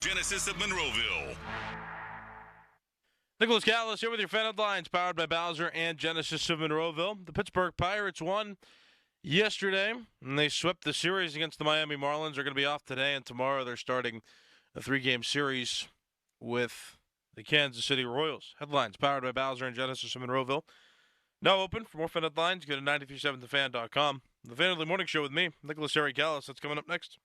Genesis of Monroeville. Nicholas Callis here with your fan headlines, powered by Bowser and Genesis of Monroeville. The Pittsburgh Pirates won yesterday, and they swept the series against the Miami Marlins. They're going to be off today, and tomorrow they're starting a 3-game series with the Kansas City Royals. Headlines, powered by Bowser and Genesis of Monroeville. Now open. For more fan headlines, go to 937thefan.com. The Fan Early Morning Show with me, Nicholas Callis. That's coming up next,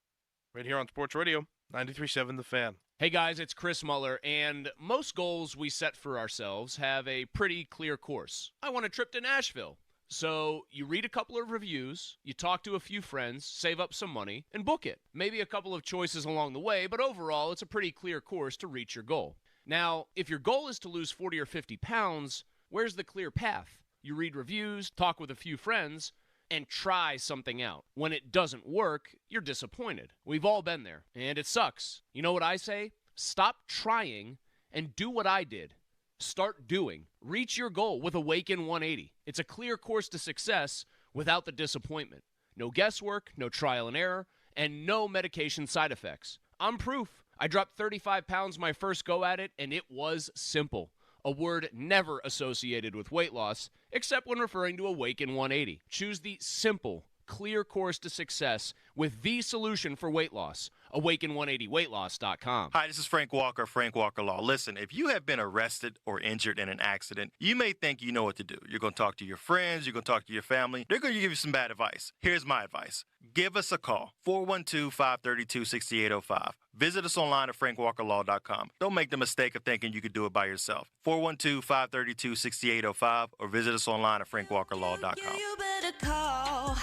right here on Sports Radio 93.7 The Fan. Hey guys, it's Chris Muller, and most goals we set for ourselves have a pretty clear course. I want a trip to Nashville. So you read a couple of reviews, you talk to a few friends, save up some money, and book it. Maybe a couple of choices along the way, but overall it's a pretty clear course to reach your goal. Now, if your goal is to lose 40 or 50 pounds, where's the clear path? You read reviews, talk with a few friends, and try something out. When it doesn't work, you're disappointed. We've all been there, and it sucks. You know what I say? Stop trying and do what I did. Start doing. Reach your goal with Awaken 180. It's a clear course to success without the disappointment. No guesswork, no trial and error, and no medication side effects. I'm proof. I dropped 35 pounds my first go at it, and it was simple. A word never associated with weight loss, except when referring to Awaken 180. Choose the simple, clear course to success with the solution for weight loss. Awaken180weightloss.com. Hi, this is Frank Walker, Frank Walker Law. Listen, if you have been arrested or injured in an accident, you may think you know what to do. You're going to talk to your friends, you're going to talk to your family. They're going to give you some bad advice. Here's my advice. Give us a call, 412-532-6805. Visit us online at frankwalkerlaw.com. Don't make the mistake of thinking you could do it by yourself. 412-532-6805 or visit us online at frankwalkerlaw.com. You better call.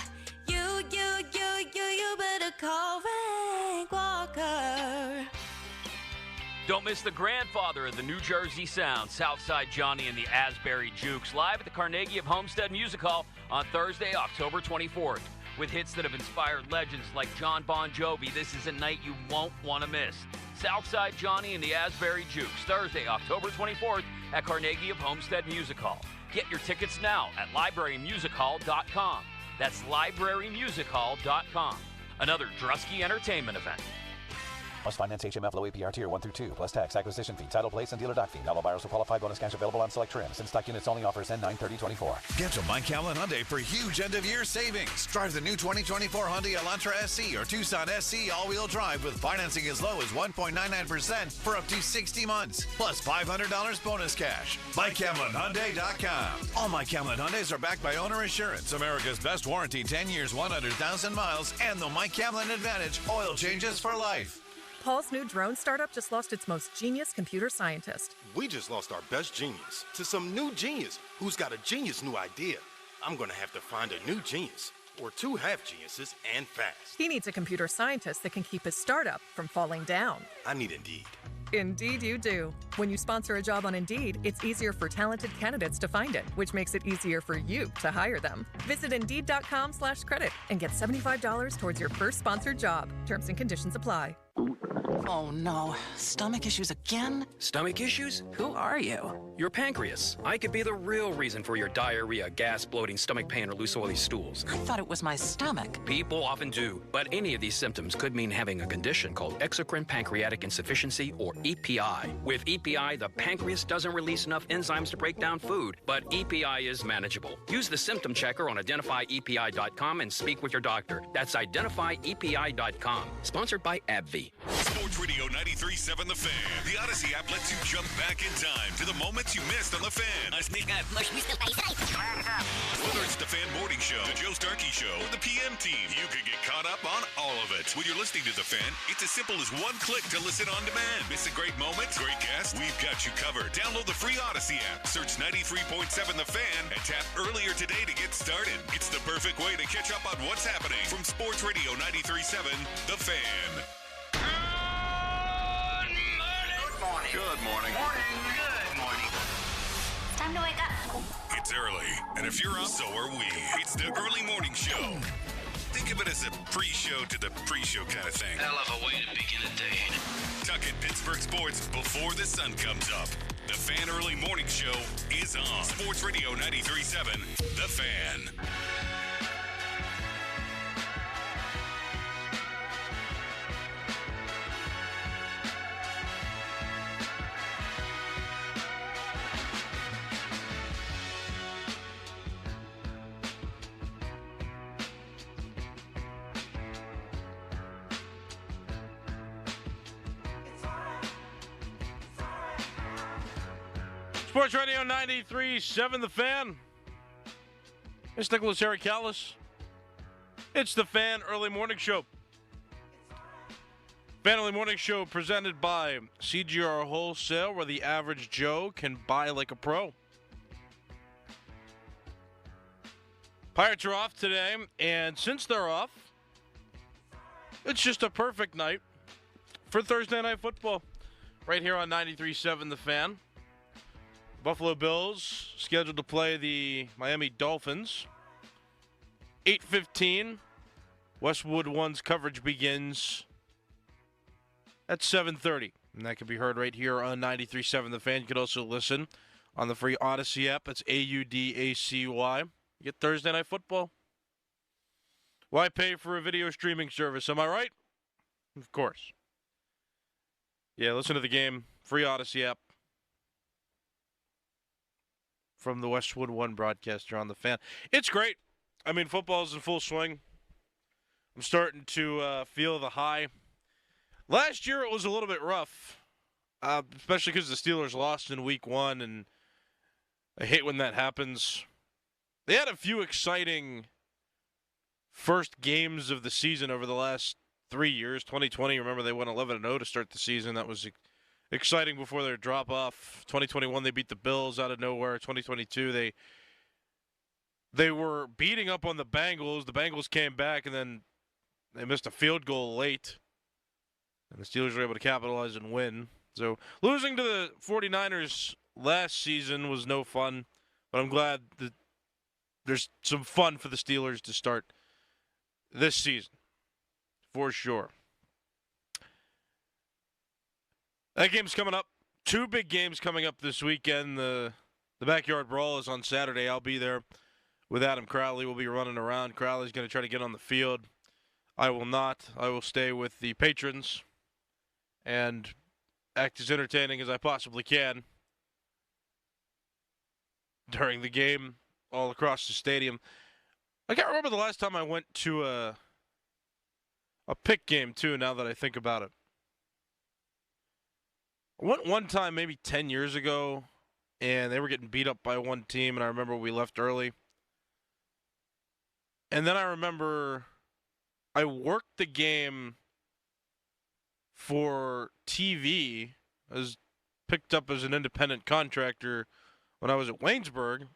You better call Frank Walker. Don't miss the grandfather of the New Jersey Sound, Southside Johnny and the Asbury Jukes, live at the Carnegie of Homestead Music Hall on Thursday, October 24th. With hits that have inspired legends like John Bon Jovi, this is a night you won't want to miss. Southside Johnny and the Asbury Jukes, Thursday, October 24th at Carnegie of Homestead Music Hall. Get your tickets now at librarymusichall.com. That's librarymusichall.com. Another Drusky Entertainment event. Must finance HMF low APR tier 1 through 2, plus tax, acquisition fee, title, place, and dealer doc fee. Not all buyers will qualify. Bonus cash available on select trims. In stock units only. Offers end 9/30/24. Get to Mike Hamlin Hyundai for huge end-of-year savings. Drive the new 2024 Hyundai Elantra SC or Tucson SC all-wheel drive with financing as low as 1.99% for up to 60 months. Plus $500 bonus cash. MikeHamlinHyundai.com. All Mike Hamlin Hyundais are backed by owner assurance, America's best warranty, 10 years, 100,000 miles, and the Mike Hamlin Advantage oil changes for life. Paul's new drone startup just lost its most genius computer scientist. We just lost our best genius to some new genius who's got a genius new idea. I'm going to have to find a new genius, or two half geniuses, and fast. He needs a computer scientist that can keep his startup from falling down. I need Indeed. Indeed you do. When you sponsor a job on Indeed, it's easier for talented candidates to find it, which makes it easier for you to hire them. Visit Indeed.com/credit and get $75 towards your first sponsored job. Terms and conditions apply. Oh no, stomach issues again? Stomach issues? Who are you? Your pancreas. I could be the real reason for your diarrhea, gas, bloating, stomach pain, or loose oily stools. I thought it was my stomach. People often do, but any of these symptoms could mean having a condition called exocrine pancreatic insufficiency, or EPI. With EPI, the pancreas doesn't release enough enzymes to break down food, but EPI is manageable. Use the symptom checker on identifyepi.com and speak with your doctor. That's identifyepi.com. Sponsored by AbbVie. Sports Radio 93.7 The Fan. The Odyssey app lets you jump back in time to the moments you missed on The Fan. Whether it's the Fan Morning Show, the Joe Starkey Show, or the PM Team, you can get caught up on all of it. When you're listening to The Fan, it's as simple as one click to listen on demand. Miss a great moment, great guest, we've got you covered. Download the free Odyssey app, search 93.7 The Fan, and tap earlier today to get started. It's the perfect way to catch up on what's happening from Sports Radio 93.7 The Fan. Good morning. Good morning. It's time to wake up. It's early, and if you're up, so are we. It's the early morning show. Think of it as a pre-show to the pre-show kind of thing. Hell of a way to begin a day. Tuck in Pittsburgh sports before the sun comes up. The Fan Early Morning Show is on Sports Radio 93.7 The Fan. Sports Radio 93.7 The Fan. It's Nicholas Harry-Callis. It's the Fan Early Morning Show. Fan Early Morning Show presented by CGR Wholesale, where the average Joe can buy like a pro. Pirates are off today, and since they're off, it's just a perfect night for Thursday Night Football. Right here on 93.7 The Fan. Buffalo Bills scheduled to play the Miami Dolphins. 8:15. Westwood One's coverage begins at 7:30. And that can be heard right here on 93.7 The Fan. You can also listen on the free Odyssey app. It's AUDACY. You get Thursday Night Football. Why pay for a video streaming service? Am I right? Of course. Yeah, listen to the game. Free Odyssey app. From the Westwood One broadcaster on the Fan. It's great. I mean, football's in full swing. I'm starting to feel the high. Last year it was a little bit rough, especially because the Steelers lost in week 1, and I hate when that happens. They had a few exciting first games of the season over the last 3 years. 2020, remember, they went 11-0 to start the season. That was exciting before their drop-off. 2021, they beat the Bills out of nowhere. 2022, they were beating up on the Bengals. The Bengals came back, and then they missed a field goal late. And the Steelers were able to capitalize and win. So losing to the 49ers last season was no fun, but I'm glad that there's some fun for the Steelers to start this season, for sure. That game's coming up. 2 big games coming up this weekend. The Backyard Brawl is on Saturday. I'll be there with Adam Crowley. We'll be running around. Crowley's going to try to get on the field. I will not. I will stay with the patrons and act as entertaining as I possibly can during the game all across the stadium. I can't remember the last time I went to a Pitt game, too, now that I think about it. I went one time maybe 10 years ago, and they were getting beat up by one team, and I remember we left early. And then I remember I worked the game for TV. I was picked up as an independent contractor when I was at Waynesburg,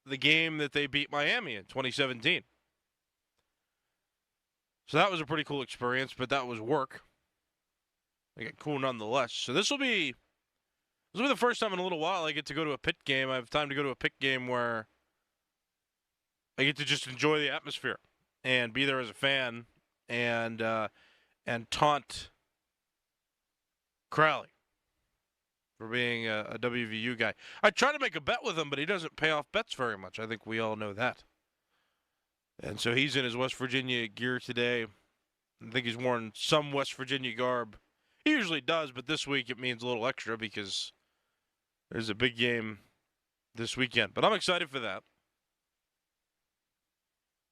the game that they beat Miami in 2017. So that was a pretty cool experience, but that was work. I get cool nonetheless. So this will be the first time in a little while I get to go to a Pitt game. I have time to go to a Pitt game where I get to just enjoy the atmosphere and be there as a fan and taunt Crowley for being a WVU guy. I try to make a bet with him, but he doesn't pay off bets very much. I think we all know that. And so he's in his West Virginia gear today. I think he's worn some West Virginia garb. He usually does, but this week it means a little extra because there's a big game this weekend. But I'm excited for that.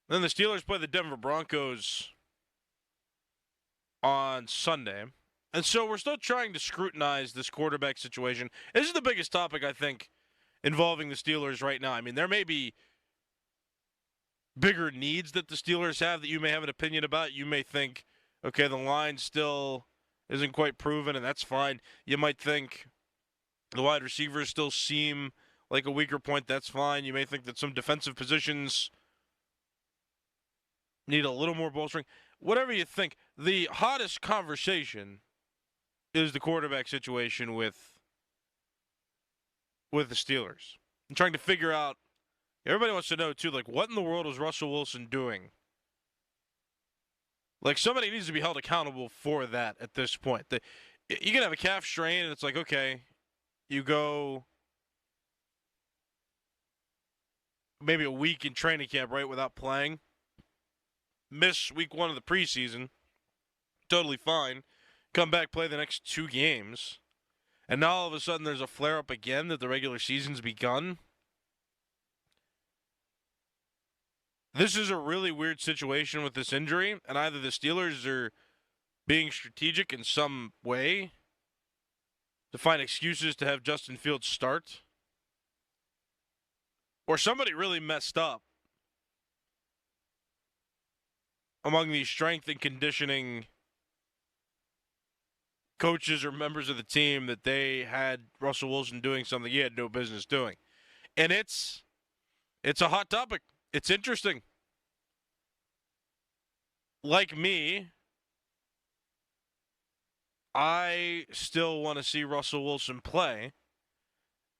Then the Steelers play the Denver Broncos on Sunday. And so we're still trying to scrutinize this quarterback situation. This is the biggest topic, I think, involving the Steelers right now. I mean, there may be bigger needs that the Steelers have that you may have an opinion about. You may think, okay, the line still isn't quite proven, and that's fine. You might think the wide receivers still seem like a weaker point. That's fine. You may think that some defensive positions need a little more bolstering. Whatever you think, the hottest conversation is the quarterback situation with the Steelers. I'm trying to figure out, everybody wants to know, too, like, what in the world is Russell Wilson doing? Like, somebody needs to be held accountable for that at this point. You can have a calf strain, and it's like, okay, you go maybe a week in training camp, right, without playing. Miss week 1 of the preseason. Totally fine. Come back, play the next 2 games. And now all of a sudden there's a flare-up again that the regular season's begun. This is a really weird situation with this injury, and either the Steelers are being strategic in some way to find excuses to have Justin Fields start, or somebody really messed up among these strength and conditioning coaches or members of the team that they had Russell Wilson doing something he had no business doing. And it's a hot topic. It's interesting. Like me, I still want to see Russell Wilson play.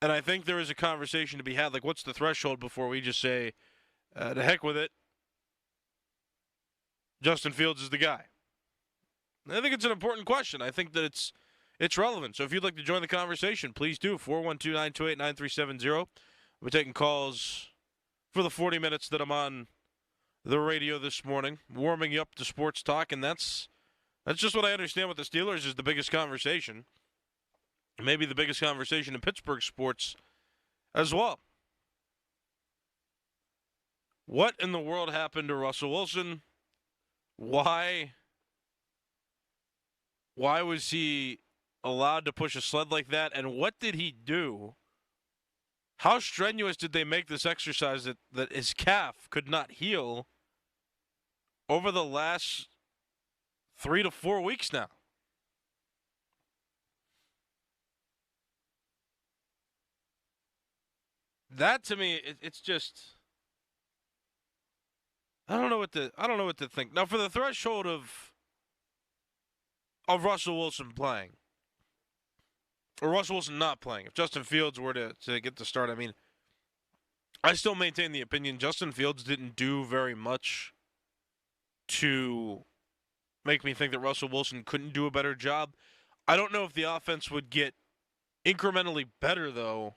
And I think there is a conversation to be had. Like, what's the threshold before we just say, to heck with it, Justin Fields is the guy? And I think it's an important question. I think that it's relevant. So if you'd like to join the conversation, please do. 412-928-9370. We're taking calls for the 40 minutes that I'm on the radio this morning, warming you up to sports talk, and that's just what I understand with the Steelers is the biggest conversation. Maybe the biggest conversation in Pittsburgh sports as well. What in the world happened to Russell Wilson? Why was he allowed to push a sled like that? And what did he do? How strenuous did they make this exercise that his calf could not heal over the last 3 to 4 weeks now? That to me, it's just I don't know what to think. Now for the threshold of Russell Wilson playing or Russell Wilson not playing, if Justin Fields were to get the start, I mean, I still maintain the opinion Justin Fields didn't do very much to make me think that Russell Wilson couldn't do a better job. I don't know if the offense would get incrementally better, though,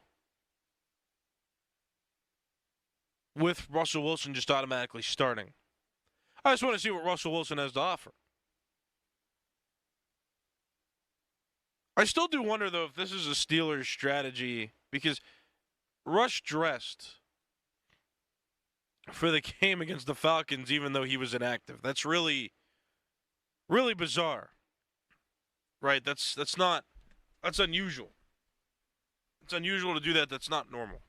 with Russell Wilson just automatically starting. I just want to see what Russell Wilson has to offer. I still do wonder, though, if this is a Steelers strategy, because Rush dressed for the game against the Falcons even though he was inactive. That's really, really bizarre. Right? That's unusual. It's unusual to do that. That's not normal.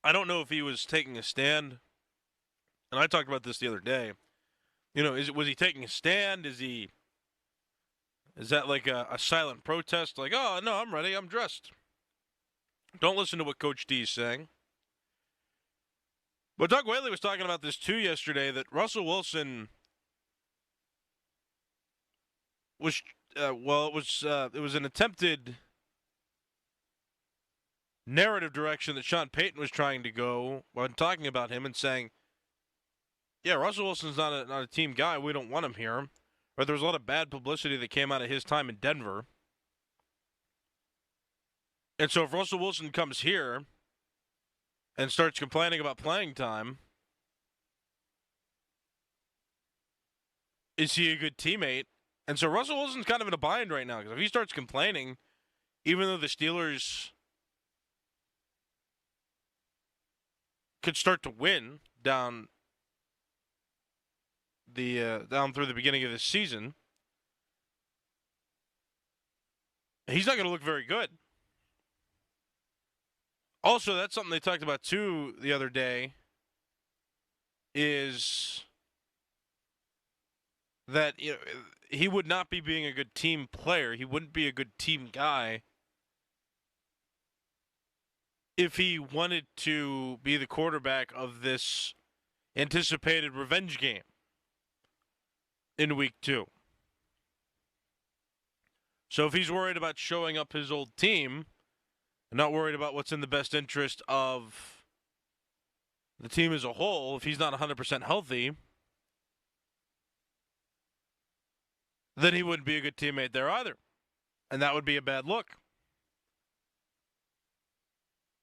I don't know if he was taking a stand, and I talked about this the other day. You know, was he taking a stand? Is that like a silent protest? Like, oh, no, I'm ready. I'm dressed. Don't listen to what Coach D is saying. But Doug Whaley was talking about this too yesterday, that Russell Wilson was, it was an attempted narrative direction that Sean Payton was trying to go when talking about him and saying, yeah, Russell Wilson's not a team guy. We don't want him here. But there was a lot of bad publicity that came out of his time in Denver. And so if Russell Wilson comes here and starts complaining about playing time, is he a good teammate? And so Russell Wilson's kind of in a bind right now, because if he starts complaining, even though the Steelers could start to win down through the beginning of this season, he's not going to look very good. Also, that's something they talked about too the other day, is that he would not be being a good team player. He wouldn't be a good team guy if he wanted to be the quarterback of this anticipated revenge game in week 2. So if he's worried about showing up his old team and not worried about what's in the best interest of the team as a whole, if he's not 100% healthy, then he wouldn't be a good teammate there either. And that would be a bad look.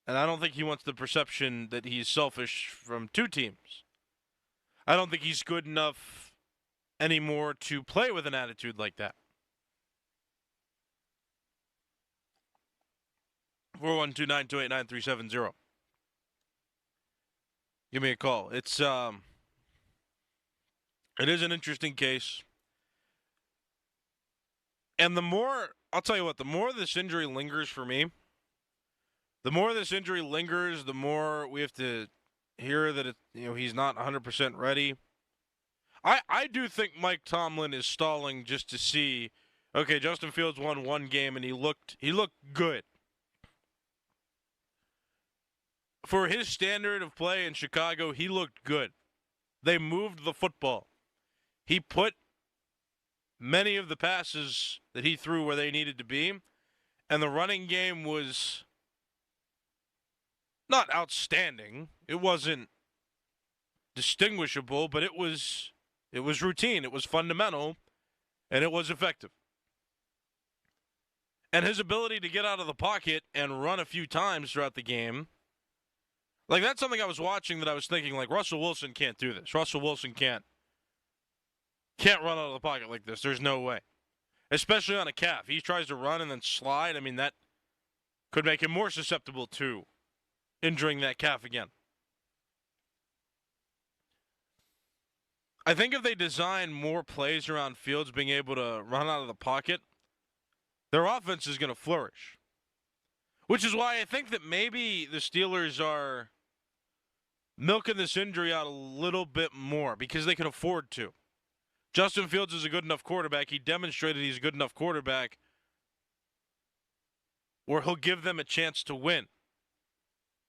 And I don't think he wants the perception that he's selfish from 2 teams. I don't think he's good enough anymore to play with an attitude like that. 412-928-9370. Give me a call. It is an interesting case. And I'll tell you what, the more this injury lingers for me, the more this injury lingers, the more we have to hear that he's not 100% ready. I do think Mike Tomlin is stalling just to see, okay, Justin Fields won one game and he looked good. For his standard of play in Chicago, he looked good. They moved the football. He put many of the passes that he threw where they needed to be, and the running game was not outstanding. It wasn't distinguishable, but it was routine. It was fundamental, and it was effective. And his ability to get out of the pocket and run a few times throughout the game, like that's something I was watching that I was thinking, like, Russell Wilson can't do this. Russell Wilson can't run out of the pocket like this. There's no way. Especially on a calf. He tries to run and then slide. I mean, that could make him more susceptible to injuring that calf again. I think if they design more plays around Fields being able to run out of the pocket, their offense is going to flourish. Which is why I think that maybe the Steelers are milking this injury out a little bit more because they can afford to. Justin Fields is a good enough quarterback. He demonstrated he's a good enough quarterback where he'll give them a chance to win.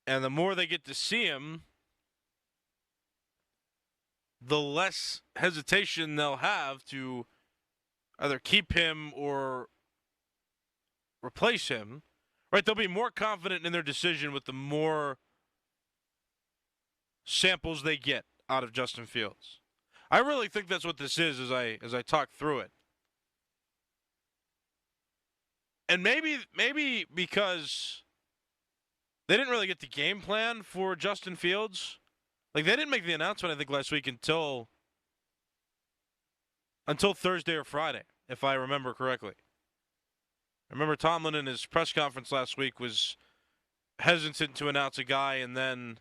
And the more they get to see him, the less hesitation they'll have to either keep him or replace him. Right? They'll be more confident in their decision with the more samples they get out of Justin Fields. I really think that's what this is as I talk through it. And maybe because they didn't really get the game plan for Justin Fields. Like, they didn't make the announcement, I think, last week until Thursday or Friday, if I remember correctly. I remember Tomlin in his press conference last week was hesitant to announce a guy, and then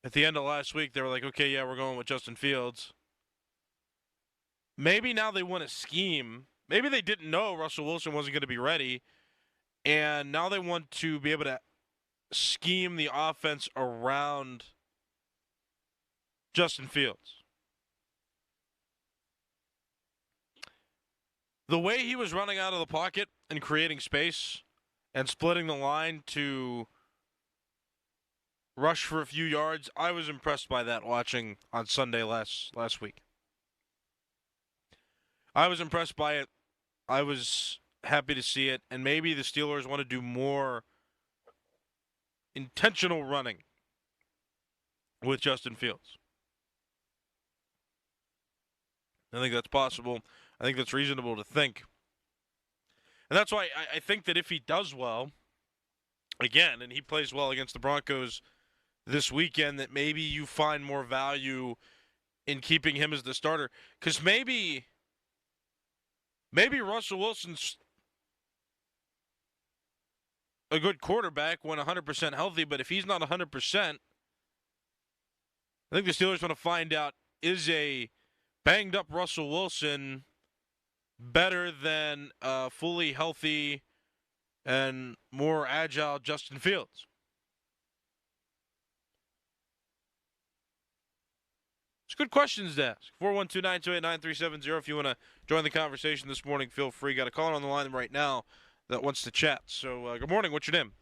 at the end of last week, they were like, okay, yeah, we're going with Justin Fields. Maybe now they want to scheme. Maybe they didn't know Russell Wilson wasn't going to be ready, and now they want to be able to scheme the offense around Justin Fields. The way he was running out of the pocket and creating space and splitting the line to rush for a few yards, I was impressed by that watching on Sunday last week. I was impressed by it. I was happy to see it. And maybe the Steelers want to do more intentional running with Justin Fields. I think that's possible. I think that's reasonable to think. And that's why I think that if he does well, again, and he plays well against the Broncos this weekend, that maybe you find more value in keeping him as the starter. Because maybe Russell Wilson's a good quarterback when 100% healthy, but if he's not 100%, I think the Steelers want to find out, is a banged-up Russell Wilson better than a fully healthy and more agile Justin Fields? It's good questions to ask. 412-928-9370. If you want to join the conversation this morning, feel free. Got a caller on the line right now that wants to chat. So, good morning. What's your name?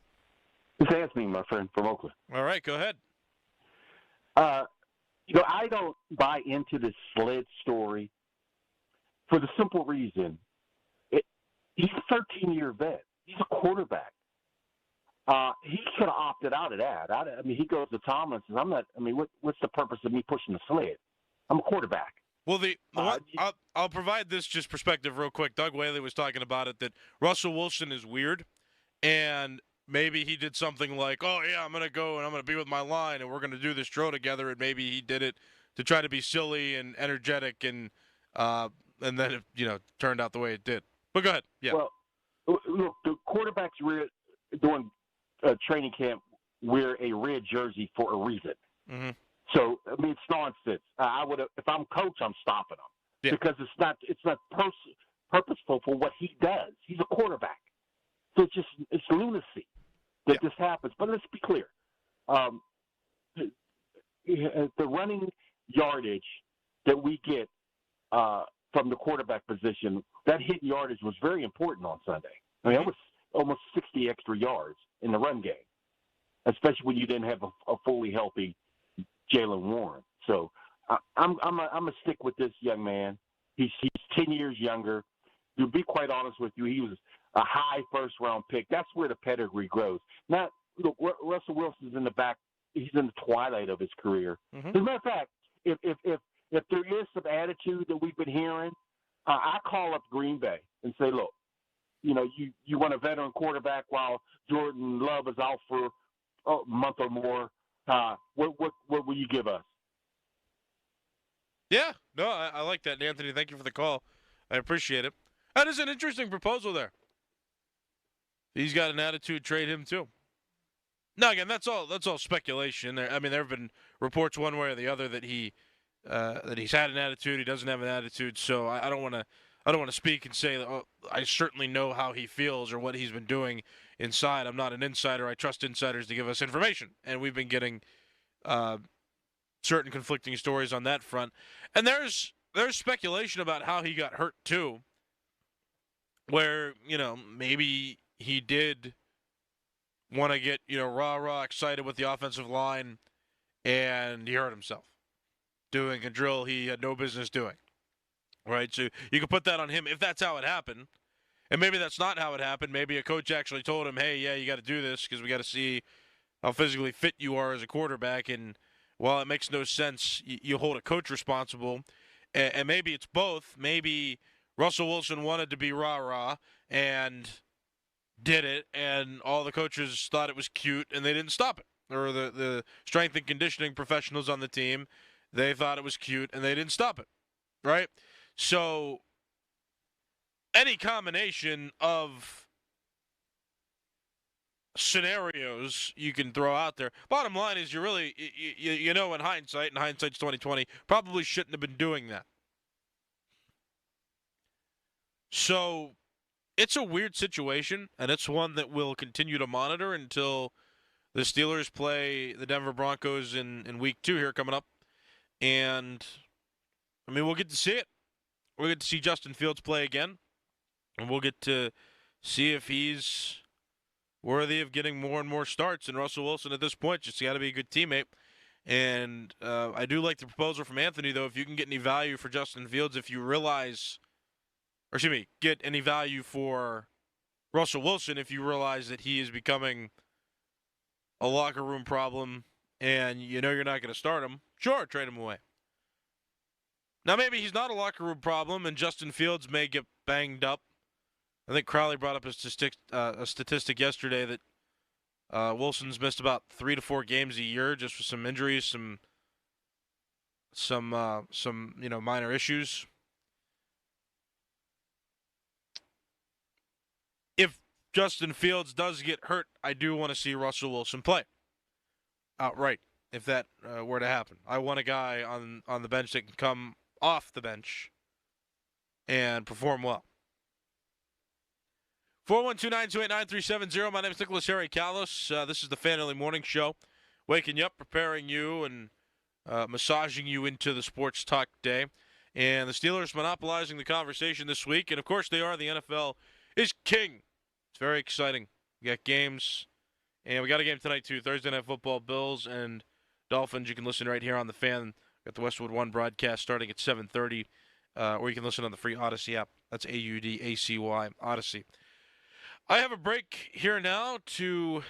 It's Anthony, my friend, from Oakland. All right, go ahead. I don't buy into this sled story for the simple reason. He's a 13-year vet. He's a quarterback. He could have opted out of that. He goes to Tomlin and says, what's the purpose of me pushing the sled? I'm a quarterback. Well, I'll provide this just perspective real quick. Doug Whaley was talking about it, that Russell Wilson is weird, and maybe he did something like, oh, yeah, I'm going to go and I'm going to be with my line, and we're going to do this drill together, and maybe he did it to try to be silly and energetic, and then it turned out the way it did. But go ahead. Yeah. Well, look, the quarterbacks during training camp wear a red jersey for a reason. Mm-hmm. So it's nonsense. If I'm coach, I'm stopping him because it's not purposeful for what he does. He's a quarterback, so it's lunacy. that this happens. But let's be clear. The running yardage that we get from the quarterback position, that hit yardage was very important on Sunday. I mean, that was almost 60 extra yards in the run game, especially when you didn't have a fully healthy Jaylen Warren. So I'm a stick with this young man. He's 10 years younger. To be quite honest with you, he was a high first-round pick. That's where the pedigree grows. Now, look, Russell Wilson's in the back. He's in the twilight of his career. As a matter of fact, if there is some attitude that we've been hearing, I call up Green Bay and say, look, you want a veteran quarterback while Jordan Love is out for a month or more. What will you give us? Yeah, no, I like that, Anthony. Thank you for the call. I appreciate it. That is an interesting proposal there. He's got an attitude, trade him too. Now, again, that's all speculation. I mean, there have been reports one way or the other that he's had an attitude, he doesn't have an attitude. So I don't want to speak and say that I certainly know how he feels or what he's been doing inside. I'm not an insider. I trust insiders to give us information, and we've been getting certain conflicting stories on that front. And there's speculation about how he got hurt too, where maybe he did want to get rah excited with the offensive line, and he hurt himself doing a drill he had no business doing. Right, so you can put that on him if that's how it happened. And maybe that's not how it happened. Maybe a coach actually told him, hey, yeah, you got to do this because we got to see how physically fit you are as a quarterback. And while it makes no sense, you hold a coach responsible. And maybe it's both. Maybe Russell Wilson wanted to be rah-rah and did it, and all the coaches thought it was cute, and they didn't stop it. Or the strength and conditioning professionals on the team, they thought it was cute, and they didn't stop it. Right? So any combination of scenarios you can throw out there. Bottom line is you in hindsight, and hindsight's 2020, probably shouldn't have been doing that. So it's a weird situation, and it's one that we'll continue to monitor until the Steelers play the Denver Broncos in week 2 here coming up. And, I mean, we'll get to see it. We'll get to see Justin Fields play again, and we'll get to see if he's worthy of getting more and more starts. And Russell Wilson at this point just got to be a good teammate. And I do like the proposal from Anthony, though. If you can get any value for Justin Fields, if you realize, or excuse me, get any value for Russell Wilson, if you realize that he is becoming a locker room problem and you're not going to start him, sure, trade him away. Now, maybe he's not a locker room problem, and Justin Fields may get banged up. I think Crowley brought up a statistic yesterday that Wilson's missed about 3 to 4 games a year just for some injuries, some minor issues. If Justin Fields does get hurt, I do want to see Russell Wilson play outright. If that were to happen, I want a guy on the bench that can come off the bench and perform well. 412-928-9370. My name is Nicholas Harry Callis. This is the Fan Early Morning Show, waking you up, preparing you, and massaging you into the sports talk day. And the Steelers monopolizing the conversation this week, and of course they are. The NFL is king. It's very exciting. We got games, and we got a game tonight too. Thursday Night Football, Bills and Dolphins. You can listen right here on the Fan. Got the Westwood One broadcast starting at 7:30, or you can listen on the free Odyssey app. That's AUDACY, Odyssey. I have a break here now to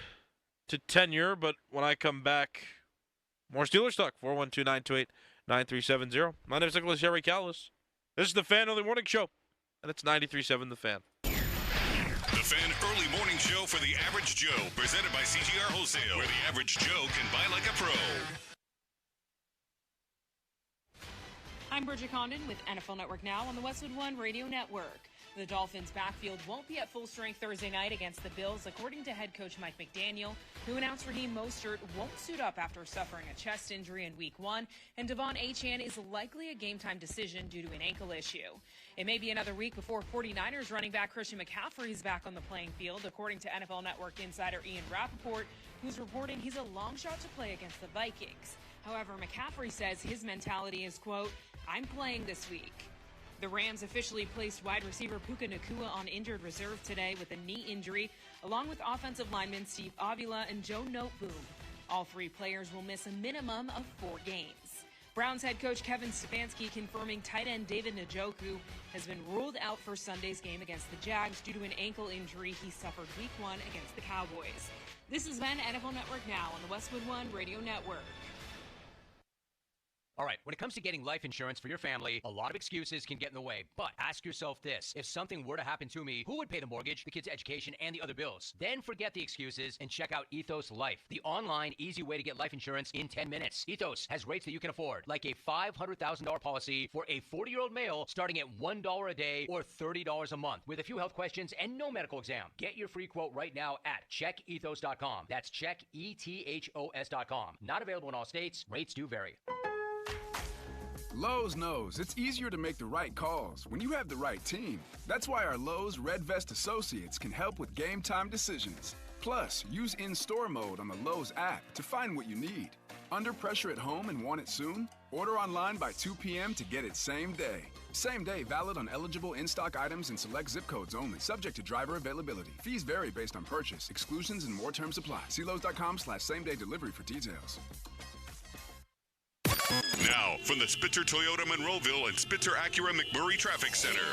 tenure, but when I come back, more Steelers talk. 412-928-9370. My name is Nicholas Harry Callis. This is the Fan Early Morning Show, and it's 93.7 The Fan. The Fan Early Morning Show for the Average Joe, presented by CGR Wholesale, where the average Joe can buy like a pro. I'm Bridget Condon with NFL Network Now on the Westwood One Radio Network. The Dolphins' backfield won't be at full strength Thursday night against the Bills, according to head coach Mike McDaniel, who announced Raheem Mostert won't suit up after suffering a chest injury in Week 1, and Devon Achane is likely a game-time decision due to an ankle issue. It may be another week before 49ers running back Christian McCaffrey is back on the playing field, according to NFL Network insider Ian Rappaport, who's reporting he's a long shot to play against the Vikings. However, McCaffrey says his mentality is, quote, "I'm playing this week." The Rams officially placed wide receiver Puka Nacua on injured reserve today with a knee injury, along with offensive linemen Steve Avila and Joe Noteboom. All three players will miss a minimum of 4 games. Browns head coach Kevin Stefanski confirming tight end David Njoku has been ruled out for Sunday's game against the Jags due to an ankle injury he suffered Week 1 against the Cowboys. This has been NFL Network Now on the Westwood One Radio Network. All right, when it comes to getting life insurance for your family, a lot of excuses can get in the way. But ask yourself this. If something were to happen to me, who would pay the mortgage, the kids' education, and the other bills? Then forget the excuses and check out Ethos Life, the online, easy way to get life insurance in 10 minutes. Ethos has rates that you can afford, like a $500,000 policy for a 40-year-old male starting at $1 a day or $30 a month, with a few health questions and no medical exam. Get your free quote right now at checkethos.com. That's checkethos.com. Not available in all states. Rates do vary. Lowe's knows it's easier to make the right calls when you have the right team. That's why our Lowe's Red Vest associates can help with game time decisions. Plus, use in-store mode on the Lowe's app to find what you need. Under pressure at home and want it soon? Order online by 2 p.m. to get it same day. Same day valid on eligible in-stock items and select zip codes only, subject to driver availability. Fees vary based on purchase. Exclusions and more terms apply. See Lowe's.com/same-day delivery for details. Now, from the Spitzer Toyota Monroeville and Spitzer Acura McMurray Traffic Center.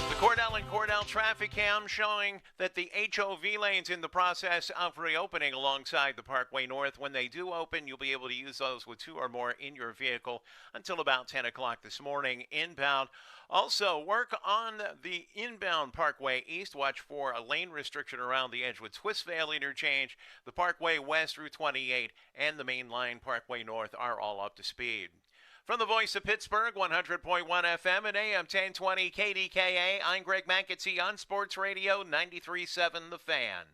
The Cordell and Cordell traffic cam showing that the HOV lane's in the process of reopening alongside the Parkway North. When they do open, you'll be able to use those with 2 or more in your vehicle until about 10 o'clock this morning inbound. Also, work on the inbound Parkway East. Watch for a lane restriction around the Edgewood Swissvale interchange. The Parkway West, Route 28, and the Main Line Parkway North are all up to speed. From the voice of Pittsburgh, 100.1 FM and AM 1020 KDKA, I'm Greg Mankitsy on Sports Radio 93.7 The Fan.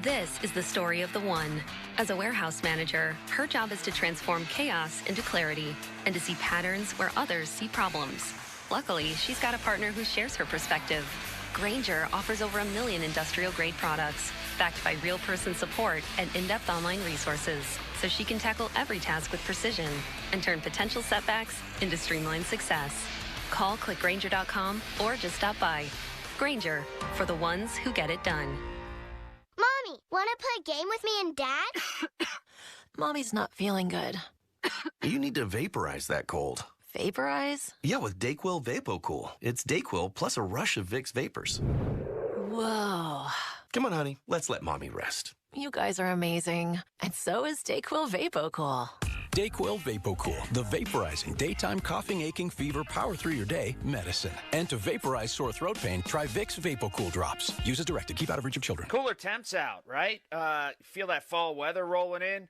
This is the story of the one. As a warehouse manager, her job is to transform chaos into clarity and to see patterns where others see problems. Luckily, she's got a partner who shares her perspective. Grainger offers over 1 million industrial-grade products, backed by real-person support and in-depth online resources, so she can tackle every task with precision and turn potential setbacks into streamlined success. Call clickgrainger.com or just stop by. Grainger, for the ones who get it done. Mommy, want to play a game with me and Dad? Mommy's not feeling good. You need to vaporize that cold. Vaporize? Yeah, with DayQuil VapoCool. It's DayQuil plus a rush of Vicks vapors. Whoa. Come on, honey. Let's let Mommy rest. You guys are amazing. And so is DayQuil VapoCool. DayQuil VapoCool, the vaporizing daytime coughing, aching, fever, power through your day medicine. And to vaporize sore throat pain, try Vicks VapoCool drops. Use as directed. Keep out of reach of children. Cooler temps out, right? Feel that fall weather rolling in?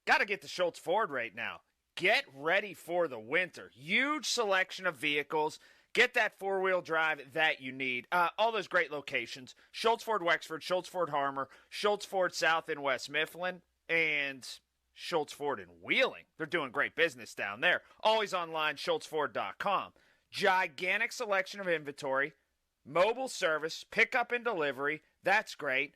Got to get to Schultz Ford right now. Get ready for the winter. Huge selection of vehicles. Get that four-wheel drive that you need. All those great locations. Schultz Ford Wexford, Schultz Ford Harmer, Schultz Ford South in West Mifflin, and Schultz Ford in Wheeling. They're doing great business down there. Always online, schultzford.com. Gigantic selection of inventory, mobile service, pickup and delivery. That's great.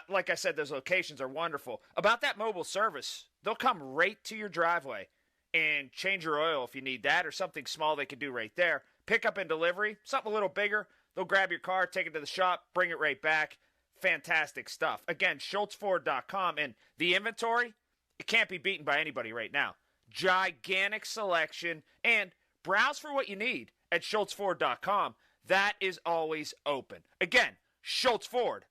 Like I said, those locations are wonderful. About that mobile service, they'll come right to your driveway and change your oil if you need that, or something small they can do right there. Pickup and delivery, something a little bigger. They'll grab your car, take it to the shop, bring it right back. Fantastic stuff. Again, schultzford.com. And the inventory, it can't be beaten by anybody right now. Gigantic selection. And browse for what you need at schultzford.com. That is always open. Again, schultzford.com.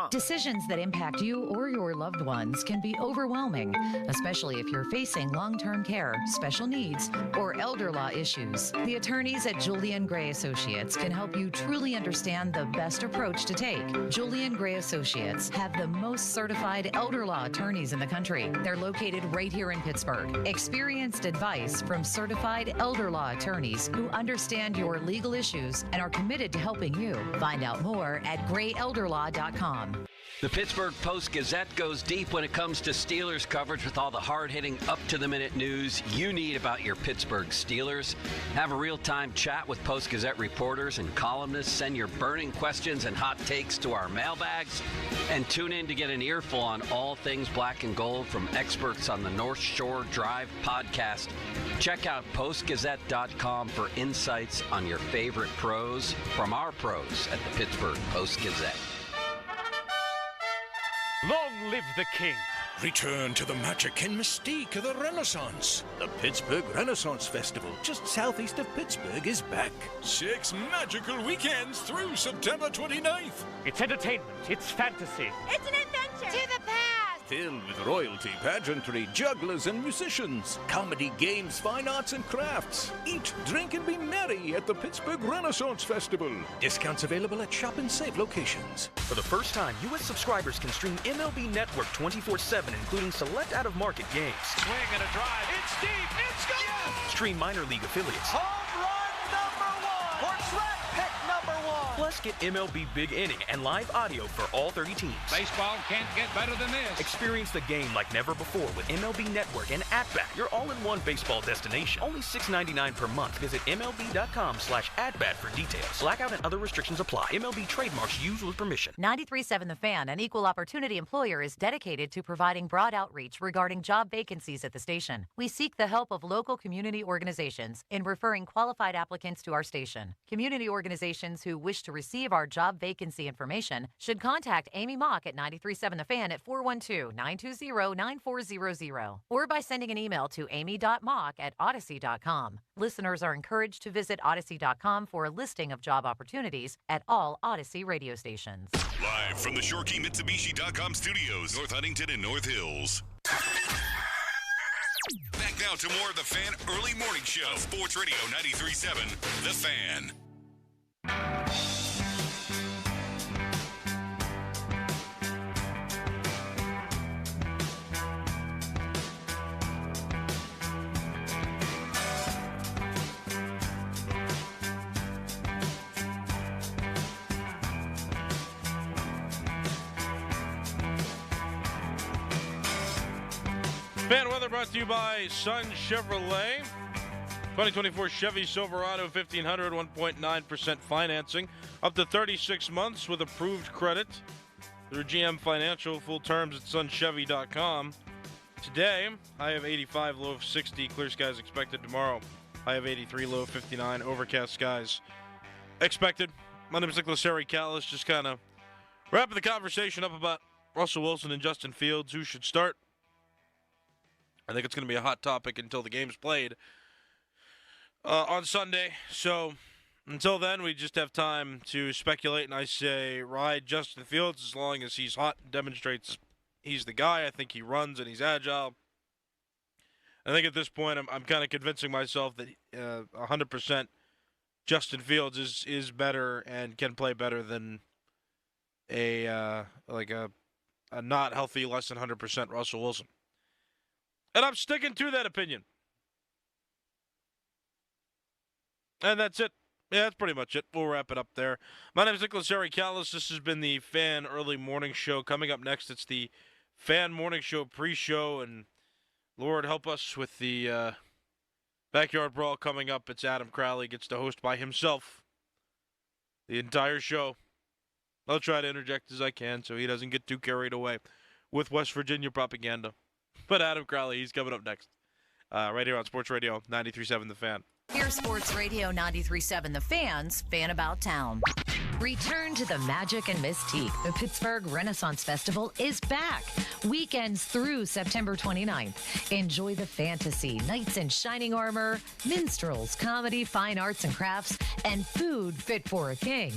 Decisions that impact you or your loved ones can be overwhelming, especially if you're facing long-term care, special needs, or elder law issues. The attorneys at Julian Gray Associates can help you truly understand the best approach to take. Julian Gray Associates have the most certified elder law attorneys in the country. They're located right here in Pittsburgh. Experienced advice from certified elder law attorneys who understand your legal issues and are committed to helping you. Find out more at grayelderlaw.com. The Pittsburgh Post-Gazette goes deep when it comes to Steelers coverage with all the hard-hitting, up-to-the-minute news you need about your Pittsburgh Steelers. Have a real-time chat with Post-Gazette reporters and columnists. Send your burning questions and hot takes to our mailbags. And tune in to get an earful on all things black and gold from experts on the North Shore Drive podcast. Check out postgazette.com for insights on your favorite pros from our pros at the Pittsburgh Post-Gazette. Long live the king! Return to the magic and mystique of the Renaissance. The Pittsburgh Renaissance Festival, just southeast of Pittsburgh, is back. 6 magical weekends through September 29th. It's entertainment, it's fantasy. It's an adventure! To the past! Filled with royalty, pageantry, jugglers, and musicians. Comedy, games, fine arts, and crafts. Eat, drink, and be merry at the Pittsburgh Renaissance Festival. Discounts available at Shop and Save locations. For the first time, U.S. subscribers can stream MLB Network 24/7, including select out-of-market games. Swing and a drive. It's deep. It's gone. Yes! Stream minor league affiliates. Home run number 1. Portrait pick number 1. Plus, get MLB Big Inning and live audio for all 30 teams. Baseball can't get better than this. Experience the game like never before with MLB Network and AtBat, your all-in-one baseball destination. Only $6.99 per month. Visit MLB.com/AtBat for details. Blackout and other restrictions apply. MLB trademarks used with permission. 93.7 The Fan, an equal opportunity employer, is dedicated to providing broad outreach regarding job vacancies at the station. We seek the help of local community organizations in referring qualified applicants to our station. Community organizations who wish to receive our job vacancy information should contact Amy Mock at 93.7 The Fan at 412-920-9400 or by sending an email to amy.mock@odyssey.com. Listeners are encouraged to visit odyssey.com for a listing of job opportunities at all Odyssey radio stations. Live from the ShoreKeyMitsubishi.com studios, North Huntington and North Hills. Back now to more of the Fan Early Morning Show. Sports Radio 93.7 The Fan. Fan weather brought to you by Sun Chevrolet. 2024 Chevy Silverado 1500, 1.9% financing. Up to 36 months with approved credit through GM Financial. Full terms at sunchevy.com. Today, high of 85, low of 60. Clear skies expected tomorrow. High of 83, low of 59. Overcast skies expected. My name is Nicholas Harry Callis. Just kind of wrapping the conversation up about Russell Wilson and Justin Fields. Who should start? I think it's going to be a hot topic until the game's played on Sunday. So until then, we just have time to speculate. And I say ride Justin Fields as long as he's hot and demonstrates he's the guy. I think he runs and he's agile. I think at this point, I'm kind of convincing myself that 100% Justin Fields is better and can play better than a not healthy, less than 100% Russell Wilson. And I'm sticking to that opinion. And that's it. Yeah, that's pretty much it. We'll wrap it up there. My name is Nicholas Harry Callis. This has been the Fan Early Morning Show. Coming up next, it's the Fan Morning Show pre-show. And Lord help us with the Backyard Brawl coming up. It's Adam Crowley gets to host by himself the entire show. I'll try to interject as I can so he doesn't get too carried away with West Virginia propaganda. But Adam Crowley, he's coming up next. Right here on Sports Radio 93.7 The Fan. Here's Sports Radio 93.7 The Fan's Fan About Town. Return to the magic and mystique. The Pittsburgh Renaissance Festival is back. Weekends through September 29th. Enjoy the fantasy, knights in shining armor, minstrels, comedy, fine arts and crafts, and food fit for a king.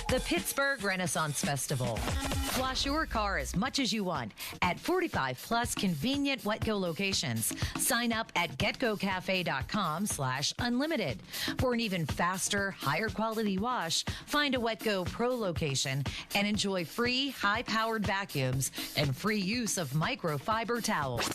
the Pittsburgh Renaissance Festival. Wash your car as much as you want at 45 plus convenient WetGo locations. Sign up at getgocafe.com/unlimited. For an even faster, higher quality wash, find a WetGo Pro location and enjoy free high-powered vacuums and free use of microfiber towels.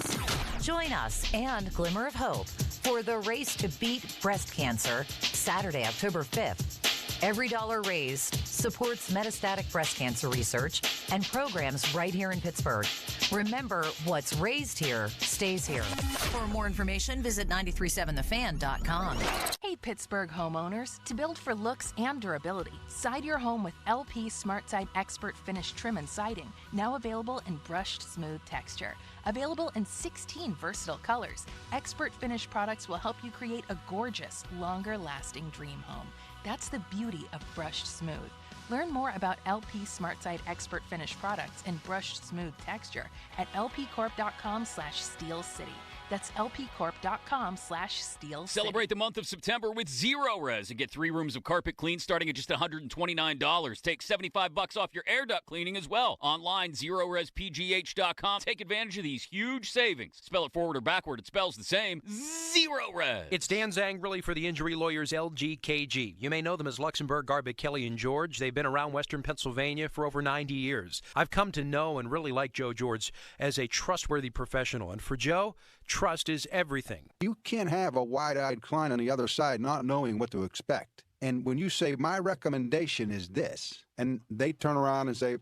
Join us and Glimmer of Hope for the Race to Beat Breast Cancer, Saturday, October 5th. Every dollar raised supports metastatic breast cancer research and programs right here in Pittsburgh. Remember, what's raised here stays here. For more information, visit 937thefan.com. Hey, Pittsburgh homeowners. To build for looks and durability, side your home with LP SmartSide Expert Finish Trim and Siding, now available in brushed smooth texture. Available in 16 versatile colors, Expert Finish products will help you create a gorgeous, longer-lasting dream home. That's the beauty of brushed smooth. Learn more about LP SmartSide Expert Finish products in brushed smooth texture at lpcorp.com/Steel City. That's lpcorp.com/Steel City. Celebrate the month of September with Zero Res and get 3 rooms of carpet clean starting at just $129. Take $75 off your air duct cleaning as well. Online, ZeroResPGH.com. Take advantage of these huge savings. Spell it forward or backward, it spells the same. Zero Res. It's Dan Zangrili for the injury lawyers LGKG. You may know them as Luxembourg, Garbutt, Kelly, and George. They've been around Western Pennsylvania for over 90 years. I've come to know and really like Joe George as a trustworthy professional. And for Joe, trust is everything. You can't have a wide-eyed client on the other side not knowing what to expect. And when you say, my recommendation is this, and they turn around and say,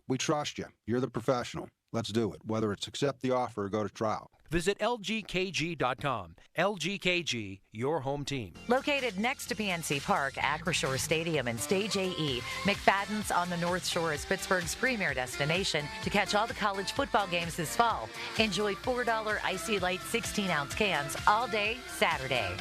we trust you. You're the professional. Let's do it. Whether it's accept the offer or go to trial. Visit LGKG.com. LGKG, your home team. Located next to PNC Park, Acrisure Stadium, and Stage AE, McFadden's on the North Shore is Pittsburgh's premier destination to catch all the college football games this fall. Enjoy $4 Icy Light 16-ounce cans all day Saturday.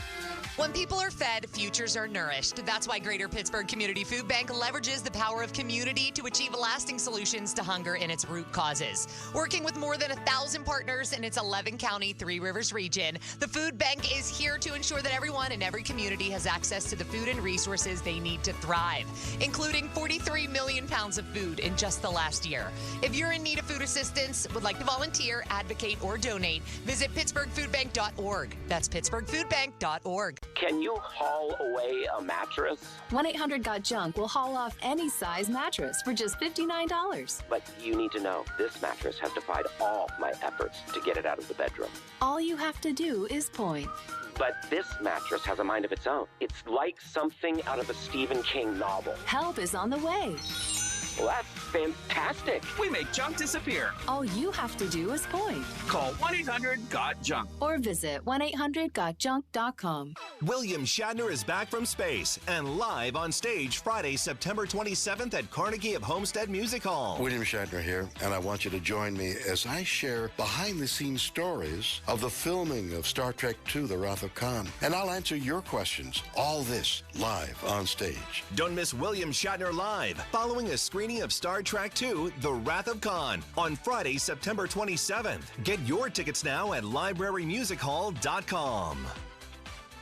When people are fed, futures are nourished. That's why Greater Pittsburgh Community Food Bank leverages the power of community to achieve lasting solutions to hunger and its root causes. Working with more than 1,000 partners in its 11-county, Three Rivers region, the food bank is here to ensure that everyone in every community has access to the food and resources they need to thrive, including 43 million pounds of food in just the last year. If you're in need of food assistance, would like to volunteer, advocate, or donate, visit pittsburghfoodbank.org. That's pittsburghfoodbank.org. Can you haul away a mattress? 1-800-GOT-JUNK will haul off any size mattress for just $59. But you need to know, this mattress has defied all my efforts to get it out of the bedroom. All you have to do is point. But this mattress has a mind of its own. It's like something out of a Stephen King novel. Help is on the way. Well, that's fantastic. We make junk disappear. All you have to do is point. Call 1-800-GOT-JUNK. Or visit 1-800-GOT-JUNK.com. William Shatner is back from space and live on stage Friday, September 27th at Carnegie of Homestead Music Hall. William Shatner here, and I want you to join me as I share behind-the-scenes stories of the filming of Star Trek II, The Wrath of Khan. And I'll answer your questions. All this live on stage. Don't miss William Shatner live following a screening of Star Trek II, The Wrath of Khan on Friday, September 27th. Get your tickets now at librarymusichall.com.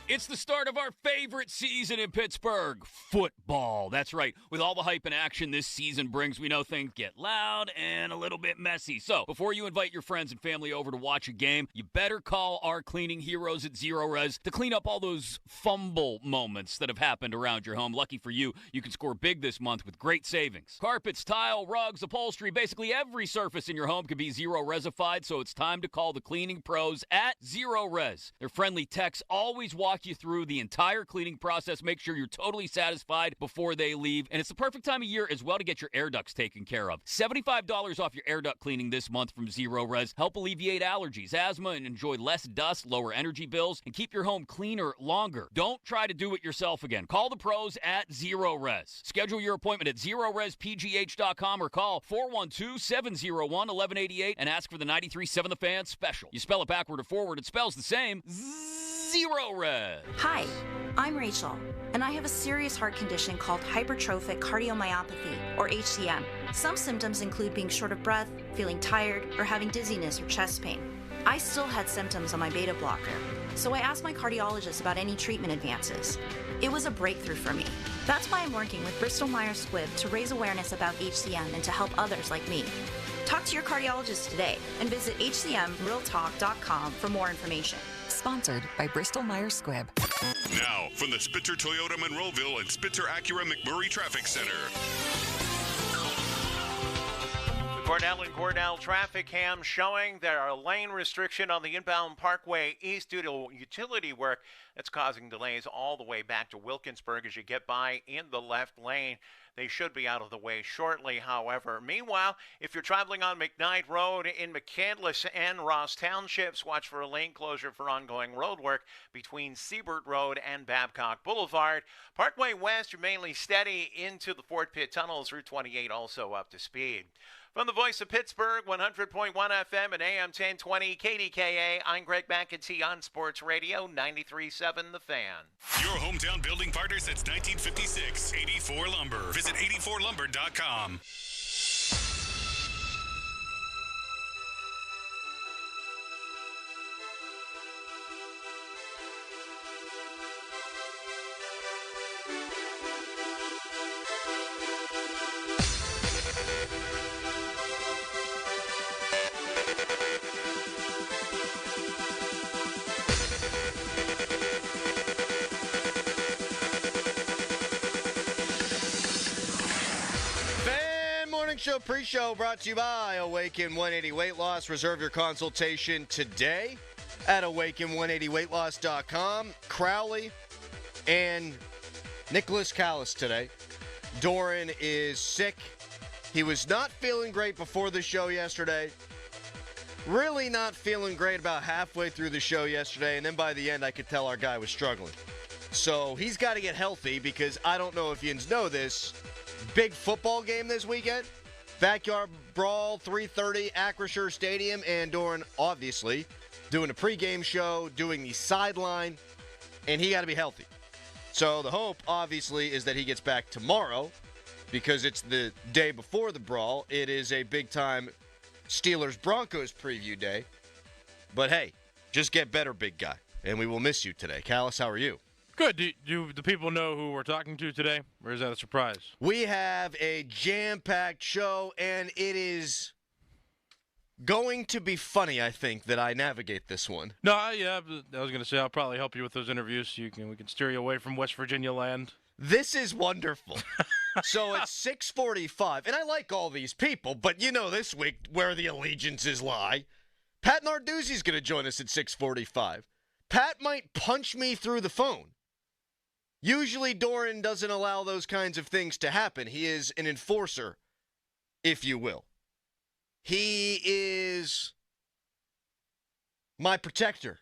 It's the start of our favorite season in Pittsburgh, football. That's right. With all the hype and action this season brings, we know things get loud and a little bit messy. So before you invite your friends and family over to watch a game, you better call our cleaning heroes at Zero Res to clean up all those fumble moments that have happened around your home. Lucky for you, you can score big this month with great savings. Carpets, tile, rugs, upholstery, basically every surface in your home can be Zero Resified, so it's time to call the cleaning pros at Zero Res. Their friendly techs always walk you through the entire cleaning process, make sure you're totally satisfied before they leave, and it's the perfect time of year as well to get your air ducts taken care of. $75 off your air duct cleaning this month from Zero Res. Help alleviate allergies, asthma, and enjoy less dust, lower energy bills, and keep your home cleaner longer. Don't try to do it yourself again. Call the pros at Zero Res. Schedule your appointment at ZeroResPGH.com or call 412-701-1188 and ask for the 93.7 The Fan special. You spell it backward or forward, it spells the same. Zero Res. Hi, I'm Rachel, and I have a serious heart condition called hypertrophic cardiomyopathy, or HCM. Some symptoms include being short of breath, feeling tired, or having dizziness or chest pain. I still had symptoms on my beta blocker, so I asked my cardiologist about any treatment advances. It was a breakthrough for me. That's why I'm working with Bristol Myers Squibb to raise awareness about HCM and to help others like me. Talk to your cardiologist today and visit hcmrealtalk.com for more information. Sponsored by Bristol Myers Squibb. Now, from the Spitzer Toyota Monroeville and Spitzer Acura McMurray Traffic Center. Cornell and Cornell traffic cam showing there are lane restriction on the inbound Parkway East due to utility work that's causing delays all the way back to Wilkinsburg as you get by in the left lane. They should be out of the way shortly, however. Meanwhile, if you're traveling on McKnight Road in McCandless and Ross Townships, watch for a lane closure for ongoing road work between Siebert Road and Babcock Boulevard. Parkway West, you're mainly steady into the Fort Pitt tunnels. Route 28 also up to speed. From the voice of Pittsburgh, 100.1 FM and AM 1020 KDKA, I'm Greg McEntee on Sports Radio 93.7 The Fan. Your hometown building partner since 1956, 84 Lumber. Visit 84lumber.com. Show pre-show brought to you by Awaken 180 Weight Loss. Reserve your consultation today at awaken180weightloss.com. Crowley and Nicholas Callis today. Doran is sick. He was not feeling great before the show yesterday. Really not feeling great about halfway through the show yesterday, and then by the end I could tell our guy was struggling. So he's got to get healthy because I don't know if you know this. Big football game this weekend. Backyard Brawl, 3:30, Acrisure Stadium, and Doran, obviously, doing a pregame show, doing the sideline, and he got to be healthy. So the hope, obviously, is that he gets back tomorrow because it's the day before the Brawl. It is a big-time Steelers-Broncos preview day. But, hey, just get better, big guy, and we will miss you today. Callis, how are you? Good. Do the people know who we're talking to today, or is that a surprise? We have a jam-packed show, and it is going to be funny, I think, that I navigate this one. No, yeah, I was going to say I'll probably help you with those interviews. We can steer you away from West Virginia land. This is wonderful. So it's 6:45, and I like all these people, but you know this week where the allegiances lie. Pat Narduzzi is going to join us at 6:45. Pat might punch me through the phone. Usually Doran doesn't allow those kinds of things to happen. He is an enforcer, if you will. He is my protector.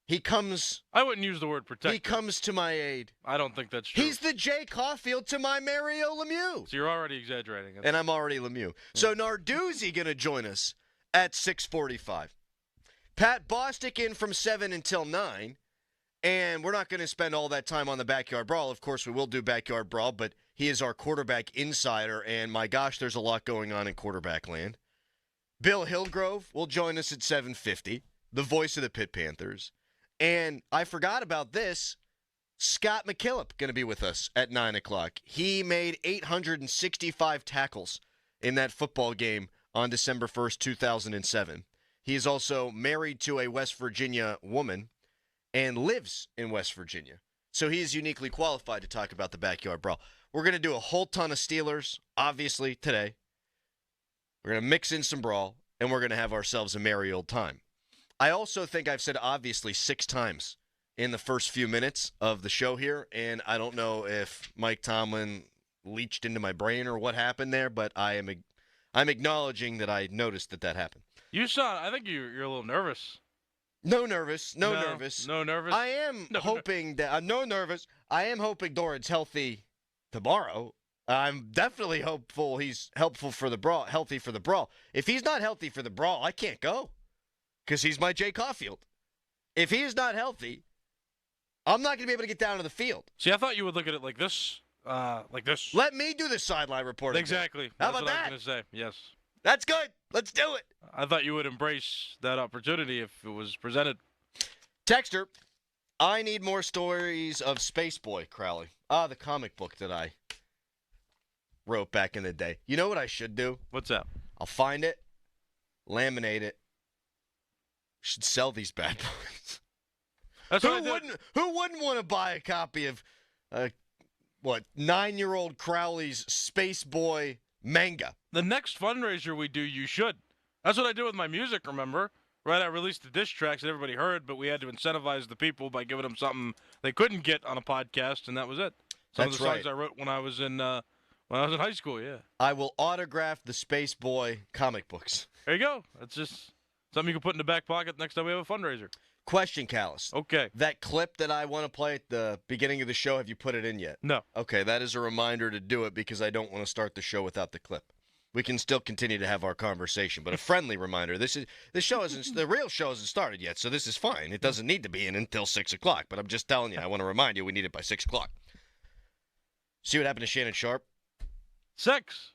He comes... I wouldn't use the word protector. He comes to my aid. I don't think that's true. He's the Jay Caulfield to my Mario Lemieux. So you're already exaggerating. And I'm already Lemieux. So Narduzzi going to join us at 6:45. Pat Bostic in from 7 until 9. And we're not going to spend all that time on the Backyard Brawl. Of course, we will do Backyard Brawl, but he is our quarterback insider, and my gosh, there's a lot going on in quarterback land. Bill Hillgrove will join us at 7:50, the voice of the Pitt Panthers. And I forgot about this. Scott McKillop going to be with us at 9 o'clock. He made 865 tackles in that football game on December 1st, 2007. He is also married to a West Virginia woman and lives in West Virginia. So he is uniquely qualified to talk about the Backyard Brawl. We're going to do a whole ton of Steelers, obviously, today. We're going to mix in some Brawl, and we're going to have ourselves a merry old time. I also think I've said obviously 6 times in the first few minutes of the show here, and I don't know if Mike Tomlin leached into my brain or what happened there, but I'm acknowledging that I noticed that happened. You saw I think you're a little nervous. No nervous. No nervous. I am hoping that I'm no nervous. I am hoping Doran's healthy tomorrow. I'm definitely hopeful he's healthy for the Brawl. If he's not healthy for the Brawl, I can't go because he's my Jay Caulfield. If he is not healthy, I'm not going to be able to get down to the field. See, I thought you would look at it like this. Let me do the sideline report. Exactly. How That's about what that? I was going to say. Yes. That's good. Let's do it. I thought you would embrace that opportunity if it was presented. Texter, I need more stories of Space Boy, Crowley. The comic book that I wrote back in the day. You know what I should do? What's that? I'll find it, laminate it. Should sell these bad boys. Who wouldn't want to buy a copy of 9-year-old Crowley's Space Boy manga? The next fundraiser we do, you should. That's what I did with my music, remember? Right, I released the diss tracks that everybody heard, but we had to incentivize the people by giving them something they couldn't get on a podcast, and that was it. Some of the songs I wrote when I was in high school, yeah. I will autograph the Space Boy comic books. There you go. That's just something you can put in the back pocket next time we have a fundraiser. Question, Callis. Okay. That clip that I want to play at the beginning of the show, have you put it in yet? No. Okay, that is a reminder to do it because I don't want to start the show without the clip. We can still continue to have our conversation, but a friendly reminder. The real show hasn't started yet, so this is fine. It doesn't need to be in until 6 o'clock, but I'm just telling you, I want to remind you we need it by 6 o'clock. See what happened to Shannon Sharpe? 6.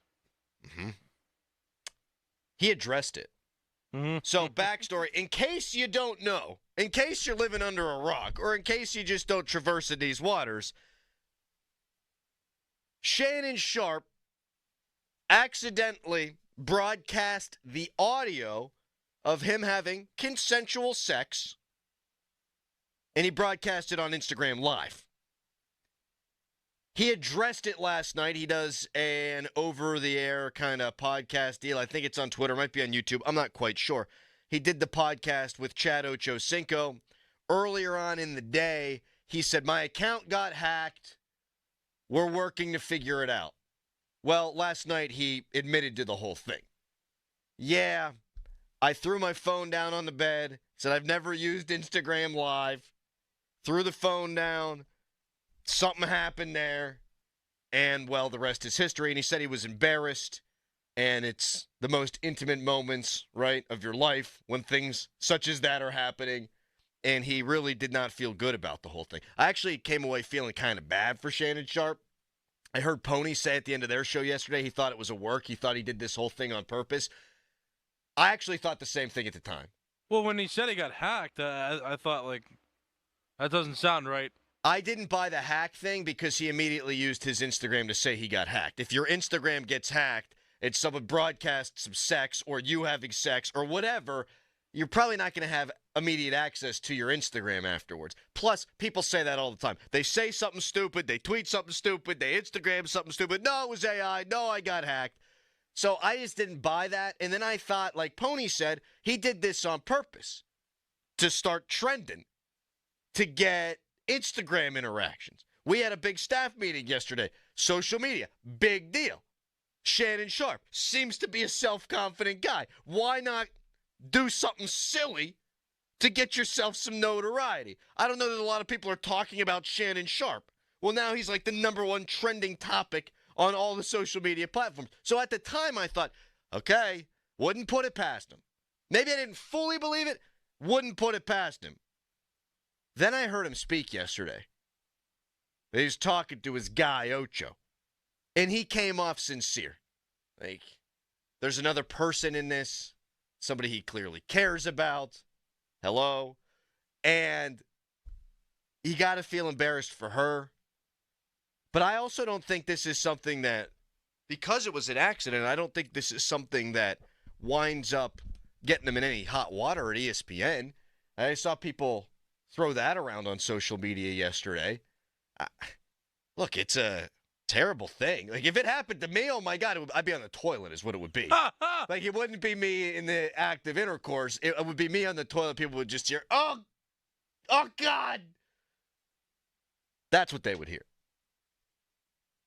Mm-hmm. He addressed it. Mm-hmm. So, backstory, in case you don't know, in case you're living under a rock, or in case you just don't traverse in these waters, Shannon Sharpe accidentally broadcast the audio of him having consensual sex, and he broadcast it on Instagram Live. He addressed it last night. He does an over-the-air kind of podcast deal. I think it's on Twitter. It might be on YouTube. I'm not quite sure. He did the podcast with Chad Ochocinco. Earlier on in the day, he said, my account got hacked. We're working to figure it out. Well, last night he admitted to the whole thing. Yeah, I threw my phone down on the bed, said I've never used Instagram Live, threw the phone down, something happened there, and, well, the rest is history. And he said he was embarrassed, and it's the most intimate moments, right, of your life when things such as that are happening, and he really did not feel good about the whole thing. I actually came away feeling kind of bad for Shannon Sharpe. I heard Pony say at the end of their show yesterday he thought it was a work. He thought he did this whole thing on purpose. I actually thought the same thing at the time. Well, when he said he got hacked, I thought, like, that doesn't sound right. I didn't buy the hack thing because he immediately used his Instagram to say he got hacked. If your Instagram gets hacked and someone broadcasts some sex or you having sex or whatever, you're probably not going to have immediate access to your Instagram afterwards. Plus, people say that all the time. They say something stupid, they tweet something stupid, they Instagram something stupid. No, it was AI. No, I got hacked. So I just didn't buy that. And then I thought, like Pony said, he did this on purpose to start trending, to get Instagram interactions. We had a big staff meeting yesterday. Social media, big deal. Shannon Sharpe seems to be a self-confident guy. Why not do something silly to get yourself some notoriety? I don't know that a lot of people are talking about Shannon Sharpe. Well, now he's like the #1 trending topic on all the social media platforms. So at the time I thought, okay, wouldn't put it past him. Maybe I didn't fully believe it, wouldn't put it past him. Then I heard him speak yesterday. He was talking to his guy, Ocho, and he came off sincere. Like, there's another person in this, somebody he clearly cares about. Hello. And you got to feel embarrassed for her. But I also don't think this is something that, because it was an accident, I don't think this is something that winds up getting them in any hot water at ESPN. I saw people throw that around on social media yesterday. Look, it's a terrible thing. Like, if it happened to me, oh my God, I'd be on the toilet is what it would be. Like, it wouldn't be me in the act of intercourse. It would be me on the toilet. People would just hear, oh God. That's what they would hear.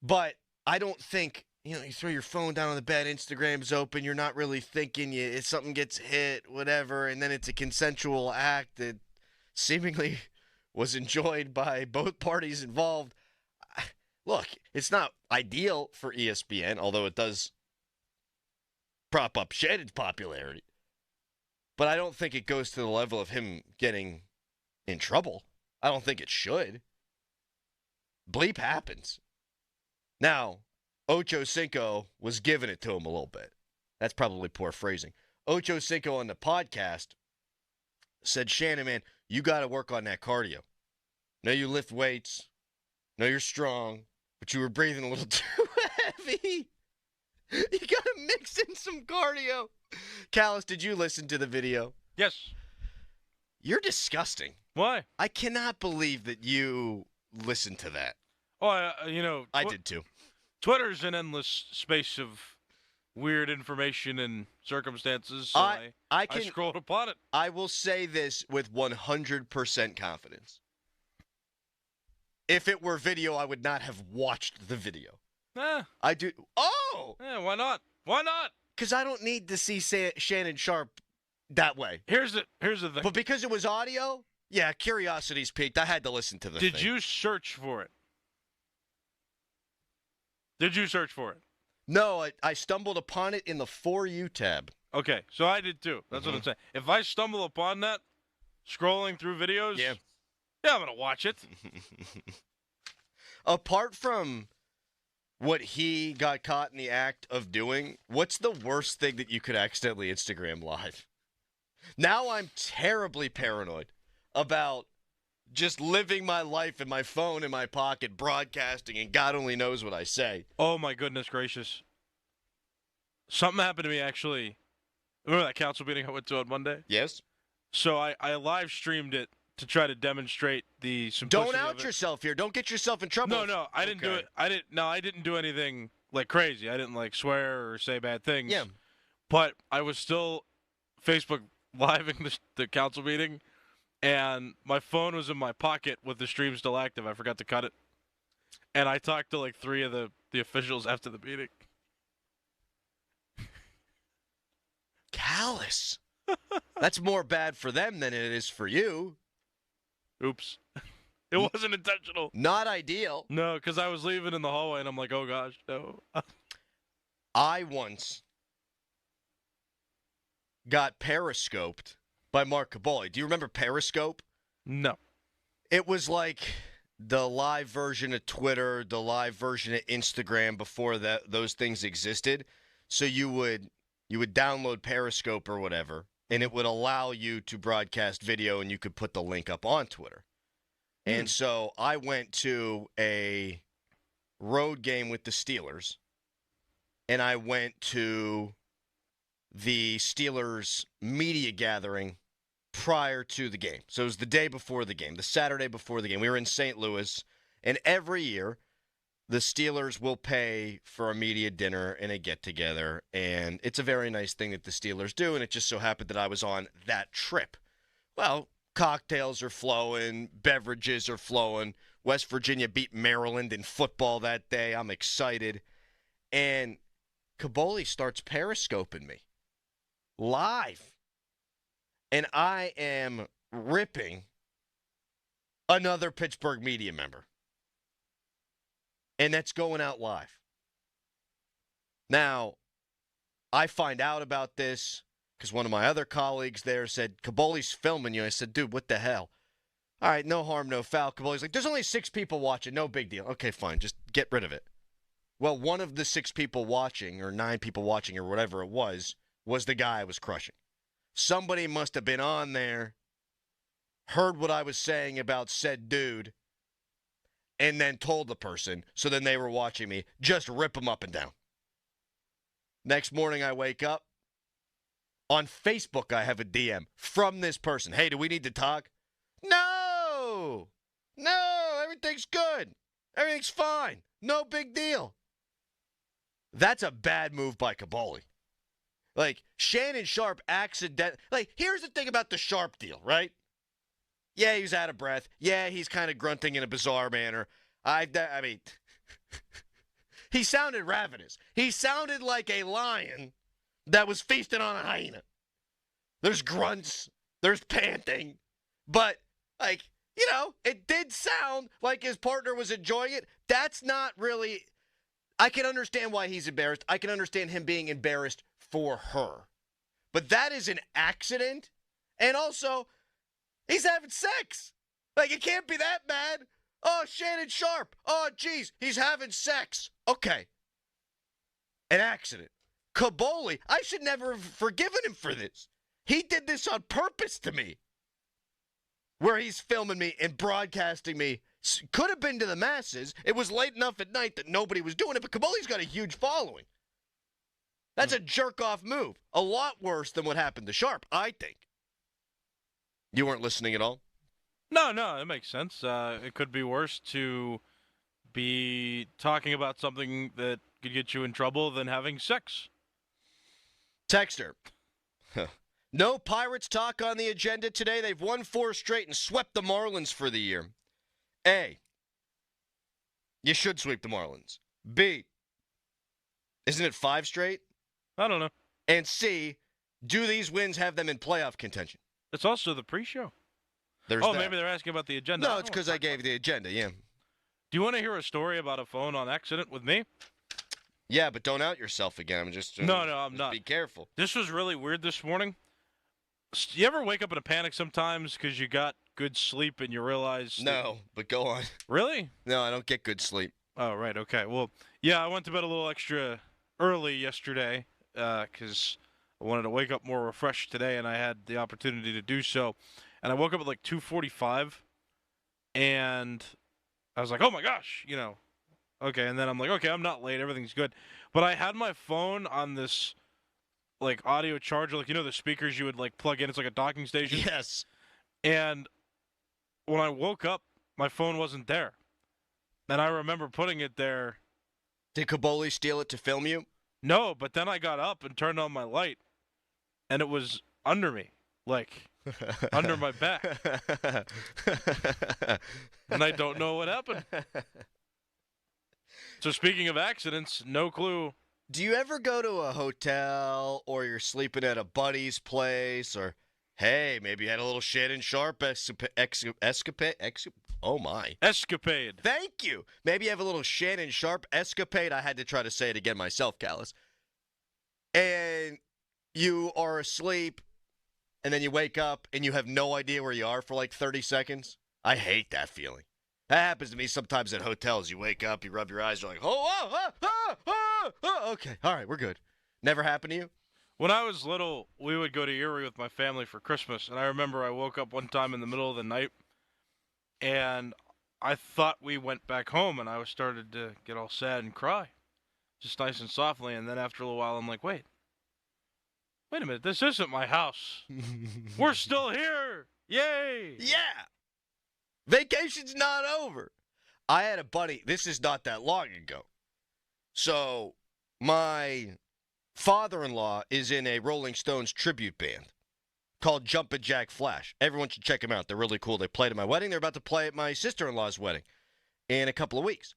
But I don't think, you throw your phone down on the bed, Instagram's open, you're not really thinking, if something gets hit, whatever, and then it's a consensual act that seemingly was enjoyed by both parties involved. Look, it's not ideal for ESPN, although it does prop up Shannon's popularity. But I don't think it goes to the level of him getting in trouble. I don't think it should. Bleep happens. Now, Ochocinco was giving it to him a little bit. That's probably poor phrasing. Ochocinco on the podcast said, Shannon, man, you got to work on that cardio. know you lift weights. Know you're strong, but you were breathing a little too heavy. You got to mix in some cardio. Callis, did you listen to the video? Yes. You're disgusting. Why? I cannot believe that you listened to that. Oh, I did too. Twitter's an endless space of weird information and circumstances, so I scrolled upon it. I will say this with 100% confidence. If it were video, I would not have watched the video. I do. Oh! Yeah, why not? Why not? Because I don't need to see Shannon Sharpe that way. Here's the thing. But because it was audio, yeah, curiosity's peaked. I had to listen to the thing. Did you search for it? Did you search for it? No, I stumbled upon it in the For You tab. Okay, so I did too. That's what I'm saying. If I stumble upon that, scrolling through videos, yeah I'm going to watch it. Apart from what he got caught in the act of doing, what's the worst thing that you could accidentally Instagram live? Now I'm terribly paranoid about just living my life in my phone in my pocket, broadcasting, and God only knows what I say. Oh, my goodness gracious. Something happened to me, actually. Remember that council meeting I went to on Monday? Yes. So I live streamed it to try to demonstrate the simplicity. Don't out yourself here. Don't get yourself in trouble. No, I didn't do it. I didn't do anything like crazy. I didn't like swear or say bad things. Yeah. But I was still Facebook living the council meeting, and my phone was in my pocket with the stream still active. I forgot to cut it. And I talked to like 3 of the officials after the meeting. Callous. That's more bad for them than it is for you. Oops. It wasn't intentional. Not ideal. No, because I was leaving in the hallway, and I'm like, oh, gosh, no. I once got periscoped by Mark Caboli. Do you remember Periscope? No. It was like the live version of Twitter, the live version of Instagram before those things existed. So you would download Periscope or whatever, and it would allow you to broadcast video, and you could put the link up on Twitter. And so I went to a road game with the Steelers, and I went to the Steelers media gathering prior to the game. So it was the day before the game, the Saturday before the game. We were in St. Louis, and every year the Steelers will pay for a media dinner and a get-together, and it's a very nice thing that the Steelers do, and it just so happened that I was on that trip. Well, cocktails are flowing, beverages are flowing. West Virginia beat Maryland in football that day. I'm excited. And Caboli starts periscoping me live. And I am ripping another Pittsburgh media member. And that's going out live. Now, I find out about this because one of my other colleagues there said, Caboli's filming you. I said, dude, what the hell? All right, no harm, no foul. Caboli's like, there's only 6 people watching. No big deal. Okay, fine. Just get rid of it. Well, one of the 6 people watching, or 9 people watching, or whatever it was the guy I was crushing. Somebody must have been on there, heard what I was saying about said dude, and then told the person, so then they were watching me just rip him up and down. Next morning I wake up. On Facebook I have a DM from this person. Hey, do we need to talk? No, everything's good. Everything's fine. No big deal. That's a bad move by Caboli. Like, Shannon Sharpe here's the thing about the Sharpe deal, right? Yeah, he was out of breath. Yeah, he's kind of grunting in a bizarre manner. I mean, he sounded ravenous. He sounded like a lion that was feasting on a hyena. There's grunts. There's panting. But, it did sound like his partner was enjoying it. That's not really... I can understand why he's embarrassed. I can understand him being embarrassed for her. But that is an accident. And also, he's having sex. It can't be that bad. Oh, Shannon Sharpe. Oh, geez, he's having sex. Okay. An accident. Caboli, I should never have forgiven him for this. He did this on purpose to me. where he's filming me and broadcasting me. Could have been to the masses. It was late enough at night that nobody was doing it, but Kaboli's got a huge following. That's a jerk-off move. A lot worse than what happened to Sharpe, I think. You weren't listening at all? No, it makes sense. It could be worse to be talking about something that could get you in trouble than having sex. Texter. No Pirates talk on the agenda today. They've won 4 straight and swept the Marlins for the year. A, you should sweep the Marlins. B, isn't it 5 straight? I don't know. And C, do these wins have them in playoff contention? It's also the pre-show. Maybe they're asking about the agenda. No, it's because I gave the agenda, yeah. Do you want to hear a story about a phone on accident with me? Yeah, but don't out yourself again. I'm not. Be careful. This was really weird this morning. You ever wake up in a panic sometimes because you got good sleep and you realize... No, but go on. Really? No, I don't get good sleep. Oh, right, okay. Well, yeah, I went to bed a little extra early yesterday because I wanted to wake up more refreshed today, and I had the opportunity to do so. And I woke up at like 2:45, and I was like, oh, my gosh, Okay, and then I'm like, okay, I'm not late. Everything's good. But I had my phone on this... like audio charger, like the speakers you would like plug in. It's like a docking station. Yes. And when I woke up, my phone wasn't there. And I remember putting it there. Did Kaboli steal it to film you? No, but then I got up and turned on my light, and it was under me, like under my back. And I don't know what happened. So speaking of accidents, no clue. Do you ever go to a hotel or you're sleeping at a buddy's place or, hey, maybe you had a little Shannon Sharpe escapade? Oh, my. Escapade. Thank you. Maybe you have a little Shannon Sharpe escapade. I had to try to say it again myself, Callis. And you are asleep, and then you wake up, and you have no idea where you are for like 30 seconds. I hate that feeling. That happens to me sometimes at hotels. You wake up, you rub your eyes, you're like, okay, all right, we're good. Never happened to you? When I was little, we would go to Erie with my family for Christmas, and I remember I woke up one time in the middle of the night, and I thought we went back home, and I started to get all sad and cry, just nice and softly, and then after a little while, I'm like, wait a minute, this isn't my house. We're still here. Yay! Yeah! Vacation's not over. I had a buddy, this is not that long ago. So, my father-in-law is in a Rolling Stones tribute band called Jumpin' Jack Flash. Everyone should check them out. They're really cool. They played at my wedding. They're about to play at my sister-in-law's wedding in a couple of weeks.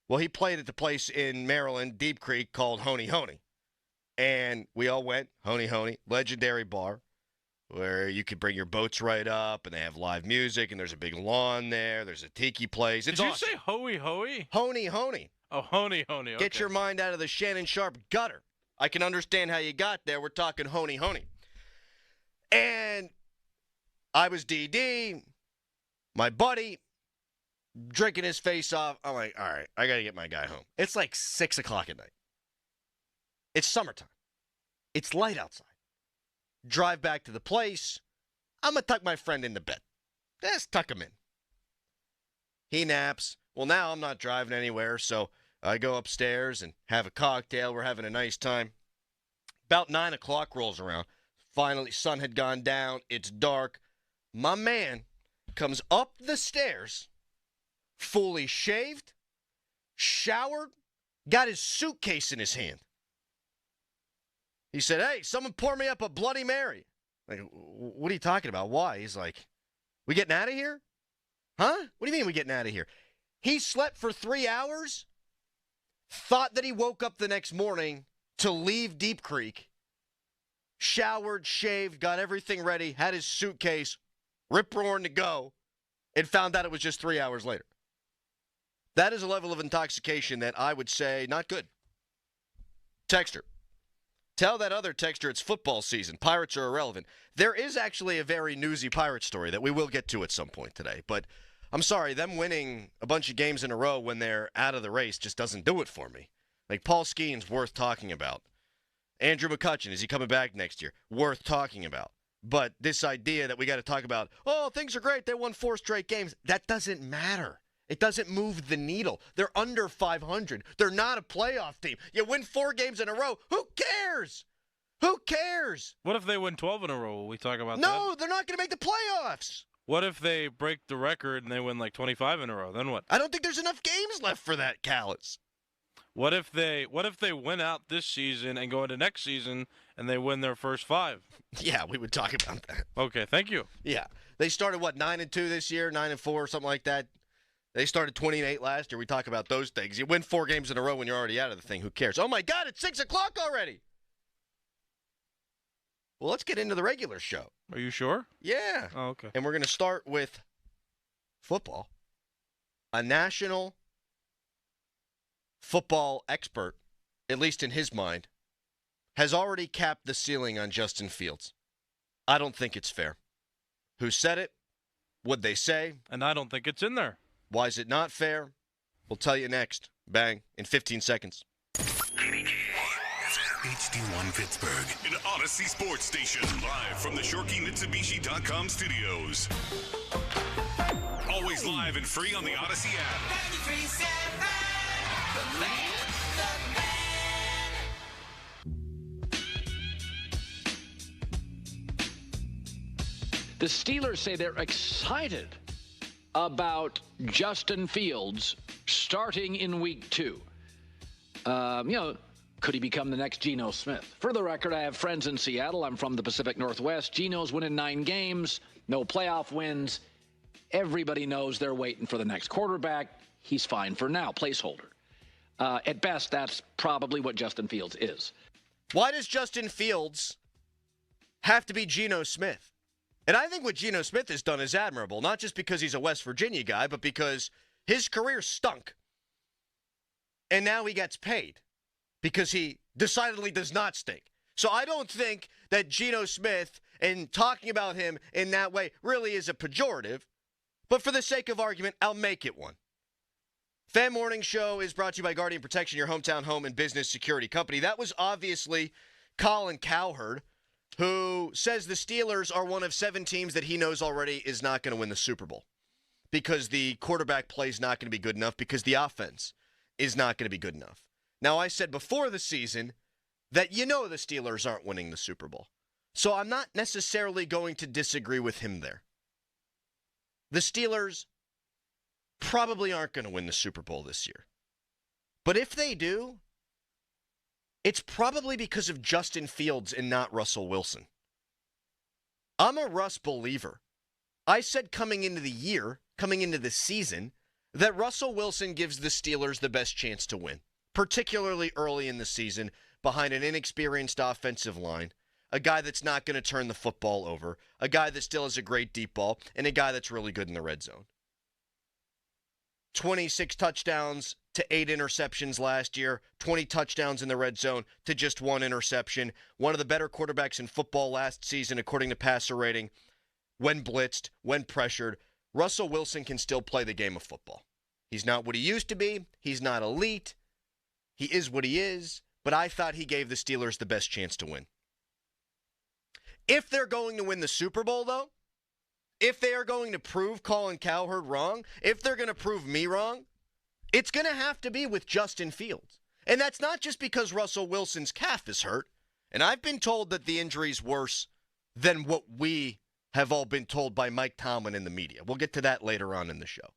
Well, he played at the place in Maryland, Deep Creek, called Honey Honey. And we all went, Honey Honey, legendary bar, where you could bring your boats right up, and they have live music, and there's a big lawn there. There's a tiki place. It's Did you awesome. say Hoey Hoey? Honey Honey. Oh, Honey Honey. Okay. Get your mind out of the Shannon Sharpe gutter. I can understand how you got there. We're talking Honey Honey. And I was DD, my buddy, drinking his face off. I'm like, all right, I got to get my guy home. It's like 6 o'clock at night. It's summertime. It's light outside. Drive back to the place. I'm going to tuck my friend into bed. Just tuck him in. He naps. Well, now I'm not driving anywhere, so I go upstairs and have a cocktail. We're having a nice time. About 9 o'clock rolls around. Finally, sun had gone down. It's dark. My man comes up the stairs, fully shaved, showered, got his suitcase in his hand. He said, hey, someone pour me up a Bloody Mary. Like, what are you talking about? Why? He's like, we getting out of here? Huh? What do you mean we getting out of here? He slept for 3 hours, thought that he woke up the next morning to leave Deep Creek, showered, shaved, got everything ready, had his suitcase, rip-roaring to go, and found out it was just 3 hours later. That is a level of intoxication that I would say not good. Texter. Tell that other texter it's football season. Pirates are irrelevant. There is actually a very newsy Pirate story that we will get to at some point today. But I'm sorry, them winning a bunch of games in a row when they're out of the race just doesn't do it for me. Like, Paul Skeen's worth talking about. Andrew McCutcheon, is he coming back next year? Worth talking about. But this idea that we got to talk about, oh, things are great, they won 4 straight games, that doesn't matter. It doesn't move the needle. They're under 500. They're not a playoff team. You win 4 games in a row. Who cares? Who cares? What if they win 12 in a row? Will we talk about that? No, they're not going to make the playoffs. What if they break the record and they win like 25 in a row? Then what? I don't think there's enough games left for that, Callis. What if they win out this season and go into next season and they win their first 5? Yeah, we would talk about that. Okay, thank you. Yeah. They started, 9-2 this year, 9-4, something like that. They started 20-8 last year. We talk about those things. You win 4 games in a row when you're already out of the thing. Who cares? Oh, my God, it's 6 o'clock already. Well, let's get into the regular show. Are you sure? Yeah. Oh, okay. And we're going to start with football. A national football expert, at least in his mind, has already capped the ceiling on Justin Fields. I don't think it's fair. Who said it? What'd they say? And I don't think it's in there. Why is it not fair? We'll tell you next. Bang. In 15 seconds. HD1 Pittsburgh, an Odyssey sports station, live from the ShorkeyMitsubishi.com studios. Always live and free on the Odyssey app. The Steelers say they're excited about Justin Fields starting in week 2. Could he become the next Geno Smith? For the record, I have friends in Seattle. I'm from the Pacific Northwest. Geno's winning 9 games, no playoff wins. Everybody knows they're waiting for the next quarterback. He's fine for now, placeholder. At best, that's probably what Justin Fields is. Why does Justin Fields have to be Geno Smith? And I think what Geno Smith has done is admirable, not just because he's a West Virginia guy, but because his career stunk. And now he gets paid because he decidedly does not stink. So I don't think that Geno Smith and talking about him in that way really is a pejorative. But for the sake of argument, I'll make it one. Fan Morning Show is brought to you by Guardian Protection, your hometown home and business security company. That was obviously Colin Cowherd, who says the Steelers are one of 7 teams that he knows already is not going to win the Super Bowl because the quarterback play is not going to be good enough, because the offense is not going to be good enough. Now, I said before the season that the Steelers aren't winning the Super Bowl. So I'm not necessarily going to disagree with him there. The Steelers probably aren't going to win the Super Bowl this year. But if they do, it's probably because of Justin Fields and not Russell Wilson. I'm a Russ believer. I said coming into the season, that Russell Wilson gives the Steelers the best chance to win, particularly early in the season, behind an inexperienced offensive line, a guy that's not going to turn the football over, a guy that still has a great deep ball, and a guy that's really good in the red zone. 26 touchdowns to 8 interceptions last year, 20 touchdowns in the red zone to just 1 interception. One of the better quarterbacks in football last season, according to passer rating, when blitzed, when pressured. Russell Wilson can still play the game of football. He's not what he used to be. He's not elite. He is what he is, but I thought he gave the Steelers the best chance to win. If they're going to win the Super Bowl, though, if they are going to prove Colin Cowherd wrong, if they're going to prove me wrong, it's going to have to be with Justin Fields. And that's not just because Russell Wilson's calf is hurt. And I've been told that the injury's worse than what we have all been told by Mike Tomlin in the media. We'll get to that later on in the show.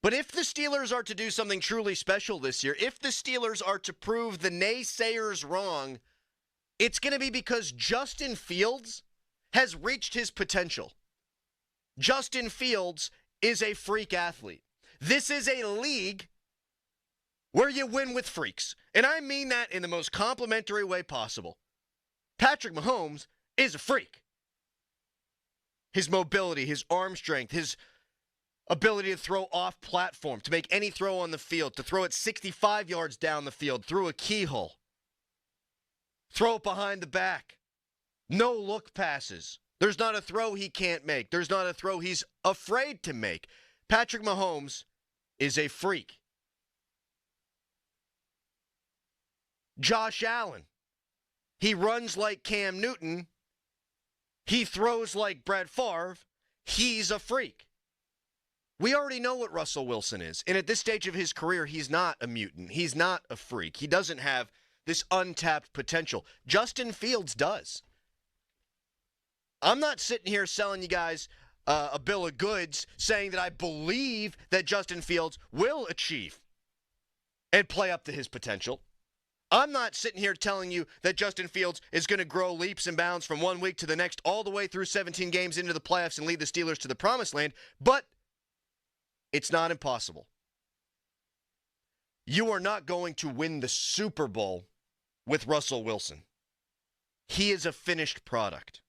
But if the Steelers are to do something truly special this year, if the Steelers are to prove the naysayers wrong, it's going to be because Justin Fields has reached his potential. Justin Fields is a freak athlete. This is a league where you win with freaks. And I mean that in the most complimentary way possible. Patrick Mahomes is a freak. His mobility, his arm strength, his ability to throw off platform, to make any throw on the field, to throw it 65 yards down the field through a keyhole, throw it behind the back, no look passes. There's not a throw he can't make. There's not a throw he's afraid to make. Patrick Mahomes is a freak. Josh Allen, he runs like Cam Newton, He throws like Brett Favre. He's a freak. We already know what Russell Wilson is. And at this stage of his career, he's not a mutant. He's not a freak. He doesn't have this untapped potential. Justin Fields does. I'm not sitting here selling you guys a bill of goods saying that I believe that Justin Fields will achieve and play up to his potential. I'm not sitting here telling you that Justin Fields is going to grow leaps and bounds from 1 week to the next all the way through 17 games into the playoffs and lead the Steelers to the promised land, but it's not impossible. You are not going to win the Super Bowl with Russell Wilson. He is a finished product.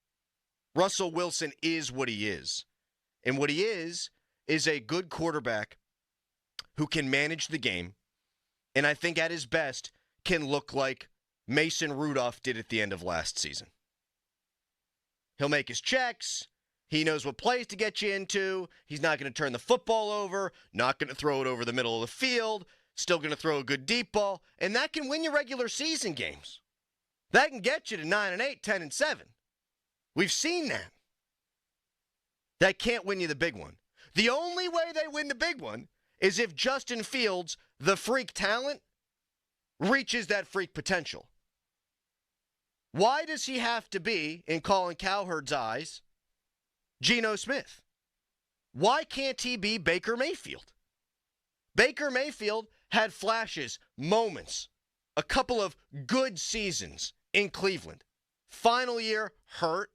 Russell Wilson is what he is. And what he is a good quarterback who can manage the game, and I think at his best can look like Mason Rudolph did at the end of last season. He'll make his checks. He knows what plays to get you into. He's not going to turn the football over, not going to throw it over the middle of the field, still going to throw a good deep ball, and that can win you regular season games. That can get you to 9-8, 10-7. We've seen that. That can't win you the big one. The only way they win the big one is if Justin Fields, the freak talent, reaches that freak potential. Why does he have to be, in Colin Cowherd's eyes, Geno Smith? Why can't he be Baker Mayfield? Baker Mayfield had flashes, moments, a couple of good seasons in Cleveland. Final year, hurt.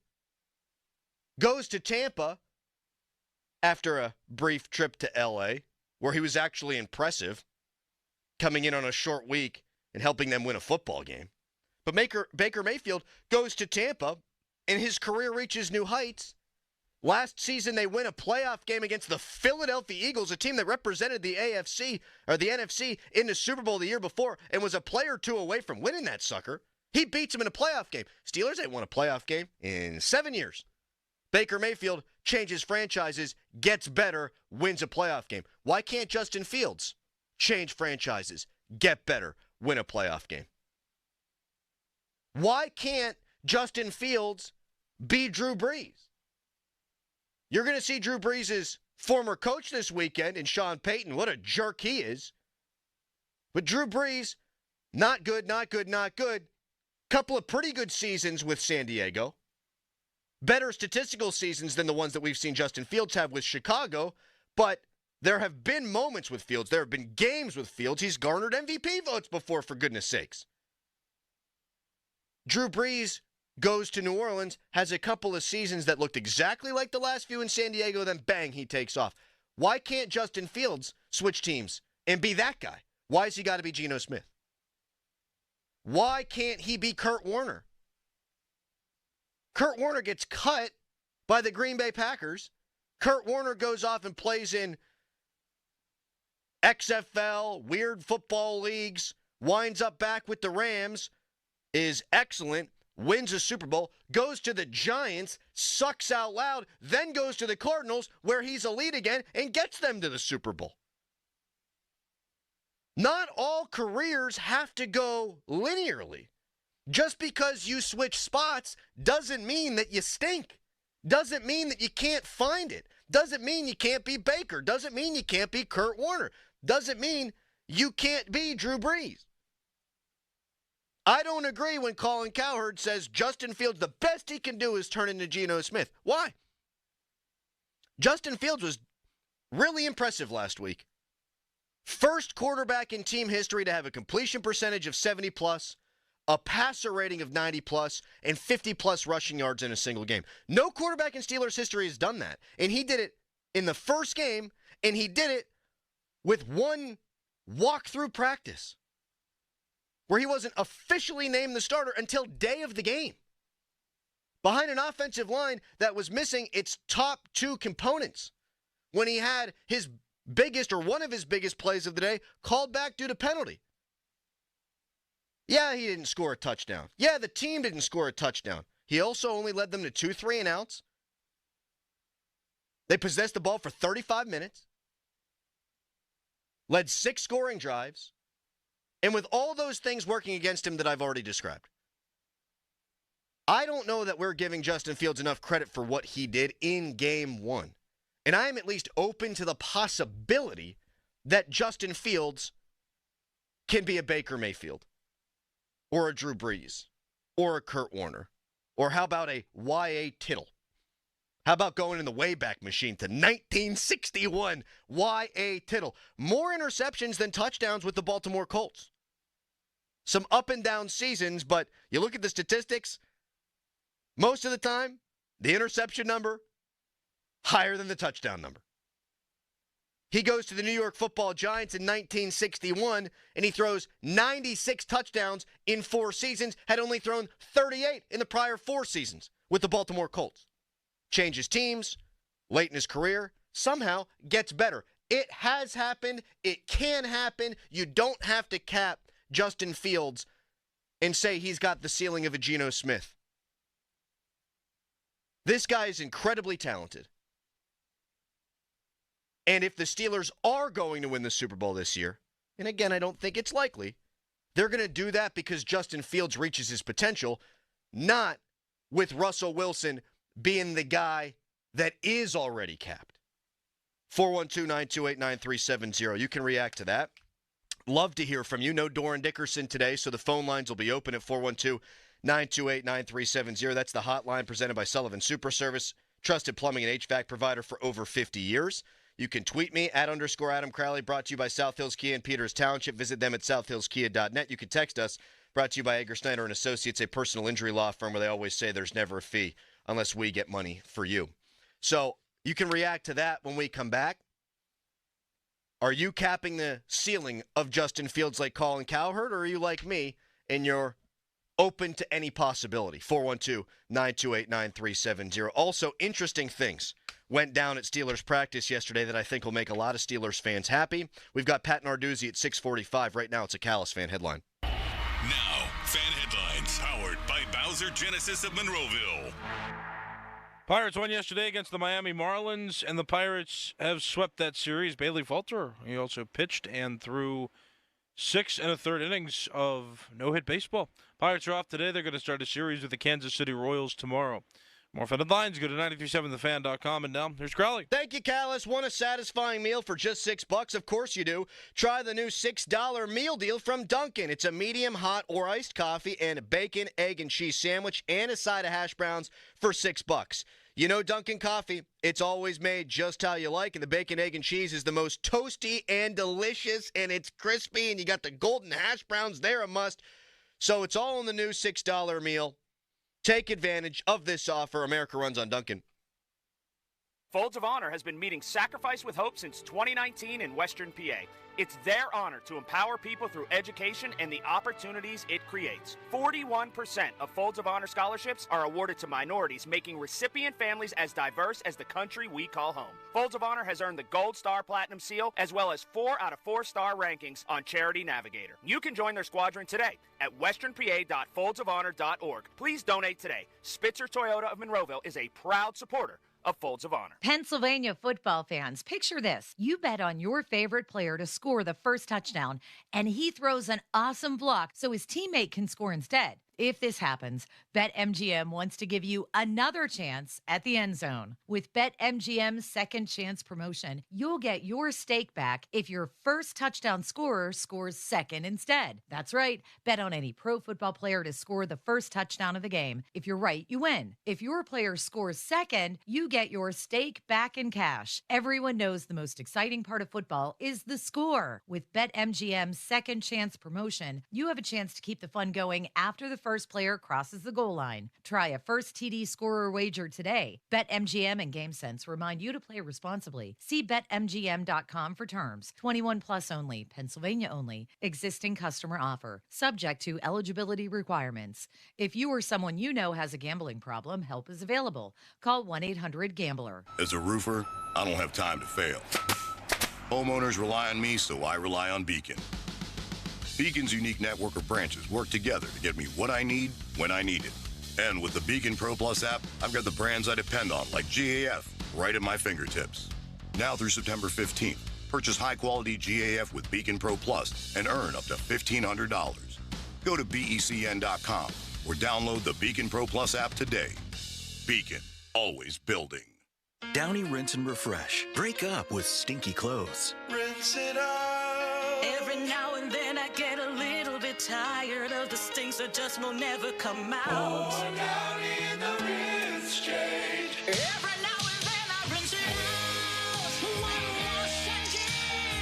Goes to Tampa after a brief trip to L.A., where he was actually impressive, coming in on a short week and helping them win a football game. But Baker Mayfield goes to Tampa, and his career reaches new heights. Last season, they win a playoff game against the Philadelphia Eagles, a team that represented the AFC or the NFC in the Super Bowl the year before and was a player or two away from winning that sucker. He beats them in a playoff game. Steelers ain't won a playoff game in 7 years. Baker Mayfield changes franchises, gets better, wins a playoff game. Why can't Justin Fields change franchises, get better, win a playoff game? Why can't Justin Fields be Drew Brees? You're going to see Drew Brees' former coach this weekend in Sean Payton. What a jerk he is. But Drew Brees, not good, not good, not good. Couple of pretty good seasons with San Diego. Better statistical seasons than the ones that we've seen Justin Fields have with Chicago. But there have been moments with Fields. There have been games with Fields. He's garnered MVP votes before, for goodness sakes. Drew Brees goes to New Orleans, has a couple of seasons that looked exactly like the last few in San Diego, then bang, he takes off. Why can't Justin Fields switch teams and be that guy? Why has he got to be Geno Smith? Why can't he be Kurt Warner? Kurt Warner gets cut by the Green Bay Packers. Kurt Warner goes off and plays in XFL, weird football leagues, winds up back with the Rams, is excellent, wins a Super Bowl, goes to the Giants, sucks out loud, then goes to the Cardinals, where he's elite again, and gets them to the Super Bowl. Not all careers have to go linearly. Just because you switch spots doesn't mean that you stink. Doesn't mean that you can't find it. Doesn't mean you can't be Baker. Doesn't mean you can't be Kurt Warner. Doesn't mean you can't be Drew Brees. I don't agree when Colin Cowherd says Justin Fields, the best he can do is turn into Geno Smith. Why? Justin Fields was really impressive last week. First quarterback in team history to have a completion percentage of 70+, a passer rating of 90+, and 50+ rushing yards in a single game. No quarterback in Steelers history has done that. And he did it in the first game, and he did it with one walk-through practice where he wasn't officially named the starter until day of the game. Behind an offensive line that was missing its top two components when he had his biggest or one of his biggest plays of the day called back due to penalty. Yeah, he didn't score a touchdown. Yeah, the team didn't score a touchdown. He also only led them to 2 3-and-outs. They possessed the ball for 35 minutes. Led 6 scoring drives. And with all those things working against him that I've already described. I don't know that we're giving Justin Fields enough credit for what he did in Game 1. And I am at least open to the possibility that Justin Fields can be a Baker Mayfield or a Drew Brees or a Kurt Warner. Or how about a Y.A. Tittle? How about going in the Wayback Machine to 1961, Y.A. Tittle? More interceptions than touchdowns with the Baltimore Colts. Some up and down seasons, but you look at the statistics, most of the time, the interception number higher than the touchdown number. He goes to the New York Football Giants in 1961, and he throws 96 touchdowns in 4 seasons, had only thrown 38 in the prior 4 seasons with the Baltimore Colts. Changes teams, late in his career, somehow gets better. It has happened. It can happen. You don't have to cap Justin Fields and say he's got the ceiling of a Geno Smith. This guy is incredibly talented. And if the Steelers are going to win the Super Bowl this year, and again, I don't think it's likely, they're going to do that because Justin Fields reaches his potential, not with Russell Wilson being the guy that is already capped. 412-928-9370. You can react to that. Love to hear from you. No Doran Dickerson today, so the phone lines will be open at 412-928-9370. That's the hotline presented by Sullivan Super Service, trusted plumbing and HVAC provider for over 50 years. You can tweet me at _Adam Crowley, brought to you by South Hills Kia in Peters Township. Visit them at southhillskia.net. You can text us, brought to you by Edgar Snyder & Associates, a personal injury law firm where they always say there's never a fee unless we get money for you. So you can react to that when we come back. Are you capping the ceiling of Justin Fields like Colin Cowherd, or are you like me and you're open to any possibility? 412-928-9370. Also, interesting things went down at Steelers practice yesterday that I think will make a lot of Steelers fans happy. We've got Pat Narduzzi at 6:45. Right now, it's a Callis fan headline. Now, fan headlines powered by Bowser Genesis of Monroeville. Pirates won yesterday against the Miami Marlins, and the Pirates have swept that series. Bailey Falter, he also pitched and threw 6 1/3 innings of no-hit baseball. Pirates are off today. They're going to start a series with the Kansas City Royals tomorrow. More fan headlines, go to 937thefan.com, and now here's Crowley. Thank you, Callis. Want a satisfying meal for just $6? Of course you do. Try the new $6 meal deal from Dunkin'. It's a medium, hot, or iced coffee and a bacon, egg, and cheese sandwich and a side of hash browns for $6. You know Dunkin' coffee, it's always made just how you like, and the bacon, egg, and cheese is the most toasty and delicious, and it's crispy, and you got the golden hash browns. They're a must. So it's all in the new $6 meal. Take advantage of this offer. America runs on Dunkin'. Folds of Honor has been meeting Sacrifice with Hope since 2019 in Western PA. It's their honor to empower people through education and the opportunities it creates. 41% of Folds of Honor scholarships are awarded to minorities, making recipient families as diverse as the country we call home. Folds of Honor has earned the Gold Star Platinum Seal, as well as 4 out of 4-star rankings on Charity Navigator. You can join their squadron today at westernpa.foldsofhonor.org. Please donate today. Spitzer Toyota of Monroeville is a proud supporter of Folds of Honor. Pennsylvania football fans, picture this. You bet on your favorite player to score the first touchdown, and he throws an awesome block so his teammate can score instead. If this happens, BetMGM wants to give you another chance at the end zone. With BetMGM's second chance promotion, you'll get your stake back if your first touchdown scorer scores second instead. That's right. Bet on any pro football player to score the first touchdown of the game. If you're right, you win. If your player scores second, you get your stake back in cash. Everyone knows the most exciting part of football is the score. With BetMGM's second chance promotion, you have a chance to keep the fun going after the first player crosses the goal line. Try a first TD scorer wager today. BetMGM and GameSense remind you to play responsibly. See BetMGM.com for terms. 21 plus only. Pennsylvania only. Existing customer offer. Subject to eligibility requirements. If you or someone you know has a gambling problem, help is available. Call 1-800-GAMBLER. As a roofer, I don't have time to fail. Homeowners rely on me, so I rely on Beacon. Beacon's unique network of branches work together to get me what I need when I need it. And with the Beacon Pro Plus app, I've got the brands I depend on, like GAF, right at my fingertips. Now through September 15th, purchase high-quality GAF with Beacon Pro Plus and earn up to $1,500. Go to BECN.com or download the Beacon Pro Plus app today. Beacon, always building. Downy Rinse and Refresh. Break up with stinky clothes. Rinse it out. Every now and then I get a little bit tired of the stinks that just will never come out. Oh, Downy in the rinse change. Every now and then I rinse it out. One wash and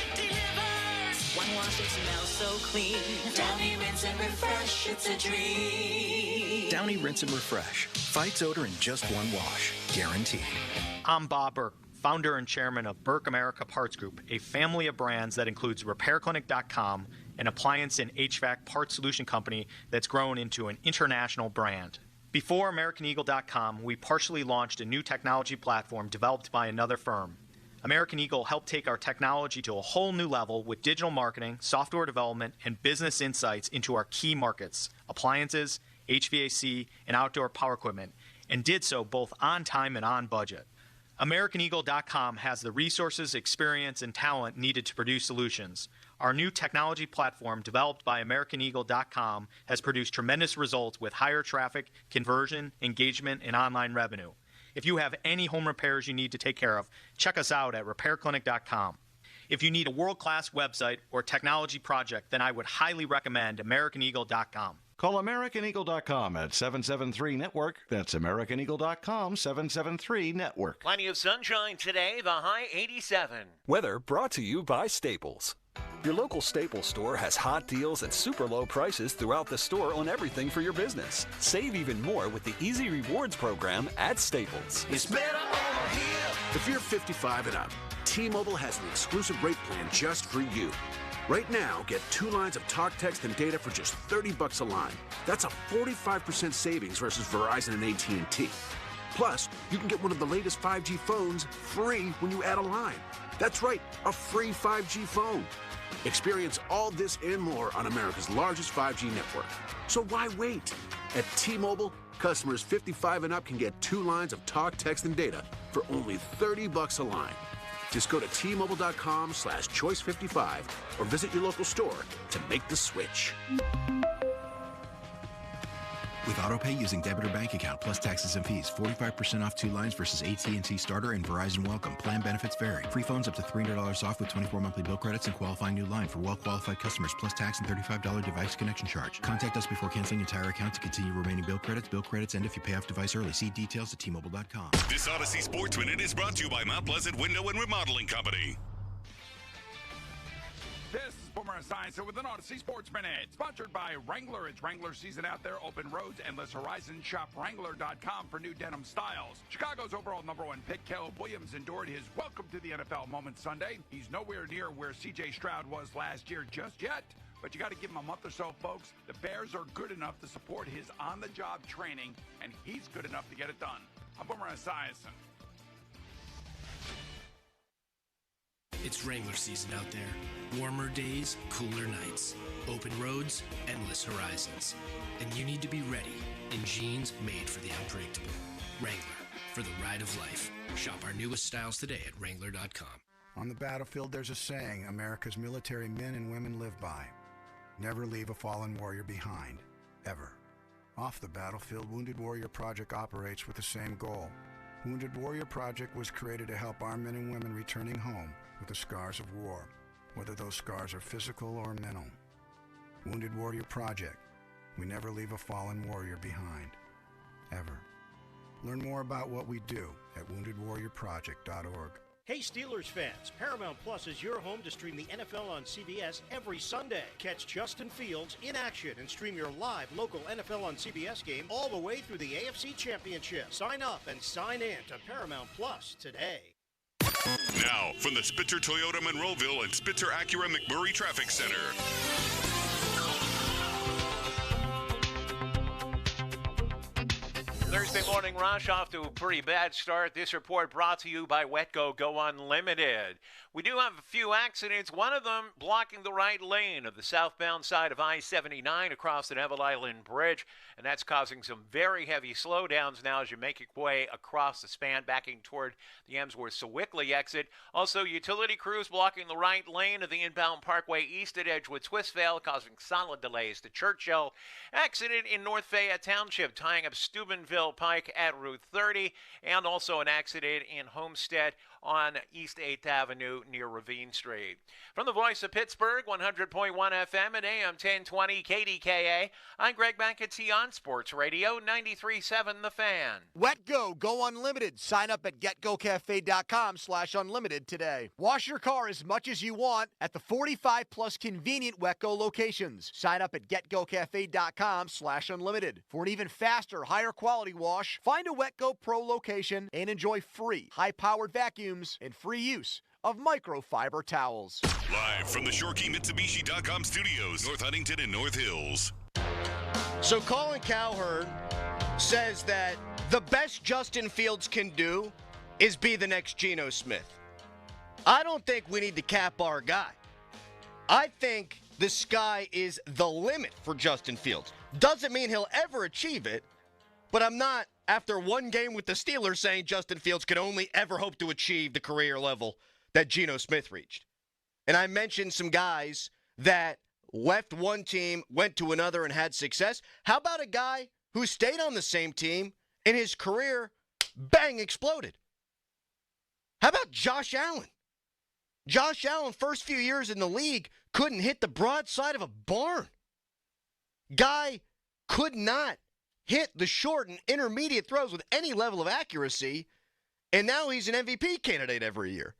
it delivers. One wash, it smells so clean. Downy Rinse and Refresh, it's a dream. Downy Rinse and Refresh. Fights odor in just one wash. Guaranteed. I'm Bob Burke, founder and chairman of Burke America Parts Group, a family of brands that includes RepairClinic.com, an appliance and HVAC parts solution company that's grown into an international brand. Before AmericanEagle.com, we partially launched a new technology platform developed by another firm. American Eagle helped take our technology to a whole new level with digital marketing, software development, and business insights into our key markets, appliances, HVAC, and outdoor power equipment, and did so both on time and on budget. AmericanEagle.com has the resources, experience, and talent needed to produce solutions. Our new technology platform, developed by AmericanEagle.com, has produced tremendous results with higher traffic, conversion, engagement, and online revenue. If you have any home repairs you need to take care of, check us out at RepairClinic.com. If you need a world-class website or technology project, then I would highly recommend AmericanEagle.com. Call AmericanEagle.com at 773-NETWORK. That's AmericanEagle.com, 773-NETWORK. Plenty of sunshine today, the high 87. Weather brought to you by Staples. Your local Staples store has hot deals and super low prices throughout the store on everything for your business. Save even more with the Easy Rewards program at Staples. It's better over here. If you're 55 and up, T-Mobile has an exclusive rate plan just for you. Right now, get 2 lines of talk, text, and data for just $30 a line. That's a 45% savings versus Verizon and AT&T. Plus, you can get one of the latest 5G phones free when you add a line. That's right, a free 5G phone. Experience all this and more on America's largest 5G network. So why wait? At T-Mobile, customers 55 and up can get 2 lines of talk, text, and data for only $30 a line. Just go to T-Mobile.com/choice55 or visit your local store to make the switch. With AutoPay using debit or bank account plus taxes and fees, 45% off 2 lines versus AT&T Starter and Verizon Welcome. Plan benefits vary. Free phones up to $300 off with 24 monthly bill credits and qualifying new line for well-qualified customers plus tax and $35 device connection charge. Contact us before canceling entire account to continue remaining bill credits. Bill credits end if you pay off device early. See details at T-Mobile.com. This Odyssey Sports Minute is brought to you by Mount Pleasant Window and Remodeling Company. This is Boomer Esiason with an Odyssey Sports Minute, sponsored by Wrangler. It's Wrangler season out there. Open roads, endless horizons. Shop Wrangler.com for new denim styles. Chicago's overall #1 pick, Caleb Williams, endured his welcome to the NFL moment Sunday. He's nowhere near where C.J. Stroud was last year just yet, but you got to give him a month or so, folks. The Bears are good enough to support his on-the-job training, and he's good enough to get it done. I'm Boomer Esiason. It's Wrangler season out there. Warmer days, cooler nights. Open roads, endless horizons. And you need to be ready in jeans made for the unpredictable. Wrangler, for the ride of life. Shop our newest styles today at Wrangler.com. On the battlefield, there's a saying America's military men and women live by. Never leave a fallen warrior behind, ever. Off the battlefield, Wounded Warrior Project operates with the same goal. Wounded Warrior Project was created to help our men and women returning home with the scars of war, whether those scars are physical or mental. Wounded Warrior Project. We never leave a fallen warrior behind, ever. Learn more about what we do at woundedwarriorproject.org. Hey Steelers fans, Paramount Plus is your home to stream the NFL on CBS every Sunday. Catch Justin Fields in action and stream your live local NFL on CBS game all the way through the AFC Championship. Sign up and sign in to Paramount Plus today. Now, from the Spitzer Toyota Monroeville and Spitzer Acura McMurray Traffic Center. Thursday morning rush off to a pretty bad start. This report brought to you by Wetco Go Unlimited. We do have a few accidents, one of them blocking the right lane of the southbound side of I-79 across the Neville Island Bridge, and that's causing some very heavy slowdowns now as you make your way across the span backing toward the Emsworth-Sewickley exit. Also, utility crews blocking the right lane of the inbound Parkway east at Edgewood Swissvale, causing solid delays to Churchill. Accident in North Fayette Township tying up Steubenville Pike at Route 30, and also an accident in Homestead on East 8th Avenue near Ravine Street. From the voice of Pittsburgh, 100.1 FM and AM 1020 KDKA, I'm Greg McAtee on Sports Radio 93.7 The Fan. Wetco Go Unlimited. Sign up at getgocafe.com/unlimited today. Wash your car as much as you want at the 45-plus convenient Wetco locations. Sign up at getgocafe.com/unlimited. For an even faster, higher quality wash, find a Wetco Pro location and enjoy free, high-powered vacuums and free use of microfiber towels. Live from the ShoreKeyMitsubishi.com studios, North Huntington and North Hills. So Colin Cowherd says that the best Justin Fields can do is be the next Geno Smith. I don't think we need to cap our guy. I think the sky is the limit for Justin Fields. Doesn't mean he'll ever achieve it, but I'm not, after one game with the Steelers, saying Justin Fields could only ever hope to achieve the career level that Geno Smith reached. And I mentioned some guys that left one team, went to another, and had success. How about a guy who stayed on the same team and his career, bang, exploded? How about Josh Allen? Josh Allen, first few years in the league, couldn't hit the broadside of a barn. Guy could not hit the short and intermediate throws with any level of accuracy, and now he's an MVP candidate every year.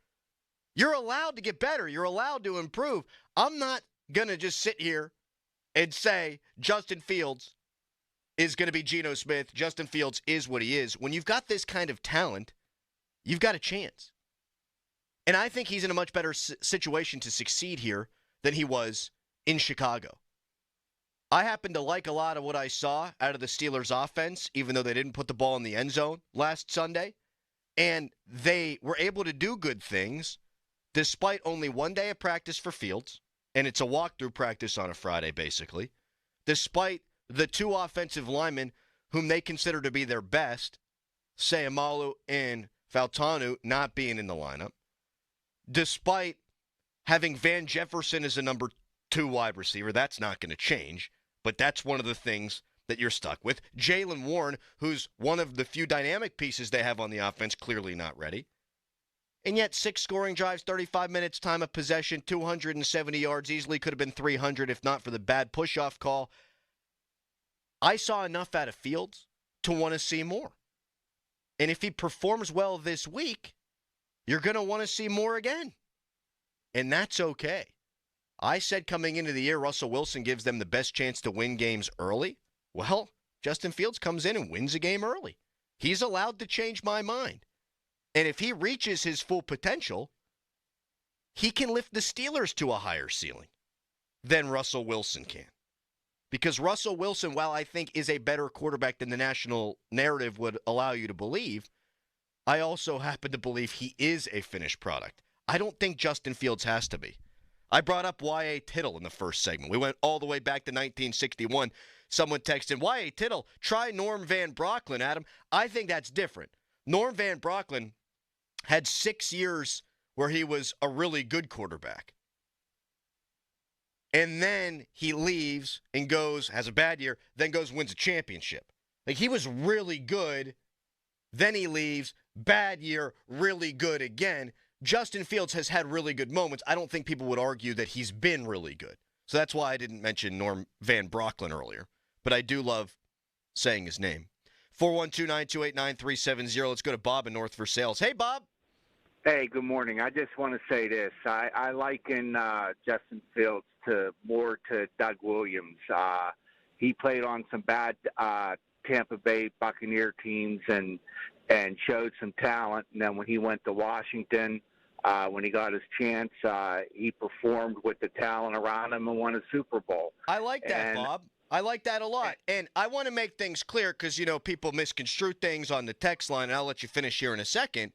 You're allowed to get better. You're allowed to improve. I'm not going to just sit here and say Justin Fields is going to be Geno Smith. Justin Fields is what he is. When you've got this kind of talent, you've got a chance. And I think he's in a much better situation to succeed here than he was in Chicago. I happen to like a lot of what I saw out of the Steelers' offense, even though they didn't put the ball in the end zone last Sunday. And they were able to do good things despite only one day of practice for Fields, and it's a walkthrough practice on a Friday, basically, despite the two offensive linemen whom they consider to be their best, Sayamalu and Fautanu, not being in the lineup, despite having Van Jefferson as a number 2 wide receiver. That's not going to change. But that's one of the things that you're stuck with. Jaylen Warren, who's one of the few dynamic pieces they have on the offense, clearly not ready. And yet 6 scoring drives, 35 minutes time of possession, 270 yards, easily could have been 300 if not for the bad push-off call. I saw enough out of Fields to want to see more. And if he performs well this week, you're going to want to see more again. And that's okay. I said coming into the year, Russell Wilson gives them the best chance to win games early. Well, Justin Fields comes in and wins a game early. He's allowed to change my mind. And if he reaches his full potential, he can lift the Steelers to a higher ceiling than Russell Wilson can. Because Russell Wilson, while I think is a better quarterback than the national narrative would allow you to believe, I also happen to believe he is a finished product. I don't think Justin Fields has to be. I brought up Y.A. Tittle in the first segment. We went all the way back to 1961. Someone texted, Y.A. Tittle, try Norm Van Brocklin, Adam. I think that's different. Norm Van Brocklin had 6 years where he was a really good quarterback. And then he leaves and goes, has a bad year, then goes and wins a championship. Like, he was really good, then he leaves, bad year, really good again. Justin Fields has had really good moments. I don't think people would argue that he's been really good. So that's why I didn't mention Norm Van Brocklin earlier. But I do love saying his name. 412-928-9370. Let's go to Bob in North Versailles. Hey, Bob. Hey, good morning. I just want to say this. I liken Justin Fields more to Doug Williams. He played on some bad Tampa Bay Buccaneer teams and showed some talent. And then when he went to Washington, when he got his chance, he performed with the talent around him and won a Super Bowl. I like that, Bob. I like that a lot. And I want to make things clear because, people misconstrue things on the text line, and I'll let you finish here in a second.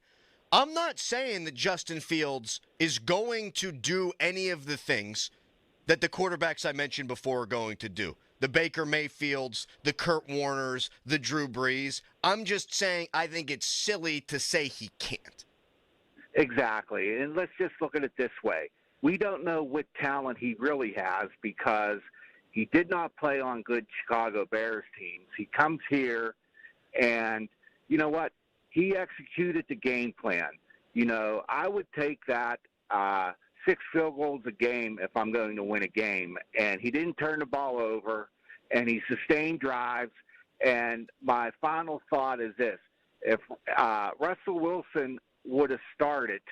I'm not saying that Justin Fields is going to do any of the things that the quarterbacks I mentioned before are going to do. The Baker Mayfields, the Kurt Warners, the Drew Brees. I'm just saying I think it's silly to say he can't. Exactly. And let's just look at it this way. We don't know what talent he really has because he did not play on good Chicago Bears teams. He comes here and, you know what? He executed the game plan. I would take that 6 field goals a game if I'm going to win a game. And he didn't turn the ball over, and he sustained drives. And my final thought is this. If Russell Wilson would have started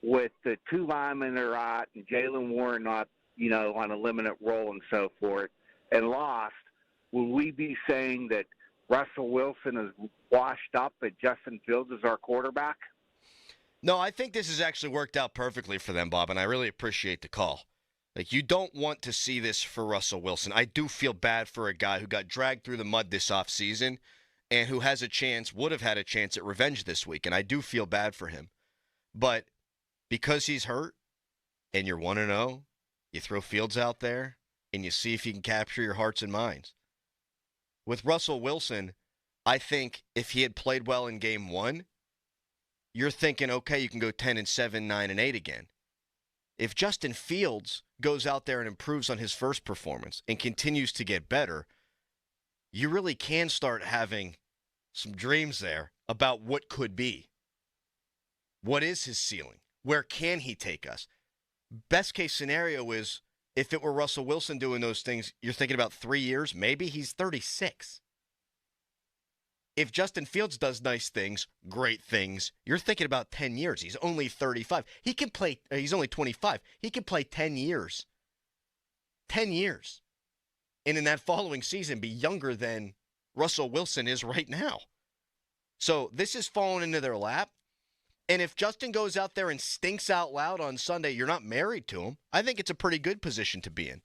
with the 2 linemen that are out and Jalen Warren not, on a limited role and so forth, and lost, will we be saying that Russell Wilson is washed up and Justin Fields is our quarterback? No, I think this has actually worked out perfectly for them, Bob, and I really appreciate the call. You don't want to see this for Russell Wilson. I do feel bad for a guy who got dragged through the mud this offseason and who would have had a chance at revenge this week, and I do feel bad for him. But because he's hurt and you're 1-0, you throw Fields out there and you see if he can capture your hearts and minds. With Russell Wilson, I think if he had played well in game 1, you're thinking, okay, you can go 10-7, 9-8 again. If Justin Fields goes out there and improves on his first performance and continues to get better, you really can start having some dreams there about what could be. What is his ceiling? Where can he take us? Best case scenario is if it were Russell Wilson doing those things, you're thinking about 3 years, maybe he's 36. If Justin Fields does nice things, great things, you're thinking about 10 years. He's only 35. He can play, he's only 25. He can play 10 years. 10 years. And in that following season, be younger than Russell Wilson is right now. So this is falling into their lap. And if Justin goes out there and stinks out loud on Sunday, you're not married to him. I think it's a pretty good position to be in.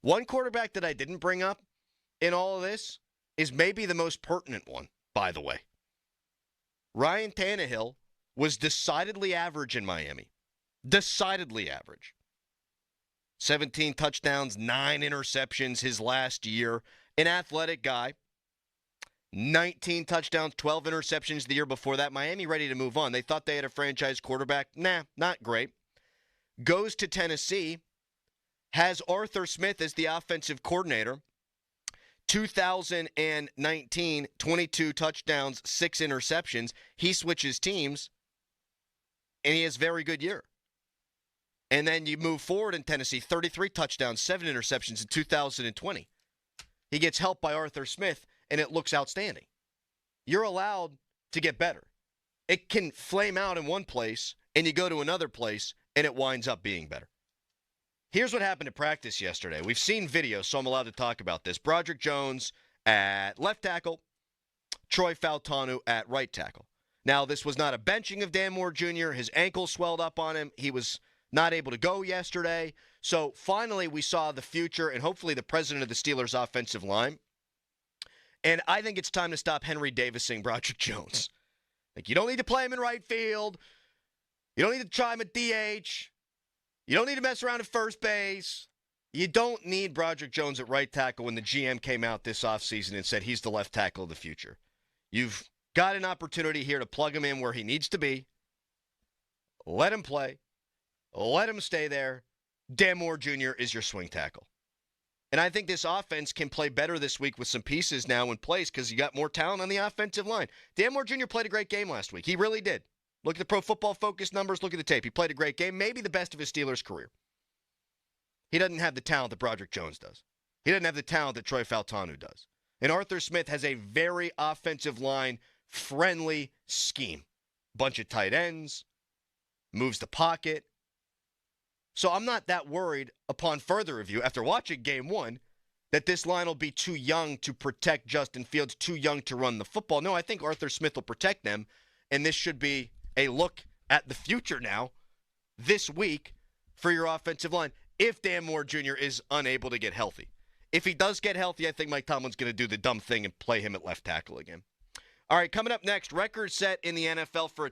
One quarterback that I didn't bring up in all of this is maybe the most pertinent one, by the way. Ryan Tannehill was decidedly average in Miami. Decidedly average. 17 touchdowns, 9 interceptions his last year. An athletic guy. 19 touchdowns, 12 interceptions the year before that. Miami ready to move on. They thought they had a franchise quarterback. Nah, not great. Goes to Tennessee. Has Arthur Smith as the offensive coordinator. 2019, 22 touchdowns, 6 interceptions. He switches teams, and he has a very good year. And then you move forward in Tennessee, 33 touchdowns, 7 interceptions in 2020. He gets helped by Arthur Smith, and it looks outstanding. You're allowed to get better. It can flame out in one place, and you go to another place, and it winds up being better. Here's what happened at practice yesterday. We've seen video, so I'm allowed to talk about this. Broderick Jones at left tackle, Troy Fautanu at right tackle. Now, this was not a benching of Dan Moore Jr. His ankle swelled up on him. He was not able to go yesterday. So finally we saw the future and hopefully the president of the Steelers offensive line. And I think it's time to stop Henry Davising Broderick Jones. You don't need to play him in right field. You don't need to try him at DH. You don't need to mess around at first base. You don't need Broderick Jones at right tackle when the GM came out this offseason and said he's the left tackle of the future. You've got an opportunity here to plug him in where he needs to be. Let him play. Let him stay there. Dan Moore Jr. is your swing tackle. And I think this offense can play better this week with some pieces now in place because you got more talent on the offensive line. Dan Moore Jr. played a great game last week. He really did. Look at the Pro Football Focus numbers. Look at the tape. He played a great game, maybe the best of his Steelers career. He doesn't have the talent that Broderick Jones does. He doesn't have the talent that Troy Fautanu does. And Arthur Smith has a very offensive line-friendly scheme. Bunch of tight ends, moves the pocket. So I'm not that worried upon further review after watching Game 1 that this line will be too young to protect Justin Fields, too young to run the football. No, I think Arthur Smith will protect them, and this should be a look at the future now this week for your offensive line if Dan Moore Jr. is unable to get healthy. If he does get healthy, I think Mike Tomlin's going to do the dumb thing and play him at left tackle again. All right, coming up next, record set in the NFL for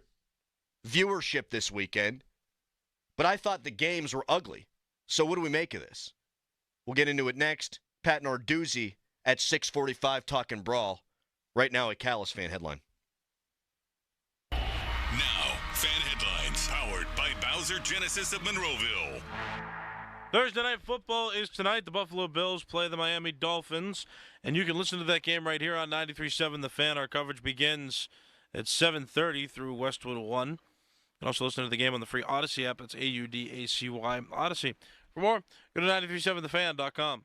viewership this weekend. But I thought the games were ugly. So what do we make of this? We'll get into it next. Pat Narduzzi at 6:45 talking Brawl. Right now, a Callis fan headline. Now, fan headlines powered by Bowser Genesis of Monroeville. Thursday Night Football is tonight. The Buffalo Bills play the Miami Dolphins. And you can listen to that game right here on 93.7 The Fan. Our coverage begins at 7:30 through Westwood 1. You can also listen to the game on the free Odyssey app. It's AUDACY Odyssey. For more, go to 937thefan.com.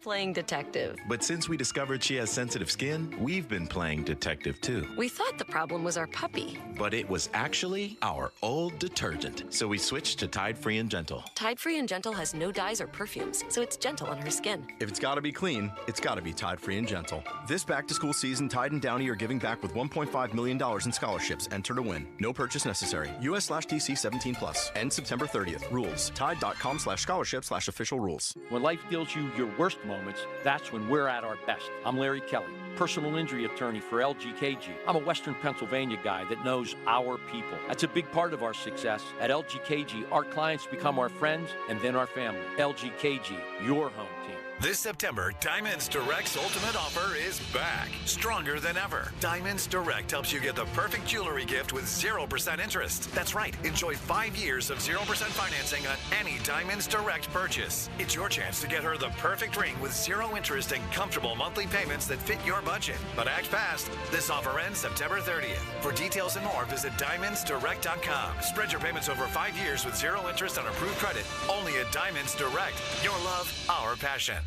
Playing detective. But since we discovered she has sensitive skin, we've been playing detective too. We thought the problem was our puppy. But it was actually our old detergent. So we switched to Tide Free and Gentle. Tide Free and Gentle has no dyes or perfumes, so it's gentle on her skin. If it's gotta be clean, it's gotta be Tide Free and Gentle. This back-to-school season, Tide and Downy are giving back with $1.5 million in scholarships. Enter to win. No purchase necessary. US/DC 17+. End September 30th. Rules. Tide.com/scholarship/official rules. When life deals you your worst moments, that's when we're at our best. I'm Larry Kelly, personal injury attorney for LGKG. I'm a Western Pennsylvania guy that knows our people. That's a big part of our success. At LGKG, our clients become our friends and then our family. LGKG, your home team. This September, Diamonds Direct's ultimate offer is back, stronger than ever. Diamonds Direct helps you get the perfect jewelry gift with 0% interest. That's right, enjoy 5 years of 0% financing on any Diamonds Direct purchase. It's your chance to get her the perfect ring with 0 interest and comfortable monthly payments that fit your budget. But act fast. This offer ends September 30th. For details and more, visit DiamondsDirect.com. Spread your payments over 5 years with 0 interest on approved credit. Only at Diamonds Direct. Your love, our passion.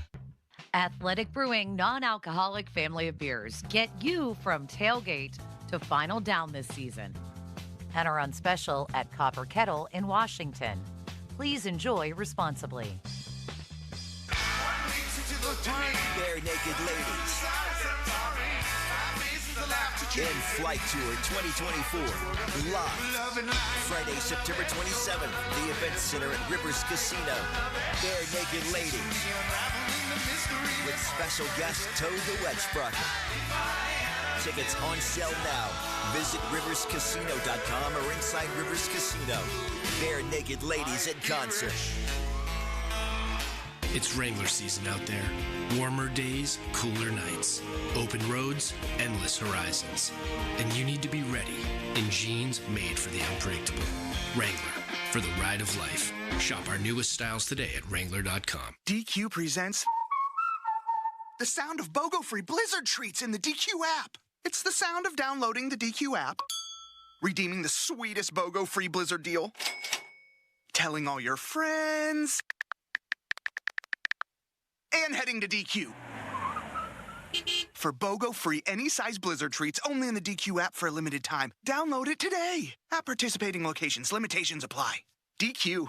Athletic Brewing non-alcoholic family of beers. Get you from tailgate to final down this season. And are on special at Copper Kettle in Washington. Please enjoy responsibly. Bare Naked Ladies. In Flight Tour 2024. Live. Friday, September 27th. The Event Center at Rivers Casino. Bare Naked Ladies. With special guest Toe the Wet Sprocket. Tickets on sale now. Visit riverscasino.com or inside Rivers Casino. Bare Naked Ladies in concert. It's Wrangler season out there. Warmer days, cooler nights. Open roads, endless horizons. And you need to be ready in jeans made for the unpredictable. Wrangler, for the ride of life. Shop our newest styles today at Wrangler.com. DQ presents the sound of BOGO-free Blizzard treats in the DQ app. It's the sound of downloading the DQ app, redeeming the sweetest BOGO-free Blizzard deal, telling all your friends, and heading to DQ. For BOGO-free any-size Blizzard treats only in the DQ app for a limited time. Download it today. At participating locations, limitations apply. DQ.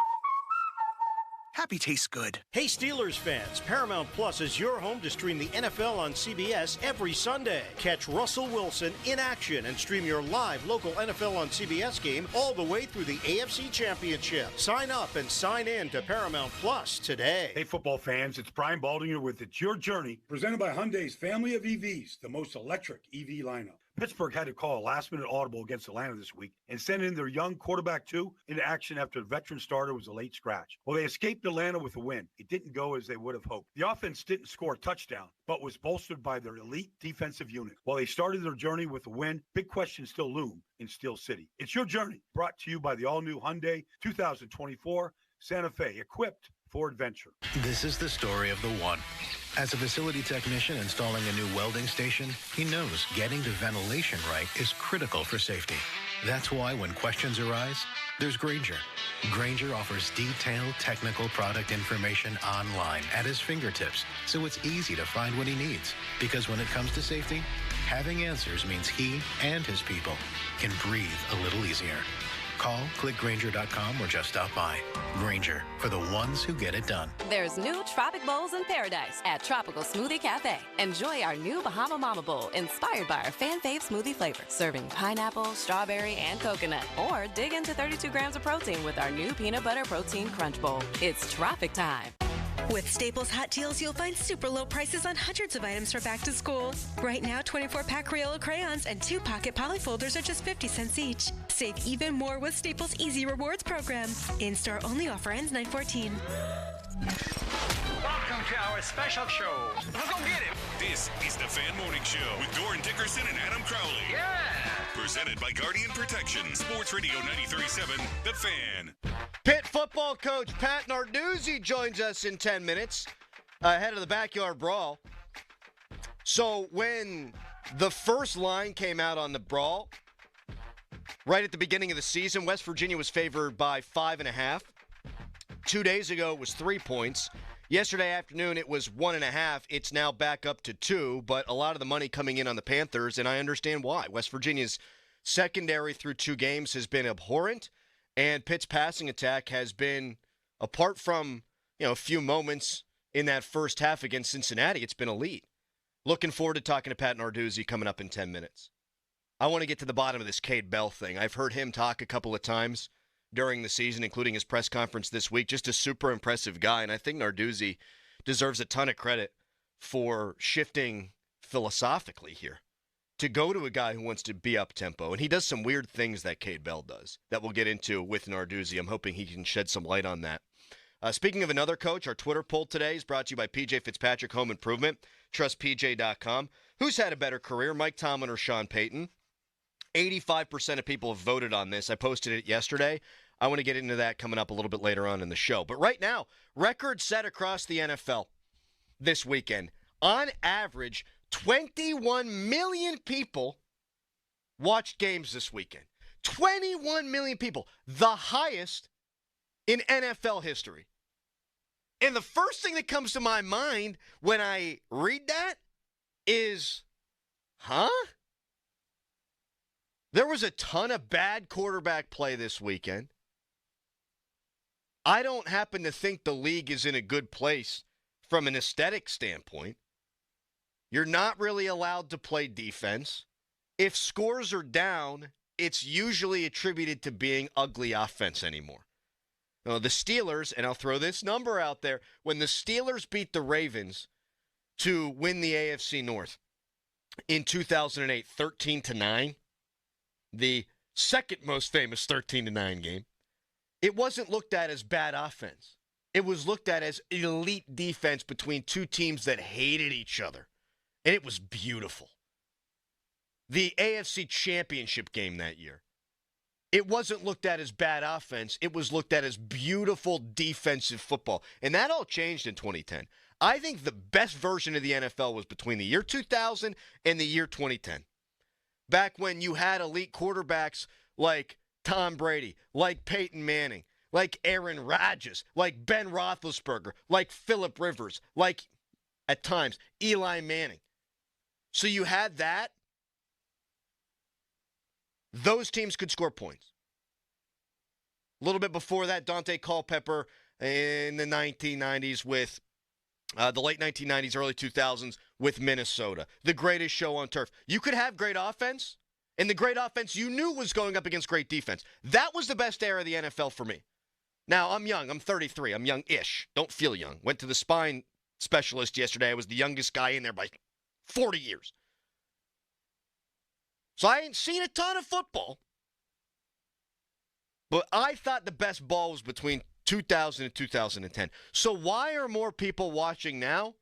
Happy tastes good. Hey Steelers fans, Paramount Plus is your home to stream the NFL on CBS every Sunday. Catch Russell Wilson in action and stream your live local NFL on CBS game all the way through the AFC Championship. Sign up and sign in to Paramount Plus today. Hey football fans, it's Brian Baldinger with It's Your Journey, presented by Hyundai's family of EVs, the most electric EV lineup. Pittsburgh had to call a last-minute audible against Atlanta this week and send in their young quarterback, too, into action after the veteran starter was a late scratch. Well, they escaped Atlanta with a win. It didn't go as they would have hoped. The offense didn't score a touchdown, but was bolstered by their elite defensive unit. While they started their journey with a win, big questions still loom in Steel City. It's Your Journey, brought to you by the all-new Hyundai 2024 Santa Fe, equipped for adventure. This is the story of the one. As a facility technician installing a new welding station, he knows getting the ventilation right is critical for safety. That's why when questions arise, there's Grainger. Grainger offers detailed technical product information online at his fingertips, so it's easy to find what he needs. Because when it comes to safety, having answers means he and his people can breathe a little easier. Call, click Grainger.com, or just stop by. Grainger, for the ones who get it done. There's new Tropic Bowls in paradise at Tropical Smoothie Cafe. Enjoy our new Bahama Mama Bowl, inspired by our fan fave smoothie flavor, serving pineapple, strawberry, and coconut. Or dig into 32 grams of protein with our new Peanut Butter Protein Crunch Bowl. It's tropic time. With Staples Hot Deals, you'll find super low prices on hundreds of items for back to school. Right now, 24-pack Crayola crayons and 2-pocket polyfolders are just 50 cents each. Save even more with Staples Easy Rewards program. In-store only offer ends 9/14. Welcome to our special show. Let's go get it. This is the Fan Morning Show with Doran Dickerson and Adam Crowley. Yeah. Presented by Guardian Protection. Sports Radio 93.7, The Fan. Pitt football coach Pat Narduzzi joins us in 10 minutes ahead of the backyard brawl. So when the first line came out on the brawl, right at the beginning of the season, West Virginia was favored by 5.5. 2 days ago, it was 3 points. Yesterday afternoon, it was 1.5. It's now back up to 2, but a lot of the money coming in on the Panthers, and I understand why. West Virginia's secondary through 2 games has been abhorrent, and Pitt's passing attack has been, apart from a few moments in that first half against Cincinnati, it's been elite. Looking forward to talking to Pat Narduzzi coming up in 10 minutes. I want to get to the bottom of this Cade Bell thing. I've heard him talk a couple of times during the season, including his press conference this week. Just a super impressive guy, and I think Narduzzi deserves a ton of credit for shifting philosophically here to go to a guy who wants to be up-tempo. And he does some weird things that Cade Bell does that we'll get into with Narduzzi. I'm hoping he can shed some light on that. Speaking of another coach, our Twitter poll today is brought to you by PJ Fitzpatrick Home Improvement. TrustPJ.com. Who's had a better career, Mike Tomlin or Sean Payton? 85% of people have voted on this. I posted it yesterday. I want to get into that coming up a little bit later on in the show. But right now, record set across the NFL this weekend. On average, 21 million people watched games this weekend. 21 million people, the highest in NFL history. And the first thing that comes to my mind when I read that is, There was a ton of bad quarterback play this weekend. I don't happen to think the league is in a good place from an aesthetic standpoint. You're not really allowed to play defense. If scores are down, it's usually attributed to being ugly offense anymore. Now, the Steelers, and I'll throw this number out there, when the Steelers beat the Ravens to win the AFC North in 2008, 13-9, the second most famous 13-9 game, it wasn't looked at as bad offense. It was looked at as elite defense between two teams that hated each other. And it was beautiful. The AFC Championship game that year, it wasn't looked at as bad offense. It was looked at as beautiful defensive football. And that all changed in 2010. I think the best version of the NFL was between the year 2000 and the year 2010. Back when you had elite quarterbacks like Tom Brady, like Peyton Manning, like Aaron Rodgers, like Ben Roethlisberger, like Phillip Rivers, like, at times, Eli Manning. So you had that. Those teams could score points. A little bit before that, Dante Culpepper in the 1990s with the late 1990s, early 2000s with Minnesota. The greatest show on turf. You could have great offense, and the great offense you knew was going up against great defense. That was the best era of the NFL for me. Now, I'm young. I'm 33. I'm young-ish. Don't feel young. Went to the spine specialist yesterday. I was the youngest guy in there by 40 years. So I ain't seen a ton of football. But I thought the best ball was between 2000 and 2010. So why are more people watching now?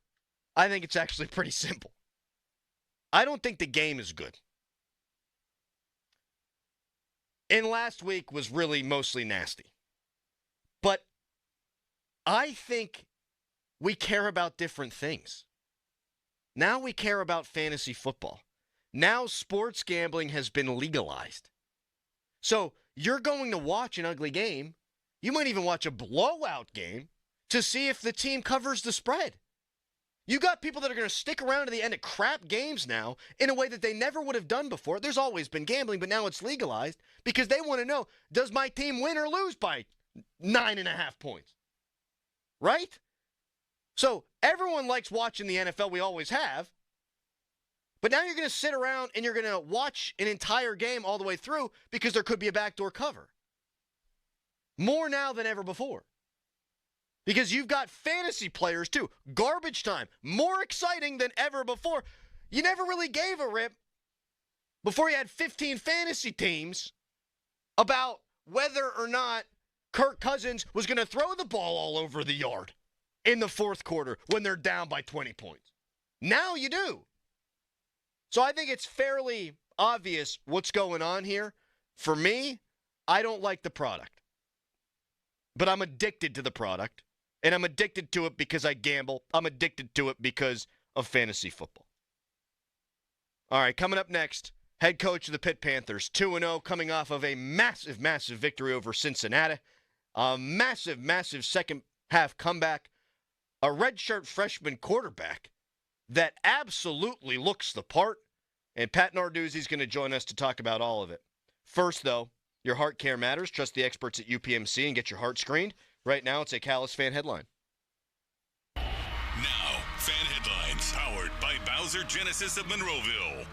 I think it's actually pretty simple. I don't think the game is good. And last week was really mostly nasty. But I think we care about different things. Now we care about fantasy football. Now sports gambling has been legalized. So you're going to watch an ugly game. You might even watch a blowout game to see if the team covers the spread. You got people that are going to stick around to the end of crap games now in a way that they never would have done before. There's always been gambling, but now it's legalized because they want to know, does my team win or lose by 9.5 points? Right? So everyone likes watching the NFL. We always have. But now you're going to sit around and you're going to watch an entire game all the way through because there could be a backdoor cover. More now than ever before. Because you've got fantasy players, too. Garbage time. More exciting than ever before. You never really gave a rip before you had 15 fantasy teams about whether or not Kirk Cousins was going to throw the ball all over the yard in the fourth quarter when they're down by 20 points. Now you do. So I think it's fairly obvious what's going on here. For me, I don't like the product. But I'm addicted to the product. And I'm addicted to it because I gamble. I'm addicted to it because of fantasy football. All right, coming up next, head coach of the Pitt Panthers, 2-0, coming off of a massive, massive victory over Cincinnati. A massive, massive second-half comeback. A redshirt freshman quarterback that absolutely looks the part. And Pat Narduzzi is going to join us to talk about all of it. First, though, your heart care matters. Trust the experts at UPMC and get your heart screened. Right now, it's a Callis fan headline. Now, fan headlines powered by Bowser Genesis of Monroeville.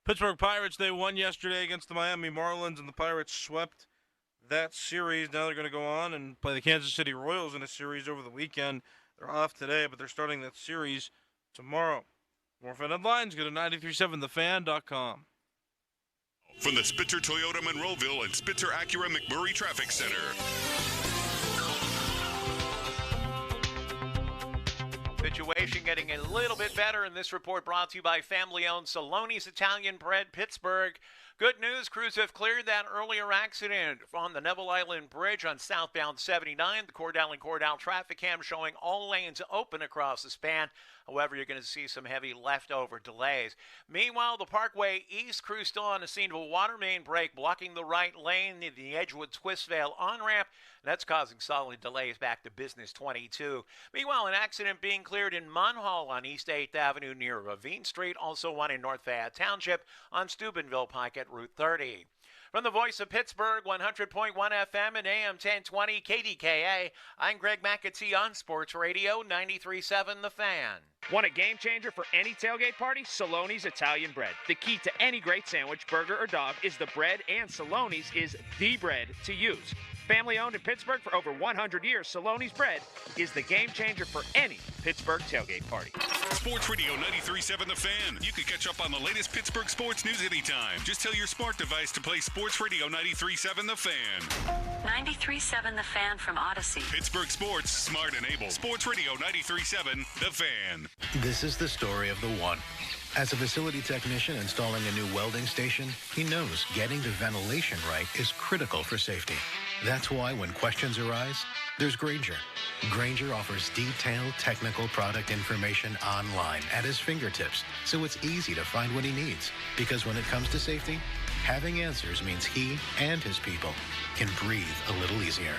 Pittsburgh Pirates, they won yesterday against the Miami Marlins, and the Pirates swept that series. Now they're going to go on and play the Kansas City Royals in a series over the weekend. They're off today, but they're starting that series tomorrow. More fan headlines, go to 937thefan.com. From the Spitzer Toyota Monroeville and Spitzer Acura McMurray Traffic Center. Situation getting a little bit better in this report brought to you by family-owned Saloni's Italian Bread, Pittsburgh. Good news, crews have cleared that earlier accident on the Neville Island Bridge on southbound 79. The Cordell and Cordell traffic cam showing all lanes open across the span. However, you're going to see some heavy leftover delays. Meanwhile, the Parkway East crew still on the scene of a water main break blocking the right lane near the Edgewood Twistvale on-ramp. That's causing solid delays back to Business 22. Meanwhile, an accident being cleared in Munhall on East 8th Avenue near Ravine Street. Also one in North Fayette Township on Steubenville Pike at Route 30. From the voice of Pittsburgh, 100.1 FM and AM 1020 KDKA, I'm Greg McAtee on Sports Radio 93.7 The Fan. Want a game changer for any tailgate party? Saloni's Italian Bread. The key to any great sandwich, burger, or dog is the bread, and Saloni's is the bread to use. Family owned in Pittsburgh for over 100 years, Saloni's Bread is the game changer for any Pittsburgh tailgate party. Sports Radio 93.7 The Fan. You can catch up on the latest Pittsburgh sports news anytime. Just tell your smart device to play Sports Radio 93.7 The Fan. 93.7 The Fan from Odyssey. Pittsburgh sports, smart and able. Sports Radio 93.7 The Fan. This is the story of the one. As a facility technician installing a new welding station, he knows getting the ventilation right is critical for safety. That's why when questions arise, there's Grainger. Grainger offers detailed technical product information online at his fingertips, so it's easy to find what he needs. Because when it comes to safety, having answers means he and his people can breathe a little easier.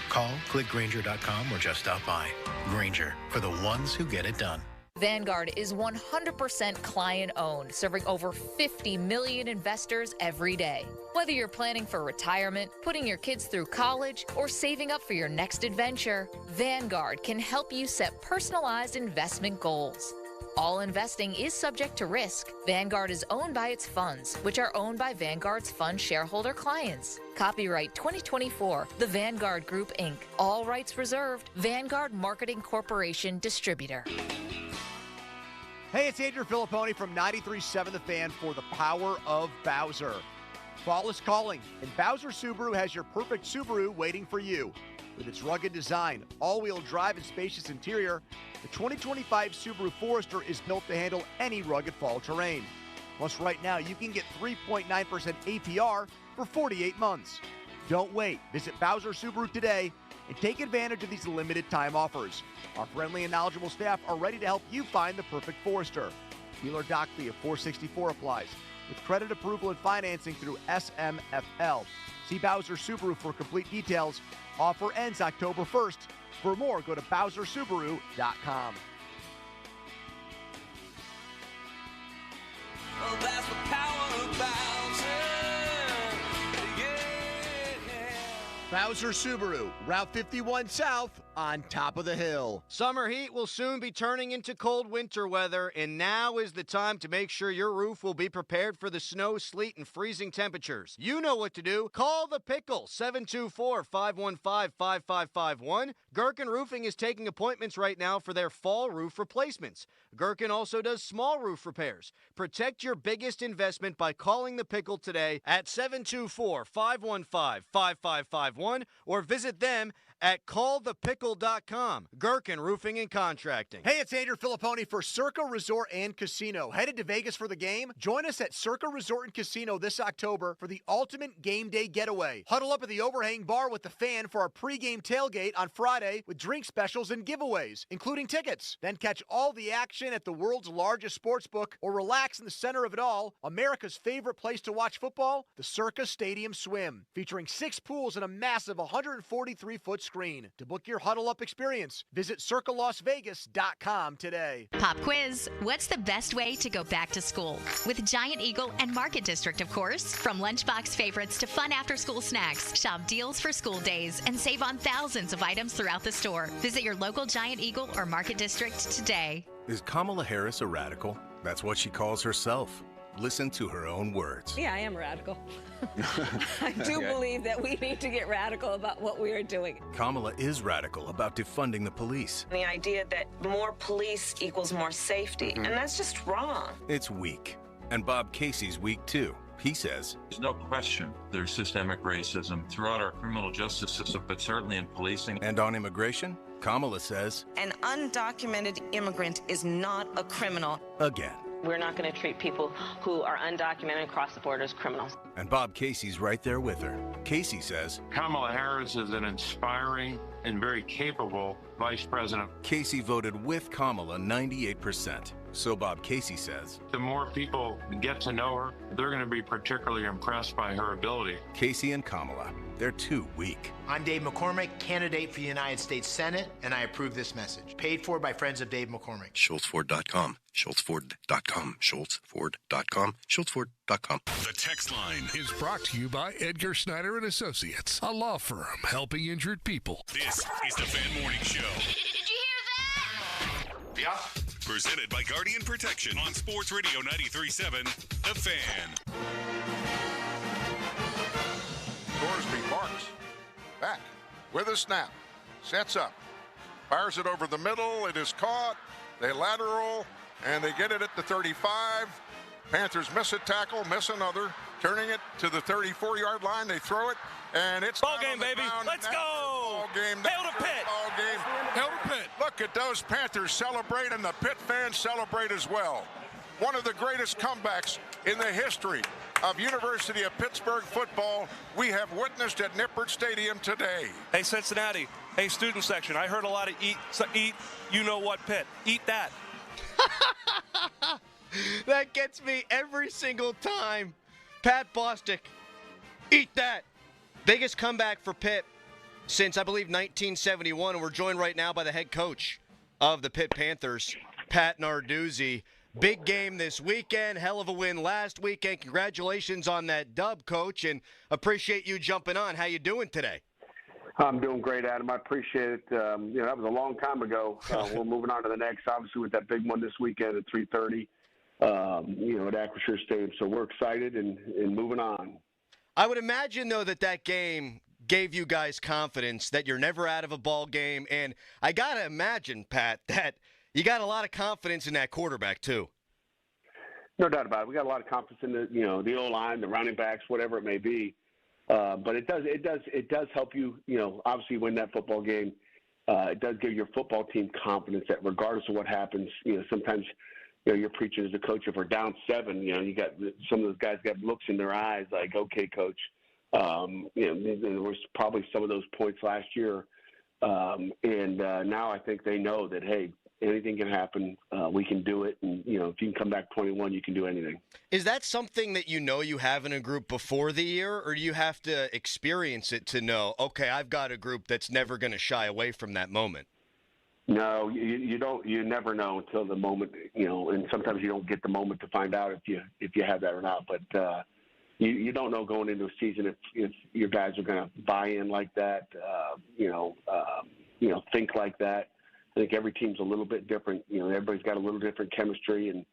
Call, click Grainger.com, or just stop by. Grainger, for the ones who get it done. Vanguard is 100% client-owned, serving over 50 million investors every day. Whether you're planning for retirement, putting your kids through college, or saving up for your next adventure, Vanguard can help you set personalized investment goals. All investing is subject to risk. Vanguard is owned by its funds, which are owned by Vanguard's fund shareholder clients. Copyright 2024, The Vanguard Group, Inc. All rights reserved. Vanguard Marketing Corporation Distributor. Hey, it's Andrew Filipponi from 93.7 The Fan for the Power of Bowser. Fall is calling, and Bowser Subaru has your perfect Subaru waiting for you. With its rugged design, all-wheel drive, and spacious interior, the 2025 Subaru Forester is built to handle any rugged fall terrain. Plus, right now, you can get 3.9% APR for 48 months. Don't wait. Visit Bowser Subaru today and take advantage of these limited-time offers. Our friendly and knowledgeable staff are ready to help you find the perfect Forester. Dealer doc fee of $464 applies, with credit approval and financing through SMFL. See Bowser Subaru for complete details. Offer ends October 1st. For more, go to BowserSubaru.com. Well, that's the power of Bowser. Bowser Subaru, Route 51 South, on top of the hill. Summer heat will soon be turning into cold winter weather, and now is the time to make sure your roof will be prepared for the snow, sleet, and freezing temperatures. You know what to do. Call the Pickle, 724-515-5551. Gherkin Roofing is taking appointments right now for their fall roof replacements. Gherkin also does small roof repairs. Protect your biggest investment by calling the Pickle today at 724-515-5551 or visit them at callthepickle.com. Gherkin Roofing and Contracting. Hey, it's Andrew Filipponi for Circa Resort and Casino. Headed to Vegas for the game? Join us at Circa Resort and Casino this October for the ultimate game day getaway. Huddle up at the overhang bar with the Fan for our pregame tailgate on Friday with drink specials and giveaways, including tickets. Then catch all the action at the world's largest sports book or relax in the center of it all, America's favorite place to watch football, the Circa Stadium Swim, featuring 6 pools and a massive 143-foot screen. To book your huddle up experience, visit circalasvegas.com today. Pop quiz. What's the best way to go back to school? With Giant Eagle and Market District, of course. From lunchbox favorites to fun after-school snacks, shop deals for school days and save on thousands of items throughout the store. Visit your local Giant Eagle or Market District today. Is Kamala Harris a radical? That's what she calls herself. Listen to her own words. Yeah, I am radical. I do believe that we need to get radical about what we are doing. Kamala is radical about defunding the police. The idea that more police equals more safety, and that's just wrong. It's weak. And Bob Casey's weak too. He says, there's no question there's systemic racism throughout our criminal justice system, but certainly in policing. And on immigration, Kamala says, an undocumented immigrant is not a criminal. Again. We're not going to treat people who are undocumented across the border as criminals. And Bob Casey's right there with her. Casey says, Kamala Harris is an inspiring and very capable vice president. Casey voted with Kamala 98%. So Bob Casey says, the more people get to know her, they're going to be particularly impressed by her ability. Casey and Kamala, they're too weak. I'm Dave McCormick, candidate for the United States Senate, and I approve this message. Paid for by friends of Dave McCormick. SchultzFord.com. SchultzFord.com. SchultzFord.com. SchultzFord.com. The text line is brought to you by Edgar Snyder and Associates, a law firm helping injured people. This is the Fan Morning Show. Did you hear that? Yeah. Presented by Guardian Protection on Sports Radio 93.7, The Fan. Thorsby marks. Back with a snap. Sets up. Fires it over the middle. It is caught. They lateral, and they get it at the 35. Panthers miss a tackle, miss another. Turning it to the 34-yard line. They throw it, and it's ball game, baby. Let's go. Ball game. Hail to Pitt. Ball game. Hail to Pitt. Look at those Panthers celebrate, and the Pitt fans celebrate as well. One of the greatest comebacks in the history of University of Pittsburgh football we have witnessed at Nippert Stadium today. Hey, Cincinnati. Hey, student section. I heard a lot of eat, you know what, Pitt. Eat that. That gets me every single time. Pat Bostic, eat that. Biggest comeback for Pitt since, I believe, 1971. And we're joined right now by the head coach of the Pitt Panthers, Pat Narduzzi. Big game this weekend. Hell of a win last weekend. Congratulations on that dub, Coach, and appreciate you jumping on. How you doing today? I'm doing great, Adam. I appreciate it. That was a long time ago. We're moving on to the next, obviously, with that big one this weekend at 3:30. At Acrisure Stadium. So we're excited and moving on. I would imagine, though, that game gave you guys confidence that you're never out of a ball game. And I got to imagine, Pat, that you got a lot of confidence in that quarterback, too. No doubt about it. We got a lot of confidence in the O-line, the running backs, whatever it may be. But it does help you, obviously win that football game. It does give your football team confidence that regardless of what happens, sometimes – you're preaching as a coach. If we're down 7, you got some of those guys got looks in their eyes like, okay, coach. There was probably some of those points last year. And now I think they know that, hey, anything can happen. We can do it. And, if you can come back 21, you can do anything. Is that something that you have in a group before the year, or do you have to experience it to know, okay, I've got a group that's never going to shy away from that moment? No, you don't. You never know until the moment, and sometimes you don't get the moment to find out if you have that or not. But you don't know going into a season if your guys are going to buy in like that. think like that. I think every team's a little bit different. Everybody's got a little different chemistry, and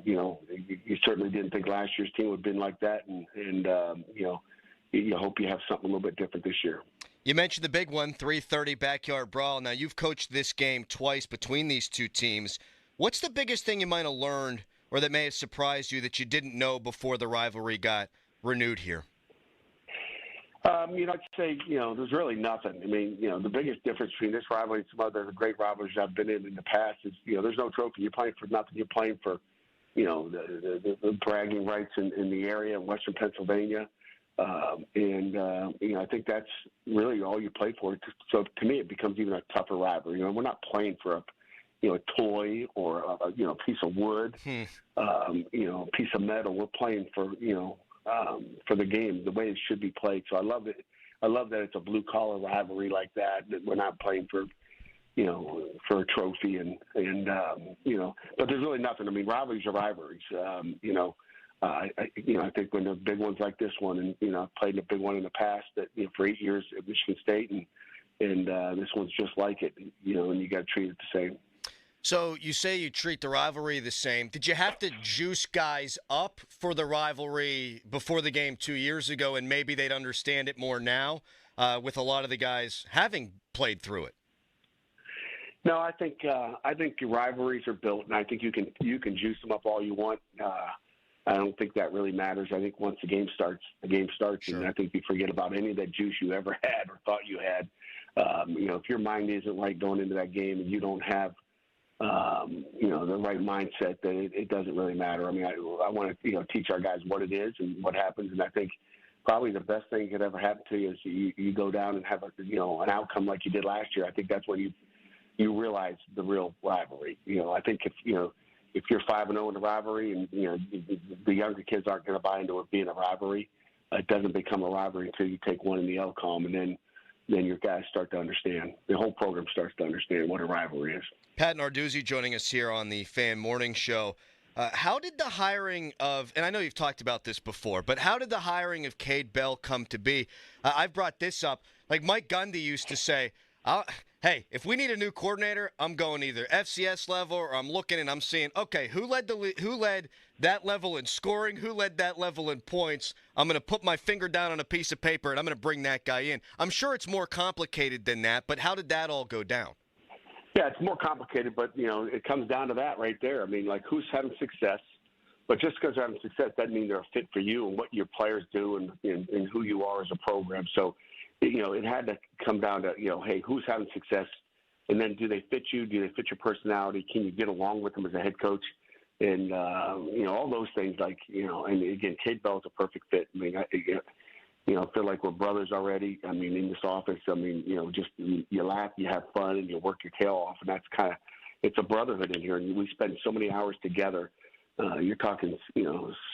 you certainly didn't think last year's team would have been like that, and you hope you have something a little bit different this year. You mentioned the big one, 3:30 backyard brawl. Now, you've coached this game twice between these two teams. What's the biggest thing you might have learned or that may have surprised you that you didn't know before the rivalry got renewed here? I'd say, there's really nothing. I mean, the biggest difference between this rivalry and some other great rivalries I've been in the past is, there's no trophy. You're playing for nothing. You're playing for, the bragging rights in the area in Western Pennsylvania. I think that's really all you play for. So to me, it becomes even a tougher rivalry. We're not playing for a toy or a piece of wood, a piece of metal. We're playing for the game, the way it should be played. So I love it. I love that it's a blue collar rivalry like that. That we're not playing for a trophy but there's really nothing. I mean, rivalries are rivalries. I think when the big ones like this one, and I've played in a big one in the past that for 8 years at Michigan State, and this one's just like it. And you got to treat it the same. So you say you treat the rivalry the same. Did you have to juice guys up for the rivalry before the game 2 years ago, and maybe they'd understand it more now with a lot of the guys having played through it? No, I think your rivalries are built, and I think you can juice them up all you want. I don't think that really matters. I think once the game starts, sure. And I think you forget about any of that juice you ever had or thought you had. If your mind isn't right going into that game and you don't have the right mindset, then it doesn't really matter. I mean, I want to teach our guys what it is and what happens, and I think probably the best thing that could ever happen to you is you go down and have an outcome like you did last year. I think that's when you realize the real rivalry. I think if you're 5-0 in the rivalry, and the younger kids aren't going to buy into it being a rivalry, it doesn't become a rivalry until you take one in the LCOM, and then your guys start to understand. The whole program starts to understand what a rivalry is. Pat Narduzzi joining us here on the Fan Morning Show. How did the hiring of, and I know you've talked about this before, but how did the hiring of Cade Bell come to be? I've brought this up. Like Mike Gundy used to say, hey, if we need a new coordinator, I'm going either FCS level or I'm looking and I'm seeing, okay, who led that level in scoring? Who led that level in points? I'm going to put my finger down on a piece of paper and I'm going to bring that guy in. I'm sure it's more complicated than that, but how did that all go down? Yeah, it's more complicated, but, it comes down to that right there. I mean, like, who's having success? But just because they're having success doesn't mean they're a fit for you and what your players do and who you are as a program. So, it had to come down to, hey, who's having success? And then do they fit you? Do they fit your personality? Can you get along with them as a head coach? And, all those things and again, Cade Bell's a perfect fit. I mean, I feel like we're brothers already. I mean, in this office, just you laugh, you have fun, and you work your tail off. And that's it's a brotherhood in here. And we spend so many hours together. You're talking,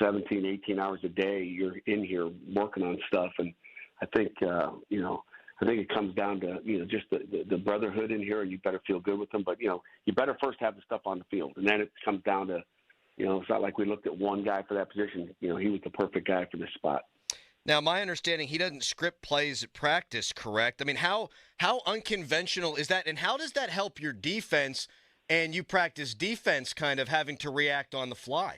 17, 18 hours a day. You're in here working on stuff. And I think, I think it comes down to, just the brotherhood in here, and you better feel good with them. But, you better first have the stuff on the field. And then it comes down to, it's not like we looked at one guy for that position. He was the perfect guy for this spot. Now, my understanding, he doesn't script plays at practice, correct? I mean, how unconventional is that, and how does that help your defense, and you practice defense kind of having to react on the fly?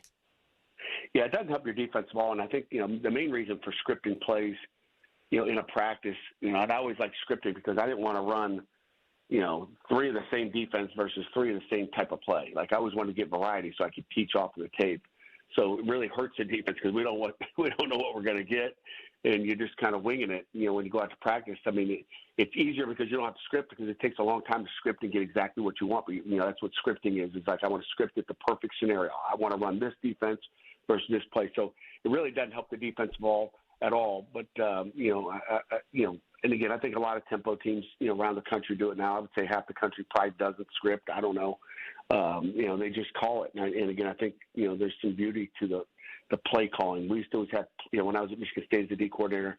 Yeah, it doesn't help your defense at all, and I think, the main reason for scripting plays, in a practice, I'd always like scripting because I didn't want to run, 3 of the same defense versus 3 of the same type of play. Like, I always wanted to get variety so I could teach off of the tape. So it really hurts the defense because we don't know what we're going to get, and you're just kind of winging it. When you go out to practice, I mean, it's easier because you don't have to script because it takes a long time to script and get exactly what you want. But that's what scripting is. It's like I want to script it the perfect scenario. I want to run this defense versus this play. So it really doesn't help the defensive ball at all. But and again, I think a lot of tempo teams around the country do it now. I would say half the country probably doesn't script. I don't know. They just call it. And again, I think, there's some beauty to the play calling. We used to always have, when I was at Michigan State as the D coordinator,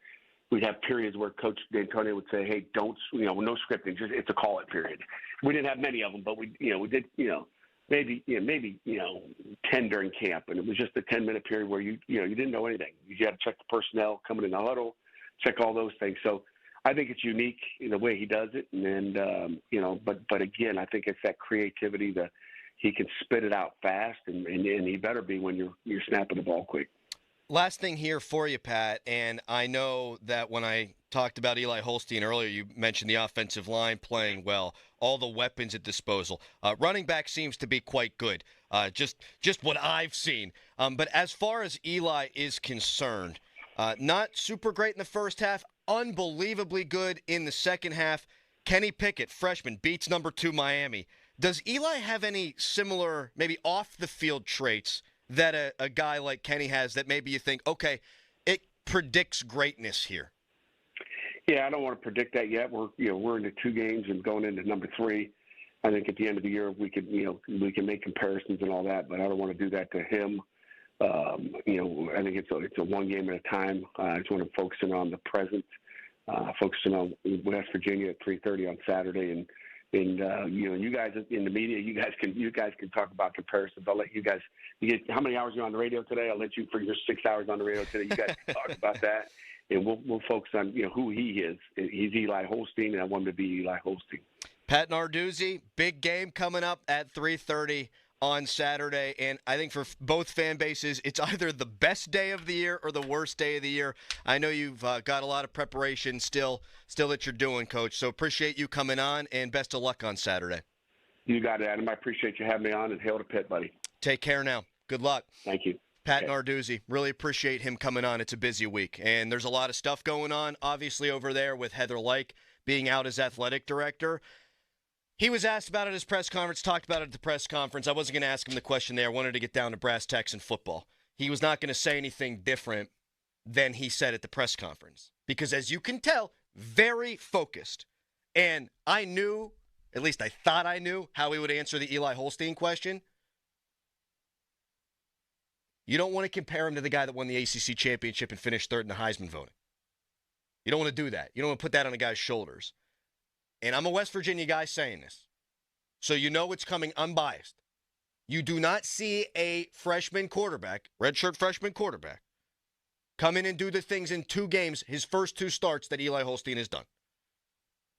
we'd have periods where Coach D'Antonio would say, hey, don't, no scripting, just it's a call it period. We didn't have many of them, but we did, maybe 10 during camp. And it was just a 10-minute period where you didn't know anything. You had to check the personnel coming in the huddle, check all those things. So I think it's unique in the way he does it, and you know, but again, I think it's that creativity that he can spit it out fast, and he better be when you're snapping the ball quick. Last thing here for you, Pat, and I know that when I talked about Eli Holstein earlier, you mentioned the offensive line playing well, all the weapons at disposal. Running back seems to be quite good, just what I've seen. But as far as Eli is concerned, not super great in the first half, unbelievably good in the second half. Kenny Pickett, freshman, beats number 2 Miami. Does Eli have any similar, maybe off-the-field traits that a guy like Kenny has that maybe you think, okay, it predicts greatness here? Yeah, I don't want to predict that yet. We're into 2 games and going into number 3. I think at the end of the year we can make comparisons and all that, but I don't want to do that to him. I think it's a one game at a time. I just want to focus in on the present, focusing on West Virginia at 3:30 on Saturday, and you guys in the media, you guys can talk about comparisons. I'll let you guys. How many hours are you on the radio today? I'll let you for your 6 hours on the radio today. You guys can talk about that, and we'll focus on who he is. He's Eli Holstein, and I want him to be Eli Holstein. Pat Narduzzi, big game coming up at 3:30 on Saturday, and I think for both fan bases, it's either the best day of the year or the worst day of the year. I know you've got a lot of preparation still that you're doing, Coach, so appreciate you coming on, and best of luck on Saturday. You got it, Adam. I appreciate you having me on, and hail to Pitt, buddy. Take care now. Good luck. Thank you. Pat Narduzzi, really appreciate him coming on. It's a busy week, and there's a lot of stuff going on, obviously, over there with Heather Lyke being out as athletic director. He was asked about it at his press conference, talked about it at the press conference. I wasn't going to ask him the question there. I wanted to get down to brass tacks and football. He was not going to say anything different than he said at the press conference because, as you can tell, very focused. And I knew, at least I thought I knew, how he would answer the Eli Holstein question. You don't want to compare him to the guy that won the ACC championship and finished 3rd in the Heisman voting. You don't want to do that. You don't want to put that on a guy's shoulders. And I'm a West Virginia guy saying this, so you know it's coming unbiased. You do not see a freshman quarterback, redshirt freshman quarterback, come in and do the things in 2 games, his first 2 starts, that Eli Holstein has done.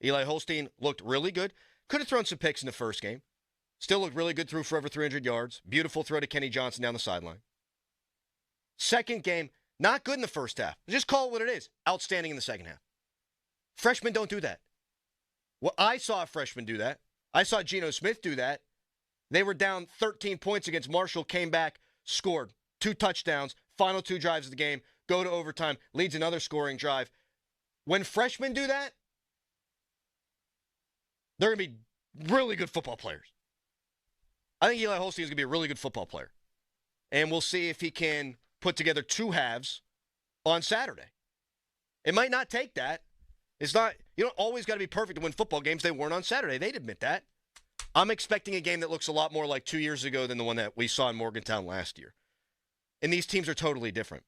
Eli Holstein looked really good. Could have thrown some picks in the first game. Still looked really good, threw for over 300 yards. Beautiful throw to Kenny Johnson down the sideline. Second game, not good in the first half. Just call it what it is. Outstanding in the second half. Freshmen don't do that. Well, I saw a freshman do that. I saw Geno Smith do that. They were down 13 points against Marshall, came back, scored 2 touchdowns, final 2 drives of the game, go to overtime, leads another scoring drive. When freshmen do that, they're going to be really good football players. I think Eli Holstein is going to be a really good football player. And we'll see if he can put together 2 halves on Saturday. It might not take that. It's not, you don't always got to be perfect to win football games. They weren't on Saturday. They'd admit that. I'm expecting a game that looks a lot more like 2 years ago than the one that we saw in Morgantown last year. And these teams are totally different.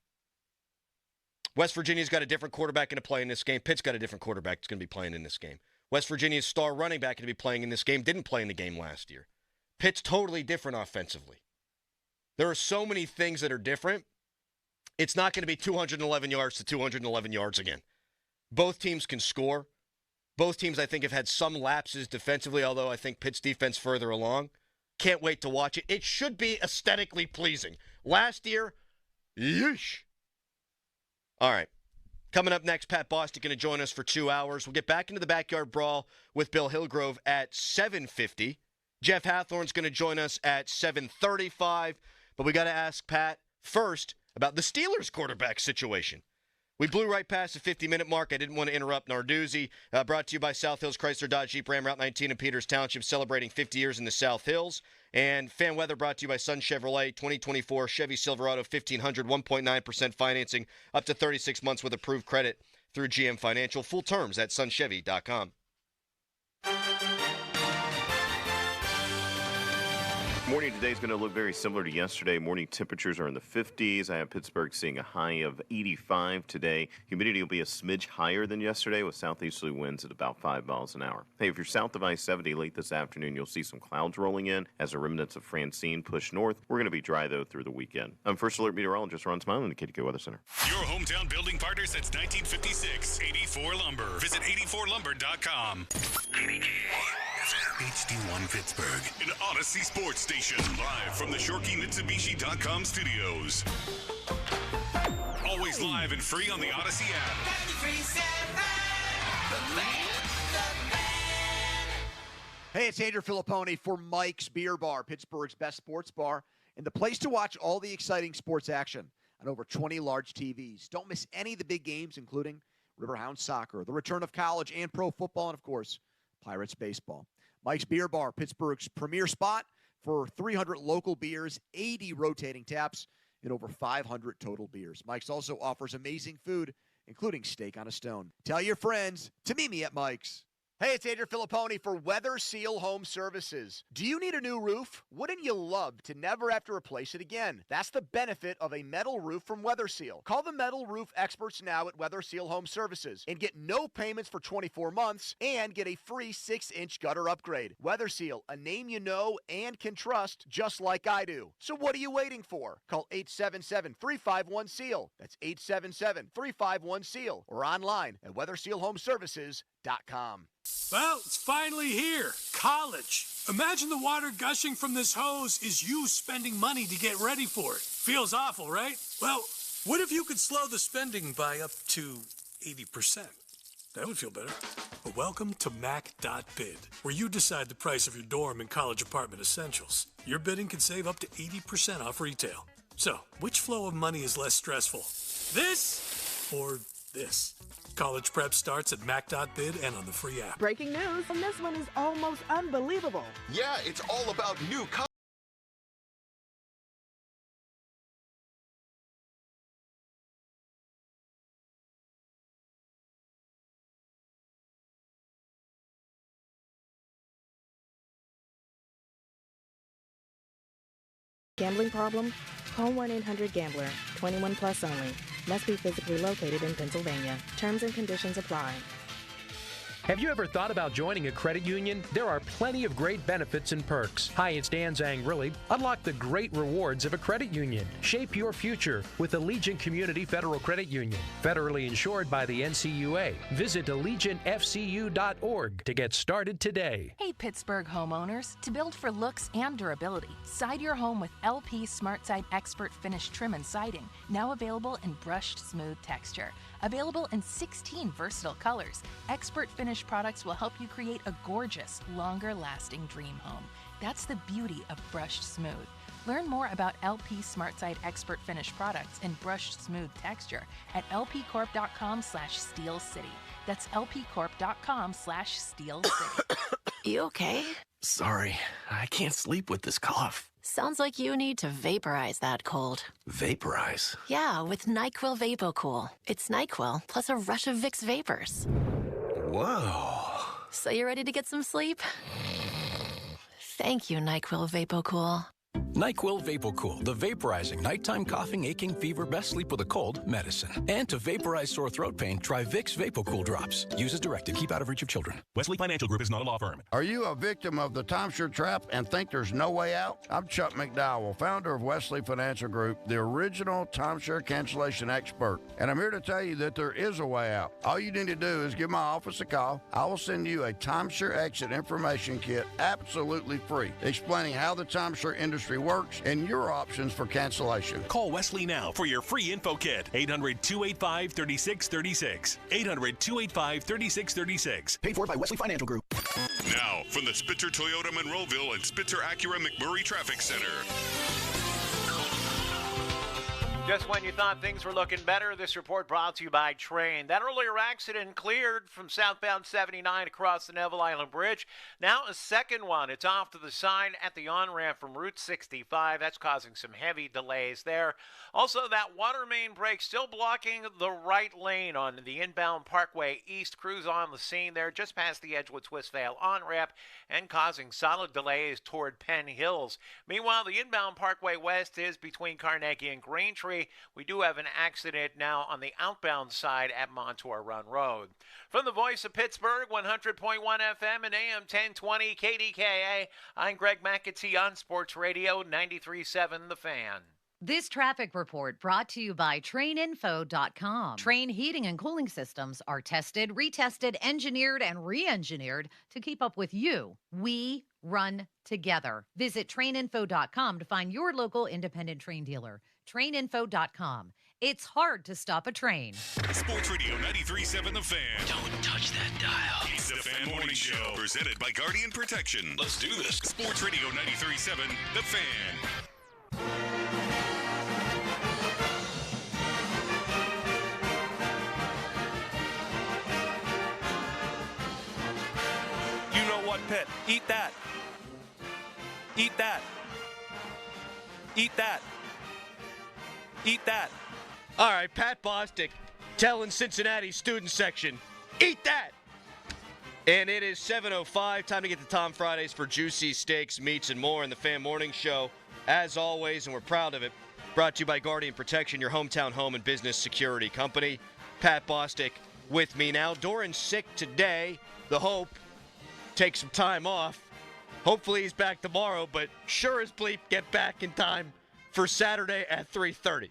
West Virginia's got a different quarterback going to play in this game. Pitt's got a different quarterback that's going to be playing in this game. West Virginia's star running back going to be playing in this game. Didn't play in the game last year. Pitt's totally different offensively. There are so many things that are different. It's not going to be 211 yards to 211 yards again. Both teams can score. Both teams, I think, have had some lapses defensively, although I think Pitt's defense further along. Can't wait to watch it. It should be aesthetically pleasing. Last year, yeesh. All right. Coming up next, Pat Bostic going to join us for 2 hours. We'll get back into the Backyard Brawl with Bill Hillgrove at 7:50. Jeff Hathorne's going to join us at 7:35. But we got to ask Pat first about the Steelers quarterback situation. We blew right past the 50-minute mark. I didn't want to interrupt Narduzzi. Brought to you by South Hills Chrysler Dodge Jeep Ram Route 19 in Peters Township, celebrating 50 years in the South Hills. And fan weather brought to you by Sun Chevrolet, 2024 Chevy Silverado 1500, 1.9% financing, up to 36 months with approved credit through GM Financial. Full terms at sunchevy.com. Morning today is going to look very similar to yesterday. Morning temperatures are in the 50s. I have Pittsburgh seeing a high of 85 today. Humidity will be a smidge higher than yesterday with southeasterly winds at about 5 miles an hour. Hey, if you're south of I-70 late this afternoon, you'll see some clouds rolling in as the remnants of Francine push north. We're going to be dry, though, through the weekend. I'm First Alert Meteorologist Ron Smiley in the KDK Weather Center. Your hometown building partner since 1956, 84 Lumber. Visit 84lumber.com. HD1 Pittsburgh, an Odyssey sports station, live from the ShorkeyMitsubishi.com studios. Always live and free on the Odyssey app. Hey, it's Andrew Filipponi for Mike's Beer Bar, Pittsburgh's best sports bar, and the place to watch all the exciting sports action on over 20 large TVs. Don't miss any of the big games, including Riverhound Soccer, the return of college and pro football, and, of course, Pirates baseball. Mike's Beer Bar, Pittsburgh's premier spot for 300 local beers, 80 rotating taps, and over 500 total beers. Mike's also offers amazing food, including steak on a stone. Tell your friends to meet me at Mike's. Hey, it's Andrew Filipponi for Weather Seal Home Services. Do you need a new roof? Wouldn't you love to never have to replace it again? That's the benefit of a metal roof from Weather Seal. Call the metal roof experts now at Weather Seal Home Services and get no payments for 24 months and get a free 6-inch gutter upgrade. Weather Seal, a name you know and can trust, just like I do. So what are you waiting for? Call 877-351-SEAL. That's 877-351-SEAL or online at weathersealhomeservices.com. Well, it's finally here. College. Imagine the water gushing from this hose is you spending money to get ready for it. Feels awful, right? Well, what if you could slow the spending by up to 80%? That would feel better. Well, welcome to Mac.bid, where you decide the price of your dorm and college apartment essentials. Your bidding can save up to 80% off retail. So, which flow of money is less stressful? This or this? College prep starts at Mac.bid and on the free app. Breaking news, and this one is almost unbelievable. Yeah, it's all about new college. Gambling problem? Call 1-800-GAMBLER. 21 plus only. Must be physically located in Pennsylvania. Terms and conditions apply. Have you ever thought about joining a credit union? There are plenty of great benefits and perks. Hi, it's Dan Zangrilli. Unlock the great rewards of a credit union. Shape your future with Allegiant Community Federal Credit Union. Federally insured by the NCUA. Visit AllegiantFCU.org to get started today. Hey, Pittsburgh homeowners. To build for looks and durability, side your home with LP SmartSide Expert Finish Trim and Siding. Now available in brushed smooth texture. Available in 16 versatile colors, Expert Finish products will help you create a gorgeous, longer-lasting dream home. That's the beauty of brushed smooth. Learn more about LP SmartSide Expert Finish products in brushed smooth texture at lpcorp.com/Steel City. That's lpcorp.com/Steel City. You okay? Sorry, I can't sleep with this cough. Sounds like you need to vaporize that cold. Vaporize? Yeah, with NyQuil VapoCool. It's NyQuil plus a rush of Vicks vapors. Whoa. So you ready to get some sleep? Thank you, NyQuil VapoCool. NyQuil VapoCool, the vaporizing nighttime coughing, aching, fever, best sleep with a cold medicine. And to vaporize sore throat pain, try Vicks VapoCool drops. Use as directed. Keep out of reach of children. Wesley Financial Group is not a law firm. Are you a victim of the timeshare trap and think there's no way out? I'm Chuck McDowell, founder of Wesley Financial Group, the original timeshare cancellation expert. And I'm here to tell you that there is a way out. All you need to do is give my office a call. I will send you a timeshare exit information kit absolutely free, explaining how the timeshare industry works and your options for cancellation. Call Wesley now for your free info kit. 800-285-3636. 800-285-3636. Paid for by Wesley Financial Group. Now, from the Spitzer Toyota Monroeville and Spitzer Acura McMurray Traffic Center. Just when you thought things were looking better, this report brought to you by Train. That earlier accident cleared from southbound 79 across the Neville Island Bridge. Now a second one. It's off to the side at the on-ramp from Route 65. That's causing some heavy delays there. Also, that water main break still blocking the right lane on the inbound Parkway East. Crews on the scene there just past the Edgewood-Twist-Vale on-ramp and causing solid delays toward Penn Hills. Meanwhile, the inbound Parkway West is between Carnegie and Greentree. We do have an accident now on the outbound side at Montour Run Road. From the voice of Pittsburgh, 100.1 FM and AM 1020 KDKA, I'm Greg McAtee on Sports Radio 93.7 The Fan. This traffic report brought to you by TrainInfo.com. Train heating and cooling systems are tested, retested, engineered, and re-engineered to keep up with you. We run together. Visit TrainInfo.com to find your local independent Train dealer. TrainInfo.com. It's hard to stop a train. Sports Radio 93.7 The Fan. Don't touch that dial. It's the Fan Morning Show, presented by Guardian Protection. Let's do this. Sports Radio 93.7 The Fan. You know what, Pitt? Eat that. Eat that. Eat that. Eat that. All right, Pat Bostic telling Cincinnati student section, eat that. And it is 7:05. Time to get to Tom Fridays for juicy steaks, meats, and more in the Fan Morning Show. As always, and we're proud of it, brought to you by Guardian Protection, your hometown home and business security company. Pat Bostic with me now. Doran's sick today. The hope, take some time off. Hopefully he's back tomorrow, but sure as bleep, get back in time for Saturday at 3:30.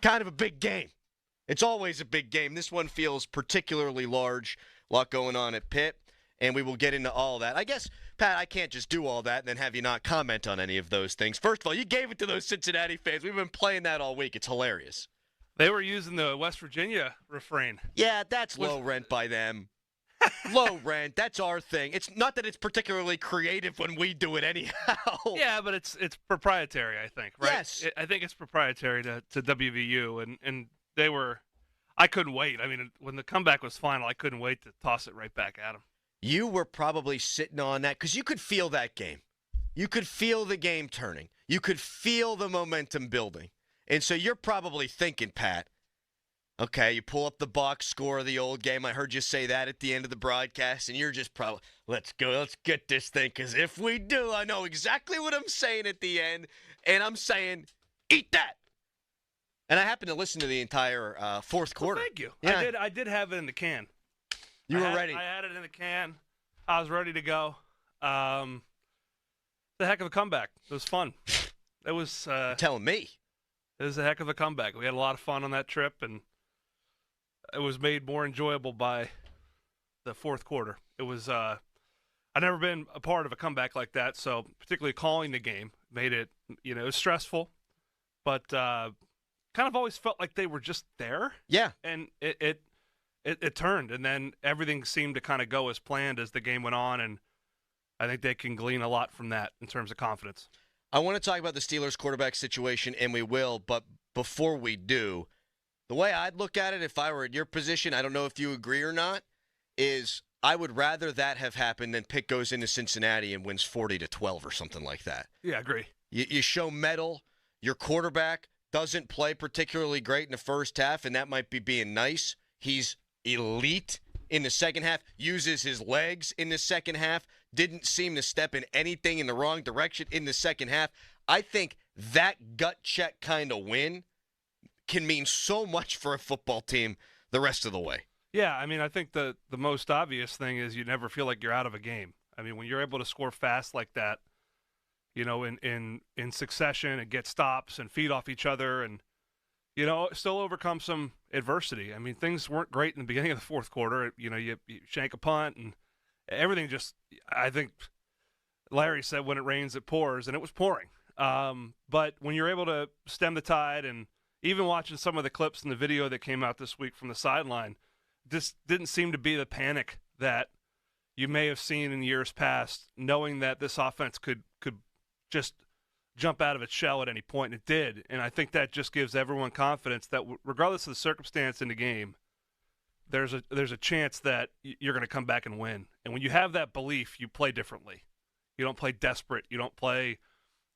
Kind of a big game. It's always a big game. This one feels particularly large. A lot going on at Pitt, and we will get into all that. I guess, Pat, I can't just do all that and then have you not comment on any of those things. First of all, you gave it to those Cincinnati fans. We've been playing that all week. It's hilarious. They were using the West Virginia refrain. Yeah, that's low rent by them. Low rent. That's our thing. It's not that it's particularly creative when we do it anyhow. Yeah, but it's proprietary, I think, right? Yes. I think it's proprietary to WVU, and they were – I couldn't wait. I mean, when the comeback was final, I couldn't wait to toss it right back at them. You were probably sitting on that because you could feel that game. You could feel the game turning. You could feel the momentum building. And so you're probably thinking, Pat, okay, you pull up the box score of the old game. I heard you say that at the end of the broadcast, and you're just probably, let's go, let's get this thing, because if we do, I know exactly what I'm saying at the end, and I'm saying, eat that. And I happened to listen to the entire fourth quarter. Well, thank you. Yeah. I did have it in the can. You were ready. I had it in the can. I was ready to go. It's a heck of a comeback. It was fun. It was telling me. It was a heck of a comeback. We had a lot of fun on that trip, and it was made more enjoyable by the fourth quarter. It was I've never been a part of a comeback like that, so particularly calling the game made it, it was stressful, but kind of always felt like they were just there. Yeah. And it turned, and then everything seemed to kind of go as planned as the game went on, and I think they can glean a lot from that in terms of confidence. I want to talk about the Steelers quarterback situation, and we will, but before we do, the way I'd look at it if I were in your position, I don't know if you agree or not, is I would rather that have happened than Pitt goes into Cincinnati and wins 40-12 or something like that. Yeah, I agree. You show mettle. Your quarterback doesn't play particularly great in the first half, and that might be being nice. He's elite in the second half, uses his legs in the second half, didn't seem to step in anything in the wrong direction in the second half. I think that gut check kind of win can mean so much for a football team the rest of the way. Yeah, I mean, I think the most obvious thing is you never feel like you're out of a game. I mean, when you're able to score fast like that, in succession and get stops and feed off each other and, still overcome some adversity. I mean, things weren't great in the beginning of the fourth quarter. You shank a punt and everything just, I think Larry said when it rains, it pours, and it was pouring. But when you're able to stem the tide, and even watching some of the clips in the video that came out this week from the sideline, this didn't seem to be the panic that you may have seen in years past, knowing that this offense could just jump out of its shell at any point, and it did. And I think that just gives everyone confidence that regardless of the circumstance in the game, there's a chance that you're going to come back and win. And when you have that belief, you play differently. You don't play desperate. You don't play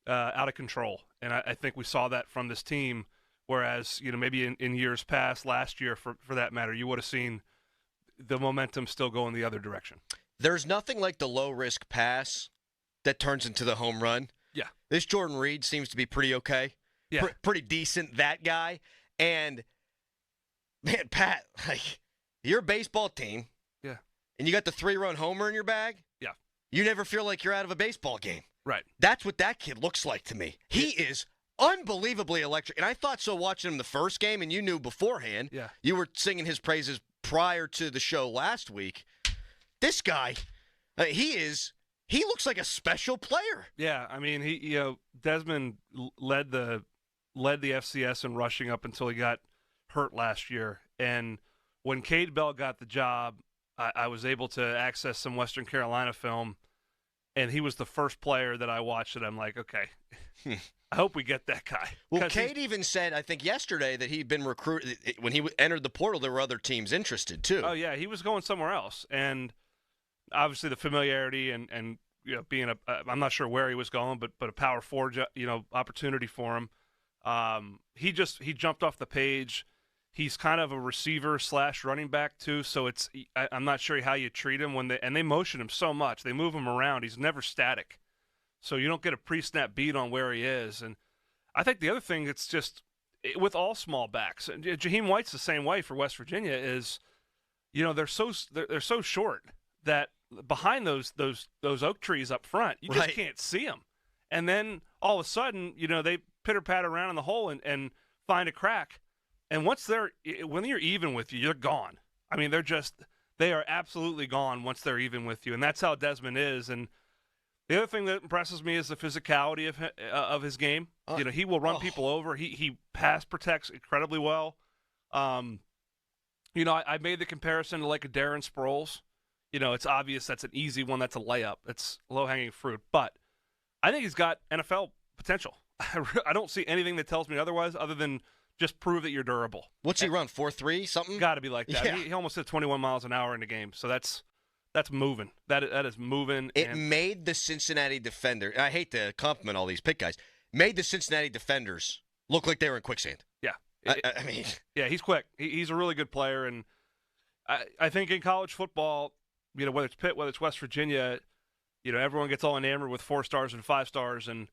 out of control. And I think we saw that from this team, whereas maybe in years past, last year for that matter, you would have seen the momentum still going the other direction. There's nothing like the low-risk pass that turns into the home run. Yeah. This Jordan Reed seems to be pretty okay. Yeah. Pretty decent, that guy. And, man, Pat, you're a baseball team. Yeah. And you got the 3-run homer in your bag. Yeah. You never feel like you're out of a baseball game. Right. That's what that kid looks like to me. He is unbelievably electric. And I thought so watching him the first game, and you knew beforehand. Yeah. You were singing his praises prior to the show last week. This guy, he looks like a special player. Yeah, I mean, Desmond led the FCS in rushing up until he got hurt last year. And when Cade Bell got the job, I was able to access some Western Carolina film, and he was the first player that I watched that I'm like, okay, I hope we get that guy. Well, Cade even said, I think yesterday, that he'd been recruited. When he entered the portal, there were other teams interested, too. Oh, yeah, he was going somewhere else. And obviously the familiarity and being I'm not sure where he was going, but a power forward, opportunity for him. He jumped off the page. He's kind of a receiver / running back too. So I'm not sure how you treat him and they motion him so much. They move him around. He's never static. So you don't get a pre-snap beat on where he is. And I think the other thing that's just with all small backs, and Jaheim White's the same way for West Virginia, is, they're so short that behind those oak trees up front, you just can't see them. And then all of a sudden, they pitter-patter around in the hole and find a crack. And when you're even with you, you're gone. I mean, they are absolutely gone once they're even with you. And that's how Desmond is. And the other thing that impresses me is the physicality of his game. He will run people over. He pass protects incredibly well. I made the comparison to like a Darren Sproles. It's obvious that's an easy one. That's a layup. It's low-hanging fruit. But I think he's got NFL potential. I don't see anything that tells me otherwise other than just prove that you're durable. What's he run, 4.3 something? Got to be like that. Yeah. He almost hit 21 miles an hour in the game. So that's moving. That is moving. It made the Cincinnati defender, and I hate to compliment all these Pitt guys, made the Cincinnati defenders look like they were in quicksand. Yeah. I mean. Yeah, he's quick. He's a really good player. And I think in college football, whether it's Pitt, whether it's West Virginia, everyone gets all enamored with 4 stars and 5 stars. And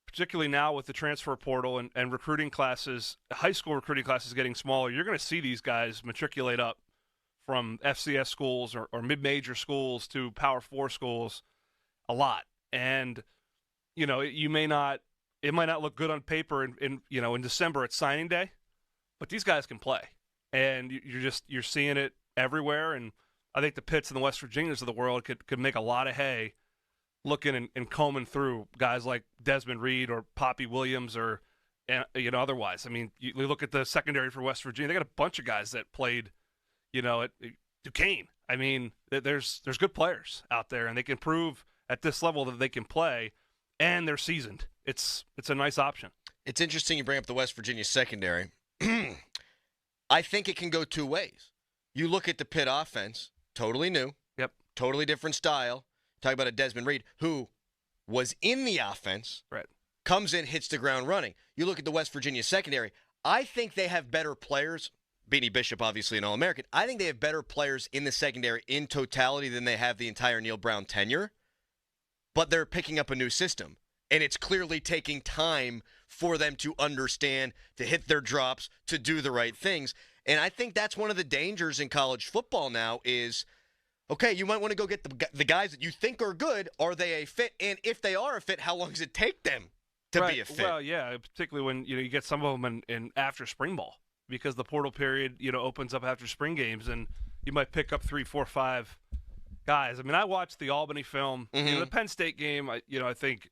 particularly now with the transfer portal and recruiting classes, high school recruiting classes getting smaller, you're going to see these guys matriculate up from FCS schools or mid-major schools to Power 4 schools a lot. And, it might not look good on paper in December at signing day, but these guys can play. And you're seeing it everywhere. And I think the Pitts and the West Virginias of the world could make a lot of hay looking and combing through guys like Desmond Reed or Poppy Williams or otherwise. I mean, you look at the secondary for West Virginia, they got a bunch of guys that played, at Duquesne. I mean, there's good players out there, and they can prove at this level that they can play, and they're seasoned. It's a nice option. It's interesting you bring up the West Virginia secondary. I think it can go 2 ways. You look at the Pitt offense, totally new. Yep. Totally different style. Talk about a Desmond Reed who was in the offense, right? Comes in, hits the ground running. You look at the West Virginia secondary. I think they have better players. Beanie Bishop, obviously an All-American. I think they have better players in the secondary in totality than they have the entire Neil Brown tenure. But they're picking up a new system, and it's clearly taking time for them to understand, to hit their drops, to do the right things. And I think that's one of the dangers in college football now is, okay, you might want to go get the guys that you think are good. Are they a fit? And if they are a fit, how long does it take them to be a fit? Well, yeah, particularly when you get some of them in after spring ball, because the portal period opens up after spring games, and you might pick up 3, 4, 5 guys. I mean, I watched the Albany film, the Penn State game. I think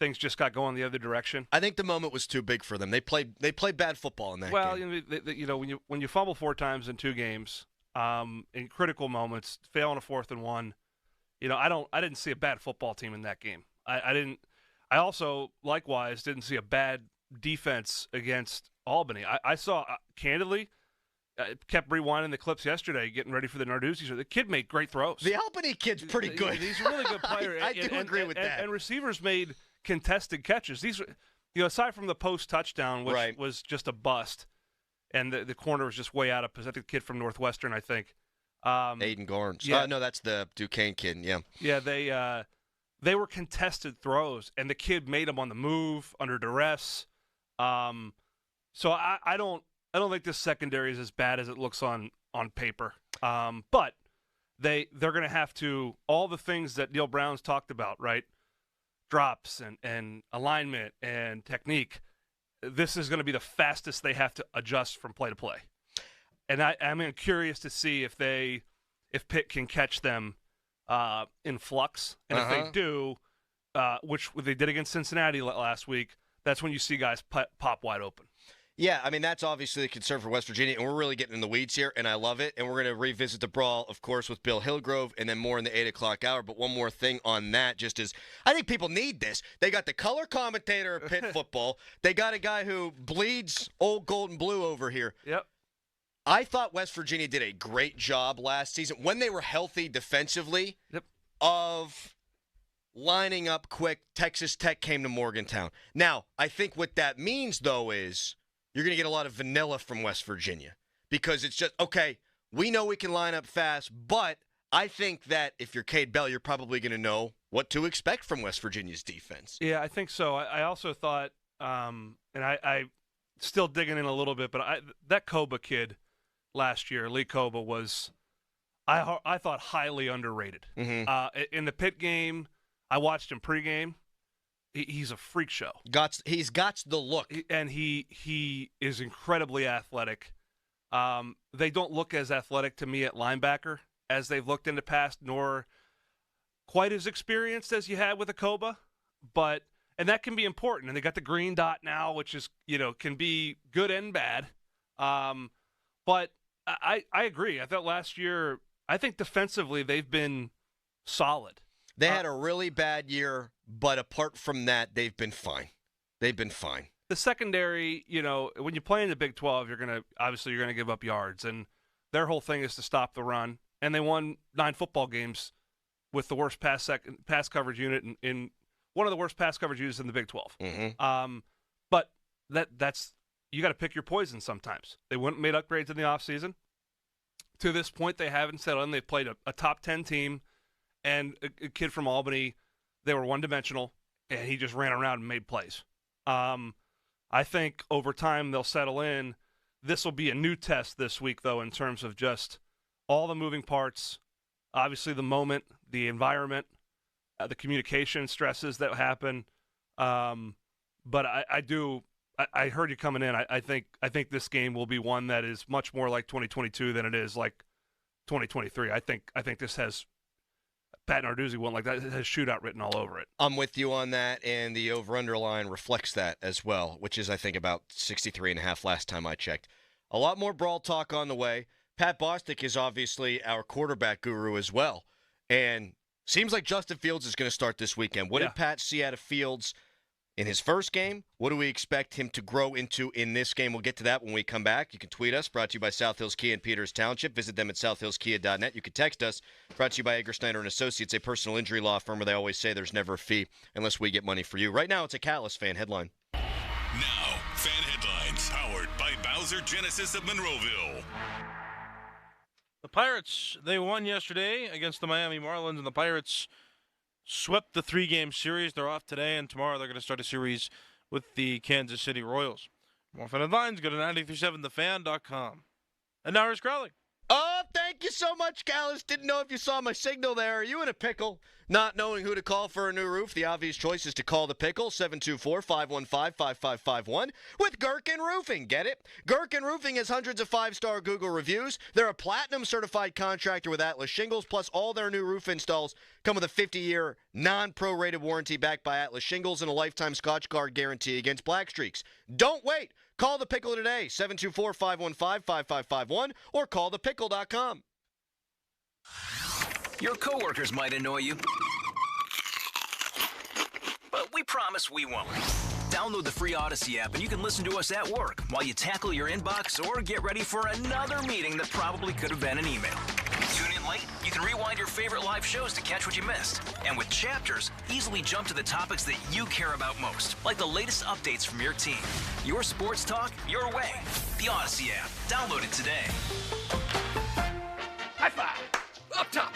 things just got going the other direction. I think the moment was too big for them. They played bad football in that game. When you fumble 4 times in 2 games. In critical moments, fail on a 4th and 1. I didn't see a bad football team in that game. I didn't. I also, likewise, didn't see a bad defense against Albany. I saw, candidly, I kept rewinding the clips yesterday, getting ready for the Narduzzi show. The kid made great throws. The Albany kid's pretty good. He's a really good player. I do agree with that. And receivers made contested catches. These, aside from the post touchdown, which was just a bust, and the corner was just way out of position. I think the kid from Northwestern, I think. Aiden Garnes. Yeah. No, that's the Duquesne kid, yeah. Yeah, they were contested throws, and the kid made them on the move, under duress. So I don't think this secondary is as bad as it looks on paper. But they're going to have to, all the things that Neil Brown's talked about, right? Drops and alignment and technique. This is going to be the fastest they have to adjust from play to play. And I'm curious to see if Pitt can catch them in flux. And if they do, which they did against Cincinnati last week, that's when you see guys pop wide open. Yeah, I mean, that's obviously a concern for West Virginia, and we're really getting in the weeds here, and I love it. And we're going to revisit the Brawl, of course, with Bill Hillgrove, and then more in the 8 o'clock hour. But one more thing on that, just as I think people need this. They got the color commentator of Pitt football. They got a guy who bleeds old gold and blue over here. Yep. I thought West Virginia did a great job last season when they were healthy defensively of lining up quick. Texas Tech came to Morgantown. Now, I think what that means, though, is you're going to get a lot of vanilla from West Virginia because it's just, okay, we know we can line up fast, but I think that if you're Cade Bell, you're probably going to know what to expect from West Virginia's defense. Yeah, I think so. I also thought, and I still digging in a little bit, but that Koba kid last year, Lee Koba, was, I thought, highly underrated. Mm-hmm. In the Pitt game, I watched him pregame. He's a freak show. He's got the look. And he is incredibly athletic. They don't look as athletic to me at linebacker as they've looked in the past, nor quite as experienced as you had with a Koba. And that can be important. And they got the green dot now, which is, can be good and bad. But I agree. I thought last year, I think defensively they've been solid. They had a really bad year, but apart from that, they've been fine. They've been fine. The secondary, when you play in the Big 12, you're going to give up yards, and their whole thing is to stop the run. And they won 9 football games with the worst pass coverage unit in one of the worst pass coverage units in the Big 12. Mm-hmm. But that's you got to pick your poison sometimes. They went and made upgrades in the offseason. To this point, they haven't settled in. They've played a top 10 team. And a kid from Albany, they were one-dimensional, and he just ran around and made plays. I think over time they'll settle in. This will be a new test this week, though, in terms of just all the moving parts, obviously the moment, the environment, the communication stresses that happen. But I heard you coming in. I think this game will be one that is much more like 2022 than it is like 2023. I think this has – Pat Narduzzi won't like that. It has shootout written all over it. I'm with you on that, and the over-under line reflects that as well, which is, I think, about 63.5 last time I checked. A lot more Brawl talk on the way. Pat Bostic is obviously our quarterback guru as well, and seems like Justin Fields is going to start this weekend. What did Pat see out of Fields in his first game? What do we expect him to grow into in this game? We'll get to that when we come back. You can tweet us, brought to you by South Hills Kia in Peters Township. Visit them at southhillskia.net. You can text us, brought to you by Edgar Snyder & Associates, a personal injury law firm where they always say there's never a fee unless we get money for you. Right now, it's a Catalyst fan headline. Now, fan headlines, powered by Bowser Genesis of Monroeville. The Pirates, they won yesterday against the Miami Marlins, and the Pirates swept the 3-game series. They're off today, and tomorrow they're going to start a series with the Kansas City Royals. More fan headlines, go to 937thefan.com. And now here's Crowley. Oh, thank you so much, Callis. Didn't know if you saw my signal there. Are you in a pickle? Not knowing who to call for a new roof? The obvious choice is to call the Pickle, 724-515-5551, with Gherkin Roofing. Get it? Gherkin Roofing has hundreds of 5-star Google reviews. They're a platinum-certified contractor with Atlas Shingles, plus all their new roof installs come with a 50-year non-prorated warranty backed by Atlas Shingles and a lifetime Scotch Guard guarantee against black streaks. Don't wait. Call the Pickle today, 724-515-5551, or call thepickle.com. Your coworkers might annoy you, but we promise we won't. Download the free Odyssey app and you can listen to us at work while you tackle your inbox or get ready for another meeting that probably could have been an email. Tune in late? You can rewind your favorite live shows to catch what you missed. And with Chapters, easily jump to the topics that you care about most, like the latest updates from your team. Your sports talk, your way. The Odyssey app. Download it today. High five! Up top!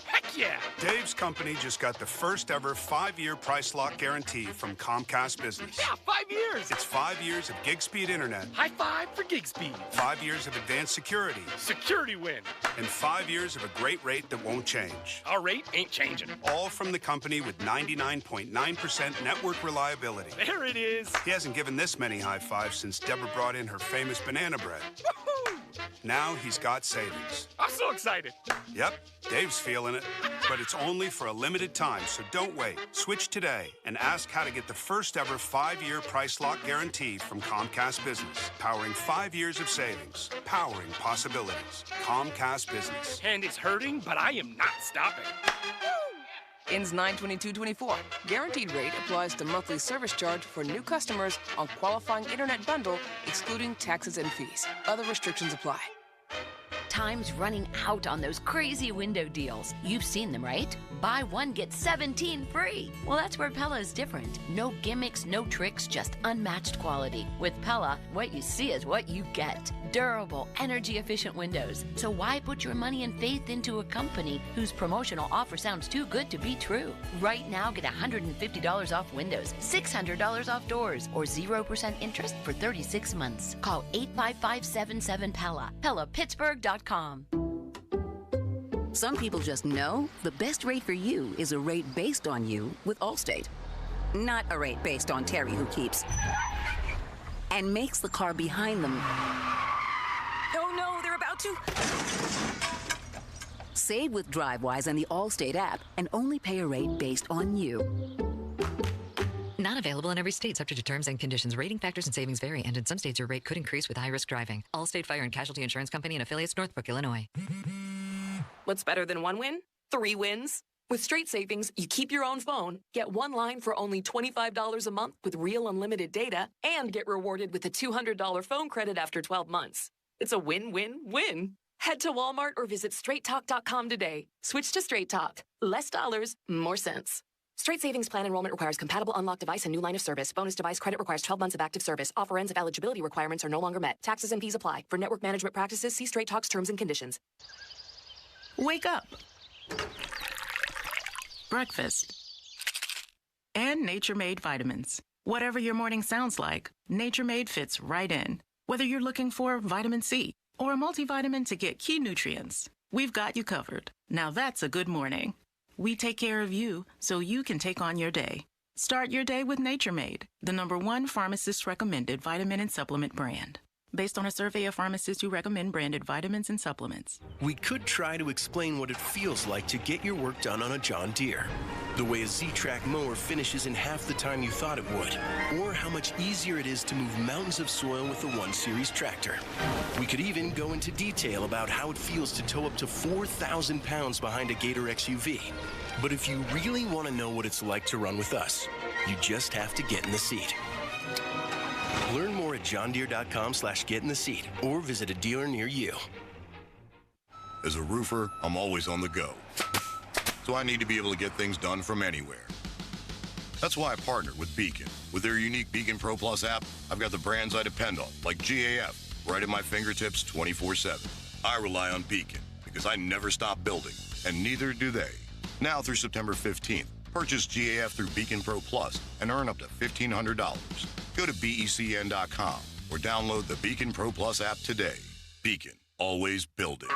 Heck yeah! Dave's company just got the first ever 5-year price lock guarantee from Comcast Business. Yeah, 5 years! It's 5 years of gig speed internet. High five for gig speed. 5 years of advanced security. Security win. And 5 years of a great rate that won't change. Our rate ain't changing. All from the company with 99.9% network reliability. There it is. He hasn't given this many high fives since Deborah brought in her famous banana bread. Woohoo! Now he's got savings. I'm so excited. Yep, Dave's feeling it. But it's only for a limited time, so don't wait. Switch today and ask how to get the first ever 5-year price lock guarantee from Comcast Business. Powering 5 years of savings. Powering possibilities. Comcast Business. And it's hurting, but I am not stopping. Ends 9/22/24. Guaranteed rate applies to monthly service charge for new customers on qualifying internet bundle, excluding taxes and fees. Other restrictions apply. Time's running out on those crazy window deals. You've seen them, right? Buy one, get 17 free. Well, that's where Pella is different. No gimmicks, no tricks, just unmatched quality. With Pella, what you see is what you get. Durable, energy-efficient windows. So why put your money and faith into a company whose promotional offer sounds too good to be true? Right now, get $150 off windows, $600 off doors, or 0% interest for 36 months. Call 855-77-PELLA. PellaPittsburgh.com. Some people just know the best rate for you is a rate based on you with Allstate. Not a rate based on Terry who keeps and makes the car behind them. Oh no, they're about to. Save with DriveWise and the Allstate app and only pay a rate based on you. Not available in every state, subject to terms and conditions. Rating factors and savings vary, and in some states your rate could increase with high-risk driving. Allstate Fire and Casualty Insurance Company and affiliates, Northbrook, Illinois. What's better than one win? 3 wins. With Straight Savings, you keep your own phone, get one line for only $25 a month with real unlimited data, and get rewarded with a $200 phone credit after 12 months. It's a win-win-win. Head to Walmart or visit straighttalk.com today. Switch to Straight Talk. Less dollars, more sense. Straight Savings Plan enrollment requires compatible unlocked device and new line of service. Bonus device credit requires 12 months of active service. Offer ends if eligibility requirements are no longer met. Taxes and fees apply. For network management practices, see Straight Talk's terms and conditions. Wake up. Breakfast. And Nature Made vitamins. Whatever your morning sounds like, Nature Made fits right in. Whether you're looking for vitamin C or a multivitamin to get key nutrients, we've got you covered. Now that's a good morning. We take care of you so you can take on your day. Start your day with Nature Made, the #1 pharmacist-recommended vitamin and supplement brand. Based on a survey of pharmacists who recommend branded vitamins and supplements. We could try to explain what it feels like to get your work done on a John Deere. The way a Z-Track mower finishes in half the time you thought it would. Or how much easier it is to move mountains of soil with the 1 Series tractor. We could even go into detail about how it feels to tow up to 4,000 pounds behind a Gator XUV. But if you really want to know what it's like to run with us, you just have to get in the seat. Learn more at johndeere.com/get-in-the-seat or visit a dealer near you. As a roofer, I'm always on the go. So I need to be able to get things done from anywhere. That's why I partnered with Beacon. With their unique Beacon Pro Plus app, I've got the brands I depend on, like GAF, right at my fingertips 24/7. I rely on Beacon because I never stop building, and neither do they. Now through September 15th, purchase GAF through Beacon Pro Plus and earn up to $1,500. Go to BECN.com or download the Beacon Pro Plus app today. Beacon, always building.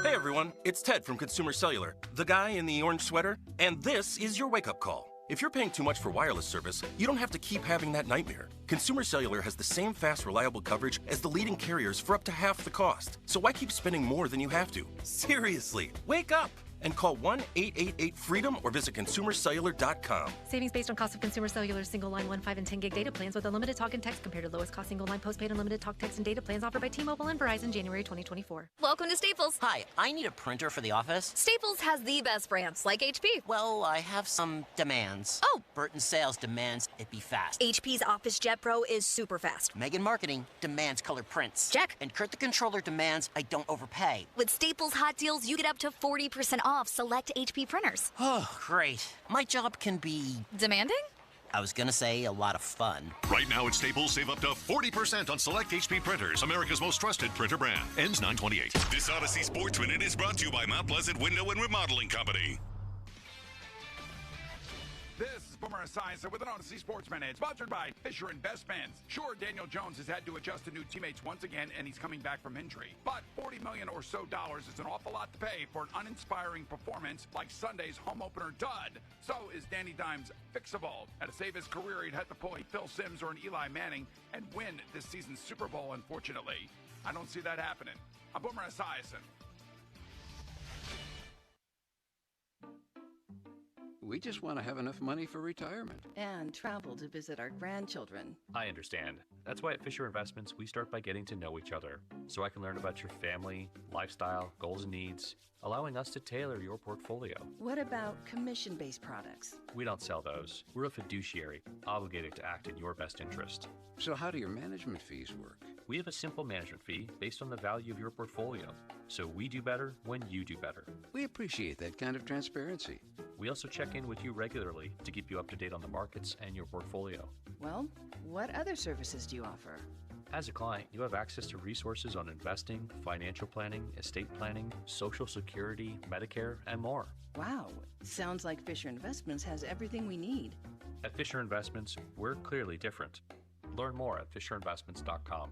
Hey everyone, it's Ted from Consumer Cellular, the guy in the orange sweater, and this is your wake-up call. If you're paying too much for wireless service, you don't have to keep having that nightmare. Consumer Cellular has the same fast, reliable coverage as the leading carriers for up to half the cost. So why keep spending more than you have to? Seriously, wake up! and call 1-888-FREEDOM or visit consumercellular.com. Savings based on cost of consumer cellular single line 1, 5, and 10 gig data plans with unlimited talk and text compared to lowest cost single line postpaid unlimited talk, text, and data plans offered by T-Mobile and Verizon January 2024. Welcome to Staples. Hi, I need a printer for the office. Staples has the best brands, like HP. Well, I have some demands. Oh. Burton Sales demands it be fast. HP's Office Jet Pro is super fast. Megan Marketing demands color prints. Check. And Kurt the Controller demands I don't overpay. With Staples Hot Deals, you get up to 40% off select HP printers. Oh, great. My job can be... demanding? I was gonna say a lot of fun. Right now at Staples, save up to 40% on select HP printers. America's most trusted printer brand. Ends 9/28. This Odyssey Sports Minute is brought to you by Mount Pleasant Window and Remodeling Company. This is Boomer Esiason with an Odyssey Sports Minute, sponsored by Fisher Investments. Sure, Daniel Jones has had to adjust to new teammates once again, and he's coming back from injury. But $40 million or so is an awful lot to pay for an uninspiring performance like Sunday's home opener dud. So is Danny Dimes fixable? And to save his career, he'd have to pull a Phil Simms or an Eli Manning and win this season's Super Bowl, unfortunately. I don't see that happening. I'm Boomer Esiason. We just want to have enough money for retirement. And travel to visit our grandchildren. I understand. That's why at Fisher Investments, we start by getting to know each other, so I can learn about your family, lifestyle, goals and needs, allowing us to tailor your portfolio. What about commission-based products? We don't sell those. We're a fiduciary, obligated to act in your best interest. So how do your management fees work? We have a simple management fee based on the value of your portfolio, so we do better when you do better. We appreciate that kind of transparency. We also check in with you regularly to keep you up to date on the markets and your portfolio. Well, what other services do you offer? As a client, you have access to resources on investing, financial planning, estate planning, Social Security, Medicare, and more. Wow, sounds like Fisher Investments has everything we need. At Fisher Investments, we're clearly different. Learn more at FisherInvestments.com.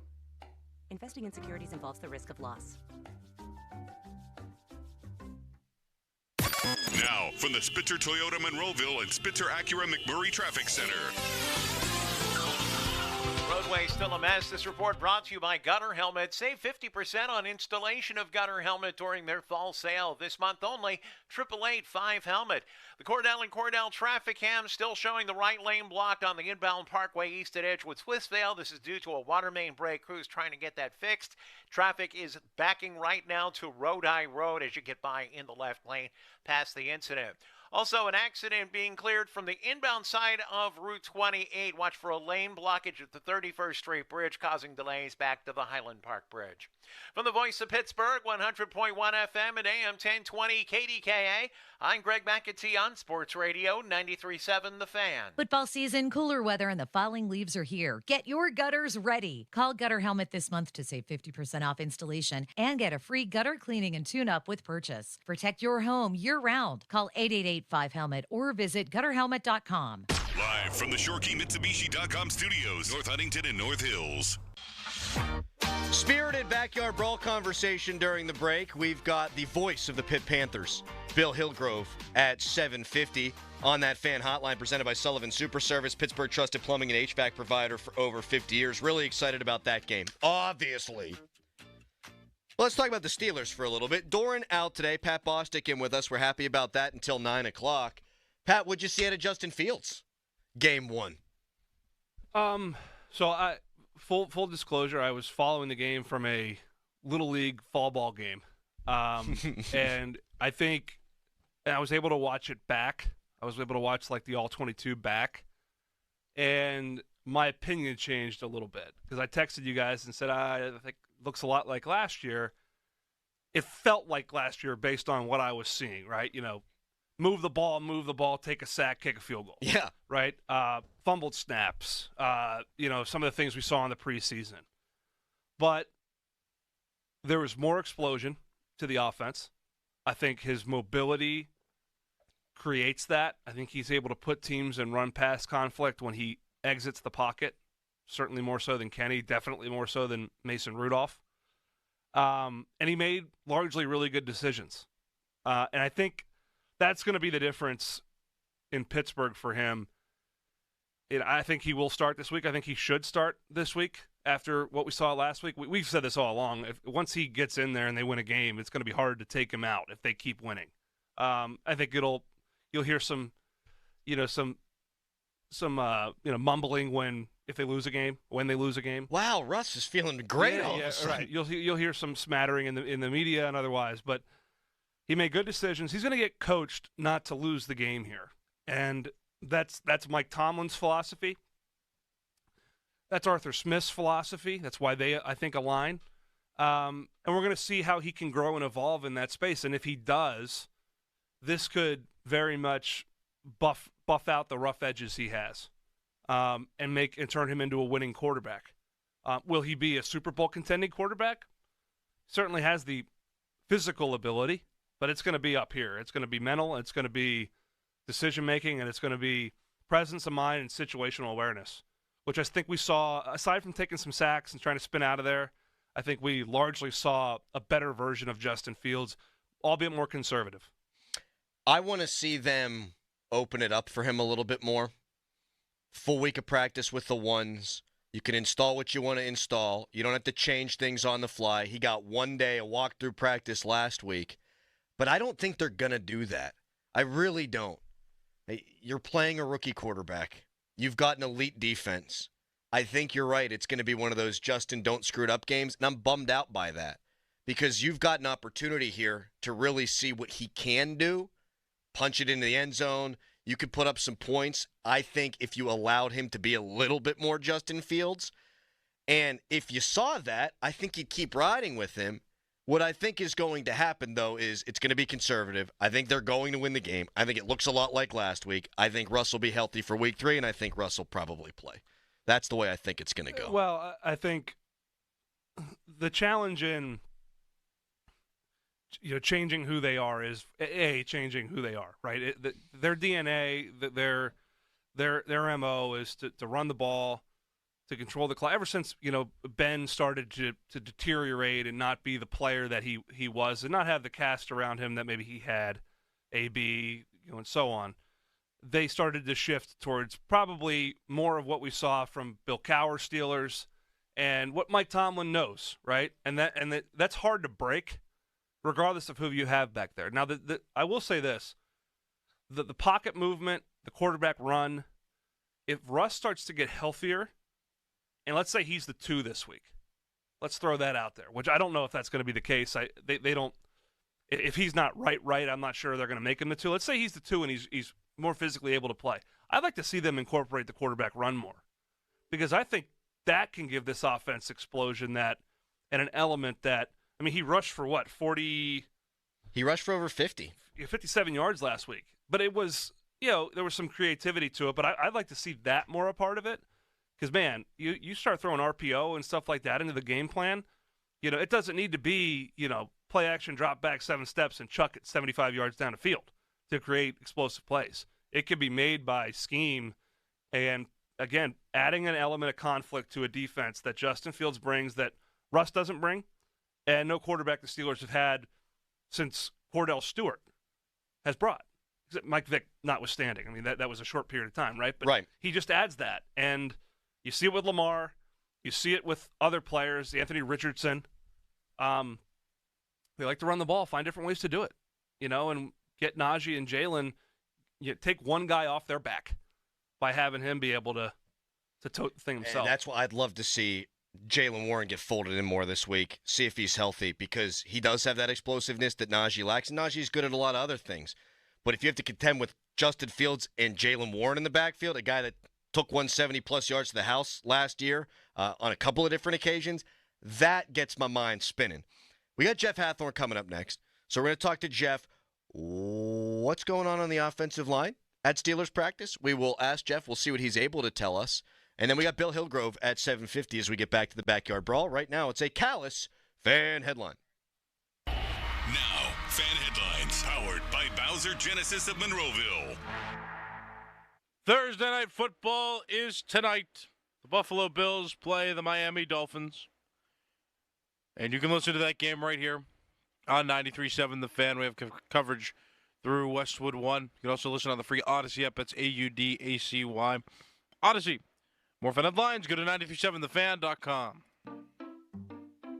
Investing in securities involves the risk of loss. Now, from the Spitzer Toyota Monroeville and Spitzer Acura McMurray Traffic Center. Roadway still a mess. This report brought to you by Gutter Helmet. Save 50% on installation of Gutter Helmet during their fall sale. This month only, 888-5 Helmet. The Cordell and Cordell traffic cam still showing the right lane blocked on the inbound Parkway East at Edgewood Swissvale. This is due to a water main break. Crews trying to get that fixed. Traffic is backing right now to Rodi Road as you get by in the left lane past the incident. Also, an accident being cleared from the inbound side of Route 28. Watch for a lane blockage at the 31st Street Bridge, causing delays back to the Highland Park Bridge. From the voice of Pittsburgh, 100.1 FM and AM 1020 KDKA, I'm Greg McAtee on Sports Radio 93.7 The Fan. Football season, cooler weather, and the falling leaves are here. Get your gutters ready. Call Gutter Helmet this month to save 50% off installation and get a free gutter cleaning and tune-up with purchase. Protect your home year-round. Call 888-5HELMET or visit gutterhelmet.com. Live from the ShoreKeyMitsubishi.com studios, North Huntington and North Hills. Spirited backyard brawl conversation during the break. We've got the voice of the Pitt Panthers, Bill Hillgrove, at 7:50 on that fan hotline presented by Sullivan Super Service, Pittsburgh trusted plumbing and HVAC provider for over 50 years. Really excited about that game, obviously. Let's talk about the Steelers for a little bit. Doran out today. Pat Bostic in with us. We're happy about that until 9 o'clock. Pat, what'd you see out of Justin Fields? Game 1. Full disclosure, I was following the game from a Little League fall ball game. And I think I was able to watch it back. I was able to watch like the All-22 back. And my opinion changed a little bit because I texted you guys and said, I think it looks a lot like last year. It felt like last year based on what I was seeing, right? You know, move the ball, take a sack, kick a field goal. Yeah. Right? Fumbled snaps, some of the things we saw in the preseason. But there was more explosion to the offense. I think his mobility creates that. I think he's able to put teams in run-pass conflict when he exits the pocket, certainly more so than Kenny, definitely more so than Mason Rudolph. And he made largely really good decisions. And I think that's going to be the difference in Pittsburgh for him. I think he will start this week. I think he should start this week after what we saw last week. We've said this all along. Once he gets in there and they win a game, it's going to be hard to take him out if they keep winning. I think you'll hear some mumbling if they lose a game, when they lose a game. Wow, Russ is feeling great. Yeah, right. You'll hear some smattering in the media and otherwise, but he made good decisions. He's going to get coached not to lose the game here, and that's Mike Tomlin's philosophy. That's Arthur Smith's philosophy. That's why they, I think, align. And we're going to see how he can grow and evolve in that space. And if he does, this could very much buff out the rough edges he has, and turn him into a winning quarterback. Will he be a Super Bowl contending quarterback? Certainly has the physical ability, but it's going to be up here. It's going to be mental. It's going to be decision making, and it's going to be presence of mind and situational awareness, which I think we saw, aside from taking some sacks and trying to spin out of there, I think we largely saw a better version of Justin Fields, albeit more conservative. I want to see them open it up for him a little bit more. Full week of practice with the ones. You can install what you want to install. You don't have to change things on the fly. He got 1 day of walkthrough practice last week, but I don't think they're going to do that. I really don't. You're playing a rookie quarterback. You've got an elite defense. I think you're right. It's going to be one of those Justin don't screw it up games, and I'm bummed out by that because you've got an opportunity here to really see what he can do, punch it into the end zone. You could put up some points, I think, if you allowed him to be a little bit more Justin Fields. And if you saw that, I think you'd keep riding with him. What I think is going to happen, though, is it's going to be conservative. I think they're going to win the game. I think it looks a lot like last week. I think Russ will be healthy for week 3, and I think Russ will probably play. That's the way I think it's going to go. Well, I think the challenge in changing who they are is changing who they are, right? Their DNA, their MO is to run the ball, to control the clock. Ever since Ben started to deteriorate and not be the player that he was, and not have the cast around him that maybe he had, AB, and so on. They started to shift towards probably more of what we saw from Bill Cowher Steelers and what Mike Tomlin knows, right? And that's hard to break, regardless of who you have back there. Now, I will say this. The pocket movement, the quarterback run, if Russ starts to get healthier, and let's say he's the 2 this week, let's throw that out there, which I don't know if that's going to be the case. They don't. If he's not right, I'm not sure they're going to make him the 2. Let's say he's the 2 and he's more physically able to play. I'd like to see them incorporate the quarterback run more, because I think that can give this offense explosion and an element that, I mean, he rushed for what, 40? He rushed for over 50. 57 yards last week. But it was, there was some creativity to it, but I'd like to see that more a part of it, because, man, you start throwing RPO and stuff like that into the game plan, it doesn't need to be, play action, drop back 7 steps and chuck it 75 yards down the field to create explosive plays. It could be made by scheme and, again, adding an element of conflict to a defense that Justin Fields brings that Russ doesn't bring, and no quarterback the Steelers have had since Cordell Stewart has brought. Mike Vick notwithstanding. I mean, that was a short period of time, right? But right. He just adds that. And you see it with Lamar. You see it with other players, Anthony Richardson. They like to run the ball, find different ways to do it, and get Najee and Jalen, take one guy off their back by having him be able to tote the thing himself. And that's why I'd love to see Jalen Warren get folded in more this week, see if he's healthy, because he does have that explosiveness that Najee lacks, and Najee's good at a lot of other things. But if you have to contend with Justin Fields and Jalen Warren in the backfield, a guy that took 170-plus yards to the house last year on a couple of different occasions, that gets my mind spinning. We got Jeff Hathorne coming up next, so we're going to talk to Jeff. What's going on the offensive line at Steelers practice? We will ask Jeff. We'll see what he's able to tell us. And then we got Bill Hillgrove at 7:50 as we get back to the Backyard Brawl. Right now, it's a Callus fan headline. Now, fan headlines powered by Bowser Genesis of Monroeville. Thursday night football is tonight. The Buffalo Bills play the Miami Dolphins. And you can listen to that game right here on 93.7 The Fan. We have coverage through Westwood One. You can also listen on the free Odyssey app. That's AUDACY. Odyssey. More fan headlines. Go to 937thefan.com.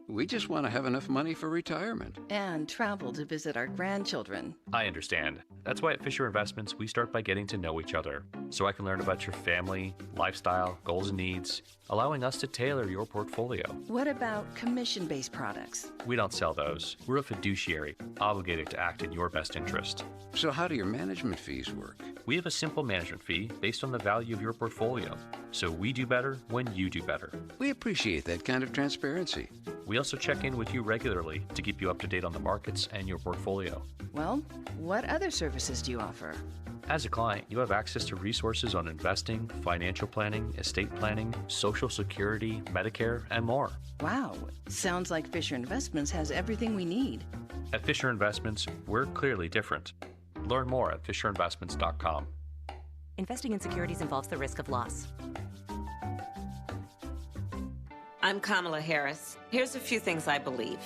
We just want to have enough money for retirement. And travel to visit our grandchildren. I understand. That's why at Fisher Investments, we start by getting to know each other, so I can learn about your family, lifestyle, goals and needs, allowing us to tailor your portfolio. What about commission-based products? We don't sell those. We're a fiduciary, obligated to act in your best interest. So how do your management fees work? We have a simple management fee based on the value of your portfolio, so we do better when you do better. We appreciate that kind of transparency. We also check in with you regularly to keep you up to date on the markets and your portfolio. Well, what other services do you offer? As a client, you have access to resources on investing, financial planning, estate planning, Social Security, Medicare, and more. Wow, sounds like Fisher Investments has everything we need. At Fisher Investments, we're clearly different. Learn more at fisherinvestments.com. Investing in securities involves the risk of loss. I'm Kamala Harris. Here's a few things I believe.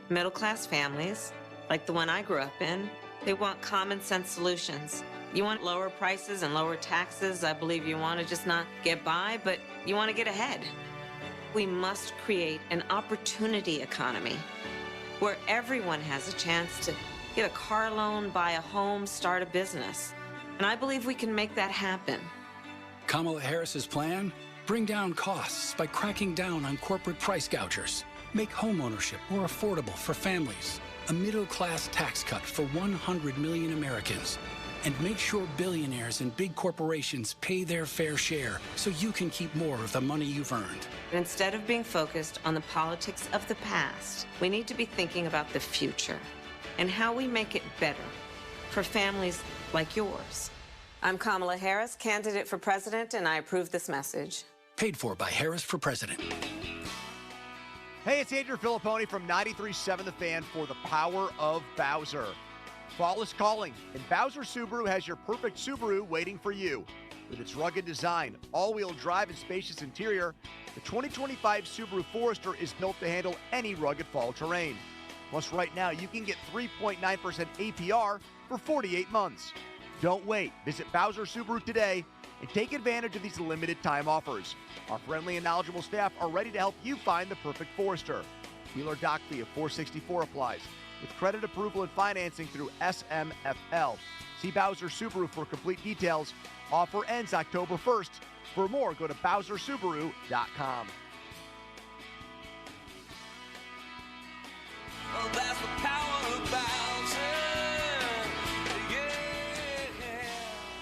Middle-class families, like the one I grew up in, they want common sense solutions. You want lower prices and lower taxes. I believe you want to just not get by, but you want to get ahead. We must create an opportunity economy where everyone has a chance to get a car loan, buy a home, start a business. And I believe we can make that happen. Kamala Harris's plan? Bring down costs by cracking down on corporate price gougers. Make homeownership more affordable for families. A middle-class tax cut for 100 million Americans. And make sure billionaires and big corporations pay their fair share so you can keep more of the money you've earned. Instead of being focused on the politics of the past, we need to be thinking about the future and how we make it better for families like yours. I'm Kamala Harris, candidate for president, and I approve this message. Paid for by Harris for President. Hey, it's Andrew Filipponi from 93.7 The Fan for the Power of Bowser. Fall is calling, and Bowser Subaru has your perfect Subaru waiting for you. With its rugged design, all-wheel drive, and spacious interior, the 2025 Subaru Forester is built to handle any rugged fall terrain. Plus, right now, you can get 3.9% APR for 48 months. Don't wait. Visit Bowser Subaru today and take advantage of these limited time offers. Our friendly and knowledgeable staff are ready to help you find the perfect Forester. Dealer doc fee of $464 applies, with credit approval and financing through SMFL. See Bowser Subaru for complete details. Offer ends October 1st. For more, go to BowserSubaru.com. Well, that's the power of Bowser.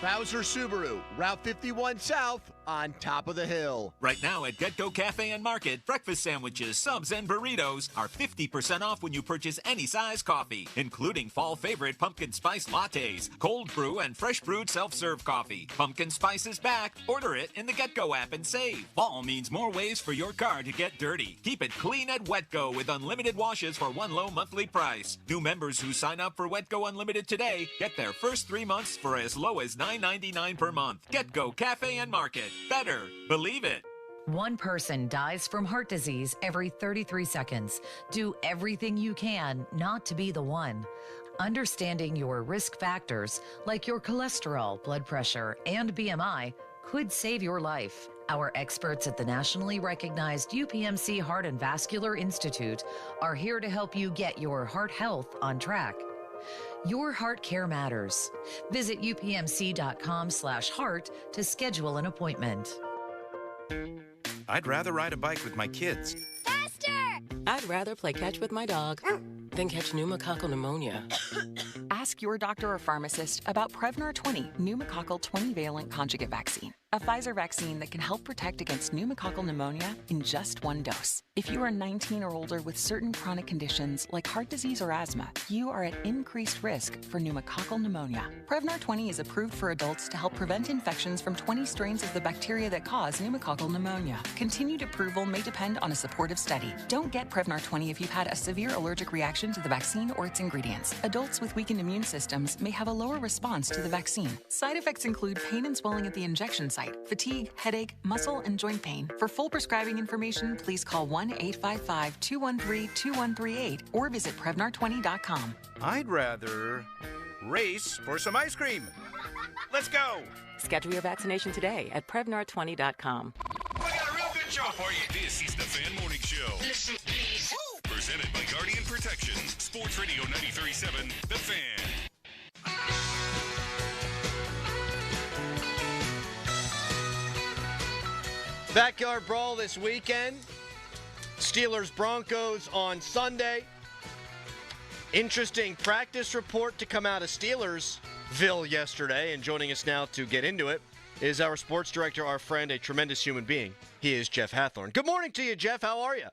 Bowser Subaru, Route 51 South, on top of the hill. Right now at Getco Cafe and Market, breakfast sandwiches, subs, and burritos are 50% off when you purchase any size coffee, including fall favorite pumpkin spice lattes, cold brew, and fresh brewed self-serve coffee. Pumpkin spice is back. Order it in the Getco app and save. Fall means more ways for your car to get dirty. Keep it clean at Wetco with unlimited washes for one low monthly price. New members who sign up for Wetco Unlimited today get their first 3 months for as low as $9.99 per month. Getco Cafe and Market. Better. Believe it. One person dies from heart disease every 33 seconds. Do everything you can not to be the one. Understanding your risk factors, like your cholesterol, blood pressure, and BMI, could save your life. Our experts at the nationally recognized UPMC Heart and Vascular Institute are here to help you get your heart health on track. Your heart care matters. Visit upmc.com/heart to schedule an appointment. I'd rather ride a bike with my kids. Faster! I'd rather play catch with my dog than catch pneumococcal pneumonia. Ask your doctor or pharmacist about Prevnar 20 pneumococcal 20-valent conjugate vaccine, a Pfizer vaccine that can help protect against pneumococcal pneumonia in just one dose. If you are 19 or older with certain chronic conditions like heart disease or asthma, you are at increased risk for pneumococcal pneumonia. Prevnar 20 is approved for adults to help prevent infections from 20 strains of the bacteria that cause pneumococcal pneumonia. Continued approval may depend on a supportive study. Don't get Prevnar 20 if you've had a severe allergic reaction to the vaccine or its ingredients. Adults with weakened immune systems may have a lower response to the vaccine. Side effects include pain and swelling at the injection site, fatigue, headache, muscle, and joint pain. For full prescribing information, please call 1-855-213-2138 or visit Prevnar20.com. I'd rather race for some ice cream. Let's go. Schedule your vaccination today at Prevnar20.com. We got a real good show for you. This is the Fan Morning Show. Listen, please. Sports Radio 93.7, The Fan. Backyard Brawl this weekend. Steelers Broncos on Sunday. Interesting practice report to come out of Steelersville yesterday. And joining us now to get into it is our sports director, our friend, a tremendous human being. He is Jeff Hathorne. Good morning to you, Jeff. How are you?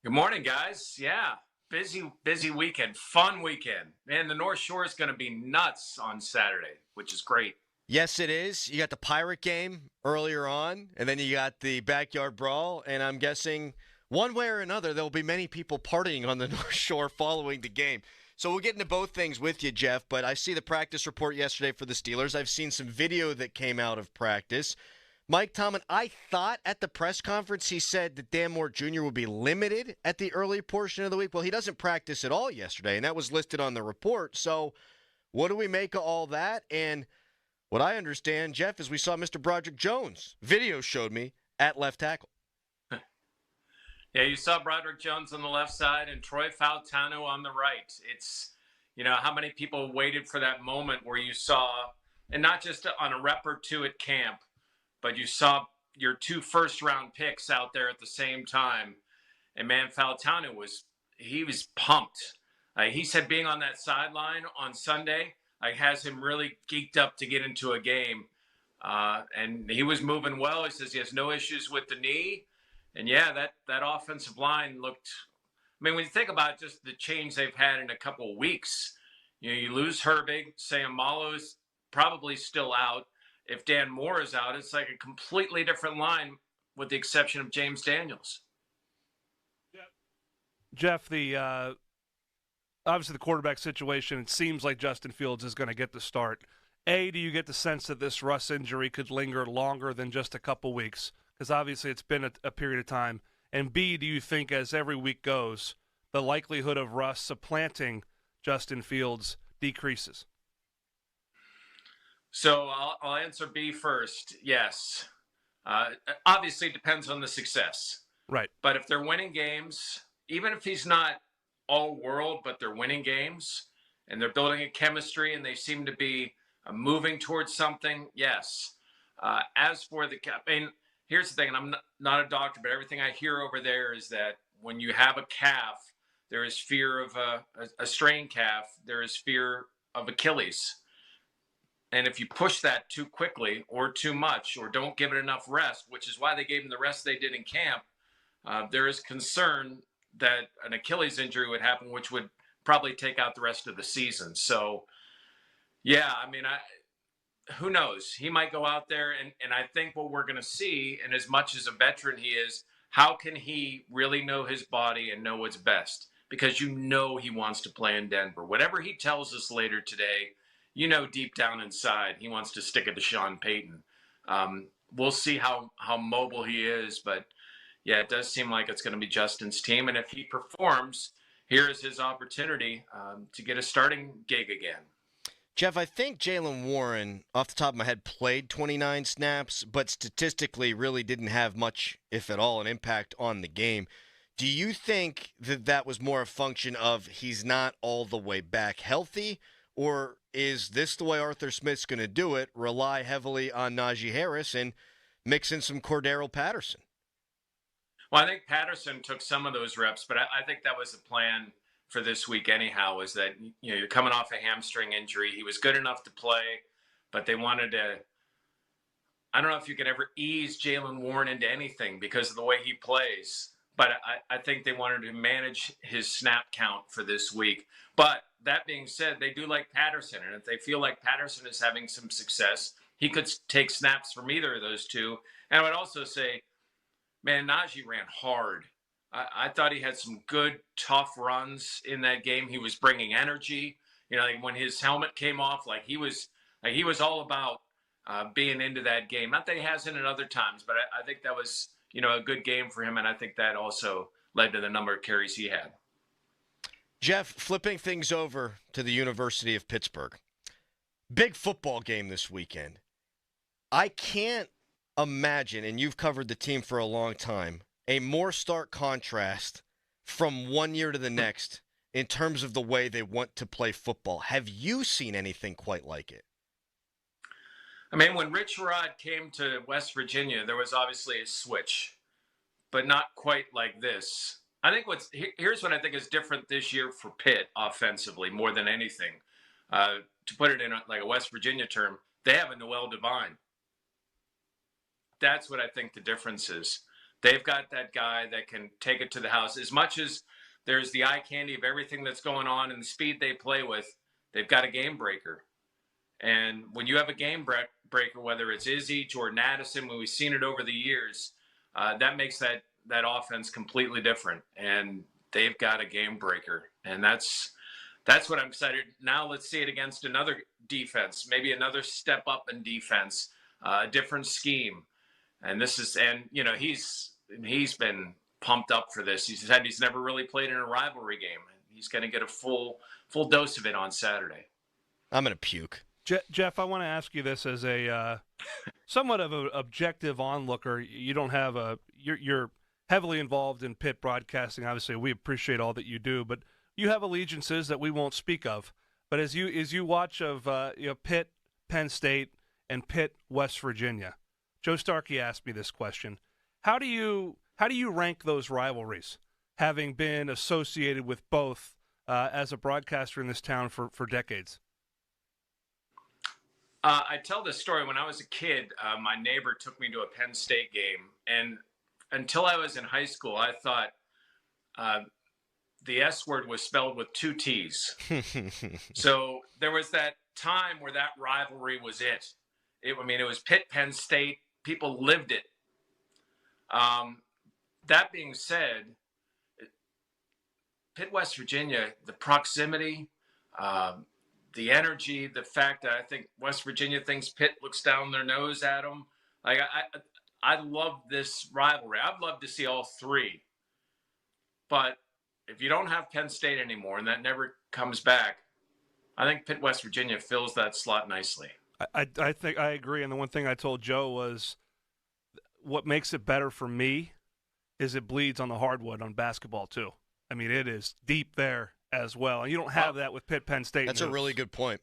Good morning, guys. Yeah, busy weekend. Fun weekend. Man, the North Shore is going to be nuts on Saturday, which is great. Yes, it is. You got the Pirate game earlier on, and then you got the Backyard Brawl, and I'm guessing one way or another there will be many people partying on the North Shore following the game. So we'll get into both things with you, Jeff, but I see the practice report yesterday for the Steelers. I've seen some video that came out of practice. Mike Tomlin, I thought at the press conference he said that Dan Moore Jr. would be limited at the early portion of the week. Well, he doesn't practice at all yesterday, and that was listed on the report. So what do we make of all that? And what I understand, Jeff, is we saw Mr. Broderick Jones, video showed me, at left tackle. Yeah, you saw Broderick Jones on the left side and Troy Fautanu on the right. It's, how many people waited for that moment where you saw, and not just on a rep or two at camp, but you saw your 2 first-round picks out there at the same time. And, man, Fautanu was pumped. He said being on that sideline on Sunday has him really geeked up to get into a game. And he was moving well. He says he has no issues with the knee. And, yeah, that offensive line looked – when you think about just the change they've had in a couple of weeks, you lose Herbig, Sayamalo is probably still out. If Dan Moore is out, it's like a completely different line with the exception of James Daniels. Jeff, obviously the quarterback situation, it seems like Justin Fields is going to get the start. A, do you get the sense that this Russ injury could linger longer than just a couple weeks? Because obviously it's been a period of time. And B, do you think as every week goes, the likelihood of Russ supplanting Justin Fields decreases? So I'll answer B first. Yes. Obviously it depends on the success. Right. But if they're winning games, even if he's not all world, but they're winning games and they're building a chemistry and they seem to be moving towards something, yes. As for here's the thing, and I'm not a doctor, but everything I hear over there is that when you have a calf, there is fear of a strained calf. There is fear of Achilles. And if you push that too quickly or too much or don't give it enough rest, which is why they gave him the rest they did in camp, there is concern that an Achilles injury would happen, which would probably take out the rest of the season. So, yeah, who knows? He might go out there, and I think what we're going to see, and as much as a veteran he is, how can he really know his body and know what's best? Because he wants to play in Denver. Whatever he tells us later today, deep down inside, he wants to stick it to Sean Payton. We'll see how mobile he is, but yeah, it does seem like it's going to be Justin's team. And if he performs, here is his opportunity to get a starting gig again. Jeff, I think Jaylen Warren, off the top of my head, played 29 snaps, but statistically really didn't have much, if at all, an impact on the game. Do you think that was more a function of he's not all the way back healthy, or is this the way Arthur Smith's going to do it, rely heavily on Najee Harris and mix in some Cordero Patterson? Well, I think Patterson took some of those reps, but I think that was the plan for this week anyhow, is that, you're coming off a hamstring injury. He was good enough to play, but they wanted to – I don't know if you could ever ease Jaylen Warren into anything because of the way he plays, but I think they wanted to manage his snap count for this week. But that being said, they do like Patterson, and if they feel like Patterson is having some success, he could take snaps from either of those two. And I would also say, man, Najee ran hard. I thought he had some good, tough runs in that game. He was bringing energy. When his helmet came off, he was all about being into that game. Not that he hasn't at other times, but I think that was, a good game for him, and I think that also led to the number of carries he had. Jeff, flipping things over to the University of Pittsburgh. Big football game this weekend. I can't imagine, and you've covered the team for a long time, a more stark contrast from one year to the next in terms of the way they want to play football. Have you seen anything quite like it? I mean, when Rich Rod came to West Virginia, there was obviously a switch, but not quite like this. I think here's what I think is different this year for Pitt offensively more than anything. To put it in like a West Virginia term, they have a Noel Devine. That's what I think the difference is. They've got that guy that can take it to the house. As much as there's the eye candy of everything that's going on and the speed they play with, they've got a game breaker. And when you have a game breaker, whether it's Izzy, Jordan Addison, when we've seen it over the years, that makes that offense completely different. And they've got a game breaker. And that's what I'm excited. Now let's see it against another defense, maybe another step up in defense, a different scheme. And he's been pumped up for this. He said he's never really played in a rivalry game. He's going to get a full dose of it on Saturday. I'm going to puke. Jeff, I want to ask you this as a somewhat of an objective onlooker. You don't have you're heavily involved in Pitt broadcasting. Obviously, we appreciate all that you do, but you have allegiances that we won't speak of. But as you watch of Pitt, Penn State, and Pitt, West Virginia, Joe Starkey asked me this question: How do you rank those rivalries, having been associated with both as a broadcaster in this town for decades? I tell this story. When I was a kid, my neighbor took me to a Penn State game, and until I was in high school, I thought the S word was spelled with 2 T's. So there was that time where that rivalry was it. It was Pitt, Penn State. People lived it. That being said, Pitt, West Virginia, the proximity, the energy, the fact that I think West Virginia thinks Pitt looks down their nose at them. Like I love this rivalry. I'd love to see all 3. But if you don't have Penn State anymore and that never comes back, I think Pitt, West Virginia fills that slot nicely. I think I agree. And the one thing I told Joe was what makes it better for me is it bleeds on the hardwood on basketball too. I mean, it is deep there as well. And you don't have that with Pitt, Penn State. That's a really good point.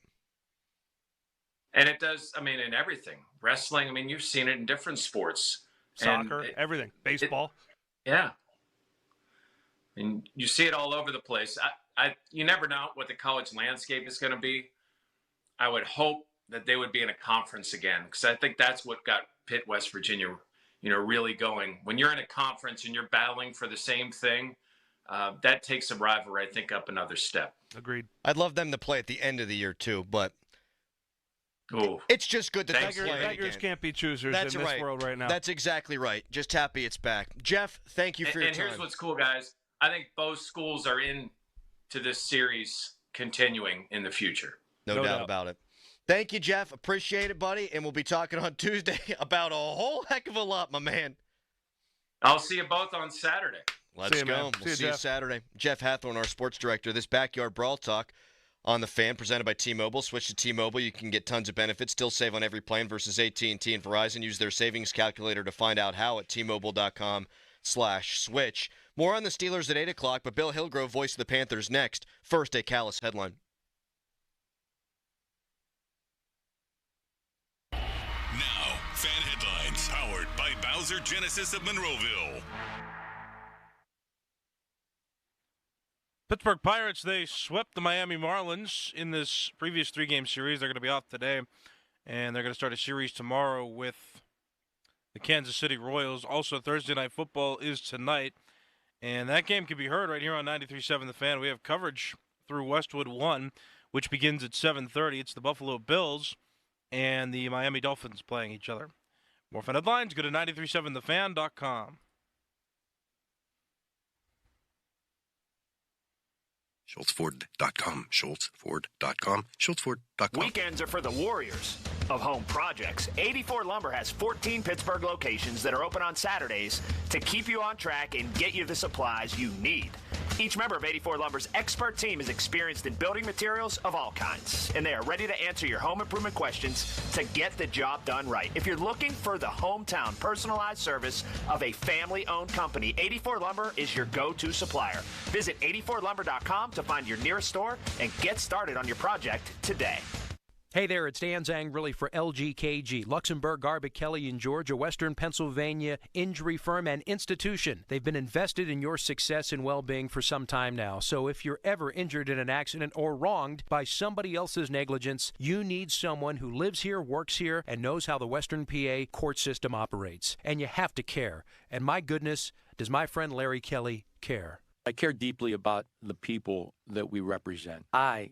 And it does, in everything. Wrestling, you've seen it in different sports. Soccer, everything. Baseball. Yeah. You see it all over the place. You never know what the college landscape is going to be. I would hope that they would be in a conference again, because I think that's what got Pitt, West Virginia, really going. When you're in a conference and you're battling for the same thing, that takes a rivalry, I think, up another step. Agreed. I'd love them to play at the end of the year too, but it's just good that they're playing again. Beggars can't be choosers in this world right now. That's exactly right. Just happy it's back. Jeff, thank you for your time. And here's what's cool, guys. I think both schools are in to this series continuing in the future. No doubt about it. Thank you, Jeff. Appreciate it, buddy. And we'll be talking on Tuesday about a whole heck of a lot, my man. I'll see you both on Saturday. Let's go. We'll see you Saturday. Jeff Hathorne, our sports director. This Backyard Brawl Talk on the Fan, presented by T-Mobile. Switch to T-Mobile. You can get tons of benefits. Still save on every plan versus AT&T and Verizon. Use their savings calculator to find out how at T-Mobile.com/switch. More on the Steelers at 8 o'clock, but Bill Hillgrove, voice of the Panthers, next. First, a Callis headline. Now, Fan Headlines, powered by Bowser Genesis of Monroeville. Pittsburgh Pirates, they swept the Miami Marlins in this previous 3-game series. They're going to be off today, and they're going to start a series tomorrow with the Kansas City Royals. Also, Thursday Night Football is tonight, and that game can be heard right here on 93.7 The Fan. We have coverage through Westwood 1, which begins at 7:30. It's the Buffalo Bills and the Miami Dolphins playing each other. More Fan Headlines, go to 937thefan.com. SchultzFord.com, SchultzFord.com, SchultzFord.com. Weekends are for the Warriors. of home projects, 84 Lumber has 14 Pittsburgh locations that are open on Saturdays to keep you on track and get you the supplies you need. Each member of 84 Lumber's expert team is experienced in building materials of all kinds, and they are ready to answer your home improvement questions to get the job done right. If you're looking for the hometown personalized service of a family-owned company, 84 Lumber is your go-to supplier. Visit 84lumber.com to find your nearest store and get started on your project today. Hey there, it's Dan Zangrilli for LGKG, Luxembourg, Garbutt, Kelly, and Georgia, Western Pennsylvania injury firm and institution. They've been invested in your success and well-being for some time now. So if you're ever injured in an accident or wronged by somebody else's negligence, you need someone who lives here, works here, and knows how the Western PA court system operates. And you have to care. And my goodness, does my friend Larry Kelly care. I care deeply about the people that we represent. I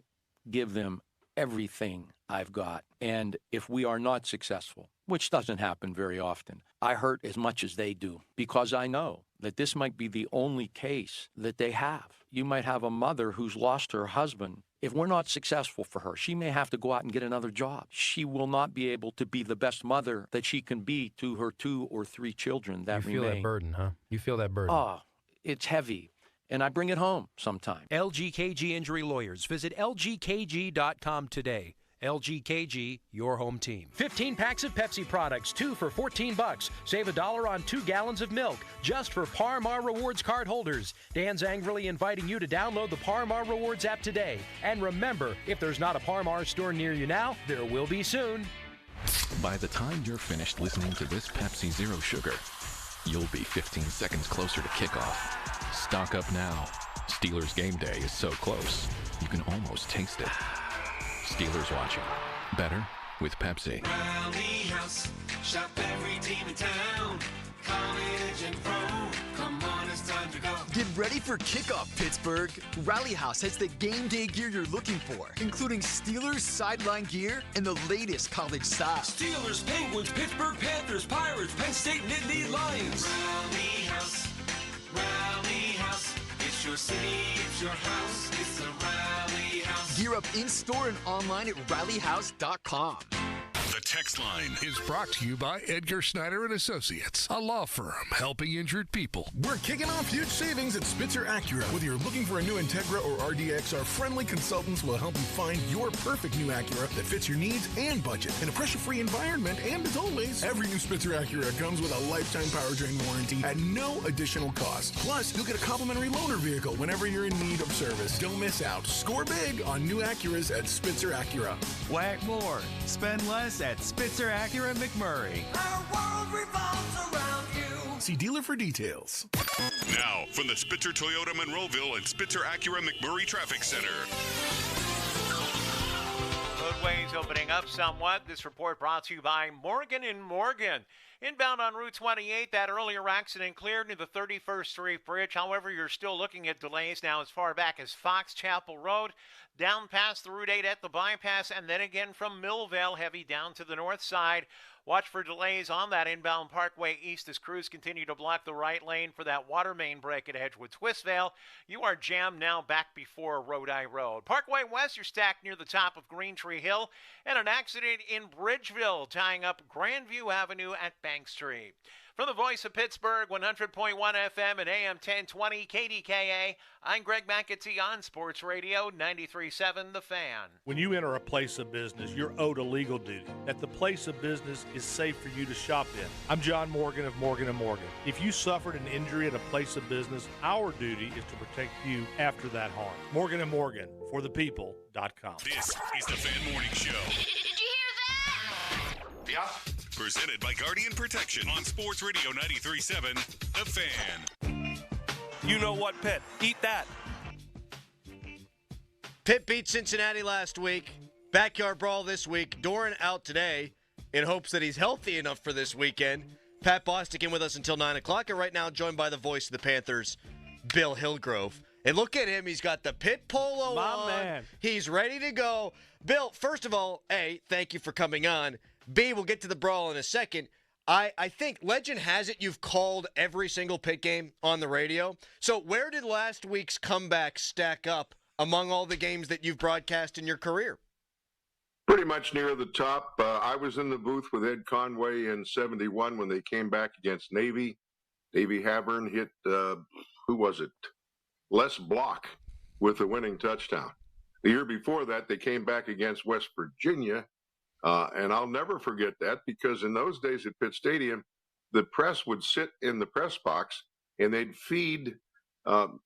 give them everything I've got. And if we are not successful, which doesn't happen very often, I hurt as much as they do because I know that this might be the only case that they have. You might have a mother who's lost her husband. If we're not successful for her, she may have to go out and get another job. She will not be able to be the best mother that she can be to her 2 or 3 children that remain. You feel that burden, huh? You feel that burden. Oh, it's heavy. And I bring it home sometimes. LGKG Injury Lawyers. Visit lgkg.com today. LGKG, your home team. 15 packs of Pepsi products, 2 for $14. Save $1 on 2 gallons of milk, just for Par Mar Rewards card holders. Dan Zangrilli inviting you to download the Par Mar Rewards app today. And remember, if there's not a Par Mar store near you now, there will be soon. By the time you're finished listening to this Pepsi Zero Sugar, you'll be 15 seconds closer to kickoff. Stock up now. Steelers game day is so close, you can almost taste it. Steelers watching. Better with Pepsi. Rally House, shop every team in town. College and pro, come on, it's time to go. Get ready for kickoff, Pittsburgh. Rally House has the game day gear you're looking for, including Steelers sideline gear and the latest college style. Steelers, Penguins, Pittsburgh Panthers, Pirates, Penn State Nittany Lions. Rally House, Rally House. It's your city, it's your house, it's a Rally House. Gear up in-store and online at rallyhouse.com. The text line is brought to you by Edgar Snyder & Associates, a law firm helping injured people. We're kicking off huge savings at Spitzer Acura. Whether you're looking for a new Integra or RDX, our friendly consultants will help you find your perfect new Acura that fits your needs and budget in a pressure-free environment. And as always, every new Spitzer Acura comes with a lifetime powertrain warranty at no additional cost. Plus, you'll get a complimentary loaner vehicle whenever you're in need of service. Don't miss out. Score big on new Acuras at Spitzer Acura. Whack more. Spend less at Spitzer Acura McMurray. Our world revolves around you. See dealer for details. Now, from the Spitzer Toyota Monroeville and Spitzer Acura McMurray Traffic Center. Roadways opening up somewhat. This report brought to you by Morgan & Morgan. Inbound on Route 28, that earlier accident cleared near the 31st Street Bridge. However, you're still looking at delays now as far back as Fox Chapel Road, down past the Route 8 at the bypass, and then again from Millvale, heavy down to the north side. Watch for delays on that inbound Parkway East as crews continue to block the right lane for that water main break at Edgewood Twistvale. You are jammed now back before Rodi Road. Parkway West, you're stacked near the top of Green Tree Hill, and an accident in Bridgeville tying up Grandview Avenue at Bank Street. From the voice of Pittsburgh, 100.1 FM and AM 1020 KDKA, I'm Greg McAtee on Sports Radio 93.7 The Fan. When you enter a place of business, you're owed a legal duty that the place of business is safe for you to shop in. I'm John Morgan of Morgan & Morgan. If you suffered an injury at a place of business, our duty is to protect you after that harm. Morgan & Morgan, for the people.com. This is the Fan Morning Show. Did you hear that? Yeah. Presented by Guardian Protection on Sports Radio 93.7 The Fan. You know what, Pitt? Eat that. Pitt beat Cincinnati last week. Backyard Brawl this week. Doran out today in hopes that he's healthy enough for this weekend. Pat Bostic in with us until 9 o'clock. And right now joined by the voice of the Panthers, Bill Hillgrove. And look at him. He's got the Pitt polo on. Man. He's ready to go. Bill, first of all, A, thank you for coming on. B, we'll get to the Brawl in a second. I think legend has it you've called every single Pitt game on the radio. So where did last week's comeback stack up among all the games that you've broadcast in your career? Pretty much near the top. I was in the booth with Ed Conway in '71 when they came back against Navy. Davey Hathorne hit, who was it? Les Block with the winning touchdown. The year before that, they came back against West Virginia. And I'll never forget that because in those days at Pitt Stadium, the press would sit in the press box and they'd feed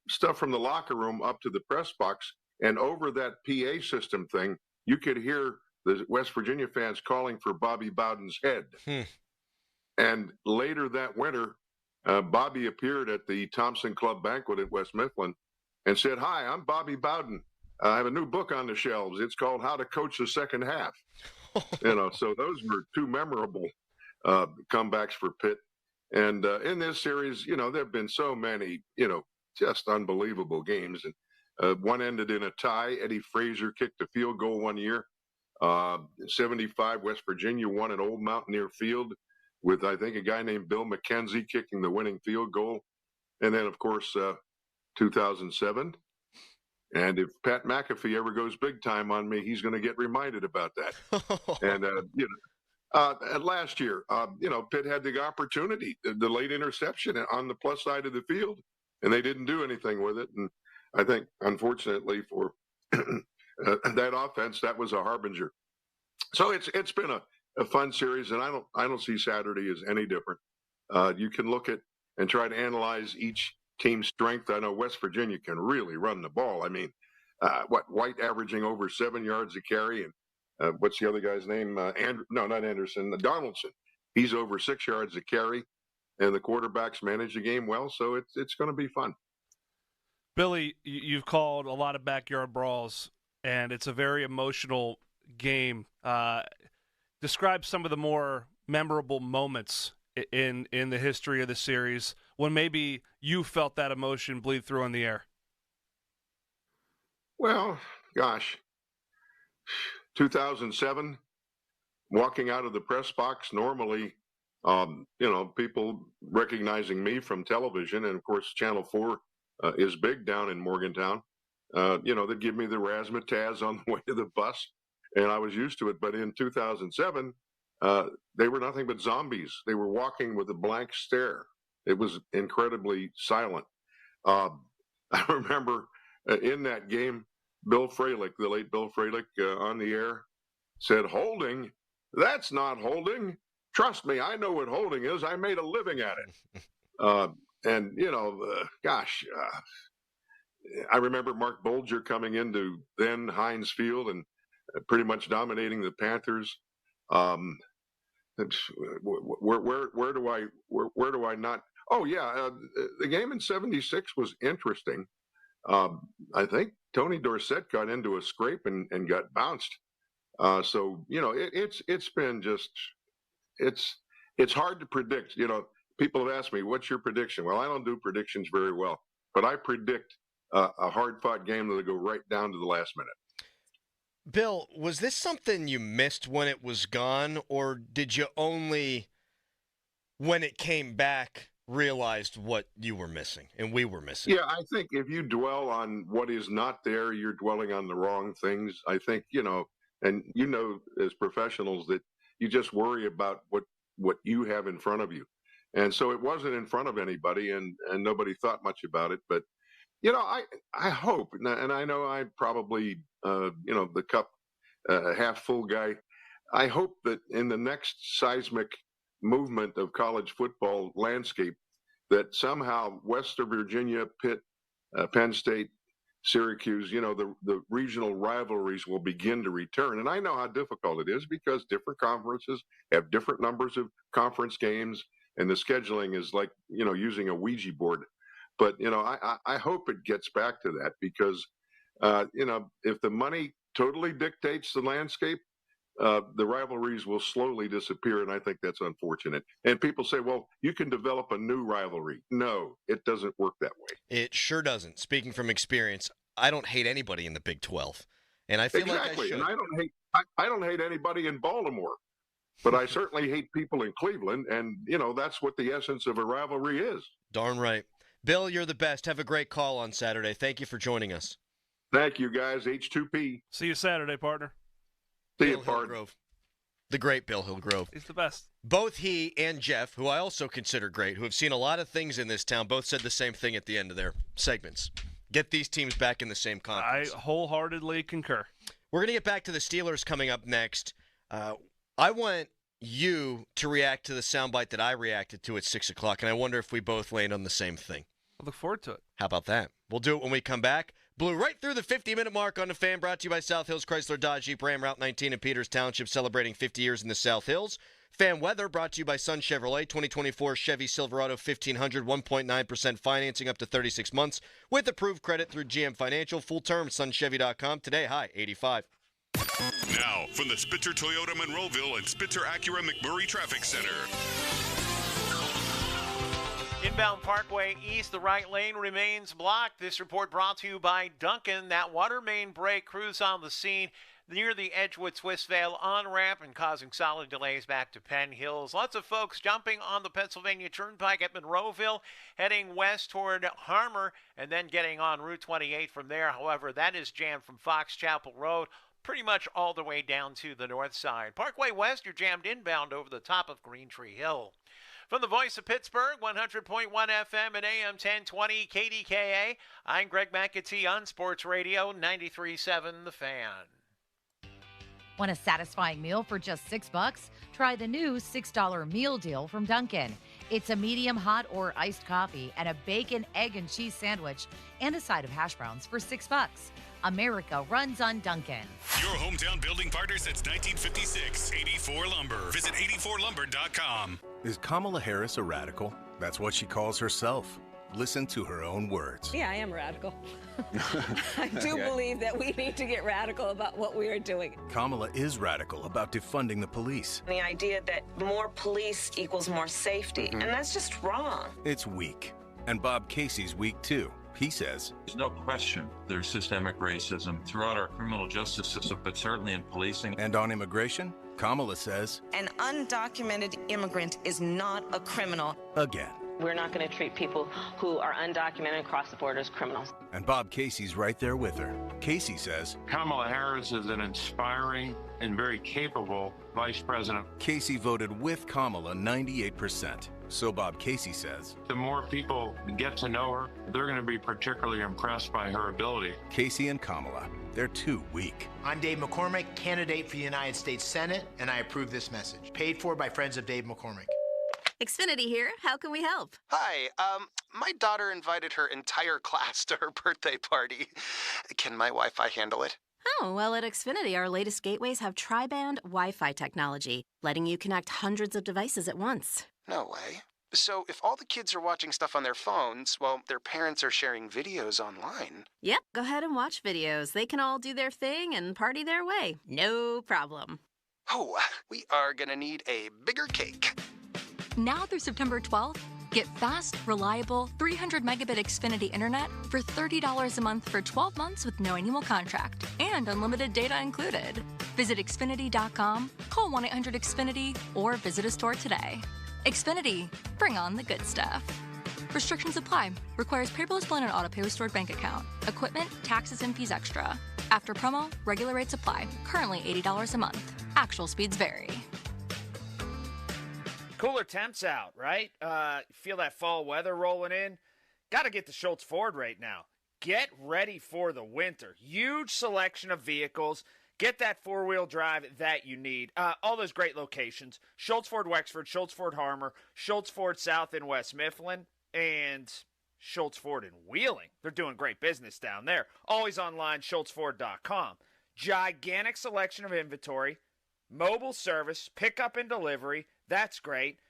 stuff from the locker room up to the press box. And over that PA system thing, you could hear the West Virginia fans calling for Bobby Bowden's head. And later that winter, Bobby appeared at the Thompson Club banquet at West Mifflin and said, "Hi, I'm Bobby Bowden. I have a new book on the shelves. It's called How to Coach the Second Half." So those were two memorable comebacks for Pitt. And in this series, there have been so many, just unbelievable games. And one ended in a tie. Eddie Frazier kicked a field goal one year. 75, West Virginia won at Old Mountaineer Field with, I think, a guy named Bill McKenzie kicking the winning field goal. And then, of course, 2007. And if Pat McAfee ever goes big time on me, he's going to get reminded about that. And last year, Pitt had the opportunity, the late interception on the plus side of the field, and they didn't do anything with it. And I think, unfortunately, for that offense, that was a harbinger. So it's been a fun series, and I don't see Saturday as any different. You can look at and try to analyze each team's strength. I know West Virginia can really run the ball. I mean, White averaging over 7 yards a carry, and what's the other guy's name? Not Anderson, Donaldson. He's over 6 yards a carry, and the quarterbacks manage the game well. So it's going to be fun. Billy, you've called a lot of backyard brawls, and it's a very emotional game. Describe some of the more memorable moments in the history of the series when maybe you felt that emotion bleed through on the air. Well, gosh, 2007, walking out of the press box, normally, people recognizing me from television, and of course, Channel 4 is big down in Morgantown. They'd give me the razzmatazz on the way to the bus, and I was used to it. But in 2007, they were nothing but zombies. They were walking with a blank stare. It was incredibly silent. I remember in that game, Bill Fralick, the late Bill Fralick, on the air said, "Holding? That's not holding. Trust me, I know what holding is. I made a living at it." I remember Mark Bolger coming into then Heinz Field and pretty much dominating the Panthers. Where do I not? Oh yeah, the game in '76 was interesting. I think Tony Dorsett got into a scrape and got bounced. It's been just it's hard to predict. People have asked me, "What's your prediction?" Well, I don't do predictions very well, but I predict a hard-fought game that'll go right down to the last minute. Bill, was this something you missed when it was gone, or did you only, when it came back, realized what you were missing and we were missing? Yeah, I think if you dwell on what is not there, you're dwelling on the wrong things. I think, and as professionals that you just worry about what you have in front of you. And so it wasn't in front of anybody, and nobody thought much about it. But, I hope, and I know I'm probably, the cup half full guy. I hope that in the next seismic movement of college football landscape, that somehow West Virginia, Pitt, Penn State, Syracuse, the regional rivalries will begin to return. And I know how difficult it is because different conferences have different numbers of conference games, and the scheduling is like, using a Ouija board. But, I hope it gets back to that because, if the money totally dictates the landscape, the rivalries will slowly disappear, and I think that's unfortunate. And people say, well, you can develop a new rivalry. No, it doesn't work that way. It sure doesn't. Speaking from experience, I don't hate anybody in the Big 12, and I feel like I should. And I don't hate anybody in Baltimore, but I certainly hate people in Cleveland, and, that's what the essence of a rivalry is. Darn right. Bill, you're the best. Have a great call on Saturday. Thank you for joining us. Thank you, guys. H2P. See you Saturday, partner. Bill Hillgrove. The great Bill Hillgrove. He's the best. Both he and Jeff, who I also consider great, who have seen a lot of things in this town, both said the same thing at the end of their segments. Get these teams back in the same conference. I wholeheartedly concur. We're going to get back to the Steelers coming up next. I want you to react to the soundbite that I reacted to at 6 o'clock, and I wonder if we both land on the same thing. I look forward to it. How about that? We'll do it when we come back. Blew right through the 50-minute mark on the Fan, brought to you by South Hills Chrysler Dodge Jeep Ram, Route 19 in Peters Township, celebrating 50 years in the South Hills. Fan weather brought to you by Sun Chevrolet, 2024 Chevy Silverado 1500, 1.9% financing up to 36 months with approved credit through GM Financial. Full term, sunchevy.com. Today, high 85. Now, from the Spitzer Toyota Monroeville and Spitzer Acura McMurray Traffic Center. Inbound Parkway East, the right lane remains blocked. This report brought to you by Duncan. That water main break, crews on the scene near the Edgewood-Swissvale on-ramp and causing solid delays back to Penn Hills. Lots of folks jumping on the Pennsylvania Turnpike at Monroeville, heading west toward Harmer, and then getting on Route 28 from there. However, that is jammed from Fox Chapel Road pretty much all the way down to the north side. Parkway West, you're jammed inbound over the top of Green Tree Hill. From the voice of Pittsburgh, 100.1 FM and AM 1020 KDKA, I'm Greg McAtee on Sports Radio 93.7 The Fan. Want a satisfying meal for just $6? Try the new $6 meal deal from Dunkin'. It's a medium hot or iced coffee and a bacon, egg, and cheese sandwich and a side of hash browns for $6. America runs on Dunkin'. Your hometown building partner since 1956, 84 Lumber. Visit 84lumber.com. Is Kamala Harris a radical? That's what she calls herself. Listen to her own words. Yeah, I am radical. I do believe that we need to get radical about what we are doing. Kamala is radical about defunding the police. The idea that more police equals more safety, and that's just wrong. It's weak. And Bob Casey's weak too. He says, there's no question there's systemic racism throughout our criminal justice system, but certainly in policing. And on immigration, Kamala says, an undocumented immigrant is not a criminal. Again. We're not going to treat people who are undocumented and cross the border as criminals. And Bob Casey's right there with her. Casey says, Kamala Harris is an inspiring and very capable vice president. Casey voted with Kamala 98%. So Bob Casey says, the more people get to know her, they're going to be particularly impressed by her ability. Casey and Kamala, they're too weak. I'm Dave McCormick, candidate for the United States Senate, and I approve this message. Paid for by friends of Dave McCormick. Xfinity here. How can we help? Hi. My daughter invited her entire class to her birthday party. Can my Wi-Fi handle it? Oh, well, at Xfinity, our latest gateways have tri-band Wi-Fi technology, letting you connect hundreds of devices at once. No way. So if all the kids are watching stuff on their phones, well, their parents are sharing videos online. Yep, go ahead and watch videos. They can all do their thing and party their way. No problem. Oh, we are gonna need a bigger cake. Now through September 12th, get fast, reliable, 300 megabit Xfinity internet for $30 a month for 12 months with no annual contract and unlimited data included. Visit Xfinity.com, call 1-800-XFINITY, or visit a store today. Xfinity, bring on the good stuff. Restrictions apply. Requires paperless plan and autopay with stored bank account. Equipment, taxes, and fees extra. After promo, regular rates apply. Currently $80 a month. Actual speeds vary. Cooler temps out, right? Feel that fall weather rolling in? Got to get to Schultz Ford right now. Get ready for the winter. Huge selection of vehicles. Get that four-wheel drive that you need. All those great locations. Schultz Ford Wexford, Schultz Ford Harmer, Schultz Ford South and West Mifflin, and Schultz Ford in Wheeling. They're doing great business down there. Always online, schultzford.com. Gigantic selection of inventory. Mobile service, pickup and delivery. That's great.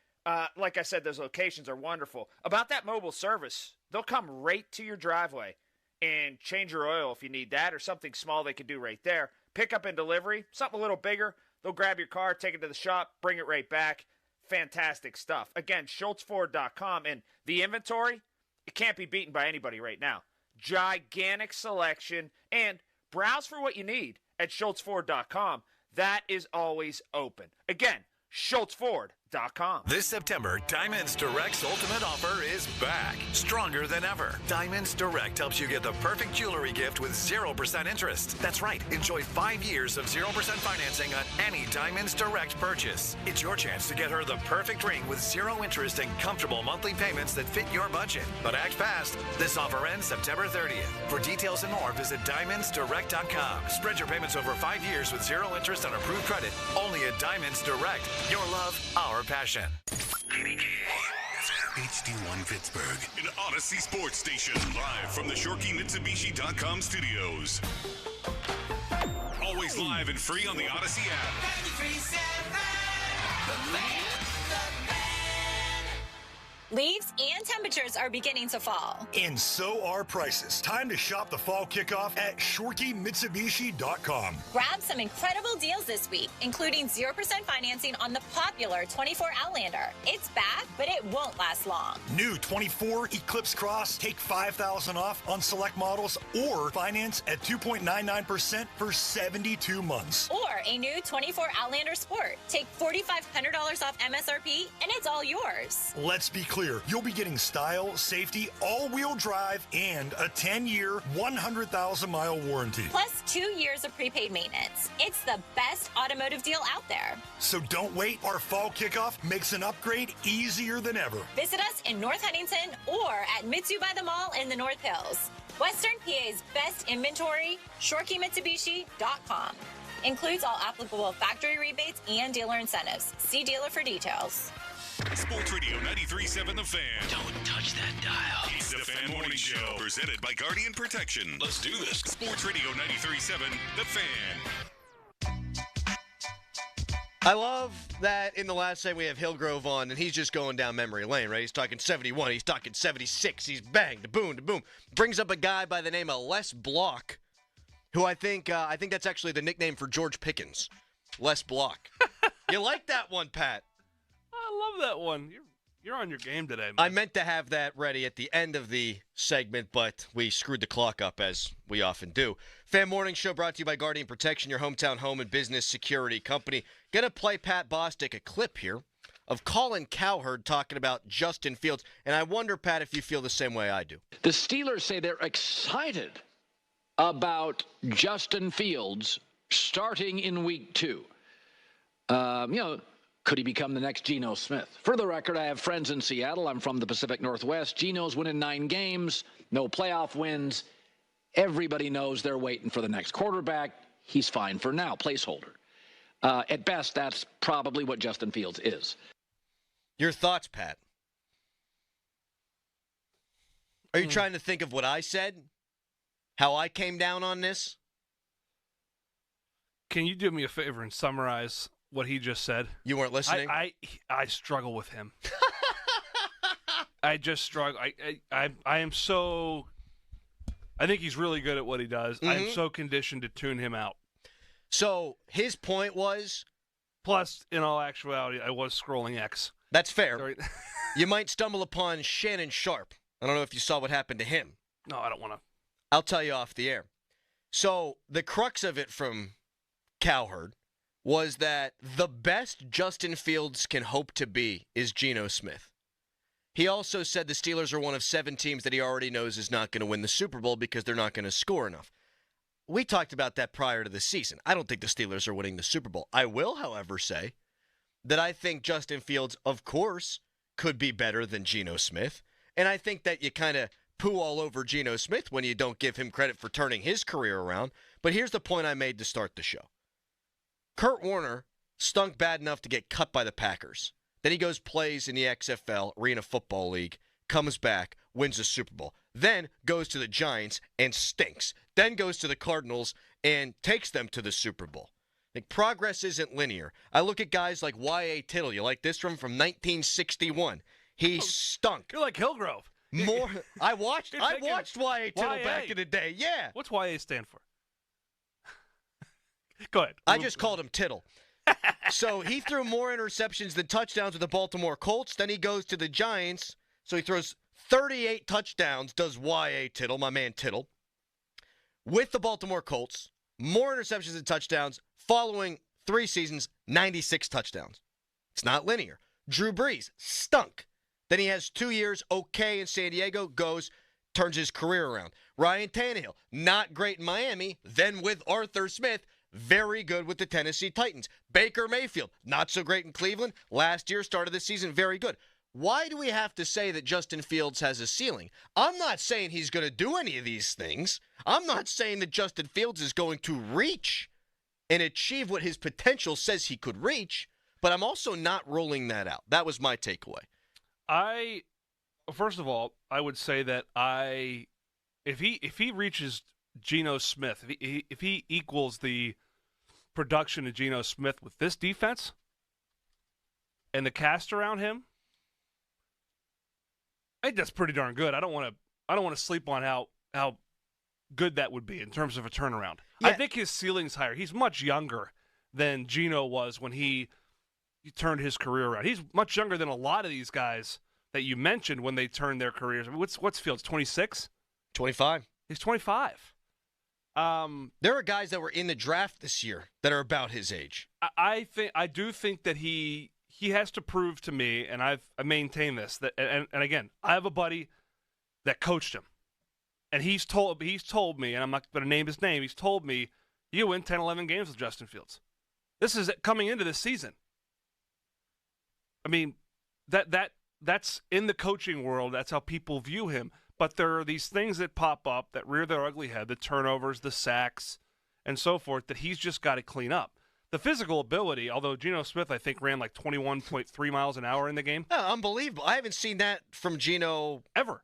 Like I said, those locations are wonderful. About that mobile service, they'll come right to your driveway and change your oil if you need that, or something small they can do right there. Pickup and delivery, something a little bigger. They'll grab your car, take it to the shop, bring it right back. Fantastic stuff. Again, schultzford.com. And the inventory, it can't be beaten by anybody right now. Gigantic selection. And browse for what you need at schultzford.com. That is always open. Again, schultzford.com. This September, Diamonds Direct's ultimate offer is back, stronger than ever. Diamonds Direct helps you get the perfect jewelry gift with 0% interest. That's right. Enjoy 5 years of 0% financing on any Diamonds Direct purchase. It's your chance to get her the perfect ring with 0 interest and comfortable monthly payments that fit your budget. But act fast. This offer ends September 30th. For details and more, visit diamondsdirect.com. Spread your payments over 5 years with 0 interest on approved credit. Only at Diamonds Direct. Your love, our passion. HD1 Pittsburgh, an Odyssey sports station, live from the ShorkeyMitsubishi.com studios. Always live and free on the Odyssey app. Leaves and temperatures are beginning to fall. And so are prices. Time to shop the fall kickoff at ShorkeyMitsubishi.com. Grab some incredible deals this week, including 0% financing on the popular 24 Outlander. It's back, but it won't last long. New 24 Eclipse Cross, take $5,000 off on select models or finance at 2.99% for 72 months. Or a new 24 Outlander Sport. Take $4,500 off MSRP and it's all yours. Let's be clear. You'll be getting style, safety, all-wheel drive, and a 10-year, 100,000-mile warranty. Plus 2 years of prepaid maintenance. It's the best automotive deal out there. So don't wait. Our fall kickoff makes an upgrade easier than ever. Visit us in North Huntington or at Mitsu by the Mall in the North Hills. Western PA's best inventory, ShorkeyMitsubishi.com. Includes all applicable factory rebates and dealer incentives. See dealer for details. Sports Radio 93.7 The Fan. Don't touch that dial. It's the Fan Morning Show, presented by Guardian Protection. Let's do this. Sports Radio 93.7 The Fan. I love that in the last segment we have Hillgrove on, and he's just going down memory lane, right? He's talking 71, he's talking 76, he's bang, to boom, to boom. Brings up a guy by the name of Les Block, who I think that's actually the nickname for George Pickens. Les Block. You like that one, Pat? I love that one. You're on your game today, man. I meant to have that ready at the end of the segment, but we screwed the clock up, as we often do. Fan Morning Show brought to you by Guardian Protection, your hometown home and business security company. Going to play Pat Bostic a clip here of Colin Cowherd talking about Justin Fields, and I wonder, Pat, if you feel the same way I do. The Steelers say they're excited about Justin Fields starting in week 2. Could he become the next Geno Smith? For the record, I have friends in Seattle. I'm from the Pacific Northwest. Geno's winning 9 games, no playoff wins. Everybody knows they're waiting for the next quarterback. He's fine for now, placeholder. At best, that's probably what Justin Fields is. Your thoughts, Pat? Are you trying to think of what I said? How I came down on this? Can you do me a favor and summarize what he just said? You weren't listening? I struggle with him. I just struggle. I am so... I think he's really good at what he does. I am so conditioned to tune him out. So his point was... Plus, in all actuality, I was scrolling X. That's fair. You might stumble upon Shannon Sharpe. I don't know if you saw what happened to him. No, I don't want to. I'll tell you off the air. So the crux of it from Cowherd was that the best Justin Fields can hope to be is Geno Smith. He also said the Steelers are one of 7 teams that he already knows is not going to win the Super Bowl because they're not going to score enough. We talked about that prior to the season. I don't think the Steelers are winning the Super Bowl. I will, however, say that I think Justin Fields, of course, could be better than Geno Smith. And I think that you kind of poo all over Geno Smith when you don't give him credit for turning his career around. But here's the point I made to start the show. Kurt Warner stunk bad enough to get cut by the Packers. Then he goes, plays in the XFL, Arena Football League, comes back, wins the Super Bowl. Then goes to the Giants and stinks. Then goes to the Cardinals and takes them to the Super Bowl. Like, progress isn't linear. I look at guys like Y.A. Tittle. You like this from 1961. He stunk. You're like Hillgrove. I watched Y.A. Tittle back in the day. Yeah. What's Y.A. stand for? Go ahead. I just called him Tittle. So he threw more interceptions than touchdowns with the Baltimore Colts. Then he goes to the Giants. So he throws 38 touchdowns, does Y.A. Tittle, my man Tittle, with the Baltimore Colts. More interceptions than touchdowns. Following 3 seasons, 96 touchdowns. It's not linear. Drew Brees stunk. Then he has 2 years okay in San Diego, turns his career around. Ryan Tannehill, not great in Miami, then with Arthur Smith, very good with the Tennessee Titans. Baker Mayfield, not so great in Cleveland. Last year, started the season, very good. Why do we have to say that Justin Fields has a ceiling? I'm not saying he's going to do any of these things. I'm not saying that Justin Fields is going to reach and achieve what his potential says he could reach, but I'm also not ruling that out. That was my takeaway. First of all, I would say that if he reaches Geno Smith, if he equals the production of Geno Smith with this defense and the cast around him, I think that's pretty darn good. I don't want to sleep on how good that would be in terms of a turnaround. Yeah. I think his ceiling's higher. He's much younger than Geno was when he turned his career around. He's much younger than a lot of these guys that you mentioned when they turned their careers. I mean, what's Fields, 26? 25. He's 25. There are guys that were in the draft this year that are about his age. I do think that he has to prove to me, and I maintain this, that and again, I have a buddy that coached him, and he's told me, and I'm not going to name his name, he's told me, you win 10, 11 games with Justin Fields. This is coming into this season. I mean, that's in the coaching world. That's how people view him. But there are these things that pop up that rear their ugly head, the turnovers, the sacks, and so forth, that he's just got to clean up. The physical ability, although Geno Smith, I think, ran like 21.3 miles an hour in the game. Oh, unbelievable. I haven't seen that from Geno ever.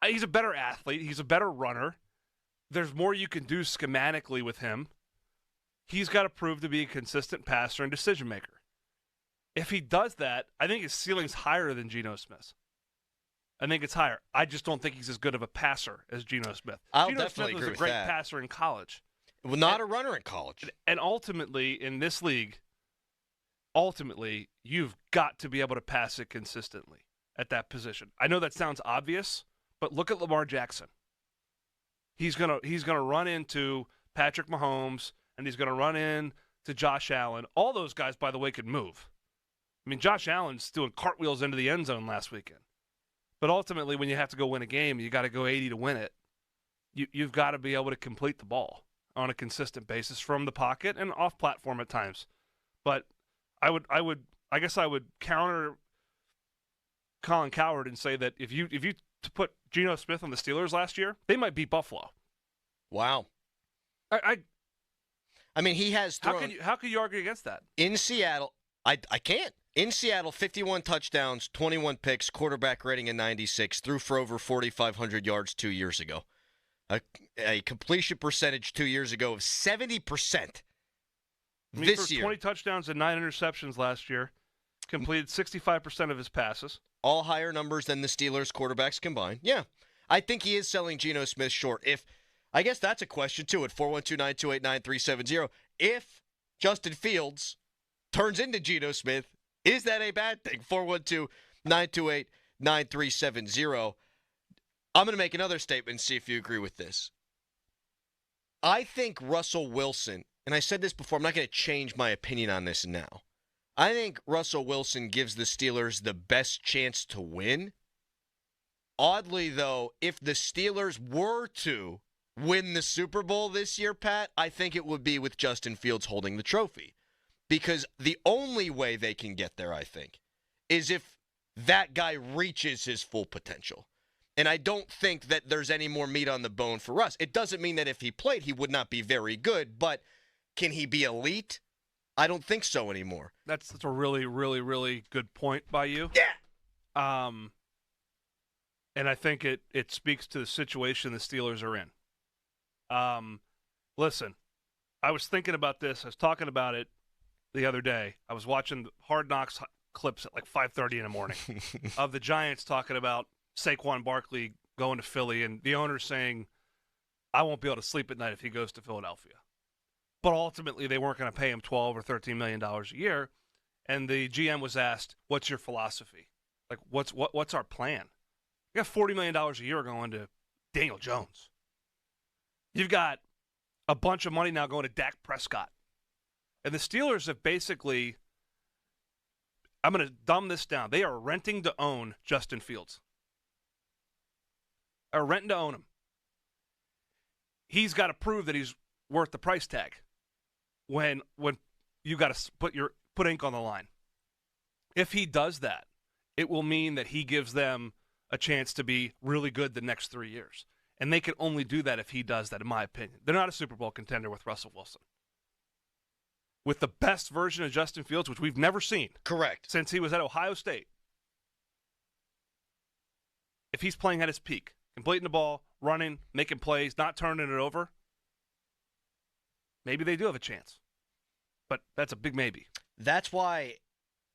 He's a better athlete. He's a better runner. There's more you can do schematically with him. He's got to prove to be a consistent passer and decision maker. If he does that, I think his ceiling's higher than Geno Smith's. I think it's higher. I just don't think he's as good of a passer as Geno Smith. I'll Geno definitely Smith agree was a great that. passer in college. Well, not a runner in college. And ultimately, in this league, you've got to be able to pass it consistently at that position. I know that sounds obvious, but look at Lamar Jackson. He's gonna run into Patrick Mahomes, and he's gonna run into Josh Allen. All those guys, by the way, could move. I mean, Josh Allen's doing cartwheels into the end zone last weekend. But ultimately, when you have to go win a game, you got to go 80 to win it. You've got to be able to complete the ball on a consistent basis from the pocket and off platform at times. But I guess I would counter Colin Cowherd and say that if you put Geno Smith on the Steelers last year, they might beat Buffalo. Wow. I mean, he has thrown. How could you argue against that? In Seattle, I can't. In Seattle, 51 touchdowns, 21 picks, quarterback rating of 96, threw for over 4,500 yards 2 years ago. A completion percentage 2 years ago of 70%. This year, 20 touchdowns and 9 interceptions last year. Completed 65% of his passes. All higher numbers than the Steelers quarterbacks combined. Yeah. I think he is selling Geno Smith short. I guess that's a question, too, at 412-928-9370. If Justin Fields turns into Geno Smith, is that a bad thing? 412-928-9370. I'm going to make another statement and see if you agree with this. I think Russell Wilson, and I said this before, I'm not going to change my opinion on this now. I think Russell Wilson gives the Steelers the best chance to win. Oddly, though, if the Steelers were to win the Super Bowl this year, Pat, I think it would be with Justin Fields holding the trophy. Because the only way they can get there, I think, is if that guy reaches his full potential. And I don't think that there's any more meat on the bone for Russ. It doesn't mean that if he played, he would not be very good, but can he be elite? I don't think so anymore. That's a really, really, really good point by you. Yeah. And I think it speaks to the situation the Steelers are in. Listen, I was thinking about this. I was talking about it the other day. I was watching Hard Knocks clips at like 5:30 in the morning of the Giants talking about Saquon Barkley going to Philly and the owner saying, I won't be able to sleep at night if he goes to Philadelphia. But ultimately, they weren't going to pay him $12 or $13 million a year. And the GM was asked, what's your philosophy? Like, what's our plan? You got $40 million a year going to Daniel Jones. You've got a bunch of money now going to Dak Prescott. And the Steelers have basically I'm going to dumb this down. They are renting to own Justin Fields. Are renting to own him. He's got to prove that he's worth the price tag when you got to put ink on the line. If he does that, it will mean that he gives them a chance to be really good the next 3 years. And they can only do that if he does that, in my opinion. They're not a Super Bowl contender with Russell Wilson. With the best version of Justin Fields, which we've never seen. Correct. Since he was at Ohio State. If he's playing at his peak, completing the ball, running, making plays, not turning it over, maybe they do have a chance. But that's a big maybe. That's why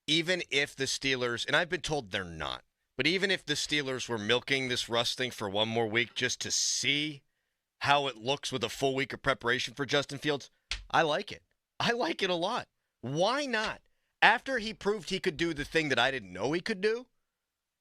even if the Steelers, and I've been told they're not, but even if the Steelers were milking this Russ thing for one more week just to see how it looks with a full week of preparation for Justin Fields, I like it. I like it a lot. Why not? After he proved he could do the thing that I didn't know he could do,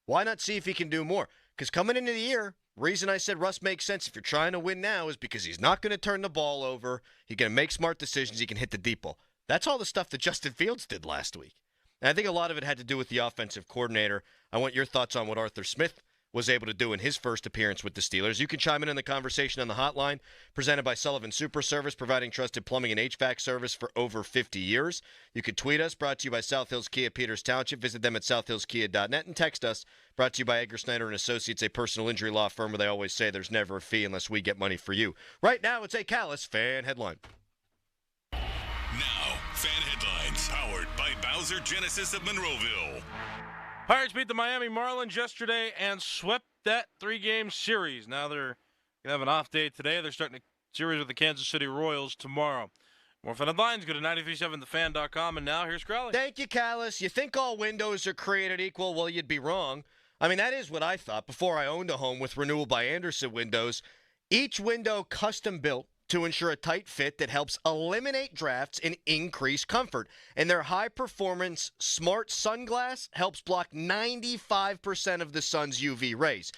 why not see if he can do more? Because coming into the year, reason I said Russ makes sense if you're trying to win now is because he's not going to turn the ball over. He's going to make smart decisions. He can hit the deep ball. That's all the stuff that Justin Fields did last week. And I think a lot of it had to do with the offensive coordinator. I want your thoughts on what Arthur Smith was able to do in his first appearance with the Steelers. You can chime in the conversation on the hotline, presented by Sullivan Super Service, providing trusted plumbing and HVAC service for over 50 years. You can tweet us, brought to you by South Hills Kia Peters Township. Visit them at southhillskia.net and text us, brought to you by Edgar Snyder & Associates, a personal injury law firm where they always say there's never a fee unless we get money for you. Right now, it's a Callis fan headline. Now, fan headlines, powered by Bowser Genesis of Monroeville. Pirates beat the Miami Marlins yesterday and swept that 3-game series. Now they're going to have an off day today. They're starting a series with the Kansas City Royals tomorrow. More fan headlines, go to 937thefan.com. And now here's Crowley. Thank you, Callis. You think all windows are created equal? Well, you'd be wrong. I mean, that is what I thought before I owned a home with Renewal by Andersen windows. Each window custom built to ensure a tight fit that helps eliminate drafts and increase comfort. And their high-performance smart sunglass helps block 95% of the sun's UV rays.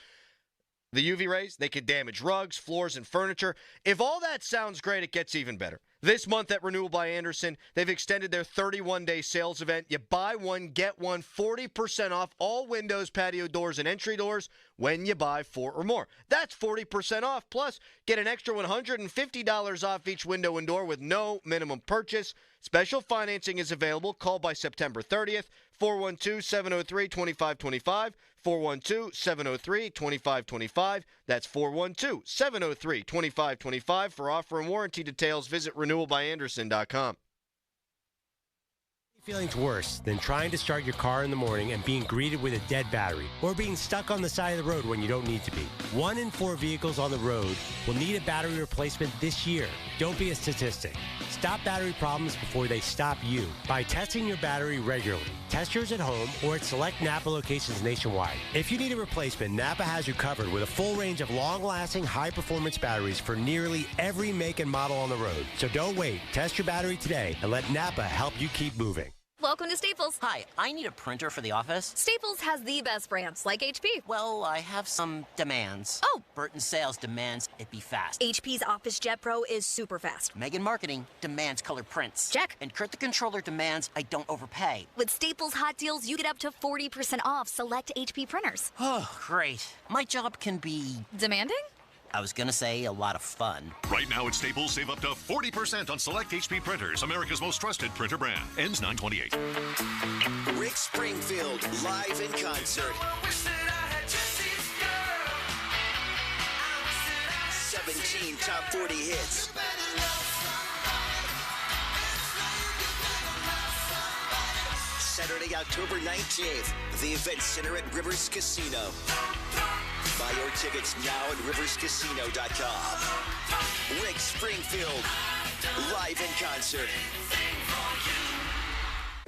The UV rays, they can damage rugs, floors, and furniture. If all that sounds great, it gets even better. This month at Renewal by Andersen, they've extended their 31-day sales event. You buy one, get one, 40% off all windows, patio doors, and entry doors when you buy 4 or more. That's 40% off. Plus, get an extra $150 off each window and door with no minimum purchase. Special financing is available. Call by September 30th, 412-703-2525, 412-703-2525. That's 412-703-2525. For offer and warranty details, visit renewalbyandersen.com. Feeling's worse than trying to start your car in the morning and being greeted with a dead battery, or being stuck on the side of the road when you don't need to be. 1 in 4 vehicles on the road will need a battery replacement this year. Don't be a statistic. Stop battery problems before they stop you by testing your battery regularly. Test yours at home or at select Napa locations nationwide. If you need a replacement, Napa has you covered with a full range of long-lasting, high-performance batteries for nearly every make and model on the road. So don't wait. Test your battery today and let Napa help you keep moving. Welcome to Staples. Hi, I need a printer for the office. Staples has the best brands, like HP. Well, I have some demands. Oh. Burton Sales demands it be fast. HP's Office Jet Pro is super fast. Megan Marketing demands color prints. Check. And Kurt the Controller demands I don't overpay. With Staples hot deals, you get up to 40% off select HP printers. Oh, great. My job can be... demanding? I was gonna say a lot of fun. Right now at Staples, save up to 40% on select HP printers, America's most trusted printer brand. Ends 9/28. Rick Springfield, live in concert. 17 top 40 hits. Saturday, October 19th, the Event Center at Rivers Casino. Buy your tickets now at riverscasino.com. Rick Springfield, live in concert.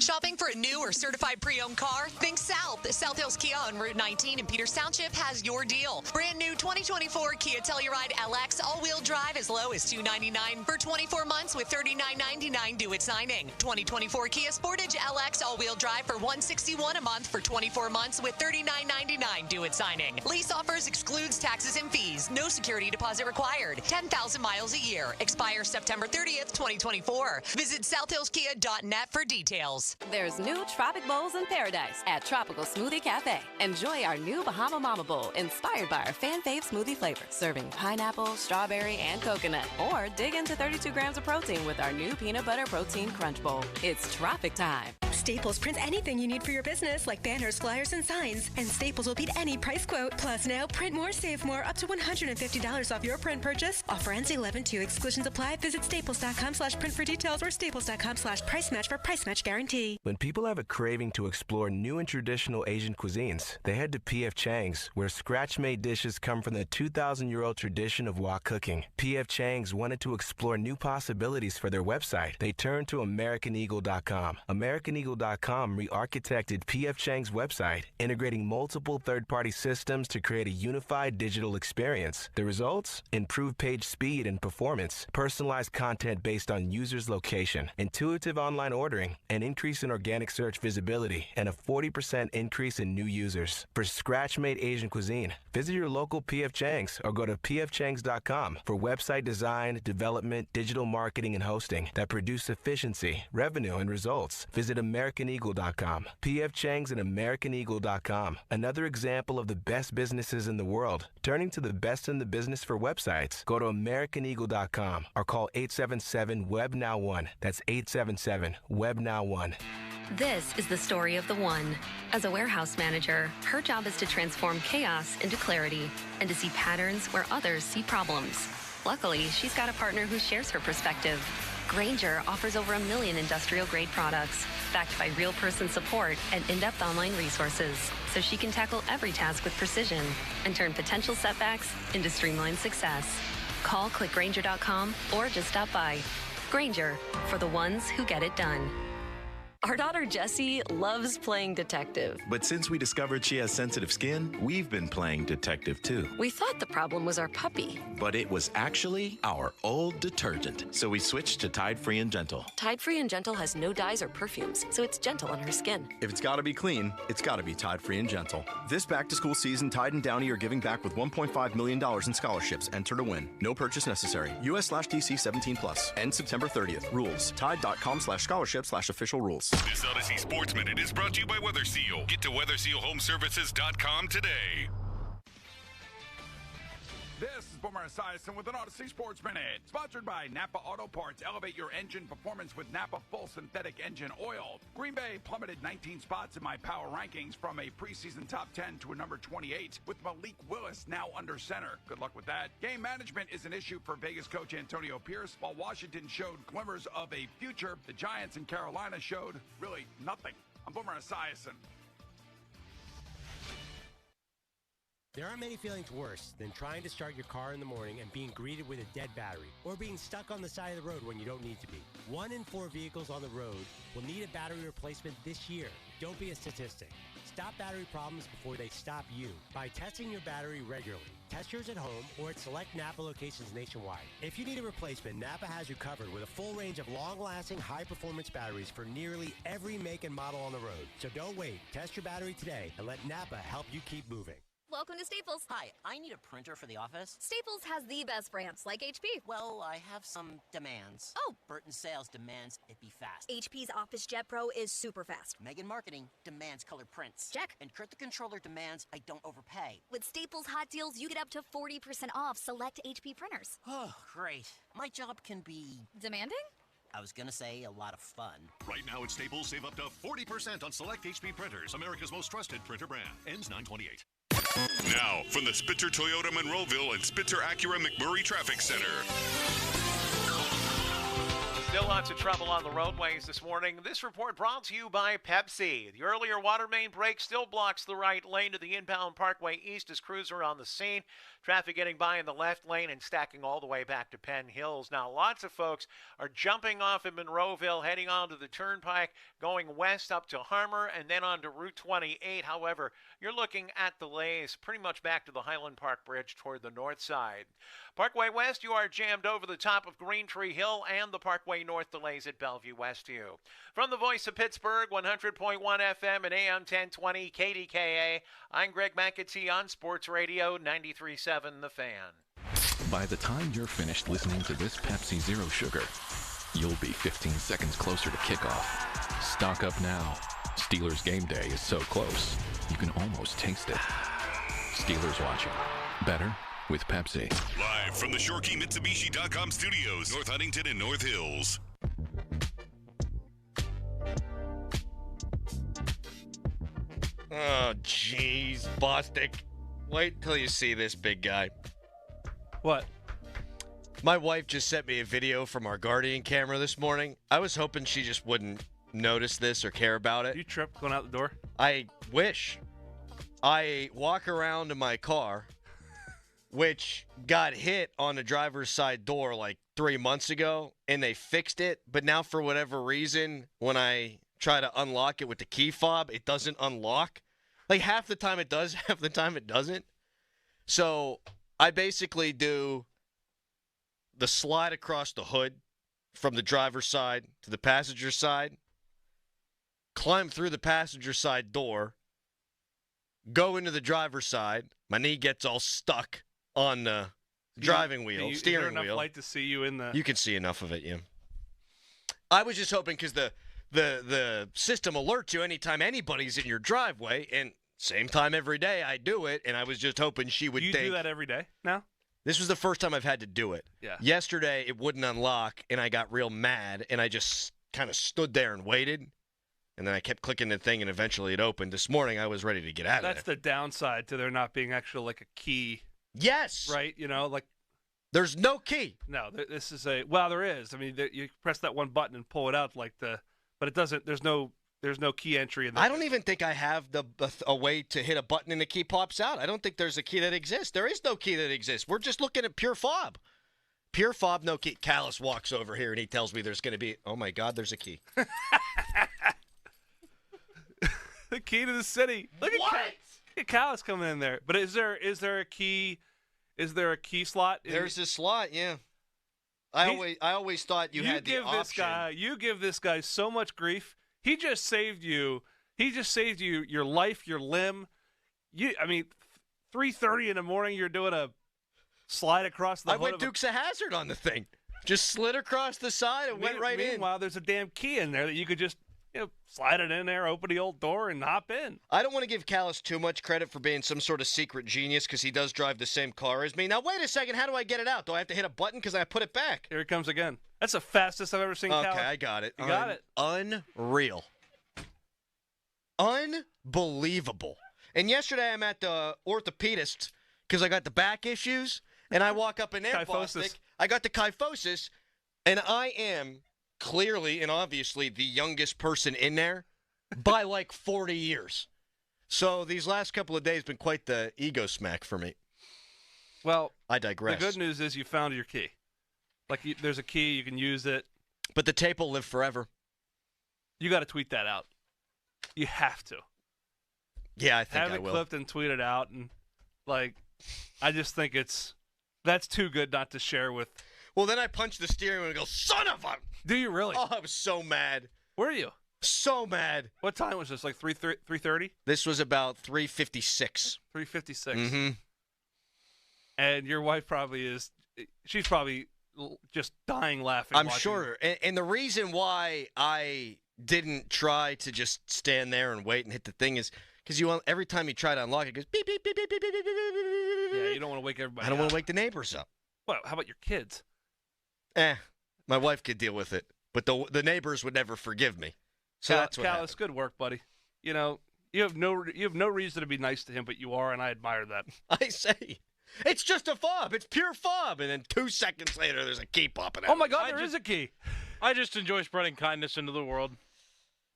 Shopping for a new or certified pre-owned car? Think South. South Hills Kia on Route 19 in Peters Township has your deal. Brand new 2024 Kia Telluride LX all-wheel drive as low as $299 for 24 months with $39.99 due at signing. 2024 Kia Sportage LX all-wheel drive for $161 a month for 24 months with $39.99 due at signing. Lease offers excludes taxes and fees. No security deposit required. 10,000 miles a year. Expires September 30th, 2024. Visit southhillskia.net for details. flavors. There's new Tropic Bowls in paradise at Tropical Smoothie Cafe. Enjoy our new Bahama Mama Bowl, inspired by our fan fave smoothie flavors, serving pineapple, strawberry, and coconut. Or dig into 32 grams of protein with our new Peanut Butter Protein Crunch Bowl. It's Tropic time. Staples prints anything you need for your business, like banners, flyers, and signs. And Staples will beat any price quote. Plus, now print more, save more, up to $150 off your print purchase. Offer ends 11/2. Exclusions apply. Visit staples.com/print for details or staples.com/price match for price match guarantee. When people have a craving to explore new and traditional Asian cuisines, they head to P.F. Chang's, where scratch-made dishes come from the 2,000-year-old tradition of wok cooking. P.F. Chang's wanted to explore new possibilities for their website. They turned to AmericanEagle.com. AmericanEagle.com re-architected P.F. Chang's website, integrating multiple third-party systems to create a unified digital experience. The results? Improved page speed and performance, personalized content based on users' location, intuitive online ordering, an increase in organic search visibility, and a 40% increase in new users. For scratch-made Asian cuisine, visit your local P.F. Chang's or go to pfchangs.com for website design, development, digital marketing, and hosting that produce efficiency, revenue, and results. Visit AmericanEagle.com. P.F. Chang's and AmericanEagle.com. Another example of the best businesses in the world. Turning to the best in the business for websites, go to AmericanEagle.com or call 877-WEB-NOW1. That's 877-WEB-NOW1. This is the story of the one. As a warehouse manager, her job is to transform chaos into clarity and to see patterns where others see problems. Luckily, she's got a partner who shares her perspective. Grainger offers over 1 million industrial-grade products, backed by real-person support and in-depth online resources, so she can tackle every task with precision and turn potential setbacks into streamlined success. Call clickgrainger.com or just stop by. Grainger, for the ones who get it done. Our daughter Jessie loves playing detective. But since we discovered she has sensitive skin, we've been playing detective too. We thought the problem was our puppy. But it was actually our old detergent. So we switched to Tide Free and Gentle. Tide Free and Gentle has no dyes or perfumes, so it's gentle on her skin. If it's gotta be clean, it's gotta be Tide Free and Gentle. This back-to-school season, Tide and Downy are giving back with $1.5 million in scholarships. Enter to win. No purchase necessary. US/DC 17+. End September 30th. Rules. Tide.com/scholarship/official rules. This Odyssey Sports Minute is brought to you by Weather Seal. Get to WeatherSealHomeservices.com today. This is Boomer Esiason with an Odyssey Sports Minute. Sponsored by Napa Auto Parts. Elevate your engine performance with Napa Full Synthetic Engine Oil. Green Bay plummeted 19 spots in my power rankings from a preseason top 10 to a number 28, with Malik Willis now under center. Good luck with that. Game management is an issue for Vegas coach Antonio Pierce. While Washington showed glimmers of a future, the Giants and Carolina showed really nothing. I'm Boomer Esiason. There aren't many feelings worse than trying to start your car in the morning and being greeted with a dead battery, or being stuck on the side of the road when you don't need to be. 1 in 4 vehicles on the road will need a battery replacement this year. Don't be a statistic. Stop battery problems before they stop you by testing your battery regularly. Test yours at home or at select Napa locations nationwide. If you need a replacement, Napa has you covered with a full range of long-lasting, high-performance batteries for nearly every make and model on the road. So don't wait. Test your battery today and let Napa help you keep moving. Welcome to Staples. Hi, I need a printer for the office. Staples has the best brands, like HP. Well, I have some demands. Oh. Burton Sales demands it be fast. HP's Office Jet Pro is super fast. Megan Marketing demands color prints. Check. And Kurt the Controller demands I don't overpay. With Staples hot deals, you get up to 40% off select HP printers. Oh, great. My job can be... demanding? I was gonna say a lot of fun. Right now at Staples, save up to 40% on select HP printers. America's most trusted printer brand. Ends 9/28. Now, from the Spitzer Toyota Monroeville and Spitzer Acura McMurray Traffic Center. Still lots of trouble on the roadways this morning. This report brought to you by Pepsi. The earlier water main break still blocks the right lane to the inbound Parkway East as crews are on the scene. Traffic getting by in the left lane and stacking all the way back to Penn Hills. Now, lots of folks are jumping off in Monroeville, heading onto the Turnpike, going west up to Harmer, and then onto Route 28. However, you're looking at delays pretty much back to the Highland Park Bridge toward the north side. Parkway West, you are jammed over the top of Green Tree Hill, and the Parkway North delays at Bellevue Westview. From the voice of Pittsburgh, 100.1 FM and AM 1020 KDKA, I'm Greg McAtee on Sports Radio 93.7 The Fan. By the time you're finished listening to this Pepsi Zero Sugar, you'll be 15 seconds closer to kickoff. Stock up now. Steelers game day is so close, you can almost taste it. Steelers watching. Better with Pepsi. Live from the ShoreKeyMitsubishi.com studios, North Huntington and North Hills. Oh, jeez, Bostic. Wait till you see this big guy. What? My wife just sent me a video from our Guardian camera this morning. I was hoping she just wouldn't notice this or care about it. You tripped going out the door? I wish. I walk around to my car, which got hit on the driver's side door like 3 months ago, and they fixed it. But now, for whatever reason, when I try to unlock it with the key fob, it doesn't unlock. Like, half the time it does, half the time it doesn't. So I basically do the slide across the hood from the driver's side to the passenger side, climb through the passenger side door, go into the driver's side. My knee gets all stuck on the driving wheel, steering is there wheel. enough light to see you in the... You can see enough of it, yeah. I was just hoping because the system alerts you anytime anybody's in your driveway, and same time every day I do it, and I was just hoping she would You think. do that every day now? This was the first time I've had to do it. Yeah. Yesterday, it wouldn't unlock, and I got real mad, and I just kind of stood there and waited, and then I kept clicking the thing, and eventually it opened. This morning, I was ready to get out of That's there. the downside to there not being actually like a key. Yes. Right? You know, like. There's no key. No, this is a. Well, there is. I mean, you press that one button and pull it out like the. But it doesn't. There's no key entry in there. I don't even think I have a way to hit a button and the key pops out. I don't think there's a key that exists. There is no key that exists. We're just looking at pure fob. Pure fob, no key. Callis walks over here and he tells me there's going to be, oh my God, there's a key. The key to the city. Look at Callis coming in there. But is there a key? Is there a key slot? There's a slot, yeah. I always thought you had the option. You give this guy so much grief. He just saved you. He just saved you your life, your limb. 3:30 in the morning, you're doing a slide across the hood. I went Dukes of Hazzard on the thing. Just slid across the side and went right in. Meanwhile, there's a damn key in there that you could just slide it in there, open the old door, and hop in. I don't want to give Callis too much credit for being some sort of secret genius because he does drive the same car as me. Now, wait a second. How do I get it out? Do I have to hit a button because I put it back? Here it comes again. That's the fastest I've ever seen Callis. Okay, I got it. You got it. Unreal. Unbelievable. And yesterday I'm at the orthopedist because I got the back issues, and I walk up in there, Bostic. I got the kyphosis, and I am clearly and obviously the youngest person in there by like 40 years. So these last couple of days have been quite the ego smack for me. Well, I digress. The good news is you found your key. There's a key, you can use it. But the tape will live forever. You got to tweet that out. You have to. Yeah, I think I will. Have it clipped and tweet it out, and I just think that's too good not to share with. Well, then I punch the steering wheel and go, son of a. Do you really? Oh, I was so mad. Were you? So mad. What time was this? Like 3:30? This was about 3:56. 3:56. Mm-hmm. And your wife she's probably just dying laughing. I'm sure. And the reason why I didn't try to just stand there and wait and hit the thing is because every time you try to unlock it, it goes beep, beep, beep, beep, beep, beep, beep, beep, beep. Yeah, you don't want to wake everybody up. I don't want to wake the neighbors up. Well, how about your kids? My wife could deal with it, but the neighbors would never forgive me. So that's what Callis, good work, buddy. You have no reason to be nice to him, but you are, and I admire that. I say. It's just a fob. It's pure fob. And then 2 seconds later, there's a key popping out. Oh, my God, there is a key. I just enjoy spreading kindness into the world.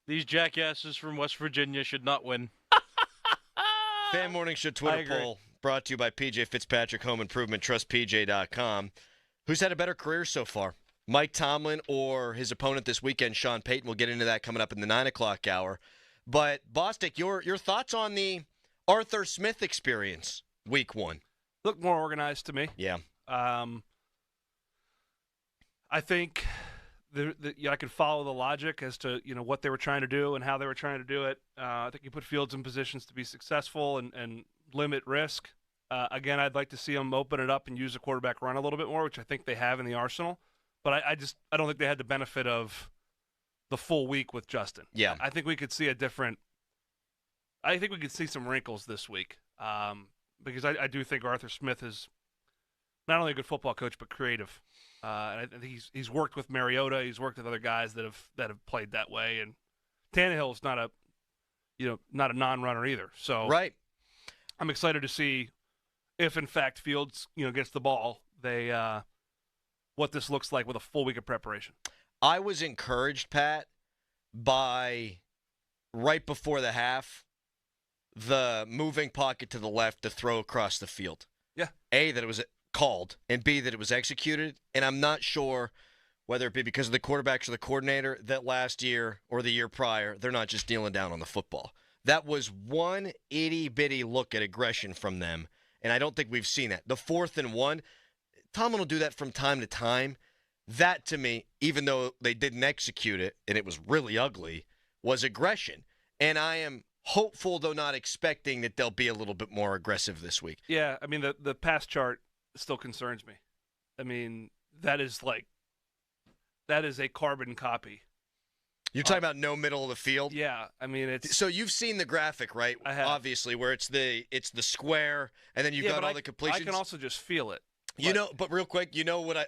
These jackasses from West Virginia should not win. Fan Morning Show Twitter poll brought to you by PJ Fitzpatrick Home Improvement, TrustPJ.com. Who's had a better career so far? Mike Tomlin or his opponent this weekend, Sean Payton? We'll get into that coming up in the 9 o'clock hour. But, Bostic, your thoughts on the Arthur Smith experience week 1? Looked more organized to me. Yeah. I think I could follow the logic as to what they were trying to do and how they were trying to do it. I think you put Fields in positions to be successful and limit risk. Again, I'd like to see them open it up and use the quarterback run a little bit more, which I think they have in the arsenal. But I don't think they had the benefit of the full week with Justin. Yeah. I think we could see some wrinkles this week because I do think Arthur Smith is not only a good football coach but creative. And I think he's worked with Mariota. He's worked with other guys that have played that way. And Tannehill's not a non-runner either. So right. I'm excited to see if in fact Fields gets the ball. What this looks like with a full week of preparation. I was encouraged, Pat, by right before the half, the moving pocket to the left to throw across the field. Yeah. A, that it was called, and B, that it was executed. And I'm not sure whether it be because of the quarterbacks or the coordinator that last year or the year prior, they're not just kneeling down on the football. That was one itty-bitty look at aggression from them, and I don't think we've seen that. The 4th and 1, Tomlin will do that from time to time. That, to me, even though they didn't execute it, and it was really ugly, was aggression. And I am hopeful, though not expecting, that they'll be a little bit more aggressive this week. Yeah, I mean, the pass chart still concerns me. I mean, that is a carbon copy. You're talking about no middle of the field? Yeah, I mean, it's... So you've seen the graphic, right? I have. Obviously, where it's the square, and then you've got all the completions. I can also just feel it. But real quick, what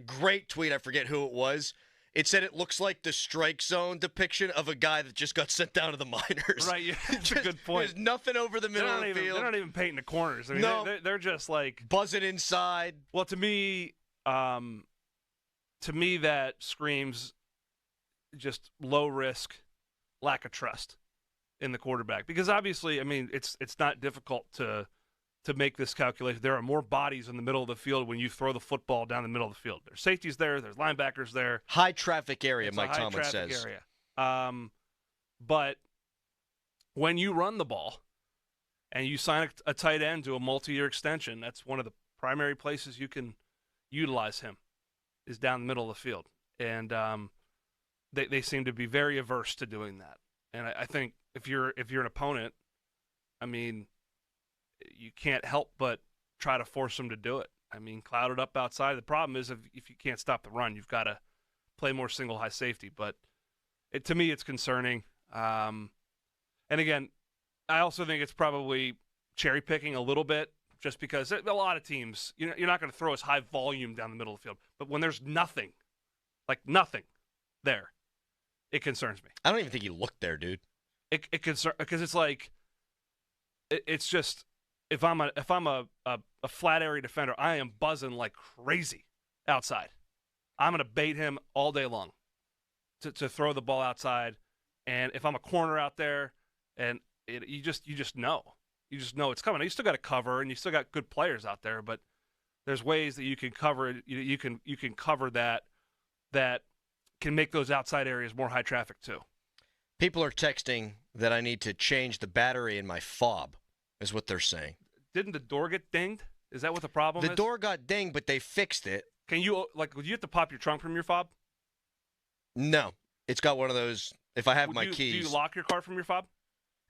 great tweet, I forget who it was. It said it looks like the strike zone depiction of a guy that just got sent down to the minors. Right, yeah, that's a good point. There's nothing over the middle of the field. They're not even painting the corners. I mean, no. They're just like... buzzing inside. Well, to me, that screams just low risk, lack of trust in the quarterback. Because obviously, I mean, it's not difficult to make this calculation. There are more bodies in the middle of the field when you throw the football down the middle of the field. There's safeties there. There's linebackers there. High traffic area, Mike Tomlin says. Area. But when you run the ball and you sign a tight end to a multi-year extension, that's one of the primary places you can utilize him is down the middle of the field. And they seem to be very averse to doing that. And I think if you're an opponent, I mean, you can't help but try to force them to do it. I mean, cloud it up outside. The problem is if you can't stop the run, you've got to play more single high safety. But to me, it's concerning. And again, I also think it's probably cherry picking a little bit, just because a lot of teams, you're not going to throw as high volume down the middle of the field. But when there's nothing there, it concerns me. I don't even think he looked there, dude. It concerns because it's like it's just. If I'm a flat area defender, I am buzzing like crazy outside. I'm going to bait him all day long to throw the ball outside. And if I'm a corner out there, and you just know it's coming. You still got to cover, and you still got good players out there. But there's ways that you can cover it. You can cover that can make those outside areas more high traffic too. People are texting that I need to change the battery in my fob. Is what they're saying. Didn't the door get dinged? Is that what the problem is? The door got dinged, but they fixed it. Can you, would you have to pop your trunk from your fob? No. It's got one of those, if I have my keys. Do you lock your car from your fob?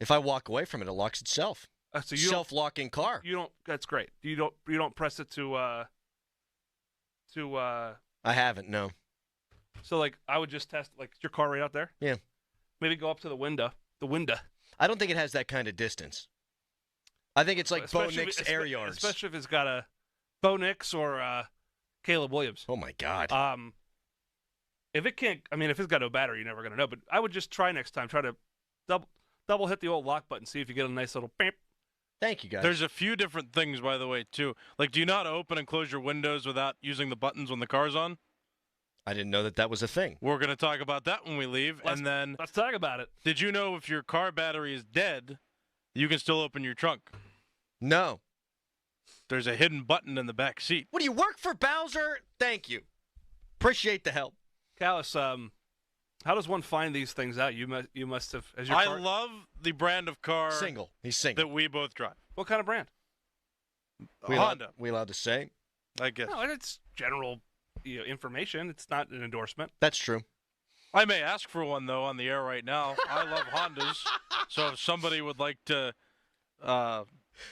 If I walk away from it, it locks itself. So you self-locking car. You don't, that's great. You don't press it to I haven't, no. So, I would just test, is your car right out there? Yeah. Maybe go up to the window. I don't think it has that kind of distance. I think it's like Bo Nix air yards. Especially if it's got a Bo Nix or Caleb Williams. Oh, my God. If it's got no battery, you're never going to know. But I would just try next time. Try to double hit the old lock button, see if you get a nice little beep. Thank you, guys. There's a few different things, by the way, too. Do you know how to open and close your windows without using the buttons when the car's on? I didn't know that was a thing. We're going to talk about that when we leave. Let's talk about it. Did you know if your car battery is dead, you can still open your trunk? No. There's a hidden button in the back seat. What, do you work for Bowser? Thank you. Appreciate the help. Callis, how does one find these things out? You must have. I love the brand of car. Single. He's single. That we both drive. What kind of brand? Honda. We allowed to say? I guess. No, it's general information. It's not an endorsement. That's true. I may ask for one, though, on the air right now. I love Hondas. So if somebody would like to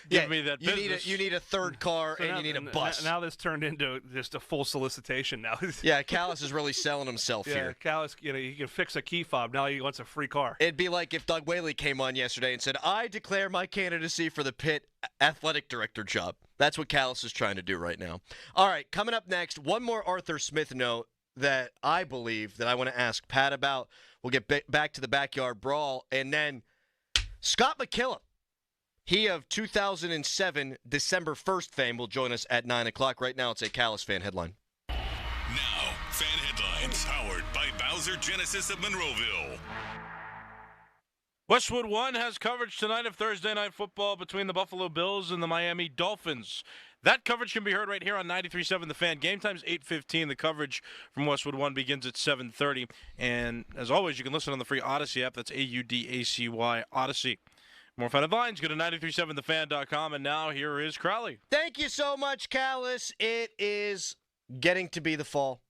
give me that business. You need a third car, and you need a bus. Now this turned into just a full solicitation now. Yeah, Callis is really selling himself here. Yeah, Callis, he can fix a key fob. Now he wants a free car. It'd be like if Doug Whaley came on yesterday and said, I declare my candidacy for the Pitt athletic director job. That's what Callis is trying to do right now. All right, coming up next, one more Arthur Smith note that I believe that I want to ask Pat about. We'll get back to the backyard brawl. And then Scott McKillop, he of 2007 December 1st fame, will join us at 9 o'clock. Right now, it's a Callis fan headline. Now, fan headlines powered by Bowser Genesis of Monroeville. Westwood One has coverage tonight of Thursday Night Football between the Buffalo Bills and the Miami Dolphins. That coverage can be heard right here on 93.7 The Fan. Game time's 8:15. The coverage from Westwood One begins at 7:30. And as always, you can listen on the free Odyssey app. That's AUDACY Odyssey. More fan headlines, go to 937thefan.com. And now here is Crowley. Thank you so much, Callis. It is getting to be the fall,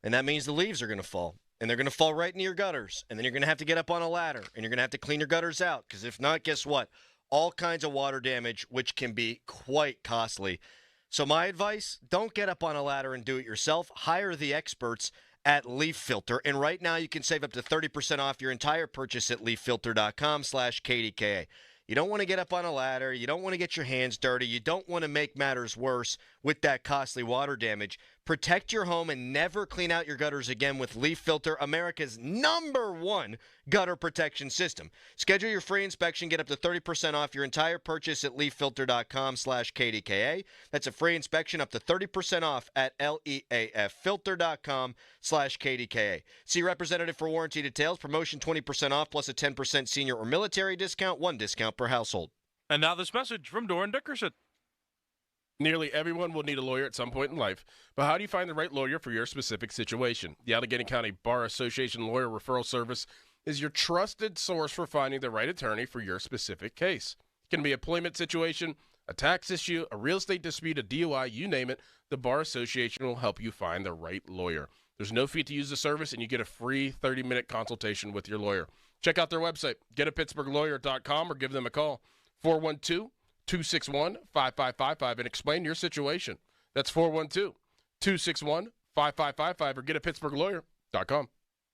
and that means the leaves are going to fall. And they're going to fall right into your gutters. And then you're going to have to get up on a ladder. And you're going to have to clean your gutters out. Because if not, guess what? All kinds of water damage, which can be quite costly. So my advice, don't get up on a ladder and do it yourself. Hire the experts at Leaf Filter. And right now you can save up to 30% off your entire purchase at leaffilter.com/KDKA. You don't want to get up on a ladder. You don't want to get your hands dirty. You don't want to make matters worse with that costly water damage. Protect your home and never clean out your gutters again with Leaf Filter, America's #1 gutter protection system. Schedule your free inspection. Get up to 30% off your entire purchase at leaffilter.com/KDKA. That's a free inspection up to 30% off at leaffilter.com/KDKA. See representative for warranty details. Promotion 20% off plus a 10% senior or military discount. 1 discount per household. And now this message from Doran Dickerson. Nearly everyone will need a lawyer at some point in life, but how do you find the right lawyer for your specific situation? The Allegheny County Bar Association Lawyer Referral Service is your trusted source for finding the right attorney for your specific case. It can be an employment situation, a tax issue, a real estate dispute, a DUI, you name it, the Bar Association will help you find the right lawyer. There's no fee to use the service, and you get a free 30-minute consultation with your lawyer. Check out their website, getapittsburghlawyer.com, or give them a call, 412-261-5555, and explain your situation. That's 412-261-5555, or getapittsburghlawyer.com.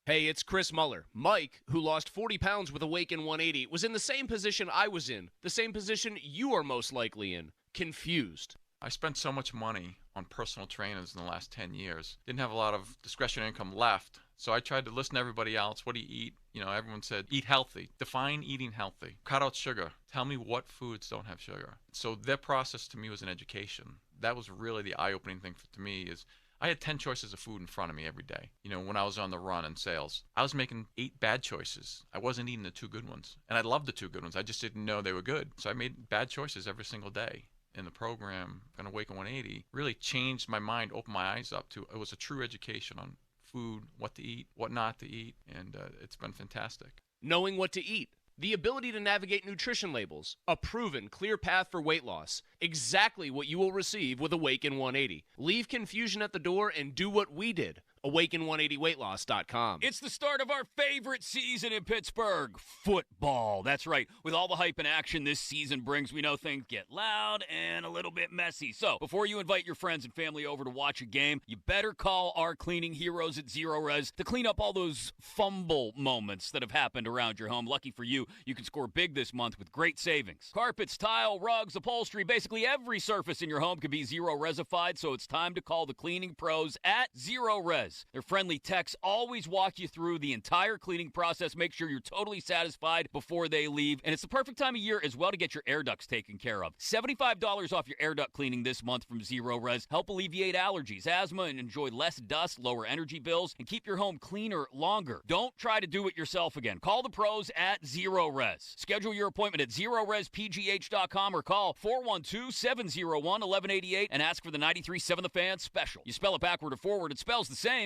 Hey, it's Chris Muller. Mike, who lost 40 pounds with Awaken 180, was in the same position I was in, the same position you are most likely in, confused. I spent so much money on personal trainers in the last 10 years. Didn't have a lot of discretionary income left, so I tried to listen to everybody else. What do you eat? You know, everyone said, eat healthy. Define eating healthy. Cut out sugar. Tell me what foods don't have sugar. So their process to me was an education. That was really the eye-opening thing to me is I had 10 choices of food in front of me every day. You know, when I was on the run in sales, I was making 8 bad choices. I wasn't eating the 2 good ones. And I loved the 2 good ones. I just didn't know they were good. So I made bad choices every single day. In the program, an Awaken 180, really changed my mind, opened my eyes up to, it was a true education on food, what to eat, what not to eat, and it's been fantastic. Knowing what to eat, the ability to navigate nutrition labels, a proven, clear path for weight loss. Exactly what you will receive with Awaken 180. Leave confusion at the door and do what we did. Awaken180weightloss.com. It's the start of our favorite season in Pittsburgh, football. That's right. With all the hype and action this season brings, we know things get loud and a little bit messy. So before you invite your friends and family over to watch a game, you better call our cleaning heroes at Zero Res to clean up all those fumble moments that have happened around your home. Lucky for you, you can score big this month with great savings. Carpets, tile, rugs, upholstery, basically every surface in your home can be Zero Resified, so it's time to call the cleaning pros at Zero Res. Their friendly techs always walk you through the entire cleaning process, make sure you're totally satisfied before they leave, and it's the perfect time of year as well to get your air ducts taken care of. $75 off your air duct cleaning this month from Zero Res. Help alleviate allergies, asthma, and enjoy less dust, lower energy bills, and keep your home cleaner longer. Don't try to do it yourself again. Call the pros at Zero Res. Schedule your appointment at ZeroResPGH.com or call 412-701-1188 and ask for the 93.7 The Fan special. You spell it backward or forward, it spells the same.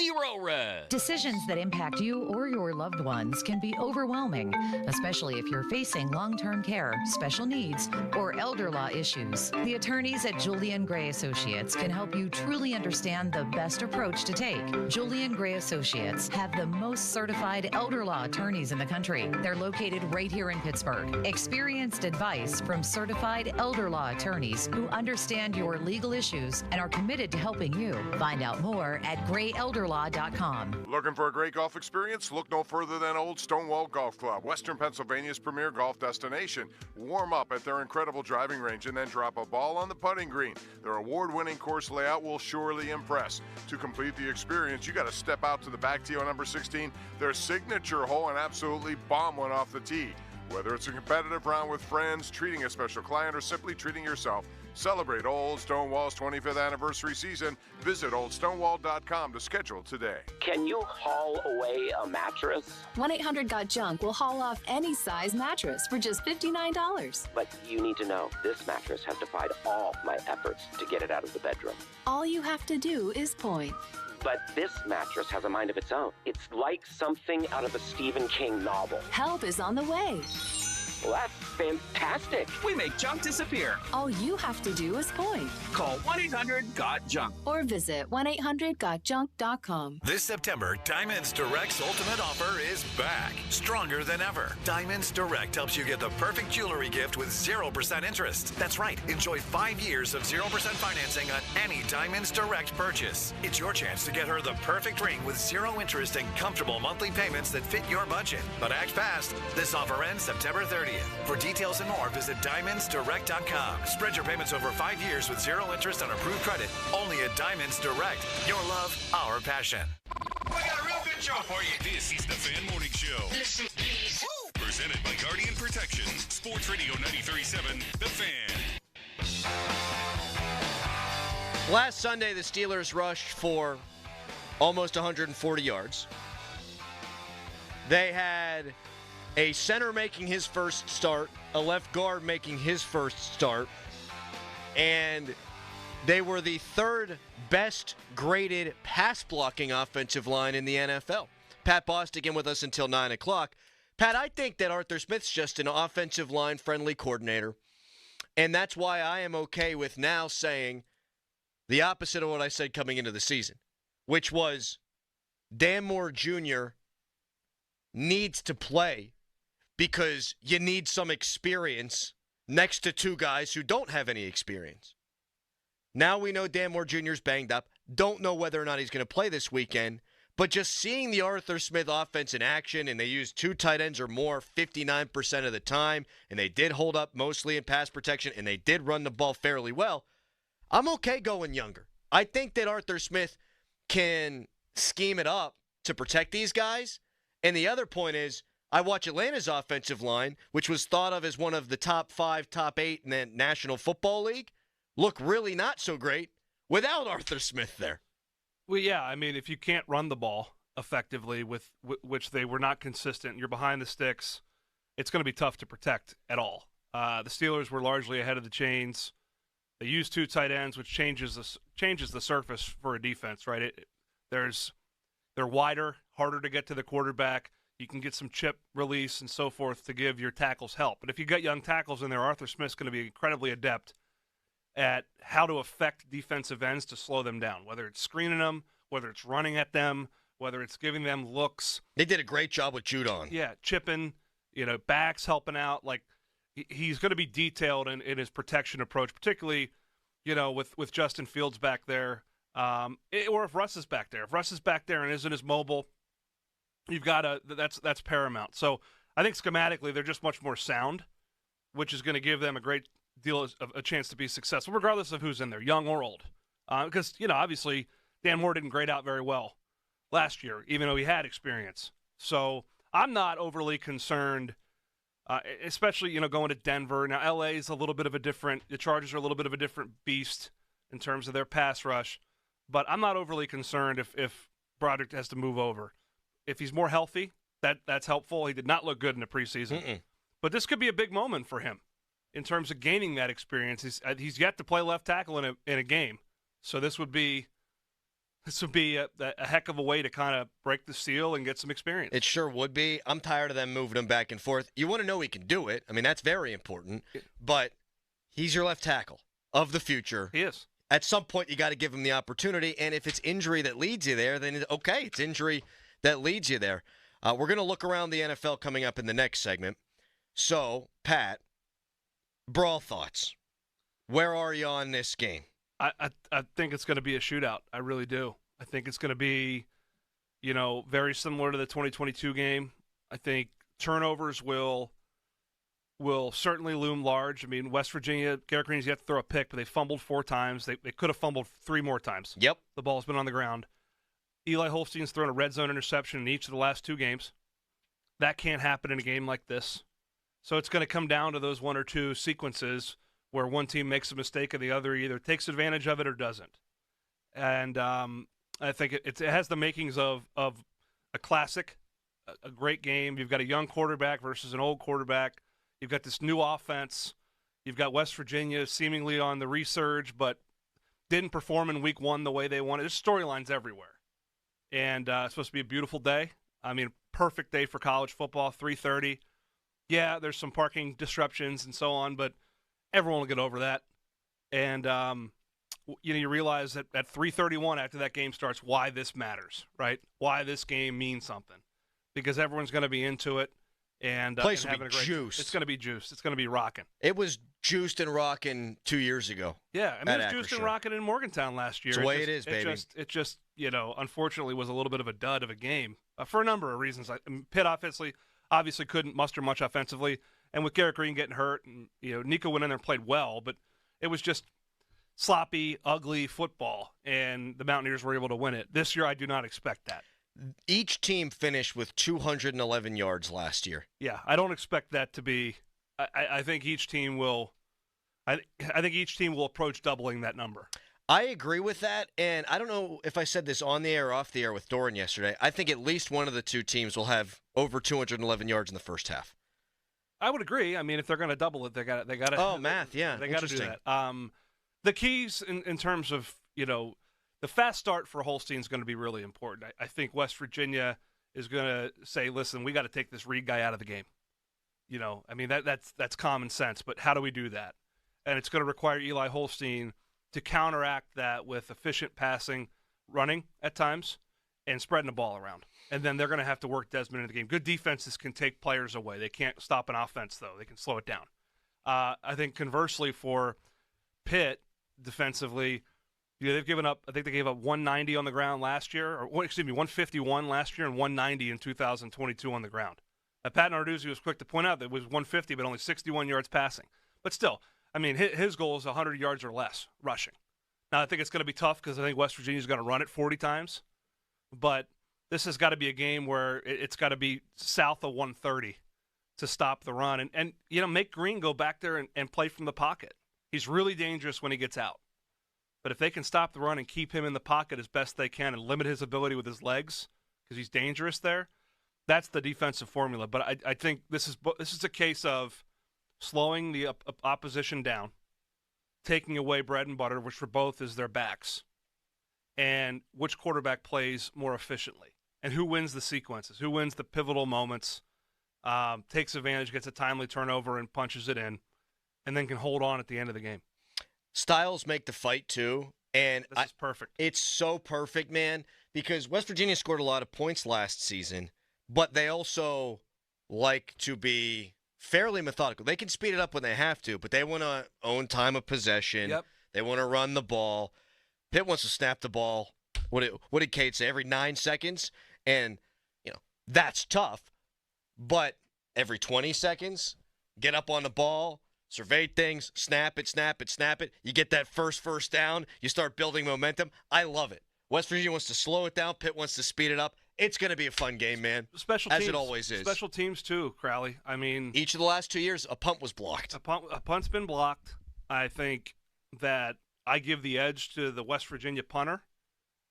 zero res. Decisions that impact you or your loved ones can be overwhelming, especially if you're facing long-term care, special needs, or elder law issues. The attorneys at Julian Gray Associates can help you truly understand the best approach to take. Julian Gray Associates have the most certified elder law attorneys in the country. They're located right here in Pittsburgh. Experienced advice from certified elder law attorneys who understand your legal issues and are committed to helping you. Find out more at grayelderlaw.com. Looking for a great golf experience? Look no further than Old Stonewall Golf Club, Western Pennsylvania's premier golf destination. Warm up at their incredible driving range and then drop a ball on the putting green. Their award-winning course layout will surely impress. To complete the experience, you got to step out to the back tee on number 16, their signature hole, and absolutely bomb one off the tee. Whether it's a competitive round with friends, treating a special client, or simply treating yourself, celebrate Old Stonewall's 25th anniversary season. Visit oldstonewall.com to schedule today. Can you haul away a mattress? 1-800-GOT-JUNK will haul off any size mattress for just $59. But you need to know, this mattress has defied all my efforts to get it out of the bedroom. All you have to do is point. But this mattress has a mind of its own. It's like something out of a Stephen King novel. Help is on the way. Well, that's fantastic. We make junk disappear. All you have to do is point. Call 1-800-GOT-JUNK. Or visit 1-800-GOT-JUNK.com. This September, Diamonds Direct's ultimate offer is back, stronger than ever. Diamonds Direct helps you get the perfect jewelry gift with 0% interest. That's right. Enjoy 5 years of 0% financing on any Diamonds Direct purchase. It's your chance to get her the perfect ring with 0 interest and comfortable monthly payments that fit your budget. But act fast. This offer ends September 30th. For details and more, visit DiamondsDirect.com. Spread your payments over 5 years with 0 interest on approved credit. Only at Diamonds Direct. Your love, our passion. We got a real good show for you. This is the Fan Morning Show. Listen, please. Presented by Guardian Protection. Sports Radio 93.7, The Fan. Last Sunday, the Steelers rushed for almost 140 yards. They had a center making his first start, a left guard making his first start, and they were the third best graded pass blocking offensive line in the NFL. Pat Bostic in with us until 9 o'clock. Pat, I think that Arthur Smith's just an offensive line friendly coordinator, and that's why I am okay with now saying the opposite of what I said coming into the season, which was Dan Moore Jr. needs to play because you need some experience next to two guys who don't have any experience. Now we know Dan Moore Jr. is banged up. Don't know whether or not he's going to play this weekend. But just seeing the Arthur Smith offense in action, and they used 2 tight ends or more 59% of the time, and they did hold up mostly in pass protection, and they did run the ball fairly well, I'm okay going younger. I think that Arthur Smith can scheme it up to protect these guys. And the other point is, I watch Atlanta's offensive line, which was thought of as one of the top 5, top 8 in the National Football League, look really not so great without Arthur Smith there. Well, yeah, I mean, if you can't run the ball effectively, with which they were not consistent, you're behind the sticks, it's going to be tough to protect at all. The Steelers were largely ahead of the chains. They used 2 tight ends, which changes the surface for a defense, right? They're wider, harder to get to the quarterback. You can get some chip release and so forth to give your tackles help. But if you got young tackles in there, Arthur Smith's going to be incredibly adept at how to affect defensive ends to slow them down, whether it's screening them, whether it's running at them, whether it's giving them looks. They did a great job with Judon. Yeah, chipping, backs helping out. Like, he's going to be detailed in his protection approach, particularly, with Justin Fields back there, or if Russ is back there. If Russ is back there and isn't as mobile, you've got that's paramount. So I think schematically they're just much more sound, which is going to give them a great deal of a chance to be successful, regardless of who's in there, young or old. Because, obviously Dan Moore didn't grade out very well last year, even though he had experience. So I'm not overly concerned, especially, going to Denver. Now, L.A. is a little bit of a different – the Chargers are a little bit of a different beast in terms of their pass rush. But I'm not overly concerned if Broderick has to move over. If he's more healthy, that's helpful. He did not look good in the preseason. But this could be a big moment for him in terms of gaining that experience. He's yet to play left tackle in a game. So this would be This would be a heck of a way to kind of break the seal and get some experience. It sure would be. I'm tired of them moving him back and forth. You want to know he can do it. I mean, that's very important. But he's your left tackle of the future. He is. At some point, you got to give him the opportunity. And if it's injury that leads you there, then okay, it's injury that leads you there. We're going to look around the NFL coming up in the next segment. So, Pat, Brawl thoughts. Where are you on this game? I think it's going to be a shootout. I really do. I think it's going to be, very similar to the 2022 game. I think turnovers will certainly loom large. I mean, West Virginia, Garrett Green's yet to throw a pick, but they fumbled 4 times. They could have fumbled 3 more times. Yep. The ball's been on the ground. Eli Holstein's thrown a red zone interception in each of the last 2 games. That can't happen in a game like this. So it's going to come down to those 1 or 2 sequences where one team makes a mistake and the other either takes advantage of it or doesn't. And I think it has the makings of a classic, a great game. You've got a young quarterback versus an old quarterback. You've got this new offense. You've got West Virginia seemingly on the resurge, but didn't perform in week 1 the way they wanted. There's storylines everywhere. And it's supposed to be a beautiful day. I mean, perfect day for college football, 3:30. Yeah, there's some parking disruptions and so on, but everyone will get over that. And, you realize that at 3:31 after that game starts why this matters, right? Why this game means something. Because everyone's going to be into it. And place and will be juiced. It's going to be juiced. It's going to be rocking. It was juiced and rocking 2 years ago. Yeah, I mean, it was juiced and rocking in Morgantown last year. It's the way it is, baby. It just unfortunately was a little bit of a dud of a game for a number of reasons. Pitt obviously couldn't muster much offensively, and with Garrett Green getting hurt, and Nico went in there and played well, but it was just sloppy, ugly football, and the Mountaineers were able to win it. This year, I do not expect that. Each team finished with 211 yards last year. Yeah, I don't expect that to be. I think each team will. I think each team will approach doubling that number. I agree with that, and I don't know if I said this on the air or off the air with Doran yesterday. I think at least one of the 2 teams will have over 211 yards in the first half. I would agree. I mean, if they're going to double it, they got to. Oh, math, yeah, they got to do that. The keys in terms of the fast start for Holstein is going to be really important. I think West Virginia is going to say, listen, we got to take this Reed guy out of the game. I mean, that's common sense, but how do we do that? And it's going to require Eli Holstein to counteract that with efficient passing, running at times, and spreading the ball around. And then they're going to have to work Desmond into the game. Good defenses can take players away. They can't stop an offense, though. They can slow it down. I think conversely for Pitt, defensively, they've given up. I think they gave up 190 on the ground last year, or 151 last year, and 190 in 2022 on the ground. Pat Narduzzi was quick to point out that it was 150, but only 61 yards passing. But still, I mean, his goal is 100 yards or less rushing. Now, I think it's going to be tough because I think West Virginia is going to run it 40 times, but this has got to be a game where it's got to be south of 130 to stop the run, and make Green go back there and play from the pocket. He's really dangerous when he gets out. But if they can stop the run and keep him in the pocket as best they can and limit his ability with his legs because he's dangerous there, that's the defensive formula. But I think this is a case of slowing the opposition down, taking away bread and butter, which for both is their backs, and which quarterback plays more efficiently, and who wins the sequences, who wins the pivotal moments, takes advantage, gets a timely turnover and punches it in, and then can hold on at the end of the game. Styles make the fight, too. And this is perfect. It's so perfect, man, because West Virginia scored a lot of points last season, but they also like to be fairly methodical. They can speed it up when they have to, but they want to own time of possession. Yep. They want to run the ball. Pitt wants to snap the ball, what did Kate say, every 9 seconds? And, that's tough. But every 20 seconds, get up on the ball, survey things, snap it. You get that first down. You start building momentum. I love it. West Virginia wants to slow it down. Pitt wants to speed it up. It's going to be a fun game, man. Special teams, as it always is. Special teams, too, Crowley. I mean, each of the last 2 years, a punt was blocked. A punt's been blocked. I think that I give the edge to the West Virginia punter.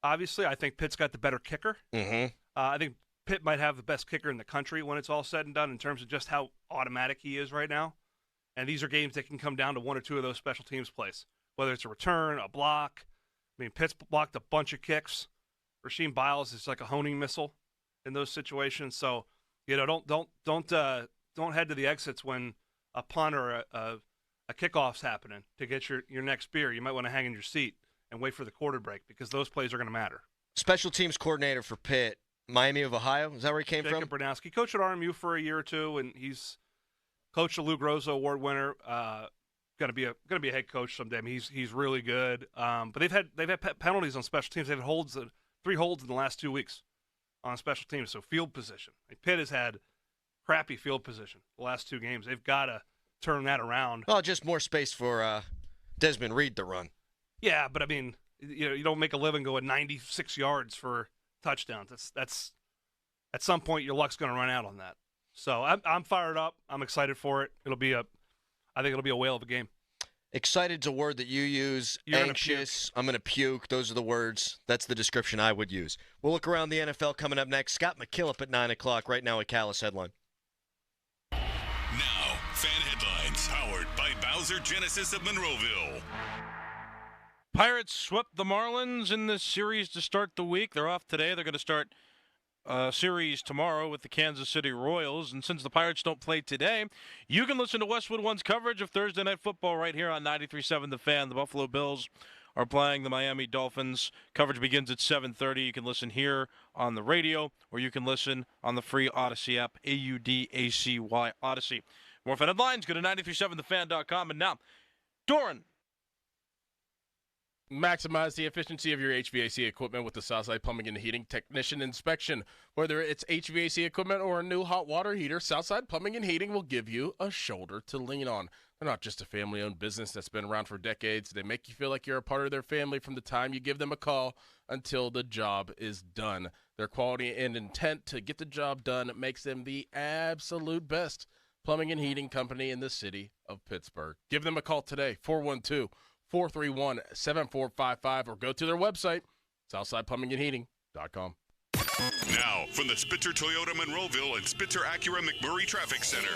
Obviously, I think Pitt's got the better kicker. Mm-hmm. I think Pitt might have the best kicker in the country when it's all said and done in terms of just how automatic he is right now. And these are games that can come down to 1 or 2 of those special teams plays, whether it's a return, a block. I mean, Pitt's blocked a bunch of kicks. Rasheem Biles is like a honing missile in those situations. So, don't head to the exits when a punt or a kickoff's happening to get your next beer. You might want to hang in your seat and wait for the quarter break because those plays are going to matter. Special teams coordinator for Pitt, Miami of Ohio. Is that where he came Jacob from? Bernowski coached at RMU for a year or two, and he's coached a Lou Groza Award winner. Going to be a head coach someday. I mean, he's really good. But they've had penalties on special teams. They've had 3 holds in the last 2 weeks on special teams. So field position. Pitt has had crappy field position the last 2 games. They've got to turn that around. Well, just more space for Desmond Reed to run. Yeah, but I mean, you don't make a living going 96 yards for touchdowns. That's at some point your luck's going to run out on that. So I'm fired up. I'm excited for it. I think it'll be a whale of a game. Excited's a word that you use. You're anxious. I'm going to puke. Those are the words. That's the description I would use. We'll look around the NFL coming up next. Scott McKillop at 9 o'clock right now at Callis Headline. Now, fan headlines powered by Bowser Genesis of Monroeville. Pirates swept the Marlins in this series to start the week. They're off today. They're going to start series tomorrow with the Kansas City Royals. And since the Pirates don't play today, you can listen to Westwood One's coverage of Thursday Night Football right here on 93.7 The Fan. The Buffalo Bills are playing the Miami Dolphins. Coverage begins at 7:30. You can listen here on the radio, or you can listen on the free Odyssey app, AUDACY Odyssey. More fan headlines, go to 937thefan.com. And now, Doran. Maximize the efficiency of your HVAC equipment with the Southside Plumbing and Heating Technician Inspection. Whether it's HVAC equipment or a new hot water heater, Southside Plumbing and Heating will give you a shoulder to lean on. They're not just a family-owned business that's been around for decades. They make you feel like you're a part of their family from the time you give them a call until the job is done. Their quality and intent to get the job done makes them the absolute best plumbing and heating company in the city of Pittsburgh. Give them a call today, 412-431-7455, or go to their website, SouthsidePlumbingandHeating.com. Now, from the Spitzer Toyota Monroeville and Spitzer Acura McMurray Traffic Center.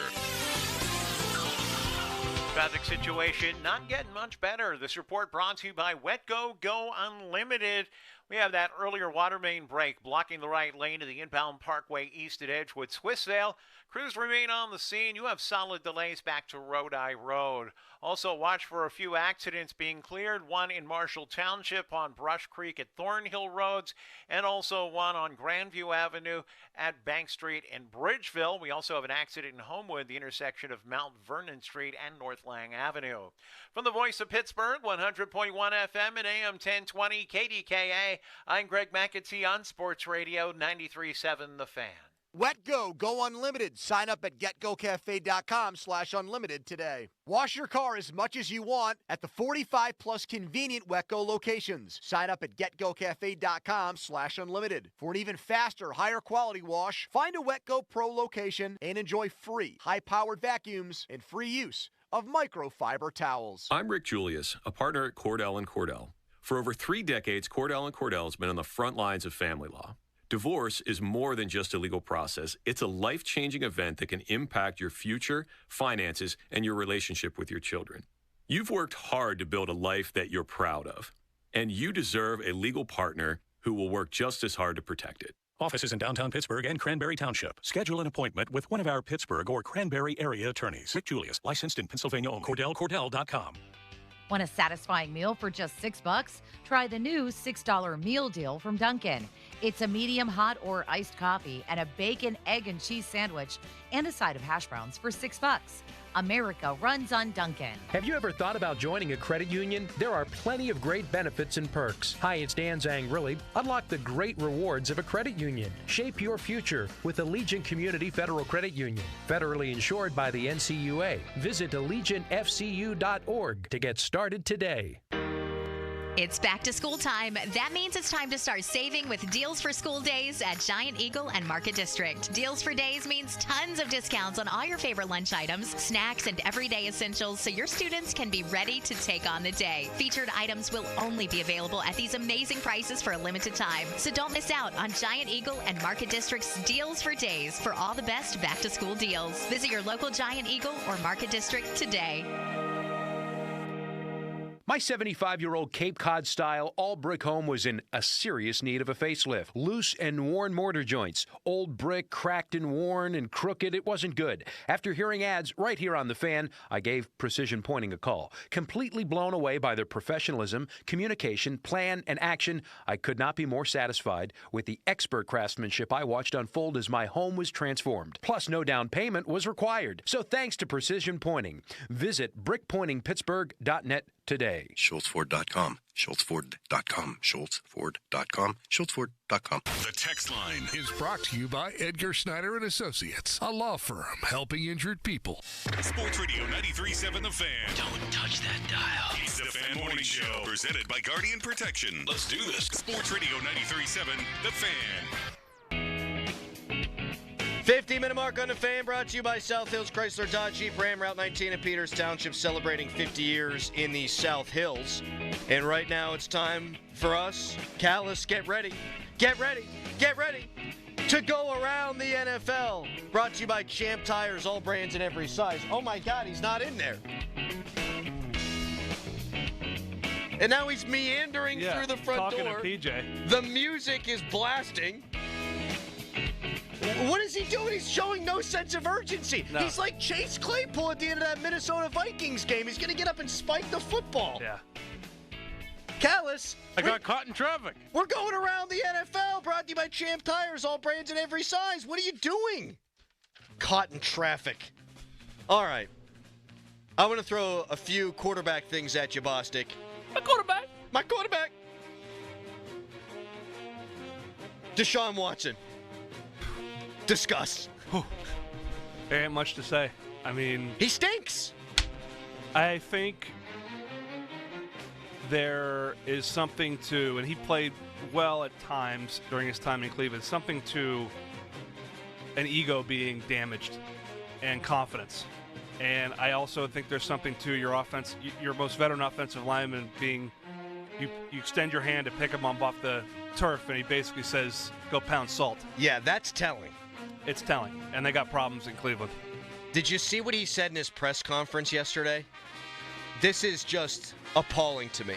Traffic situation not getting much better. This report brought to you by Wetco Go Unlimited. We have that earlier water main break blocking the right lane of the inbound Parkway east at Edgewood Swissvale. Crews remain on the scene. You have solid delays back to Rodi Road. Also, watch for a few accidents being cleared. One in Marshall Township on Brush Creek at Thornhill Roads, and also one on Grandview Avenue at Bank Street in Bridgeville. We also have an accident in Homewood, the intersection of Mount Vernon Street and North Lang Avenue. From the voice of Pittsburgh, 100.1 FM and AM 1020 KDKA, I'm Greg McAtee on Sports Radio 93.7 The Fan. Wetco Go Unlimited. Sign up at getgocafe.com/unlimited today. Wash your car as much as you want at the 45-plus convenient Wetco locations. Sign up at getgocafe.com/unlimited. For an even faster, higher quality wash, find a Wetco Pro location and enjoy free, high-powered vacuums and free use of microfiber towels. I'm Rick Julius, a partner at Cordell & Cordell. For over 3 decades, Cordell & Cordell has been on the front lines of family law. Divorce is more than just a legal process. It's a life-changing event that can impact your future, finances, and your relationship with your children. You've worked hard to build a life that you're proud of, and you deserve a legal partner who will work just as hard to protect it. Offices in downtown Pittsburgh and Cranberry Township. Schedule an appointment with one of our Pittsburgh or Cranberry area attorneys. Rick Julius, licensed in Pennsylvania only. CordellCordell.com. Want a satisfying meal for just $6? Try the new $6 meal deal from Dunkin'. It's a medium hot or iced coffee and a bacon, egg, and cheese sandwich and a side of hash browns for $6. America runs on Dunkin'. Have you ever thought about joining a credit union? There are plenty of great benefits and perks. Hi, it's Dan Zangrilli. Unlock the great rewards of a credit union. Shape your future with Allegiant Community Federal Credit Union. Federally insured by the NCUA. Visit AllegiantFCU.org to get started today. It's back to school time. That means it's time to start saving with Deals for School Days at Giant Eagle and Market District. Deals for Days means tons of discounts on all your favorite lunch items, snacks, and everyday essentials so your students can be ready to take on the day. Featured items will only be available at these amazing prices for a limited time. So don't miss out on Giant Eagle and Market District's Deals for Days for all the best back to school deals. Visit your local Giant Eagle or Market District today. My 75-year-old Cape Cod-style all-brick home was in a serious need of a facelift. Loose and worn mortar joints. Old brick, cracked and worn and crooked. It wasn't good. After hearing ads right here on The Fan, I gave Precision Pointing a call. Completely blown away by their professionalism, communication, plan, and action, I could not be more satisfied with the expert craftsmanship I watched unfold as my home was transformed. Plus, no down payment was required. So thanks to Precision Pointing. Visit brickpointingpittsburgh.net today. SchultzFord.com. SchultzFord.com. SchultzFord.com. SchultzFord.com. The text line is brought to you by Edgar Snyder and Associates, a law firm helping injured people. Sports Radio 93.7 The Fan. Don't touch that dial. It's the Fan Morning Show, presented by Guardian Protection. Let's do this. Sports Radio 93.7 The Fan. 50-minute mark on The Fan, brought to you by South Hills Chrysler Dodge Jeep Ram, Route 19 in Peters Township, celebrating 50 years in the South Hills. And right now it's time for us, Callis, get ready to go around the NFL. Brought to you by Champ Tires, all brands and every size. Oh my God, he's not in there. And now he's meandering through the front talking door. To PJ. The music is blasting. What is he doing? He's showing no sense of urgency. No. He's like Chase Claypool at the end of that Minnesota Vikings game. He's going to get up and spike the football. Yeah. Callis. I got caught in traffic. We're going around the NFL, brought to you by Champ Tires, all brands and every size. What are you doing? Caught in traffic. All right. I want to throw a few quarterback things at you, Bostic. My quarterback. Deshaun Watson. Discuss. There ain't much to say. I mean, he stinks. I think there is something to, and he played well at times during his time in Cleveland, something to an ego being damaged and confidence. And I also think there's something to your offense, your most veteran offensive lineman being, you extend your hand to pick him up off the turf, and he basically says, go pound salt. Yeah, that's telling. It's telling, and they got problems in Cleveland. Did you see what he said in his press conference yesterday? This is just appalling to me.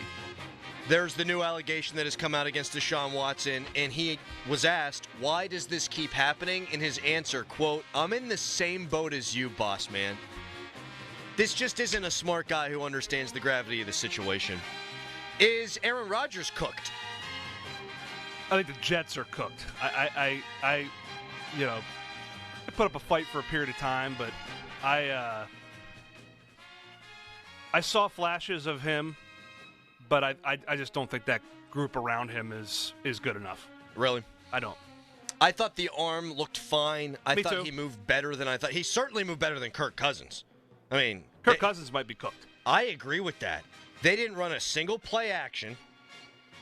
There's the new allegation that has come out against Deshaun Watson, and he was asked, why does this keep happening? In his answer, quote, I'm in the same boat as you, boss man. This just isn't a smart guy who understands the gravity of the situation. Is Aaron Rodgers cooked? I think the Jets are cooked. I put up a fight for a period of time, but I saw flashes of him, but I just don't think that group around him is good enough. Really? I don't. I thought the arm looked fine. I Me thought too. he moved better than I thought. He certainly moved better than Kirk Cousins. I mean, Kirk Cousins might be cooked. I agree with that. They didn't run a single play action.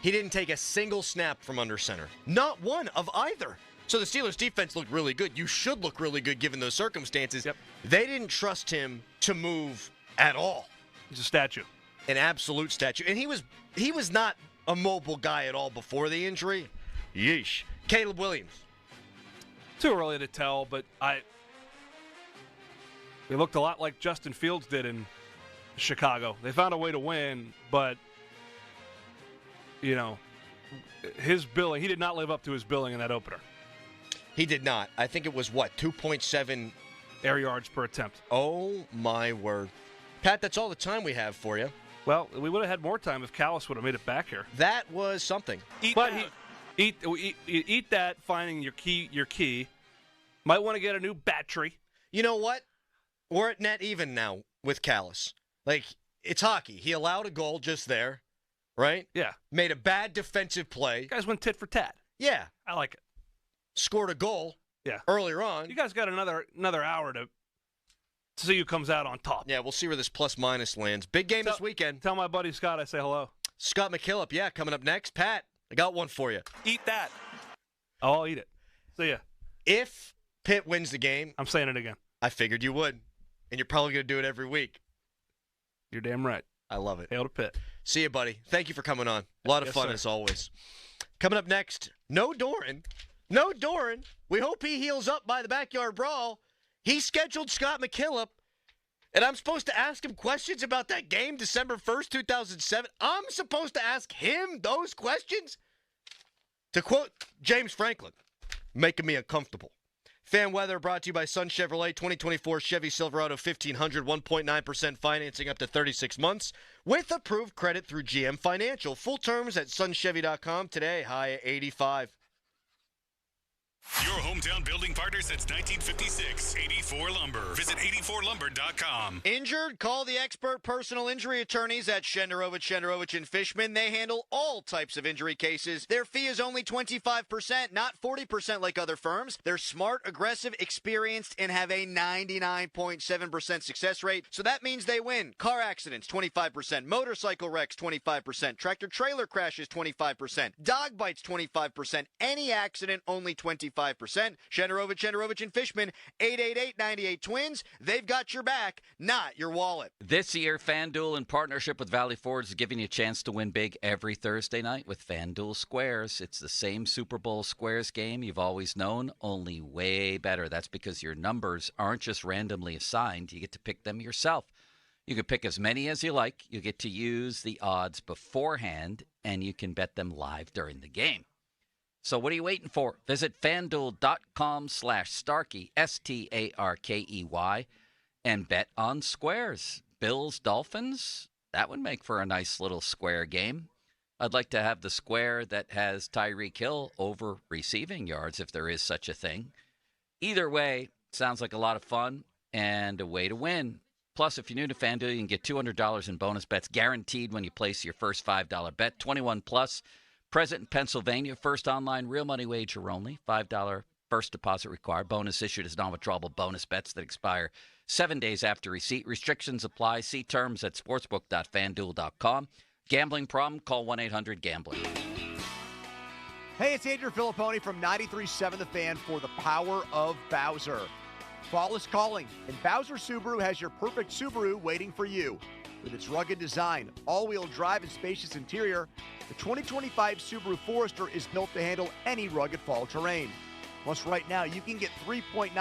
He didn't take a single snap from under center. Not one of either. So the Steelers' defense looked really good. You should look really good given those circumstances. Yep. They didn't trust him to move at all. He's a statue. An absolute statue. And he was not a mobile guy at all before the injury. Yeesh. Caleb Williams. Too early to tell, but he looked a lot like Justin Fields did in Chicago. They found a way to win, but his billing, he did not live up to his billing in that opener. He did not. I think it was, 2.7 air yards per attempt. Oh, my word. Pat, that's all the time we have for you. Well, we would have had more time if Callis would have made it back here. That was something. Eat that, finding your key. Might want to get a new battery. You know what? We're at net even now with Callis. Like, it's hockey. He allowed a goal just there, right? Yeah. Made a bad defensive play. Guys went tit for tat. Yeah. I like it. Scored a goal. Yeah. Earlier on. You guys got another hour to see who comes out on top. Yeah, we'll see where this plus-minus lands. Big game this weekend. Tell my buddy Scott I say hello. Scott McKillop, yeah, coming up next. Pat, I got one for you. Eat that. Oh, I'll eat it. See ya. If Pitt wins the game. I'm saying it again. I figured you would. And you're probably going to do it every week. You're damn right. I love it. Hail to Pitt. See you, buddy. Thank you for coming on. A lot of fun, as always. Coming up next, no Doran. We hope he heals up by the backyard brawl. He scheduled Scott McKillop. And I'm supposed to ask him questions about that game, December 1st, 2007? I'm supposed to ask him those questions? To quote James Franklin, making me uncomfortable. Fan weather brought to you by Sun Chevrolet 2024 Chevy Silverado 1500, 1.9% financing up to 36 months with approved credit through GM Financial. Full terms at sunchevy.com today. High at 85. Your hometown building partner since 1956. 84 Lumber. Visit 84lumber.com. Injured? Call the expert personal injury attorneys at Shannon, Fishman. They handle all types of injury cases. Their fee is only 25%, not 40% like other firms. They're smart, aggressive, experienced, and have a 99.7% success rate. So that means they win. Car accidents, 25%. Motorcycle wrecks, 25%. Tractor-trailer crashes, 25%. Dog bites, 25%. Any accident, only 25%. Shannon, and Fishman, 888-98-TWINS. They've got your back, not your wallet. This year, FanDuel, in partnership with Valley Forge, is giving you a chance to win big every Thursday night with FanDuel Squares. It's the same Super Bowl Squares game you've always known, only way better. That's because your numbers aren't just randomly assigned. You get to pick them yourself. You can pick as many as you like. You get to use the odds beforehand, and you can bet them live during the game. So what are you waiting for? Visit FanDuel.com/Starkey, STARKEY, and bet on squares. Bills, Dolphins, that would make for a nice little square game. I'd like to have the square that has Tyreek Hill over receiving yards, if there is such a thing. Either way, sounds like a lot of fun and a way to win. Plus, if you're new to FanDuel, you can get $200 in bonus bets guaranteed when you place your first $5 bet. 21 plus. Present in Pennsylvania. First online real money wager only. $5 first deposit required. Bonus issued as non-withdrawable bonus bets that expire 7 days after receipt. Restrictions apply. See terms at sportsbook.fanduel.com. Gambling problem? Call 1-800-GAMBLER. Hey, it's Andrew Filipponi from 93.7 The Fan for the power of Bowser. Fall is calling, and Bowser Subaru has your perfect Subaru waiting for you. With its rugged design, all-wheel drive, and spacious interior, the 2025 Subaru Forester is built to handle any rugged fall terrain. Plus, right now, you can get 3.9%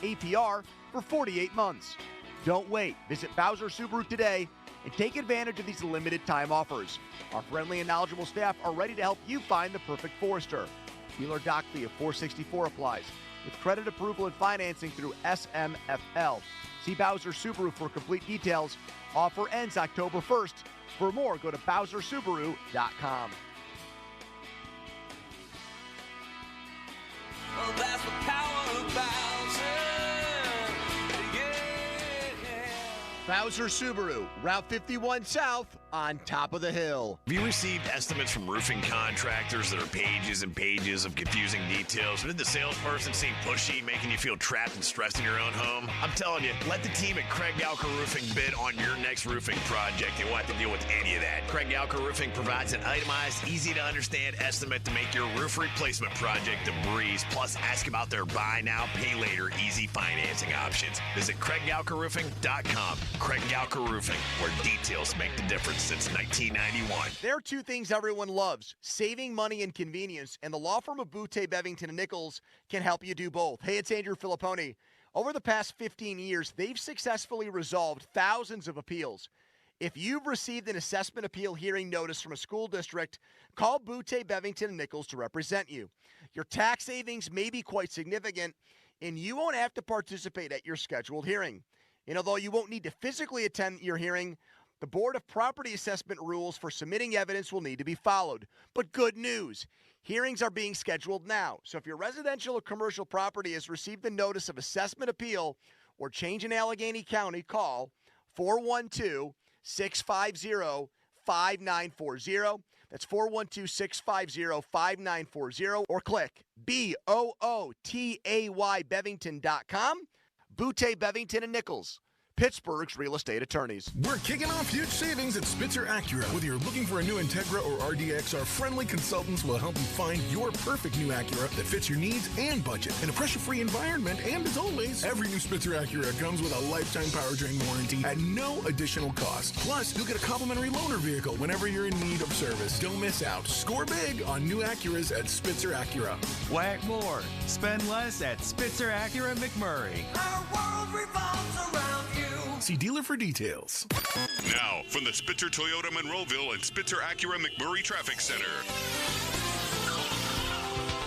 APR for 48 months. Don't wait. Visit Bowser Subaru today and take advantage of these limited-time offers. Our friendly and knowledgeable staff are ready to help you find the perfect Forester. Dealer doc fee of $464 applies, with credit approval and financing through SMFL. See Bowser Subaru for complete details. Offer ends October 1st. For more, go to BowserSubaru.com. Well, that's the power of Bowser. Bowser Subaru, Route 51 South, on top of the hill. Have you received estimates from roofing contractors that are pages and pages of confusing details? Did the salesperson seem pushy, making you feel trapped and stressed in your own home? I'm telling you, let the team at Craig Galker Roofing bid on your next roofing project. You won't have to deal with any of that. Craig Galker Roofing provides an itemized, easy-to-understand estimate to make your roof replacement project a breeze. Plus, ask about their buy now, pay later, easy financing options. Visit CraigGalkerRoofing.com. Craig Galker Roofing, where details make the difference since 1991. There are two things everyone loves: saving money and convenience, and the law firm of Butte, Bevington & Nichols can help you do both. Hey, it's Andrew Filipponi. Over the past 15 years, they've successfully resolved thousands of appeals. If you've received an assessment appeal hearing notice from a school district, call Butte, Bevington & Nichols to represent you. Your tax savings may be quite significant, and you won't have to participate at your scheduled hearing. And although you won't need to physically attend your hearing, the Board of Property Assessment rules for submitting evidence will need to be followed. But good news, hearings are being scheduled now. So if your residential or commercial property has received a notice of assessment appeal or change in Allegheny County, call 412-650-5940. That's 412-650-5940, or click BOOTAY Bevington.com. Butte, Bevington & Nichols, Pittsburgh's real estate attorneys. We're kicking off huge savings at Spitzer Acura. Whether you're looking for a new Integra or RDX, our friendly consultants will help you find your perfect new Acura that fits your needs and budget in a pressure-free environment. And as always, every new Spitzer Acura comes with a lifetime powertrain warranty at no additional cost. Plus, you'll get a complimentary loaner vehicle whenever you're in need of service. Don't miss out. Score big on new Acuras at Spitzer Acura. Whack more. Spend less at Spitzer Acura McMurray. Our world revolves around you. See dealer for details. Now, from the Spitzer Toyota Monroeville and Spitzer Acura McMurray Traffic Center.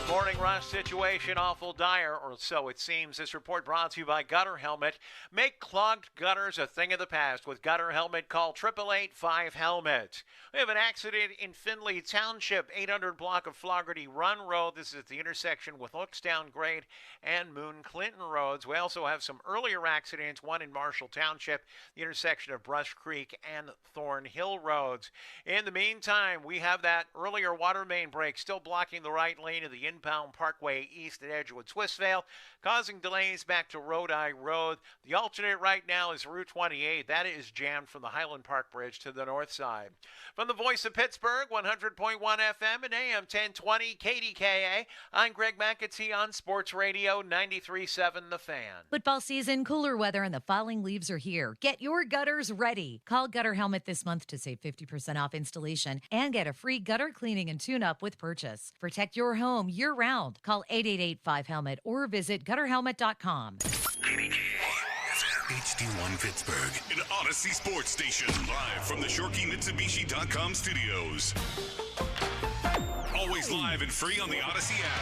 Morning rush situation awful dire, or so it seems. This report brought to you by Gutter Helmet. Make clogged gutters a thing of the past with Gutter Helmet. Call 888-5HELMET. We have an accident in Findlay Township, 800 block of Floggerty Run Road. This is at the intersection with Looksdown Grade and Moon Clinton Roads. We also have some earlier accidents, one in Marshall Township, the intersection of Brush Creek and Thornhill Roads. In the meantime, we have that earlier water main break still blocking the right lane of the inbound Parkway East at Edgewood Swissvale, causing delays back to Rodi Road. The alternate right now is Route 28. That is jammed from the Highland Park Bridge to the north side. From the voice of Pittsburgh, 100.1 FM and AM 1020 KDKA, I'm Greg McAtee on Sports Radio 93.7 The Fan. Football season, cooler weather, and the falling leaves are here. Get your gutters ready. Call Gutter Helmet this month to save 50% off installation and get a free gutter cleaning and tune-up with purchase. Protect your home year-round. Call 888-5HELMET or visit gutterhelmet.com. HD1 Pittsburgh, an Odyssey sports station, live from the ShorkeyMitsubishi.com studios. Always live and free on the Odyssey app.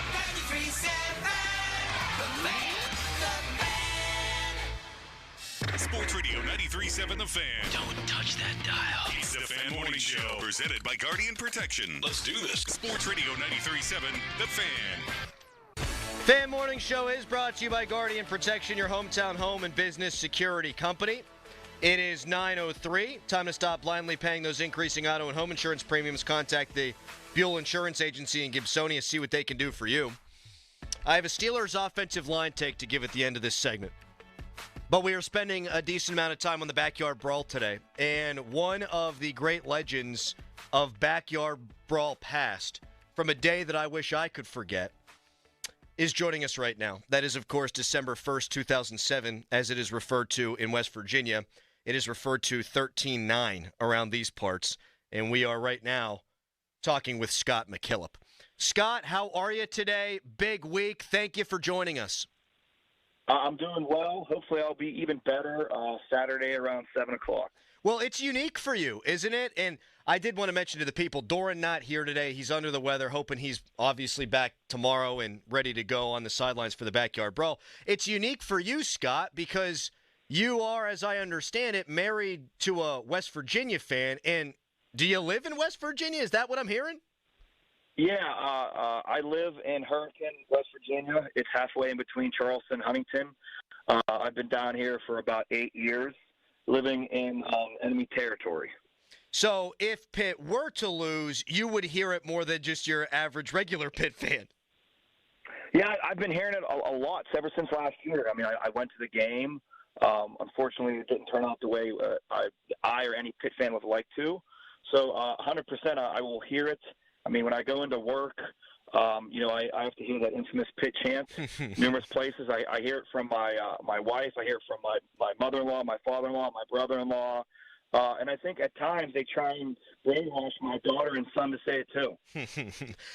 93.7 Sports Radio 93.7 The Fan. Don't touch that dial. It's the Fan Morning Show, presented by Guardian Protection. Let's do this. Sports Radio 93.7 The Fan. Fan Morning Show is brought to you by Guardian Protection, your hometown home and business security company. It is 9:03. Time to stop blindly paying those increasing auto and home insurance premiums. Contact the Buell Insurance Agency in Gibsonia. See what they can do for you. I have a Steelers offensive line take to give at the end of this segment. But we are spending a decent amount of time on the Backyard Brawl today. And one of the great legends of Backyard Brawl past, from a day that I wish I could forget, is joining us right now. That is, of course, December 1st, 2007, as it is referred to in West Virginia. It is referred to 13-9 around these parts. And we are right now talking with Scott McKillop. Scott, how are you today? Big week. Thank you for joining us. I'm doing well. Hopefully I'll be even better Saturday around 7 o'clock. Well, it's unique for you, isn't it? And I did want to mention to the people, Doran not here today. He's under the weather, hoping he's obviously back tomorrow and ready to go on the sidelines for the Backyard Brawl. It's unique for you, Scott, because you are, as I understand it, married to a West Virginia fan. And do you live in West Virginia? Is that what I'm hearing? Yeah, I live in Hurricane, West Virginia. It's halfway in between Charleston and Huntington. I've been down here for about 8 years, living in enemy territory. So if Pitt were to lose, you would hear it more than just your average regular Pitt fan. Yeah, I've been hearing it a lot ever since last year. I mean, I went to the game. Unfortunately, it didn't turn out the way I or any Pitt fan would like to. So 100% I will hear it. I mean, when I go into work, I have to hear that infamous Pitt chant numerous places. I hear it from my wife. I hear it from my mother-in-law, my father-in-law, my brother-in-law. And I think at times they try and brainwash my daughter and son to say it too.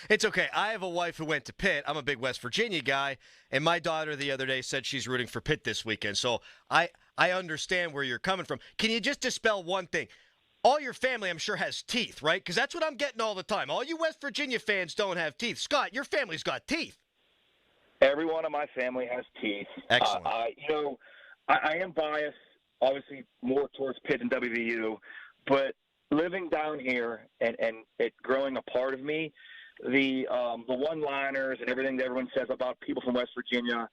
It's okay. I have a wife who went to Pitt. I'm a big West Virginia guy. And my daughter the other day said she's rooting for Pitt this weekend. So I understand where you're coming from. Can you just dispel one thing? All your family, I'm sure, has teeth, right? Because that's what I'm getting all the time. All you West Virginia fans don't have teeth. Scott, your family's got teeth. Everyone in my family has teeth. Excellent. I am biased, obviously, more towards Pitt than WVU. But living down here and it growing a part of me, the one-liners and everything that everyone says about people from West Virginia,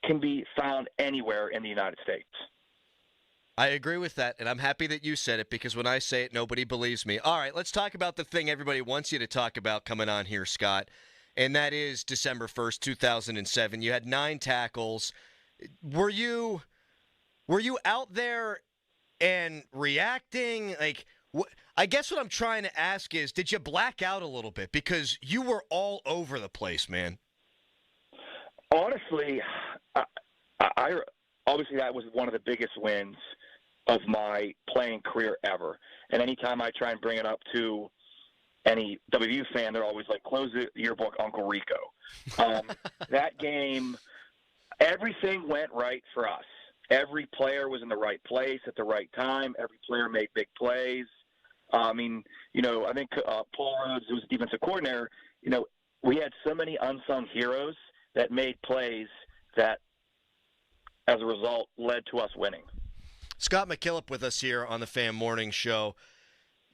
can be found anywhere in the United States. I agree with that, and I'm happy that you said it because when I say it, nobody believes me. All right, let's talk about the thing everybody wants you to talk about coming on here, Scott, and that is December 1st, 2007. You had 9 tackles. Were you out there and reacting? I guess what I'm trying to ask is, did you black out a little bit? Because you were all over the place, man. Honestly, I obviously that was one of the biggest wins of my playing career ever. And anytime I try and bring it up to any WVU fan, they're always like, close the yearbook, Uncle Rico. That game, everything went right for us. every player was in the right place at the right time. Every player made big plays. I mean, I think Paul Rhodes, who was the defensive coordinator, we had so many unsung heroes that made plays that, as a result, led to us winning. Scott McKillop with us here on the Fan Morning Show.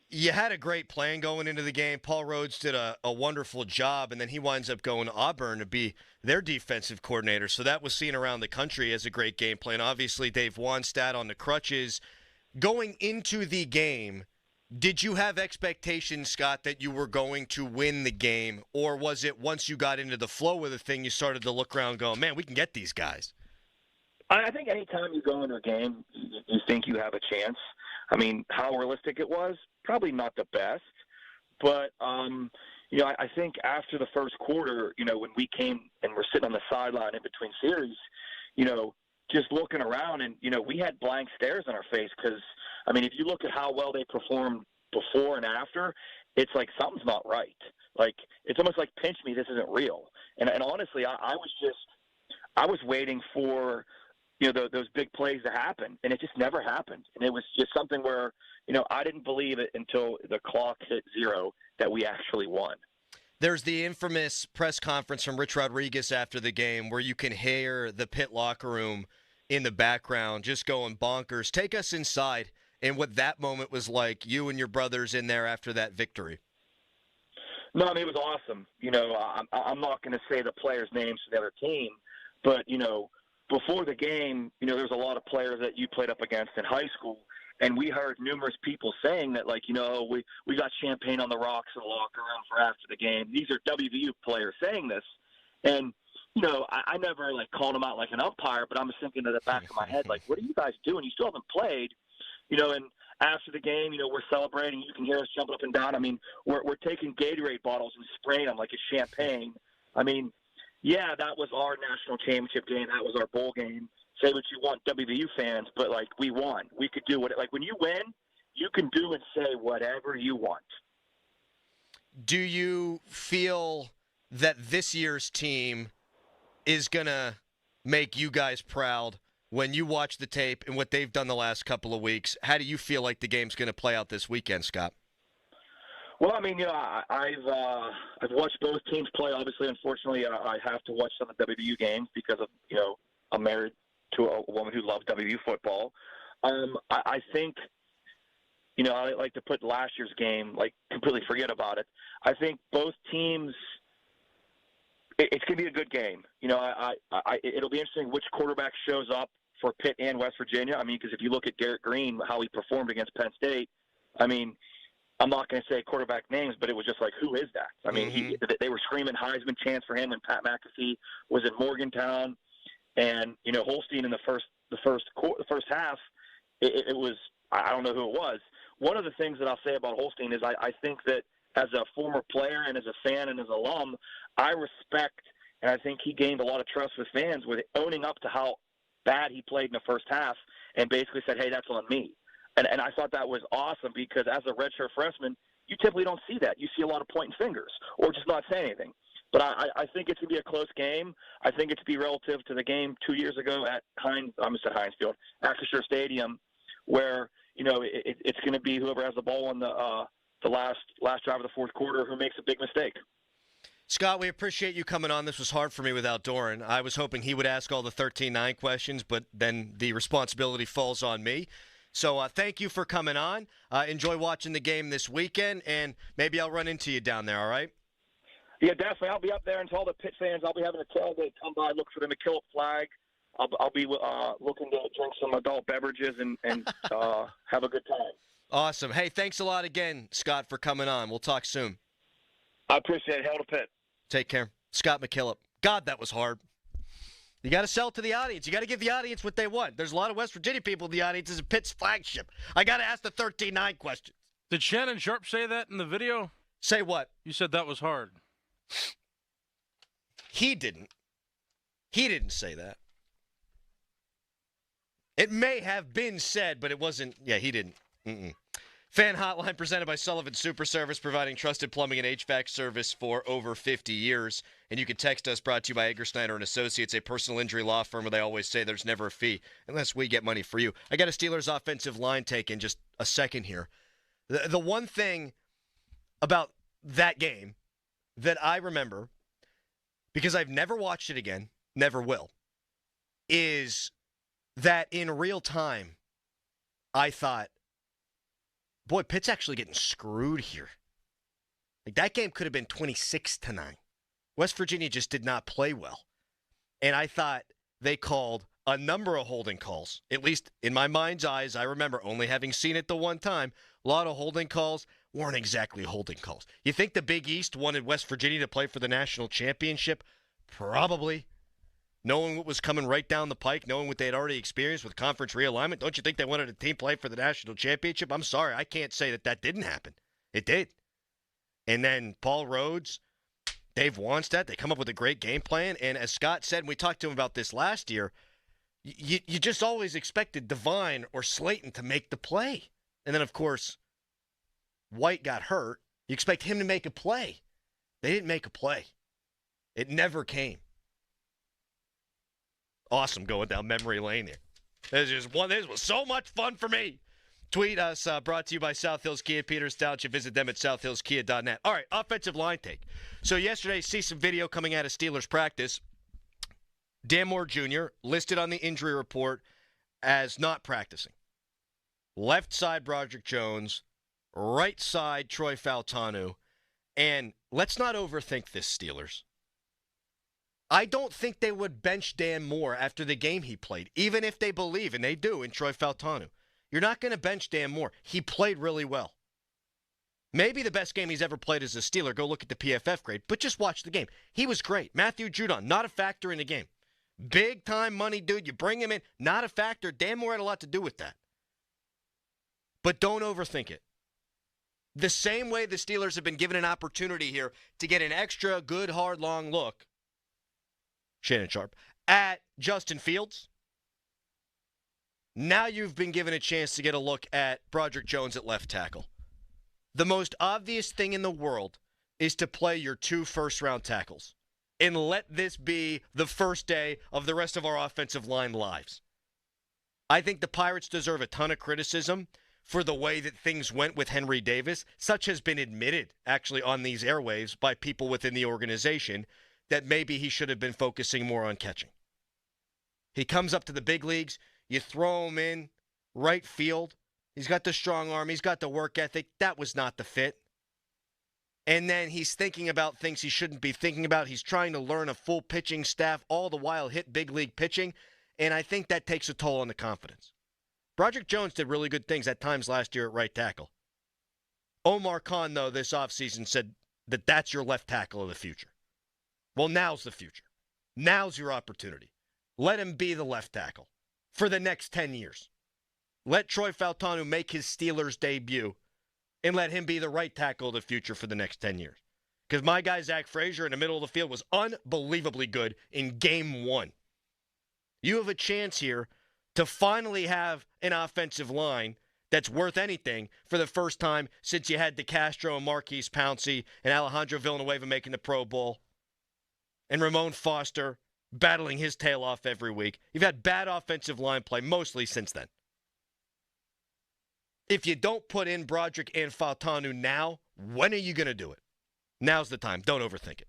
You had a great plan going into the game. Paul Rhodes did a wonderful job, and then he winds up going to Auburn to be their defensive coordinator. So that was seen around the country as a great game plan. Obviously, Dave Wannstedt on the crutches. Going into the game, did you have expectations, Scott, that you were going to win the game? Or was it once you got into the flow of the thing, you started to look around going, man, we can get these guys? I think anytime you go into a game, you think you have a chance. I mean, how realistic it was, probably not the best. But, I think after the first quarter, when we came and we're sitting on the sideline in between series, just looking around and, we had blank stares on our face because, I mean, if you look at how well they performed before and after, it's like something's not right. Like, it's almost like, pinch me, this isn't real. And honestly, I was waiting for – those big plays to happen, and it just never happened. And it was just something where, I didn't believe it until the clock hit 0 that we actually won. There's the infamous press conference from Rich Rodriguez after the game where you can hear the Pitt locker room in the background just going bonkers. Take us inside and what that moment was like, you and your brothers in there after that victory. No, I mean, it was awesome. I'm not going to say the players' names for the other team, but, before the game, there was a lot of players that you played up against in high school, and we heard numerous people saying that, like, we got champagne on the rocks in the locker room for after the game. These are WVU players saying this, and I never called them out like an umpire, but I'm just thinking to the back of my head, like, what are you guys doing? You still haven't played, and after the game, we're celebrating. You can hear us jumping up and down. I mean, we're taking Gatorade bottles and spraying them like it's champagne. I mean. Yeah, that was our national championship game. That was our bowl game. Say what you want, WVU fans, but, we won. We could do it. When you win, you can do and say whatever you want. Do you feel that this year's team is going to make you guys proud when you watch the tape and what they've done the last couple of weeks? How do you feel like the game's going to play out this weekend, Scott? Well, I mean, I've watched both teams play. Obviously, unfortunately, I have to watch some of the WVU games because of, I'm married to a woman who loves WVU football. I think, I like to put last year's game, completely forget about it. I think both teams, it's going to be a good game. It'll be interesting which quarterback shows up for Pitt and West Virginia. I mean, because if you look at Garrett Green, how he performed against Penn State, I mean, I'm not going to say quarterback names, but it was just like, who is that? I mean, they were screaming Heisman chants for him when Pat McAfee was in Morgantown, and Holstein in the first half, it was, I don't know who it was. One of the things that I'll say about Holstein is I think that as a former player and as a fan and as an alum, I respect and I think he gained a lot of trust with fans with owning up to how bad he played in the first half and basically said, hey, that's on me. And I thought that was awesome because as a redshirt freshman, you typically don't see that. You see a lot of pointing fingers or just not saying anything. But I think it's going to be a close game. I think it's be relative to the game 2 years ago at Heinz Field, Acrisure Stadium, where it's going to be whoever has the ball on the last drive of the fourth quarter who makes a big mistake. Scott, we appreciate you coming on. This was hard for me without Doran. I was hoping he would ask all the 13-9 questions, but then the responsibility falls on me. So thank you for coming on. Enjoy watching the game this weekend, and maybe I'll run into you down there, all right? Yeah, definitely. I'll be up there, and to all the Pitt fans, I'll be having a tailgate. Come by, look for the McKillop flag. I'll be looking to drink some adult beverages and have a good time. Awesome. Hey, thanks a lot again, Scott, for coming on. We'll talk soon. I appreciate it. Hail to Pitt. Take care. Scott McKillop. God, that was hard. You got to sell it to the audience. You got to give the audience what they want. There's a lot of West Virginia people in the audience. This is Pitt's flagship. I got to ask the 13-9 questions. Did Shannon Sharpe say that in the video? Say what? You said that was hard. He didn't. He didn't say that. It may have been said, but it wasn't. Yeah, he didn't. Fan Hotline presented by Sullivan Super Service, providing trusted plumbing and HVAC service for over 50 years. And you can text us, brought to you by Edgar Snyder and Associates, a personal injury law firm where they always say there's never a fee unless we get money for you. I got a Steelers offensive line take in just a second here. The one thing about that game that I remember, because I've never watched it again, never will, is that in real time, I thought, boy, Pitt's actually getting screwed here. Like, that game could have been 26-9. West Virginia just did not play well. And I thought they called a number of holding calls. At least in my mind's eyes, I remember only having seen it the one time. A lot of holding calls weren't exactly holding calls. You think the Big East wanted West Virginia to play for the national championship? Probably. Knowing what was coming right down the pike, knowing what they had already experienced with conference realignment, don't you think they wanted a team play for the national championship? I'm sorry, I can't say that didn't happen. It did. And then Paul Rhodes, Dave Wanstead, they come up with a great game plan. And as Scott said, and we talked to him about this last year, you just always expected Devine or Slayton to make the play. And then, of course, White got hurt. You expect him to make a play. They didn't make a play. It never came. Awesome going down memory lane here. This was so much fun for me. Tweet us, brought to you by South Hills Kia, Peters Township. Visit them at southhillskia.net. All right, offensive line take. So yesterday, see some video coming out of Steelers practice. Dan Moore Jr. listed on the injury report as not practicing. Left side, Broderick Jones. Right side, Troy Fautanu. And let's not overthink this, Steelers. I don't think they would bench Dan Moore after the game he played, even if they believe, and they do, in Troy Fautanu. You're not going to bench Dan Moore. He played really well. Maybe the best game he's ever played as a Steeler. Go look at the PFF grade, but just watch the game. He was great. Matthew Judon, not a factor in the game. Big-time money dude. You bring him in, not a factor. Dan Moore had a lot to do with that. But don't overthink it. The same way the Steelers have been given an opportunity here to get an extra good, hard, long look, Shannon Sharpe, at Justin Fields. Now you've been given a chance to get a look at Broderick Jones at left tackle. The most obvious thing in the world is to play your 2 first-round tackles and let this be the first day of the rest of our offensive line lives. I think the Pirates deserve a ton of criticism for the way that things went with Henry Davis. Such has been admitted, actually, on these airwaves by people within the organization, that maybe he should have been focusing more on catching. He comes up to the big leagues, you throw him in right field. He's got the strong arm, he's got the work ethic. That was not the fit. And then he's thinking about things he shouldn't be thinking about. He's trying to learn a full pitching staff, all the while hit big league pitching, and I think that takes a toll on the confidence. Broderick Jones did really good things at times last year at right tackle. Omar Khan, though, this offseason said that that's your left tackle of the future. Well, now's the future. Now's your opportunity. Let him be the left tackle for the next 10 years. Let Troy Fautanu make his Steelers debut and let him be the right tackle of the future for the next 10 years. Because my guy, Zach Frazier, in the middle of the field was unbelievably good in game 1. You have a chance here to finally have an offensive line that's worth anything for the first time since you had DeCastro and Marquise Pouncey and Alejandro Villanueva making the Pro Bowl and Ramon Foster battling his tail off every week. You've had bad offensive line play mostly since then. If you don't put in Broderick and Fautanu now, when are you going to do it? Now's the time. Don't overthink it.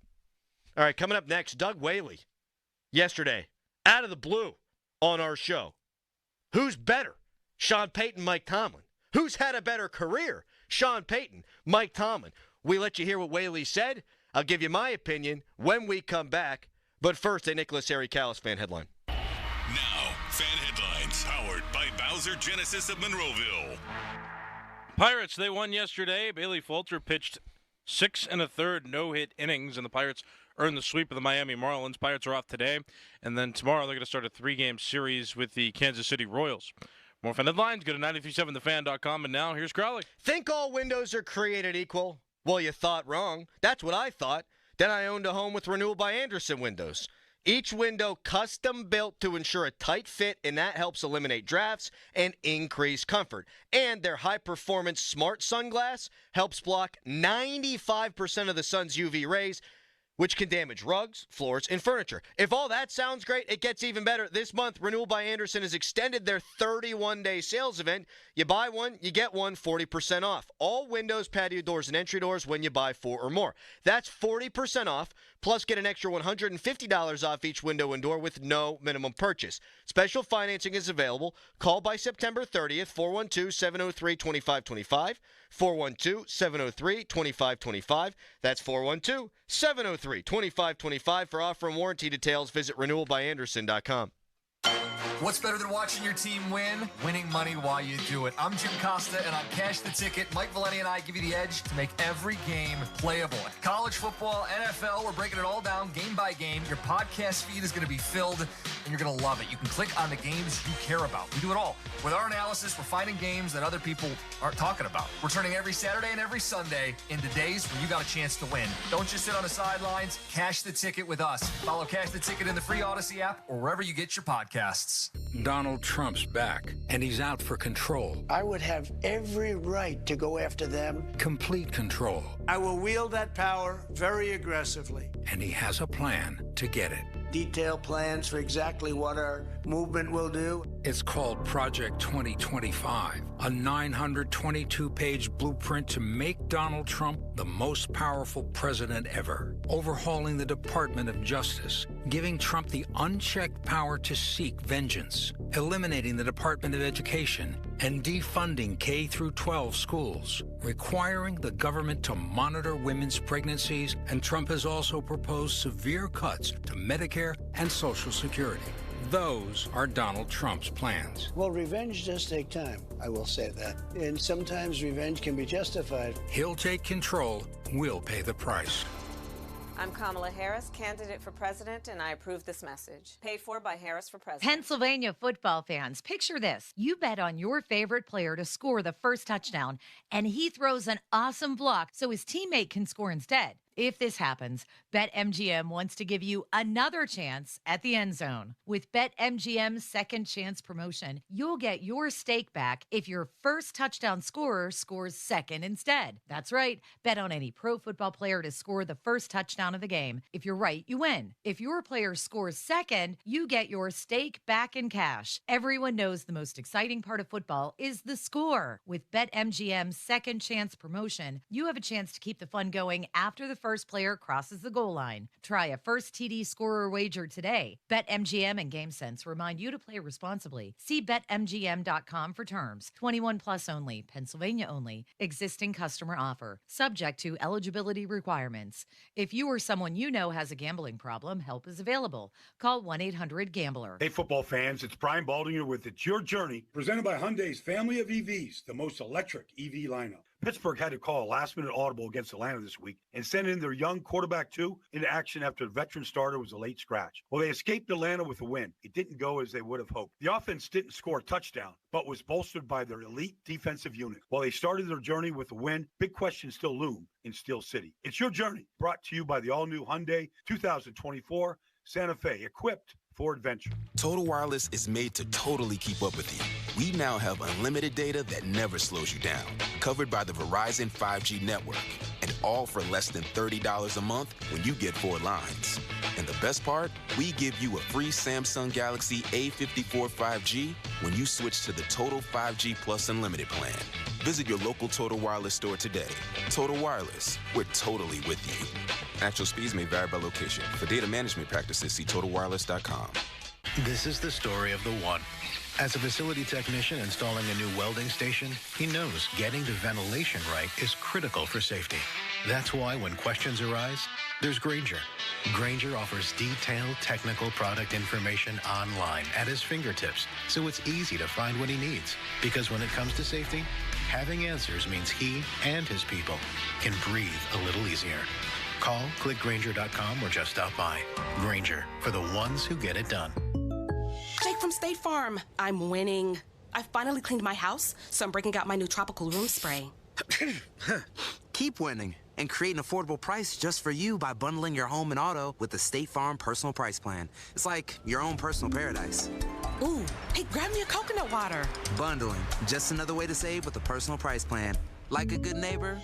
All right, coming up next, Doug Whaley. Yesterday, out of the blue on our show. Who's better? Sean Payton, Mike Tomlin. Who's had a better career? Sean Payton, Mike Tomlin. We let you hear what Whaley said. I'll give you my opinion when we come back. But first, a Nicholas Harry Callis fan headline. Now, fan headlines powered by Bowser Genesis of Monroeville. Pirates, they won yesterday. Bailey Falter pitched 6 1/3 no-hit innings, and the Pirates earned the sweep of the Miami Marlins. Pirates are off today, and then tomorrow they're going to start a 3-game series with the Kansas City Royals. More fan headlines, go to 937thefan.com, and now here's Crowley. Think all windows are created equal? Well, you thought wrong. That's what I thought. Then I owned a home with Renewal by Anderson Windows. Each window custom built to ensure a tight fit, and that helps eliminate drafts and increase comfort. And their high-performance smart sunglass helps block 95% of the sun's UV rays, which can damage rugs, floors, and furniture. If all that sounds great, it gets even better. This month, Renewal by Andersen has extended their 31-day sales event. You buy one, you get one 40% off. All windows, patio doors, and entry doors when you buy 4 or more. That's 40% off, plus get an extra $150 off each window and door with no minimum purchase. Special financing is available. Call by September 30th, 412-703-2525. 412-703-2525. That's 412-703-2525. For offer and warranty details, visit renewalbyandersen.com. What's better than watching your team win? Winning money while you do it. I'm Jim Costa, and on Cash the Ticket, Mike Valenti and I give you the edge to make every game playable. College football, NFL, we're breaking it all down game by game. Your podcast feed is going to be filled, and you're going to love it. You can click on the games you care about. We do it all. With our analysis, we're finding games that other people aren't talking about. We're turning every Saturday and every Sunday into days when you got a chance to win. Don't just sit on the sidelines. Cash the Ticket with us. Follow Cash the Ticket in the free Odyssey app or wherever you get your podcasts. Donald Trump's back, and he's out for control. I would have every right to go after them. Complete control. I will wield that power very aggressively. And he has a plan to get it. Detailed plans for exactly what our movement will do. It's called Project 2025, a 922-page blueprint to make Donald Trump the most powerful president ever, overhauling the Department of Justice, giving Trump the unchecked power to seek vengeance, eliminating the Department of Education, and defunding K-12 schools, requiring the government to monitor women's pregnancies, and Trump has also proposed severe cuts to Medicare and Social Security. Those are Donald Trump's plans. Well, revenge does take time, I will say that. And sometimes revenge can be justified. He'll take control. We'll pay the price. I'm Kamala Harris, candidate for president, and I approve this message. Paid for by Harris for president. Pennsylvania football fans, picture this. You bet on your favorite player to score the first touchdown, and he throws an awesome block so his teammate can score instead. If this happens, BetMGM wants to give you another chance at the end zone. With BetMGM's second chance promotion, you'll get your stake back if your first touchdown scorer scores second instead. That's right. Bet on any pro football player to score the first touchdown of the game. If you're right, you win. If your player scores second, you get your stake back in cash. Everyone knows the most exciting part of football is the score. With BetMGM's second chance promotion, you have a chance to keep the fun going after the first player crosses the goal line. Try a first TD scorer wager today. BetMGM and GameSense remind you to play responsibly. See BetMGM.com for terms. 21 plus only. Pennsylvania only. Existing customer offer. Subject to eligibility requirements. If you or someone you know has a gambling problem, help is available. Call 1-800-GAMBLER. Hey, football fans, it's Brian Baldinger with It's Your Journey, presented by Hyundai's family of EVs, the most electric EV lineup. Pittsburgh had to call a last-minute audible against Atlanta this week and send in their young quarterback, too, into action after the veteran starter was a late scratch. Well, they escaped Atlanta with a win. It didn't go as they would have hoped. The offense didn't score a touchdown, but was bolstered by their elite defensive unit. While they started their journey with a win, big questions still loom in Steel City. It's Your Journey, brought to you by the all-new Hyundai 2024 Santa Fe, equipped for adventure. Total Wireless is made to totally keep up with you. We now have unlimited data that never slows you down, covered by the Verizon 5G network, and all for less than $30 a month when you get 4 lines. And the best part, we give you a free Samsung Galaxy A54 5G when you switch to the Total 5G Plus Unlimited plan. Visit your local Total Wireless store today. Total Wireless, we're totally with you. Actual speeds may vary by location. For data management practices, see TotalWireless.com. This is the story of the one. As a facility technician installing a new welding station, he knows getting the ventilation right is critical for safety. That's why when questions arise, there's Grainger. Grainger offers detailed technical product information online at his fingertips, so it's easy to find what he needs. Because when it comes to safety, having answers means he and his people can breathe a little easier. Call, click Grainger.com, or just stop by. Grainger, for the ones who get it done. Jake from State Farm. I'm winning. I finally cleaned my house, so I'm breaking out my new tropical room spray. Keep winning. and create an affordable price just for you by bundling your home and auto with the State Farm Personal Price Plan. It's like your own personal paradise. Ooh, hey, grab me a coconut water. Bundling, just another way to save with a personal price plan. Like a good neighbor,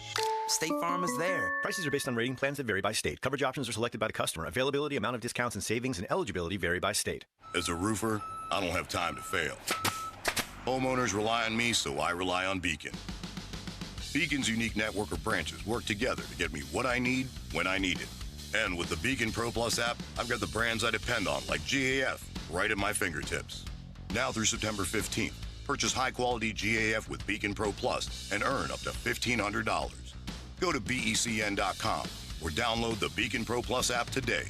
State Farm is there. Prices are based on rating plans that vary by state. Coverage options are selected by the customer. Availability, amount of discounts and savings, and eligibility vary by state. As a roofer, I don't have time to fail. Homeowners rely on me, so I rely on Beacon. Beacon's unique network of branches work together to get me what I need when I need it. And with the Beacon Pro Plus app, I've got the brands I depend on, like GAF, right at my fingertips. Now through September 15th, purchase high-quality GAF with Beacon Pro Plus and earn up to $1,500. Go to BECN.com or download the Beacon Pro Plus app today.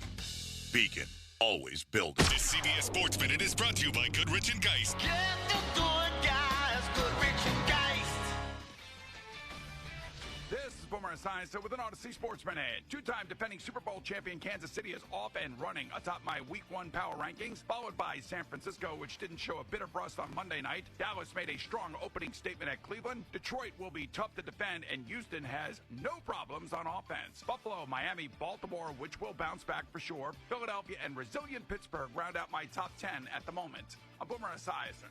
Beacon, always building. This CBS Sports Minute is brought to you by Goodrich & Geist. Get the good guys, Goodrich and Geist. This is Boomer Esiason with an Odyssey Sports Minute. Two-time defending Super Bowl champion Kansas City is off and running atop my Week 1 power rankings, followed by San Francisco, which didn't show a bit of rust on Monday night. Dallas made a strong opening statement at Cleveland. Detroit will be tough to defend, and Houston has no problems on offense. Buffalo, Miami, Baltimore, which will bounce back for sure. Philadelphia and resilient Pittsburgh round out my top 10 at the moment. I'm Boomer Esiason.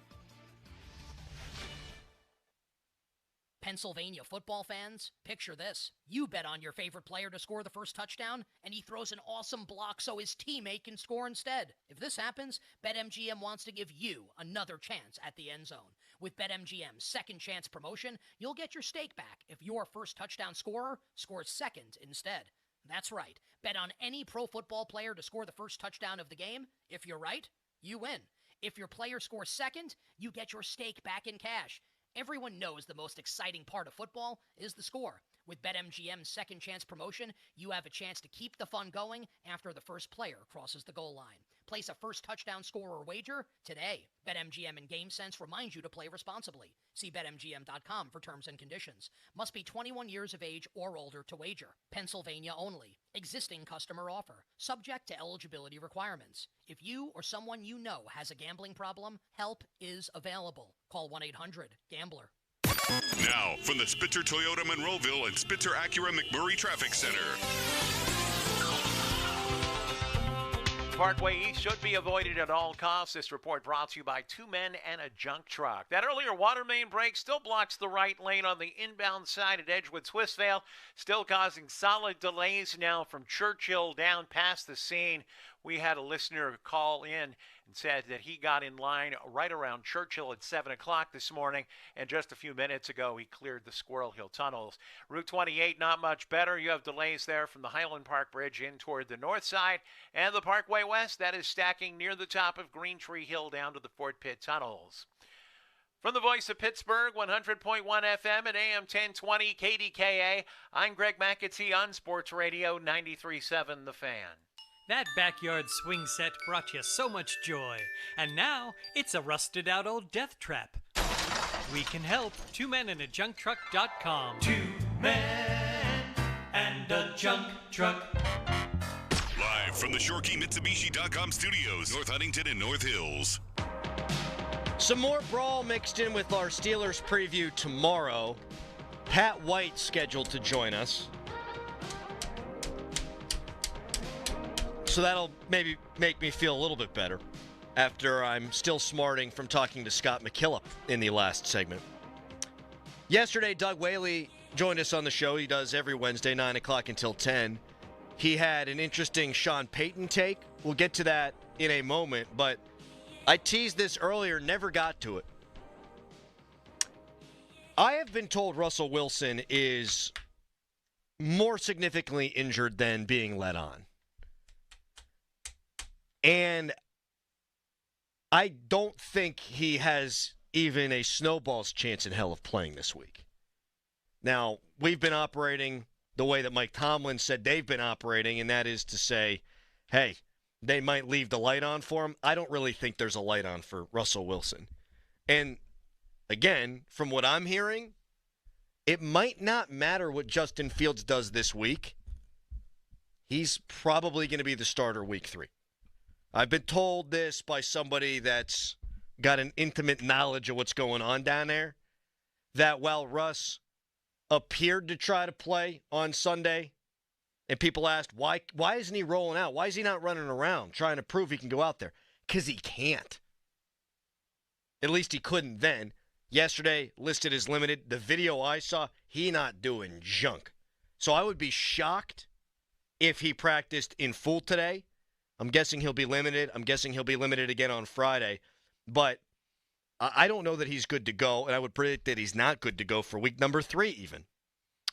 Pennsylvania football fans, picture this. You bet on your favorite player to score the first touchdown, and he throws an awesome block so his teammate can score instead. If this happens, BetMGM wants to give you another chance at the end zone. With BetMGM's second chance promotion, you'll get your stake back if your first touchdown scorer scores second instead. That's right. Bet on any pro football player to score the first touchdown of the game. If you're right, you win. If your player scores second, you get your stake back in cash. Everyone knows the most exciting part of football is the score. With BetMGM's second chance promotion, you have a chance to keep the fun going after the first player crosses the goal line. Place a first touchdown scorer wager today. BetMGM and GameSense remind you to play responsibly. See BetMGM.com for terms and conditions. Must be 21 years of age or older to wager. Pennsylvania only. Existing customer offer. Subject to eligibility requirements. If you or someone you know has a gambling problem, help is available. Call 1-800-GAMBLER. Now, from the Spitzer Toyota Monroeville and Spitzer Acura McMurray Traffic Center. Parkway East should be avoided at all costs. This report brought to you by two men and a junk truck. That earlier water main break still blocks the right lane on the inbound side at Edgewood-Swissvale, still causing solid delays now from Churchill down past the scene. We had a listener call in and said that he got in line right around Churchill at 7 o'clock this morning, and just a few minutes ago he cleared the Squirrel Hill tunnels. Route 28, not much better. You have delays there from the Highland Park Bridge in toward the north side, and the Parkway West, that is stacking near the top of Green Tree Hill down to the Fort Pitt tunnels. From the voice of Pittsburgh, 100.1 FM and AM 1020 KDKA, I'm Greg McAtee on Sports Radio 93.7 The Fan. That backyard swing set brought you so much joy, and now it's a rusted-out old death trap. We can help. twomenandajunktruck.com. 2 men and a junk truck. Live from the ShoreKeyMitsubishi.com studios, North Huntington and North Hills. Some more Brawl mixed in with our Steelers preview tomorrow. Pat White scheduled to join us. So that'll maybe make me feel a little bit better after I'm still smarting from talking to Scott McKillop in the last segment. Yesterday, Doug Whaley joined us on the show. He does every Wednesday, 9 o'clock until 10. He had an interesting Sean Payton take. We'll get to that in a moment, but I teased this earlier, never got to it. I have been told Russell Wilson is more significantly injured than being let on. And I don't think he has even a snowball's chance in hell of playing this week. Now, we've been operating the way that Mike Tomlin said they've been operating, and that is to say, hey, they might leave the light on for him. I don't really think there's a light on for Russell Wilson. And again, from what I'm hearing, it might not matter what Justin Fields does this week. He's probably going to be the starter week 3. I've been told this by somebody that's got an intimate knowledge of what's going on down there, that while Russ appeared to try to play on Sunday, and people asked, why isn't he rolling out? Why is he not running around trying to prove he can go out there? Because he can't. At least he couldn't then. Yesterday, listed as limited. The video I saw, he not doing junk. So I would be shocked if he practiced in full today. I'm guessing he'll be limited. I'm guessing he'll be limited again on Friday. But I don't know that he's good to go, and I would predict that he's not good to go for week number 3 even.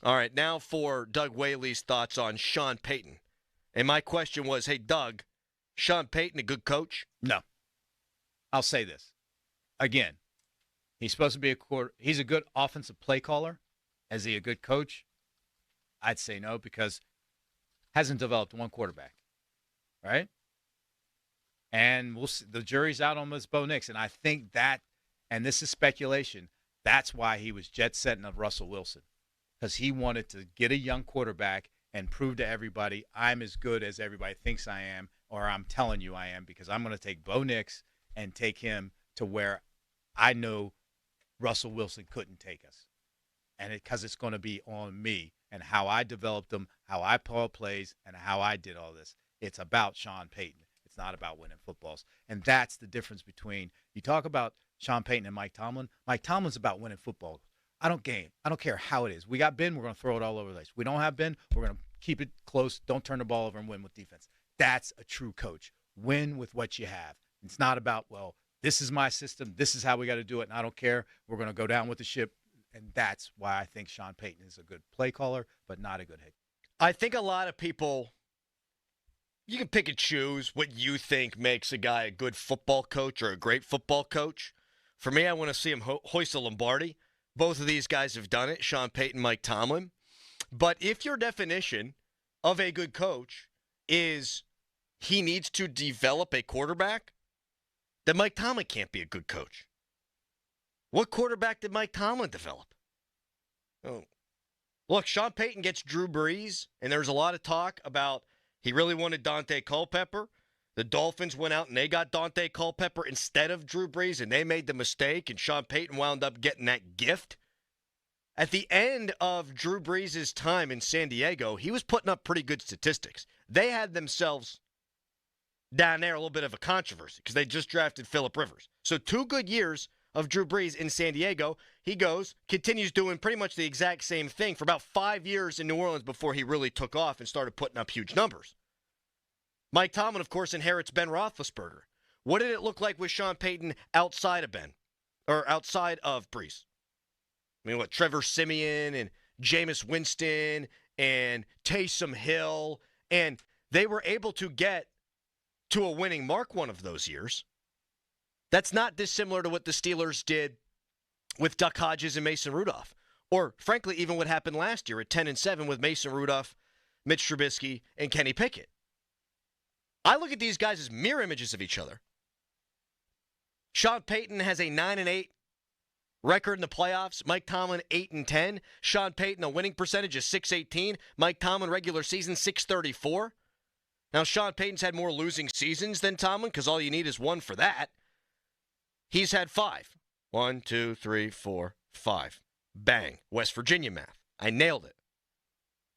All right, now for Doug Whaley's thoughts on Sean Payton. And my question was, hey, Doug, Sean Payton a good coach? No. I'll say this. Again, he's supposed to be he's a good offensive play caller. Is he a good coach? I'd say no, because hasn't developed one quarterback, right? And we'll see, the jury's out on this Bo Nix, and I think that, and this is speculation, that's why he was jet-setting of Russell Wilson, because he wanted to get a young quarterback and prove to everybody I'm as good as everybody thinks I am, or I'm telling you I am, because I'm going to take Bo Nix and take him to where I know Russell Wilson couldn't take us. And because it's going to be on me and how I developed them, how I called plays, and how I did all this. It's about Sean Payton. It's not about winning footballs. And that's the difference between, you talk about Sean Payton and Mike Tomlin. Mike Tomlin's about winning football. I don't care how it is. We got Ben, we're going to throw it all over the place. We don't have Ben, we're going to keep it close, don't turn the ball over, and win with defense. That's a true coach. Win with what you have. It's not about, well, this is my system, this is how we got to do it, and I don't care. We're going to go down with the ship. And that's why I think Sean Payton is a good play caller, but not a good head. I think a lot of people, you can pick and choose what you think makes a guy a good football coach or a great football coach. For me, I want to see him hoist a Lombardi. Both of these guys have done it, Sean Payton, Mike Tomlin. But if your definition of a good coach is he needs to develop a quarterback, then Mike Tomlin can't be a good coach. What quarterback did Mike Tomlin develop? Oh. Look, Sean Payton gets Drew Brees, and there's a lot of talk about he really wanted Dante Culpepper. The Dolphins went out and they got Dante Culpepper instead of Drew Brees, and they made the mistake, and Sean Payton wound up getting that gift. At the end of Drew Brees' time in San Diego, he was putting up pretty good statistics. They had themselves down there a little bit of a controversy because they just drafted Phillip Rivers. So 2 good years of Drew Brees in San Diego. He continues doing pretty much the exact same thing for about 5 years in New Orleans before he really took off and started putting up huge numbers. Mike Tomlin, of course, inherits Ben Roethlisberger. What did it look like with Sean Payton outside of outside of Brees? I mean, what, Trevor Siemian and Jameis Winston and Taysom Hill, and they were able to get to a winning mark one of those years. That's not dissimilar to what the Steelers did with Duck Hodges and Mason Rudolph. Or, frankly, even what happened last year at 10-7 with Mason Rudolph, Mitch Trubisky, and Kenny Pickett. I look at these guys as mirror images of each other. Sean Payton has a 9-8 record in the playoffs. Mike Tomlin, 8-10. Sean Payton, a winning percentage of .618. Mike Tomlin, regular season, .634. Now, Sean Payton's had more losing seasons than Tomlin because all you need is one for that. He's had 5. 1, 2, 3, 4, 5. Bang. West Virginia math. I nailed it.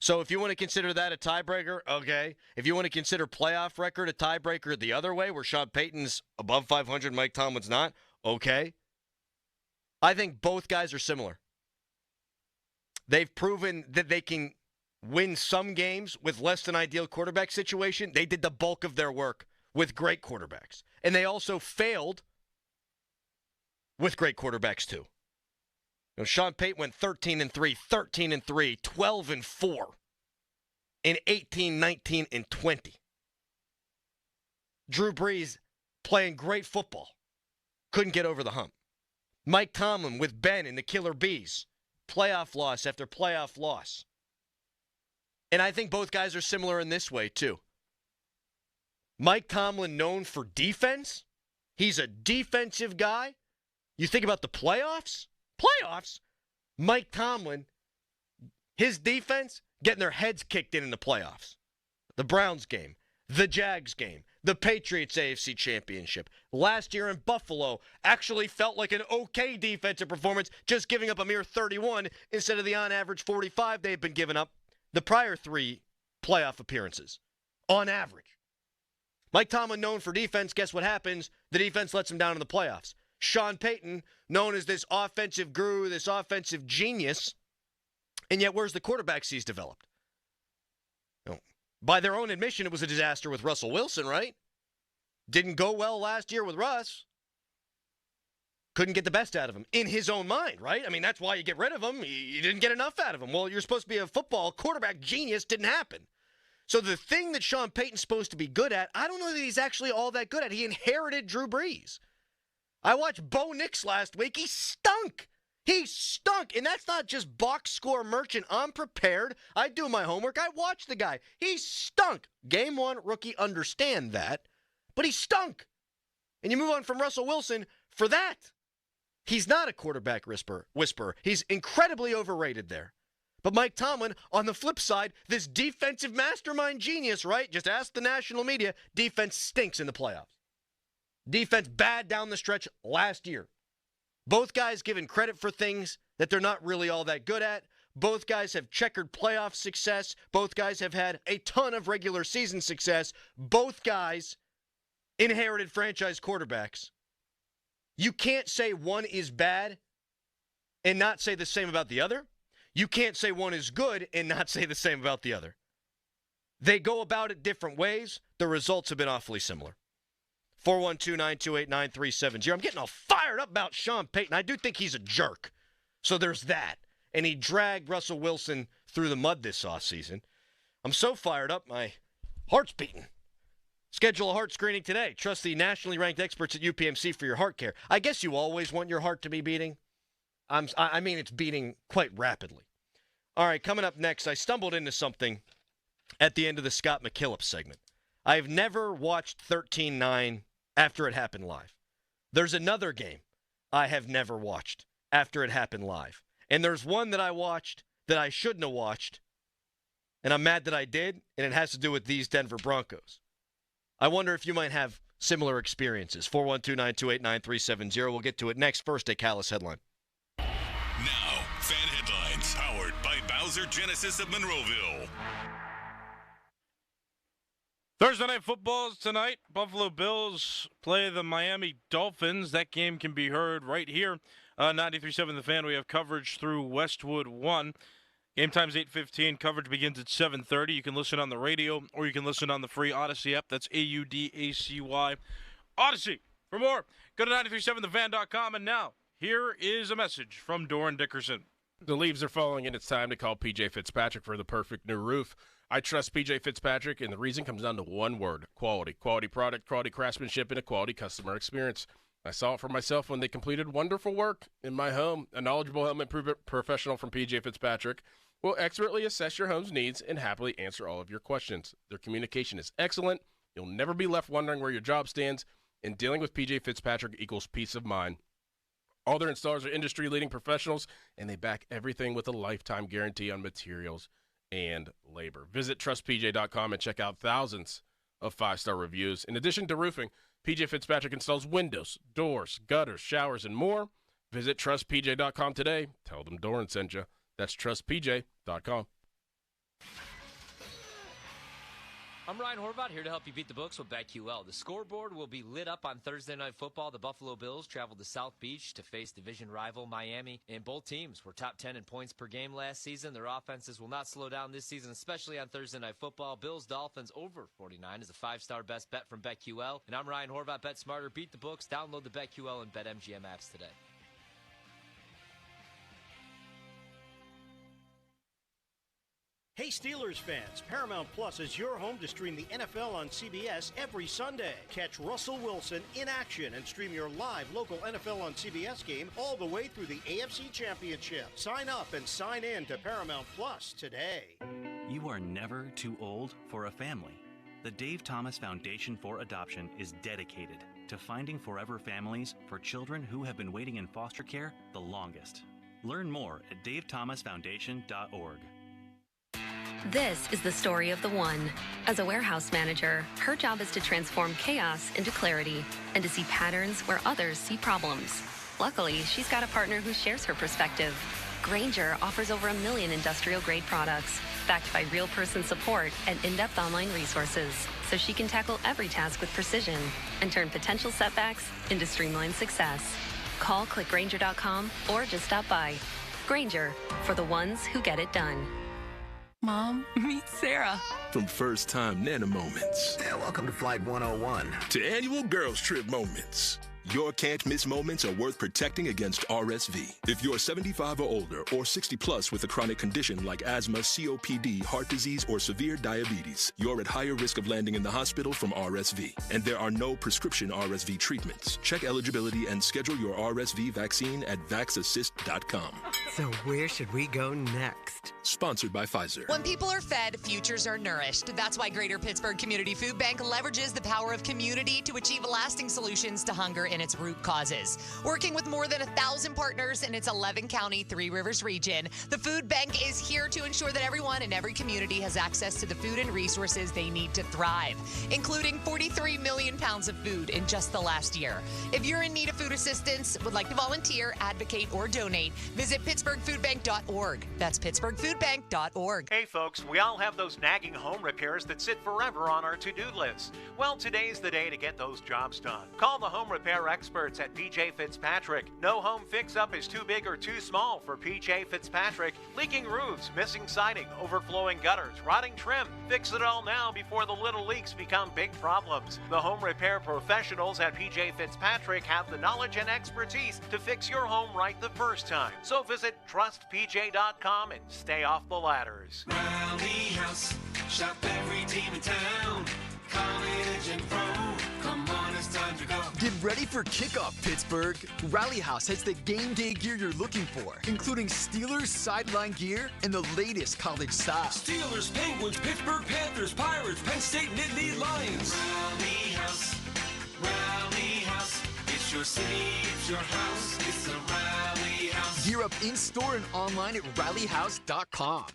So if you want to consider that a tiebreaker, okay. If you want to consider playoff record a tiebreaker the other way, where Sean Payton's above 500, Mike Tomlin's not, okay. I think both guys are similar. They've proven that they can win some games with less than ideal quarterback situation. They did the bulk of their work with great quarterbacks. And they also failed with great quarterbacks, too. You know, Sean Payton went 13-3, 13-3, 12-4, and 18, 19, and 20. Drew Brees playing great football. Couldn't get over the hump. Mike Tomlin with Ben and the Killer Bees. Playoff loss after playoff loss. And I think both guys are similar in this way, too. Mike Tomlin known for defense. He's a defensive guy. You think about the playoffs? Mike Tomlin, his defense, getting their heads kicked in the playoffs. The Browns game. the Jags game, the Patriots AFC Championship. Last year in Buffalo actually felt like an okay defensive performance, just giving up a mere 31 instead of the on-average 45 they've been giving up the prior 3 playoff appearances, on average. Mike Tomlin, known for defense, guess what happens? The defense lets him down in the playoffs. Sean Payton, known as this offensive guru, this offensive genius, and yet where's the quarterbacks he's developed? By their own admission, it was a disaster with Russell Wilson, right? Didn't go well last year with Russ. Couldn't get the best out of him in his own mind, right? I mean, that's why you get rid of him. You didn't get enough out of him. Well, you're supposed to be a football quarterback genius. Didn't happen. So the thing that Sean Payton's supposed to be good at, I don't know that he's actually all that good at. He inherited Drew Brees. I watched Bo Nix last week. He stunk. He stunk. And that's not just box score merchant. I'm prepared. I do my homework. I watched the guy. He stunk. Game 1, rookie, understand that. But he stunk. And you move on from Russell Wilson for that. He's not a quarterback whisperer. He's incredibly overrated there. But Mike Tomlin, on the flip side, this defensive mastermind genius, right? Just ask the national media. Defense stinks in the playoffs. Defense bad down the stretch last year. Both guys given credit for things that they're not really all that good at. Both guys have checkered playoff success. Both guys have had a ton of regular season success. Both guys inherited franchise quarterbacks. You can't say one is bad and not say the same about the other. You can't say one is good and not say the same about the other. They go about it different ways. The results have been awfully similar. 412-928-9370. I'm getting all fired up about Sean Payton. I do think he's a jerk. So there's that. And he dragged Russell Wilson through the mud this offseason. I'm so fired up, my heart's beating. Schedule a heart screening today. Trust the nationally ranked experts at UPMC for your heart care. I guess you always want your heart to be beating. I mean, it's beating quite rapidly. All right, coming up next, I stumbled into something at the end of the Scott McKillop segment. I've never watched 13-9 after it happened live. There's another game I have never watched after it happened live. And there's one that I watched that I shouldn't have watched, and I'm mad that I did, and it has to do with these Denver Broncos. I wonder if you might have similar experiences. 412-928-9370. We'll get to it next. First, a Callous headline. Now, fan headlines powered by Bowser Genesis of Monroeville. Thursday Night Football tonight. Buffalo Bills play the Miami Dolphins. That game can be heard right here. 93.7 The Fan. We have coverage through Westwood 1. Game time's 8:15. Coverage begins at 7:30. You can listen on the radio or you can listen on the free Odyssey app. That's AUDACY. Odyssey. For more, go to 937thefan.com. And now, here is a message from Doran Dickerson. The leaves are falling and it's time to call PJ Fitzpatrick for the perfect new roof. I trust PJ Fitzpatrick, and the reason comes down to one word: quality. Quality product, quality craftsmanship, and a quality customer experience. I saw it for myself when they completed wonderful work in my home. A knowledgeable home improvement professional from PJ Fitzpatrick will expertly assess your home's needs and happily answer all of your questions. Their communication is excellent. You'll never be left wondering where your job stands, and dealing with PJ Fitzpatrick equals peace of mind. All their installers are industry-leading professionals, and they back everything with a lifetime guarantee on materials and labor. Visit trustpj.com and check out thousands of 5-star reviews. In addition to roofing, PJ Fitzpatrick installs windows, doors, gutters, showers, and more. Visit trustpj.com today. Tell them Doran sent you. That's trustpj.com. I'm Ryan Horvath, here to help you beat the books with BetQL. The scoreboard will be lit up on Thursday Night Football. The Buffalo Bills travel to South Beach to face division rival Miami, and both teams were top 10 in points per game last season. Their offenses will not slow down this season, especially on Thursday Night Football. Bills-Dolphins over 49 is a 5-star best bet from BetQL. And I'm Ryan Horvath. Bet smarter, beat the books. Download the BetQL and BetMGM apps today. Hey Steelers fans, Paramount Plus is your home to stream the NFL on CBS every Sunday. Catch Russell Wilson in action and stream your live local NFL on CBS game all the way through the AFC Championship. Sign up and sign in to Paramount Plus today. You are never too old for a family. The Dave Thomas Foundation for Adoption is dedicated to finding forever families for children who have been waiting in foster care the longest. Learn more at davethomasfoundation.org. This is the story of the one. As a warehouse manager, her job is to transform chaos into clarity and to see patterns where others see problems. Luckily, she's got a partner who shares her perspective. Grainger offers over 1 million industrial-grade products, backed by real-person support and in-depth online resources, so she can tackle every task with precision and turn potential setbacks into streamlined success. Call clickgrainger.com or just stop by. Grainger, for the ones who get it done. Mom, meet Sarah. From first-time Nana moments. Yeah, welcome to Flight 101. To annual girls trip moments. Your can't-miss moments are worth protecting against RSV. If you're 75 or older or 60 plus with a chronic condition like asthma, COPD, heart disease, or severe diabetes, you're at higher risk of landing in the hospital from RSV. And there are no prescription RSV treatments. Check eligibility and schedule your RSV vaccine at vaxassist.com. So where should we go next? Sponsored by Pfizer. When people are fed, futures are nourished. That's why Greater Pittsburgh Community Food Bank leverages the power of community to achieve lasting solutions to hunger and its root causes. Working with more than 1,000 partners in its 11-county, Three Rivers region, the food bank is here to ensure that everyone in every community has access to the food and resources they need to thrive, including 43 million pounds of food in just the last year. If you're in need of food assistance, would like to volunteer, advocate, or donate, visit pittsburghfoodbank.org. That's pittsburghfoodbank.org. Hey folks, we all have those nagging home repairs that sit forever on our to-do list. Well, today's the day to get those jobs done. Call the home repair experts at PJ Fitzpatrick. No home fix-up is too big or too small for PJ Fitzpatrick. Leaking roofs, missing siding, overflowing gutters, rotting trim. Fix it all now before the little leaks become big problems. The home repair professionals at PJ Fitzpatrick have the knowledge and expertise to fix your home right the first time. So visit trustpj.com and stay off the ladders. Rally House, shop every team in town. College and pro, come on, it's time to go. Get ready for kickoff, Pittsburgh. Rally House has the game day gear you're looking for, including Steelers sideline gear and the latest college style. Steelers, Penguins, Pittsburgh Panthers, Pirates, Penn State, Nittany Lions. Rally House, it's your city, it's your house, it's a Rally House. Gear up in-store and online at rallyhouse.com.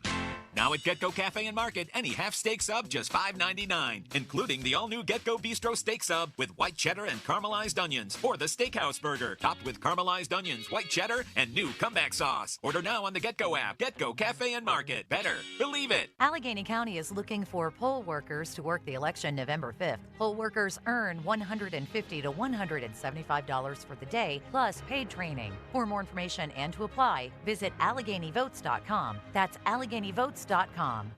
Now at Getco Cafe and Market, any half steak sub just $5.99, including the all-new Getco Bistro Steak Sub with white cheddar and caramelized onions, or the Steakhouse Burger, topped with caramelized onions, white cheddar, and new comeback sauce. Order now on the Getco app. Getco Cafe and Market. Better. Believe it. Allegheny County is looking for poll workers to work the election November 5th. Poll workers earn $150 to $175 for the day, plus paid training. For more information and to apply, visit AlleghenyVotes.com. That's AlleghenyVotes.com.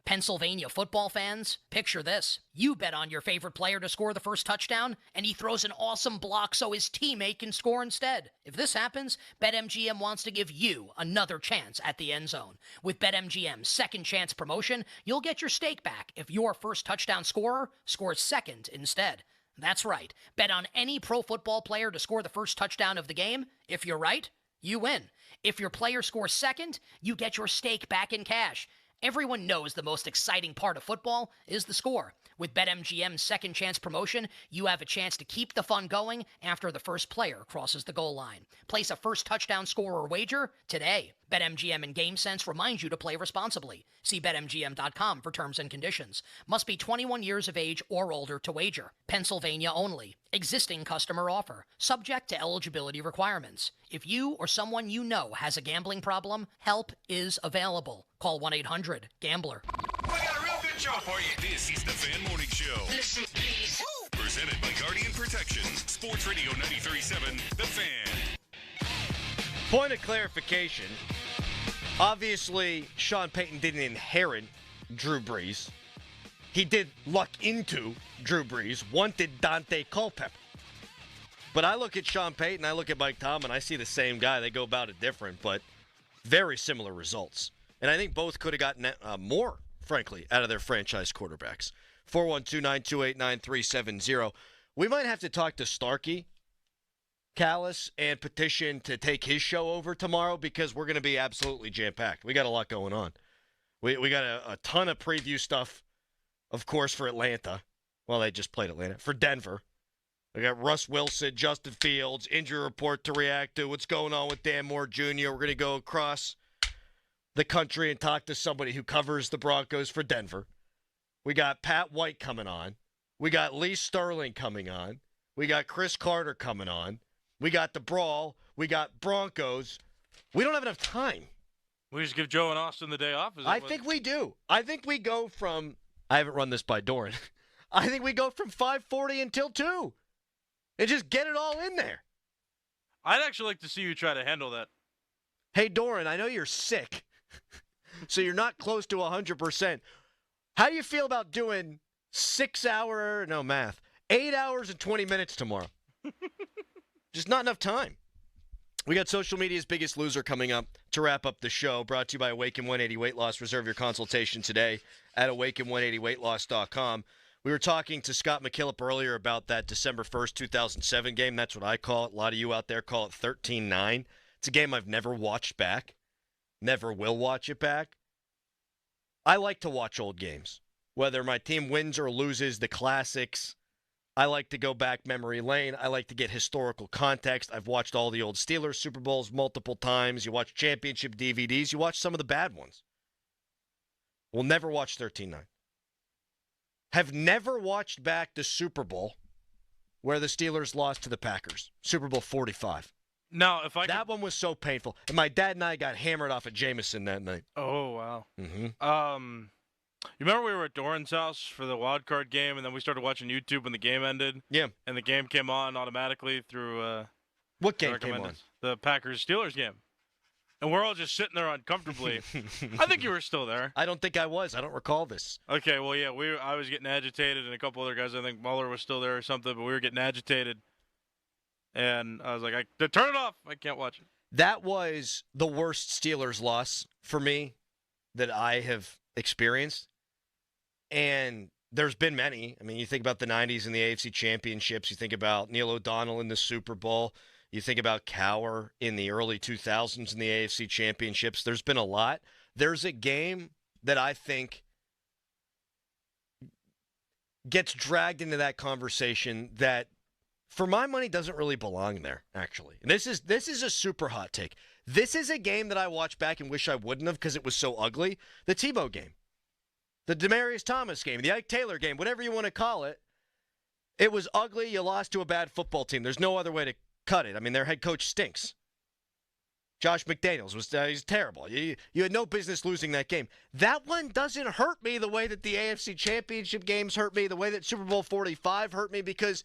Pennsylvania football fans, picture this. You bet on your favorite player to score the first touchdown, and he throws an awesome block so his teammate can score instead. If this happens, BetMGM wants to give you another chance at the end zone. With BetMGM's second chance promotion, you'll get your stake back if your first touchdown scorer scores second instead. That's right. Bet on any pro football player to score the first touchdown of the game. If you're right, you win. If your player scores second, you get your stake back in cash. Everyone knows the most exciting part of football is the score. With BetMGM's second chance promotion, you have a chance to keep the fun going after the first player crosses the goal line. Place a first touchdown scorer wager today. BetMGM and GameSense remind you to play responsibly. See BetMGM.com for terms and conditions. Must be 21 years of age or older to wager. Pennsylvania only. Existing customer offer. Subject to eligibility requirements. If you or someone you know has a gambling problem, help is available. Call 1-800-GAMBLER. We got a real good show for you. This is the Fan Morning Show. Listen, please. Presented by Guardian Protection. Sports Radio 93.7, The Fan. Point of clarification. Obviously, Sean Payton didn't inherit Drew Brees. He did luck into Drew Brees, wanted Dante Culpepper. But I look at Sean Payton, I look at Mike Tomlin, I see the same guy. They go about it different, but very similar results. And I think both could have gotten more, frankly, out of their franchise quarterbacks. 412-928-9370. We might have to talk to Starkey, Callis, and petition to take his show over tomorrow because we're going to be absolutely jam-packed. We got a lot going on. We got a ton of preview stuff, of course, for Atlanta. Well, they just played Atlanta. For Denver. We got Russ Wilson, Justin Fields, injury report to react to, what's going on with Dan Moore Jr. We're going to go across the country and talk to somebody who covers the Broncos for Denver. We got Pat White coming on. We got Lee Sterling coming on. We got Chris Carter coming on. We got the Brawl. We got Broncos. We don't have enough time. We just give Joe and Austin the day off? I think we do. I think we go from – I haven't run this by Doran. I think we go from 5:40 until 2 and just get it all in there. I'd actually like to see you try to handle that. Hey, Doran, I know you're sick, so you're not close to 100%. How do you feel about doing 8 hours and 20 minutes tomorrow? Just not enough time. We got social media's biggest loser coming up to wrap up the show, brought to you by Awaken 180 Weight Loss. Reserve your consultation today at awaken180weightloss.com. We were talking to Scott McKillop earlier about that December 1st, 2007 game. That's what I call it. A lot of you out there call it 13-9. It's a game I've never watched back. Never will watch it back. I like to watch old games. Whether my team wins or loses, the classics. I like to go back memory lane. I like to get historical context. I've watched all the old Steelers Super Bowls multiple times. You watch championship DVDs. You watch some of the bad ones. We'll never watch 13-9. Have never watched back the Super Bowl where the Steelers lost to the Packers. Super Bowl 45. Now, that one was so painful. And my dad and I got hammered off of Jameson that night. Oh, wow. Mm-hmm. You remember we were at Doran's house for the wild card game, and then we started watching YouTube when the game ended? Yeah. And the game came on automatically through what game came on? The Packers-Steelers game. And we're all just sitting there uncomfortably. I think you were still there. I don't think I was. I don't recall this. Okay, well, yeah, I was getting agitated, and a couple other guys, I think Muller was still there or something, but we were getting agitated. And I was like, turn it off. I can't watch it. That was the worst Steelers loss for me that I have experienced. And there's been many. I mean, you think about the 90s and the AFC championships. You think about Neil O'Donnell in the Super Bowl. You think about Cowher in the early 2000s in the AFC championships. There's been a lot. There's a game that I think gets dragged into that conversation that, for my money, doesn't really belong there, actually. And this is a super hot take. This is a game that I watched back and wish I wouldn't have because it was so ugly. The Tebow game. The Demaryius Thomas game. The Ike Taylor game. Whatever you want to call it. It was ugly. You lost to a bad football team. There's no other way to cut it. I mean, their head coach stinks. Josh McDaniels he's terrible. You had no business losing that game. That one doesn't hurt me the way that the AFC championship games hurt me, the way that Super Bowl 45 hurt me, because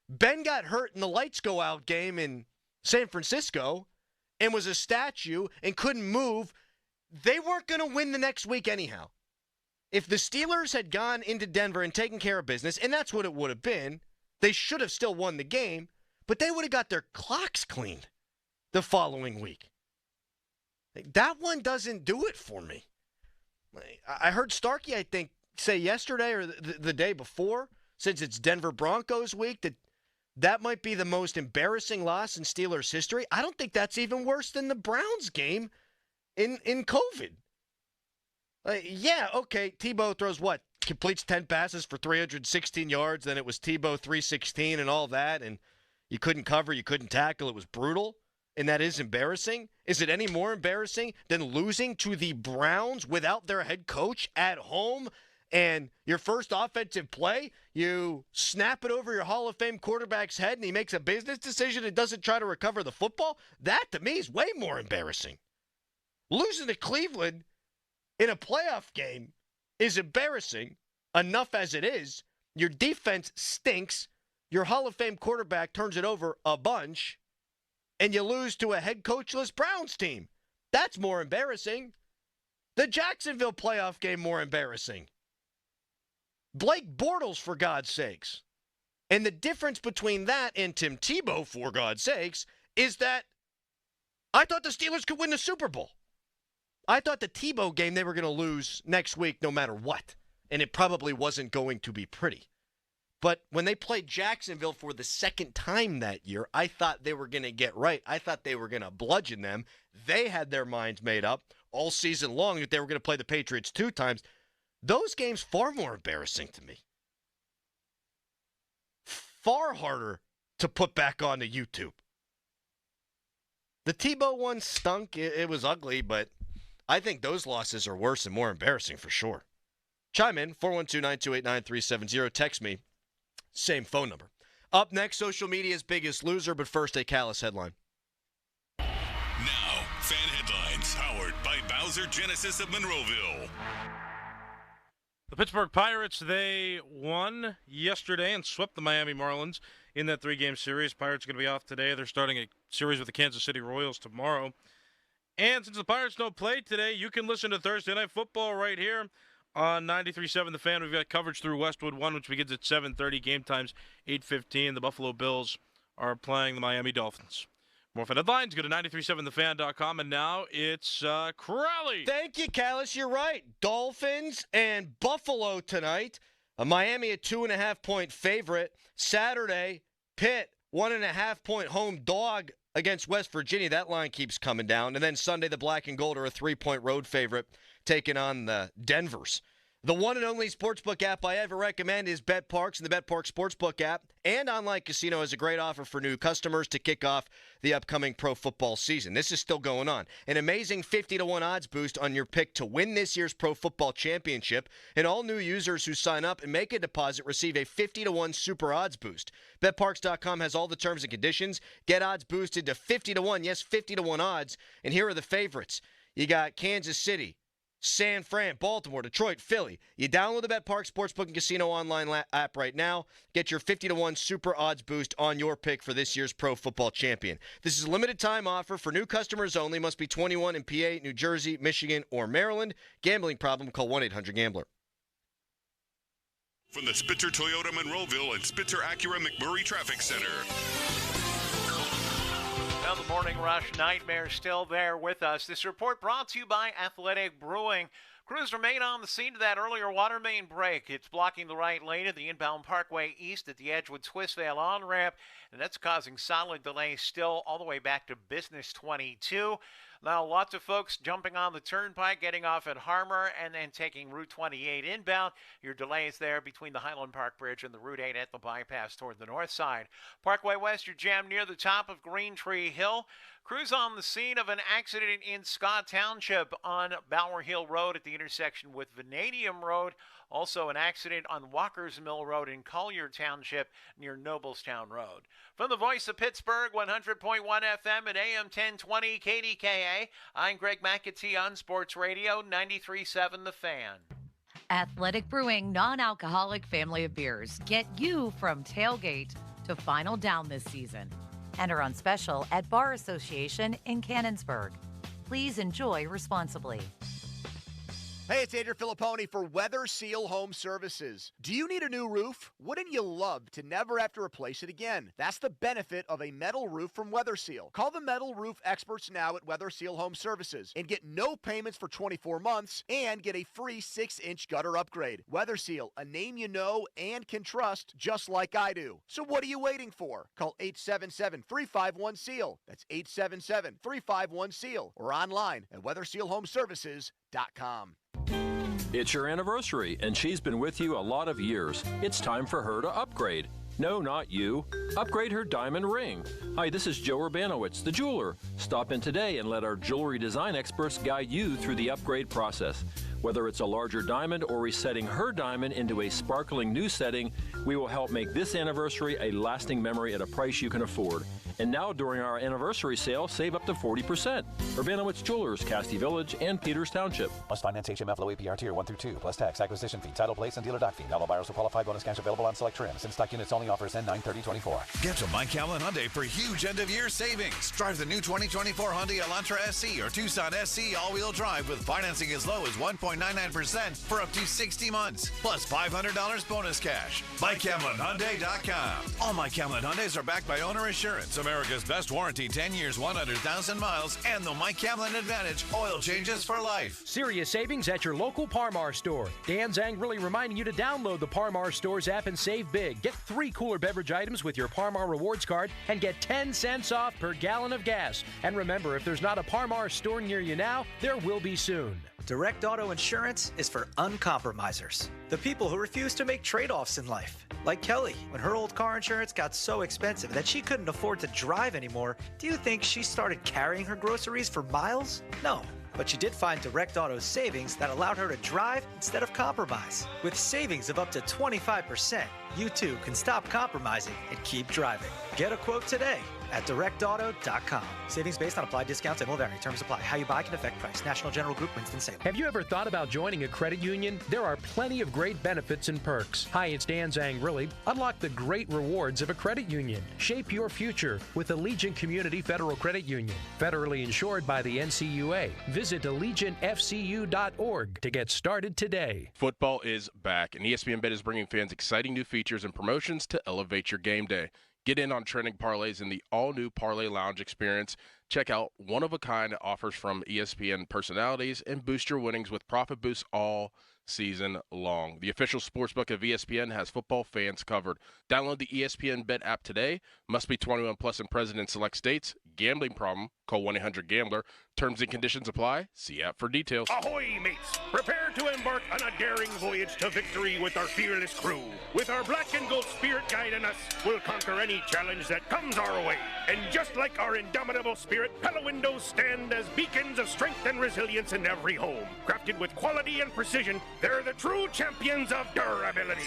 Ben got hurt in the lights go out game in San Francisco and was a statue and couldn't move. They weren't going to win the next week anyhow. If the Steelers had gone into Denver and taken care of business, and that's what it would have been, they should have still won the game, but they would have got their clocks cleaned the following week. That one doesn't do it for me. I heard Starkey, I think, say yesterday or the day before, since it's Denver Broncos week, that might be the most embarrassing loss in Steelers history. I don't think that's even worse than the Browns game in COVID. Yeah, okay, Tebow throws what? Completes 10 passes for 316 yards, then it was Tebow 316 and all that, and you couldn't cover, you couldn't tackle, it was brutal, and that is embarrassing. Is it any more embarrassing than losing to the Browns without their head coach at home? And your first offensive play, you snap it over your Hall of Fame quarterback's head and he makes a business decision and doesn't try to recover the football? That, to me, is way more embarrassing. Losing to Cleveland in a playoff game is embarrassing enough as it is. Your defense stinks. Your Hall of Fame quarterback turns it over a bunch, and you lose to a head coachless Browns team. That's more embarrassing. The Jacksonville playoff game more embarrassing. Blake Bortles, for God's sakes. And the difference between that and Tim Tebow, for God's sakes, is that I thought the Steelers could win the Super Bowl. I thought the Tebow game they were going to lose next week no matter what. And it probably wasn't going to be pretty. But when they played Jacksonville for the second time that year, I thought they were going to get right. I thought they were going to bludgeon them. They had their minds made up all season long that they were going to play the Patriots 2 times. Those games far more embarrassing to me. Far harder to put back onto YouTube. The Tebow one stunk. It was ugly, but I think those losses are worse and more embarrassing for sure. Chime in, 412-928-9370. Text me, same phone number. Up next, social media's biggest loser, but first, a callous headline. Now, fan headlines, powered by Bowser Genesis of Monroeville. The Pittsburgh Pirates, they won yesterday and swept the Miami Marlins in that 3-game series. Pirates are going to be off today. They're starting a series with the Kansas City Royals tomorrow. And since the Pirates don't play today, you can listen to Thursday Night Football right here on 93.7 The Fan. We've got coverage through Westwood 1, which begins at 7:30. Game time's 8:15. The Buffalo Bills are playing the Miami Dolphins. More fan headlines, go to 937thefan.com, and now it's Crowley. Thank you, Callis. You're right. Dolphins and Buffalo tonight. Miami a 2.5-point favorite. Saturday, Pitt 1.5-point home dog against West Virginia. That line keeps coming down. And then Sunday, the Black and Gold are a 3-point road favorite taking on the Denvers. The one and only sportsbook app I ever recommend is BetParks, and the BetParks Sportsbook app and online casino has a great offer for new customers to kick off the upcoming pro football season. This is still going on. An amazing 50-1 odds boost on your pick to win this year's pro football championship, and all new users who sign up and make a deposit receive a 50-1 super odds boost. BetParks.com has all the terms and conditions. Get odds boosted to 50-1, yes, 50-1 odds, and here are the favorites. You got Kansas City, San Fran, Baltimore, Detroit, Philly. You download the BetParks Sportsbook and Casino online app right now. Get your 50-1 super odds boost on your pick for this year's pro football champion. This is a limited time offer for new customers only. Must be 21 in PA, New Jersey, Michigan, or Maryland. Gambling problem? Call 1-800-GAMBLER. From the Spitzer Toyota Monroeville and Spitzer Acura McMurray Traffic Center. Well, the morning rush nightmare still there with us. This report brought to you by Athletic Brewing. Crews remain on the scene of that earlier water main break. It's blocking the right lane of the inbound Parkway East at the Edgewood Swissvale on-ramp, and that's causing solid delays still all the way back to Business 22. Now, lots of folks jumping on the turnpike, getting off at Harmer, and then taking Route 28 inbound. Your delays there between the Highland Park Bridge and the Route 8 at the bypass toward the north side. Parkway West, you're jammed near the top of Green Tree Hill. Crews on the scene of an accident in Scott Township on Bower Hill Road at the intersection with Vanadium Road. Also an accident on Walker's Mill Road in Collier Township near Noblestown Road. From the voice of Pittsburgh, 100.1 FM and AM 1020 KDKA, I'm Greg McAtee on Sports Radio 93.7 The Fan. Athletic Brewing non-alcoholic family of beers. Get you from tailgate to final down this season. And are on special at Bar Association in Cannonsburg. Please enjoy responsibly. Hey, it's Adrian Filipponi for Weather Seal Home Services. Do you need a new roof? Wouldn't you love to never have to replace it again? That's the benefit of a metal roof from Weather Seal. Call the metal roof experts now at Weather Seal Home Services and get no payments for 24 months and get a free 6-inch gutter upgrade. Weather Seal, a name you know and can trust just like I do. So what are you waiting for? Call 877-351-SEAL. That's 877-351-SEAL or online at weathersealhomeservices.com. It's your anniversary, and she's been with you a lot of years. It's time for her to upgrade. No, not you. Upgrade her diamond ring. Hi, this is Joe Urbanowitz, the jeweler. Stop in today and let our jewelry design experts guide you through the upgrade process. Whether it's a larger diamond or resetting her diamond into a sparkling new setting, we will help make this anniversary a lasting memory at a price you can afford. And now, during our anniversary sale, save up to 40%. Urbanowitz Jewelers, Castee Village, and Peters Township. Must finance HMF low APR tier 1 through 2, plus tax, acquisition fee, title place, and dealer doc fee. Not all buyers will qualify. Bonus cash available on select trims. In stock units only. Offers end 9/30/24. Get to Mike Hamlin Hyundai for huge end-of-year savings. Drive the new 2024 Hyundai Elantra SC or Tucson SC all-wheel drive with financing as low as 1.99% for up to 60 months, plus $500 bonus cash. MikeHamlinHyundai.com. All Mike Hamlin Hyundais are backed by owner assurance, America's best warranty, 10 years, 100,000 miles, and the Mike Hamlin Advantage oil changes for life. Serious savings at your local Parmar store. Dan Zangrili reminding you to download the Parmar Stores app and save big. Get 3 cooler beverage items with your Parmar Rewards card and get 10 cents off per gallon of gas. And remember, if there's not a Parmar store near you now, there will be soon. Direct Auto Insurance is for uncompromisers. The people who refuse to make trade-offs in life. Like Kelly, when her old car insurance got so expensive that she couldn't afford to drive anymore, do you think she started carrying her groceries for miles? No. but she did find Direct Auto's savings that allowed her to drive instead of compromise. With savings of up to 25%, you too can stop compromising and keep driving. Get a quote today at directauto.com. Savings based on applied discounts and will vary. Terms apply. How you buy can affect price. National General Group, Winston-Salem. Have you ever thought about joining a credit union? There are plenty of great benefits and perks. Hi, it's Dan Zangrilli. Unlock the great rewards of a credit union. Shape your future with Allegiant Community Federal Credit Union. Federally insured by the NCUA. Visit AllegiantFCU.org to get started today. Football is back, and ESPN Bet is bringing fans exciting new features and promotions to elevate your game day. Get in on trending parlays in the all-new Parlay Lounge experience. Check out one-of-a-kind offers from ESPN personalities and boost your winnings with profit boosts all season long. The official sportsbook of ESPN has football fans covered. Download the ESPN Bet app today. Must be 21 plus and present in select states. Gambling problem? Call 1-800-GAMBLER. Terms and conditions apply. See app for details. Ahoy, mates! Prepare to embark on a daring voyage to victory with our fearless crew. With our black and gold spirit guiding us, we'll conquer any challenge that comes our way. And just like our indomitable spirit, Pella windows stand as beacons of strength and resilience in every home. Crafted with quality and precision, they're the true champions of durability.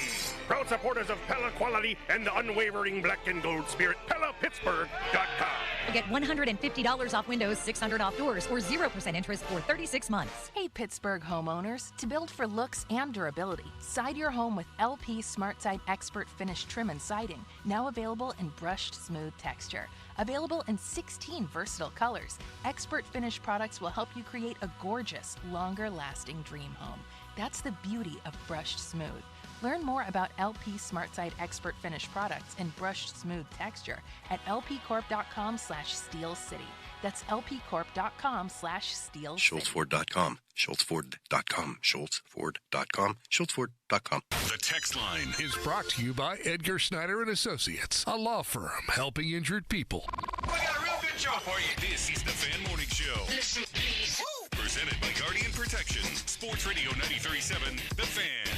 Proud supporters of Pella quality and the unwavering black and gold spirit, PellaPittsburgh.com. Get $150 off windows, $600 off doors, or 0% interest for 36 months. Hey, Pittsburgh homeowners. To build for looks and durability, side your home with LP SmartSide Expert Finish Trim and Siding, now available in brushed smooth texture. Available in 16 versatile colors, Expert Finish products will help you create a gorgeous, longer-lasting dream home. That's the beauty of brushed smooth. Learn more about LP SmartSide Expert Finish products in brushed smooth texture at lpcorp.com/Steel City. That's lpcorp.com/Steel City. SchultzFord.com. SchultzFord.com. SchultzFord.com. SchultzFord.com. The text line is brought to you by Edgar Snyder and Associates, a law firm helping injured people. We got a real good show for you. This is the Fan Morning Show. Listen, please. Presented by Guardian Protection. Sports Radio 93.7, The Fan.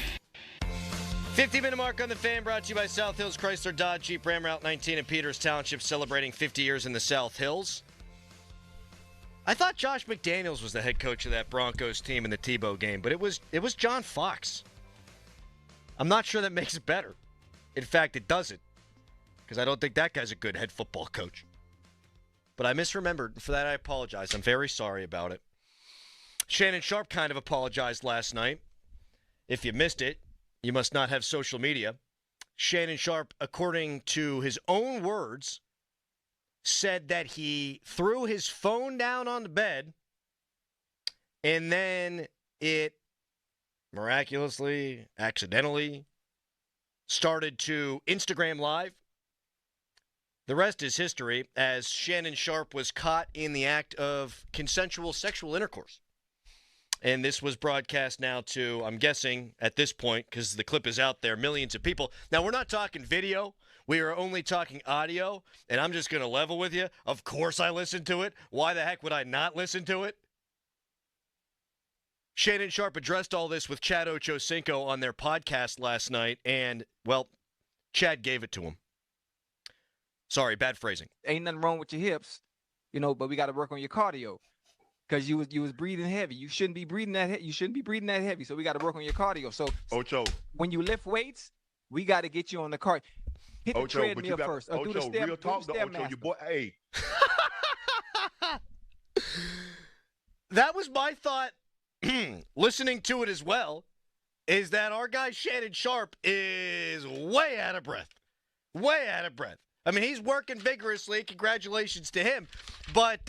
50-minute mark on the Fan, brought to you by South Hills Chrysler Dodge Jeep Ram Route 19 in Peters Township, celebrating 50 years in the South Hills. I thought Josh McDaniels was the head coach of that Broncos team in the Tebow game, but it was John Fox. I'm not sure that makes it better. In fact, it doesn't, because I don't think that guy's a good head football coach. But I misremembered. For that, I apologize. I'm very sorry about it. Shannon Sharpe kind of apologized last night. If you missed it, you must not have social media. Shannon Sharpe, according to his own words, said that he threw his phone down on the bed and then it miraculously, accidentally started to Instagram Live. The rest is history, as Shannon Sharpe was caught in the act of consensual sexual intercourse. And this was broadcast now to, I'm guessing, at this point, because the clip is out there, millions of people. Now, we're not talking video. We are only talking audio. And I'm just going to level with you. Of course I listened to it. Why the heck would I not listen to it? Shannon Sharpe addressed all this with Chad Ochocinco on their podcast last night. And, well, Chad gave it to him. Sorry, bad phrasing. Ain't nothing wrong with your hips, but we got to work on your cardio. Because you was breathing heavy. You shouldn't be breathing that heavy. You shouldn't be breathing that heavy. So we got to work on your cardio. So Ocho, when you lift weights, we got to get you on the cart. Hit the treadmill first. Ocho, do the step, real talk, do the Ocho, your boy, hey. That was my thought, listening to it as well, is that our guy Shannon Sharpe is way out of breath. Way out of breath. I mean, he's working vigorously. Congratulations to him. But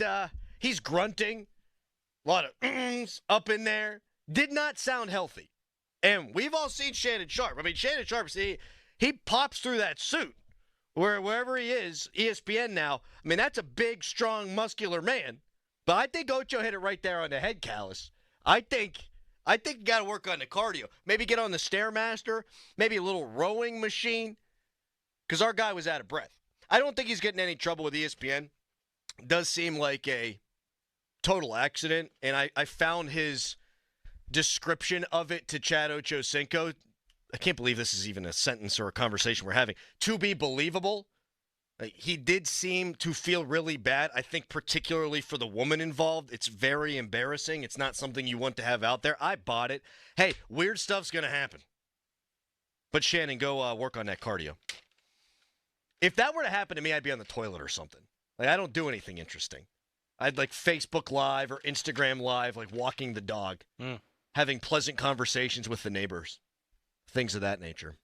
he's grunting. A lot of up in there. Did not sound healthy. And we've all seen Shannon Sharpe. I mean, Shannon Sharpe, he pops through that suit wherever he is, ESPN now. I mean, that's a big, strong, muscular man. But I think Ocho hit it right there on the head, Callis. I think you got to work on the cardio. Maybe get on the Stairmaster. Maybe a little rowing machine. Because our guy was out of breath. I don't think he's getting any trouble with ESPN. It does seem like a total accident, and I found his description of it to Chad Ochocinco. I can't believe this is even a sentence or a conversation we're having. To be believable. He did seem to feel really bad. I think particularly for the woman involved, it's very embarrassing. It's not something you want to have out there. I bought it. Hey, weird stuff's going to happen. But Shannon, go work on that cardio. If that were to happen to me, I'd be on the toilet or something. Like, I don't do anything interesting. I'd like Facebook Live or Instagram Live, like walking the dog, having pleasant conversations with the neighbors, things of that nature.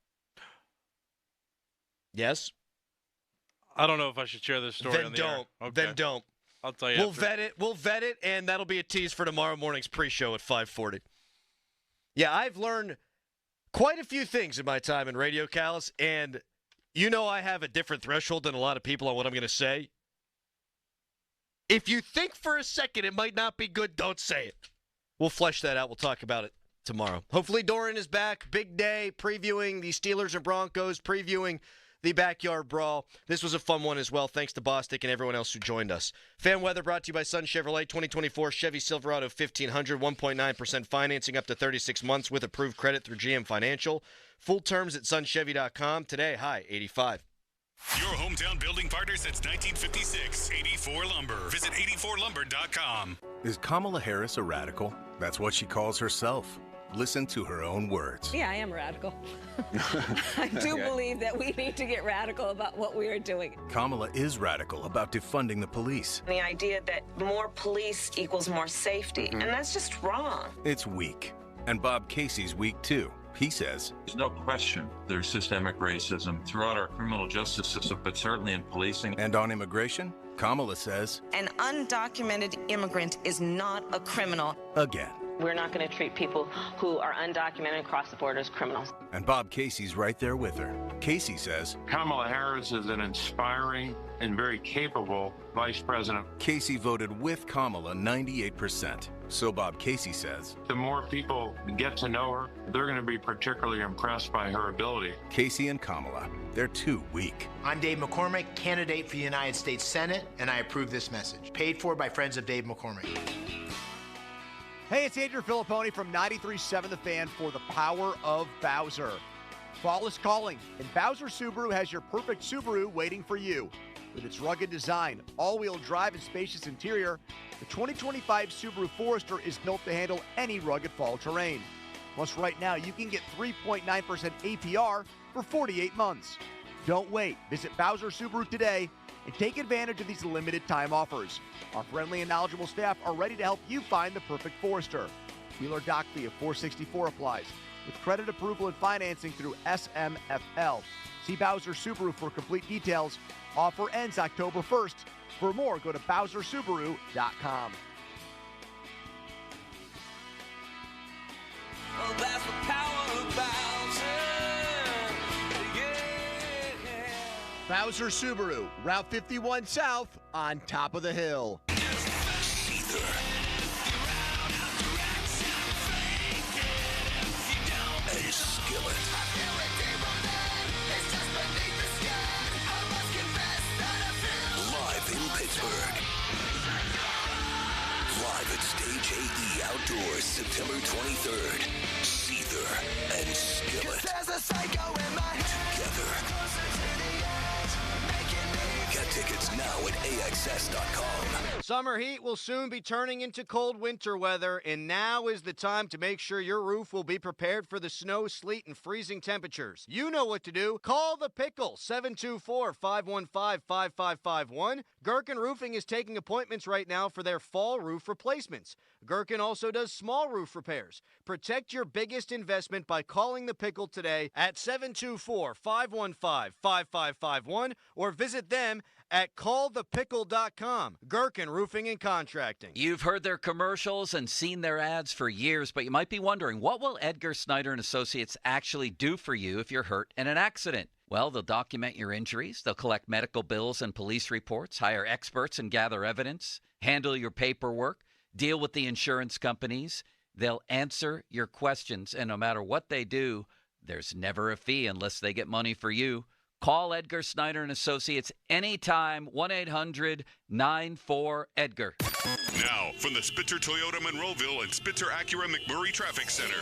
Yes? I don't know if I should share this story on the air. Then don't. I'll tell you. We'll vet it, and that'll be a tease for tomorrow morning's pre-show at 5:40. Yeah, I've learned quite a few things in my time in radio, Callis, and you know I have a different threshold than a lot of people on what I'm going to say. If you think for a second it might not be good, don't say it. We'll flesh that out. We'll talk about it tomorrow. Hopefully Doran is back. Big day, previewing the Steelers and Broncos, previewing the Backyard Brawl. This was a fun one as well. Thanks to Bostic and everyone else who joined us. Fan weather brought to you by Sun Chevrolet. 2024 Chevy Silverado 1500, 1.9% financing up to 36 months with approved credit through GM Financial. Full terms at sunchevy.com. Today, high 85. Your hometown building partner since 1956. 84 Lumber. Visit 84lumber.com. Is Kamala Harris a radical? That's what she calls herself. Listen to her own words. Yeah, I am radical. I do believe that we need to get radical about what we are doing. Kamala is radical about defunding the police. The idea that more police equals more safety, and that's just wrong. It's weak. And Bob Casey's weak too. He says, there's no question there's systemic racism throughout our criminal justice system, but certainly in policing. And on immigration, Kamala says, an undocumented immigrant is not a criminal. Again. We're not going to treat people who are undocumented and cross the border as criminals. And Bob Casey's right there with her. Casey says, Kamala Harris is an inspiring and very capable vice president. Casey voted with Kamala 98%. So Bob Casey says, the more people get to know her, they're going to be particularly impressed by her ability. Casey and Kamala, they're too weak. I'm Dave McCormick, candidate for the United States Senate, and I approve this message. Paid for by friends of Dave McCormick. Hey, it's Andrew Filipponi from 93.7 The Fan for the Power of Bowser. Fall is calling, and Bowser Subaru has your perfect Subaru waiting for you. With its rugged design, all-wheel drive, and spacious interior, the 2025 Subaru Forester is built to handle any rugged fall terrain. Plus, right now, you can get 3.9% APR for 48 months. Don't wait. Visit Bowser Subaru today and take advantage of these limited time offers. Our friendly and knowledgeable staff are ready to help you find the perfect Forester. Dealer doc fee of $464 applies, with credit approval and financing through SMFL. See Bowser Subaru for complete details. Offer ends October 1st. For more, go to BowserSubaru.com. Well, that's the power of Bowser. Bowser Subaru, Route 51 South, on top of the hill. Seether. And Skillet. Live in Pittsburgh. Live at Stage AE Outdoors, September 23rd. Seether and Skillet. Together. Get tickets now at AXS.com. Summer heat will soon be turning into cold winter weather, and now is the time to make sure your roof will be prepared for the snow, sleet, and freezing temperatures. You know what to do. Call the Pickle, 724-515-5551. Gherkin Roofing is taking appointments right now for their fall roof replacements. Gherkin also does small roof repairs. Protect your biggest investment by calling the Pickle today at 724-515-5551 or visit them at callthepickle.com. Gherkin Roofing and Contracting. You've heard their commercials and seen their ads for years, but you might be wondering, what will Edgar Snyder and Associates actually do for you if you're hurt in an accident? Well, they'll document your injuries, they'll collect medical bills and police reports, hire experts and gather evidence, handle your paperwork, deal with the insurance companies. They'll answer your questions, and no matter what they do, there's never a fee unless they get money for you. Call Edgar Snyder and Associates anytime, 1-800-94-EDGAR. Now, from the Spitzer Toyota Monroeville and Spitzer Acura McMurray Traffic Center.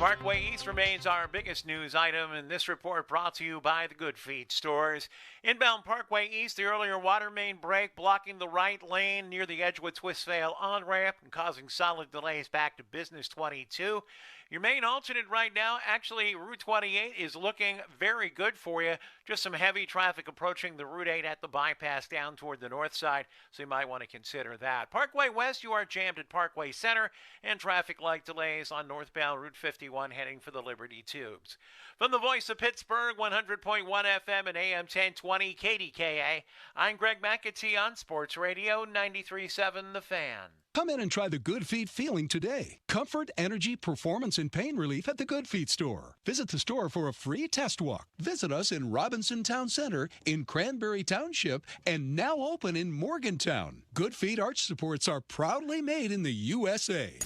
Parkway East remains our biggest news item, and this report brought to you by the Good Feet stores. Inbound Parkway East, the earlier water main break blocking the right lane near the Edgewood Twistvail on-ramp and causing solid delays back to Business 22. Your main alternate right now, actually, Route 28 is looking very good for you. Just some heavy traffic approaching the Route 8 at the bypass down toward the north side, so you might want to consider that. Parkway West, you are jammed at Parkway Center, and traffic light delays on northbound Route 51 heading for the Liberty Tubes. From the voice of Pittsburgh, 100.1 FM and AM 1020 KDKA, I'm Greg McAtee on Sports Radio 93.7 The Fan. Come in and try the Good Feet feeling today. Comfort, energy, performance, and pain relief at the Good Feet store. Visit the store for a free test walk. Visit us in Robinson Town Center, in Cranberry Township, and now open in Morgantown. Good Feet arch supports are proudly made in the USA.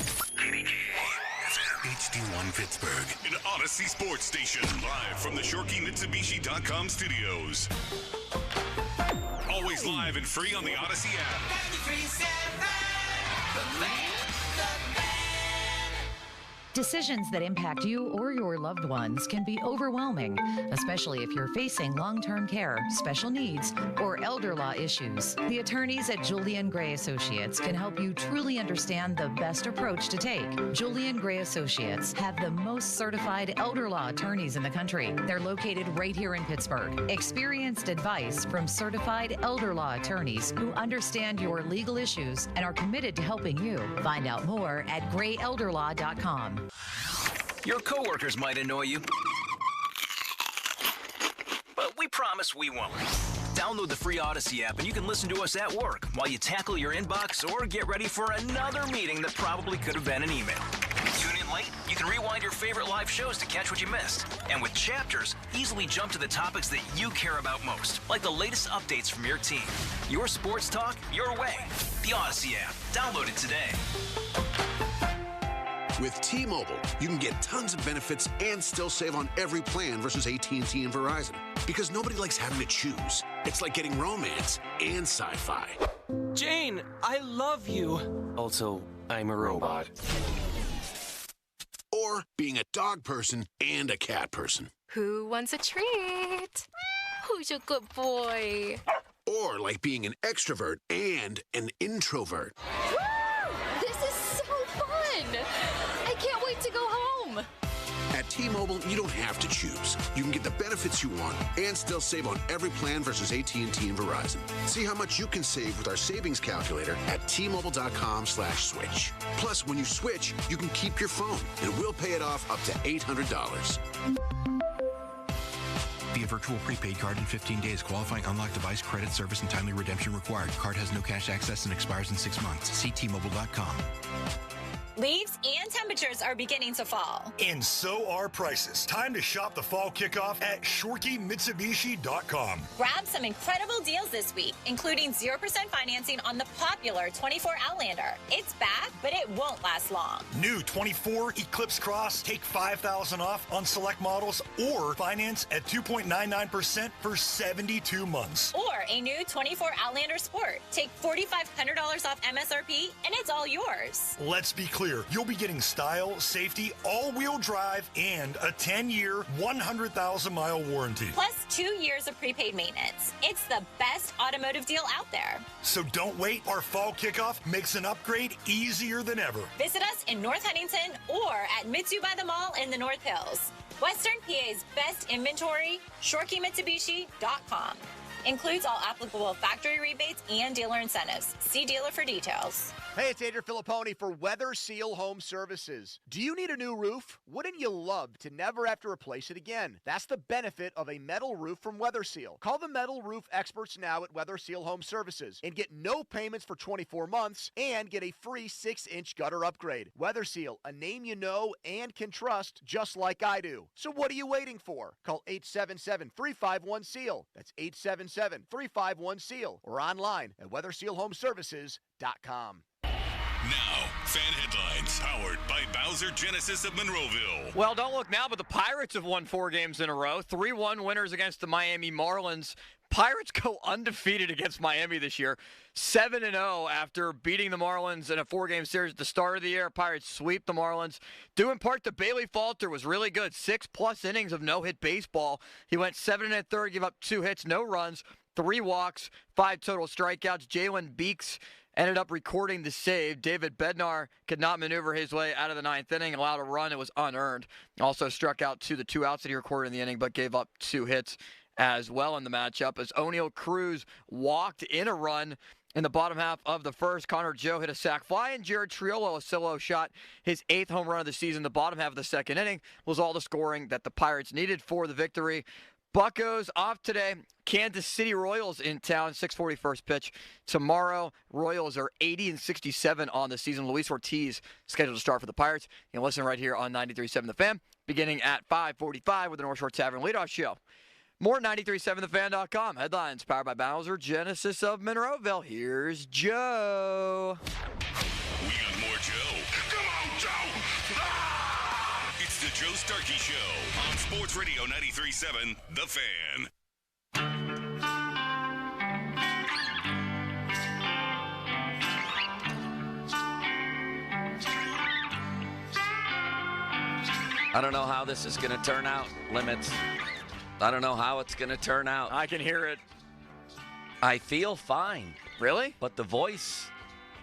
HD1 Pittsburgh, an Odyssey sports station, live from the ShorkeyMitsubishi.com studios. Always live and free on the Odyssey app. Decisions that impact you or your loved ones can be overwhelming, especially if you're facing long-term care, special needs, or elder law issues. The attorneys at Julian Gray Associates can help you truly understand the best approach to take. Julian Gray Associates have the most certified elder law attorneys in the country. They're located right here in Pittsburgh. Experienced advice from certified elder law attorneys who understand your legal issues and are committed to helping you. Find out more at grayelderlaw.com. Your coworkers might annoy you, but we promise we won't. Download the free Odyssey app and you can listen to us at work while you tackle your inbox or get ready for another meeting that probably could have been an email. Tune in late? You can rewind your favorite live shows to catch what you missed. And with Chapters, easily jump to the topics that you care about most, like the latest updates from your team. Your sports talk, your way. The Odyssey app. Download it today. With T-Mobile, you can get tons of benefits and still save on every plan versus AT&T and Verizon. Because nobody likes having to choose. It's like getting romance and sci-fi. Jane, I love you. Also, I'm a robot. Or being a dog person and a cat person. Who wants a treat? Who's a good boy? Or like being an extrovert and an introvert. Woo! This is so fun! I can't wait to go home. At T-Mobile, you don't have to choose. You can get the benefits you want and still save on every plan versus AT&T and Verizon. See how much you can save with our savings calculator at T-Mobile.com/switch. Plus, when you switch, you can keep your phone, and we'll pay it off up to $800. Via virtual prepaid card in 15 days. Qualifying unlocked device, credit, service, and timely redemption required. Card has no cash access and expires in 6 months. See T-Mobile.com. Leaves and temperatures are beginning to fall. And so are prices. Time to shop the fall kickoff at ShorkeyMitsubishi.com. Grab some incredible deals this week, including 0% financing on the popular 24 Outlander. It's back, but it won't last long. New 24 Eclipse Cross, take $5,000 off on select models or finance at 2.99% for 72 months. Or a new 24 Outlander Sport. Take $4,500 off MSRP and it's all yours. Let's be clear. You'll be getting style, safety, all-wheel drive, and a 10-year, 100,000-mile warranty. Plus 2 years of prepaid maintenance. It's the best automotive deal out there. So don't wait. Our fall kickoff makes an upgrade easier than ever. Visit us in North Huntington or at Mitsu by the Mall in the North Hills. Western PA's best inventory, ShorkeyMitsubishi.com. Includes all applicable factory rebates and dealer incentives. See dealer for details. Hey, it's Adrian Filipponi for Weather Seal Home Services. Do you need a new roof? Wouldn't you love to never have to replace it again? That's the benefit of a metal roof from Weather Seal. Call the metal roof experts now at Weather Seal Home Services and get no payments for 24 months and get a free 6-inch gutter upgrade. Weather Seal, a name you know and can trust just like I do. So what are you waiting for? Call 877-351-SEAL. That's 877-351-SEAL or online at weathersealhomeservices.com. Now, fan headlines powered by Bowser Genesis of Monroeville. Well, don't look now, but the Pirates have won 4 games in a row. 3-1 winners against the Miami Marlins. Pirates go undefeated against Miami this year, 7-0 after beating the Marlins in a 4-game series at the start of the year. Pirates sweep the Marlins. Due in part to Bailey Falter was really good. 6+ innings of no-hit baseball. He went 7 1/3, gave up 2 hits, no runs, 3 walks, 5 total strikeouts. Jalen Beeks ended up recording the save. David Bednar could not maneuver his way out of the 9th inning, allowed a run. It was unearned. Also struck out to the 2 outs that he recorded in the inning, but gave up 2 hits as well in the matchup. As O'Neal Cruz walked in a run in the bottom half of the first, Connor Joe hit a sac fly, and Jared Triolo a solo shot, his 8th home run of the season. The bottom half of the 2nd inning was all the scoring that the Pirates needed for the victory. Buccos off today. Kansas City Royals in town, 6:40 pitch tomorrow. Royals are 80-67 on the season. Luis Ortiz scheduled to start for the Pirates. You can listen right here on 93.7 The Fan, beginning at 5:45 with the North Shore Tavern leadoff show. More 93.7thefan.com. Headlines powered by Bowser, Genesis of Monroeville. Here's Joe. We got more Joe. Come on, Joe! It's the Joe Starkey Show on Sports Radio 93.7 The Fan. I don't know how this is going to turn out, Limits. I don't know how it's going to turn out. I can hear it. I feel fine. Really? But the voice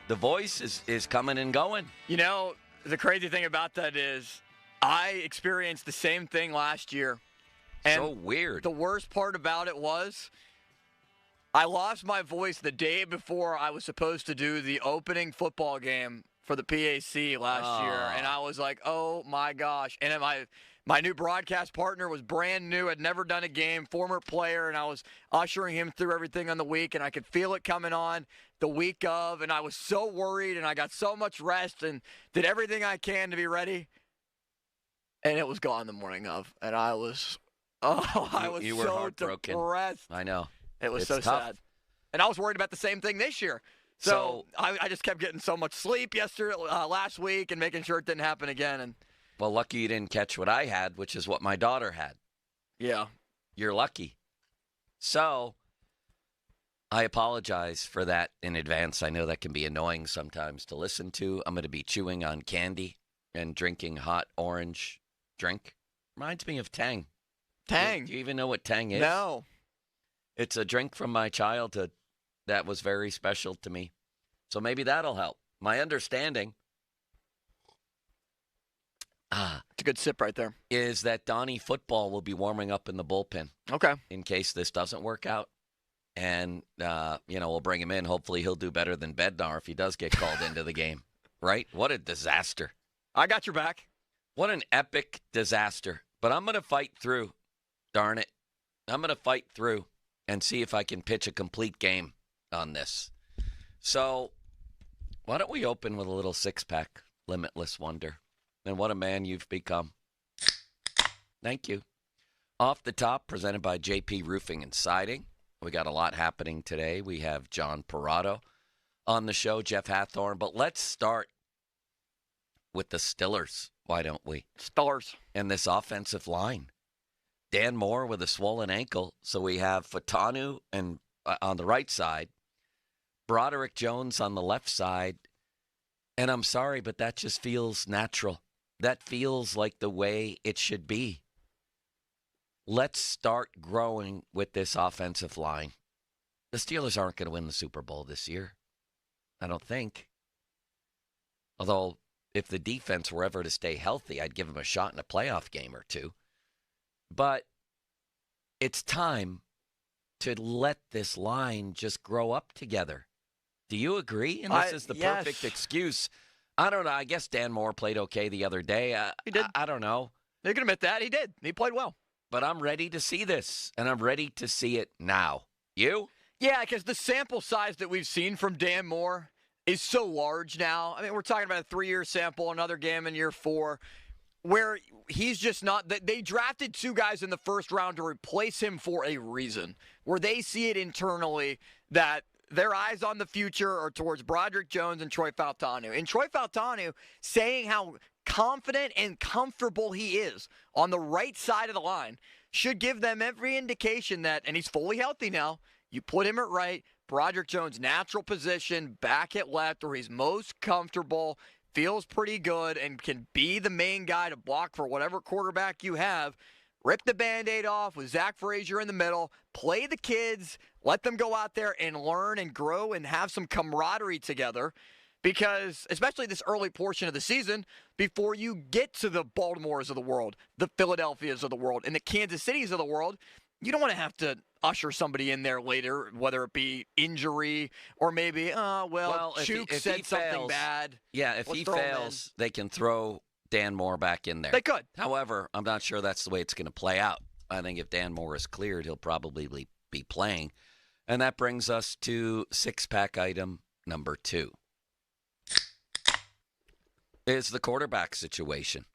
is coming and going. You know, the crazy thing about that is I experienced the same thing last year. And so weird. The worst part about it was I lost my voice the day before I was supposed to do the opening football game for the PAC last year. And I was like, oh, my gosh. And my new broadcast partner was brand new, had never done a game, former player, and I was ushering him through everything on the week, and I could feel it coming on the week of, and I was so worried, and I got so much rest and did everything I can to be ready, and it was gone the morning of, and I was you were so heartbroken. Depressed. I know. It was It's so tough. sad. And I was worried about the same thing this year. So I just kept getting so much sleep last week and making sure it didn't happen again, and Well, lucky you didn't catch what I had, which is what my daughter had. Yeah. You're lucky. So, I apologize for that in advance. I know that can be annoying sometimes to listen to. I'm going to be chewing on candy and drinking hot orange drink. Reminds me of Tang. Tang? Do you even know what Tang is? No. It's a drink from my childhood that was very special to me. So maybe that'll help. My understanding it's a good sip right there. Is that Donnie Football will be warming up in the bullpen. Okay. In case this doesn't work out. And, we'll bring him in. Hopefully he'll do better than Bednar if he does get called into the game. Right? What a disaster. I got your back. What an epic disaster. But I'm going to fight through. Darn it. I'm going to fight through and see if I can pitch a complete game on this. So, why don't we open with a little six-pack, Limitless Wonder. And what a man you've become. Thank you. Off the top, presented by JP Roofing and Siding. We got a lot happening today. We have John Perrotto on the show, Jeff Hathorne. But let's start with the Stillers. Why don't we? Stillers. And this offensive line. Dan Moore with a swollen ankle. So we have Fatanu and on the right side. Broderick Jones on the left side. And I'm sorry, but that just feels natural. That feels like the way it should be. Let's start growing with this offensive line. The Steelers aren't going to win the Super Bowl this year. I don't think. Although, if the defense were ever to stay healthy, I'd give them a shot in a playoff game or two. But it's time to let this line just grow up together. Do you agree? And this is the perfect excuse. I don't know. I guess Dan Moore played okay the other day. He did. I don't know. You can admit that. He did. He played well. But I'm ready to see this, and I'm ready to see it now. You? Yeah, because the sample size that we've seen from Dan Moore is so large now. I mean, we're talking about a 3-year sample, another game in year 4, where he's just not – they drafted 2 guys in the first round to replace him for a reason, where they see it internally that – their eyes on the future are towards Broderick Jones and Troy Fautanu. And Troy Fautanu saying how confident and comfortable he is on the right side of the line should give them every indication that, and he's fully healthy now, you put him at right, Broderick Jones' natural position, back at left, where he's most comfortable, feels pretty good, and can be the main guy to block for whatever quarterback you have. Rip the Band-Aid off with Zach Frazier in the middle, play the kids, let them go out there and learn and grow and have some camaraderie together. Because, especially this early portion of the season, before you get to the Baltimores of the world, the Philadelphias of the world, and the Kansas Cities of the world, you don't want to have to usher somebody in there later, whether it be injury or maybe, Chuk said something bad. Yeah, if he fails, they can throw Dan Moore back in there. They could. However, I'm not sure that's the way it's going to play out. I think if Dan Moore is cleared, he'll probably be playing. And that brings us to six-pack item number 2. Is the quarterback situation.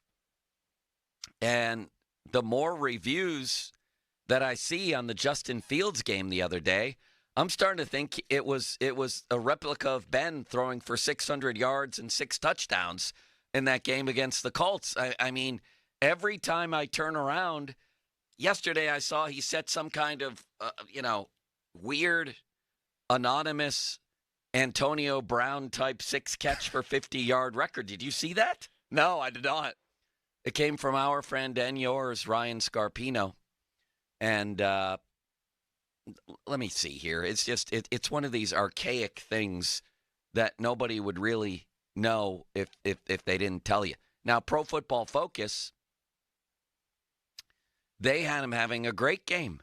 And the more reviews that I see on the Justin Fields game the other day, I'm starting to think it was a replica of Ben throwing for 600 yards and 6 touchdowns in that game against the Colts. I mean, every time I turn around, yesterday I saw he set some kind of, weird, anonymous Antonio Brown type 6-catch for 50-yard record. Did you see that? No, I did not. It came from our friend and yours, Ryan Scarpino. And let me see here. It's just it's one of these archaic things that nobody would really know if they didn't tell you. Now, Pro Football Focus, they had him having a great game.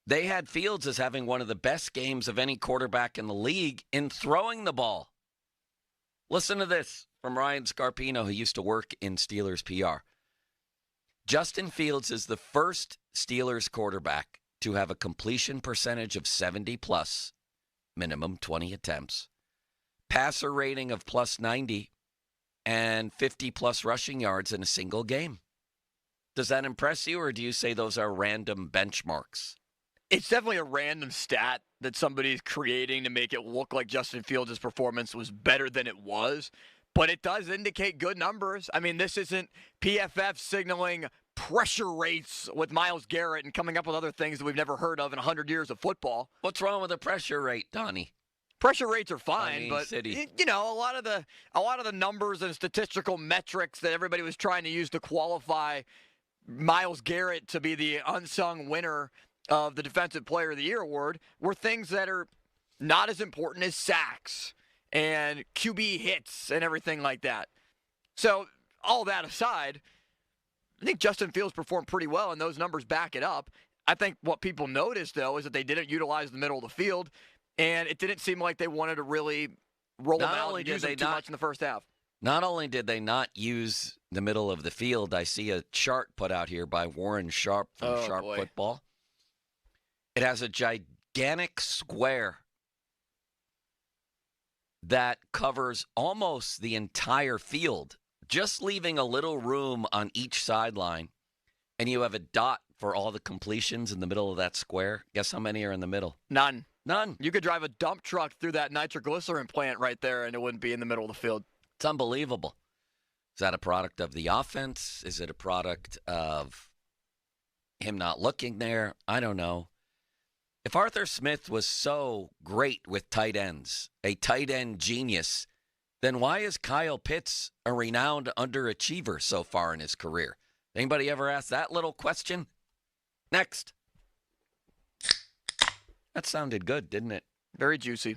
They had Fields as having one of the best games of any quarterback in the league in throwing the ball. Listen to this from Ryan Scarpino, who used to work in Steelers PR. Justin Fields is the first Steelers quarterback to have a completion percentage of 70+, minimum 20 attempts, passer rating of +90, and 50+ rushing yards in a single game. Does that impress you, or do you say those are random benchmarks? It's definitely a random stat that somebody's creating to make it look like Justin Fields' performance was better than it was. But it does indicate good numbers. I mean, this isn't PFF signaling pressure rates with Myles Garrett and coming up with other things that we've never heard of in 100 years of football. What's wrong with a pressure rate, Donnie? Pressure rates are fine, but a lot of the numbers and statistical metrics that everybody was trying to use to qualify Myles Garrett to be the unsung winner of the Defensive Player of the Year award were things that are not as important as sacks and QB hits and everything like that. So all that aside, I think Justin Fields performed pretty well, and those numbers back it up. I think what people noticed, though, is that they didn't utilize the middle of the field, and it didn't seem like they wanted to really roll them out and use them too much in the first half. Not only did they not use the middle of the field, I see a chart put out here by Warren Sharp from Sharp Football. It has a gigantic square that covers almost the entire field, just leaving a little room on each sideline. And you have a dot for all the completions in the middle of that square. Guess how many are in the middle? None. None. You could drive a dump truck through that nitroglycerin plant right there, and it wouldn't be in the middle of the field. It's unbelievable. Is that a product of the offense? Is it a product of him not looking there? I don't know. If Arthur Smith was so great with tight ends, a tight end genius, then why is Kyle Pitts a renowned underachiever so far in his career? Anybody ever ask that little question? Next. That sounded good, didn't it? Very juicy.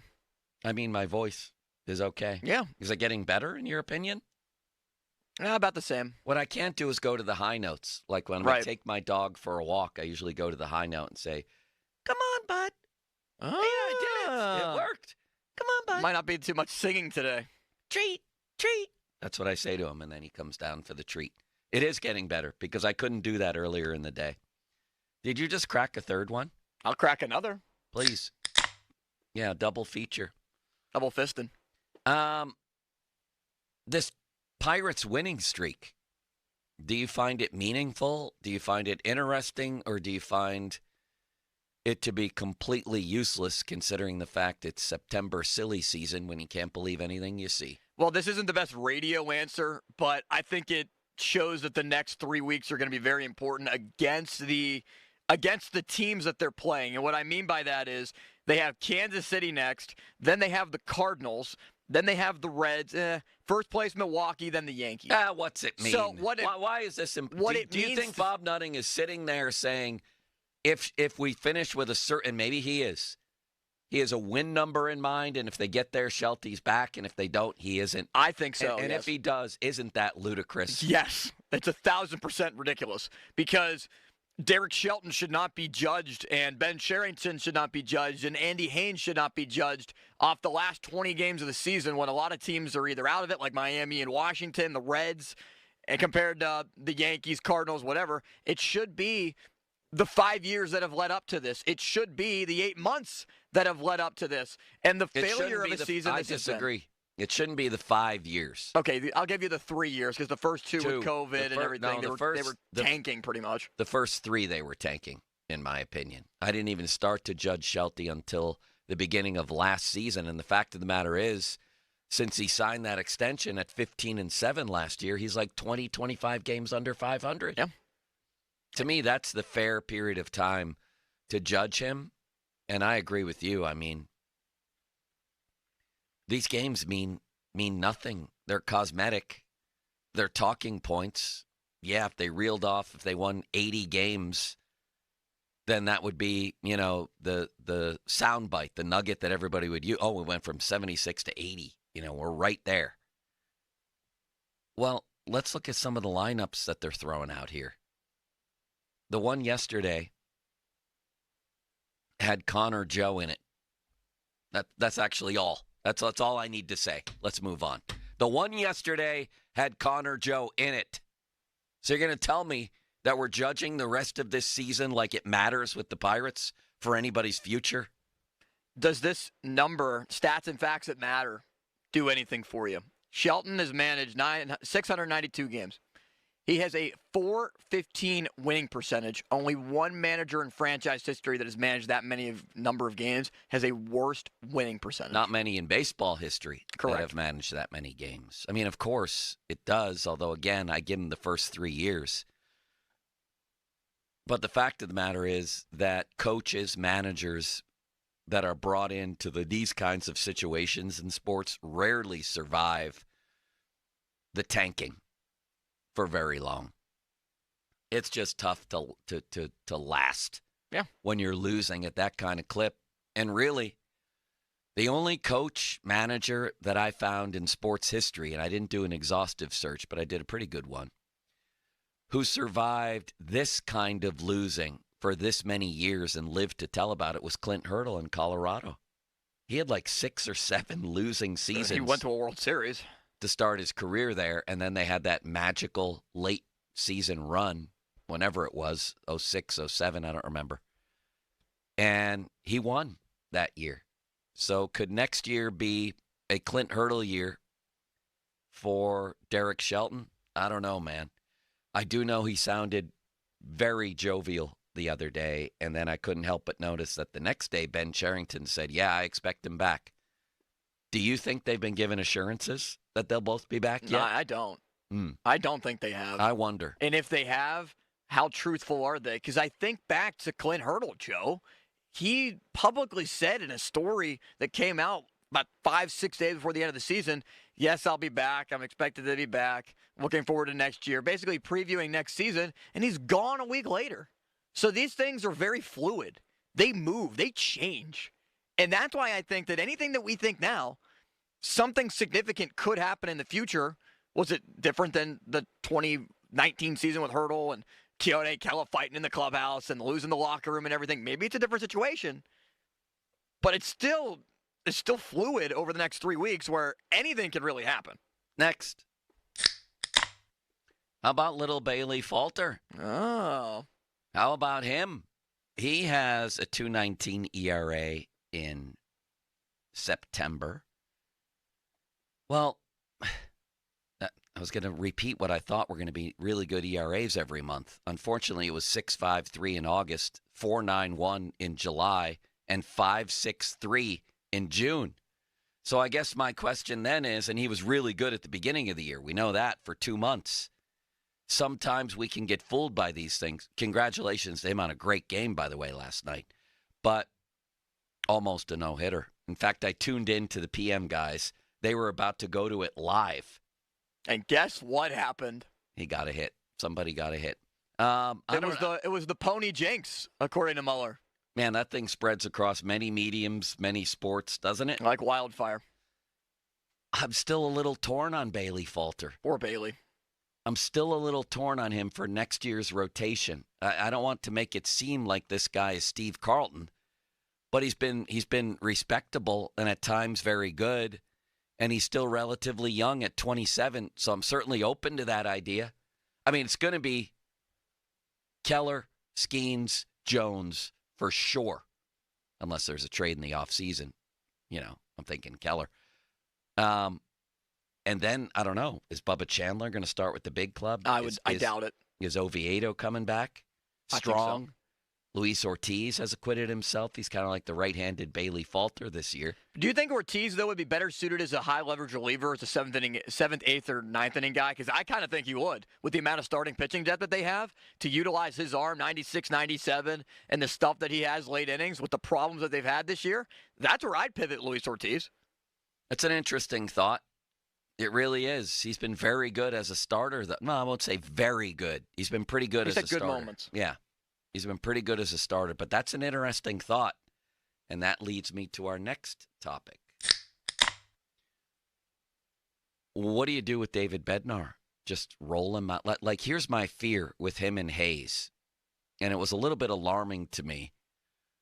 I mean, my voice is okay. Yeah. Is it getting better, in your opinion? About the same. What I can't do is go to the high notes. Like when I take my dog for a walk, I usually go to the high note and say, "Come on, bud." Yeah, I did it. It worked. Come on, bud. Might not be too much singing today. Treat, treat. That's what I say to him, and then he comes down for the treat. It is getting better because I couldn't do that earlier in the day. Did you just crack a third one? I'll crack another. Please. Yeah, double feature. Double fisting. This Pirates winning streak, do you find it meaningful? Do you find it interesting? Or do you find it to be completely useless considering the fact it's September silly season when you can't believe anything you see? Well, this isn't the best radio answer, but I think it shows that the next 3 weeks are going to be very important against the teams that they're playing. And what I mean by that is they have Kansas City next, then they have the Cardinals, then they have the Reds, first place Milwaukee, then the Yankees. What's it mean? So why is this important? Do you think Bob Nutting is sitting there saying, if we finish with a certain, maybe he has a win number in mind, and if they get there, Shelty's back, and if they don't, he isn't? I think so, And yes. if he does, isn't that ludicrous? Yes, it's 1,000% ridiculous because Derek Shelton should not be judged, and Ben Cherington should not be judged, and Andy Haynes should not be judged off the last 20 games of the season when a lot of teams are either out of it, like Miami and Washington, the Reds, and compared to the Yankees, Cardinals, whatever. It should be the 5 years that have led up to this. It should be the 8 months that have led up to this. And the failure of a season. I disagree. It shouldn't be the 5 years. Okay, I'll give you the 3 years because the first two with COVID and everything, they were tanking pretty much. The first 3 they were tanking, in my opinion. I didn't even start to judge Shelty until the beginning of last season. And the fact of the matter is, since he signed that extension at 15-7 last year, he's like 20, 25 games under 500. Yeah. To me, that's the fair period of time to judge him. And I agree with you. I mean, these games mean nothing. They're cosmetic. They're talking points. Yeah, if they won 80 games, then that would be, the soundbite, the nugget that everybody would use. Oh, we went from 76 to 80. We're right there. Well, let's look at some of the lineups that they're throwing out here. The one yesterday had Connor Joe in it. That's actually all. That's all I need to say. Let's move on. The one yesterday had Connor Joe in it. So you're going to tell me that we're judging the rest of this season like it matters with the Pirates for anybody's future? Does this number, stats and facts that matter, do anything for you? Shelton has managed 692 games. He has a .415 winning percentage. Only one manager in franchise history that has managed that number of games has a worst winning percentage. Not many in baseball history Correct. that have managed that many games. I mean, of course, it does, although, again, I give him the first 3 years. But the fact of the matter is that coaches, managers that are brought into these kinds of situations in sports rarely survive the tanking for very long. It's just tough to last. Yeah. When you're losing at that kind of clip. And really, the only coach, manager that I found in sports history, and I didn't do an exhaustive search, but I did a pretty good one, who survived this kind of losing for this many years and lived to tell about it was Clint Hurdle in Colorado. He had like 6 or 7 losing seasons. He went to a World Series to start his career there, and then they had that magical late season run, whenever it was, 06, 07, I don't remember. And he won that year. So could next year be a Clint Hurdle year for Derek Shelton? I don't know, man. I do know he sounded very jovial the other day, and then I couldn't help but notice that the next day Ben Cherington said, yeah, I expect him back. Do you think they've been given assurances that they'll both be back yet? No, I don't. I don't think they have. I wonder. And if they have, how truthful are they? Because I think back to Clint Hurdle, Joe. He publicly said in a story that came out about 5-6 days before the end of the season, yes, I'll be back. I'm expected to be back. Looking forward to next year. Basically previewing next season, and he's gone a week later. So these things are very fluid. They move. They change. And that's why I think that anything that we think now, something significant could happen in the future. Was it different than the 2019 season with Hurdle and Keone Kela fighting in the clubhouse and losing the locker room and everything? Maybe it's a different situation. But it's still fluid over the next 3 weeks where anything can really happen. Next. How about little Bailey Falter? Oh. How about him? He has a 2.19 ERA in September. Well, I was going to repeat what I thought were going to be really good ERAs every month. Unfortunately, it was 6.53 in August, 4.91 in July, and 5.63 in June. So I guess my question then is, and he was really good at the beginning of the year. We know that for 2 months. sometimes we can get fooled by these things. Congratulations to him on a great game, by the way, last night. But almost a no-hitter. In fact, I tuned in to the PM guys. They were about to go to it live. And guess what happened? He got a hit. Somebody got a hit. It was the pony jinx, according to Muller. Man, that thing spreads across many mediums, many sports, doesn't it? Like wildfire. I'm still a little torn on Bailey Falter. Or Bailey. I'm still a little torn on him for next year's rotation. I don't want to make it seem like this guy is Steve Carlton, but he's been respectable and at times very good, and he's still relatively young at 27, so I'm certainly open to that idea. I mean, it's going to be Keller, Skeens, Jones for sure, unless there's a trade in the offseason. You know, I'm thinking Keller. And then, I don't know, is Bubba Chandler going to start with the big club? I doubt it. Is Oviedo coming back? Strong? I think so. Luis Ortiz has acquitted himself. He's kind of like the right-handed Bailey Falter this year. Do you think Ortiz, though, would be better suited as a high-leverage reliever as a seventh, 8th, or 9th inning guy? Because I kind of think he would, with the amount of starting pitching depth that they have, to utilize his arm, 96, 97, and the stuff that he has late innings with the problems that they've had this year. That's where I'd pivot Luis Ortiz. It's an interesting thought. It really is. He's been very good as a starter. No, I won't say very good. He's been pretty good as a starter. He's had good moments. Yeah. He's been pretty good as a starter, but that's an interesting thought. And that leads me to our next topic. What do you do with David Bednar? Just roll him out? Like, here's my fear with him and Hayes. And it was a little bit alarming to me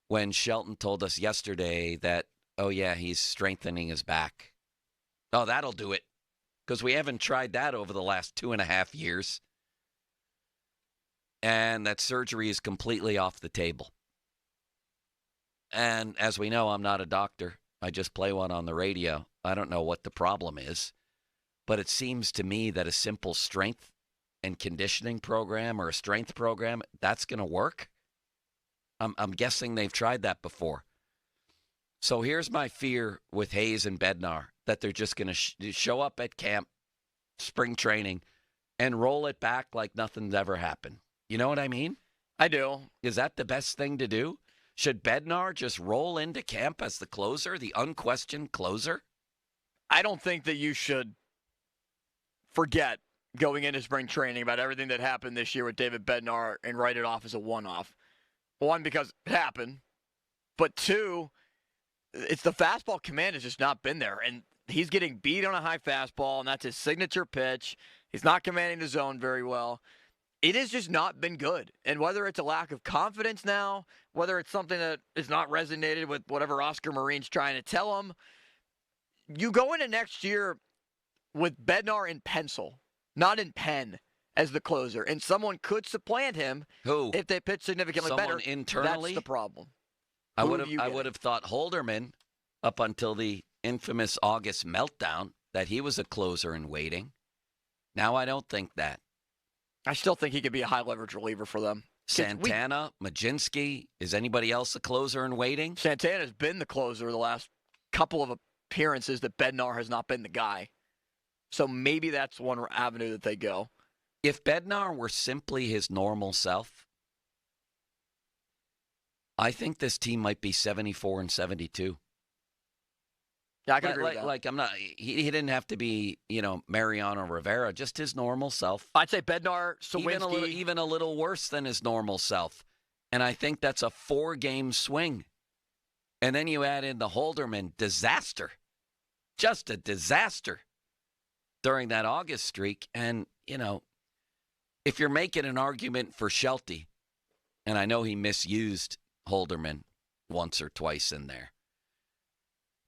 when Shelton told us yesterday that, oh, yeah, he's strengthening his back. Oh, that'll do it. Because we haven't tried that over the last 2.5 years. And that surgery is completely off the table. And as we know, I'm not a doctor. I just play one on the radio. I don't know what the problem is. But it seems to me that a simple strength and conditioning program or a strength program, that's going to work. I'm guessing they've tried that before. So here's my fear with Hayes and Bednar, that they're just going to show up at camp, spring training, and roll it back like nothing's ever happened. You know what I mean? I do. Is that the best thing to do? Should Bednar just roll into camp as the closer, the unquestioned closer? I don't think that you should forget going into spring training about everything that happened this year with David Bednar and write it off as a one-off. One, because it happened. But two, it's the fastball command has just not been there. And he's getting beat on a high fastball, and that's his signature pitch. He's not commanding the zone very well. It has just not been good. And whether it's a lack of confidence now, whether it's something that is not resonated with whatever Oscar Marine's trying to tell him, you go into next year with Bednar in pencil, not in pen, as the closer. And someone could supplant him if they pitch significantly better. Internally? That's the problem. I would have thought Holderman, up until the infamous August meltdown, that he was a closer in waiting. Now I don't think that. I still think he could be a high-leverage reliever for them. Santana, Majinski, is anybody else a closer in waiting? Santana's been the closer the last couple of appearances that Bednar has not been the guy. So maybe that's one avenue that they go. If Bednar were simply his normal self, I think this team might be 74-72. Yeah, I can agree with that. Like, I'm not. He didn't have to be, Mariano Rivera. Just his normal self. I'd say Bednar, Sawinski, even a little worse than his normal self. And I think that's a 4-game swing. And then you add in the Holderman disaster, just a disaster during that August streak. And if you're making an argument for Shelty, and I know he misused Holderman once or twice in there.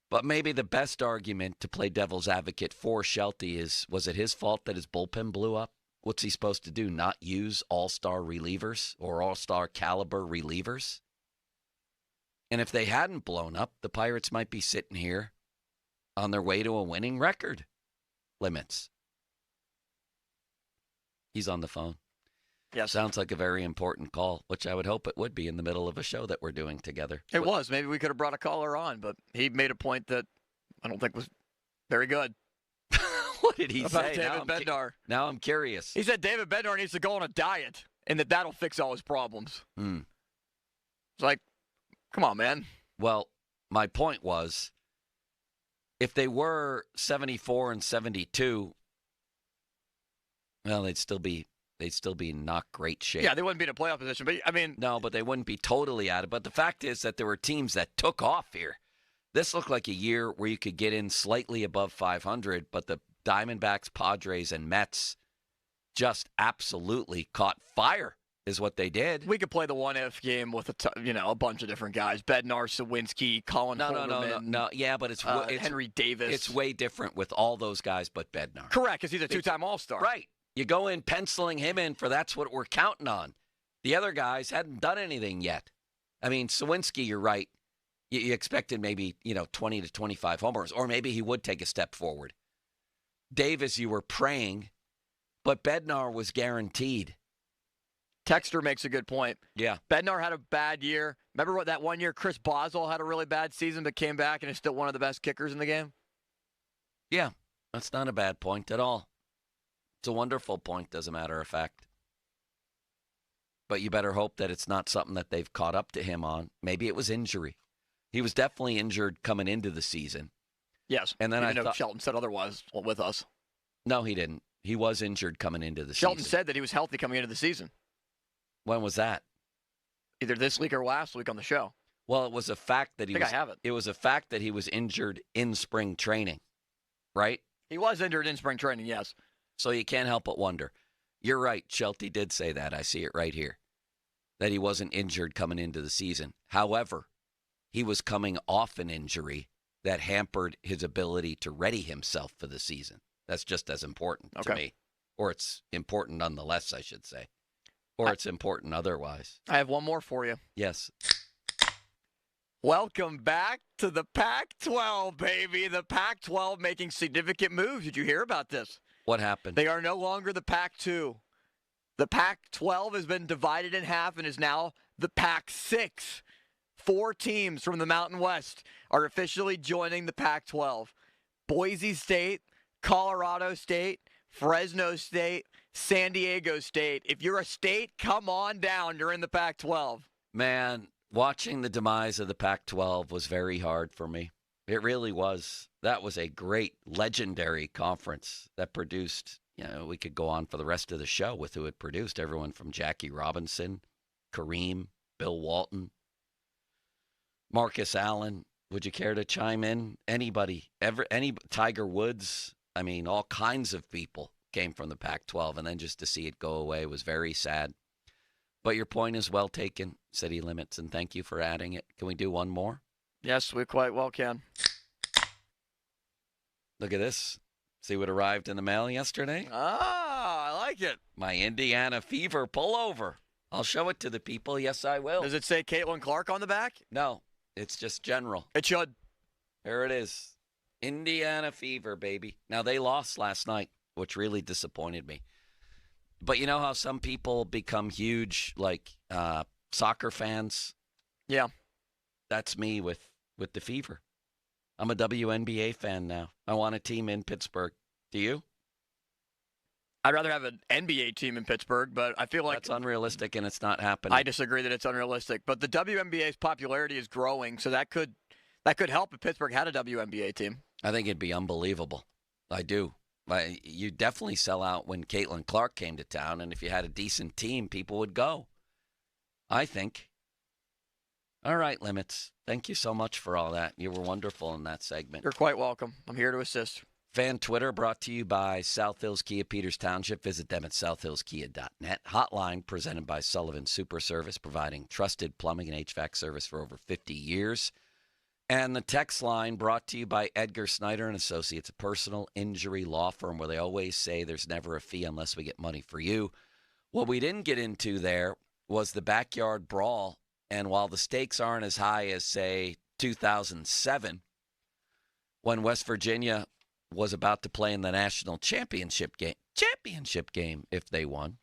But maybe the best argument to play devil's advocate for Shelty is, was it his fault that his bullpen blew up? What's he supposed to do, not use all-star relievers or all-star caliber relievers? And if they hadn't blown up, the Pirates might be sitting here on their way to a winning record limits. He's on the phone. Yes. Sounds like a very important call, which I would hope it would be in the middle of a show that we're doing together. It was. Maybe we could have brought a caller on, but he made a point that I don't think was very good. What did he about say? David Bednar? Now I'm curious. He said David Bednar needs to go on a diet and that'll fix all his problems. Hmm. It's like, come on, man. Well, my point was, if they were 74 and 72, well, they'd still be in not great shape. Yeah, they wouldn't be in a playoff position, but I mean, no, but they wouldn't be totally out of it. But the fact is that there were teams that took off here. This looked like a year where you could get in slightly above 500, but the Diamondbacks, Padres, and Mets just absolutely caught fire, is what they did. We could play the one-if game with a bunch of different guys: Bednar, Sawinski, Colin Holderman. No. Yeah, but it's Henry Davis. It's way different with all those guys, but Bednar. Correct, because he's a two-time All-Star. Right. You go in penciling him in for that's what we're counting on. The other guys hadn't done anything yet. I mean, Sawinski, you're right. You expected maybe 20 to 25 homers, or maybe he would take a step forward. Davis, you were praying, but Bednar was guaranteed. Texter makes a good point. Yeah. Bednar had a bad year. Remember what that one year Chris Boswell had a really bad season but came back and is still one of the best kickers in the game? Yeah, that's not a bad point at all. It's a wonderful point, as a matter of fact. But you better hope that it's not something that they've caught up to him on. Maybe it was injury. He was definitely injured coming into the season. Yes. And then Even though Shelton said otherwise with us. No, he didn't. He was injured coming into the Shelton season. said that he was healthy coming into the season. When was that? Either this week or last week on the show. Well, it was a fact that I have it. It was a fact that he was injured in spring training, right? He was injured in spring training, yes. So you can't help but wonder. You're right. Shelty did say that. I see it right here. That he wasn't injured coming into the season. However, he was coming off an injury that hampered his ability to ready himself for the season. That's just as important to me. Or it's important nonetheless, I should say. Or it's important otherwise. I have one more for you. Yes. Welcome back to the Pac-12, baby. The Pac-12 making significant moves. Did you hear about this? What happened? They are no longer the Pac-2. The Pac-12 has been divided in half and is now the Pac-6. 4 teams from the Mountain West are officially joining the Pac-12. Boise State, Colorado State, Fresno State, San Diego State. If you're a state, come on down. You're in the Pac-12. Man, watching the demise of the Pac-12 was very hard for me. It really was. That was a great, legendary conference that produced, we could go on for the rest of the show with who it produced. Everyone from Jackie Robinson, Kareem, Bill Walton, Marcus Allen. Would you care to chime in? Anybody, any Tiger Woods? I mean, all kinds of people came from the Pac-12, and then just to see it go away was very sad. But your point is well taken, City Limits, and thank you for adding it. Can we do one more? Yes, we quite well can. Look at this. See what arrived in the mail yesterday? Ah, I like it. My Indiana Fever pullover. I'll show it to the people. Yes, I will. Does it say Caitlin Clark on the back? No, it's just general. It should. There it is. Indiana Fever, baby. Now, they lost last night, which really disappointed me. But you know how some people become huge, soccer fans? Yeah. That's me with the Fever. I'm a WNBA fan now. I want a team in Pittsburgh. Do you? I'd rather have an NBA team in Pittsburgh, but I feel like that's unrealistic and it's not happening. I disagree that it's unrealistic. But the WNBA's popularity is growing, so that could help if Pittsburgh had a WNBA team. I think it'd be unbelievable. I do. You definitely sell out when Caitlin Clark came to town, and if you had a decent team, people would go. I think. All right, Limits. Thank you so much for all that. You were wonderful in that segment. You're quite welcome. I'm here to assist. Fan Twitter brought to you by South Hills Kia Peters Township. Visit them at southhillskia.net. Hotline presented by Sullivan Super Service, providing trusted plumbing and HVAC service for over 50 years. And the text line brought to you by Edgar Snyder & Associates, a personal injury law firm where they always say there's never a fee unless we get money for you. What we didn't get into there was the backyard brawl. And while the stakes aren't as high as, say, 2007, when West Virginia was about to play in the national championship game if they won,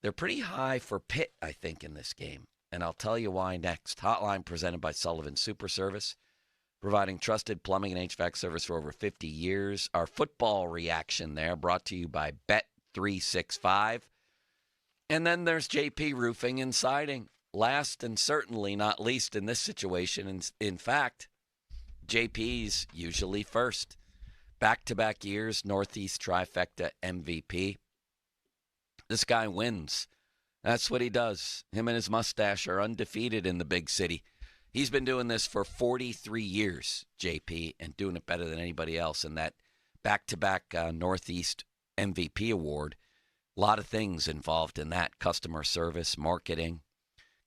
they're pretty high for Pitt, I think, in this game. And I'll tell you why next. Hotline presented by Sullivan Super Service. providing trusted plumbing and HVAC service for over 50 years. Our football reaction there brought to you by Bet365. And then there's JP Roofing and Siding. Last and certainly not least in this situation. In fact, JP's usually first. Back-to-back years, Northeast Trifecta MVP. This guy wins. That's what he does. Him and his mustache are undefeated in the big city. He's been doing this for 43 years, JP, and doing it better than anybody else. And that back-to-back Northeast MVP award, a lot of things involved in that. Customer service, marketing,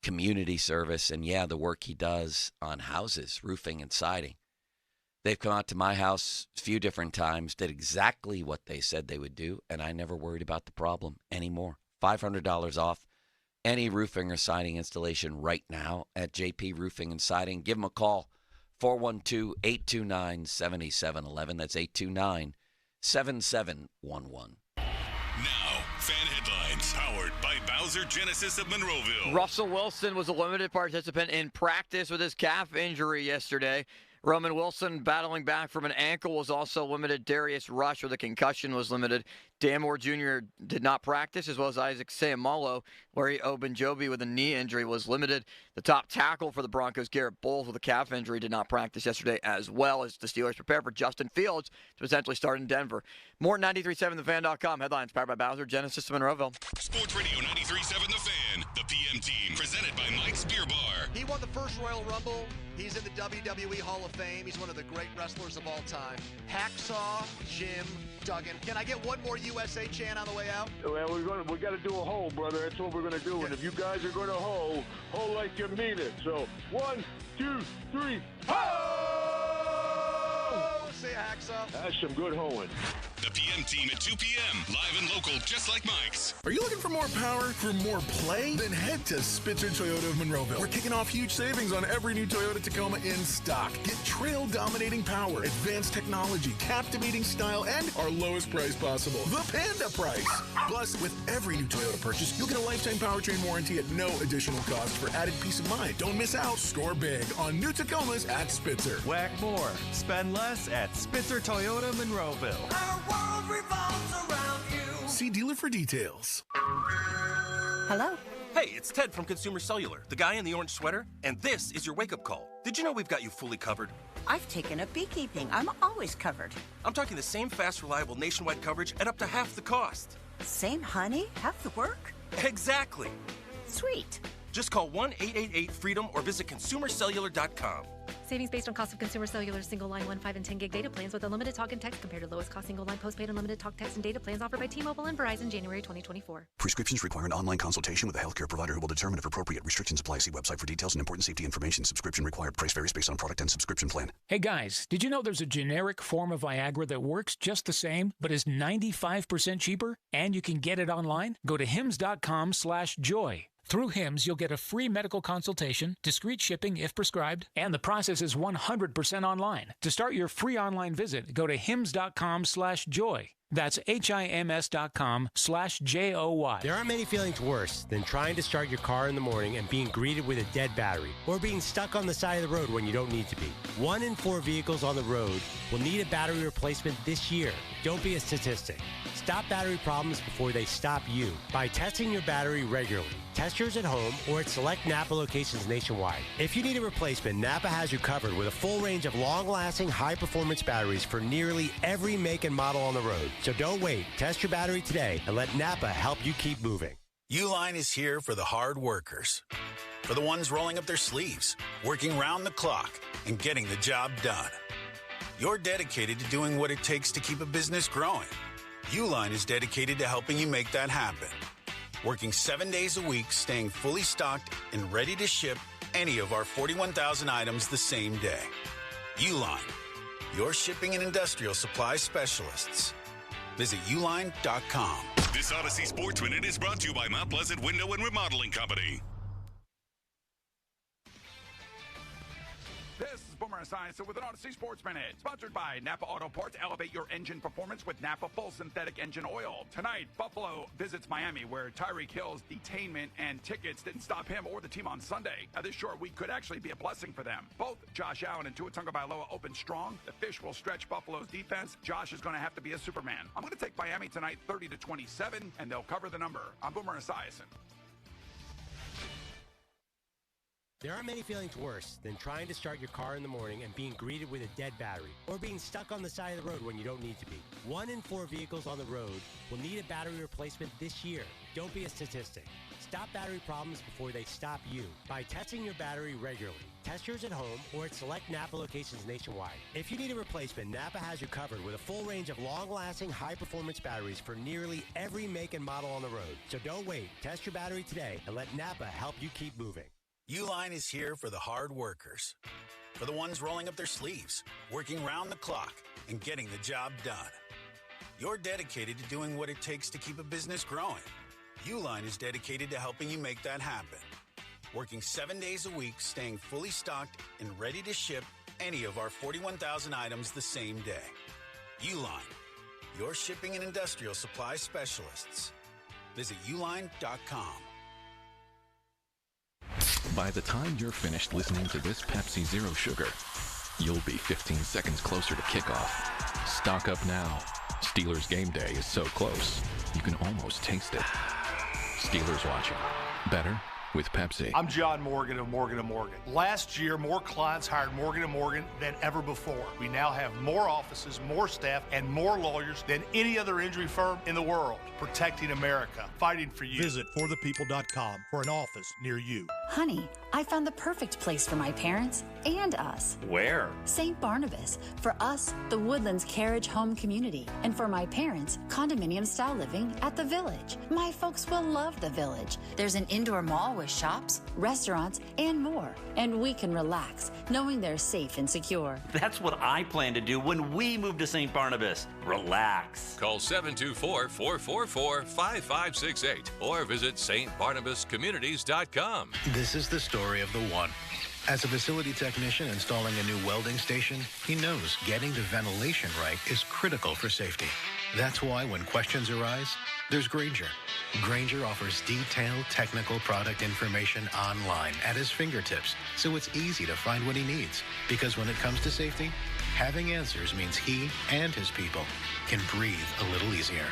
community service, and, yeah, the work he does on houses, roofing and siding. They've come out to my house a few different times, did exactly what they said they would do, and I never worried about the problem anymore. $500 off any roofing or siding installation right now at JP Roofing and Siding. Give them a call, 412-829-7711. That's 829-7711. Now, fan headlines powered by Bowser Genesis of Monroeville. Russell Wilson was a limited participant in practice with his calf injury yesterday. Roman Wilson battling back from an ankle was also limited. Darius Rush with a concussion was limited. Dan Moore Jr. did not practice, as well as Isaac Seumalo. Larry Ogunjobi with a knee injury was limited. The top tackle for the Broncos, Garrett Bowles, with a calf injury, did not practice yesterday, as well as the Steelers prepare for Justin Fields to potentially start in Denver. More 93.7thefan.com. Headlines powered by Bowser Genesis of Monroeville. Sports Radio 93.7 The Fan. The PM team, presented by Mike's Beer Bar. He won the first Royal Rumble. He's in the WWE Hall of Fame. He's one of the great wrestlers of all time. Hacksaw Jim Duggan. Can I get one more USA chant on the way out? Well, we got to do a hoe, brother. That's what we're going to do. Yeah. And if you guys are going to hoe like you mean it. So 1, 2, 3, ho! Say hacksaw. That's some good hoeing. The PM team at 2 p.m. Live and local, just like Mike's. Are you looking for more power, for more play? Then head to Spitzer Toyota of Monroeville. We're kicking off huge savings on every new Toyota Tacoma in stock. Get trail-dominating power, advanced technology, captivating style, and our lowest price possible, the Panda price. Plus, with every new Toyota purchase, you'll get a lifetime powertrain warranty at no additional cost for added peace of mind. Don't miss out. Score big on new Tacomas at Spitzer. Whack more. Spend less at Spitzer Toyota Monroeville. Our world revolves around you. See dealer for details. Hello. Hey, it's Ted from Consumer Cellular, the guy in the orange sweater, and this is your wake-up call. Did you know we've got you fully covered? I've taken up beekeeping. I'm always covered. I'm talking the same fast, reliable nationwide coverage at up to half the cost. Same honey, half the work? Exactly. Sweet. Just call 1-888-FREEDOM or visit consumercellular.com. Savings based on cost of consumer cellular single line 1, 5, and 10 gig data plans with unlimited talk and text compared to lowest cost single line postpaid unlimited talk, text, and data plans offered by T-Mobile and Verizon January 2024. Prescriptions require an online consultation with a healthcare provider who will determine if appropriate. Restrictions apply. See website for details and important safety information. Subscription required. Price varies based on product and subscription plan. Hey guys, did you know there's a generic form of Viagra that works just the same but is 95% cheaper? And you can get it online? Go to hims.com/joy. Through HIMS, you'll get a free medical consultation, discreet shipping if prescribed, and the process is 100% online. To start your free online visit, go to hims.com/joy. That's HIMS.com/JOY. There aren't many feelings worse than trying to start your car in the morning and being greeted with a dead battery, or being stuck on the side of the road when you don't need to be. 1 in 4 vehicles on the road will need a battery replacement this year. Don't be a statistic. Stop battery problems before they stop you by testing your battery regularly. Test yours at home or at select Napa locations nationwide. If you need a replacement, Napa has you covered with a full range of long-lasting, high-performance batteries for nearly every make and model on the road. So don't wait. Test your battery today and let Napa help you keep moving. Uline is here for the hard workers, for the ones rolling up their sleeves, working round the clock, and getting the job done. You're dedicated to doing what it takes to keep a business growing. Uline is dedicated to helping you make that happen. Working 7 days a week, staying fully stocked and ready to ship any of our 41,000 items the same day. Uline, your shipping and industrial supply specialists. Visit uline.com. This Odyssey Sports Minute is brought to you by Mount Pleasant Window and Remodeling Company. This is Boomer Esiason with an Odyssey Sports Minute. Sponsored by Napa Auto Parts. Elevate your engine performance with Napa Full Synthetic Engine Oil. Tonight, Buffalo visits Miami, where Tyreek Hill's detainment and tickets didn't stop him or the team on Sunday. Now, this short week could actually be a blessing for them. Both Josh Allen and Tua Tagovailoa open strong. The fish will stretch Buffalo's defense. Josh is going to have to be a Superman. I'm going to take Miami tonight 30-27, and they'll cover the number. I'm Boomer Esiason. There are many feelings worse than trying to start your car in the morning and being greeted with a dead battery, or being stuck on the side of the road when you don't need to be. 1 in 4 vehicles on the road will need a battery replacement this year. Don't be a statistic. Stop battery problems before they stop you by testing your battery regularly. Test yours at home or at select Napa locations nationwide. If you need a replacement, Napa has you covered with a full range of long-lasting, high-performance batteries for nearly every make and model on the road. So don't wait. Test your battery today and let Napa help you keep moving. Uline is here for the hard workers, for the ones rolling up their sleeves, working round the clock, and getting the job done. You're dedicated to doing what it takes to keep a business growing. Uline is dedicated to helping you make that happen. Working 7 days a week, staying fully stocked and ready to ship any of our 41,000 items the same day. Uline, your shipping and industrial supply specialists. Visit uline.com. By the time you're finished listening to this Pepsi Zero Sugar, you'll be 15 seconds closer to kickoff. Stock up now. Steelers game day is so close, you can almost taste it. Steelers watching. Better with Pepsi. I'm John Morgan of Morgan & Morgan. Last year, more clients hired Morgan & Morgan than ever before. We now have more offices, more staff, and more lawyers than any other injury firm in the world. Protecting America. Fighting for you. Visit forthepeople.com for an office near you. Honey, I found the perfect place for my parents and us. Where? St. Barnabas. For us, the Woodlands Carriage Home Community. And for my parents, condominium-style living at the Village. My folks will love the Village. There's an indoor mall with shops, restaurants, and more. And we can relax, knowing they're safe and secure. That's what I plan to do when we move to St. Barnabas. Relax. Call 724-444-5568 or visit stbarnabascommunities.com. This is the story of the one. As a facility technician installing a new welding station, he knows getting the ventilation right is critical for safety. That's why when questions arise, there's Grainger. Grainger offers detailed technical product information online at his fingertips, so it's easy to find what he needs. Because when it comes to safety, having answers means he and his people can breathe a little easier.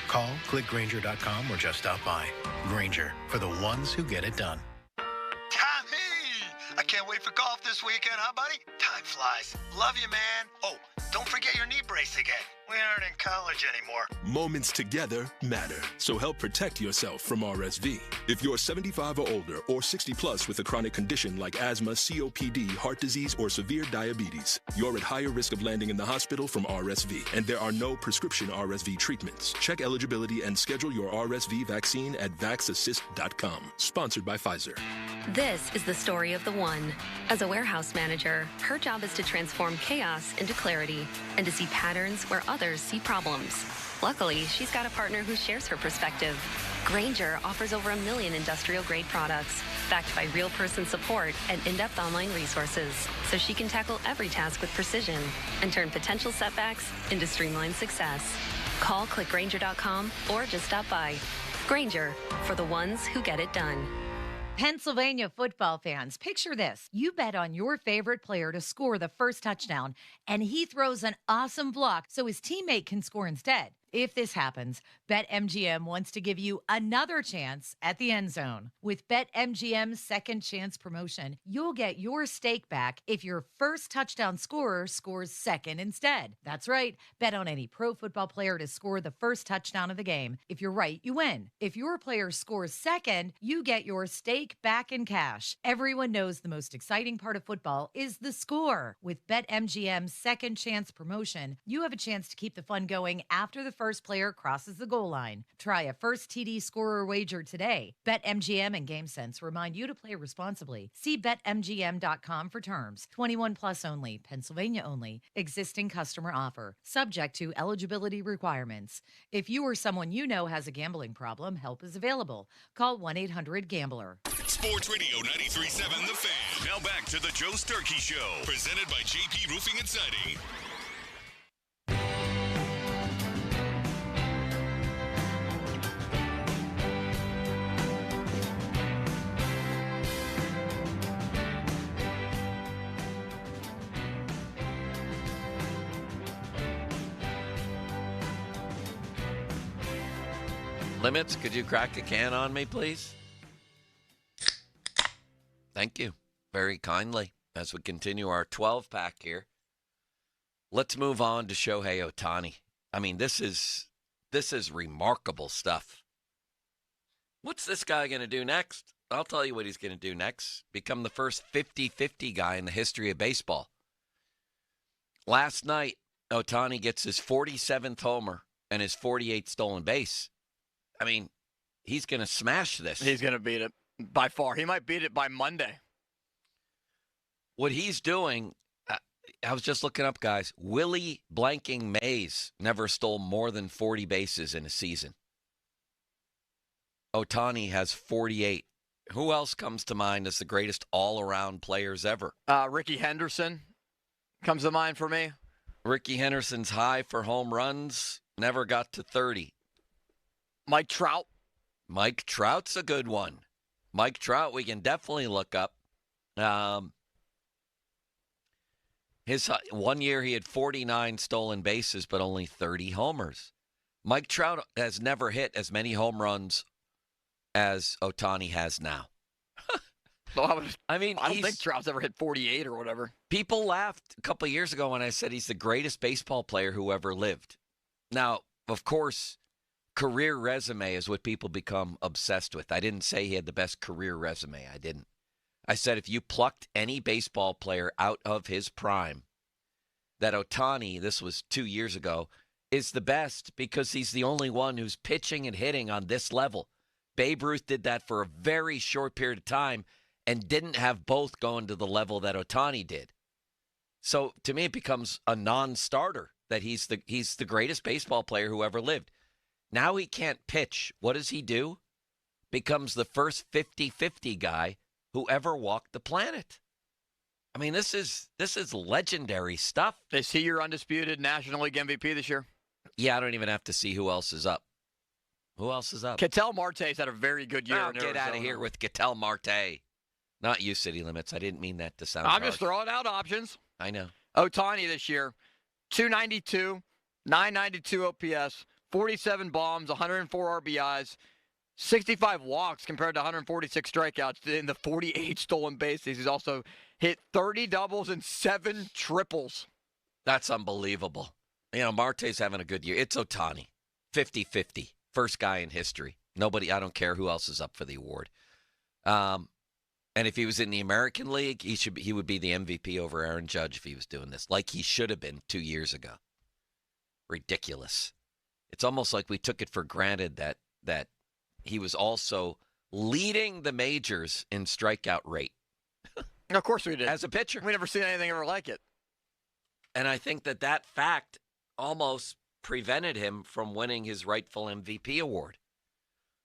Call, click Grainger.com, or just stop by. Grainger, for the ones who get it done. Tommy! I can't wait for golf this weekend, huh, buddy? Time flies. Love you, man. Oh, don't forget your knee brace again. We aren't in college anymore. Moments together matter, so help protect yourself from RSV. If you're 75 or older or 60 plus with a chronic condition like asthma, COPD, heart disease, or severe diabetes, you're at higher risk of landing in the hospital from RSV, and there are no prescription RSV treatments. Check eligibility and schedule your RSV vaccine at vaxassist.com. Sponsored by Pfizer. This is the story of the one. As a warehouse manager, her job is to transform chaos into clarity and to see patterns where others see problems. Luckily, she's got a partner who shares her perspective. Grainger offers over 1 million industrial-grade products, backed by real-person support and in-depth online resources, so she can tackle every task with precision and turn potential setbacks into streamlined success. Call, click Grainger.com, or just stop by. Grainger, for the ones who get it done. Pennsylvania football fans, picture this. You bet on your favorite player to score the first touchdown, and he throws an awesome block so his teammate can score instead. If this happens, BetMGM wants to give you another chance at the end zone. With BetMGM's second chance promotion, you'll get your stake back if your first touchdown scorer scores second instead. That's right. Bet on any pro football player to score the first touchdown of the game. If you're right, you win. If your player scores second, you get your stake back in cash. Everyone knows the most exciting part of football is the score. With BetMGM's second chance promotion, you have a chance to keep the fun going after the first player crosses the goal line. Try a first TD scorer wager today. BetMGM and GameSense remind you to play responsibly. See BetMGM.com for terms. 21 plus only. Pennsylvania only. Existing customer offer. Subject to eligibility requirements. If you or someone you know has a gambling problem, help is available. Call 1-800-GAMBLER. Sports Radio 93.7 The Fan. Now back to the Joe Starkey Show, presented by JP Roofing and Siding. Limits, could you crack a can on me, please? Thank you very kindly as we continue our 12-pack here. Let's move on to Shohei Ohtani. I mean, this is remarkable stuff. What's this guy going to do next? I'll tell you what he's going to do next. Become the first 50-50 guy in the history of baseball. Last night, Ohtani gets his 47th homer and his 48th stolen base. I mean, he's going to smash this. He's going to beat it by far. He might beat it by Monday. What he's doing, I was just looking up, guys. Willie blanking Mays never stole more than 40 bases in a season. Ohtani has 48. Who else comes to mind as the greatest all-around players ever? Ricky Henderson comes to mind for me. Ricky Henderson's high for home runs never got to 30. Mike Trout. Mike Trout's a good one. Mike Trout, we can definitely look up. His 1 year he had 49 stolen bases, but only 30 homers. Mike Trout has never hit as many home runs as Ohtani has now. I don't think Trout's ever hit 48 or whatever. People laughed a couple of years ago when I said he's the greatest baseball player who ever lived. Now, of course, career resume is what people become obsessed with. I didn't say he had the best career resume. I didn't. I said if you plucked any baseball player out of his prime, that Ohtani, this was 2 years ago, is the best because he's the only one who's pitching and hitting on this level. Babe Ruth did that for a very short period of time and didn't have both going to the level that Ohtani did. So to me, it becomes a non-starter that he's the greatest baseball player who ever lived. Now he can't pitch. What does he do? Becomes the first 50-50 guy who ever walked the planet. I mean, this is legendary stuff. Is he your undisputed National League MVP this year? Yeah, I don't even have to see who else is up. Who else is up? Ketel Marte's had a very good year. Get out of here with Ketel Marte. Not you, City Limits. I didn't mean that to sound I'm harsh. just throwing out options. I know. Ohtani this year, 292, 992 OPS, 47 bombs, 104 RBIs, 65 walks compared to 146 strikeouts in the 48 stolen bases. He's also hit 30 doubles and 7 triples. That's unbelievable. You know, Marte's having a good year. It's Ohtani. 50-50. First guy in history. Nobody, I don't care who else is up for the award. And if he was in the American League, he would be the MVP over Aaron Judge if he was doing this, like he should have been 2 years ago. Ridiculous. It's almost like we took it for granted that he was also leading the majors in strikeout rate. Of course we did. As a pitcher. We never seen anything ever like it. And I think that fact almost prevented him from winning his rightful MVP award.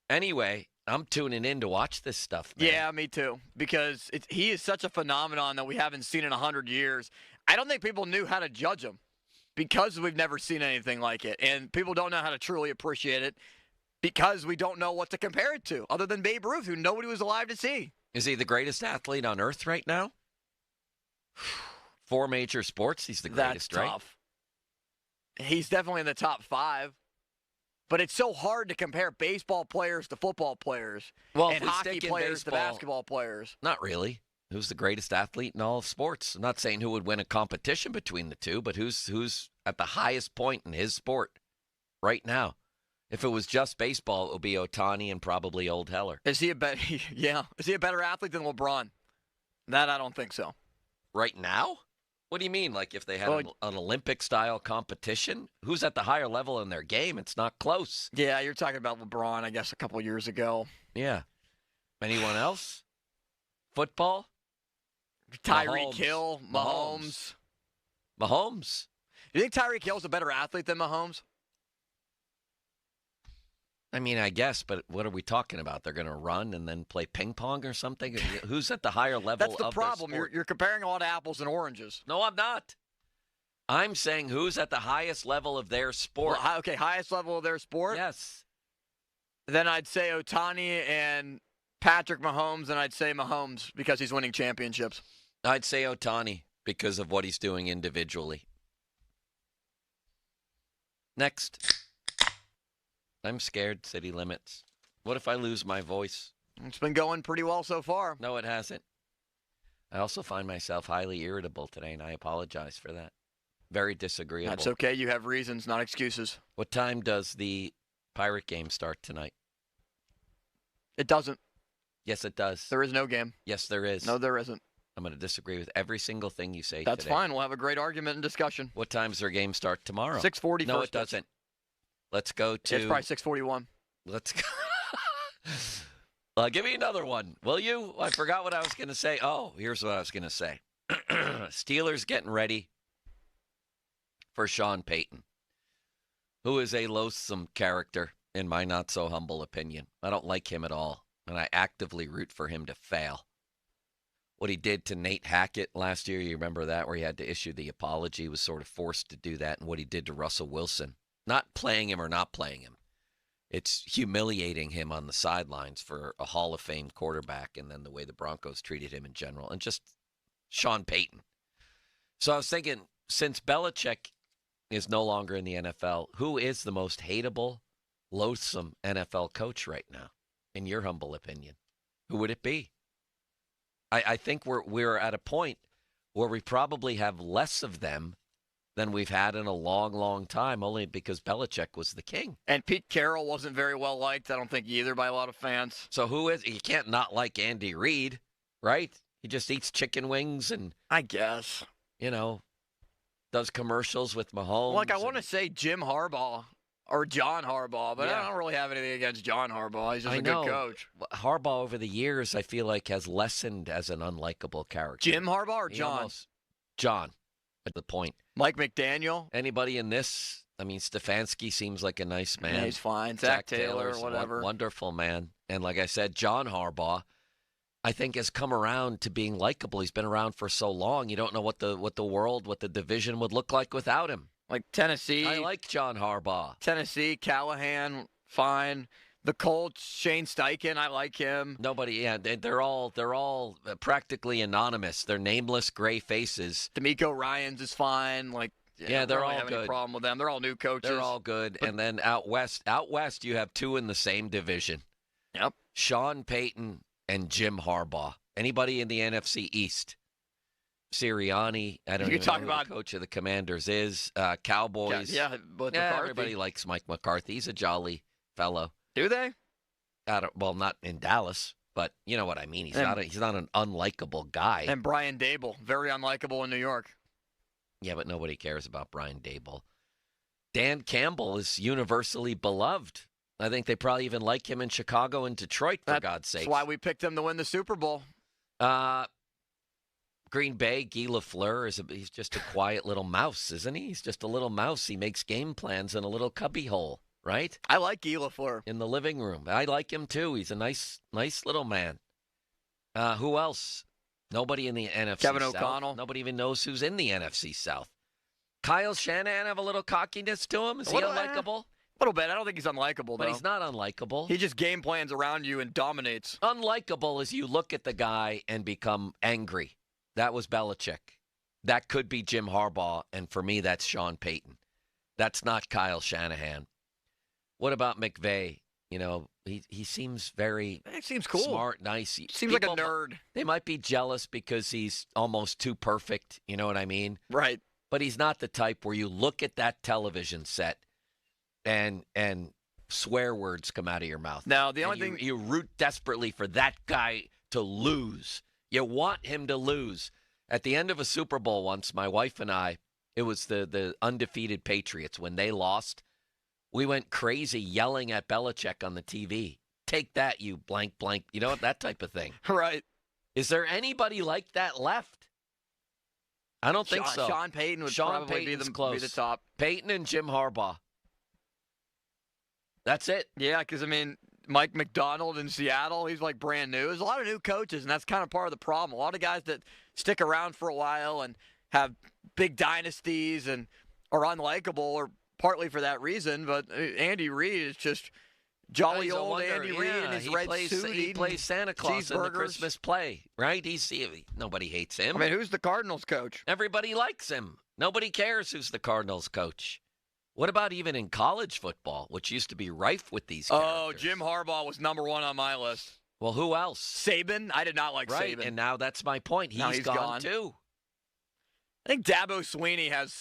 Anyway, I'm tuning in to watch this stuff, man. Yeah, me too. Because he is such a phenomenon that we haven't seen in 100 years. I don't think people knew how to judge him because we've never seen anything like it. And people don't know how to truly appreciate it because we don't know what to compare it to other than Babe Ruth, who nobody was alive to see. Is he the greatest athlete on earth right now? 4 major sports, he's the greatest, That's tough. He's definitely in the top 5. But it's so hard to compare baseball players to football players and hockey players to basketball players. Not really. Who's the greatest athlete in all of sports? I'm not saying who would win a competition between the two, but who's at the highest point in his sport right now? If it was just baseball, it would be Ohtani and probably Old Heller. Is he a better athlete than LeBron? That I don't think so. Right now? What do you mean? Like if they had an Olympic-style competition? Who's at the higher level in their game? It's not close. Yeah, you're talking about LeBron, I guess, a couple years ago. Yeah. Anyone else? Football? Tyreek Hill, Mahomes. Mahomes? You think Tyreek Hill's a better athlete than Mahomes? I mean, I guess, but what are we talking about? They're going to run and then play ping pong or something? Who's at the higher level That's the of problem. their sport? You're comparing a lot of apples and oranges. No, I'm not. I'm saying who's at the highest level of their sport. Well, okay, highest level of their sport? Yes. Then I'd say OTANI and Patrick Mahomes, and I'd say Mahomes because he's winning championships. I'd say OTANI because of what he's doing individually. Next. I'm scared, city limits. What if I lose my voice? It's been going pretty well so far. No, it hasn't. I also find myself highly irritable today, and I apologize for that. Very disagreeable. That's okay. You have reasons, not excuses. What time does the Pirate game start tonight? It doesn't. Yes, it does. There is no game. Yes, there is. No, there isn't. I'm going to disagree with every single thing you say That's today. fine. We'll have a great argument and discussion. What time does their game start tomorrow? 6:40. No, it doesn't. Let's go to... It's probably 6:41. Let's go... give me another one, will you? I forgot what I was going to say. Oh, here's what I was going to say. Steelers getting ready for Sean Payton, who is a loathsome character, in my not-so-humble opinion. I don't like him at all, and I actively root for him to fail. What he did to Nate Hackett last year, you remember that, where he had to issue the apology, he was sort of forced to do that, and what he did to Russell Wilson. Not playing him or not playing him. It's humiliating him on the sidelines for a Hall of Fame quarterback, and then the way the Broncos treated him in general, and just Sean Payton. So I was thinking, since Belichick is no longer in the NFL, who is the most hateable, loathsome NFL coach right now, in your humble opinion? Who would it be? I think we're at a point where we probably have less of them than we've had in a long, long time, only because Belichick was the king. And Pete Carroll wasn't very well liked, I don't think, either, by a lot of fans. So who is? You can't not like Andy Reid, right? He just eats chicken wings and... I guess. You know, does commercials with Mahomes. Like, I want to say Jim Harbaugh or John Harbaugh, but I don't really have anything against John Harbaugh. He's just a good coach. Harbaugh, over the years, I feel like, has lessened as an unlikable character. Jim Harbaugh or John? John, at the point. Mike McDaniel? Anybody in this? I mean, Stefanski seems like a nice man. Yeah, he's fine. Zach Taylor, whatever. Wonderful man. And like I said, John Harbaugh, I think, has come around to being likable. He's been around for so long. You don't know what the division would look like without him. Like Tennessee. I like John Harbaugh. Tennessee, Callahan, fine. The Colts, Shane Steichen, I like him. They're all practically anonymous. They're nameless gray faces. D'Amico Ryans is fine. They're all have good. Any problem with them. They're all new coaches. They're all good. And then out west, you have two in the same division. Yep. Sean Payton and Jim Harbaugh. Anybody in the NFC East? Sirianni, I don't even know who the coach of the Commanders is. Cowboys. But everybody likes Mike McCarthy. He's a jolly fellow. Do they? Not in Dallas, but you know what I mean. He's not an unlikable guy. And Brian Dable, very unlikable in New York. Yeah, but nobody cares about Brian Dable. Dan Campbell is universally beloved. I think they probably even like him in Chicago and Detroit, for God's sake. That's why we picked him to win the Super Bowl. Green Bay, Guy Lafleur, he's just a quiet little mouse, isn't he? He's just a little mouse. He makes game plans in a little cubby hole, right? I like Guy Lafleur. In the living room. I like him, too. He's a nice little man. Who else? Nobody in the NFC Kevin South. O'Connell. Nobody even knows who's in the NFC South. Kyle Shanahan have a little cockiness to him? Is he unlikable? A little bit. I don't think he's unlikable, though. But he's not unlikable. He just game plans around you and dominates. Unlikable is you look at the guy and become angry. That was Belichick. That could be Jim Harbaugh, and for me, that's Sean Payton. That's not Kyle Shanahan. What about McVay? You know, he seems very cool. Smart, nice. Seems like a nerd. They might be jealous because he's almost too perfect. You know what I mean? Right. But he's not the type where you look at that television set and swear words come out of your mouth. Now, the only thing you root desperately for that guy to lose. You want him to lose. At the end of a Super Bowl once, my wife and I, it was the undefeated Patriots. When they lost, we went crazy yelling at Belichick on the TV. Take that, you blank, blank. You know, that type of thing. Right. Is there anybody like that left? I don't think so. Sean Payton would probably be the top. Payton and Jim Harbaugh. That's it. Yeah, because, I mean, Mike McDonald in Seattle, he's like brand new. There's a lot of new coaches, and that's kind of part of the problem. A lot of guys that stick around for a while and have big dynasties and are unlikable, or partly for that reason. But Andy Reid is just jolly old Andy Reid in his red suit. He plays Santa Claus in the Christmas play, right? Nobody hates him. I mean, who's the Cardinals coach? Everybody likes him. Nobody cares who's the Cardinals coach. What about even in college football, which used to be rife with these characters? Oh, Jim Harbaugh was number one on my list. Well, who else? Saban. I did not like Saban. And now that's my point. He's gone too. I think Dabo Swinney has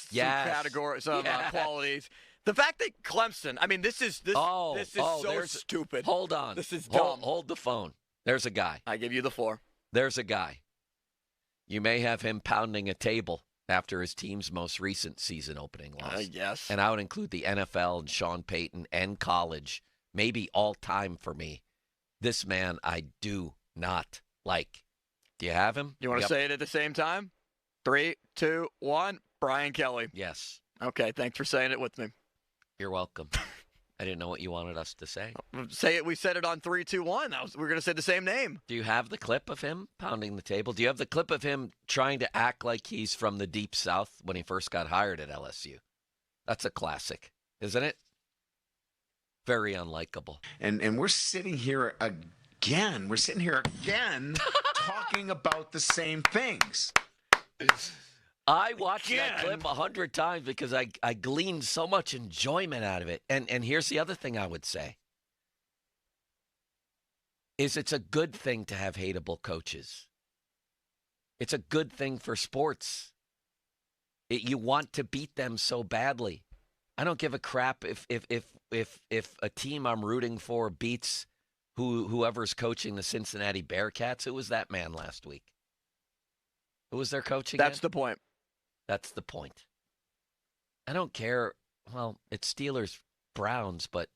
some qualities. The fact that Clemson, I mean, this is so stupid. Hold on. This is dumb. Hold the phone. There's a guy. I give you the floor. There's a guy. You may have him pounding a table after his team's most recent season opening loss. Yes. And I would include the NFL and Sean Payton and college, maybe all time for me. This man I do not like. Do you have him? You want to say it at the same time? 3, 2, 1. Brian Kelly. Yes. Okay, thanks for saying it with me. You're welcome. I didn't know what you wanted us to say. Say it. We said it on 3, 2, 1. We're going to say the same name. Do you have the clip of him pounding the table? Do you have the clip of him trying to act like he's from the Deep South when he first got hired at LSU? That's a classic, isn't it? Very unlikable. And we're sitting here again. We're sitting here again talking about the same things. I watched that clip 100 times because I gleaned so much enjoyment out of it. And here's the other thing I would say. It's a good thing to have hateable coaches. It's a good thing for sports. You want to beat them so badly. I don't give a crap if a team I'm rooting for beats whoever's coaching the Cincinnati Bearcats. Who was that man last week? Who was their coach again? That's the point. That's the point. I don't care. Well, it's Steelers-Browns, but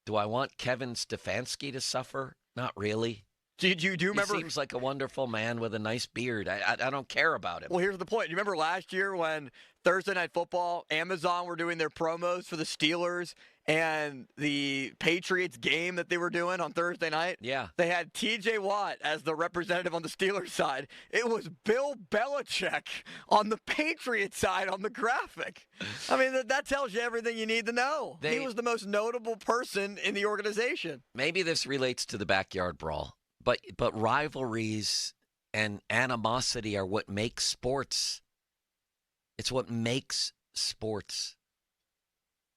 do I want Kevin Stefanski to suffer? Not really. Do you remember? He seems like a wonderful man with a nice beard. I don't care about him. Well, here's the point. You remember last year when Thursday Night Football, Amazon were doing their promos for the Steelers and the Patriots game that they were doing on Thursday night? Yeah. They had T.J. Watt as the representative on the Steelers side. It was Bill Belichick on the Patriots side on the graphic. I mean, that tells you everything you need to know. He was the most notable person in the organization. Maybe this relates to the backyard brawl, but rivalries and animosity are what makes sports. It's what makes sports.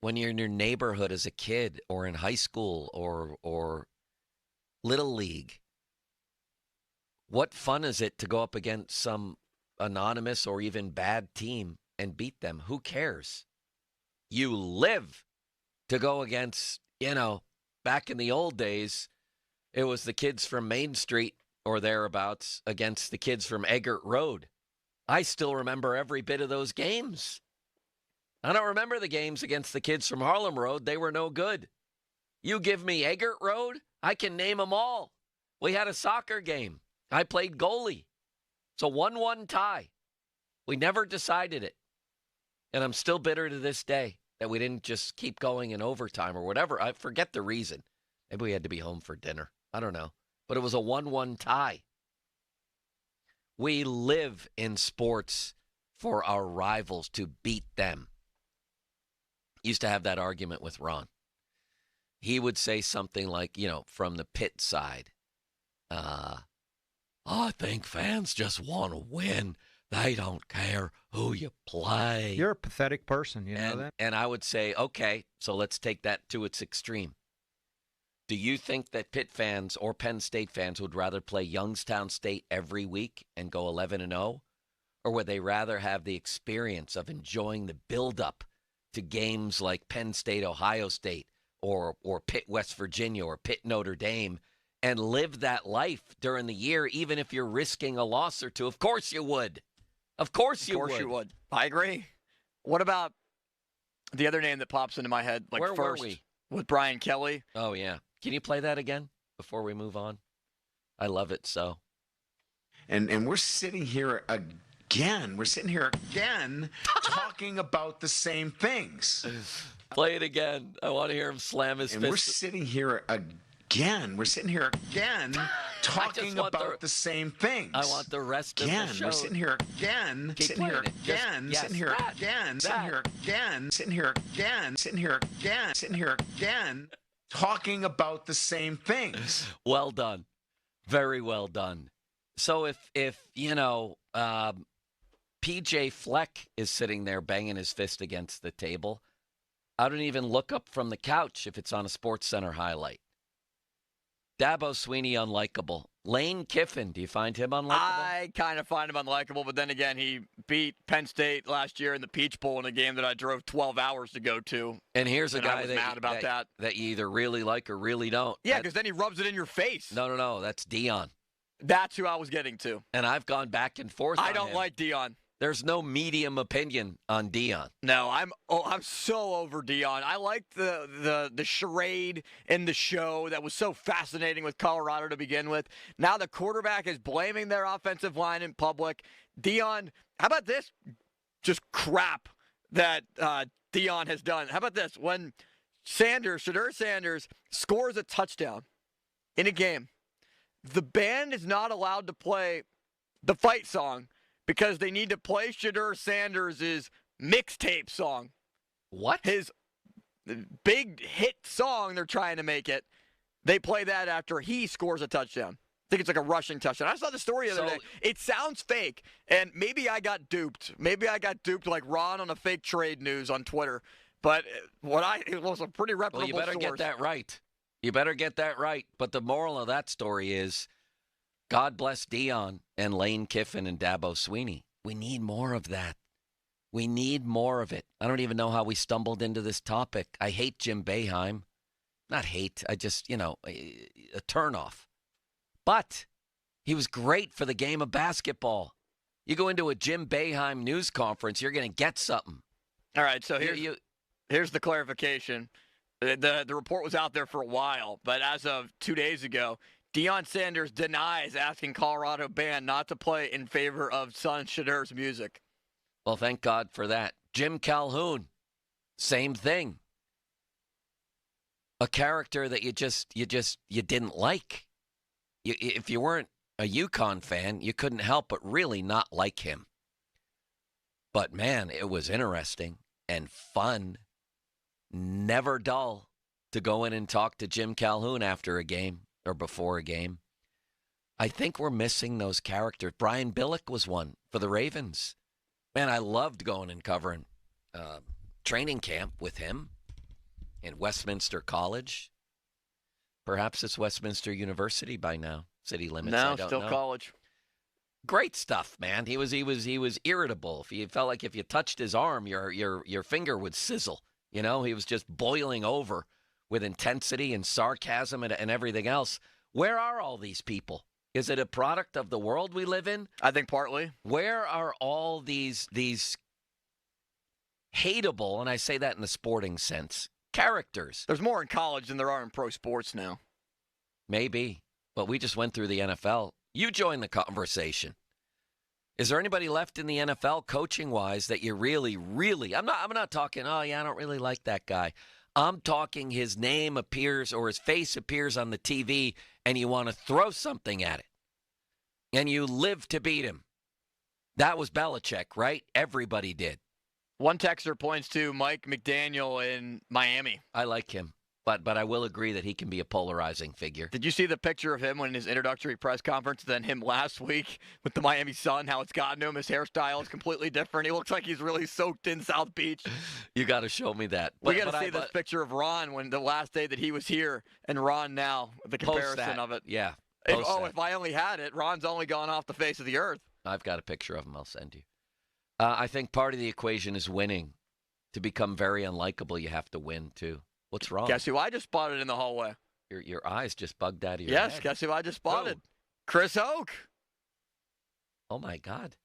When you're in your neighborhood as a kid or in high school or Little League, what fun is it to go up against some anonymous or even bad team and beat them? Who cares? You live to go against, back in the old days, it was the kids from Main Street or thereabouts against the kids from Eggert Road. I still remember every bit of those games. I don't remember the games against the kids from Harlem Road. They were no good. You give me Eggert Road, I can name them all. We had a soccer game. I played goalie. It's a 1-1 tie. We never decided it. And I'm still bitter to this day that we didn't just keep going in overtime or whatever. I forget the reason. Maybe we had to be home for dinner. I don't know. But it was a 1-1 tie. We live in sports for our rivals to beat them. Used to have that argument with Ron. He would say something like, from the Pitt side, I think fans just want to win. They don't care who you play. You're a pathetic person, you know that? And I would say, okay, so let's take that to its extreme. Do you think that Pitt fans or Penn State fans would rather play Youngstown State every week and go 11-0? Or would they rather have the experience of enjoying the buildup to games like Penn State, Ohio State, or Pitt, West Virginia, or Pitt, Notre Dame, and live that life during the year, even if you're risking a loss or two? Of course you would. Of course you would. I agree. What about the other name that pops into my head? Where first, were we? With Brian Kelly. Oh, yeah. Can you play that again before we move on? I love it so. And we're sitting here again. We're sitting here again talking about the same things. Play it again. I want to hear him slam his And fist. we're sitting here again. We're sitting here again talking about the same things. I want the rest of Again, the show. we're sitting here again. Keep Sitting here playing it. again. Yes, Sitting here that, again. that. Sitting here again. Sitting here again. Sitting here again. Sitting here again. Talking about the same things. Well done. Very well done. So if PJ Fleck is sitting there banging his fist against the table, I don't even look up from the couch if it's on a SportsCenter highlight. Dabo Swinney, unlikable. Lane Kiffin, do you find him unlikable? I kind of find him unlikable, but then again, he beat Penn State last year in the Peach Bowl in a game that I drove 12 hours to go to. And here's a guy I was mad about that you either really like or really don't. Yeah, because then he rubs it in your face. No, that's Dion. That's who I was getting to. And I've gone back and forth I on don't him. like Dion. There's no medium opinion on Dion. No, I'm so over Dion. I liked the charade in the show that was so fascinating with Colorado to begin with. Now the quarterback is blaming their offensive line in public. Dion, how about this? Just crap that Dion has done. How about this? When Shadur Sanders scores a touchdown in a game, the band is not allowed to play the fight song because they need to play Shadur Sanders' mixtape song. What? His big hit song, they're trying to make it. They play that after he scores a touchdown. I think it's like a rushing touchdown. I saw the story the other day. It sounds fake, and maybe I got duped. Maybe I got duped like Ron on a fake trade news on Twitter. But it was a pretty reputable Well, you better source. get that right. You better get that right. But the moral of that story is, God bless Dion and Lane Kiffin and Dabo Swinney. We need more of that. We need more of it. I don't even know how we stumbled into this topic. I hate Jim Boeheim. Not hate. I just, a turnoff. But he was great for the game of basketball. You go into a Jim Boeheim news conference, you're going to get something. All right, so here's the clarification. The report was out there for a while, but as of 2 days ago, Deion Sanders denies asking Colorado band not to play in favor of son Shadur's music. Well, thank God for that. Jim Calhoun, same thing. A character that you didn't like. If you weren't a UConn fan, you couldn't help but really not like him. But man, it was interesting and fun, never dull, to go in and talk to Jim Calhoun after a game or before a game. I think we're missing those characters. Brian Billick was one for the Ravens. Man, I loved going and covering training camp with him in Westminster College. Perhaps it's Westminster University by now. City limits. No, I don't still know. college. Great stuff, man. He was irritable. If you felt like if you touched his arm, your finger would sizzle. He was just boiling over with intensity and sarcasm and everything else. Where are all these people? Is it a product of the world we live in? I think partly. Where are all these hateable, and I say that in the sporting sense, characters? There's more in college than there are in pro sports now. Maybe, but we just went through the NFL. You join the conversation. Is there anybody left in the NFL coaching-wise that you really, really, I'm not talking, I don't really like that guy. I'm talking his name appears or his face appears on the TV and you want to throw something at it. And you live to beat him. That was Belichick, right? Everybody did. One texter points to Mike McDaniel in Miami. I like him, but I will agree that he can be a polarizing figure. Did you see the picture of him when his introductory press conference, then him last week with the Miami Sun, how it's gotten to him? His hairstyle is completely different. He looks like he's really soaked in South Beach. You got to show me that. We got to see this picture of Ron when the last day that he was here and Ron now, the comparison of it. Yeah. If I only had it, Ron's only gone off the face of the earth. I've got a picture of him I'll send you. I think part of the equation is winning. To become very unlikable, you have to win, too. What's wrong? Guess who I just spotted in the hallway? Your eyes just bugged out of your head. Yes, guess who I just spotted? Chris Hoke. Oh, my God.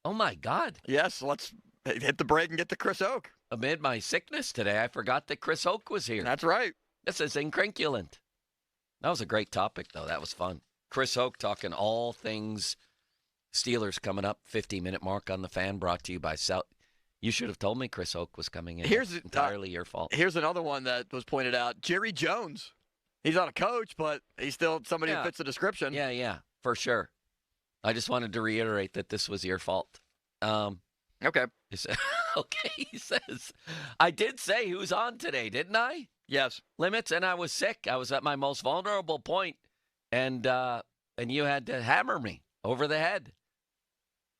Oh, my God. Yes, let's hit the break and get to Chris Hoke. Amid my sickness today, I forgot that Chris Hoke was here. That's right. This is incrinculant. That was a great topic, though. That was fun. Chris Hoke talking all things Steelers coming up. 50-minute mark on the Fan, brought to you by South. You should have told me Chris Hoke was coming in. Here's entirely your fault. Here's another one that was pointed out. Jerry Jones. He's not a coach, but he's still somebody who fits the description. Yeah, for sure. I just wanted to reiterate that this was your fault. Okay. Okay, he says. I did say who's on today, didn't I? Yes. Limits, and I was sick. I was at my most vulnerable point, and you had to hammer me over the head.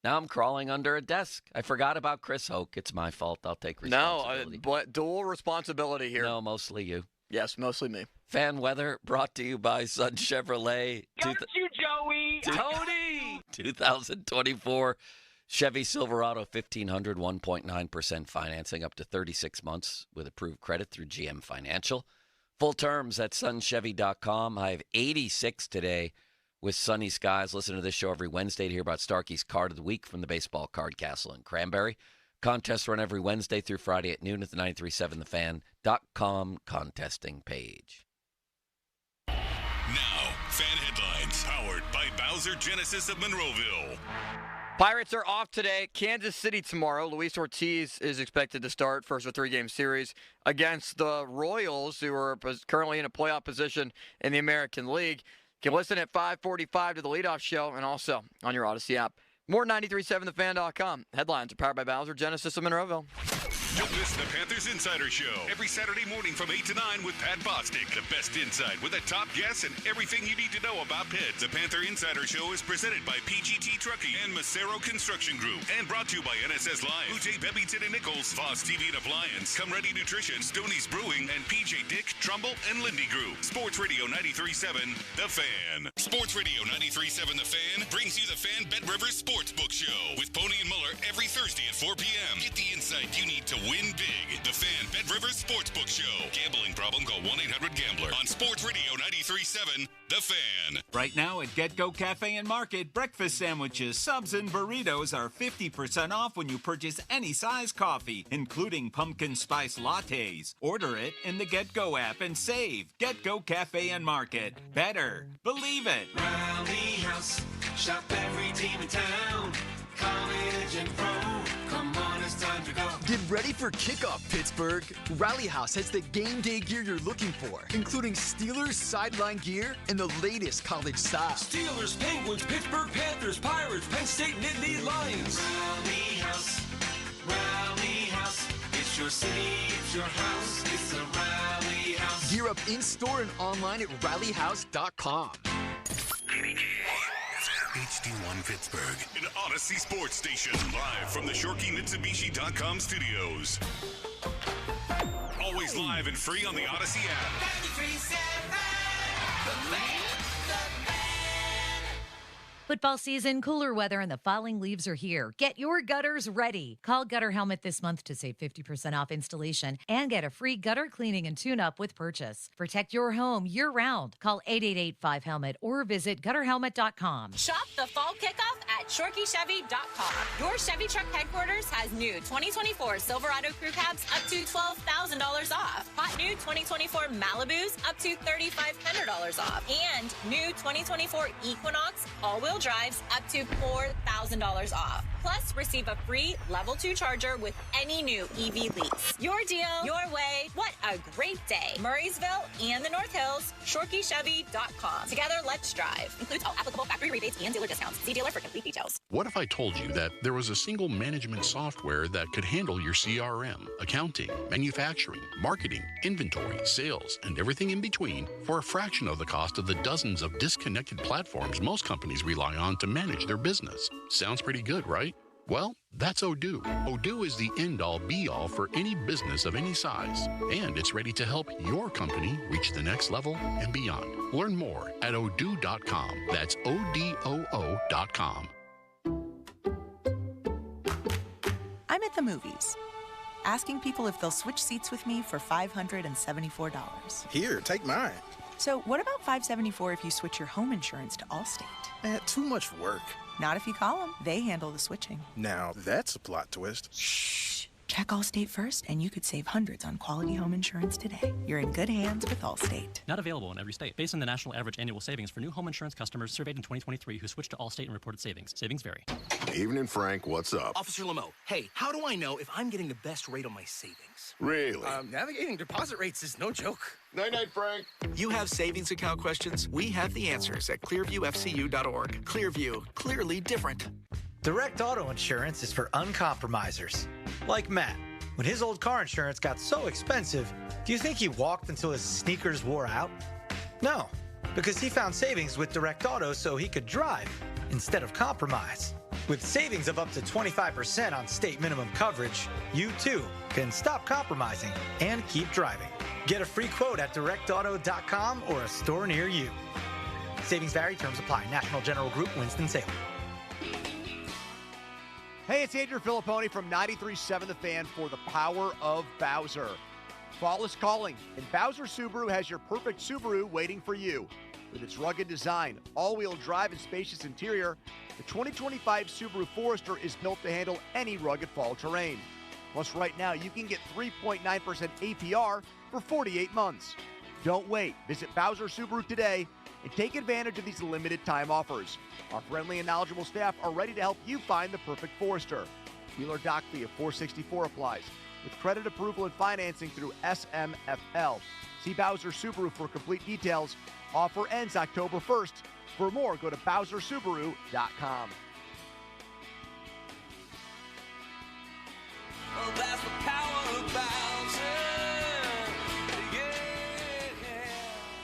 Now I'm crawling under a desk. I forgot about Chris Hoke. It's my fault. I'll take responsibility. But dual responsibility here. No, mostly you. Yes, mostly me. Fan weather brought to you by Sun Chevrolet. Got you, Joey. Tony! 2024 Chevy Silverado 1500, 1.9% financing up to 36 months with approved credit through GM Financial. Full terms at sunchevy.com. I have 86 today with sunny skies. Listen to this show every Wednesday to hear about Starkey's Card of the Week from the Baseball Card Castle in Cranberry. Contests run every Wednesday through Friday at noon at the 937thefan.com contesting page. Now, fan headlines powered by Bowser Genesis of Monroeville. Pirates are off today. Kansas City tomorrow. Luis Ortiz is expected to start first of a 3-game series against the Royals, who are currently in a playoff position in the American League. You can listen at 5:45 to the leadoff show and also on your Odyssey app. More 937thefan.com. Headlines are powered by Bowser Genesis of Monroeville. Don't miss the Panthers Insider Show every Saturday morning from 8 to 9 with Pat Bostic. The best insight with the top guests and everything you need to know about Pitt. The Panther Insider Show is presented by PGT Trucking and Macero Construction Group and brought to you by NSS Live, UJ Bebington and Nichols, Voss TV and Appliance, Come Ready Nutrition, Stoney's Brewing, and PJ Dick, Trumbull, and Lindy Group. Sports Radio 93.7 The Fan. Sports Radio 93.7 The Fan brings you the Fan Bet Rivers Sportsbook Show with Pony and Muller every Thursday at 4 p.m. Get the insight you need to win big. The Fan Bet Rivers Sportsbook Show. Gambling problem? Call 1-800-GAMBLER. On Sports Radio 93.7 The Fan. Right now at Get Go Cafe and Market, breakfast sandwiches, subs, and burritos are 50% off when you purchase any size coffee, including pumpkin spice lattes. Order it in the Get Go app and save. Get Go Cafe and Market. Better. Believe it. Rally House. Shop every team in town. College and pro. Come on, it's time to go. Get ready for kickoff, Pittsburgh. Rally House has the game day gear you're looking for, including Steelers sideline gear and the latest college style. Steelers, Penguins, Pittsburgh Panthers, Pirates, Penn State, Nittany Lions. Rally House. Rally House. It's your city, it's your house, it's a Rally House. Gear up in-store and online at rallyhouse.com. HD1 Pittsburgh, an Odyssey Sports Station, live from the ShorkeyMitsubishi.com studios. Always live and free on the Odyssey app. 93.7 The Fan. Football season, cooler weather, and the falling leaves are here. Get your gutters ready. Call Gutter Helmet this month to save 50% off installation and get a free gutter cleaning and tune-up with purchase. Protect your home year-round. Call 888-5HELMET or visit gutterhelmet.com. Shop the fall kickoff at ShorkeyChevy.com. Your Chevy truck headquarters has new 2024 Silverado crew cabs up to $12,000 off. Hot new 2024 Malibus up to $3,500 off. And new 2024 Equinox all-wheel drives up to $4,000 off. Plus, receive a free Level 2 charger with any new EV lease. Your deal, your way. What a great day. Murraysville and the North Hills, ShorkeyChevy.com. Together, let's drive. Includes all applicable factory rebates and dealer discounts. See dealer for complete details. What if I told you that there was a single management software that could handle your CRM, accounting, manufacturing, marketing, inventory, sales, and everything in between for a fraction of the cost of the dozens of disconnected platforms most companies rely on to manage their business? Sounds pretty good, right? Well, that's Odoo. Odoo is the end-all, be-all for any business of any size, and it's ready to help your company reach the next level and beyond. Learn more at odoo.com. That's ODOO.com. I'm at the movies, asking people if they'll switch seats with me for $574. Here, take mine. So what about $574 if you switch your home insurance to Allstate? Too much work. Not if you call them. They handle the switching. Now, that's a plot twist. Shh. Check Allstate first, and you could save hundreds on quality home insurance today. You're in good hands with Allstate. Not available in every state. Based on the national average annual savings for new home insurance customers surveyed in 2023 who switched to Allstate and reported savings. Savings vary. Evening, Frank. What's up? Officer Lamo, hey, how do I know if I'm getting the best rate on my savings? Really? Navigating deposit rates is no joke. Night-night, Frank. You have savings account questions? We have the answers at clearviewfcu.org. Clearview, clearly different. Direct auto insurance is for uncompromisers. Like Matt. When his old car insurance got so expensive, do you think he walked until his sneakers wore out? No, because he found savings with Direct Auto so he could drive instead of compromise. With savings of up to 25% on state minimum coverage, you too can stop compromising and keep driving. Get a free quote at directauto.com or a store near you. Savings vary, terms apply. National General Group, Winston-Salem. Hey, it's Andrew Filipponi from 93.7 The Fan for the Power of Bowser. Fall is calling, and Bowser Subaru has your perfect Subaru waiting for you. With its rugged design, all-wheel drive, and spacious interior, the 2025 Subaru Forester is built to handle any rugged fall terrain. Plus, right now, you can get 3.9% APR for 48 months. Don't wait. Visit Bowser Subaru today and take advantage of these limited-time offers. Our friendly and knowledgeable staff are ready to help you find the perfect Forester. Dealer doc fee of $464 applies, with credit approval and financing through SMFL. See Bowser Subaru for complete details. Offer ends October 1st. For more, go to BowserSubaru.com. Oh, that's the power of Bowser.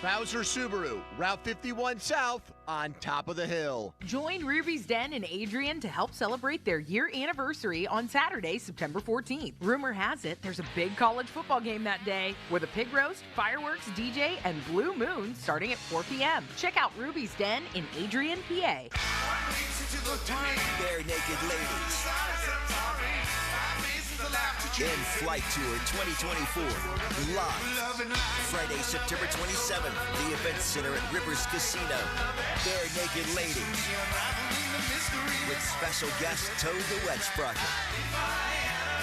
Bowser Subaru, Route 51 South, on top of the hill. Join Ruby's Den and Adrian to help celebrate their year anniversary on Saturday, September 14th. Rumor has it there's a big college football game that day with a pig roast, fireworks, DJ, and Blue Moon starting at 4 p.m. Check out Ruby's Den in Adrian, PA. Bare Naked Ladies. In Flight Tour 2024, live Friday, September 27th, the Event Center at Rivers Casino. Bare Naked Ladies with special guest Toad the Wet Sprocket.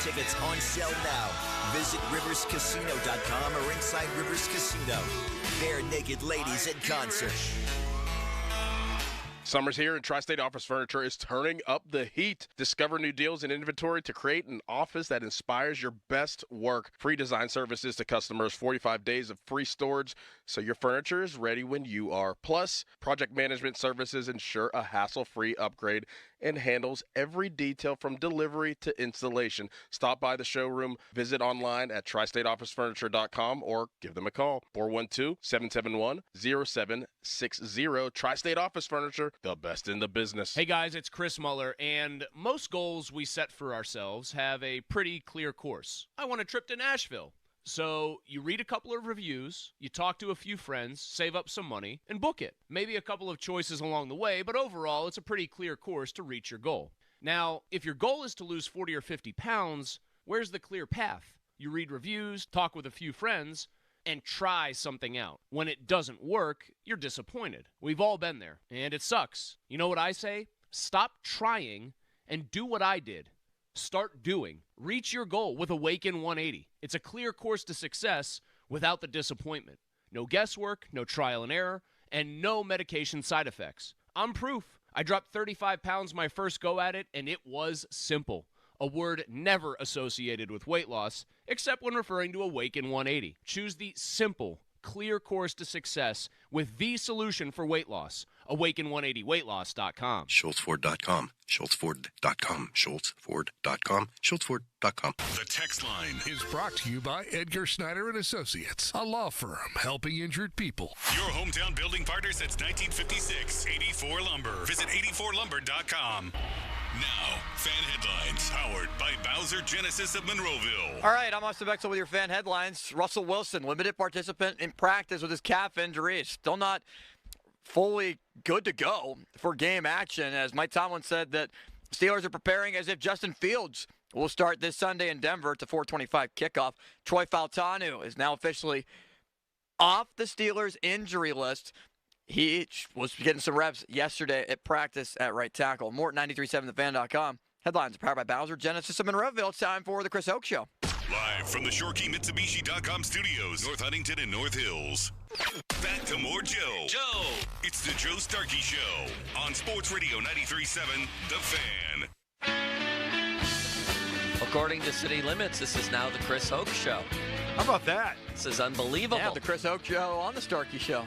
Tickets on sale now. Visit riverscasino.com or inside Rivers Casino. Bare Naked Ladies in concert. Summer's here, and Tri-State Office Furniture is turning up the heat. Discover new deals and inventory to create an office that inspires your best work. Free design services to customers, 45 days of free storage, so your furniture is ready when you are. Plus, project management services ensure a hassle-free upgrade and handles every detail from delivery to installation. Stop by the showroom, visit online at tristateofficefurniture.com, or give them a call, 412-771-0760. Tri-State Office Furniture, the best in the business. Hey guys, it's Chris Muller, and most goals we set for ourselves have a pretty clear course. I want a trip to Nashville. So you read a couple of reviews, you talk to a few friends, save up some money, and book it. Maybe a couple of choices along the way, but overall, it's a pretty clear course to reach your goal. Now, if your goal is to lose 40 or 50 pounds, where's the clear path? You read reviews, talk with a few friends, and try something out. When it doesn't work, you're disappointed. We've all been there, and it sucks. You know what I say? Stop trying and do what I did. Start doing. Reach your goal with Awaken 180. It's a clear course to success without the disappointment. No guesswork, no trial and error, and no medication side effects. I'm proof. I dropped 35 pounds my first go at it, and it was simple. A word never associated with weight loss, except when referring to Awaken 180. Choose the simple, clear course to success with the solution for weight loss. Awaken180weightloss.com. SchultzFord.com. SchultzFord.com. SchultzFord.com. SchultzFord.com. The text line is brought to you by Edgar Snyder and Associates, a law firm helping injured people. Your hometown building partner since 1956, 84 Lumber. Visit 84lumber.com. Now, fan headlines powered by Bowser Genesis of Monroeville. All right, I'm Austin Bexel with your fan headlines. Russell Wilson, limited participant in practice with his calf injury. It's still not fully good to go for game action, as Mike Tomlin said that Steelers are preparing as if Justin Fields will start this Sunday in Denver. It's a 4:25 kickoff. Troy Fautanu is now officially off the Steelers injury list. He was getting some reps yesterday at practice at right tackle. More at 93.7thefan.com. Headlines are powered by Bowser, Genesis, and Monroeville. It's time for the Chris Oak Show. Live from the ShoreKeyMitsubishi.com studios, North Huntington and North Hills. Back to more Joe. It's the Joe Starkey Show on Sports Radio 93.7 The Fan. According to City Limits, this is now the Chris Oak Show. How about that? This is unbelievable. Yeah, the Chris Oak Show on the Starkey Show.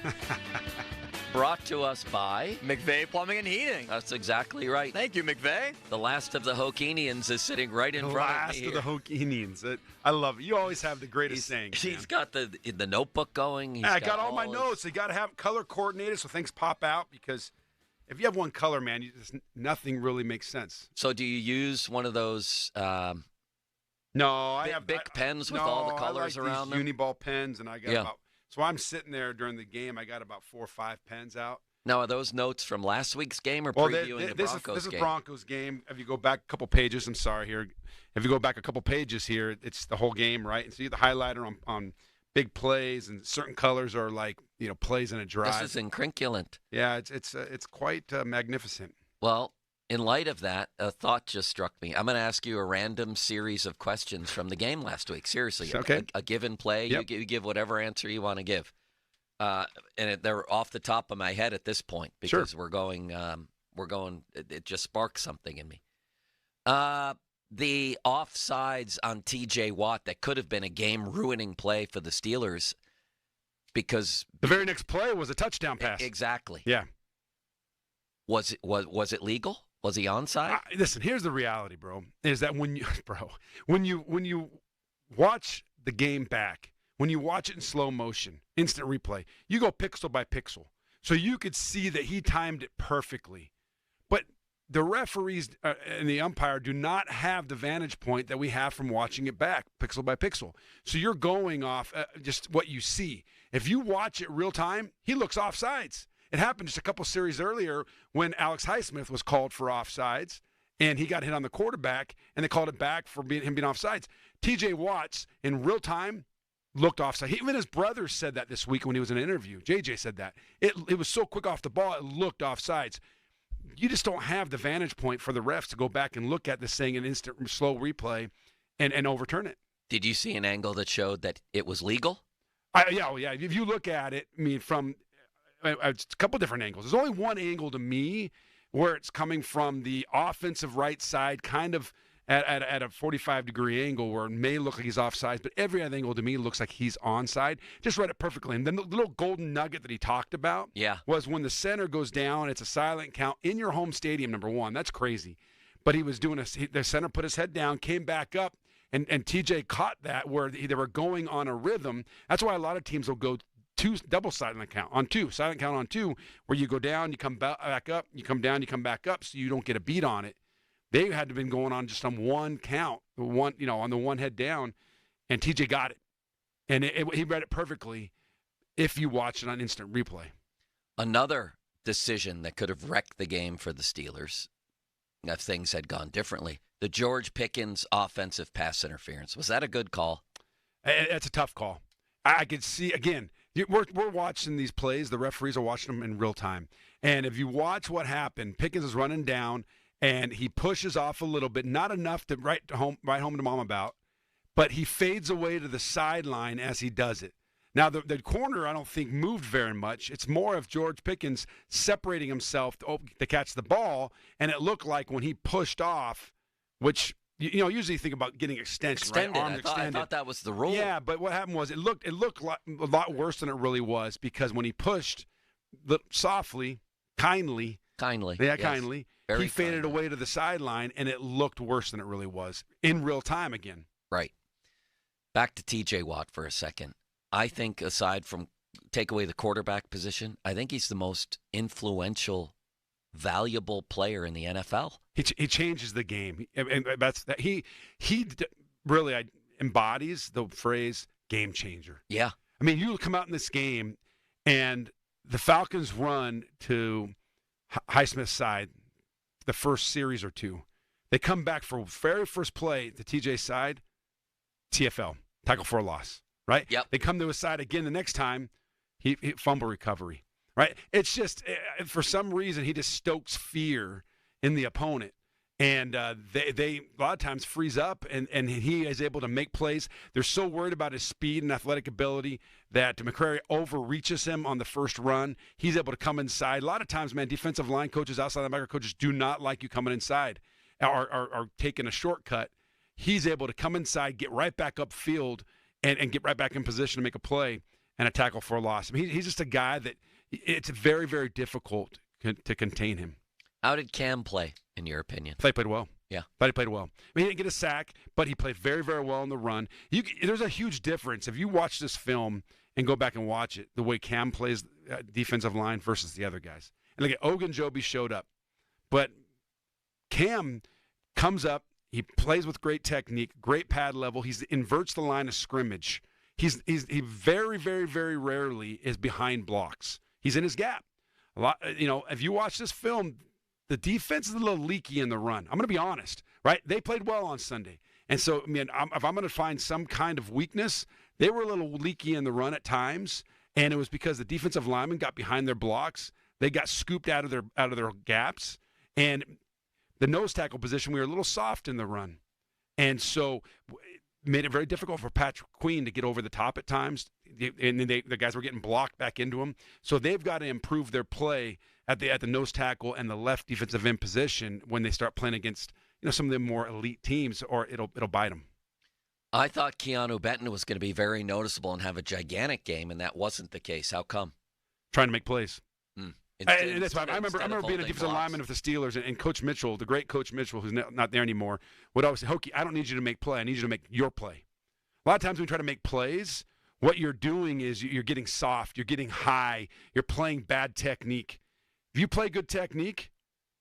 Brought to us by McVeigh Plumbing and Heating. That's exactly right. Thank you, McVeigh. The last of the Hokenians is sitting right in front of me here. The last of the Hokenians. I love it. You always have the greatest sayings. He's got the notebook going. I got all my notes. You got to have color coordinated so things pop out, because if you have one color, man, nothing really makes sense. So do you use one of those No, I have big pens with all the colors around them? Uniball pens, and I got about. So I'm sitting there during the game. I got about 4 or 5 pens out. Now, are those notes from last week's game or previewing the Broncos game? This is Broncos game. If you go back a couple pages, I'm sorry here. If you go back a couple pages here, it's the whole game, right? And so you have the highlighter on big plays, and certain colors are like plays in a drive. This is incrinculant. Yeah, it's quite magnificent. Well, in light of that, a thought just struck me. I'm going to ask you a random series of questions from the game last week. Seriously, okay. A given play, Yep. you give whatever answer you want to give. They're off the top of my head at this point because we're going. It just sparks something in me. The offsides on T.J. Watt that could have been a game-ruining play for the Steelers, because the very next play was a touchdown pass. Exactly. Yeah. Was it legal? Was he onside? Listen, here's the reality, bro. Is that when you watch the game back, when you watch it in slow motion, instant replay, you go pixel by pixel. So you could see that he timed it perfectly. But the referees and the umpire do not have the vantage point that we have from watching it back, pixel by pixel. So you're going off just what you see. If you watch it real time, he looks offsides. It happened just a couple series earlier when Alex Highsmith was called for offsides, and he got hit on the quarterback, and they called it back for him being offsides. T.J. Watts, in real time, looked offside. Even his brother said that this week when he was in an interview. J.J. said that. It was so quick off the ball, it looked offsides. You just don't have the vantage point for the refs to go back and look at this thing in instant slow replay and overturn it. Did you see an angle that showed that it was legal? Yeah. If you look at it, from a couple different angles. There's only one angle to me where it's coming from the offensive right side, kind of at a 45-degree angle where it may look like he's offside, but every other angle to me looks like he's onside. Just read it perfectly. And then the little golden nugget that he talked about was when the center goes down, it's a silent count in your home stadium, number one. That's crazy. But he was doing the center put his head down, came back up, and TJ caught that where they were going on a rhythm. That's why a lot of teams will go double silent count on two, where you go down, you come back up, you come down, you come back up, so you don't get a beat on it. They had to been going on just on one count, on the one head down, and TJ got it, and he read it perfectly. If you watch it on instant replay, another decision that could have wrecked the game for the Steelers if things had gone differently: the George Pickens offensive pass interference. Was that a good call? It's a tough call. I could see again. We're watching these plays. The referees are watching them in real time. And if you watch what happened, Pickens is running down, and he pushes off a little bit, not enough to write home to mom about, but he fades away to the sideline as he does it. Now, the corner, I don't think, moved very much. It's more of George Pickens separating himself to catch the ball, and it looked like when he pushed off, which – usually you think about getting extension, right? Arms extended. I thought that was the rule. Yeah, but what happened was it looked a lot worse than it really was, because when he pushed softly, kindly, he faded away to the sideline, and it looked worse than it really was in real time again. Right. Back to T.J. Watt for a second. I think aside from take away the quarterback position, I think he's the most influential, valuable player in the NFL. He changes the game, and he really embodies the phrase "game changer." Yeah, I mean, you come out in this game, and the Falcons run to Highsmith's side the first series or two. They come back for very first play to TJ's side, TFL, tackle for a loss. Right? Yep. They come to his side again the next time, he fumble recovery. Right? It's just, for some reason, he just stokes fear in the opponent. And they a lot of times freeze up, and he is able to make plays. They're so worried about his speed and athletic ability that McCrary overreaches him on the first run. He's able to come inside. A lot of times, man, defensive line coaches, outside linebacker coaches do not like you coming inside or taking a shortcut. He's able to come inside, get right back upfield, and get right back in position to make a play and a tackle for a loss. I mean, he's just a guy that it's very, very difficult to contain him. How did Cam play, in your opinion? Played well. Yeah. Thought he played well. I mean, he didn't get a sack, but he played very, very well in the run. There's a huge difference. If you watch this film and go back and watch it, the way Cam plays defensive line versus the other guys. And look at Ogunjobi showed up. But Cam comes up. He plays with great technique, great pad level. He inverts the line of scrimmage. He very, very, very rarely is behind blocks. He's in his gap. A lot, if you watch this film, the defense is a little leaky in the run. I'm going to be honest, right? They played well on Sunday. And so, I mean, if I'm going to find some kind of weakness, they were a little leaky in the run at times, and it was because the defensive linemen got behind their blocks. They got scooped out of their gaps. And the nose tackle position, we were a little soft in the run. And so made it very difficult for Patrick Queen to get over the top at times. And the guys were getting blocked back into him. So they've got to improve their play at the nose tackle and the left defensive end position when they start playing against some of the more elite teams, or it'll bite them. I thought Keanu Benton was going to be very noticeable and have a gigantic game, and that wasn't the case. How come? Trying to make plays. And that's why I remember being a defensive lineman with the Steelers, and Coach Mitchell, the great Coach Mitchell, who's not there anymore, would always say, Hokie, I don't need you to make play. I need you to make your play. A lot of times when we try to make plays, what you're doing is you're getting soft, you're getting high, you're playing bad technique. If you play good technique,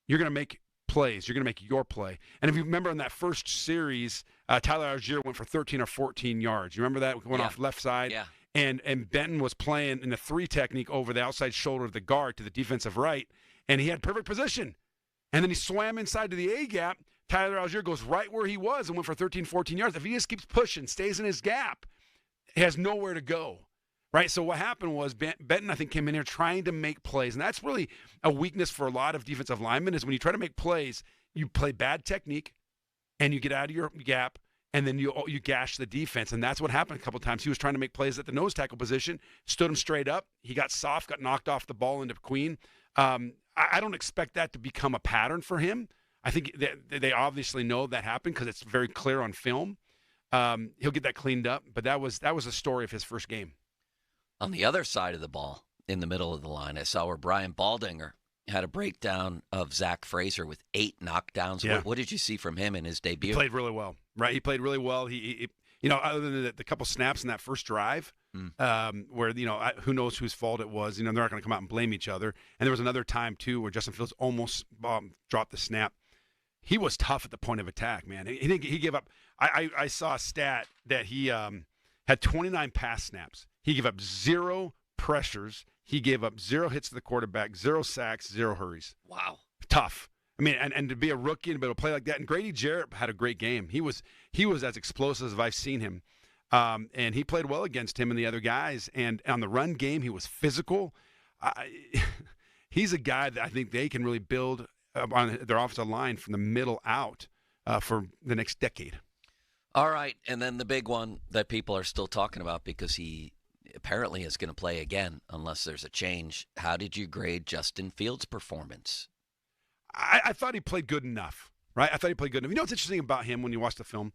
you're going to make plays. You're going to make your play. And if you remember in that first series, Tyler Algier went for 13 or 14 yards. You remember that? Went off left side. Yeah. And Benton was playing in the 3 technique over the outside shoulder of the guard to the defensive right, and he had perfect position. And then he swam inside to the A gap. Tyler Algier goes right where he was and went for 13, 14 yards. If he just keeps pushing, stays in his gap, he has nowhere to go. Right, so what happened was Benton, I think, came in here trying to make plays, and that's really a weakness for a lot of defensive linemen is when you try to make plays, you play bad technique, and you get out of your gap, and then you gash the defense, and that's what happened a couple of times. He was trying to make plays at the nose tackle position, stood him straight up. He got soft, got knocked off the ball into Queen. I don't expect that to become a pattern for him. I think they obviously know that happened because it's very clear on film. He'll get that cleaned up, but that was the story of his first game. On the other side of the ball, in the middle of the line, I saw where Brian Baldinger had a breakdown of Zach Frazier with 8 knockdowns. Yeah. What did you see from him in his debut? He played really well, right? He played really well. He other than the couple snaps in that first drive, where who knows whose fault it was. They're not going to come out and blame each other. And there was another time too where Justin Fields almost dropped the snap. He was tough at the point of attack, man. He gave up. I saw a stat that he had 29 pass snaps. He gave up 0 pressures. He gave up 0 hits to the quarterback, 0 sacks, 0 hurries. Wow. Tough. I mean, and to be a rookie and be able to play like that. And Grady Jarrett had a great game. He was as explosive as I've seen him. And he played well against him and the other guys. And on the run game, he was physical. He's a guy that I think they can really build on their offensive line from the middle out for the next decade. All right, and then the big one that people are still talking about because he apparently is going to play again unless there's a change. How did you grade Justin Fields' performance? I thought he played good enough, right? I thought he played good enough. You know what's interesting about him when you watch the film?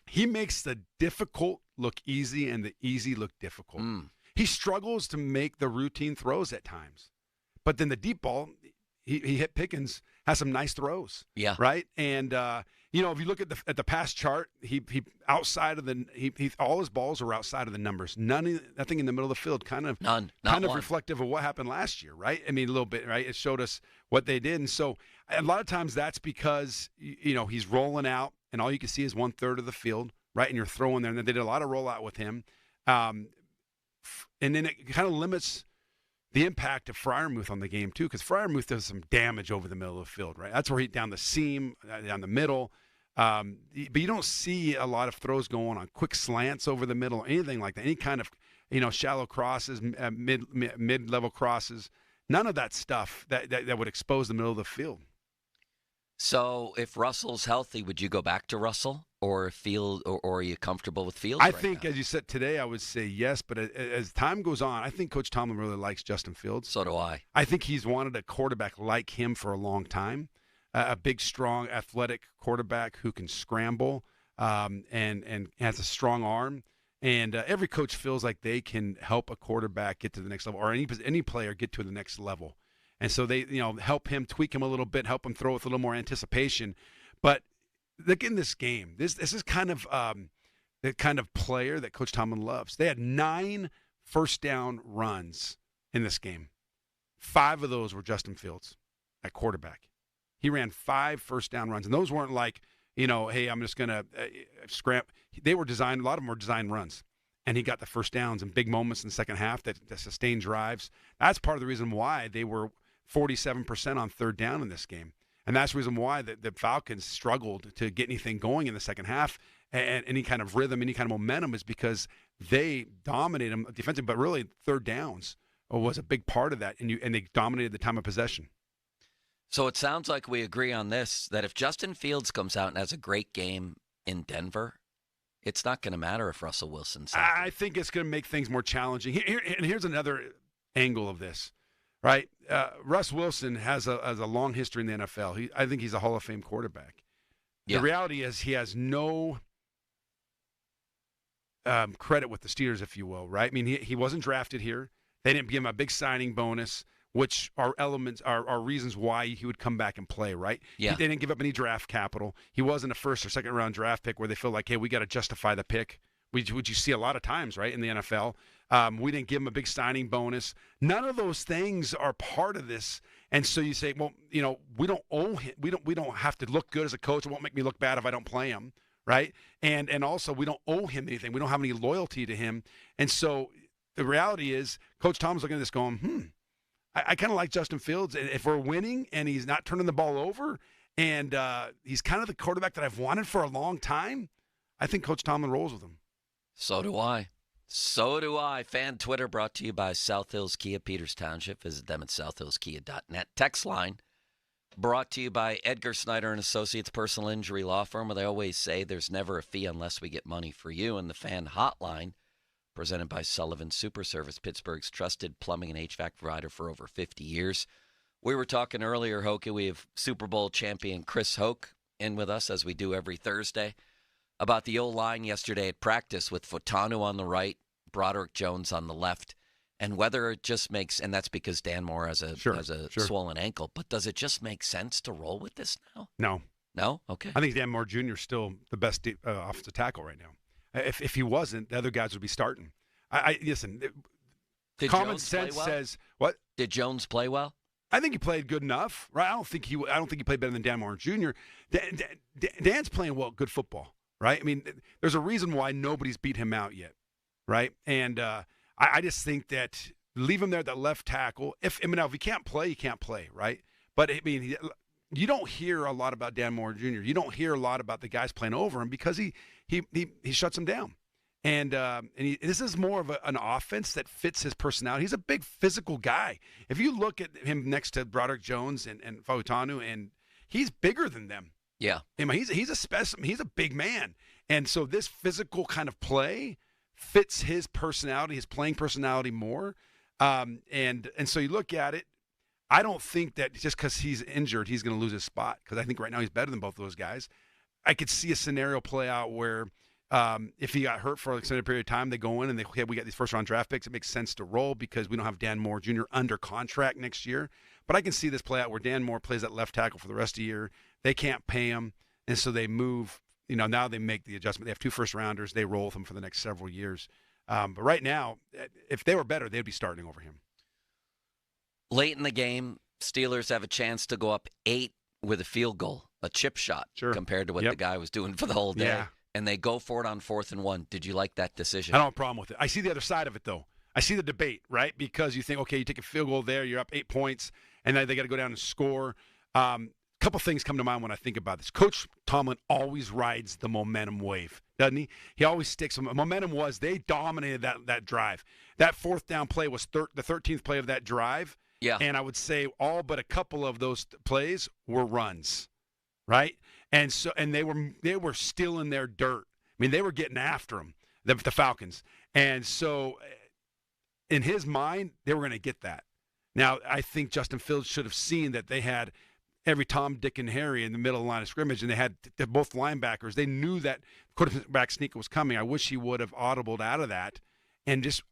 He makes the difficult look easy and the easy look difficult. He struggles to make the routine throws at times. But then the deep ball, he hit Pickens, has some nice throws. Yeah. Right? And if you look at the pass chart, he outside of all his balls are outside of the numbers. Nothing in the middle of the field. Kind of reflective of what happened last year, right? I mean, a little bit, right? It showed us what they did, and so a lot of times that's because he's rolling out, and all you can see is 1/3 of the field, right? And you're throwing there, and they did a lot of rollout with him, and then it kind of limits the impact of Freiermuth on the game too, because Freiermuth does some damage over the middle of the field, right? That's where he down the seam, down the middle. But you don't see a lot of throws going on quick slants over the middle, anything like that. Any kind of, shallow crosses, mid-level crosses. None of that stuff that would expose the middle of the field. So if Russell's healthy, would you go back to Russell or Field, or are you comfortable with Fields? I think, as you said today, I would say yes. But as time goes on, I think Coach Tomlin really likes Justin Fields. So do I. I think he's wanted a quarterback like him for a long time, a big, strong, athletic quarterback who can scramble and has a strong arm. And every coach feels like they can help a quarterback get to the next level, or any player get to the next level. And so they, help him, tweak him a little bit, help him throw with a little more anticipation. But look in this game. This is kind of the kind of player that Coach Tomlin loves. They had 9 first down runs in this game. 5 of those were Justin Fields at quarterback. He ran 5 first down runs, and those weren't like, hey, I'm just going to scrap. They were designed, a lot of them were design runs. And he got the first downs and big moments in the second half that sustained drives. That's part of the reason why they were 47% on third down in this game. And that's the reason why the Falcons struggled to get anything going in the second half and any kind of rhythm, any kind of momentum, is because they dominated them defensively. But really, third downs was a big part of that, and they dominated the time of possession. So it sounds like we agree on this, that if Justin Fields comes out and has a great game in Denver, it's not going to matter if Russell Wilson's healthy. I think it's going to make things more challenging. Here's another angle of this, right? Russ Wilson has a long history in the NFL. I think he's a Hall of Fame quarterback. Yeah. The reality is he has no credit with the Steelers, if you will, right? I mean, he wasn't drafted here. They didn't give him a big signing bonus, which are reasons why he would come back and play, right? Yeah. They didn't give up any draft capital. He wasn't a first or second round draft pick where they feel like, hey, we got to justify the pick, which you see a lot of times, right, in the NFL. We didn't give him a big signing bonus. None of those things are part of this. And so you say, well, we don't owe him. We don't have to look good as a coach. It won't make me look bad if I don't play him, right? And also we don't owe him anything. We don't have any loyalty to him. And so the reality is Coach Tom's looking at this going, I kind of like Justin Fields. If we're winning and he's not turning the ball over and he's kind of the quarterback that I've wanted for a long time, I think Coach Tomlin rolls with him. So do I. So do I. Fan Twitter brought to you by South Hills Kia, Peters Township. Visit them at southhillskia.net. Text line brought to you by Edgar Snyder and Associates Personal Injury Law Firm, where they always say there's never a fee unless we get money for you. And the Fan Hotline, presented by Sullivan Super Service, Pittsburgh's trusted plumbing and HVAC provider for over 50 years. We were talking earlier, Hokie, we have Super Bowl champion Chris Hoke in with us, as we do every Thursday, about the O-line yesterday at practice with Fotanu on the right, Broderick Jones on the left, and whether it just makes, and that's because Dan Moore has a swollen ankle, but does it just make sense to roll with this now? No. No? Okay. I think Dan Moore Jr. is still the best offensive tackle right now. If he wasn't, the other guys would be starting. Listen. Did common Jones sense play well? says what? Did Jones play well? I think he played good enough, right? I don't think he played better than Dan Moore Jr. Dan's playing good football, right? I mean, there's a reason why nobody's beat him out yet, right? And I just think that leave him there at that left tackle. If he can't play, he can't play, right? But I mean, you don't hear a lot about Dan Moore Jr. You don't hear a lot about the guys playing over him because he shuts them down. And this is more of an offense that fits his personality. He's a big physical guy. If you look at him next to Broderick Jones and Fotanu, and he's bigger than them. Yeah. I mean, he's a specimen. He's a big man. And so this physical kind of play fits his personality, his playing personality more. And so you look at it, I don't think that just because he's injured, he's going to lose his spot, because I think right now he's better than both of those guys. I could see a scenario play out where if he got hurt for an extended period of time, they go in and we got these first-round draft picks. It makes sense to roll because we don't have Dan Moore Jr. under contract next year. But I can see this play out where Dan Moore plays that left tackle for the rest of the year. They can't pay him, and so they move. Now they make the adjustment. They have 2 first-rounders. They roll with him for the next several years. But right now, if they were better, they'd be starting over him. Late in the game, Steelers have a chance to go up 8 with a field goal, a chip shot, compared to what the guy was doing for the whole day. Yeah. And they go for it on 4th and 1. Did you like that decision? I don't have a problem with it. I see the other side of it, though. I see the debate, right? Because you think, okay, you take a field goal there, you're up 8 points, and then they got to go down and score. Couple things come to mind when I think about this. Coach Tomlin always rides the momentum wave, doesn't he? He always sticks. Momentum was they dominated that drive. That 4th down play was the 13th play of that drive. Yeah. And I would say all but a couple of those plays were runs. right? And they were still in their dirt. I mean, they were getting after them, the Falcons. And so in his mind, they were going to get that. Now, I think Justin Fields should have seen that they had every Tom, Dick, and Harry in the middle of the line of scrimmage, and they had both linebackers. They knew that quarterback sneak was coming. I wish he would have audibled out of that and just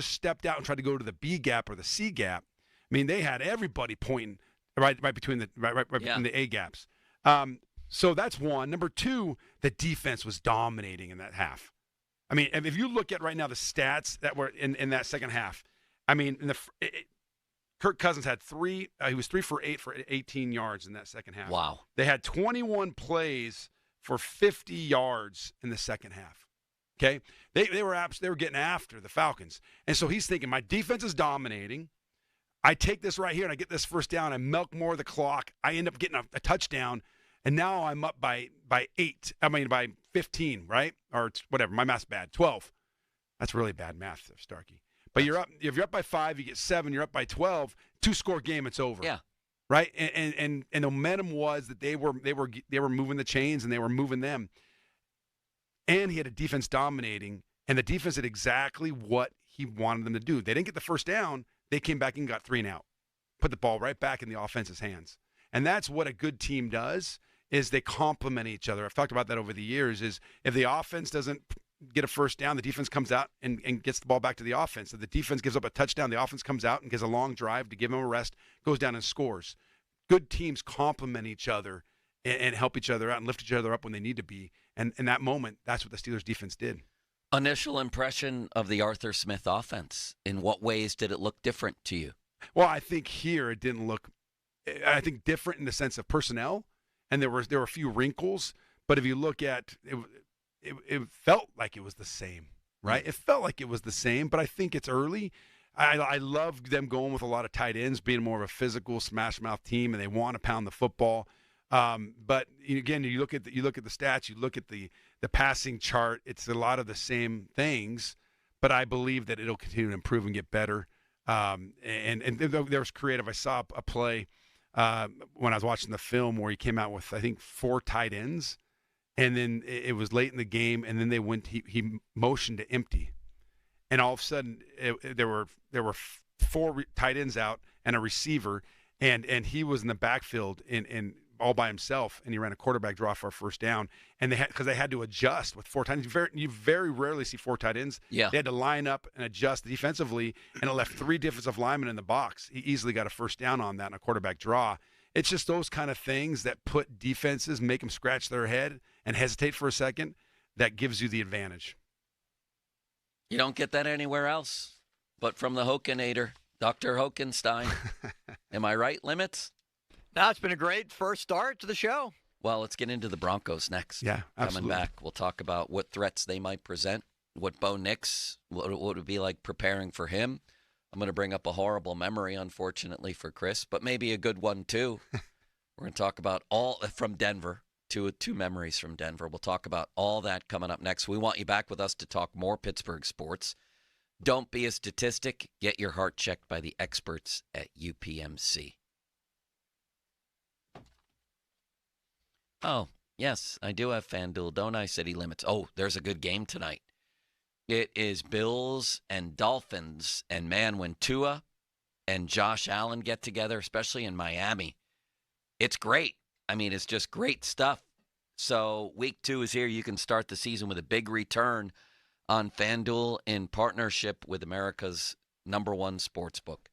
stepped out and tried to go to the B gap or the C gap. I mean, they had everybody pointing right between between the A gaps. So that's one. Number two, the defense was dominating in that half. I mean, if you look at right now the stats that were in that second half, I mean, Kirk Cousins had he was 3 for 8 for 18 yards in that second half. Wow. They had 21 plays for 50 yards in the second half. Okay? They were getting after the Falcons. And so he's thinking, my defense is dominating. I take this right here and I get this first down. I milk more of the clock. I end up getting a touchdown. And now I'm up by 15, right? Or whatever. My math's bad. 12. That's really bad math, Starkey. But if you're up by 5, you get 7. You're up by 12. 2-score game, it's over. Yeah. Right. And the momentum was that they were moving the chains and they were moving them. And he had a defense dominating, and the defense did exactly what he wanted them to do. They didn't get the first down. They came back and got 3 and out, put the ball right back in the offense's hands. And that's what a good team does. Is they complement each other. I've talked about that over the years, is if the offense doesn't get a first down, the defense comes out and gets the ball back to the offense. If the defense gives up a touchdown, the offense comes out and gives a long drive to give them a rest, goes down and scores. Good teams complement each other and help each other out and lift each other up when they need to be. And in that moment, that's what the Steelers defense did. Initial impression of the Arthur Smith offense. In what ways did it look different to you? Well, I think here it didn't look, I think, different in the sense of personnel. And there were a few wrinkles, but if you look at it felt like it was the same, right? It felt like it was the same, but I think it's early. I love them going with a lot of tight ends, being more of a physical smash mouth team, and they want to pound the football. But again, you look at the stats, you look at the passing chart. It's a lot of the same things, but I believe that it'll continue to improve and get better. And there was creative. I saw a play. When I was watching the film where he came out with, I think, 4 tight ends, and then it was late in the game, and then he motioned to empty, and all of a sudden there were 4 tight ends out and a receiver, and he was in the backfield in all by himself, and he ran a quarterback draw for a first down, and because they had to adjust with 4 tight ends. You very rarely see 4 tight ends. Yeah. They had to line up and adjust defensively, and it left 3 defensive linemen in the box. He easily got a first down on that in a quarterback draw. It's just those kind of things that put defenses, make them scratch their head and hesitate for a second, that gives you the advantage. You don't get that anywhere else but from the Hokinator, Dr. Hokenstein. Am I right, Limits? No, it's been a great first start to the show. Well, let's get into the Broncos next. Yeah, absolutely. Coming back, we'll talk about what threats they might present, what Bo Nix, what it would be like preparing for him. I'm going to bring up a horrible memory, unfortunately, for Chris, but maybe a good one, too. We're going to talk about all from Denver, two memories from Denver. We'll talk about all that coming up next. We want you back with us to talk more Pittsburgh sports. Don't be a statistic. Get your heart checked by the experts at UPMC. Oh, yes, I do have FanDuel, don't I? City Limits. Oh, there's a good game tonight. It is Bills and Dolphins. And, man, when Tua and Josh Allen get together, especially in Miami, it's great. I mean, it's just great stuff. So week 2 is here. You can start the season with a big return on FanDuel in partnership with America's #1 sportsbook.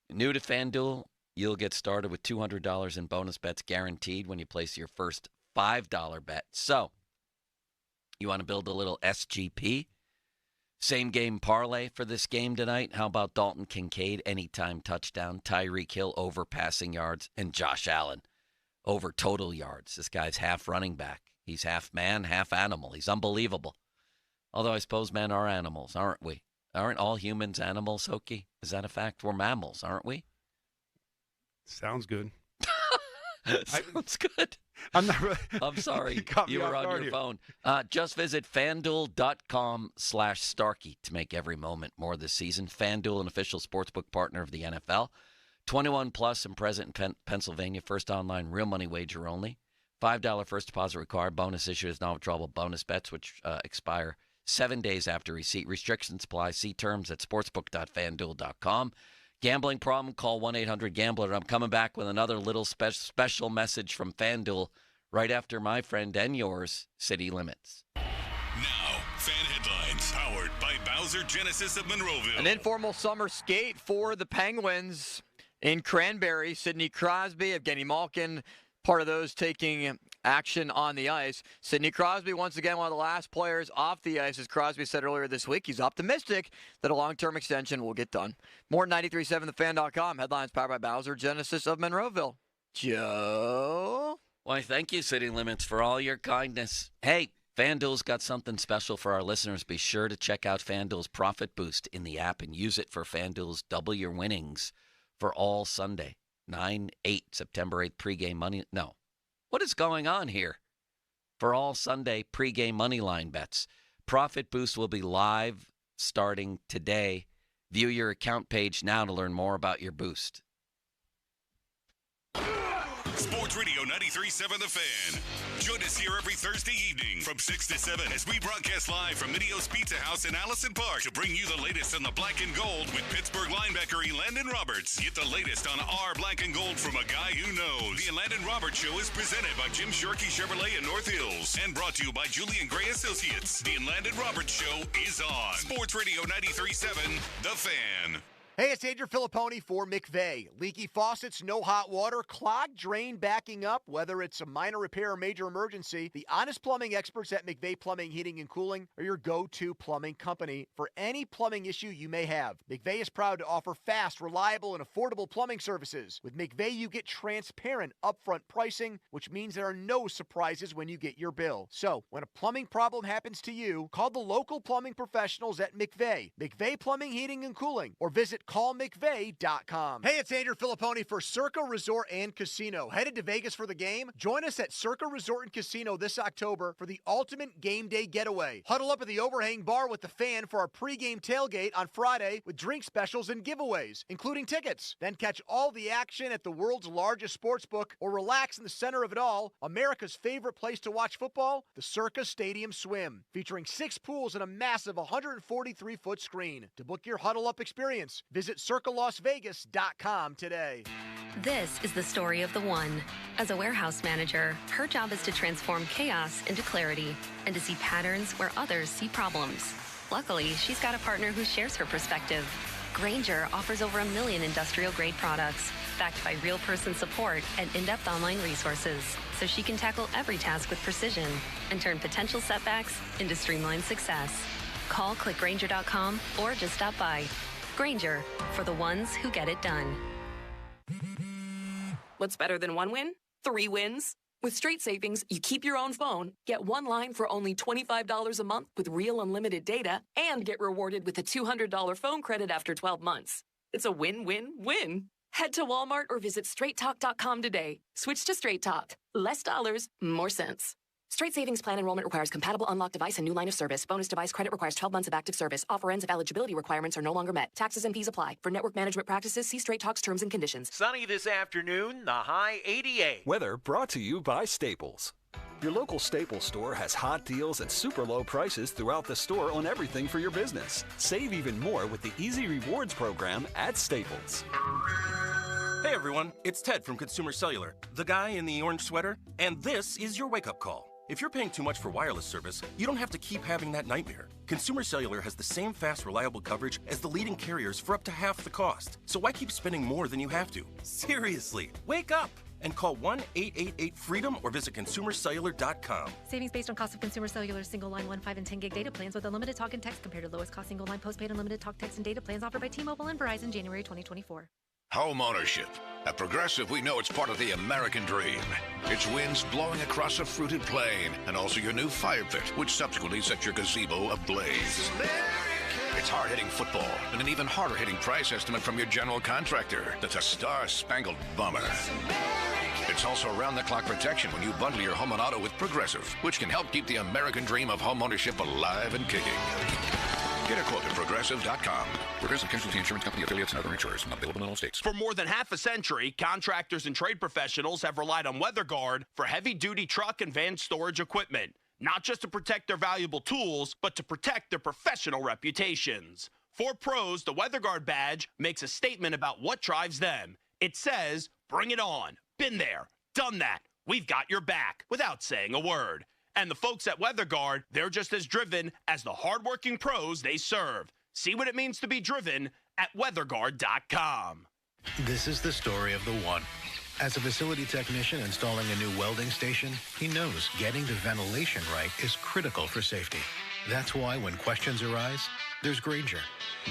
New to FanDuel, you'll get started with $200 in bonus bets guaranteed when you place your first $5 bet. So you want to build a little SGP? Same game parlay for this game tonight. How about Dalton Kincaid, anytime touchdown, Tyreek Hill over passing yards, and Josh Allen over total yards. This guy's half running back. He's half man, half animal. He's unbelievable. Although I suppose men are animals, aren't we? Aren't all humans animals, Hokie? Is that a fact? We're mammals, aren't we? Sounds good. Sounds good. I'm not really, I'm sorry. You were on your phone. Just visit FanDuel.com/Starkey to make every moment more this season. FanDuel, an official sportsbook partner of the NFL. 21 plus and present in Pennsylvania. First online real money wager only. $5 first deposit required. Bonus issued as non-withdrawable bonus bets, which expire 7 days after receipt. Restrictions apply. See terms at sportsbook.fanduel.com. Gambling problem? Call 1-800-GAMBLER. I'm coming back with another little special message from FanDuel right after my friend and yours, City Limits. Now, fan headlines powered by Bowser Genesis of Monroeville. An informal summer skate for the Penguins in Cranberry. Sidney Crosby, Evgeny Malkin, part of those taking action on the ice. Sidney Crosby, once again, one of the last players off the ice. As Crosby said earlier this week, he's optimistic that a long-term extension will get done. More 93.7thefan.com. Headlines powered by Bowser Genesis of Monroeville. Joe? Why, thank you, City Limits, for all your kindness. Hey, FanDuel's got something special for our listeners. Be sure to check out FanDuel's Profit Boost in the app and use it for FanDuel's Double Your Winnings for all Sunday. 9/8, September 8th, pregame money. No. What is going on here? For all Sunday pregame money line bets. Profit Boost will be live starting today. View your account page now to learn more about your boost. Sports Radio 93.7 The Fan. Join us here every Thursday evening from 6 to 7 as we broadcast live from Midio's Pizza House in Allison Park to bring you the latest on the black and gold with Pittsburgh linebacker Elandon Roberts. Get the latest on our black and gold from a guy who knows. The Elandon Roberts Show is presented by Jim Sharkey Chevrolet in North Hills and brought to you by Julian Gray Associates. The Elandon Roberts Show is on. Sports Radio 93.7 The Fan. Hey, it's Andrew Filipponi for McVeigh. Leaky faucets, no hot water, clogged drain backing up. Whether it's a minor repair or major emergency, the honest plumbing experts at McVeigh Plumbing, Heating, and Cooling are your go-to plumbing company for any plumbing issue you may have. McVeigh is proud to offer fast, reliable, and affordable plumbing services. With McVeigh, you get transparent, upfront pricing, which means there are no surprises when you get your bill. So, when a plumbing problem happens to you, call the local plumbing professionals at McVeigh. McVeigh Plumbing, Heating, and Cooling, or visit callmcveigh.com. Hey, it's Andrew Filipponi for Circa Resort and Casino. Headed to Vegas for the game? Join us at Circa Resort and Casino this October for the ultimate game day getaway. Huddle up at the overhang bar with the Fan for our pregame tailgate on Friday with drink specials and giveaways, including tickets. Then catch all the action at the world's largest sports book or relax in the center of it all, America's favorite place to watch football, the Circa Stadium Swim, featuring 6 pools and a massive 143-foot screen. To book your huddle up experience, visit CircaLasVegas.com today. This is the story of the one. As a warehouse manager, her job is to transform chaos into clarity and to see patterns where others see problems. Luckily, she's got a partner who shares her perspective. Grainger offers over 1 million industrial-grade products, backed by real person support and in-depth online resources, so she can tackle every task with precision and turn potential setbacks into streamlined success. Call clickgrainger.com or just stop by. Grainger, for the ones who get it done. What's better than 1 win? 3 wins. With Straight Savings, you keep your own phone, get 1 line for only $25 a month with real unlimited data, and get rewarded with a $200 phone credit after 12 months. It's a win-win-win. Head to Walmart or visit straighttalk.com today. Switch to Straight Talk. Less dollars, more sense. Straight Savings Plan enrollment requires compatible unlocked device and new line of service. Bonus device credit requires 12 months of active service. Offer ends if eligibility requirements are no longer met. Taxes and fees apply. For network management practices, see Straight Talk's terms and conditions. Sunny this afternoon, the high 88. Weather brought to you by Staples. Your local Staples store has hot deals and super low prices throughout the store on everything for your business. Save even more with the Easy Rewards program at Staples. Hey everyone, it's Ted from Consumer Cellular, the guy in the orange sweater, and this is your wake-up call. If you're paying too much for wireless service, you don't have to keep having that nightmare. Consumer Cellular has the same fast, reliable coverage as the leading carriers for up to half the cost. So why keep spending more than you have to? Seriously, wake up and call 1-888-FREEDOM or visit consumercellular.com. Savings based on cost of Consumer Cellular single line 1, 5, and 10 gig data plans with unlimited talk and text compared to lowest cost single line postpaid unlimited talk, text, and data plans offered by T-Mobile and Verizon January 2024. Home ownership. At Progressive, we know it's part of the American dream. It's winds blowing across a fruited plain, and also your new fire pit, which subsequently sets your gazebo ablaze. It's hard-hitting football, and an even harder-hitting price estimate from your general contractor. That's a star-spangled bummer. It's also round-the-clock protection when you bundle your home and auto with Progressive, which can help keep the American dream of home ownership alive and kicking. Get a quote at Progressive.com. Progressive Casualty Insurance Company affiliates and other insurers. Not available in all states. For more than half a century, contractors and trade professionals have relied on WeatherGuard for heavy-duty truck and van storage equipment. Not just to protect their valuable tools, but to protect their professional reputations. For pros, the WeatherGuard badge makes a statement about what drives them. It says, "Bring it on. Been there. Done that. We've got your back," without saying a word. And the folks at WeatherGuard, they're just as driven as the hardworking pros they serve. See what it means to be driven at WeatherGuard.com. This is the story of the one. As a facility technician installing a new welding station, he knows getting the ventilation right is critical for safety. That's why when questions arise, there's Grainger.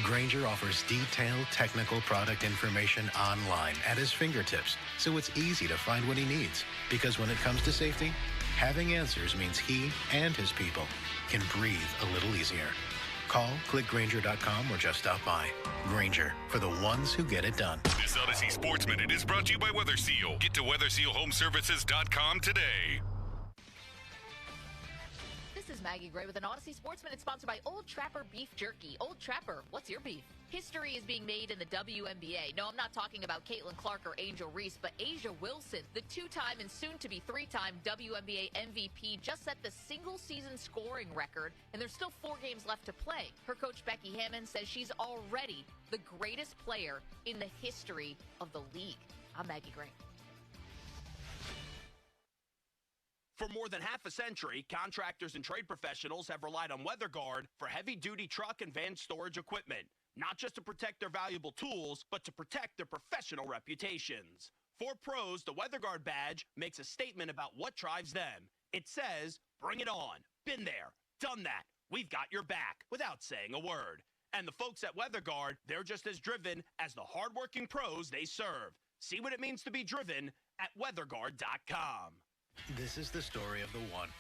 Grainger offers detailed technical product information online at his fingertips, so it's easy to find what he needs. Because when it comes to safety, having answers means he and his people can breathe a little easier. Call, click Grainger.com, or just stop by. Grainger, for the ones who get it done. This Odyssey Sports Minute is brought to you by WeatherSeal. Get to WeatherSealHomeservices.com today. This is Maggie Gray with an Odyssey Sports Minute sponsored by Old Trapper Beef Jerky. Old Trapper, what's your beef? History is being made in the WNBA. No, I'm not talking about Caitlin Clark or Angel Reese, but Asia Wilson, the two-time and soon-to-be three-time WNBA MVP, just set the single-season scoring record, and there's still 4 games left to play. Her coach, Becky Hammond, says she's already the greatest player in the history of the league. I'm Maggie Gray. For more than half a century, contractors and trade professionals have relied on WeatherGuard for heavy-duty truck and van storage equipment. Not just to protect their valuable tools, but to protect their professional reputations. For pros, the WeatherGuard badge makes a statement about what drives them. It says, "Bring it on. Been there. Done that. We've got your back," without saying a word. And the folks at WeatherGuard, they're just as driven as the hardworking pros they serve. See what it means to be driven at WeatherGuard.com. This is the story of the one.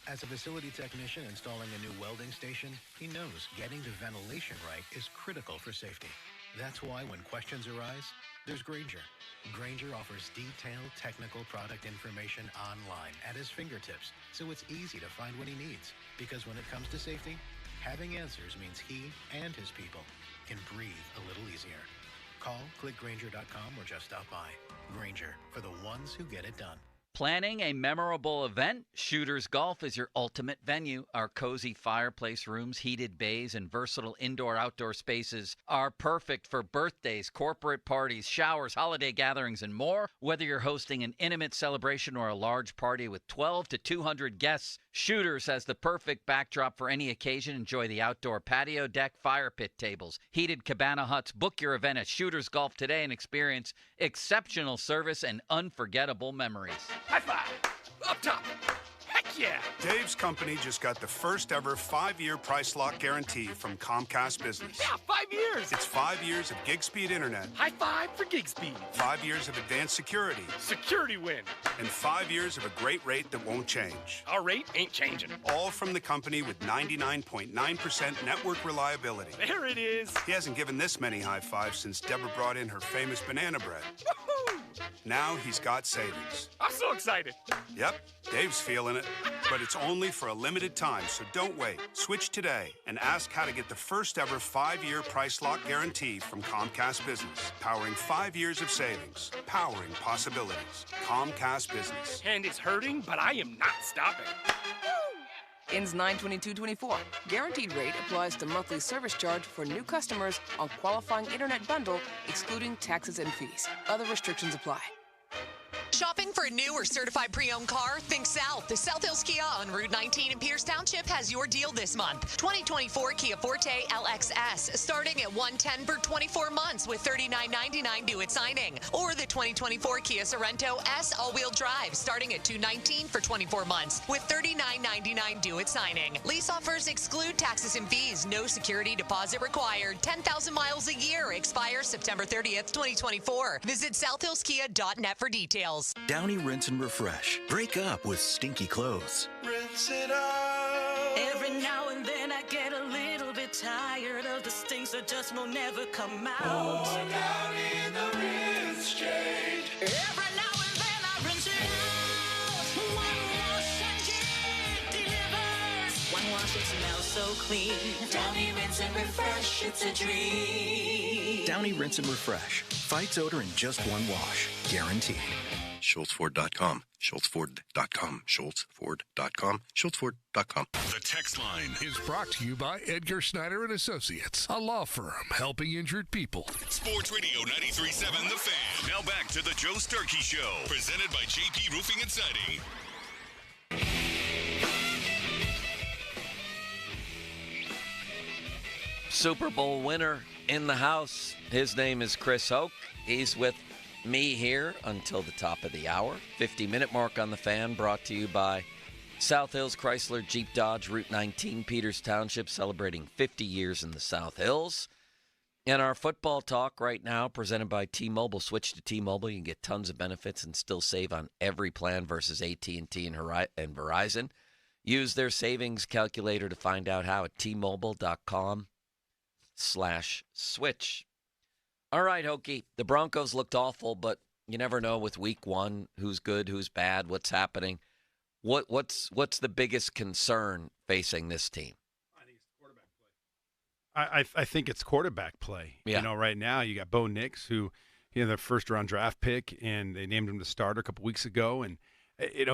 As a facility technician installing a new welding station, he knows getting the ventilation right is critical for safety. That's why when questions arise, there's Grainger. Grainger offers detailed technical product information online at his fingertips, so it's easy to find what he needs. Because when it comes to safety, having answers means he and his people can breathe a little easier. Call, click Grainger.com, or just stop by. Grainger, for the ones who get it done. Planning a memorable event? Shooters Golf is your ultimate venue. Our cozy fireplace rooms, heated bays, and versatile indoor-outdoor spaces are perfect for birthdays, corporate parties, showers, holiday gatherings, and more. Whether you're hosting an intimate celebration or a large party with 12 to 200 guests, Shooters has the perfect backdrop for any occasion. Enjoy the outdoor patio deck, fire pit tables, heated cabana huts. Book your event at Shooters Golf today and experience exceptional service and unforgettable memories. High five! Up top! Heck yeah! Dave's company just got the first ever 5-year price lock guarantee from Comcast Business. Yeah, 5 years! It's 5 years of gig speed internet. High five for gig speed. 5 years of advanced security. Security win. And 5 years of a great rate that won't change. Our rate ain't changing. All from the company with 99.9% network reliability. There it is. He hasn't given this many high fives since Deborah brought in her famous banana bread. Woohoo! Now he's got savings. I'm so excited. Yep, Dave's feeling it. But it's only for a limited time, so don't wait. Switch today and ask how to get the first ever 5-year price lock guarantee from Comcast Business. Powering 5 years of savings. Powering possibilities. Comcast Business. And it's hurting, but I am not stopping. Ends 9/22/24. Guaranteed rate applies to monthly service charge for new customers on qualifying internet bundle, excluding taxes and fees. Other restrictions apply. Shopping for a new or certified pre-owned car? Think South. The South Hills Kia on Route 19 in Pierce Township has your deal this month. 2024 Kia Forte LXS starting at $110 for 24 months with $39.99 due at signing. Or the 2024 Kia Sorento S all-wheel drive starting at $219 for 24 months with $39.99 due at signing. Lease offers exclude taxes and fees. No security deposit required. 10,000 miles a year. Expires September 30th, 2024. Visit southhillskia.net for details. Downy Rinse and Refresh. Break up with stinky clothes. Rinse it out. Every now and then I get a little bit tired of the stinks that just will never come out. Pour down in the rinse change. Every now and then I rinse it out. One wash and it delivers. One wash, it's smells so clean. Downy Rinse and Refresh, it's a dream. Downy Rinse and Refresh. Fights odor in just one wash. Guaranteed. SchultzFord.com. SchultzFord.com. SchultzFord.com. SchultzFord.com. The text line is brought to you by Edgar Snyder and Associates, a law firm helping injured people. Sports Radio 93.7 The Fan. Now back to the Joe Starkey Show, presented by JP Roofing and Siding. Super Bowl winner in the house. His name is Chris Hoke. He's with me here until the top of the hour. 50-minute mark on the Fan, brought to you by South Hills Chrysler Jeep Dodge, Route 19, Peters Township, celebrating 50 years in the South Hills. And our football talk right now, presented by T-Mobile. Switch to T-Mobile. You can get tons of benefits and still save on every plan versus AT&T and Verizon. Use their savings calculator to find out how at T-Mobile.com/switch. All right, Hokie, the Broncos looked awful, but you never know with week one who's good, who's bad, what's happening. What's the biggest concern facing this team? I think it's quarterback play. Yeah. You know, right now you got Bo Nix, who, the first-round draft pick, and they named him the starter a couple weeks ago. And,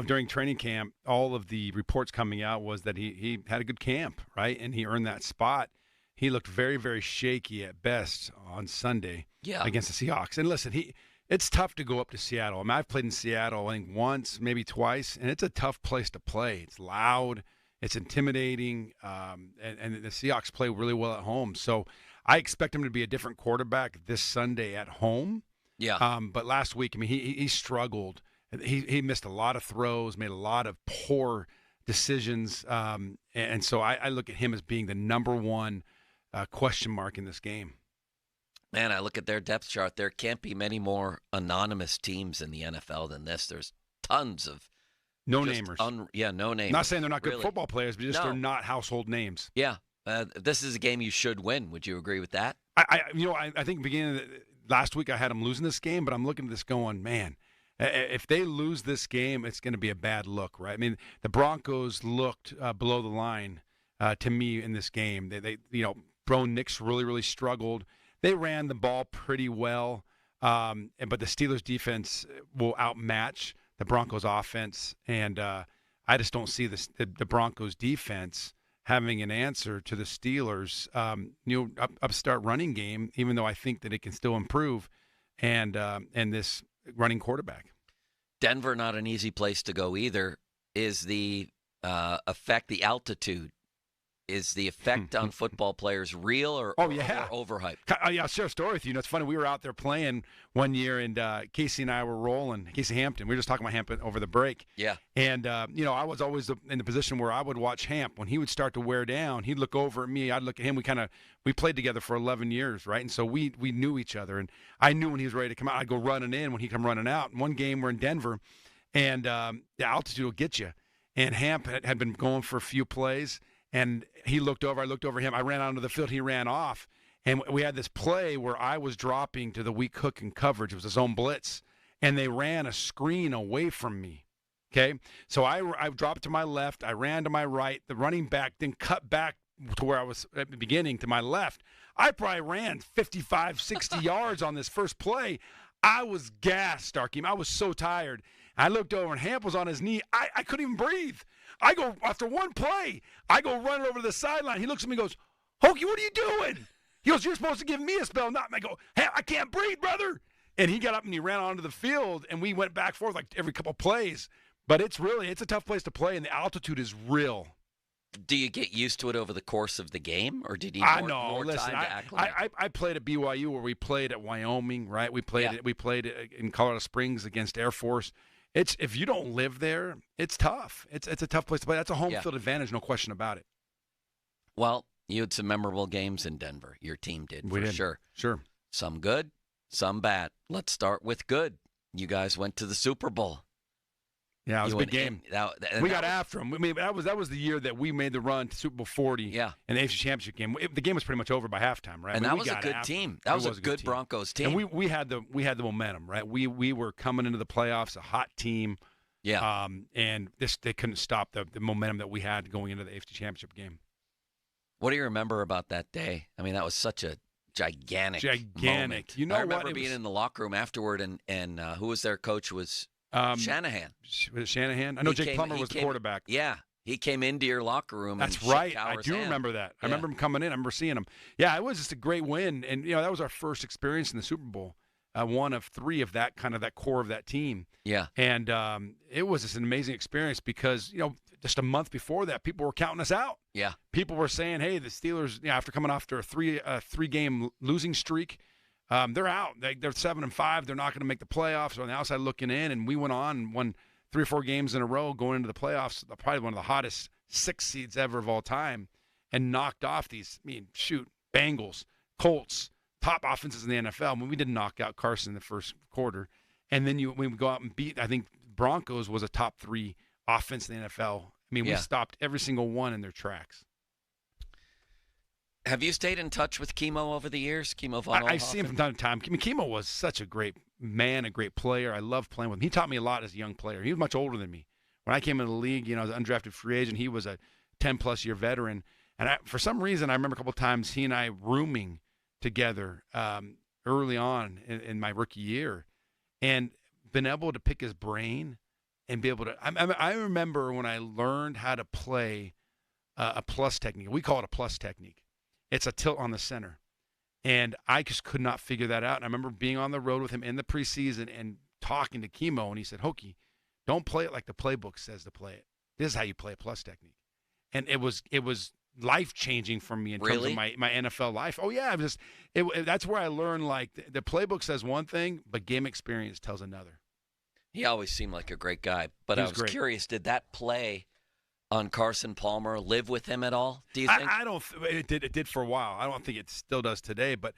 during training camp, all of the reports coming out was that he had a good camp, right? And he earned that spot. He looked very, very shaky at best on Sunday against the Seahawks. And listen, it's tough to go up to Seattle. I mean, I've played in Seattle, I think, once, maybe twice, and it's a tough place to play. It's loud. It's intimidating, and the Seahawks play really well at home. So I expect him to be a different quarterback this Sunday at home. Yeah. But last week, I mean, he struggled. He missed a lot of throws, made a lot of poor decisions, and so I look at him as being the number one question mark in this game. Man, I look at their depth chart. There can't be many more anonymous teams in the NFL than this. There's tons of no-namers. No-namers. Not saying they're not good football players, but just they're not household names. Yeah. This is a game you should win. Would you agree with that? I think beginning of last week I had them losing this game, but I'm looking at this going, man, if they lose this game, it's going to be a bad look, right? I mean, the Broncos looked below the line to me in this game. They Bo Nix really, really struggled. They ran the ball pretty well, but the Steelers' defense will outmatch the Broncos' offense, and I just don't see the Broncos' defense having an answer to the Steelers' upstart running game, even though I think that it can still improve, and this running quarterback. Denver, not an easy place to go either. Is the altitude? Is the effect on football players real or overhyped? I'll share a story with you. It's funny. We were out there playing one year, and Casey and I were rolling. Casey Hampton. We were just talking about Hampton over the break. Yeah. And, I was always in the position where I would watch Hamp. When he would start to wear down, he'd look over at me. I'd look at him. We played together for 11 years, right? And so we knew each other. And I knew when he was ready to come out. I'd go running in when he'd come running out. And one game we're in Denver, and the altitude will get you. And Hamp had been going for a few plays. And he looked over, I looked over him. I ran onto the field, he ran off. And we had this play where I was dropping to the weak hook in coverage. It was a zone blitz. And they ran a screen away from me. Okay? So I dropped to my left. I ran to my right. The running back then cut back to where I was at the beginning to my left. I probably ran 55, 60 yards on this first play. I was gassed, Starkey. I was so tired. I looked over, and Hamp was on his knee. I couldn't even breathe. I go, after one play, I go running over to the sideline. He looks at me and goes, Hokie, what are you doing? He goes, you're supposed to give me a spell, not me. I go, hey, I can't breathe, brother. And he got up and he ran onto the field, and we went back and forth like every couple of plays. But it's a tough place to play, and the altitude is real. Do you get used to it over the course of the game, or did you need more time to acclimate? I played at BYU, where we played at Wyoming, right? We played in Colorado Springs against Air Force. If you don't live there, it's tough. It's a tough place to play. That's a home field advantage, no question about it. Well, you had some memorable games in Denver. Your team did, for sure. Sure. Some good, some bad. Let's start with good. You guys went to the Super Bowl. Yeah, it was a big game. We got after them. I mean, that was the year that we made the run to Super Bowl 40. Yeah. In the AFC Championship game. The game was pretty much over by halftime, right? And that was a good team. That was a good Broncos team. And we had the momentum, right? We were coming into the playoffs, a hot team. Yeah. And they couldn't stop the momentum that we had going into the AFC Championship game. What do you remember about that day? I mean, that was such a gigantic moment. You know I remember what? being in the locker room afterward, and who was their coach was Shanahan. Was it Shanahan? I know Jake Plummer was the quarterback. Yeah. He came into your locker room. That's and right. shook I Cowher's do hand. remember that. Yeah. I remember him coming in. I remember seeing him. Yeah, it was just a great win. And, that was our first experience in the Super Bowl. One of 3 of that core of that team. Yeah. And it was just an amazing experience because, just a month before that, people were counting us out. Yeah. People were saying, hey, the Steelers, after coming after a three-game losing streak, they're out. They're 7-5. They're not going to make the playoffs. So on the outside looking in, and we went on and won 3 or 4 games in a row going into the playoffs, probably one of the hottest 6 seeds ever of all time, and knocked off these, Bengals, Colts, top offenses in the NFL. I mean, we didn't knock out Carson in the first quarter. And then we go out and beat, I think Broncos was a top 3 offense in the NFL. I mean, we stopped every single one in their tracks. Have you stayed in touch with Kimo over the years? Kimo von Oelhoffen? I see him from time to time. I mean, Kimo was such a great man, a great player. I love playing with him. He taught me a lot as a young player. He was much older than me. When I came into the league, as an undrafted free agent, he was a 10-plus year veteran. And for some reason, I remember a couple of times he and I rooming together early on in my rookie year and been able to pick his brain and be able to I remember when I learned how to play a plus technique. We call it a plus technique. It's a tilt on the center. And I just could not figure that out. And I remember being on the road with him in the preseason and talking to Kimo, and he said, Hokie, don't play it like the playbook says to play it. This is how you play a plus technique. And it was life-changing for me in terms of my NFL life. Oh, yeah. That's where I learned, the playbook says one thing, but game experience tells another. He always seemed like a great guy. But I was curious, did that play on Carson Palmer live with him at all, do you think? I don't. It did for a while. I don't think it still does today. But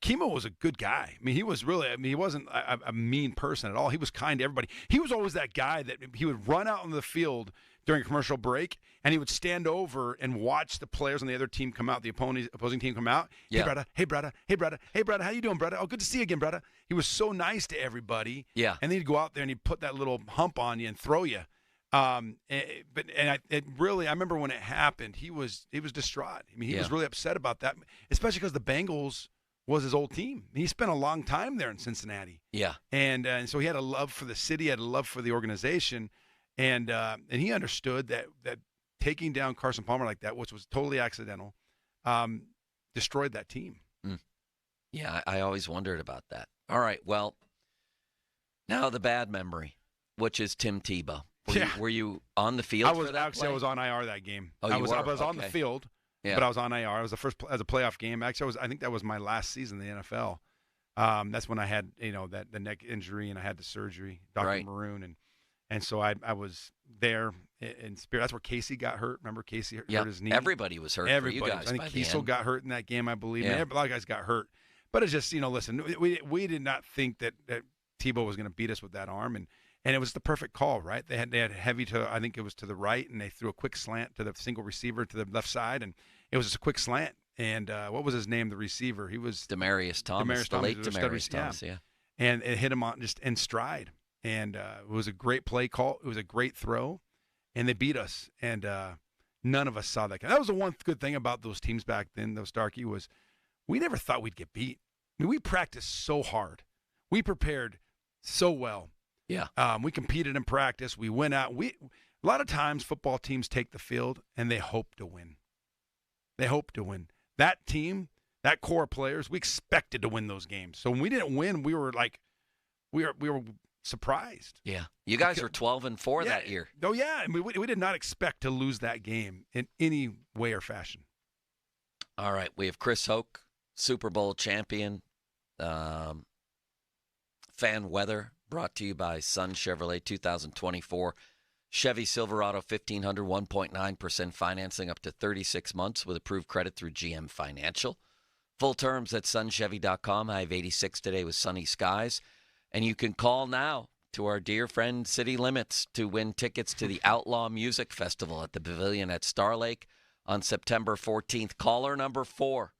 Kimo was a good guy. I mean, he was really. I mean, he wasn't a mean person at all. He was kind to everybody. He was always that guy that he would run out on the field during a commercial break, and he would stand over and watch the players on the other team come out, the opposing team come out. Yeah. Hey, brother, how you doing, brother? Oh, good to see you again, brother. He was so nice to everybody. Yeah. And then he'd go out there and he'd put that little hump on you and throw you. I remember when it happened, he was distraught. I mean, he was really upset about that, especially because the Bengals was his old team. He spent a long time there in Cincinnati. Yeah. And so he had a love for the city, had a love for the organization, and he understood that taking down Carson Palmer like that, which was totally accidental, destroyed that team. Yeah, I always wondered about that. All right, well, now the bad memory, which is Tim Tebow. Were you on the field for that play? I was on IR that game. Oh, I was on the field, yeah. But I was on IR. It was the first as a playoff game. Actually, I think that was my last season in the NFL. That's when I had the neck injury and I had the surgery, Dr. Maroon, and so I was there in spirit. That's where Casey got hurt. Remember Casey hurt his knee? Everybody was hurt. Everybody. For you guys I think Kiesel got hurt in that game, I believe. Yeah. And a lot of guys got hurt. But it's just listen, we did not think that Tebow was going to beat us with that arm, and it was the perfect call, right? They had heavy to, I think it was to the right, and they threw a quick slant to the single receiver to the left side, and it was just a quick slant. And what was his name, the receiver? He was Demarius Thomas, the late Demarius Thomas, yeah. And it hit him on just in stride. And it was a great play call. It was a great throw, and they beat us. And none of us saw that. That was the one good thing about those teams back then, though, Starkey, was we never thought we'd get beat. I mean, we practiced so hard. We prepared so well. Yeah. We competed in practice. We went out. A lot of times football teams take the field and they hope to win. They hope to win. That team, that core of players, we expected to win those games. So when we didn't win, we were surprised. Yeah. You guys were 12-4 that year. Oh, yeah. I mean, we did not expect to lose that game in any way or fashion. All right. We have Chris Hoke, Super Bowl champion, fan weather. Brought to you by Sun Chevrolet 2024 Chevy Silverado 1500, 1.9% financing up to 36 months with approved credit through GM Financial. Full terms at sunchevy.com. I have 86 today with sunny skies. And you can call now to our dear friend City Limits to win tickets to the Outlaw Music Festival at the Pavilion at Star Lake on September 14th. Caller number 4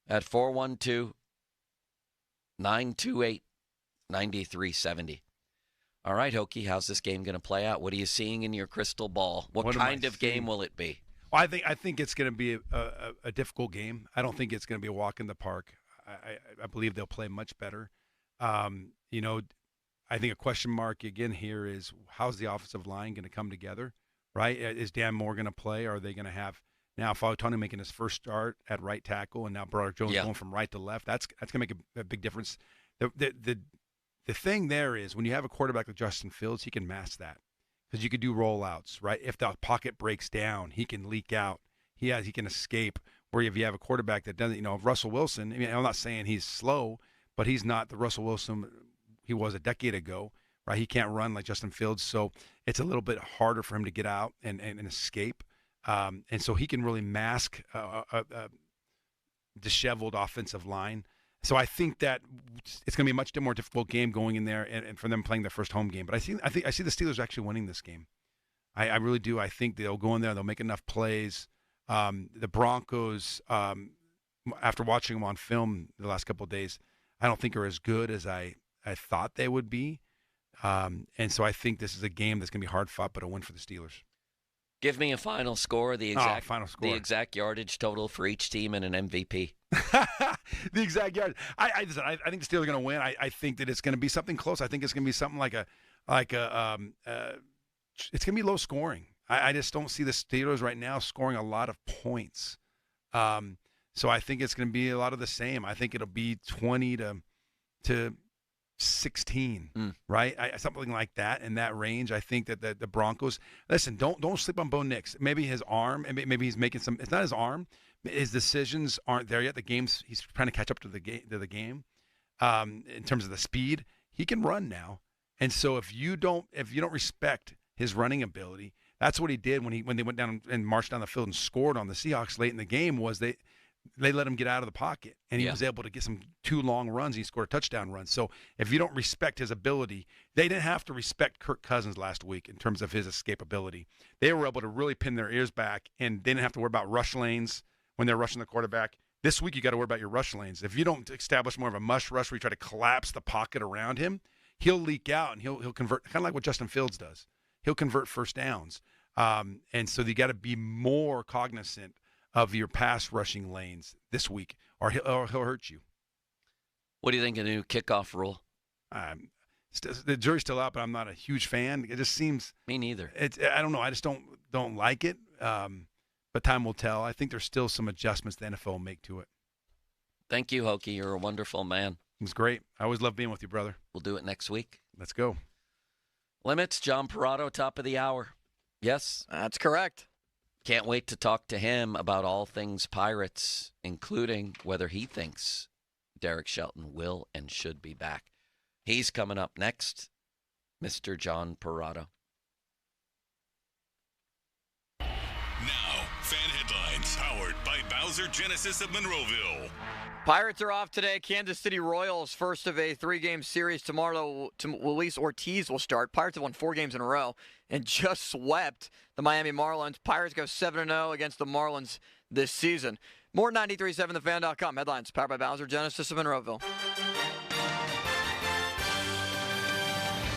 at 412-928-9370. All right, Hokie, how's this game going to play out? What are you seeing in your crystal ball? What kind of game will it be? Well, I think it's going to be a difficult game. I don't think it's going to be a walk in the park. I believe they'll play much better. You know, I think a question mark again here is how's the offensive line going to come together, right? Is Dan Moore going to play? Or are they going to have now OTANI making his first start at right tackle and now Broderick Jones going from right to left? That's going to make a big difference. The thing there is when you have a quarterback like Justin Fields, he can mask that because you could do rollouts, right? If the pocket breaks down, he can leak out. He can escape. Where if you have a quarterback that doesn't, you know, Russell Wilson, I mean, I'm not saying he's slow, but he's not the Russell Wilson he was a decade ago, right? He can't run like Justin Fields, so it's a little bit harder for him to get out and escape. And so he can really mask a disheveled offensive line. So I think that it's going to be a much more difficult game going in there and for them playing their first home game. But I see the Steelers actually winning this game. I really do. I think they'll go in there, they'll make enough plays. The Broncos, after watching them on film the last couple of days, I don't think are as good as I thought they would be. And so I think this is a game that's going to be hard fought, but a win for the Steelers. Give me a final score, the exact yardage total for each team and an MVP. The exact yard. I think the Steelers are going to win. I think that it's going to be something close. I think it's going to be something like it's going to be low scoring. I just don't see the Steelers right now scoring a lot of points. So I think it's going to be a lot of the same. I think it'll be 20 to 16, right? Something like that in that range. I think that the Broncos. Listen, don't sleep on Bo Nix. Maybe his arm. Maybe he's making some. It's not his arm. His decisions aren't there yet. He's trying to catch up to the game. In terms of the speed, he can run now. And so if you don't respect his running ability, that's what he did when they went down and marched down the field and scored on the Seahawks late in the game. Was they let him get out of the pocket, and he was able to get some 2 long runs. He scored a touchdown run. So if you don't respect his ability, they didn't have to respect Kirk Cousins last week in terms of his escapability. They were able to really pin their ears back, and they didn't have to worry about rush lanes when they're rushing the quarterback. This week you got to worry about your rush lanes. If you don't establish more of a mush rush where you try to collapse the pocket around him, he'll leak out and he'll convert, kind of like what Justin Fields does. He'll convert first downs. And so you got to be more cognizant of your pass rushing lanes this week, or he'll hurt you. What do you think of the new kickoff rule? The jury's still out, but I'm not a huge fan. It just seems me neither. I don't know. I just don't like it. But time will tell. I think there's still some adjustments the NFL will make to it. Thank you, Hokie. You're a wonderful man. It was great. I always love being with you, brother. We'll do it next week. Let's go. Limits, John Perrotto, top of the hour. Yes? That's correct. Can't wait to talk to him about all things Pirates, including whether he thinks Derek Shelton will and should be back. He's coming up next, Mr. John Perrotto. Now, fan headlines powered by Bowser Genesis of Monroeville. Pirates are off today. Kansas City Royals, first of a 3-game series tomorrow. Luis Ortiz will start. Pirates have won 4 games in a row and just swept the Miami Marlins. Pirates go 7-0 against the Marlins this season. More 93.7thefan.com. Headlines powered by Bowser Genesis of Monroeville.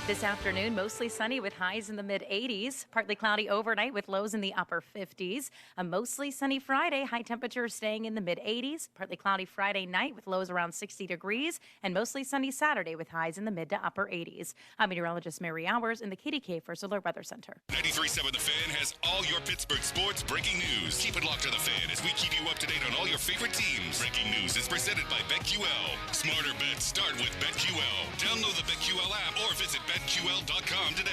This afternoon, mostly sunny with highs in the mid-80s. Partly cloudy overnight with lows in the upper 50s. A mostly sunny Friday, high temperatures staying in the mid-80s. Partly cloudy Friday night with lows around 60 degrees. And mostly sunny Saturday with highs in the mid to upper 80s. I'm meteorologist Mary Hours in the KDK First Alert Weather Center. 93.7 The Fan has all your Pittsburgh sports breaking news. Keep it locked to The Fan as we keep you up to date on all your favorite teams. Breaking news is presented by BetQL. Smarter bets start with BetQL. Download the BetQL app or visit BetQL.com today.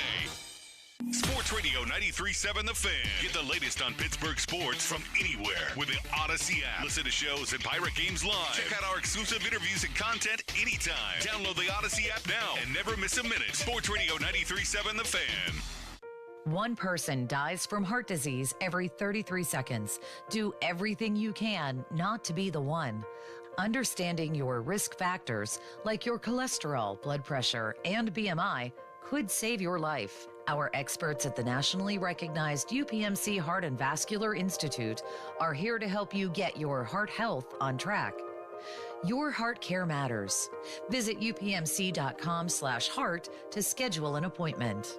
Sports Radio 93.7 The Fan. Get the latest on Pittsburgh sports from anywhere with the Odyssey app. Listen to shows and Pirate games live. Check out our exclusive interviews and content anytime. Download the Odyssey app now and never miss a minute. Sports Radio 93.7 The Fan. One person dies from heart disease every 33 seconds. Do everything you can not to be the one. Understanding your risk factors, like your cholesterol, blood pressure, and BMI, could save your life. Our experts at the nationally recognized UPMC Heart and Vascular Institute are here to help you get your heart health on track. Your heart care matters. Visit upmc.com/heart to schedule an appointment.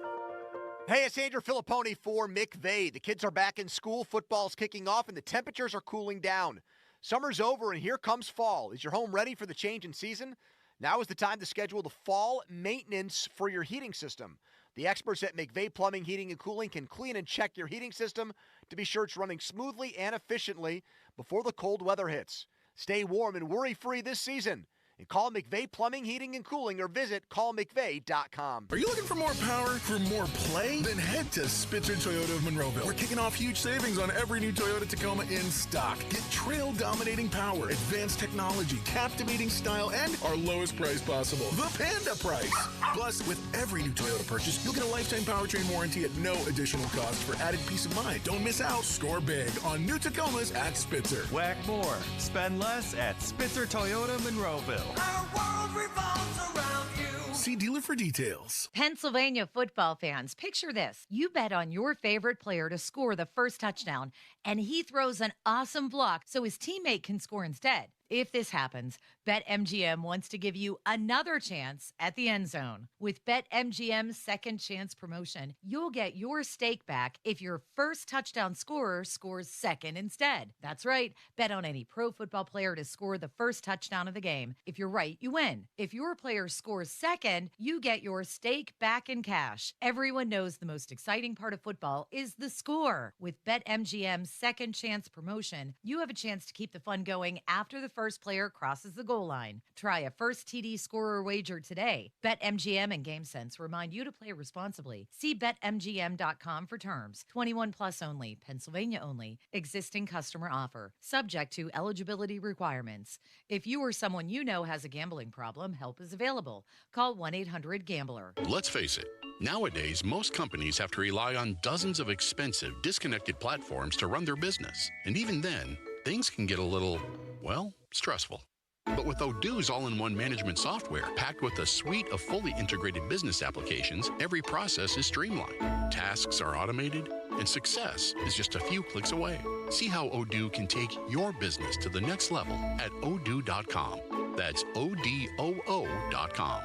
Hey, it's Andrew Filipponi for McVay. The kids are back in school, football's kicking off, and the temperatures are cooling down. Summer's over, and here comes fall. Is your home ready for the change in season? Now is the time to schedule the fall maintenance for your heating system. The experts at McVay Plumbing, Heating, and Cooling can clean and check your heating system to be sure it's running smoothly and efficiently before the cold weather hits. Stay warm and worry-free this season. And call McVay Plumbing, Heating, and Cooling or visit callmcvay.com. Are you looking for more power, for more play? Then head to Spitzer Toyota of Monroeville. We're kicking off huge savings on every new Toyota Tacoma in stock. Get trail-dominating power, advanced technology, captivating style, and our lowest price possible, the Panda price. Plus, with every new Toyota purchase, you'll get a lifetime powertrain warranty at no additional cost for added peace of mind. Don't miss out. Score big on new Tacomas at Spitzer. Whack more. Spend less at Spitzer Toyota Monroeville. Our world revolves around you. See dealer for details. Pennsylvania football fans, picture this. You bet on your favorite player to score the first touchdown, and he throws an awesome block so his teammate can score instead. If this happens, BetMGM wants to give you another chance at the end zone. With BetMGM's second chance promotion, you'll get your stake back if your first touchdown scorer scores second instead. That's right. Bet on any pro football player to score the first touchdown of the game. If you're right, you win. If your player scores second, you get your stake back in cash. Everyone knows the most exciting part of football is the score. With BetMGM's second chance promotion, you have a chance to keep the fun going after the first player crosses the goal line. Try a first TD scorer wager today. BetMGM and GameSense remind you to play responsibly. See BetMGM.com for terms. 21 plus only. Pennsylvania only. Existing customer offer. Subject to eligibility requirements. If you or someone you know has a gambling problem, help is available. Call 1-800-GAMBLER. Let's face it. Nowadays, most companies have to rely on dozens of expensive, disconnected platforms to run their business. And even then, things can get a little, well, stressful. But with Odoo's all-in-one management software, packed with a suite of fully integrated business applications, every process is streamlined. Tasks are automated, and success is just a few clicks away. See how Odoo can take your business to the next level at odoo.com. That's ODOO.com.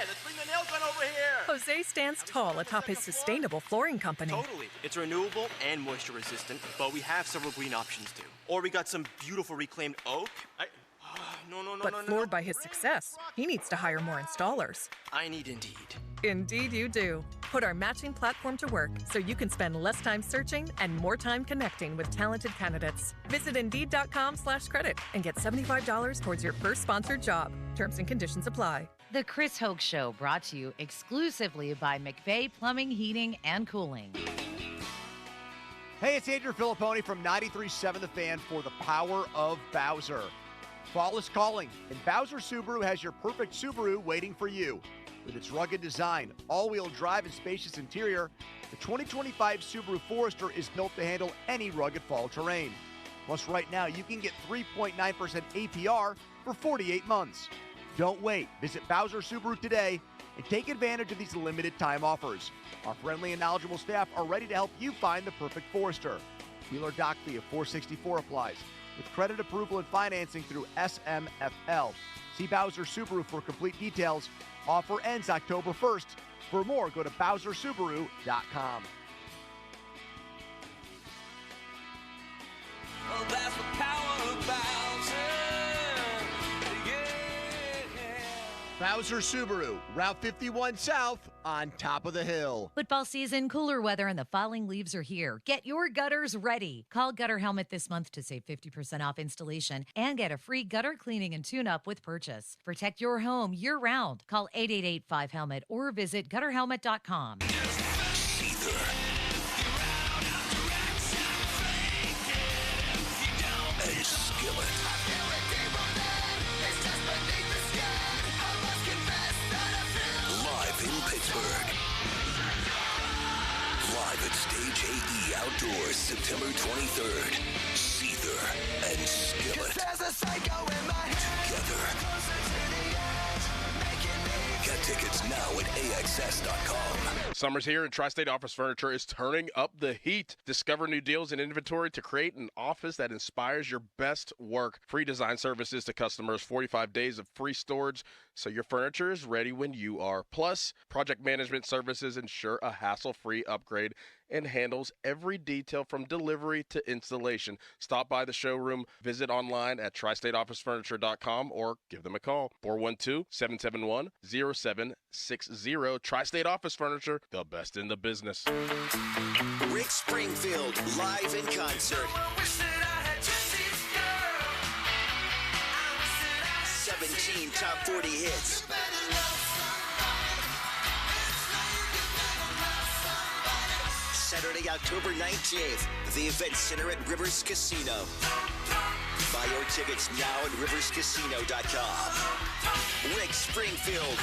Let's bring the nail gun over here. Jose stands tall atop his sustainable flooring company. Totally. It's renewable and moisture resistant, but we have several green options too. Or we got some beautiful reclaimed oak. But floored by his success, he needs to hire more installers. I need Indeed. Indeed you do. Put our matching platform to work so you can spend less time searching and more time connecting with talented candidates. Visit Indeed.com/credit and get $75 towards your first sponsored job. Terms and conditions apply. The Chris Hoke Show, brought to you exclusively by McVay Plumbing, Heating, and Cooling. Hey, it's Andrew Filipponi from 93.7 The Fan for the Power of Bowser. Fall is calling, and Bowser Subaru has your perfect Subaru waiting for you. With its rugged design, all-wheel drive, and spacious interior, the 2025 Subaru Forester is built to handle any rugged fall terrain. Plus, right now, you can get 3.9% APR for 48 months. Don't wait. Visit Bowser Subaru today and take advantage of these limited time offers. Our friendly and knowledgeable staff are ready to help you find the perfect Forester. Dealer doc fee of $464 applies, with credit approval and financing through SMFL. See Bowser Subaru for complete details. Offer ends October 1st. For more, go to BowserSubaru.com. Oh, that's the power of Bowser. Bowser Subaru, Route 51 South, on top of the hill. Football season, cooler weather, and the falling leaves are here. Get your gutters ready. Call Gutter Helmet this month to save 50% off installation and get a free gutter cleaning and tune-up with purchase. Protect your home year-round. Call 888-5HELMET or visit gutterhelmet.com. Pittsburgh. Live at Stage AE Outdoors, September 23rd. Seether and Skillet. Together. Get tickets now at AXS.com. Summer's here and Tri-State Office Furniture is turning up the heat. Discover new deals and inventory to create an office that inspires your best work. Free design services to customers, 45 days of free storage so your furniture is ready when you are. Plus, project management services ensure a hassle-free upgrade and handles every detail from delivery to installation. Stop by the showroom, visit online at tristateofficefurniture.com or give them a call. 412-771-0760. Tri-State Office Furniture, the best in the business. Rick Springfield, live in concert. 17 top 40 hits. Saturday, October 19th, the Event Center at Rivers Casino. Buy your tickets now at riverscasino.com. Rick Springfield,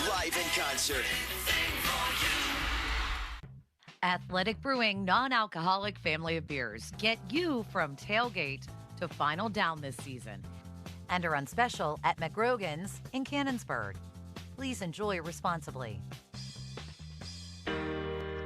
live in concert. Athletic Brewing non-alcoholic family of beers get you from tailgate to final down this season. And are on special at McGrogan's in Cannonsburg. Please enjoy responsibly.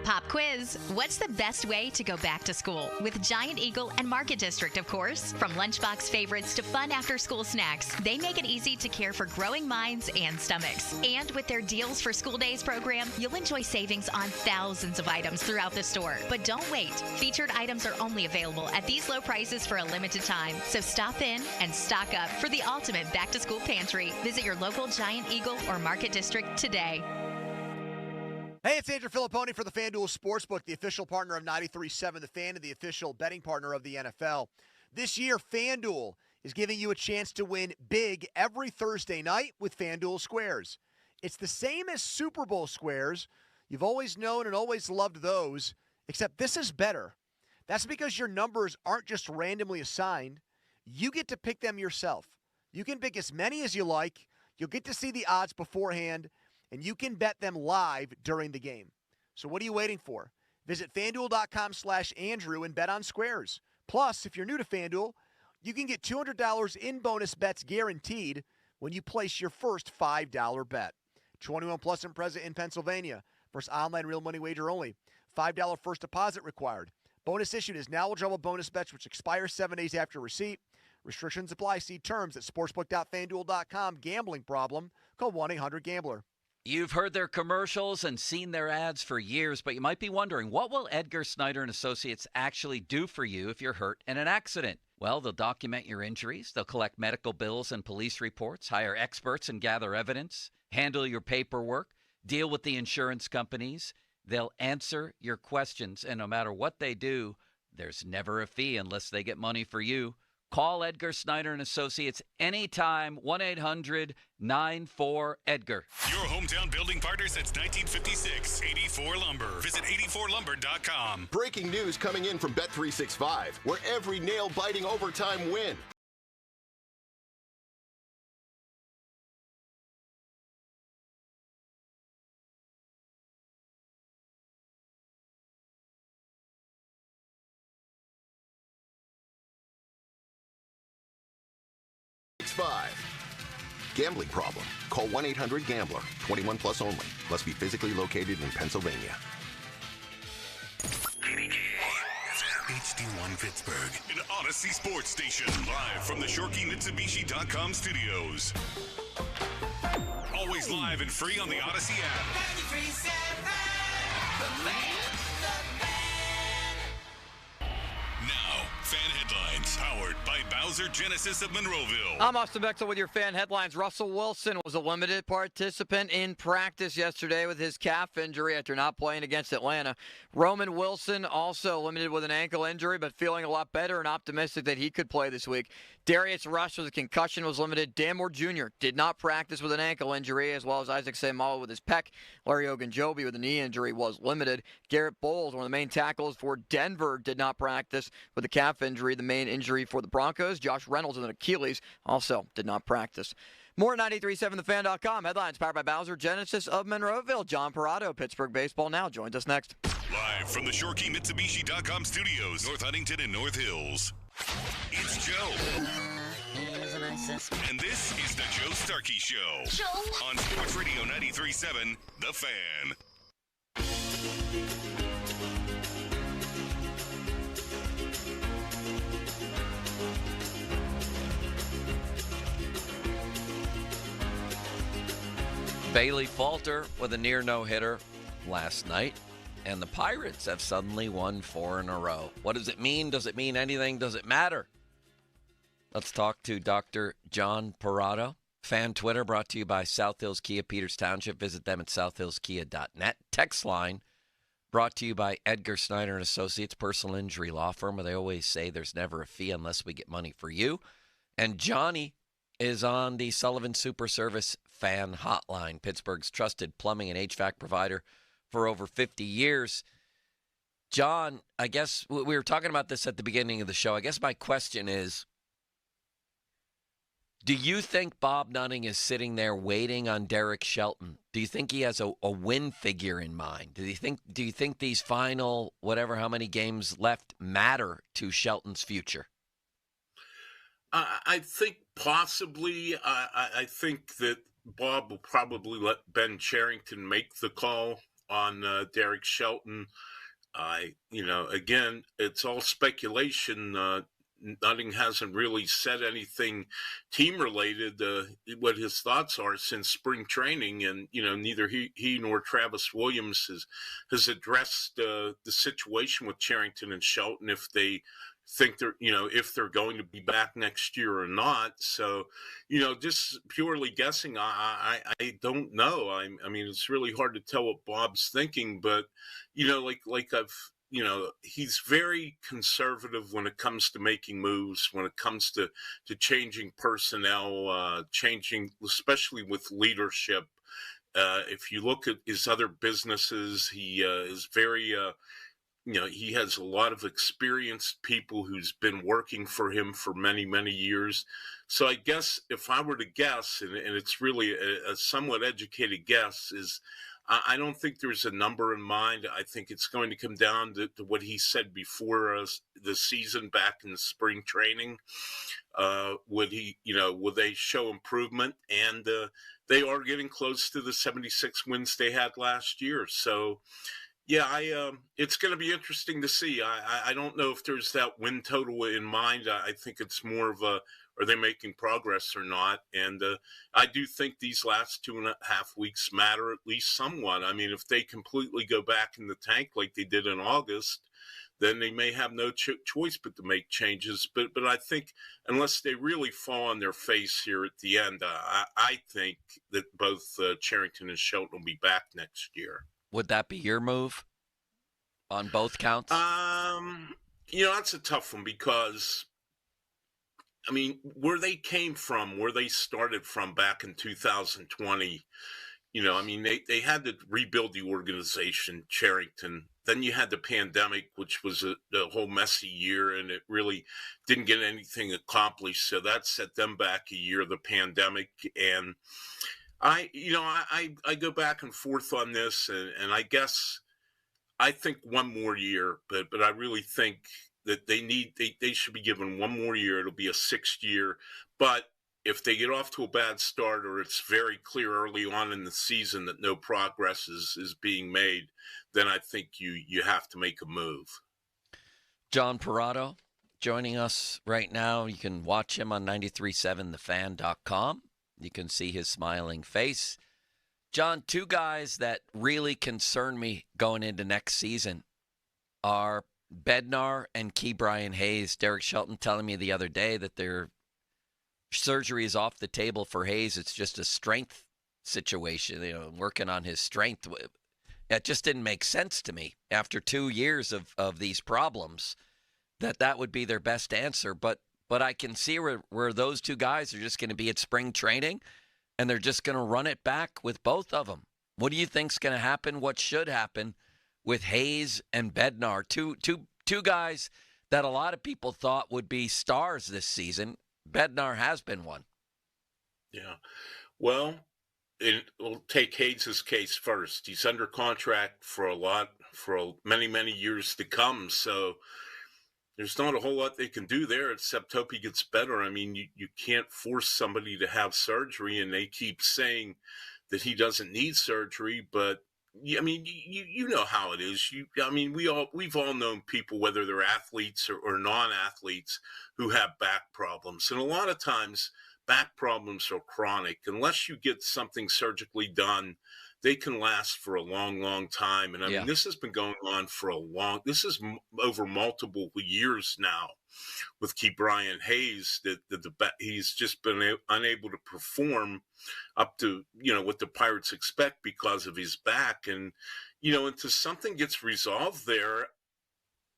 Pop quiz. What's the best way to go back to school? With Giant Eagle and Market District, of course. From lunchbox favorites to fun after-school snacks, they make it easy to care for growing minds and stomachs. And with their Deals for School Days program, you'll enjoy savings on thousands of items throughout the store. But don't wait. Featured items are only available at these low prices for a limited time. So stop in and stock up for the ultimate back-to-school pantry. Visit your local Giant Eagle or Market District today. Hey, it's Andrew Filipponi for the FanDuel Sportsbook, the official partner of 93.7 The Fan and the official betting partner of the NFL. This year, FanDuel is giving you a chance to win big every Thursday night with FanDuel Squares. It's the same as Super Bowl Squares. You've always known and always loved those, except this is better. That's because your numbers aren't just randomly assigned. You get to pick them yourself. You can pick as many as you like. You'll get to see the odds beforehand, and you can bet them live during the game. So what are you waiting for? Visit FanDuel.com/Andrew and bet on Squares. Plus, if you're new to FanDuel, you can get $200 in bonus bets guaranteed when you place your first $5 bet. 21 plus and present in Pennsylvania. First online real money wager only. $5 first deposit required. Bonus issued is now eligible bonus bets which expire 7 days after receipt. Restrictions apply. See terms at sportsbook.fanduel.com. Gambling problem? Call 1-800-GAMBLER. You've heard their commercials and seen their ads for years, but you might be wondering, what will Edgar Snyder and Associates actually do for you if you're hurt in an accident? Well, they'll document your injuries, they'll collect medical bills and police reports, hire experts and gather evidence, handle your paperwork, deal with the insurance companies. They'll answer your questions, and no matter what they do, there's never a fee unless they get money for you. Call Edgar Snyder and Associates anytime, 1-800-94-EDGAR. Your hometown building partner since 1956, 84 Lumber. Visit 84lumber.com. Breaking news coming in from Bet365, where every nail-biting overtime win. Gambling problem? Call 1-800-GAMBLER. 21 plus only. Must be physically located in Pennsylvania. HD1 Pittsburgh, an Odyssey sports station, live from the ShorkeyMitsubishi.com studios. Always live and free on the Odyssey app. 93.7 The Fan. Now, fan headlines, powered by Bowser Genesis of Monroeville. I'm Austin Bexel with your fan headlines. Russell Wilson was a limited participant in practice yesterday with his calf injury after not playing against Atlanta. Roman Wilson also limited with an ankle injury, but feeling a lot better and optimistic that he could play this week. Darius Rush with a concussion was limited. Dan Moore Jr. did not practice with an ankle injury, as well as Isaac Seumalo with his pec. Larry Ogunjobi with a knee injury was limited. Garrett Bowles, one of the main tackles for Denver, did not practice with a calf injury, the main injury for the Broncos. Josh Reynolds with an Achilles also did not practice. More at 93.7thefan.com. Headlines powered by Bowser Genesis of Monroeville. John Perrotto, Pittsburgh Baseball Now, joins us next. Live from the ShorkeyMitsubishi.com studios, North Huntington and North Hills. It's Joe And this is the Joe Starkey Show. On Sports Radio 93.7, The Fan. Bailey Falter with a near no-hitter last night, and the Pirates have suddenly won 4 in a row. What does it mean? Does it mean anything? Does it matter? Let's talk to Dr. John Perrotto. Fan Twitter brought to you by South Hills Kia, Peters Township. Visit them at southhillskia.net. Text line brought to you by Edgar Snyder and Associates, personal injury law firm, where they always say there's never a fee unless we get money for you. And Johnny is on the Sullivan Super Service Fan Hotline, Pittsburgh's trusted plumbing and HVAC provider for over 50 years. John, I guess we were talking about this at the beginning of the show. I guess my question is, do you think Bob Nutting is sitting there waiting on Derek Shelton? Do you think he has a win figure in mind? Do you think these final, whatever, how many games left matter to Shelton's future? I think possibly. I think that Bob will probably let Ben Cherington make the call on Derek Shelton. Again, it's all speculation. Nutting hasn't really said anything team-related, what his thoughts are since spring training, and neither he nor Travis Williams has addressed the situation with Cherington and Shelton, if they think if they're going to be back next year or not. So, just purely guessing, I don't know. I mean, it's really hard to tell what Bob's thinking, but like I've. He's very conservative when it comes to making moves, when it comes to changing personnel, especially with leadership. If you look at his other businesses, he is very, he has a lot of experienced people who's been working for him for many, many years. So I guess if I were to guess, and it's really a somewhat educated guess, is I don't think there's a number in mind. I think it's going to come down to what he said before the season back in spring training. Would they show improvement? And they are getting close to the 76 wins they had last year. So, yeah, it's going to be interesting to see. I don't know if there's that win total in mind. I think it's more of are they making progress or not? And I do think these last 2.5 weeks matter at least somewhat. I mean, if they completely go back in the tank like they did in August, then they may have no choice but to make changes. But I think unless they really fall on their face here at the end, I think that both Cherington and Shelton will be back next year. Would that be your move on both counts? That's a tough one because, I mean, where they came from, where they started from back in 2020, I mean, they had to rebuild the organization, Cherington. Then you had the pandemic, which was a whole messy year, and it really didn't get anything accomplished. So that set them back a year, the pandemic. And I go back and forth on this, and I guess I think one more year, but I really think that they should be given one more year. It'll be a 6th year. But if they get off to a bad start, or it's very clear early on in the season that no progress is being made, then I think you have to make a move. John Perrotto joining us right now. You can watch him on 937thefan.com. You can see his smiling face. John, 2 guys that really concern me going into next season are Bednar and Ke'Bryan Hayes. Derek Shelton telling me the other day that their surgery is off the table for Hayes. It's just a strength situation, working on his strength. It just didn't make sense to me after 2 years of these problems that would be their best answer. But I can see where those 2 guys are just going to be at spring training, and they're just going to run it back with both of them. What do you think's going to happen? What should happen with Hayes and Bednar? Two guys that a lot of people thought would be stars this season. Bednar has been one. Yeah. Well, we'll take Hayes' case first. He's under contract for many, many years to come. So, there's not a whole lot they can do there except hope he gets better. I mean, you can't force somebody to have surgery, and they keep saying that he doesn't need surgery, but I mean, you know how it is. I mean, we've all known people, whether they're athletes or non-athletes, who have back problems, and a lot of times back problems are chronic. Unless you get something surgically done, they can last for a long, long time. And I mean, this has been going on for this is over multiple years now with Ke'Bryan Hayes, that he's just been unable to perform up to, what the Pirates expect because of his back. And, until something gets resolved there,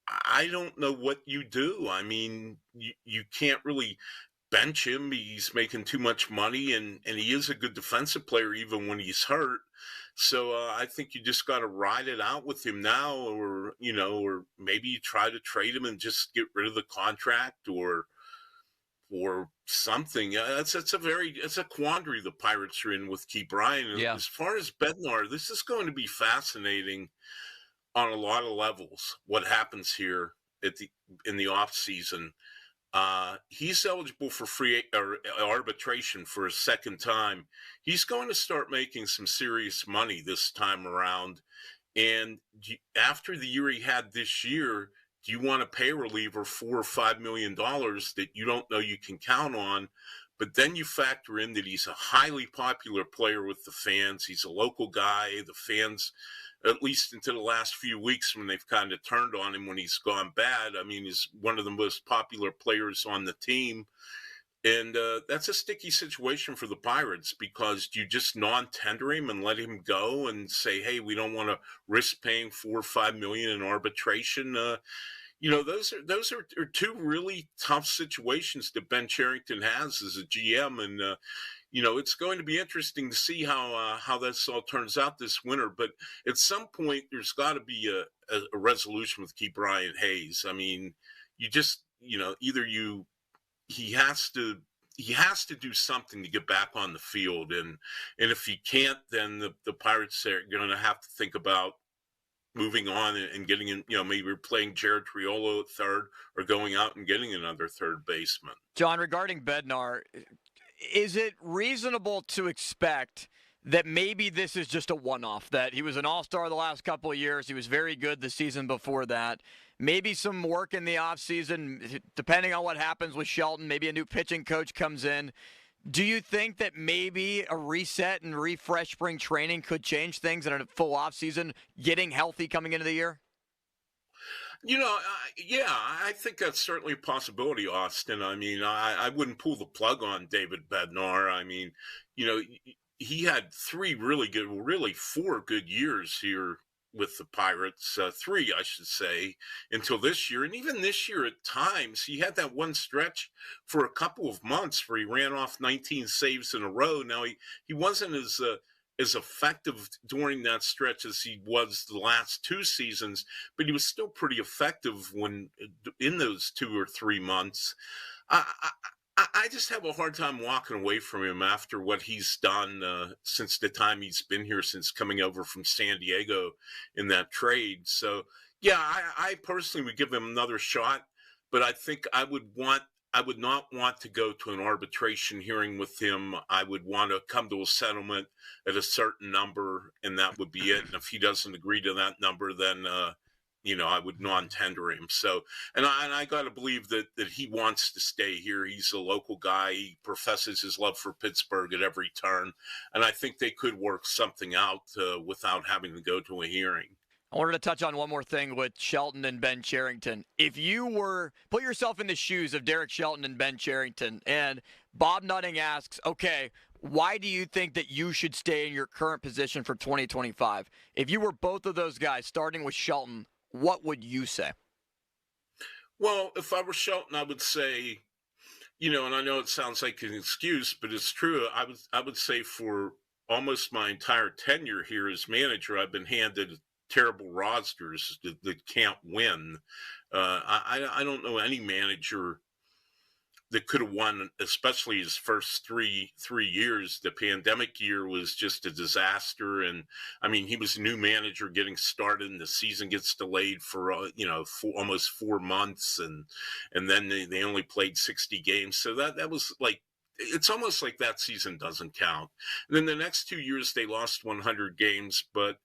I don't know what you do. I mean, you can't really bench him. He's making too much money, and he is a good defensive player even when he's hurt. So I think you just got to ride it out with him now, or maybe you try to trade him and just get rid of the contract or something. It's a quandary the Pirates are in with Ke'Bryan. Yeah. As far as Bednar, this is going to be fascinating on a lot of levels. What happens here in the off season? He's eligible for arbitration for a second time. He's going to start making some serious money this time around. And after the year he had this year, do you want to pay a reliever $4 or $5 million that you don't know you can count on? But then you factor in that he's a highly popular player with the fans. He's a local guy. The fans, at least into the last few weeks when they've kind of turned on him when he's gone bad, I mean, he's one of the most popular players on the team. And that's a sticky situation for the Pirates, because do you just non-tender him and let him go and say, hey, we don't want to risk paying $4 or $5 million in arbitration? Those are two really tough situations that Ben Cherington has as a GM. And, it's going to be interesting to see how this all turns out this winter. But at some point, there's got to be a resolution with Ke'Bryan Hayes. I mean, you just, he has to do something to get back on the field. And if he can't, then the Pirates are going to have to think about moving on and getting in, maybe playing Jared Triolo at third or going out and getting another third baseman. John, regarding Bednar, is it reasonable to expect that maybe this is just a one-off, that he was an all-star the last couple of years, he was very good the season before that, maybe some work in the offseason, depending on what happens with Shelton, maybe a new pitching coach comes in. Do you think that maybe a reset and refresh spring training could change things in a full offseason, getting healthy coming into the year? Yeah, I think that's certainly a possibility, Austin. I mean, I wouldn't pull the plug on David Bednar. I mean, he had four good years here with the Pirates, three, I should say, until this year. And even this year at times, he had that one stretch for a couple of months where he ran off 19 saves in a row. Now, he wasn't as effective during that stretch as he was the last two seasons, but he was still pretty effective in those 2 or 3 months. I just have a hard time walking away from him after what he's done since the time he's been here, since coming over from San Diego in that trade. So, yeah, I personally would give him another shot, but I think I would not want to go to an arbitration hearing with him. I would want to come to a settlement at a certain number, and that would be it. And if he doesn't agree to that number, then I would non-tender him. So, and I got to believe that he wants to stay here. He's a local guy. He professes his love for Pittsburgh at every turn. And I think they could work something out without having to go to a hearing. I wanted to touch on one more thing with Shelton and Ben Cherington. If you put yourself in the shoes of Derek Shelton and Ben Cherington, and Bob Nutting asks, okay, why do you think that you should stay in your current position for 2025? If you were both of those guys, starting with Shelton, what would you say? Well, if I were Shelton, I would say, and I know it sounds like an excuse, but it's true. I would say for almost my entire tenure here as manager, I've been handed terrible rosters that can't win. I don't know any manager that could have won, especially his first three years. The pandemic year was just a disaster. And I mean, he was a new manager getting started, and the season gets delayed for, almost 4 months. And then they only played 60 games. So that was like, it's almost like that season doesn't count. And then the next 2 years, they lost 100 games, but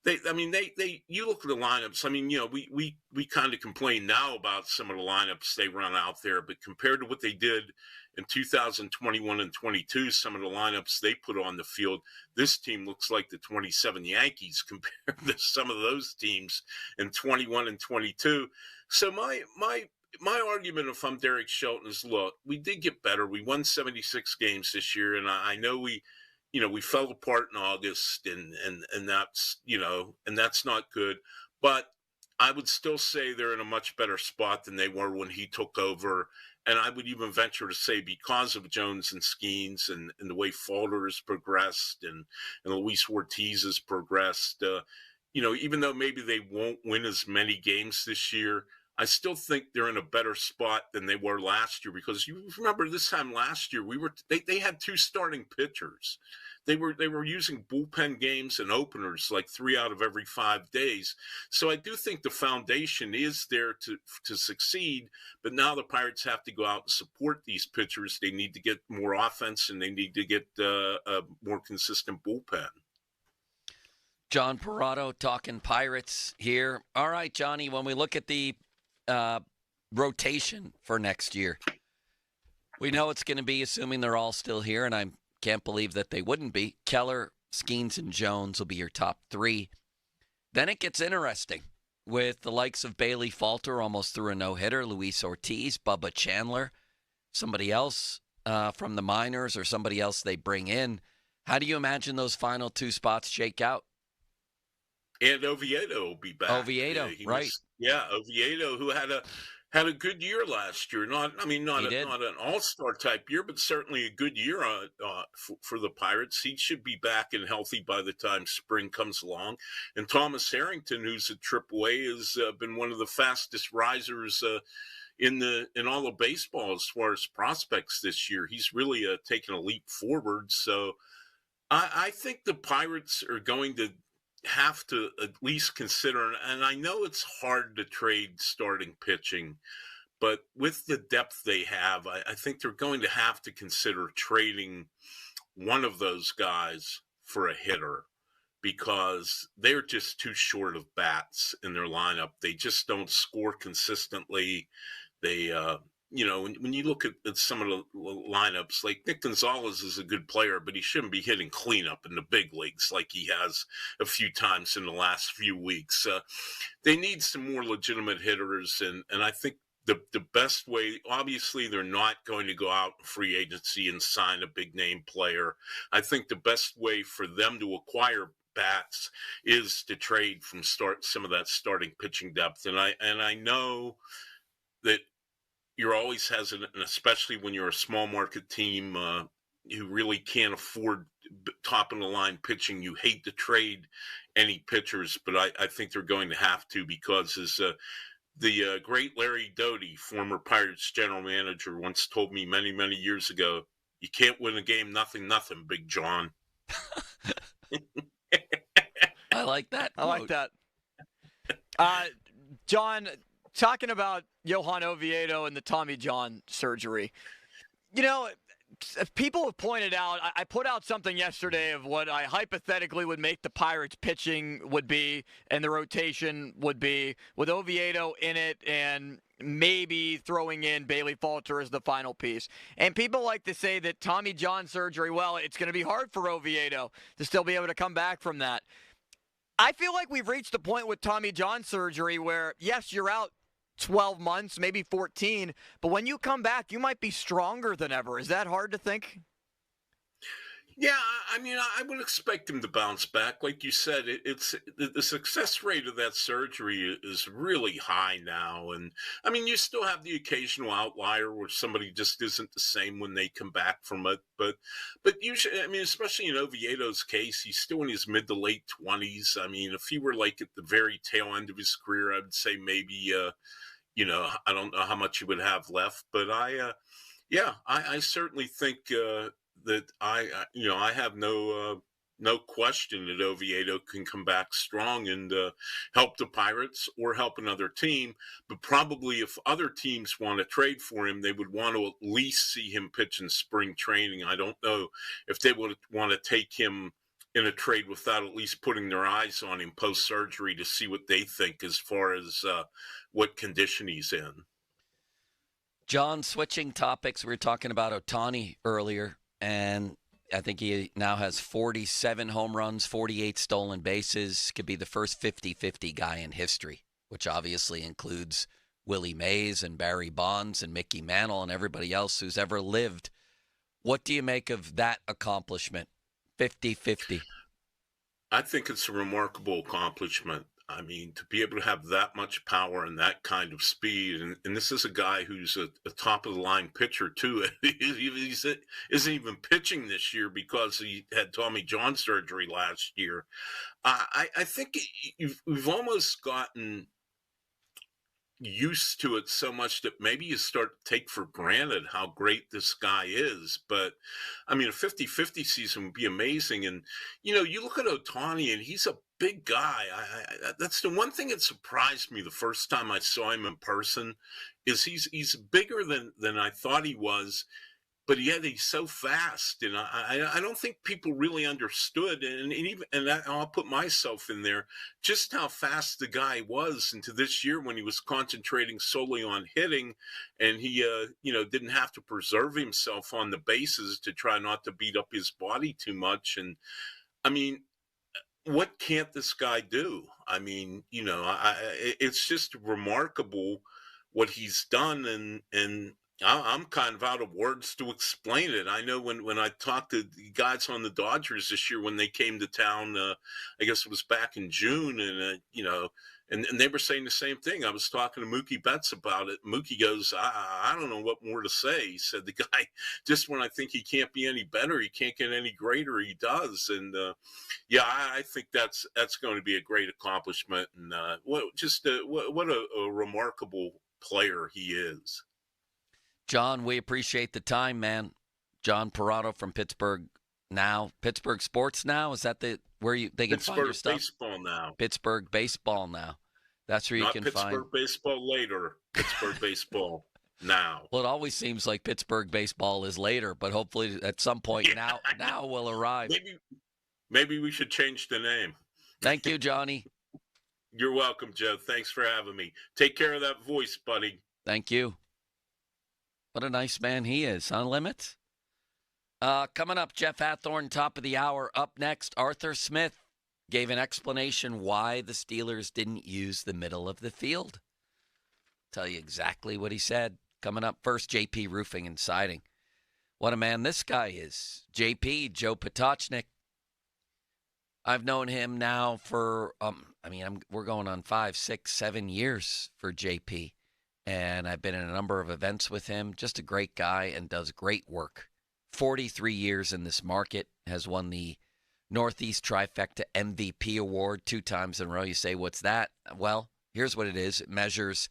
you look at the lineups. I mean, we kind of complain now about some of the lineups they run out there, but compared to what they did in 2021 and 22, some of the lineups they put on the field, this team looks like the 27 Yankees compared to some of those teams in 21 and 22. So my argument, if I'm Derek Shelton, is look, we did get better. We won 76 games this year, and I know we fell apart in August, and that's not good. But I would still say they're in a much better spot than they were when he took over. And I would even venture to say, because of Jones and Skeens and the way Falter has progressed and Luis Ortiz has progressed, even though maybe they won't win as many games this year, I still think they're in a better spot than they were last year, because you remember this time last year they had 2 starting pitchers. They were using bullpen games and openers like 3 out of every 5 days. So I do think the foundation is there to succeed, but now the Pirates have to go out and support these pitchers. They need to get more offense, and they need to get a more consistent bullpen. John Perrotto talking Pirates here. All right, Johnny, when we look at the rotation for next year, we know it's going to be, assuming they're all still here, and I can't believe that they wouldn't be. Keller, Skeens, and Jones will be your top 3. Then it gets interesting with the likes of Bailey Falter almost threw a no-hitter, Luis Ortiz, Bubba Chandler, somebody else from the minors or somebody else they bring in. How do you imagine those final 2 spots shake out? And Oviedo will be back. Oviedo, right? Oviedo, who had a good year last year. Not an all-star type year, but certainly a good year for the Pirates. He should be back and healthy by the time spring comes along. And Thomas Harrington, who's at AAA, has been one of the fastest risers in all of baseball as far as prospects this year. He's really taken a leap forward. So I think the Pirates are going to have to at least consider, and I know it's hard to trade starting pitching, but with the depth they have, I think they're going to have to consider trading one of those guys for a hitter, because they're just too short of bats in their lineup. They just don't score consistently. They when you look at some of the lineups, like Nick Gonzalez is a good player, but he shouldn't be hitting cleanup in the big leagues like he has a few times in the last few weeks. They need some more legitimate hitters, and I think the best way, obviously they're not going to go out in free agency and sign a big name player. I think the best way for them to acquire bats is to trade from some of that starting pitching depth. And I know that you're always hesitant, and especially when you're a small market team who really can't afford top of the line pitching. You hate to trade any pitchers, but I think they're going to have to, because as the great Larry Doty, former Pirates general manager, once told me many, many years ago, you can't win a game nothing, Big John. I like that. I like that. John, talking about Johan Oviedo and the Tommy John surgery, people have pointed out, I put out something yesterday of what I hypothetically would make the Pirates pitching would be and the rotation would be with Oviedo in it and maybe throwing in Bailey Falter as the final piece. And people like to say that Tommy John surgery, well, it's going to be hard for Oviedo to still be able to come back from that. I feel like we've reached the point with Tommy John surgery where, yes, you're out 12 months, maybe 14, but when you come back, you might be stronger than ever. Is that hard to think? Yeah, I mean, I would expect him to bounce back. Like you said, it's the success rate of that surgery is really high now. And I mean, you still have the occasional outlier where somebody just isn't the same when they come back from it. But usually, I mean, especially in Oviedo's case, he's still in his mid to late 20s. I mean, if he were like at the very tail end of his career, I would say maybe, I don't know how much he would have left, but Yeah, I certainly think that I have no question that Oviedo can come back strong and help the Pirates or help another team. But probably if other teams want to trade for him, they would want to at least see him pitch in spring training. I don't know if they would want to take him in a trade without at least putting their eyes on him post-surgery to see what they think as far as what condition he's in. John, switching topics, we were talking about OTANI earlier, and I think he now has 47 home runs, 48 stolen bases, could be the first 50-50 guy in history, which obviously includes Willie Mays and Barry Bonds and Mickey Mantle and everybody else who's ever lived. What do you make of that accomplishment, 50-50? I think it's a remarkable accomplishment. I mean, to be able to have that much power and that kind of speed, and this is a guy who's a top-of-the-line pitcher, too. He isn't even pitching this year because he had Tommy John surgery last year. I think we've almost gotten used to it so much that maybe you start to take for granted how great this guy is. But, I mean, a 50-50 season would be amazing. And, you look at OTANI, and he's a big guy. That's the one thing that surprised me the first time I saw him in person is he's bigger than I thought he was, but yet he's so fast. And I don't think people really understood, and I'll put myself in there, just how fast the guy was into this year when he was concentrating solely on hitting, and he didn't have to preserve himself on the bases to try not to beat up his body too much. And I mean, what can't this guy do? I mean, it's just remarkable what he's done, and I'm kind of out of words to explain it. I know when I talked to the guys on the Dodgers this year when they came to town, I guess it was back in June, and they were saying the same thing. I was talking to Mookie Betts about it. Mookie goes, I don't know what more to say. He said, the guy, just when I think he can't be any better, he can't get any greater, he does. And, I think that's going to be a great accomplishment. And what a remarkable player he is. John, we appreciate the time, man. John Perrotto from Pittsburgh Now. Pittsburgh Sports Now? Is that they can find your stuff? Pittsburgh Baseball Now. Pittsburgh Baseball Now. That's where you can find. Pittsburgh Baseball later. Pittsburgh Baseball Now. Well, it always seems like Pittsburgh Baseball is later, but hopefully at some point now will arrive. Maybe we should change the name. Thank you, Johnny. You're welcome, Joe. Thanks for having me. Take care of that voice, buddy. Thank you. What a nice man he is. On Limits? Coming up, Jeff Hathorne, top of the hour. Up next, Arthur Smith gave an explanation why the Steelers didn't use the middle of the field. Tell you exactly what he said. Coming up first, JP Roofing and Siding. What a man this guy is. JP, Joe Potocznik. I've known him now for, we're going on 5, 6, 7 years for JP. And I've been in a number of events with him. Just a great guy and does great work. 43 years in this market, has won the Northeast Trifecta MVP award 2 times in a row. You say, what's that? Well, here's what it is. It measures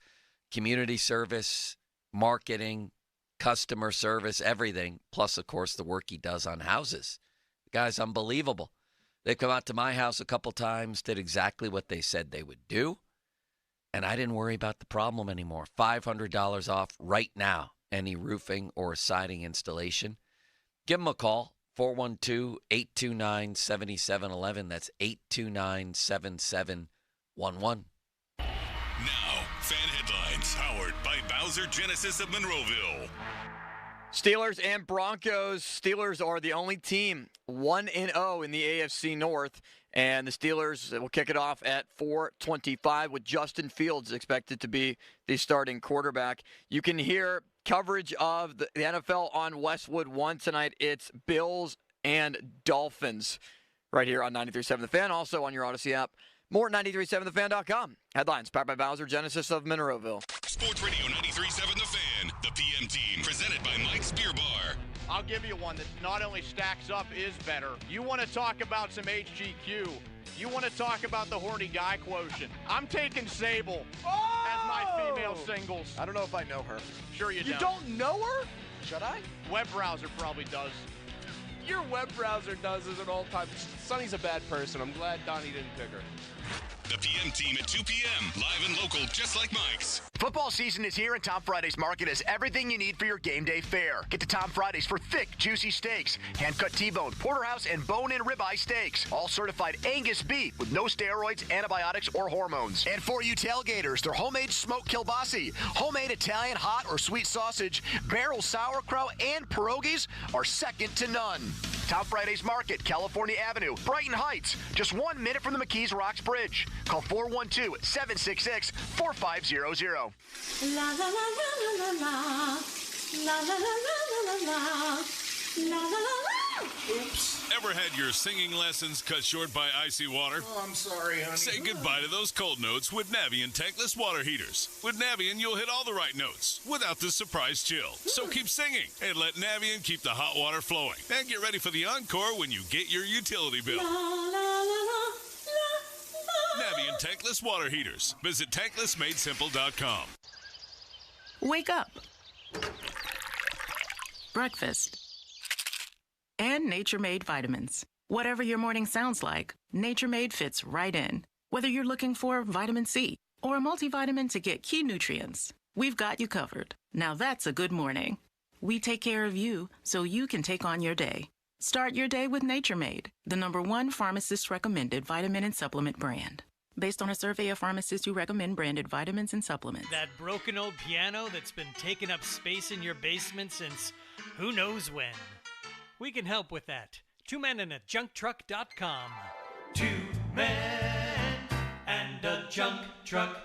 community service, marketing, customer service, everything, plus, of course, the work he does on houses. The guy's unbelievable. They've come out to my house a couple times, did exactly what they said they would do, and I didn't worry about the problem anymore. $500 off right now, any roofing or siding installation. Give them a call, 412-829-7711. That's 829-7711. Now, fan headlines powered by Bowser Genesis of Monroeville. Steelers and Broncos. Steelers are the only team 1-0 in the AFC North, and the Steelers will kick it off at 4:25 with Justin Fields expected to be the starting quarterback. You can hear coverage of the NFL on Westwood 1 tonight. It's Bills and Dolphins right here on 93.7 The Fan, also on your Odyssey app. More at 937thefan.com. Headlines powered by Bowser Genesis of Monroeville. Sports Radio 93.7 The Fan, the PM team, presented by Mike's Beer Bar. I'll give you one that not only stacks up, is better. You want to talk about some HGQ. You want to talk about the horny guy quotient. I'm taking Sable as my female singles. I don't know if I know her. Sure you You don't know her? Should I? Web browser probably does. Your web browser does as an all-time. Sonny's a bad person. I'm glad Donnie didn't pick her. The PM team at 2 p.m. Live and local, just like Mike's. Football season is here, and Tom Fridays Market has everything you need for your game day fare. Get to Tom Fridays for thick, juicy steaks, hand-cut T-bone, porterhouse, and bone-in ribeye steaks. All certified Angus beef with no steroids, antibiotics, or hormones. And for you tailgaters, their homemade smoked kielbasi, homemade Italian hot or sweet sausage, barrel sauerkraut, and pierogies are second to none. Tom Fridays Market, California Avenue, Brighton Heights, just 1 minute from the McKees Rocks Bridge. Call 412-766-4500. La la la la la la la la la la la la la la la. Oops. Ever had your singing lessons cut short by icy water? Oh, I'm sorry, honey. Say goodbye to those cold notes with Navien tankless water heaters. With Navien, you'll hit all the right notes without the surprise chill. So keep singing and let Navien keep the hot water flowing. And get ready for the encore when you get your utility bill. La la la la la. Navien tankless water heaters. Visit tanklessmadesimple.com. Wake up. Breakfast. And Nature Made vitamins. Whatever your morning sounds like, Nature Made fits right in. Whether you're looking for vitamin C or a multivitamin to get key nutrients, we've got you covered. Now that's a good morning. We take care of you so you can take on your day. Start your day with Nature Made, the #1 pharmacist-recommended vitamin and supplement brand. Based on a survey of pharmacists who recommend branded vitamins and supplements. That broken old piano that's been taking up space in your basement since who knows when. We can help with that. 2 men and a junktruck.com. 2 men and a junk truck.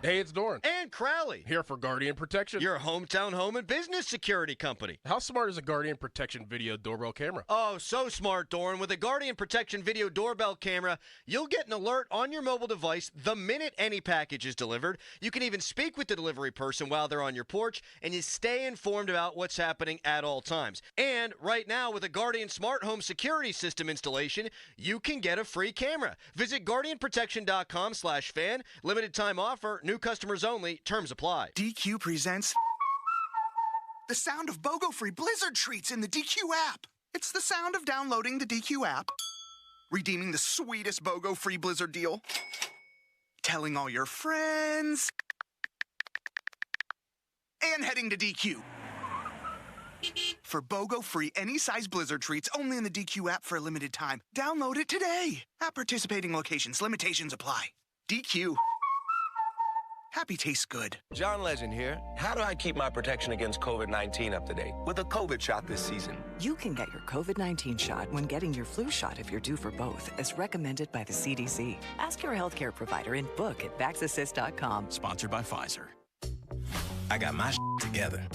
Hey, it's Doran. And Crowley. Here for Guardian Protection. Your hometown home and business security company. How smart is a Guardian Protection video doorbell camera? Oh, so smart, Doran. With a Guardian Protection video doorbell camera, you'll get an alert on your mobile device the minute any package is delivered. You can even speak with the delivery person while they're on your porch, and you stay informed about what's happening at all times. And right now, with a Guardian Smart Home Security System installation, you can get a free camera. Visit GuardianProtection.com/fan. Limited time offer. New customers only. Terms apply. DQ presents the sound of BOGO-free Blizzard treats in the DQ app. It's the sound of downloading the DQ app, redeeming the sweetest BOGO-free Blizzard deal, telling all your friends, and heading to DQ. For BOGO-free any-size Blizzard treats only in the DQ app for a limited time. Download it today. At participating locations, limitations apply. DQ. Happy tastes good. John Legend here. How do I keep my protection against COVID-19 up to date? With a COVID shot this season. You can get your COVID-19 shot when getting your flu shot if you're due for both, as recommended by the CDC. Ask your healthcare provider and book at vaxassist.com. Sponsored by Pfizer. I got my together.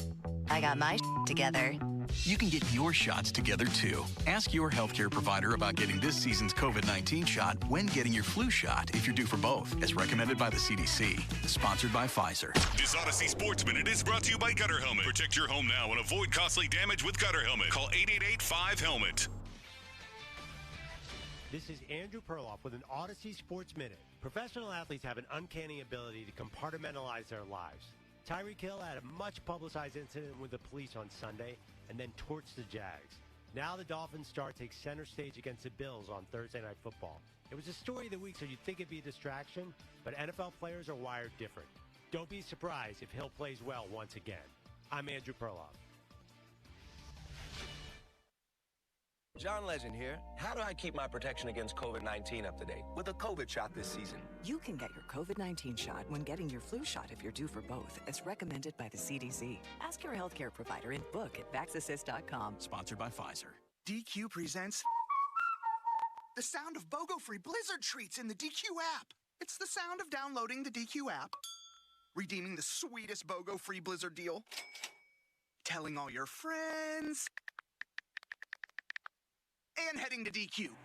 I got my together. You can get your shots together, too. Ask your healthcare provider about getting this season's COVID-19 shot when getting your flu shot if you're due for both, as recommended by the CDC. Sponsored by Pfizer. This Odyssey Sports Minute is brought to you by Gutter Helmet. Protect your home now and avoid costly damage with Gutter Helmet. Call 888-5-HELMET. This is Andrew Perloff with an Odyssey Sports Minute. Professional athletes have an uncanny ability to compartmentalize their lives. Tyreek Hill had a much-publicized incident with the police on Sunday and then torched the Jags. Now the Dolphins star takes center stage against the Bills on Thursday Night Football. It was a story of the week, so you'd think it'd be a distraction, but NFL players are wired different. Don't be surprised if Hill plays well once again. I'm Andrew Perloff. John Legend here. How do I keep my protection against COVID-19 up to date? With a COVID shot this season. You can get your COVID-19 shot when getting your flu shot if you're due for both, as recommended by the CDC. Ask your healthcare provider and book at vaxassist.com. Sponsored by Pfizer. DQ presents the sound of BOGO-free Blizzard treats in the DQ app. It's the sound of downloading the DQ app, redeeming the sweetest BOGO-free Blizzard deal, telling all your friends, and heading to DQ.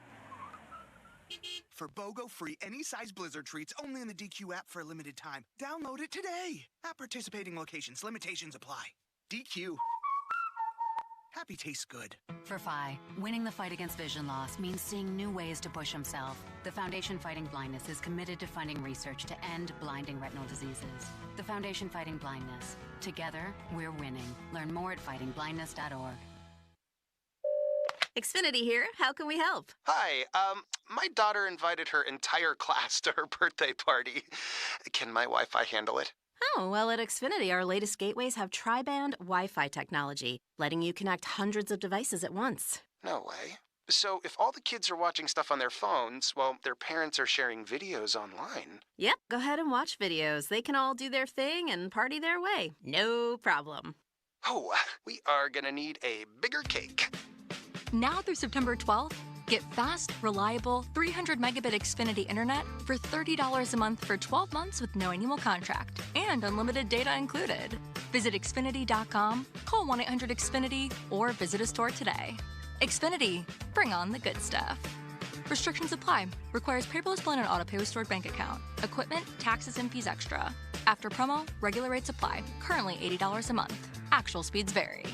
For BOGO-free any-size Blizzard treats only in the DQ app for a limited time. Download it today. At participating locations, limitations apply. DQ. Happy tastes good. For Phi, winning the fight against vision loss means seeing new ways to push himself. The Foundation Fighting Blindness is committed to funding research to end blinding retinal diseases. The Foundation Fighting Blindness. Together, we're winning. Learn more at fightingblindness.org. Xfinity here. How can we help? Hi, my daughter invited her entire class to her birthday party. Can my Wi-Fi handle it? Oh, well, at Xfinity, our latest gateways have tri-band Wi-Fi technology, letting you connect hundreds of devices at once. No way. So if all the kids are watching stuff on their phones, well, their parents are sharing videos online. Yep, go ahead and watch videos. They can all do their thing and party their way. No problem. Oh, we are gonna need a bigger cake. Now through September 12th, get fast, reliable, 300 megabit Xfinity internet for $30 a month for 12 months with no annual contract and unlimited data included. Visit Xfinity.com, call 1-800-XFINITY, or visit a store today. Xfinity, bring on the good stuff. Restrictions apply. Requires paperless plan and autopay with stored bank account. Equipment, taxes, and fees extra. After promo, regular rates apply. Currently $80 a month. Actual speeds vary.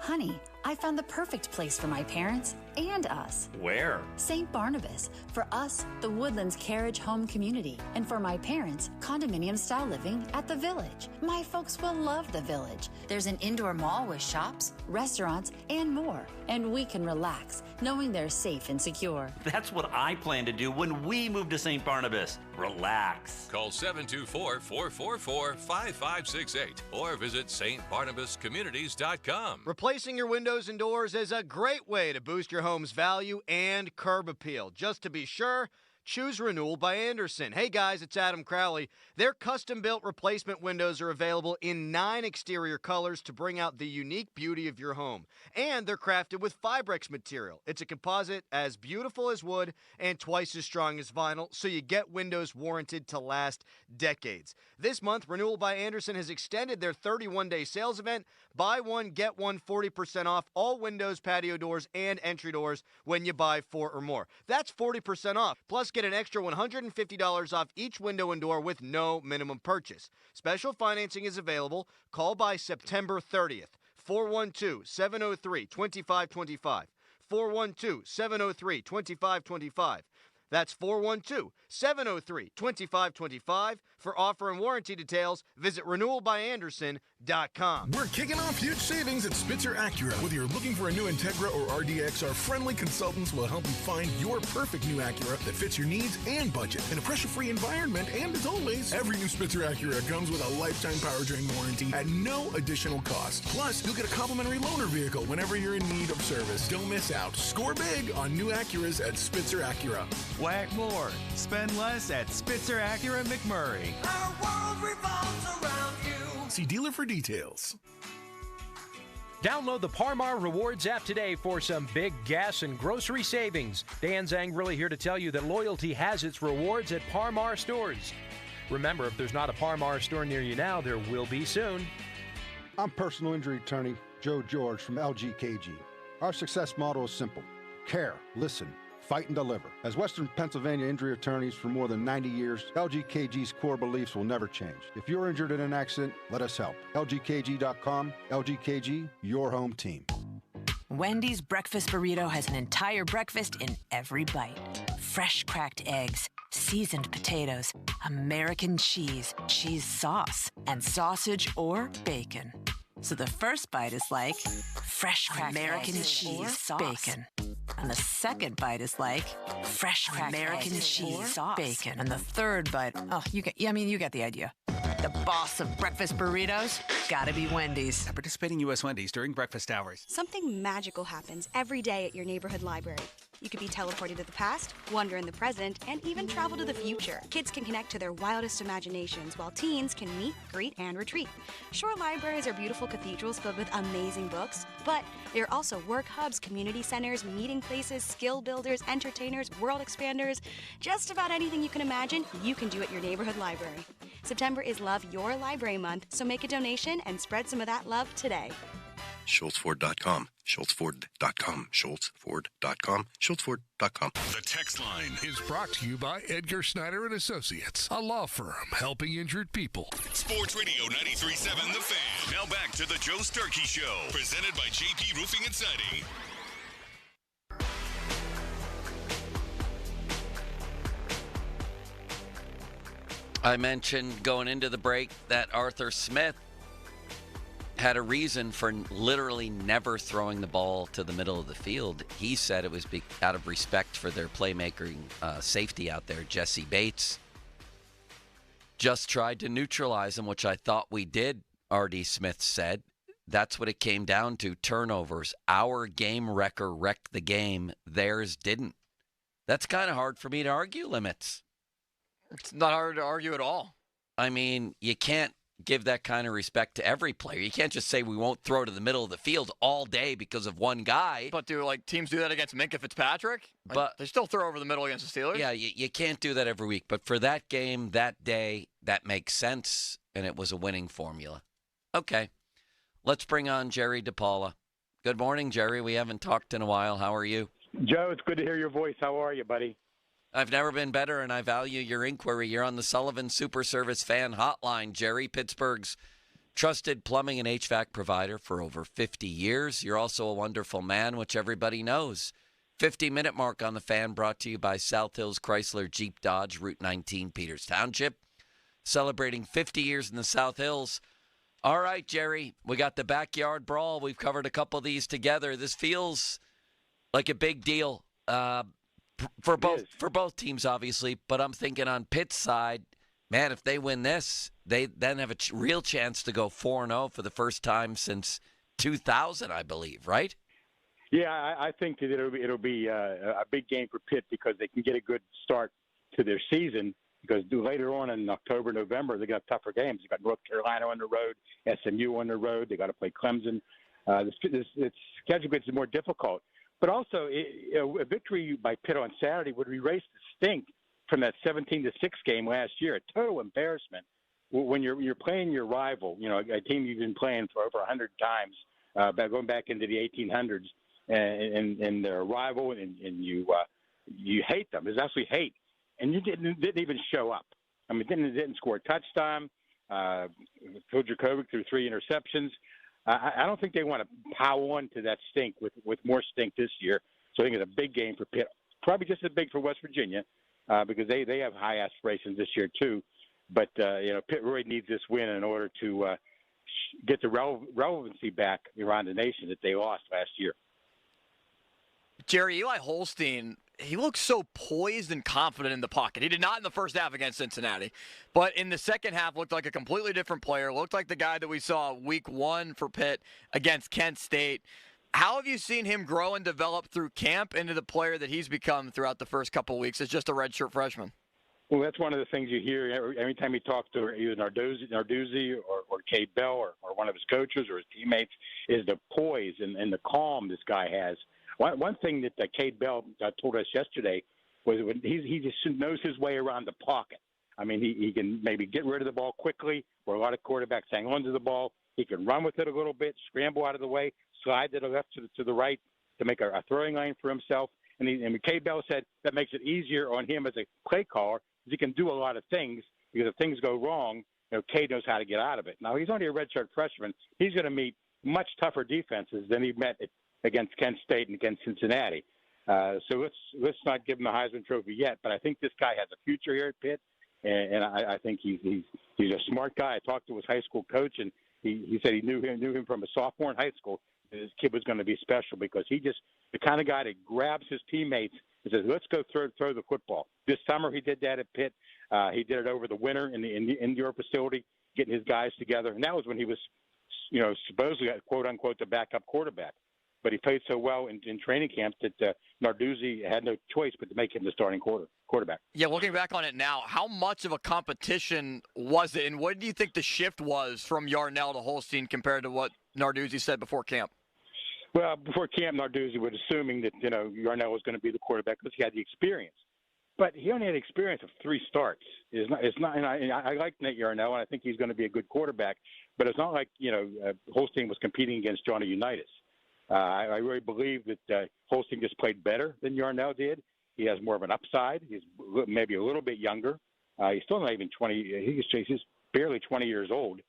Honey, I found the perfect place for my parents and us. Where? St. Barnabas. For us, the Woodlands Carriage Home Community. And for my parents, condominium-style living at the Village. My folks will love the Village. There's an indoor mall with shops, restaurants, and more. And we can relax, knowing they're safe and secure. That's what I plan to do when we move to St. Barnabas. Relax. Call 724-444-5568 or visit stbarnabascommunities.com. Replacing your windows and doors is a great way to boost your home's value and curb appeal. Just to be sure, choose Renewal by Andersen. Hey guys, it's Adam Crowley. Their custom-built replacement windows are available in 9 exterior colors to bring out the unique beauty of your home. And they're crafted with Fibrex material. It's a composite as beautiful as wood and twice as strong as vinyl, so you get windows warranted to last decades. This month, Renewal by Andersen has extended their 31-day sales event. Buy one, get one 40% off all windows, patio doors, and entry doors when you buy 4 or more. That's 40% off. Plus, get an extra $150 off each window and door with no minimum purchase. Special financing is available. Call by September 30th. 412-703-2525. 412-703-2525. That's 412-703-2525. For offer and warranty details, visit renewalbyandersen.com. We're kicking off huge savings at Spitzer Acura. Whether you're looking for a new Integra or RDX, our friendly consultants will help you find your perfect new Acura that fits your needs and budget in a pressure-free environment. And as always, every new Spitzer Acura comes with a lifetime powertrain warranty at no additional cost. Plus, you'll get a complimentary loaner vehicle whenever you're in need of service. Don't miss out. Score big on new Acuras at Spitzer Acura. Whack more. Spend less at Spitzer Acura McMurray. Our world revolves around you. See dealer for details. Download the Par-Mar Rewards app today for some big gas and grocery savings. Dan Zangrili here to tell you that loyalty has its rewards at Par-Mar stores. Remember, if there's not a Par-Mar store near you now, there will be soon. I'm personal injury attorney Joe George from LGKG. Our success model is simple: care, listen, fight, and deliver. As Western Pennsylvania injury attorneys for more than 90 years, LGKG's core beliefs will never change. If you're injured in an accident, let us help. LGKG.com. LGKG, your home team. Wendy's breakfast burrito has an entire breakfast in every bite. Fresh cracked eggs, seasoned potatoes, American cheese, cheese sauce, and sausage or bacon. So the first bite is like fresh cracked American cheese sauce, bacon. And the second bite is like fresh cracked American cheese sauce, bacon. And the third bite, you get the idea. The boss of breakfast burritos, gotta be Wendy's. At participating U.S. Wendy's during breakfast hours. Something magical happens every day at your neighborhood library. You could be teleported to the past, wander in the present, and even travel to the future. Kids can connect to their wildest imaginations, while teens can meet, greet, and retreat. Sure, libraries are beautiful cathedrals filled with amazing books, but they're also work hubs, community centers, meeting places, skill builders, entertainers, world expanders. Just about anything you can imagine, you can do at your neighborhood library. September is Love Your Library Month, so make a donation and spread some of that love today. SchultzFord.com. SchultzFord.com. SchultzFord.com. SchultzFord.com. The text line is brought to you by Edgar Snyder and Associates, a law firm helping injured people. Sports Radio 93.7 The Fan. Now back to the Joe Starkey Show, presented by JP Roofing and Siding. I mentioned going into the break that Arthur Smith had a reason for literally never throwing the ball to the middle of the field. He said it was out of respect for their playmaking safety out there. Jesse Bates just tried to neutralize him, which I thought we did, R.D. Smith said. That's what it came down to, turnovers. Our game wrecker wrecked the game. Theirs didn't. That's kind of hard for me to argue, Limits. It's not hard to argue at all. I mean, you can't give that kind of respect to every player. You can't just say we won't throw to the middle of the field all day because of one guy. But do teams do that against Minkah Fitzpatrick? But they still throw over the middle against the Steelers? Yeah, you can't do that every week. But for that game, that day, that makes sense, and it was a winning formula. Okay, let's bring on Jerry DePaula. Good morning, Jerry. We haven't talked in a while. How are you? Joe, it's good to hear your voice. How are you, buddy? I've never been better, and I value your inquiry. You're on the Sullivan Super Service Fan Hotline. Jerry, Pittsburgh's trusted plumbing and HVAC provider for over 50 years. You're also a wonderful man, which everybody knows. 50-minute mark on the Fan, brought to you by South Hills Chrysler Jeep Dodge, Route 19, Peters Township. Celebrating 50 years in the South Hills. All right, Jerry, we got the backyard brawl. We've covered a couple of these together. This feels like a big deal. For both teams, obviously, but I'm thinking on Pitt's side, man, if they win this, they then have a real chance to go 4-0 for the first time since 2000, I believe, right? Yeah, I think that it'll be a big game for Pitt because they can get a good start to their season. Because later on in October, November, they got tougher games. They got North Carolina on the road, SMU on the road. They got to play Clemson. The schedule gets more difficult. But also, a victory by Pitt on Saturday would erase the stink from that 17-6 game last year. A total embarrassment when you're playing your rival, a team you've been playing for over 100 times, going back into the 1800s, and their rival, and you hate them. There's actually hate, and you didn't even show up. I mean, didn't score a touchdown. Phil Dracovic threw 3 interceptions. I don't think they want to pile on to that stink with more stink this year. So I think it's a big game for Pitt. Probably just as big for West Virginia because they have high aspirations this year too. But, Pitt really needs this win in order to get the relevancy back around the nation that they lost last year. Jerry, Eli Holstein, he looks so poised and confident in the pocket. He did not in the first half against Cincinnati, but in the second half looked like a completely different player, looked like the guy that we saw week 1 for Pitt against Kent State. How have you seen him grow and develop through camp into the player that he's become throughout the first couple of weeks as just a redshirt freshman? Well, that's one of the things you hear every time you talk to either Narduzzi or Cade Bell or one of his coaches or his teammates is the poise and the calm this guy has. One thing that Cade Bell told us yesterday was when he just knows his way around the pocket. I mean, he can maybe get rid of the ball quickly, where a lot of quarterbacks hang on to the ball. He can run with it a little bit, scramble out of the way, slide to the left to the right to make a throwing lane for himself. And Cade Bell said that makes it easier on him as a play caller because he can do a lot of things because if things go wrong, Cade knows how to get out of it. Now, he's only a redshirt freshman. He's going to meet much tougher defenses than he met against Kent State and against Cincinnati. So let's not give him the Heisman Trophy yet, but I think this guy has a future here at Pitt, and I think he's a smart guy. I talked to his high school coach, and he said he knew him from a sophomore in high school. This kid was going to be special because he just the kind of guy that grabs his teammates and says, "Let's go throw the football." This summer he did that at Pitt. He did it over the winter in the indoor facility, getting his guys together, and that was when he was, supposedly quote unquote the backup quarterback. But he played so well in training camp that Narduzzi had no choice but to make him the starting quarterback. Yeah, looking back on it now, how much of a competition was it, and what do you think the shift was from Yarnell to Holstein compared to what Narduzzi said before camp? Well, before camp, Narduzzi was assuming that Yarnell was going to be the quarterback because he had the experience. But he only had experience of 3 starts. It's not. And I like Nate Yarnell, and I think he's going to be a good quarterback. But it's not like Holstein was competing against Johnny Unitas. I really believe that Holstein just played better than Yarnell did. He has more of an upside. He's maybe a little bit younger. He's still not even 20. He's barely 20 years old.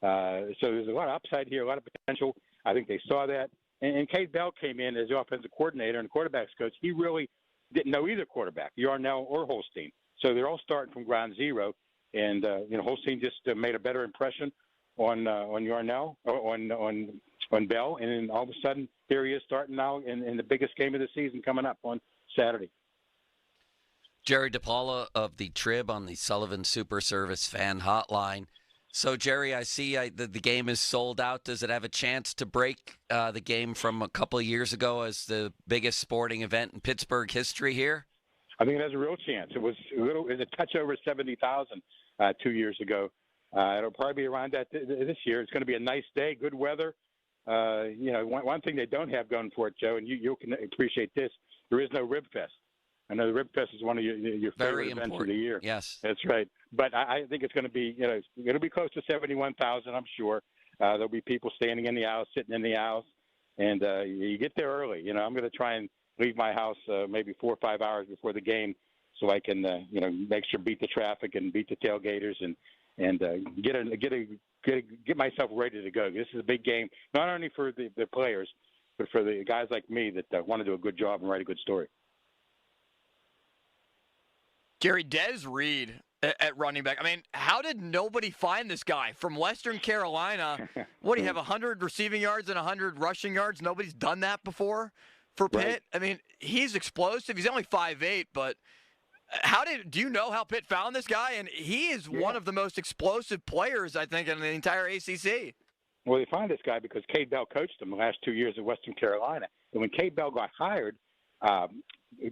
So there's a lot of upside here, a lot of potential. I think they saw that. And Cade Bell came in as the offensive coordinator and quarterbacks coach. He really didn't know either quarterback, Yarnell or Holstein. So they're all starting from ground zero. And Holstein just made a better impression on Yarnell, on Bell, and then all of a sudden here he is starting now in the biggest game of the season coming up on Saturday. Jerry DePaula of the Trib on the Sullivan Super Service fan hotline. So, Jerry, I see the game is sold out. Does it have a chance to break the game from a couple of years ago as the biggest sporting event in Pittsburgh history here? I think it has a real chance. It was a touch over 70,000 2 years ago. It'll probably be around that this year. It's going to be a nice day, good weather. One thing they don't have going for it, Joe, and you can appreciate this, there is no Rib Fest. I know the Rib Fest is one of your favorite events of the year. Yes, that's right. But I think it's going to be, it'll be close to 71,000. I'm sure there'll be people standing in the aisles, sitting in the aisles, and you get there early. I'm going to try and leave my house maybe 4 or 5 hours before the game, so I can make sure beat the traffic and beat the tailgaters and get myself ready to go. This is a big game, not only for the players, but for the guys like me that want to do a good job and write a good story. Gary, Des Reed at running back. I mean, how did nobody find this guy from Western Carolina? What do you have, 100 receiving yards and 100 rushing yards? Nobody's done that before for Pitt. Right. I mean, he's explosive. He's only 5'8", but do you know how Pitt found this guy? And he is one of the most explosive players, I think, in the entire ACC. Well, they found this guy because Cade Bell coached him the last 2 years at Western Carolina. And when Cade Bell got hired,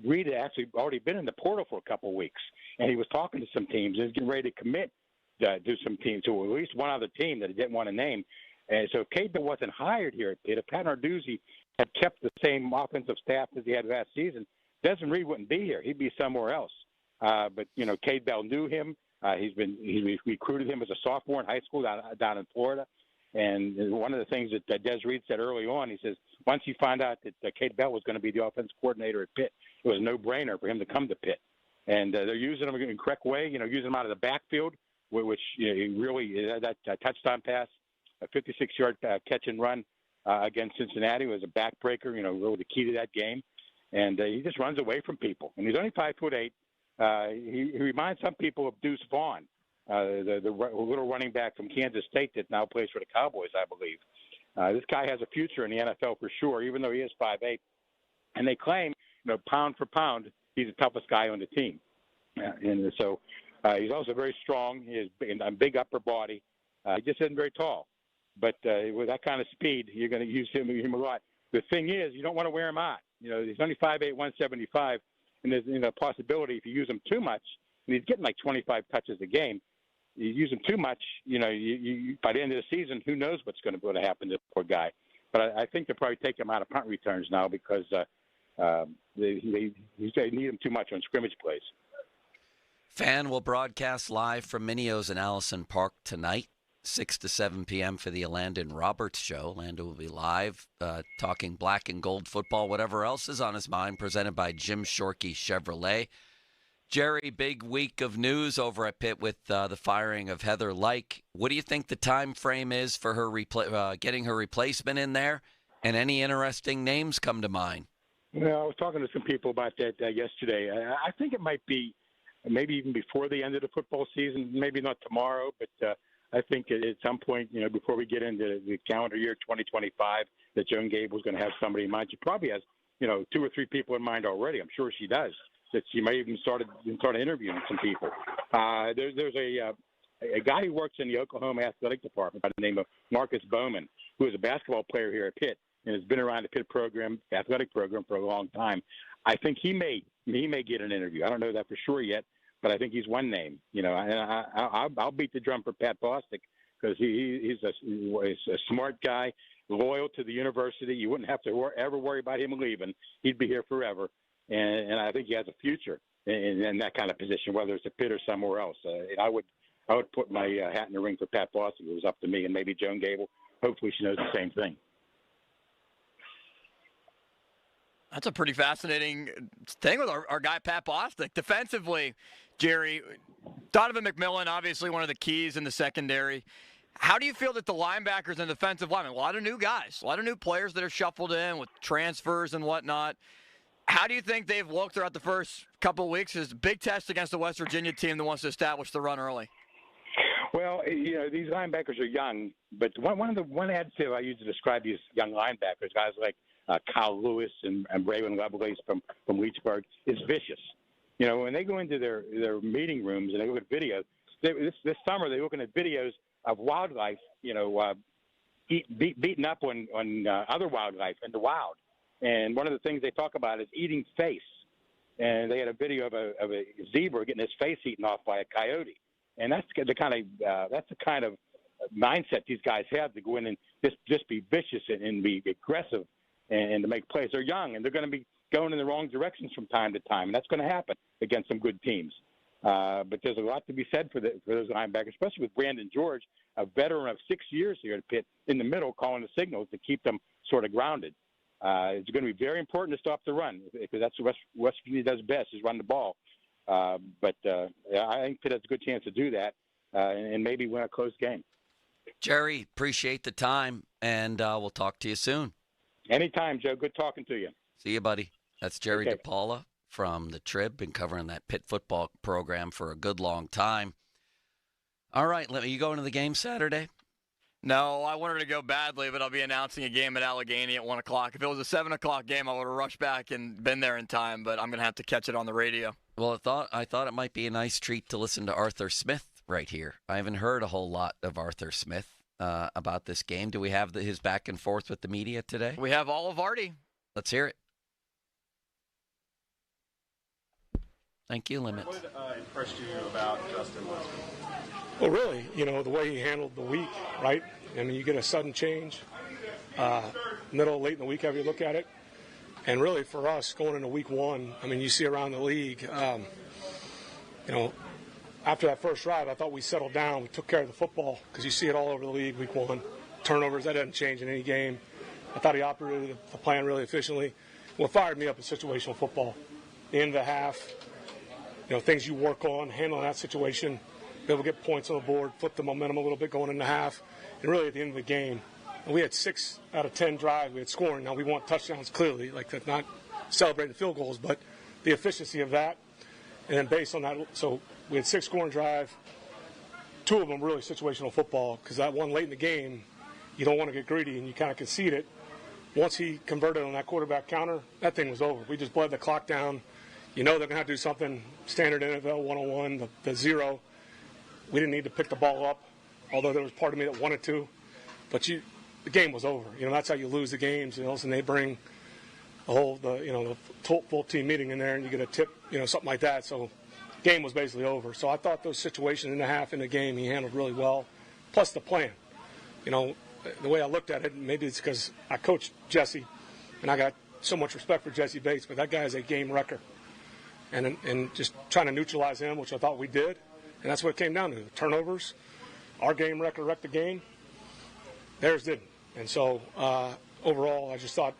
Reed had actually already been in the portal for a couple of weeks, and he was talking to some teams. He was getting ready to commit to some teams, to at least one other team that he didn't want to name. And so if Cade Bell wasn't hired here at Pitt, if Pat Narduzzi had kept the same offensive staff as he had last season, Desmond Reed wouldn't be here. He'd be somewhere else. But Cade Bell knew him. He recruited him as a sophomore in high school down in Florida. And one of the things that Des Reed said early on, he says, once he found out that Cade Bell was going to be the offensive coordinator at Pitt, it was a no-brainer for him to come to Pitt. And they're using him in the correct way, using him out of the backfield, which really, that touchdown pass, a 56-yard catch and run against Cincinnati was a backbreaker, really the key to that game. And he just runs away from people. And he's only 5'8". He reminds some people of Deuce Vaughn, the little running back from Kansas State that now plays for the Cowboys, I believe. This guy has a future in the NFL for sure, even though he is 5'8". And they claim, pound for pound, he's the toughest guy on the team. And so he's also very strong. He has a big upper body. He just isn't very tall. But with that kind of speed, you're going to use him a lot. The thing is, you don't want to wear him out. He's only 5'8", 175, and there's a possibility if you use him too much, and he's getting like 25 touches a game, you use him too much, you by the end of the season, who knows what's going to happen to the poor guy. But I think they'll probably take him out of punt returns now because they need him too much on scrimmage plays. Fan will broadcast live from Minio's in Allison Park tonight, 6 to 7 p.m. for the Landon Roberts Show. Landon will be live talking black and gold football, whatever else is on his mind, presented by Jim Shorkey Chevrolet. Jerry, big week of news over at Pitt with the firing of Heather Lyke. What do you think the time frame is for her getting her replacement in there? And any interesting names come to mind? Well, I was talking to some people about that yesterday. I think it might be maybe even before the end of the football season, maybe not tomorrow, but I think at some point, before we get into the calendar year 2025, that Joan Gable's going to have somebody in mind. She probably has, 2 or 3 people in mind already. I'm sure she does. That she may even start interviewing some people. There's a guy who works in the Oklahoma athletic department by the name of Marcus Bowman, who is a basketball player here at Pitt and has been around the Pitt athletic program for a long time. I think he may get an interview. I don't know that for sure yet, but I think he's one name. And I'll beat the drum for Pat Bostic because he's a smart guy, loyal to the university. You wouldn't have to ever worry about him leaving. He'd be here forever. And I think he has a future. in that kind of position, whether it's at Pitt or somewhere else. I would put my hat in the ring for Pat Bostic if it was up to me, and maybe Joan Gable. Hopefully she knows the same thing. That's a pretty fascinating thing with our guy Pat Bostic. Defensively, Jerry, Donovan McMillan, obviously one of the keys in the secondary. How do you feel that the linebackers and defensive linemen, a lot of new guys, a lot of new players that are shuffled in with transfers and whatnot, how do you think they've looked throughout the first couple of weeks? It's a big test against the West Virginia team that wants to establish the run early. Well, these linebackers are young, but one adjective I use to describe these young linebackers, guys like Kyle Lewis and Braylon Lovelace from Leechburg, is vicious. When they go into their meeting rooms and they look at videos, this summer they're looking at videos of wildlife, beaten up on other wildlife in the wild. And one of the things they talk about is eating face. And they had a video of a zebra getting his face eaten off by a coyote. And that's the kind of mindset these guys have to go in and just be vicious and be aggressive and to make plays. They're young, and they're going to be going in the wrong directions from time to time, and that's going to happen against some good teams. But there's a lot to be said for those linebackers, especially with Brandon George, a veteran of 6 years here at Pitt, in the middle calling the signals to keep them sort of grounded. It's going to be very important to stop the run, because that's what West Virginia does best, is run the ball. But I think Pitt has a good chance to do that and maybe win a close game. Jerry, appreciate the time, and we'll talk to you soon. Anytime, Joe. Good talking to you. See you, buddy. That's Jerry DePaula from the Trib. Been covering that Pitt football program for a good long time. All right, are you going to the game Saturday? No, I wanted to go badly, but I'll be announcing a game at Allegheny at 1 o'clock. If it was a 7 o'clock game, I would have rushed back and been there in time, but I'm going to have to catch it on the radio. Well, I thought it might be a nice treat to listen to Arthur Smith right here. I haven't heard a whole lot of Arthur Smith about this game. Do we have his back and forth with the media today? We have all of Artie. Let's hear it. Thank you, Limits. What impressed you about Justin Watson? Well, really, the way he handled the week, right? I mean, you get a sudden change, middle, late in the week, however you look at it. And really, for us, going into week one, I mean, you see around the league, after that first drive, I thought we settled down. We took care of the football, because you see it all over the league week one. Turnovers, that doesn't change in any game. I thought he operated the plan really efficiently. What fired me up is situational football. The end of the half, things you work on, handling that situation, be able to get points on the board, flip the momentum a little bit going into half, and really at the end of the game. And we had 6 out of 10 drives. We had scoring. Now we want touchdowns clearly, like not celebrating field goals, but the efficiency of that. And then based on that, so we had 6 scoring drive, 2 of them really situational football, because that one late in the game, you don't want to get greedy and you kind of concede it. Once he converted on that quarterback counter, that thing was over. We just bled the clock down. They're going to have to do something standard NFL 101, the zero. We didn't need to pick the ball up, although there was part of me that wanted to. But the game was over. That's how you lose the games. And they bring the full team meeting in there, and you get a tip, something like that. So the game was basically over. So I thought those situations in the half in the game he handled really well, plus the plan. The way I looked at it, maybe it's because I coached Jesse, and I got so much respect for Jesse Bates, but that guy is a game wrecker. And just trying to neutralize him, which I thought we did, and that's what it came down to. The turnovers, our game wrecker wrecked the game, theirs didn't. And so overall, I just thought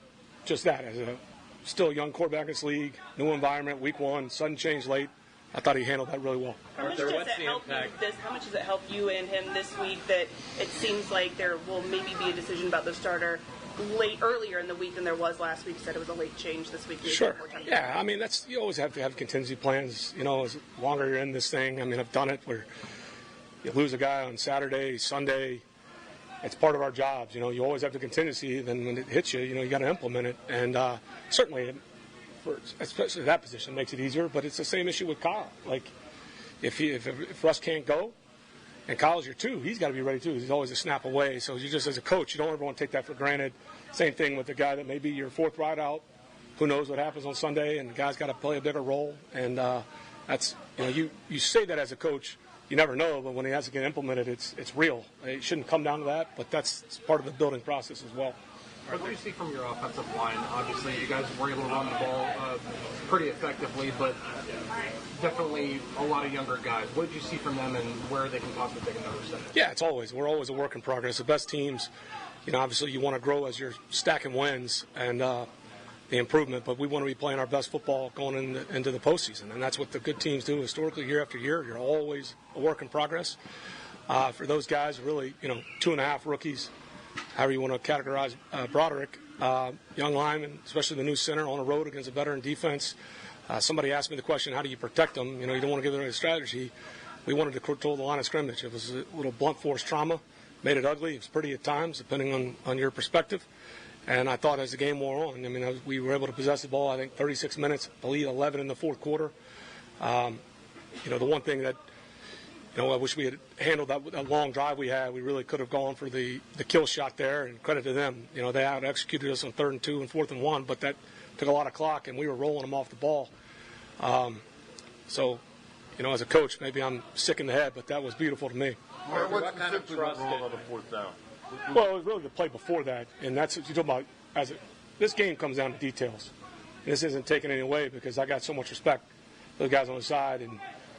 just that. As a still young quarterback in this league, new environment, week one, sudden change late, I thought he handled that really well. How much does it help you and him this week that it seems like there will maybe be a decision about the starter earlier in the week than there was last week? You said it was a late change this week. Sure. Yeah, I mean, you always have to have contingency plans. As longer you're in this thing, I mean, I've done it where you lose a guy on Saturday, Sunday. It's part of our jobs. You always have the contingency. Then when it hits you, you got to implement it. And certainly, especially that position, makes it easier. But it's the same issue with Kyle. Like, if Russ can't go, and Kyle's your 2, he's got to be ready too. He's always a snap away. So you just, as a coach, you don't ever want to take that for granted. Same thing with the guy that may be your 4th ride out. Who knows what happens on Sunday, and the guy's got to play a bigger role. And that's you say that as a coach. You never know, but when he has to get implemented, it's real. It shouldn't come down to that, but that's part of the building process as well. What do you see from your offensive line? Obviously, you guys were able to run the ball pretty effectively, but definitely a lot of younger guys. What did you see from them, and where they can possibly take another step? Yeah, we're always a work in progress. The best teams, obviously you want to grow as you're stacking wins and the improvement, but we want to be playing our best football going into the postseason, and that's what the good teams do historically year after year. You're always a work in progress. For those guys, really, 2.5 rookies, however you want to categorize Broderick, young lineman, especially the new center on the road against a veteran defense. Somebody asked me the question, how do you protect them? You don't want to give them a strategy. We wanted to control the line of scrimmage. It was a little blunt force trauma, made it ugly. It was pretty at times, depending on your perspective. And I thought as the game wore on, we were able to possess the ball, I think, 36 minutes, I believe 11 in the fourth quarter. The one thing that, I wish we had handled that long drive we had. We really could have gone for the kill shot there, and credit to them. They out-executed us on 3rd and 2 and 4th and 1, but that took a lot of clock, and we were rolling them off the ball. So, as a coach, maybe I'm sick in the head, but that was beautiful to me. What kind of trust wrong on the 4th down? Well, it was really the play before that, and that's what you're talking about. This game comes down to details. And this isn't taking any away because I got so much respect for the guys on the side,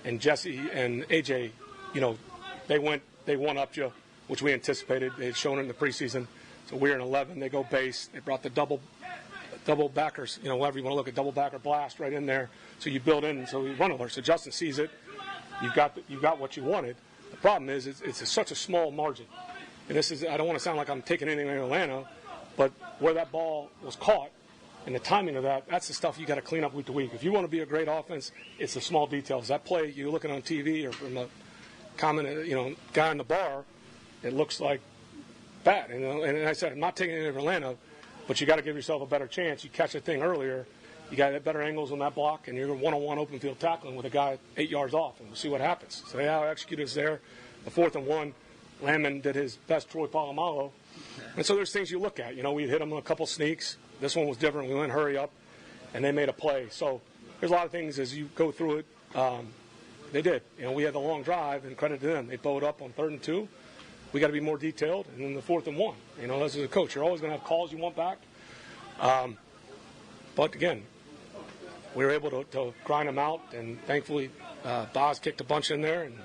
and Jesse and AJ, they one-upped you, which we anticipated. They had shown it in the preseason. So we're in 11. They go base. They brought the double backers, whatever you want to look at, double backer blast right in there. So you build in, so you run alert. So Justin sees it. You've got what you wanted. The problem is it's such a small margin. And I don't want to sound like I'm taking anything in Atlanta, but where that ball was caught and the timing of that's the stuff you got to clean up week to week. If you want to be a great offense, it's the small details. That play you're looking on TV or from a guy in the bar, it looks like bad. And I said, I'm not taking it in Atlanta, but you got to give yourself a better chance. You catch a thing earlier, you got better angles on that block, and you're one-on-one open field tackling with a guy 8 yards off, and we'll see what happens. So they out-executed us there. The 4th and 1, Landman did his best Troy Polamalu. And so there's things you look at. We hit them a couple sneaks. This one was different. We went hurry up, and they made a play. So there's a lot of things as you go through it. They did. We had the long drive, and credit to them. They bowed up on 3rd and 2. We got to be more detailed. And then the 4th and 1. As a coach, you're always going to have calls you want back. But again, we were able to grind them out, and thankfully, Boz kicked a bunch in there, and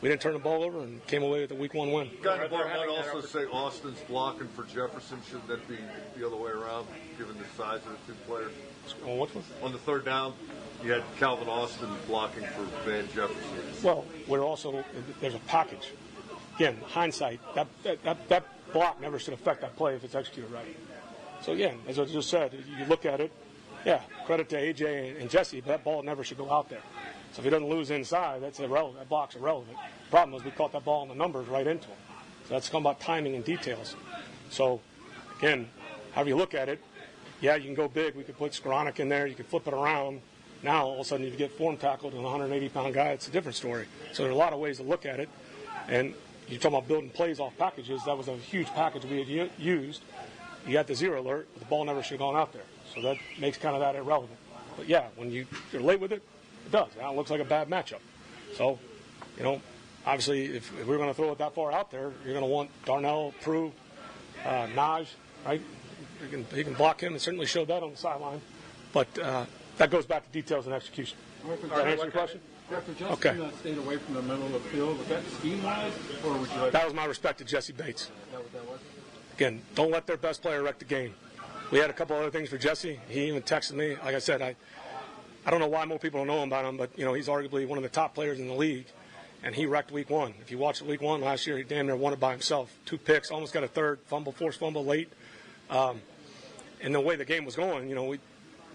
we didn't turn the ball over and came away with a Week 1 win. Guy might also say Austin's blocking for Jefferson. Shouldn't that be the other way around, given the size of the two players? On what one? On the 3rd down, you had Calvin Austin blocking for Van Jefferson. Well, there's a package. Again, hindsight, that block never should affect that play if it's executed right. So again, as I just said, you look at it, credit to AJ and Jesse, but that ball never should go out there. So if he doesn't lose inside, that's irrelevant. That block's irrelevant. The problem is we caught that ball in the numbers right into him. So that's come about timing and details. So again, however you look at it, you can go big. We could put Skoranek in there. You could flip it around. Now, all of a sudden, if you get form tackled and a 180-pound guy, it's a different story. So there are a lot of ways to look at it. And you're talking about building plays off packages. That was a huge package we had used. You got the zero alert, but the ball never should have gone out there. So that makes kind of that irrelevant. But, when you're late with it, it does. Now it looks like a bad matchup. So, obviously, if we're going to throw it that far out there, you're going to want Darnell, Prue, Naj, right? He can block him and certainly showed that on the sideline. But that goes back to details and execution. Does that answer your question? After Justin stayed away from the middle of the field, was that scheme-wise, or would you like... That was my respect to Jesse Bates. That was? Again, don't let their best player wreck the game. We had a couple other things for Jesse. He even texted me. Like I said, I don't know why more people don't know about him, but, he's arguably one of the top players in the league, and he wrecked Week 1. If you watched Week 1 last year, he damn near won it by himself. 2 picks, almost got a third, forced fumble late. And the way the game was going,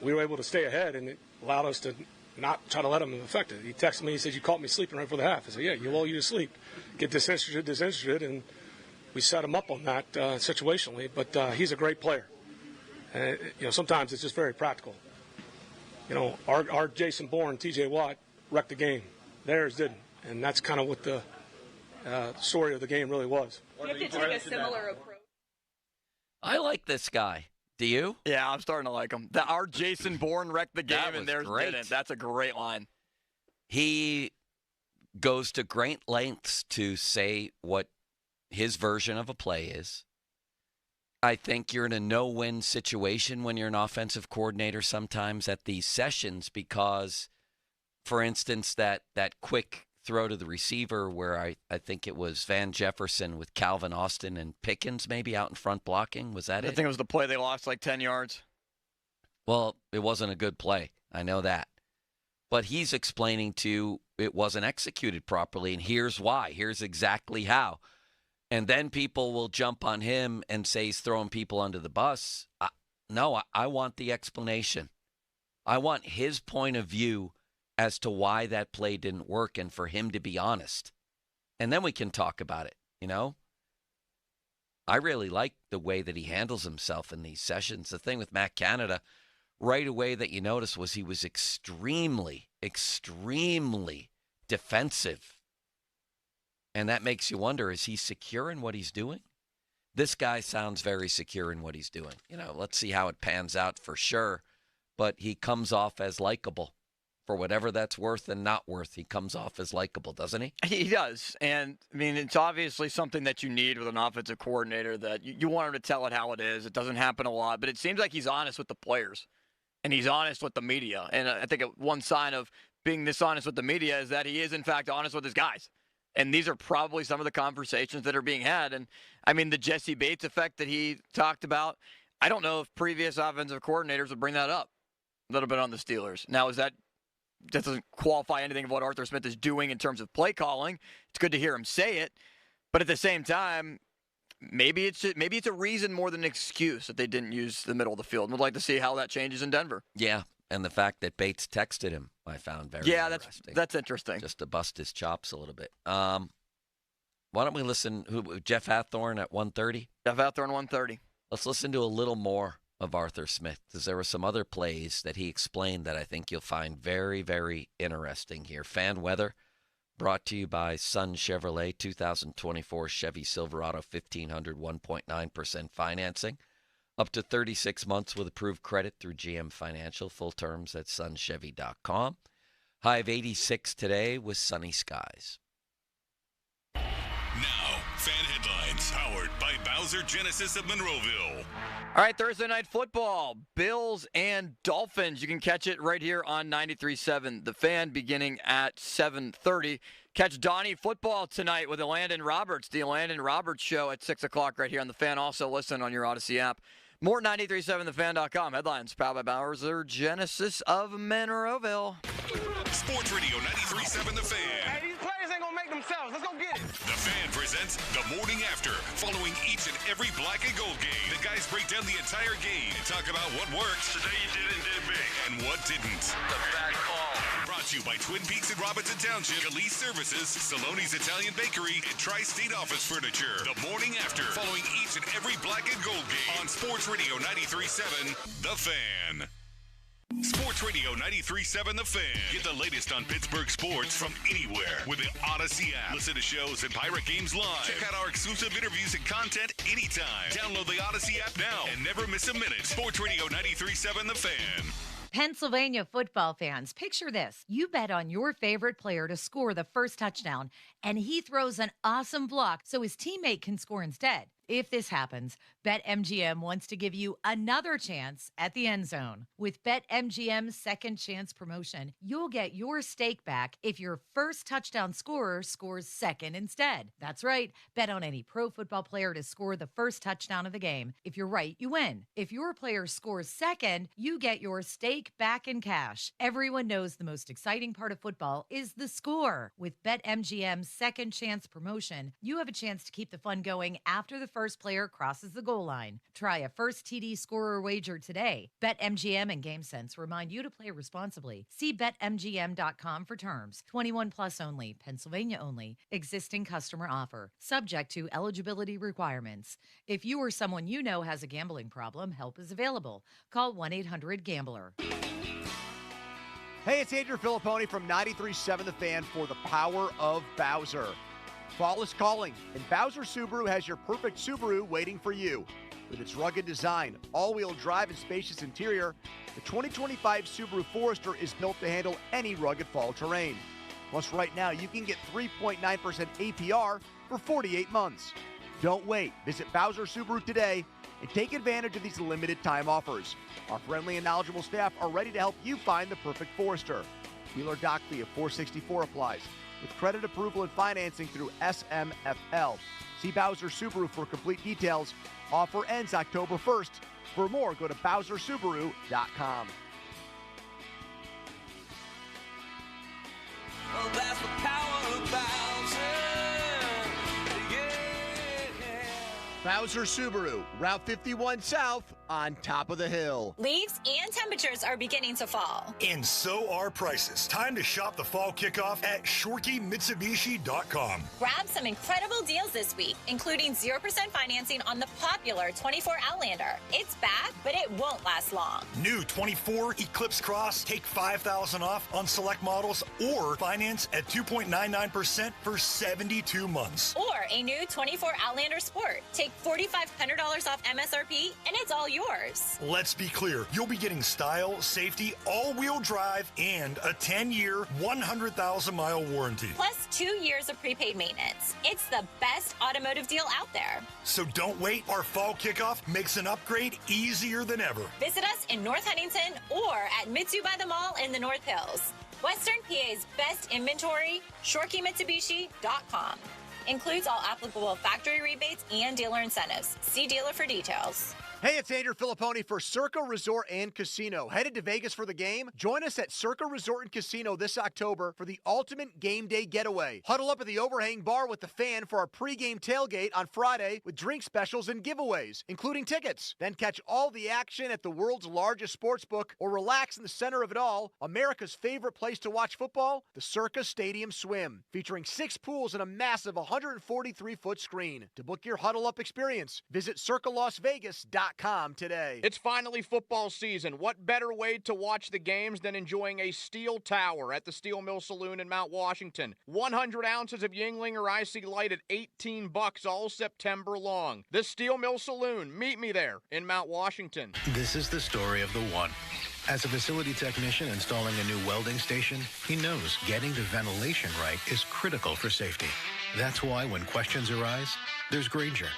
we were able to stay ahead, and it allowed us to not try to let him affect it. He texted me. He said, "You caught me sleeping right before the half." I said, "Yeah, you to sleep. Get disinterested," and we set him up on that situationally. But he's a great player. Sometimes it's just very practical. Our Jason Bourne, T.J. Watt wrecked the game. Theirs didn't, and that's kind of what the story of the game really was. You have to take a similar approach. I like this guy. Do you? Yeah, I'm starting to like him. Our Jason Bourne wrecked the game and theirs didn't. That's a great line. He goes to great lengths to say what his version of a play is. I think you're in a no-win situation when you're an offensive coordinator sometimes at these sessions because For instance, that quick throw to the receiver where I think it was Van Jefferson with Calvin Austin and Pickens maybe out in front blocking. Was that it? I think it was the play they lost like 10 yards. Well, it wasn't a good play. I know that. But he's explaining to it wasn't executed properly, and here's why. Here's exactly how. And then people will jump on him and say he's throwing people under the bus. No, I want the explanation. I want his point of view as to why that play didn't work and for him to be honest. And then we can talk about it, you know? I really like the way that he handles himself in these sessions. The thing with Matt Canada, right away that you noticed was he was extremely, extremely defensive. And that makes you wonder, is he secure in what he's doing? This guy sounds very secure in what he's doing. You know, let's see how it pans out for sure. But he comes off as likable. For whatever that's worth and not worth, he comes off as likable, doesn't he? He does. And, I mean, it's obviously something that you need with an offensive coordinator, that you want him to tell it how it is. It doesn't happen a lot, but it seems like he's honest with the players, and he's honest with the media. And I think one sign of being this honest with the media is that he is, in fact, honest with his guys. And these are probably some of the conversations that are being had. And, I mean, the Jesse Bates effect that he talked about, I don't know if previous offensive coordinators would bring that up a little bit on the Steelers. Now, that doesn't qualify anything of what Arthur Smith is doing in terms of play calling. It's good to hear him say it. But at the same time, maybe it's a reason more than an excuse that they didn't use the middle of the field. We'd like to see how that changes in Denver. Yeah, and the fact that Bates texted him, I found very interesting. That's interesting. Just to bust his chops a little bit. Why don't we listen? Jeff Hathorne at 1:30? Jeff Hathorne, 1:30. Let's listen to a little more of Arthur Smith, because there were some other plays that he explained that I think you'll find very, very interesting here. Fan weather brought to you by Sun Chevrolet, 2024 Chevy Silverado 1500, 1.9% financing. Up to 36 months with approved credit through GM Financial. Full terms at sunchevy.com. High of 86 today with sunny skies. Now, fan headlines powered by Bowser Genesis of Monroeville. All right, Thursday Night Football, Bills and Dolphins. You can catch it right here on 93.7 The Fan beginning at 7:30. Catch Donnie Football tonight with Landon Roberts, the Landon Roberts Show at 6 o'clock right here on The Fan. Also listen on your Odyssey app. More 93.7thefan.com. Headlines powered by Bowser Genesis of Monroeville. Sports Radio 93.7 The Fan. Hey, these players ain't gonna make themselves. Let's go get it. The Fan presents The Morning After, following each and every black and gold game. The guys break down the entire game and talk about what worked. Today you did big. And what didn't. The bad call. Brought to you by Twin Peaks and Robinson Township, Galease Services, Saloni's Italian Bakery, and Tri-State Office Furniture. The Morning After, following each and every black and gold game on Sports Radio 93.7 The Fan. Sports Radio 93.7 The Fan. Get the latest on Pittsburgh sports from anywhere with the Odyssey app. Listen to shows and Pirate Games live. Check out our exclusive interviews and content anytime. Download the Odyssey app now and never miss a minute. Sports Radio 93.7 The Fan. Pennsylvania football fans, picture this. You bet on your favorite player to score the first touchdown, and he throws an awesome block so his teammate can score instead. If this happens, BetMGM wants to give you another chance at the end zone. With BetMGM's second chance promotion, you'll get your stake back if your first touchdown scorer scores second instead. That's right. Bet on any pro football player to score the first touchdown of the game. If you're right, you win. If your player scores second, you get your stake back in cash. Everyone knows the most exciting part of football is the score. With BetMGM's second chance promotion, you have a chance to keep the fun going after the first player crosses the goal line. Try a first TD scorer wager today. BetMGM and GameSense remind you to play responsibly. See BetMGM.com for terms. 21 plus only. Pennsylvania only. Existing customer offer. Subject to eligibility requirements. If you or someone you know has a gambling problem, help is available. Call 1-800-GAMBLER. Hey, it's Andrew Filipponi from 93.7 The Fan for the Power of Bowser. Fall is calling, and Bowser Subaru has your perfect Subaru waiting for you. With its rugged design, all-wheel drive, and spacious interior, the 2025 Subaru Forester is built to handle any rugged fall terrain. Plus, right now, you can get 3.9% APR for 48 months. Don't wait. Visit Bowser Subaru today and take advantage of these limited time offers. Our friendly and knowledgeable staff are ready to help you find the perfect Forester. Dealer doc fee of $464 applies. With credit approval and financing through SMFL. See Bowser Subaru for complete details. Offer ends October 1st. For more, go to BowserSubaru.com. Well, that's the power of Bowser. Bowser Subaru, Route 51 South, on top of the hill. Leaves and temperatures are beginning to fall. And so are prices. Time to shop the fall kickoff at ShorkeyMitsubishi.com. Grab some incredible deals this week, including 0% financing on the popular 24 Outlander. It's back, but it won't last long. New 24 Eclipse Cross, take $5,000 off on select models or finance at 2.99% for 72 months. Or a new 24 Outlander Sport. Take $4,500 off MSRP, and it's all yours. Let's be clear. You'll be getting style, safety, all-wheel drive, and a 10-year, 100,000-mile warranty. Plus 2 years of prepaid maintenance. It's the best automotive deal out there. So don't wait. Our fall kickoff makes an upgrade easier than ever. Visit us in North Huntington or at Mitsu by the Mall in the North Hills. Western PA's best inventory, ShorkeyMitsubishi.com. Includes all applicable factory rebates and dealer incentives. See dealer for details. Hey, it's Andrew Filipponi for Circa Resort and Casino. Headed to Vegas for the game? Join us at Circa Resort and Casino this October for the ultimate game day getaway. Huddle up at the overhang bar with the fan for our pregame tailgate on Friday with drink specials and giveaways, including tickets. Then catch all the action at the world's largest sports book or relax in the center of it all, America's favorite place to watch football, the Circa Stadium Swim, featuring 6 pools and a massive 143-foot screen. To book your huddle up experience, visit circalasvegas.com today. It's finally football season. What better way to watch the games than enjoying a steel tower at the Steel Mill Saloon in Mount Washington? 100 ounces of Yingling or Icy Light at $18 all September long. The Steel Mill Saloon. Meet me there in Mount Washington. This is the story of the one. As a facility technician installing a new welding station, he knows getting the ventilation right is critical for safety. That's why when questions arise, there's Grainger.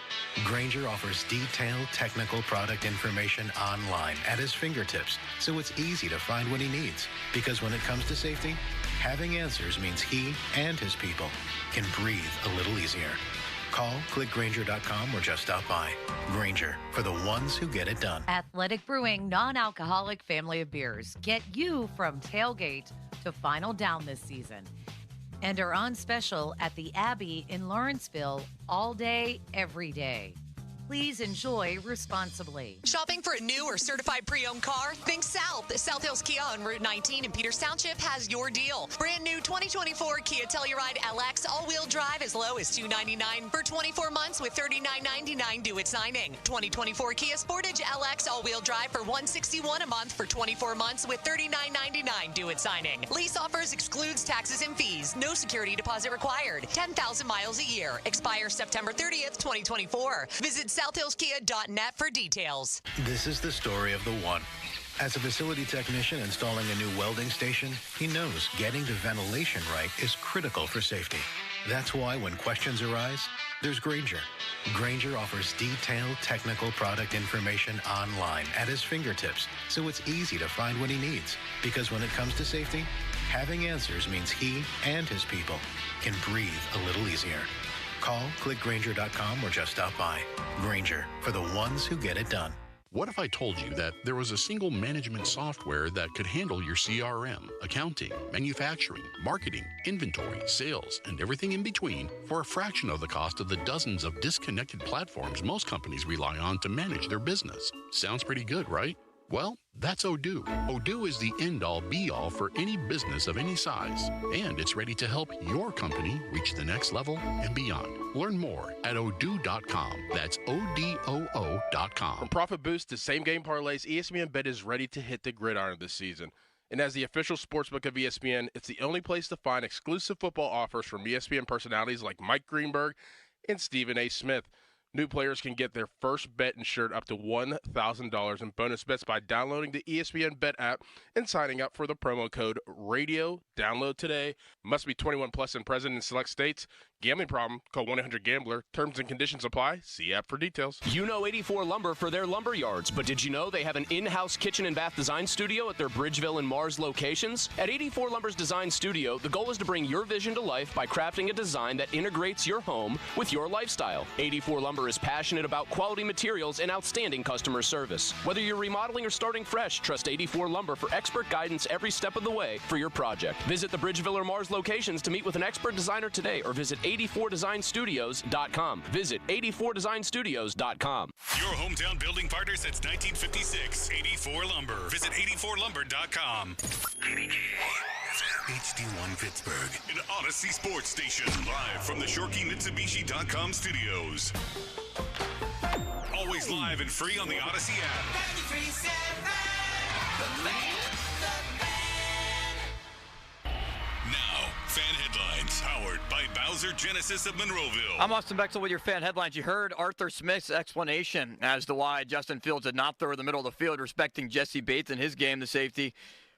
Grainger offers detailed technical product information online at his fingertips, so it's easy to find what he needs. Because when it comes to safety, having answers means he and his people can breathe a little easier. Call, click Grainger.com, or just stop by. Grainger, for the ones who get it done. Athletic Brewing non-alcoholic family of beers get you from tailgate to final down this season, and are on special at the Abbey in Lawrenceville all day, every day. Please enjoy responsibly. Shopping for a new or certified pre-owned car? Think South. South Hills Kia on Route 19 in Peters Township has your deal. Brand new 2024 Kia Telluride LX all-wheel drive as low as $299 for 24 months with $39.99 due at signing. 2024 Kia Sportage LX all-wheel drive for $161 a month for 24 months with $39.99 due at signing. Lease offers excludes taxes and fees. No security deposit required. 10,000 miles a year. Expires September 30th, 2024. Visit SouthHillsKia.net for details. This is the story of the one. As a facility technician installing a new welding station, he knows getting the ventilation right is critical for safety. That's why when questions arise, there's Grainger. Grainger offers detailed technical product information online at his fingertips, so it's easy to find what he needs. Because when it comes to safety, having answers means he and his people can breathe a little easier. Call, click Grainger.com, or just stop by. Grainger, for the ones who get it done. What if I told you that there was a single management software that could handle your CRM, accounting, manufacturing, marketing, inventory, sales, and everything in between for a fraction of the cost of the dozens of disconnected platforms most companies rely on to manage their business? Sounds pretty good, right? Well, that's Odoo. Odoo is the end-all, be-all for any business of any size, and it's ready to help your company reach the next level and beyond. Learn more at odoo.com. That's ODOO.com. From profit boost to same-game parlays, ESPN Bet is ready to hit the gridiron this season. And as the official sportsbook of ESPN, it's the only place to find exclusive football offers from ESPN personalities like Mike Greenberg and Stephen A. Smith. New players can get their first bet insured up to $1,000 in bonus bets by downloading the ESPN Bet app and signing up for the promo code RADIO. Download today. Must be 21 plus and present in select states. Gambling problem? Call 1-800-GAMBLER. Terms and conditions apply. See app for details. You know 84 Lumber for their lumber yards, but did you know they have an in-house kitchen and bath design studio at their Bridgeville and Mars locations? At 84 Lumber's design studio, the goal is to bring your vision to life by crafting a design that integrates your home with your lifestyle. 84 Lumber is passionate about quality materials and outstanding customer service. Whether you're remodeling or starting fresh, trust 84 Lumber for expert guidance every step of the way for your project. Visit the Bridgeville or Mars locations to meet with an expert designer today, or visit 84designstudios.com. Visit 84designstudios.com. Your hometown building partner since 1956. 84 Lumber. Visit 84lumber.com. HD1 Pittsburgh, an Odyssey sports station, live from the ShoreKeyMitsubishi.com studios. Always live and free on the Odyssey app. Now, fan headlines, powered by Bowser Genesis of Monroeville. I'm Austin Bexel with your fan headlines. You heard Arthur Smith's explanation as to why Justin Fields did not throw in the middle of the field, respecting Jesse Bates in his game, the safety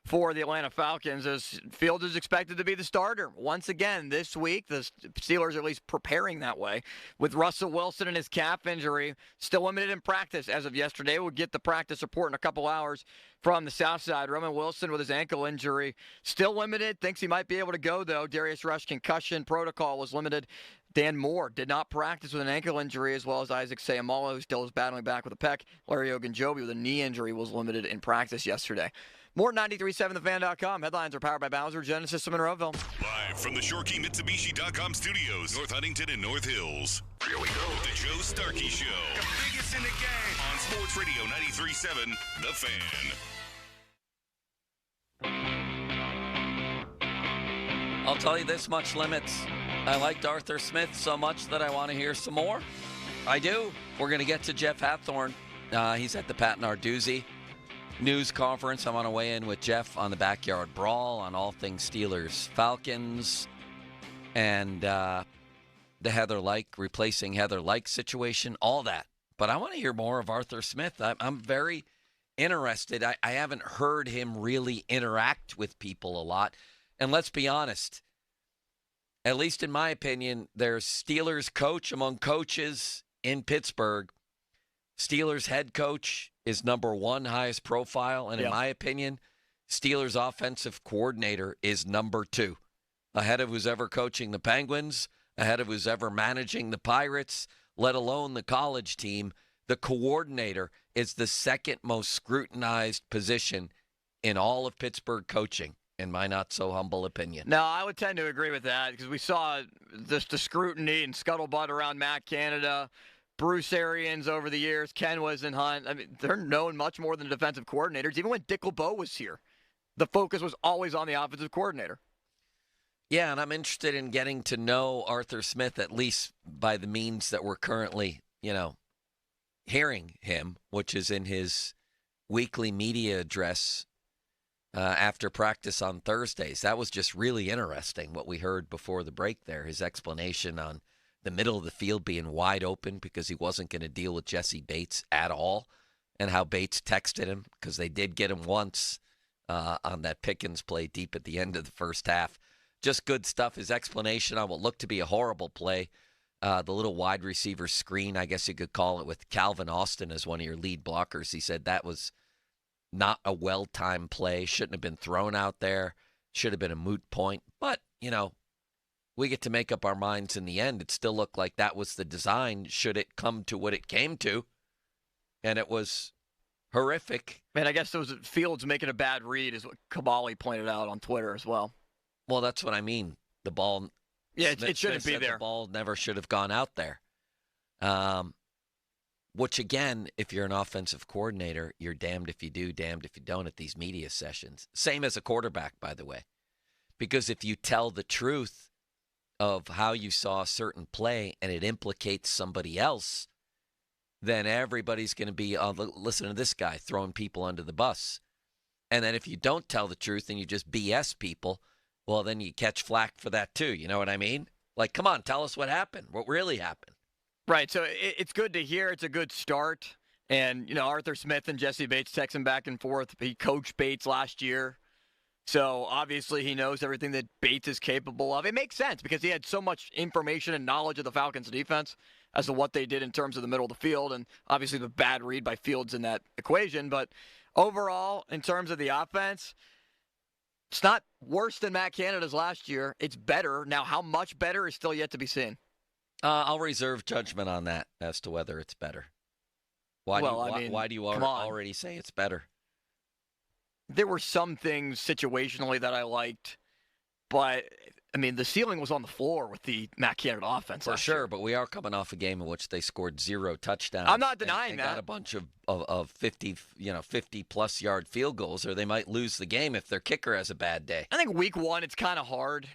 for the Atlanta Falcons, as Fields is expected to be the starter once again this week. The Steelers are at least preparing that way, with Russell Wilson and his calf injury still limited in practice as of yesterday. We'll get the practice report in a couple hours from the South Side. Roman Wilson with his ankle injury still limited, thinks he might be able to go though. Darius Rush concussion protocol was limited. Dan Moore did not practice with an ankle injury, as well as Isaac Seumalo, who still is battling back with a pec. Larry Ogunjobi with a knee injury was limited in practice yesterday. More at 937thefan.com. Headlines are powered by Bowser Genesis of Monroeville. Live from the ShoreKeyMitsubishi.com studios, North Huntington and North Hills. Here we go. The Joe Starkey Show. The biggest in the game. On Sports Radio 93.7, The Fan. I'll tell you this much, Limits. I liked Arthur Smith so much that I want to hear some more. I do. We're going to get to Jeff Hathorne. He's at the Pat Narduzzi news conference. I want to weigh in with Jeff on the Backyard Brawl, on all things Steelers, Falcons, and the Heather Lyke, replacing Heather Lyke situation, all that. But I want to hear more of Arthur Smith. I'm very interested. I haven't heard him really interact with people a lot. And let's be honest, at least in my opinion, there's Steelers coach among coaches in Pittsburgh. Steelers head coach is number one highest profile, and in my opinion, Steelers offensive coordinator is number two, ahead of who's ever coaching the Penguins, ahead of who's ever managing the Pirates, let alone the college team. The coordinator is the second most scrutinized position in all of Pittsburgh coaching, in my not-so-humble opinion. No, I would tend to agree with that, because we saw the scrutiny and scuttlebutt around Matt Canada, Bruce Arians over the years, Ken Wisenhunt. I mean, they're known much more than defensive coordinators. Even when Dick LeBeau was here, the focus was always on the offensive coordinator. Yeah, and I'm interested in getting to know Arthur Smith, at least by the means that we're currently, hearing him, which is in his weekly media address after practice on Thursdays. That was just really interesting, what we heard before the break there, his explanation on the middle of the field being wide open because he wasn't going to deal with Jesse Bates at all, and how Bates texted him, because they did get him once on that Pickens play deep at the end of the first half. Just good stuff. His explanation on what looked to be a horrible play, the little wide receiver screen, I guess you could call it, with Calvin Austin as one of your lead blockers. He said that was not a well-timed play, shouldn't have been thrown out there, should have been a moot point. But, we get to make up our minds in the end. It still looked like that was the design, should it come to what it came to. And it was horrific. Man, I guess those Fields making a bad read is what Kabali pointed out on Twitter as well. Well, that's what I mean. The ball, it shouldn't be there. The ball never should have gone out there. Which, again, if you're an offensive coordinator, you're damned if you do, damned if you don't at these media sessions. Same as a quarterback, by the way. Because if you tell the truth of how you saw a certain play and it implicates somebody else, then everybody's going to be, listen to this guy throwing people under the bus. And then if you don't tell the truth and you just BS people, well, then you catch flack for that too. You know what I mean? Like, come on, tell us what happened, what really happened. Right, so it's good to hear. It's a good start. And, Arthur Smith and Jesse Bates texting back and forth. He coached Bates last year. So, obviously, he knows everything that Bates is capable of. It makes sense because he had so much information and knowledge of the Falcons' defense as to what they did in terms of the middle of the field. And, obviously, the bad read by Fields in that equation. But, overall, in terms of the offense, it's not worse than Matt Canada's last year. It's better. Now, how much better is still yet to be seen. I'll reserve judgment on that as to whether it's better. Why do you already say it's better? There were some things situationally that I liked, but, the ceiling was on the floor with the Matt Canada offense. For sure, but we are coming off a game in which they scored 0 touchdowns. I'm not denying and that. Got a bunch of 50-plus yard field goals, or they might lose the game if their kicker has a bad day. I think week 1, it's kind of hard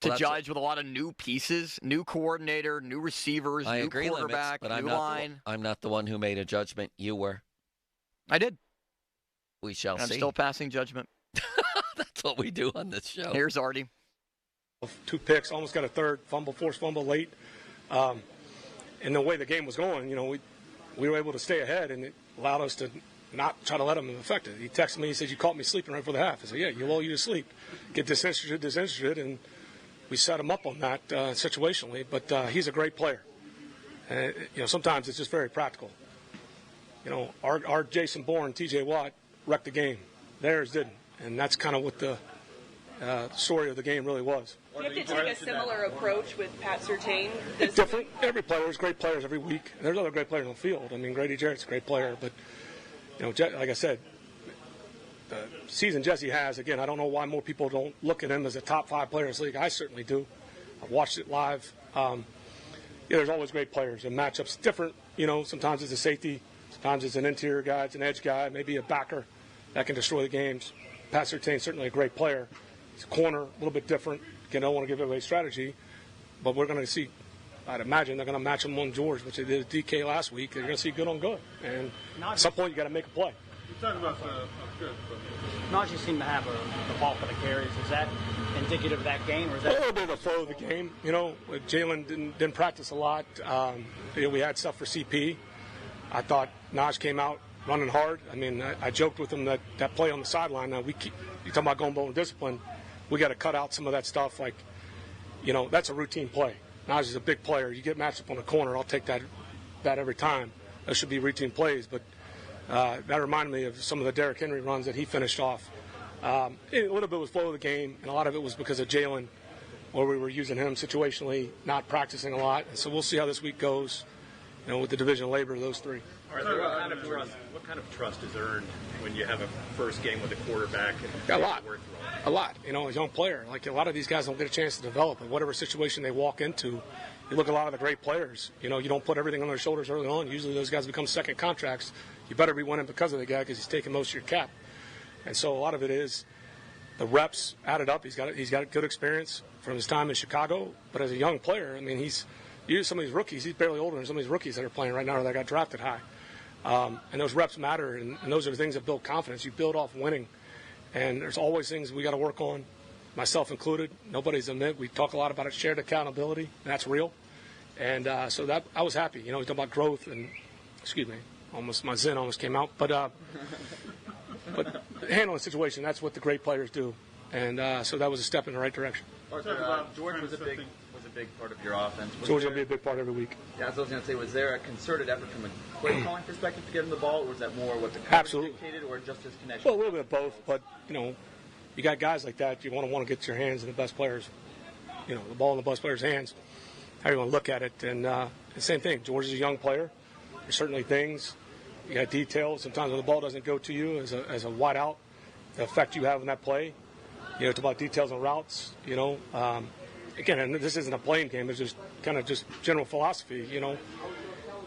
to judge with a lot of new pieces, new coordinator, new receivers, new quarterback, but new line. I'm not the one who made a judgment. You were. I did. We shall see. I'm still passing judgment. That's what we do on this show. Here's Artie. 2 picks, almost got a third, forced fumble late. And the way the game was going, we were able to stay ahead, and it allowed us to not try to let him affect it. He texted me, he said, "You caught me sleeping right before the half." I said, "Yeah, you lull you to sleep. Get disinterested, and we set him up on that situationally, but he's a great player. Sometimes it's just very practical. Our Jason Bourne, TJ Watt wrecked the game. Theirs didn't, and that's kind of what the story of the game really was. Do you have to take a similar approach with Pat Surtain? It's different. Every player, there's great players every week. There's other great players on the field. Grady Jarrett's a great player, but like I said, the season Jesse has, again, I don't know why more people don't look at him as a top 5 player in this league. I certainly do. I've watched it live. There's always great players, and matchups different. Sometimes it's a safety, sometimes it's an interior guy, it's an edge guy, maybe a backer that can destroy the games. Pat Surtain's certainly a great player. He's a corner, a little bit different. Again, I don't want to give away strategy, but we're going to see. I'd imagine they're going to match him on George, which they did at DK last week. They're going to see good on good, and at some point you got to make a play. You talk about good. Najee seemed to have the bulk of the carries. Is that indicative of that game, or is that a little bit of the flow of the game? Jalen didn't practice a lot. We had stuff for CP. I thought Naj came out running hard. I joked with him that play on the sideline. Now you talking about going ball and discipline. We got to cut out some of that stuff. That's a routine play. Naj is a big player. You get matched up on the corner, I'll take that every time. Those should be routine plays, but that reminded me of some of the Derrick Henry runs that he finished off. A little bit was flow of the game, and a lot of it was because of Jalen, where we were using him situationally, not practicing a lot. And so we'll see how this week goes, with the division of labor, those 3. What kind of trust is earned when you have a first game with a quarterback? A lot. A young player. A lot of these guys don't get a chance to develop in whatever situation they walk into. You look at a lot of the great players. You don't put everything on their shoulders early on. Usually those guys become second contracts. You better be winning because of the guy because he's taking most of your cap. And so a lot of it is the reps added up. He's got good experience from his time in Chicago. But as a young player, he's some of these rookies. He's barely older than some of these rookies that are playing right now or that got drafted high. And those reps matter, and those are the things that build confidence. You build off winning. And there's always things we got to work on, myself included. Nobody's admit. We talk a lot about it, shared accountability, and that's real. And so that I was happy. We talk about growth and, my zen almost came out. But handling the situation, that's what the great players do. And so that was a step in the right direction. George was a big part of your offense. George will be a big part every week. Yeah, that's what I was going to say. Was there a concerted effort from a play calling perspective to get him the ball, or was that more what the coach dictated, or just his connection? Well, a little bit of both, but you got guys like that. You want to get your hands in the best players, the ball in the best players' hands. How you want to look at it, and the same thing. George is a young player. There's certainly things. You got details. Sometimes when the ball doesn't go to you as a wide out, the effect you have in that play. It's about details and routes. Again, and this isn't a blame game. It's just kind of just general philosophy.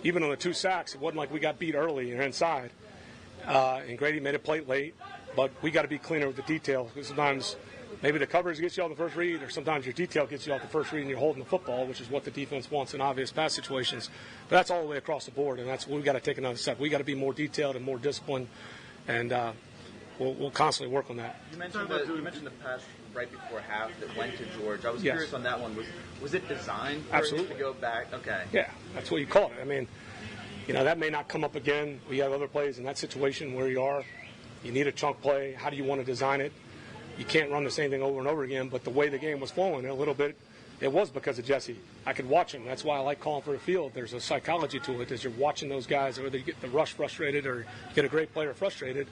Even on the 2 sacks, it wasn't like we got beat early and inside. And Grady made a play late, but we got to be cleaner with the details. Because sometimes maybe the coverage gets you off the first read, or sometimes your detail gets you off the first read and you're holding the football, which is what the defense wants in obvious pass situations. But that's all the way across the board, and that's we got to take another step. We got to be more detailed and more disciplined. And we'll constantly work on that. You mentioned the pass right before half that went to George. I was Yes. curious on that one. Was it designed for Absolutely. him to go back? Okay. Yeah, that's what you call it. I mean, that may not come up again. We have other plays in that situation where you are. You need a chunk play. How do you want to design it? You can't run the same thing over and over again, but the way the game was flowing a little bit, it was because of Jesse. I could watch him. That's why I like calling for the field. There's a psychology to it as you're watching those guys, whether you get the rush frustrated or you get a great player frustrated.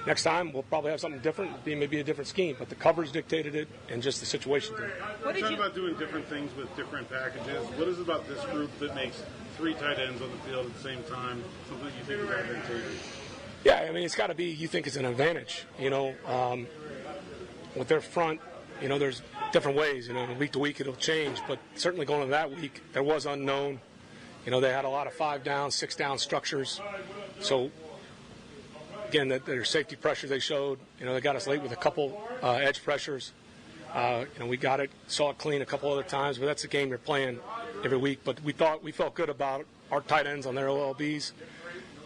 Next time we'll probably have something different. It'll be maybe a different scheme, but the coverage dictated it and just the situation did. What did you about doing different things with different packages? What is it about this group that makes 3 tight ends on the field at the same time something you think is advantageous? Yeah, I mean, it's got to be you think it's an advantage. With their front, there's different ways. Week to week it'll change, but certainly going into that week, there was unknown. They had a lot of 5-down, 6-down structures. So, again, their safety pressure they showed, they got us late with a couple edge pressures. We got it, saw it clean a couple other times, but that's the game you're playing every week. But we felt good about our tight ends on their OLBs.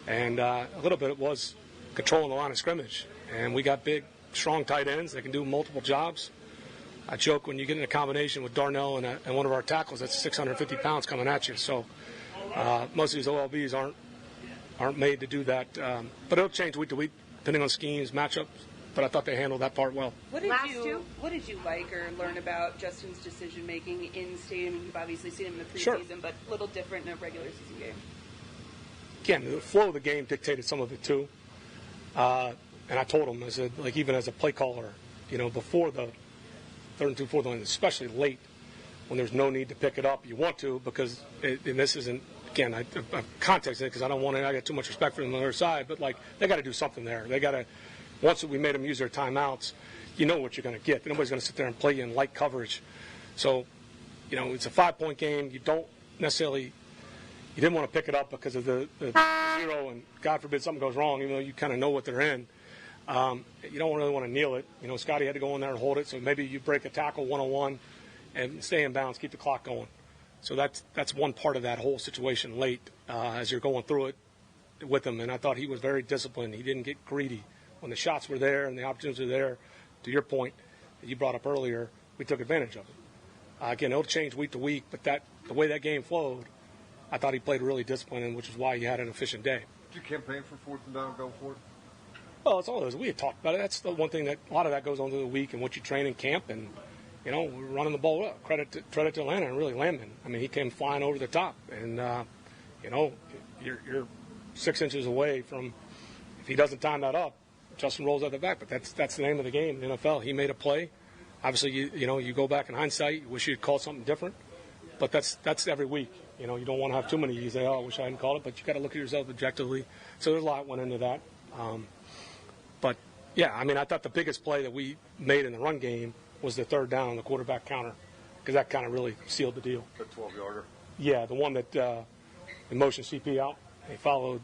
And a little bit it was controlling the line of scrimmage. And we got big, strong tight ends that can do multiple jobs. I joke when you get in a combination with Darnell and one of our tackles, that's 650 pounds coming at you. So most of these OLBs aren't made to do that. But it'll change week to week, depending on schemes, matchups. But I thought they handled that part well. What did you like or learn about Justin's decision-making in stadium? You've obviously seen him in the preseason, Sure. but a little different in a regular season game. Again, the flow of the game dictated some of it too. And I told him, even as a play caller, before the 3rd and 2, 4th line, especially late, when there's no need to pick it up, you want to because and this isn't. Again, I context it because I don't want to. I got too much respect for them on the other side, but they got to do something there. They got to. Once we made them use their timeouts, you know what you're going to get. Nobody's going to sit there and play you in light coverage. So, it's a 5-point game. You don't necessarily. You didn't want to pick it up because of the 0, and God forbid something goes wrong, even though you kind of know what they're in. You don't really want to kneel it. Scotty had to go in there and hold it, so maybe you break a tackle 1-on-1 and stay in bounds, keep the clock going. So that's one part of that whole situation late as you're going through it with him. And I thought he was very disciplined. He didn't get greedy. When the shots were there and the opportunities were there, to your point that you brought up earlier, we took advantage of it. Again, it'll change week to week, but the way that game flowed, I thought he played really disciplined, which is why he had an efficient day. Did you campaign for 4th and down, go for it? Well, it's all those. We had talked about it. That's the one thing that a lot of that goes on through the week and what you train in camp. And, we're running the ball well. Credit to Atlanta and really Landman. I mean, he came flying over the top. And, you're 6 inches away from, if he doesn't time that up, Justin rolls out the back. But that's the name of the game in the NFL. He made a play. Obviously, you go back in hindsight, you wish you'd called something different. But that's every week. You don't want to have too many. You say, I wish I hadn't called it. But you got to look at yourself objectively. So there's a lot went into that. But, yeah, I mean, I thought the biggest play that we made in the run game was the 3rd down on the quarterback counter because that kind of really sealed the deal. The 12-yarder? Yeah, the one that the motion CP out. They followed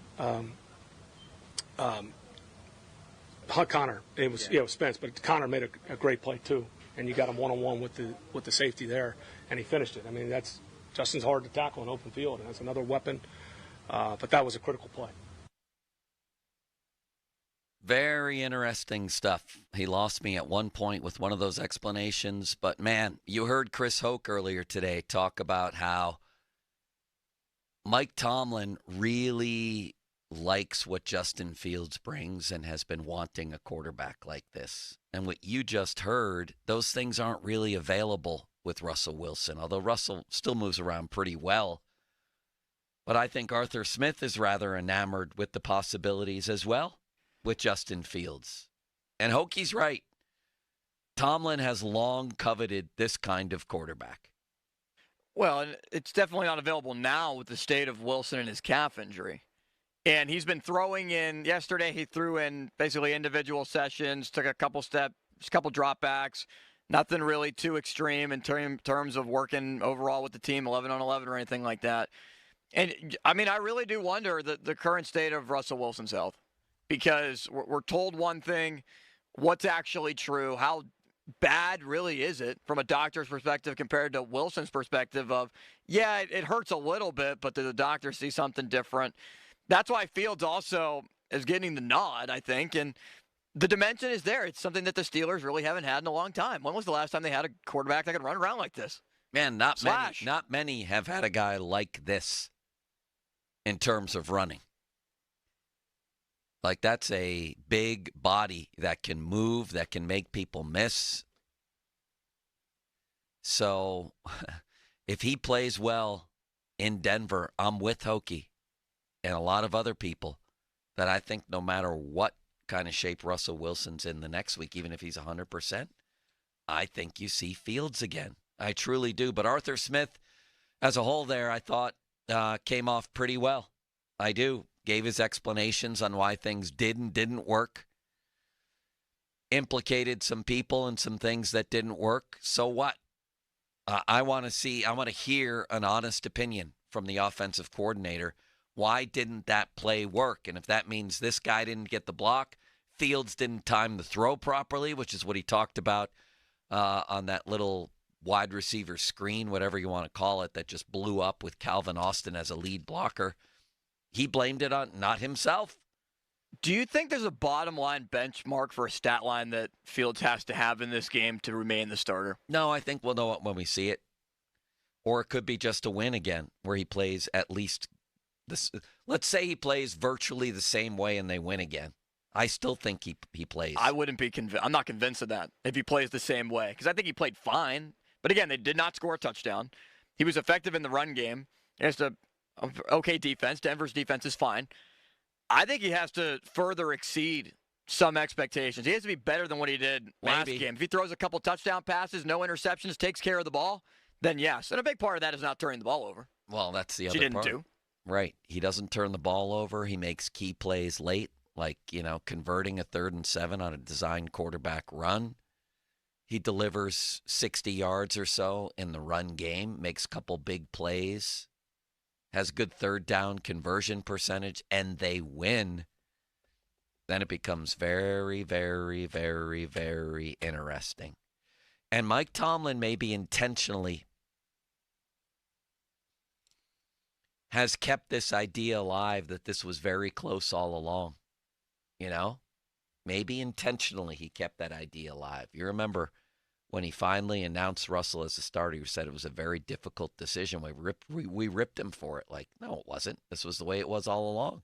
Connor. It was Spence, but Connor made a great play too. And you got him one-on-one with the safety there, and he finished it. I mean, Justin's hard to tackle in open field, and that's another weapon. But that was a critical play. Very interesting stuff. He lost me at one point with one of those explanations. But, man, you heard Chris Hoke earlier today talk about how Mike Tomlin really likes what Justin Fields brings and has been wanting a quarterback like this. And what you just heard, those things aren't really available with Russell Wilson, although Russell still moves around pretty well. But I think Arthur Smith is rather enamored with the possibilities as well with Justin Fields. And Hokie's right. Tomlin has long coveted this kind of quarterback. Well, and it's definitely not available now with the state of Wilson and his calf injury. And he's been throwing in, yesterday he threw in basically individual sessions, took a couple dropbacks, nothing really too extreme in terms of working overall with the team, 11 on 11 or anything like that. And, I mean, I really do wonder the current state of Russell Wilson's health. Because we're told one thing, what's actually true, how bad really is it from a doctor's perspective compared to Wilson's perspective of, yeah, it hurts a little bit, but did the doctor see something different? That's why Fields also, as getting the nod, I think, and the dimension is there. It's something that the Steelers really haven't had in a long time. When was the last time they had a quarterback that could run around like this? Man, not many have had a guy like this in terms of running. Like, that's a big body that can move, that can make people miss. So if he plays well in Denver, I'm with Hokie and a lot of other people that I think no matter what kind of shape Russell Wilson's in the next week, even if he's 100%, I think you see Fields again. I truly do. But Arthur Smith, as a whole there, I thought came off pretty well. I do. Gave his explanations on why things did and didn't work. Implicated some people and some things that didn't work. So what? I want to hear an honest opinion from the offensive coordinator. Why didn't that play work? And if that means this guy didn't get the block, Fields didn't time the throw properly, which is what he talked about on that little wide receiver screen, whatever you want to call it, that just blew up with Calvin Austin as a lead blocker. He blamed it on not himself. Do you think there's a bottom line benchmark for a stat line that Fields has to have in this game to remain the starter? No, I think we'll know it when we see it. Or it could be just a win again, where he plays at least this. Let's say he plays virtually the same way and they win again. I still think he plays. I wouldn't be convinced. I'm not convinced of that if he plays the same way, because I think he played fine. But again, they did not score a touchdown. He was effective in the run game. It's a okay defense. Denver's defense is fine. I think he has to further exceed some expectations. He has to be better than what he did last game. If he throws a couple touchdown passes, no interceptions, takes care of the ball, then yes. And a big part of that is not turning the ball over. Well, that's the other part. She didn't do. Right. He doesn't turn the ball over. He makes key plays late, like, converting a 3rd and 7 on a designed quarterback run. He delivers 60 yards or so in the run game, makes a couple big plays, has good 3rd down conversion percentage, and they win. Then it becomes very, very, very, very interesting. And Mike Tomlin maybe intentionally has kept this idea alive that this was very close all along. Maybe intentionally he kept that idea alive. You remember when he finally announced Russell as a starter, he said it was a very difficult decision. We ripped him for it. Like, no, it wasn't. This was the way it was all along.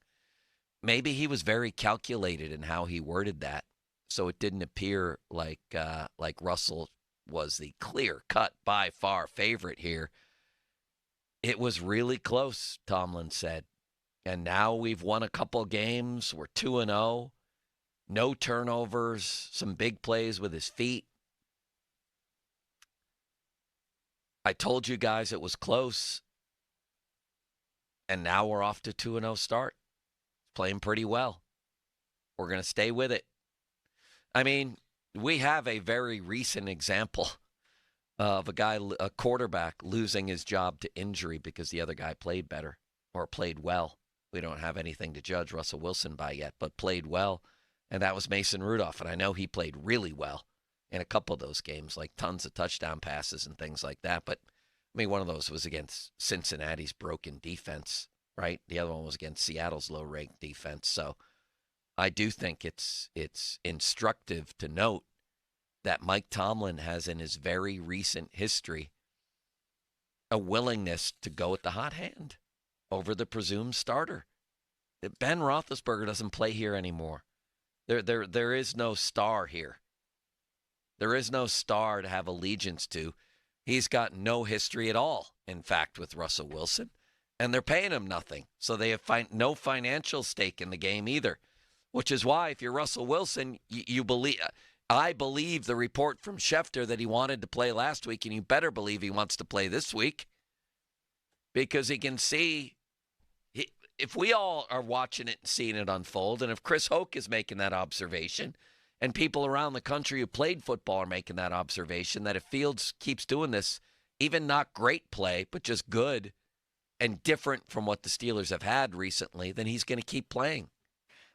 Maybe he was very calculated in how he worded that, so it didn't appear like Russell was the clear-cut, by far favorite here. It was really close, Tomlin said. And now we've won a couple games. We're 2-0. No turnovers, some big plays with his feet. I told you guys it was close. And now we're off to 2-0 start. Playing pretty well. We're going to stay with it. I mean, we have a very recent example of a quarterback losing his job to injury because the other guy played better or played well. We don't have anything to judge Russell Wilson by yet, but played well. And that was Mason Rudolph. And I know he played really well in a couple of those games, like tons of touchdown passes and things like that. But, I mean, one of those was against Cincinnati's broken defense, right? The other one was against Seattle's low-ranked defense. So I do think it's instructive to note that Mike Tomlin has in his very recent history a willingness to go with the hot hand over the presumed starter. Ben Roethlisberger doesn't play here anymore. There is no star here. There is no star to have allegiance to. He's got no history at all, in fact, with Russell Wilson. And they're paying him nothing. So they have no financial stake in the game either. Which is why, if you're Russell Wilson, you believe... I believe the report from Schefter that he wanted to play last week, and you better believe he wants to play this week. Because he can see... If we all are watching it and seeing it unfold, and if Chris Hoke is making that observation, and people around the country who played football are making that observation, that if Fields keeps doing this, even not great play, but just good and different from what the Steelers have had recently, then he's going to keep playing.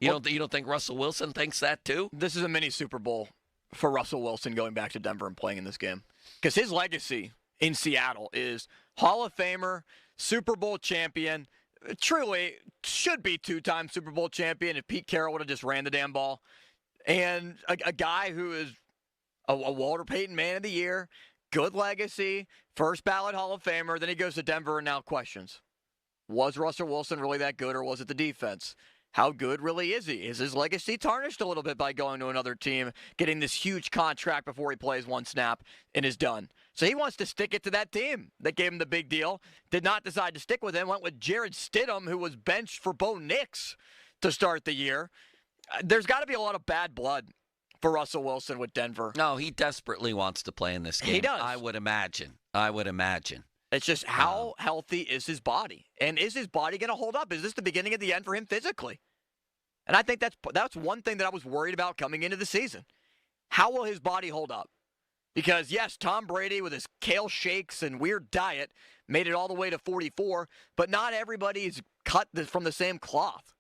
You don't think Russell Wilson thinks that too? This is a mini Super Bowl for Russell Wilson going back to Denver and playing in this game. Because his legacy in Seattle is Hall of Famer, Super Bowl champion, truly should be two-time Super Bowl champion if Pete Carroll would have just ran the damn ball. And a guy who is a Walter Payton Man of the Year, good legacy, first ballot Hall of Famer. Then he goes to Denver and now questions. Was Russell Wilson really that good, or was it the defense? How good really is he? Is his legacy tarnished a little bit by going to another team, getting this huge contract before he plays one snap and is done? So he wants to stick it to that team that gave him the big deal. Did not decide to stick with him. Went with Jared Stidham, who was benched for Bo Nix to start the year. There's got to be a lot of bad blood for Russell Wilson with Denver. No, he desperately wants to play in this game. He does. I would imagine. It's just how healthy is his body? And is his body going to hold up? Is this the beginning of the end for him physically? And I think that's one thing that I was worried about coming into the season. How will his body hold up? Because, yes, Tom Brady with his kale shakes and weird diet made it all the way to 44, but not everybody's cut from the same cloth.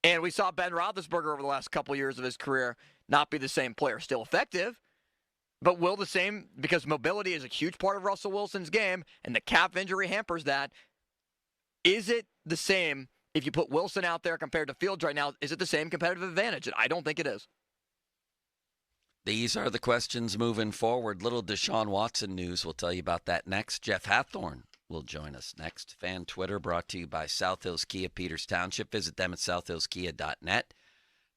And we saw Ben Roethlisberger over the last couple years of his career not be the same player. Still effective, but will the same, because mobility is a huge part of Russell Wilson's game, and the calf injury hampers that. Is it the same if you put Wilson out there compared to Fields right now? Is it the same competitive advantage? And I don't think it is. These are the questions moving forward. Little Deshaun Watson news. We'll tell you about that next. Jeff Hathorne will join us next. Fan Twitter brought to you by South Hills Kia, Peters Township. Visit them at southhillskia.net.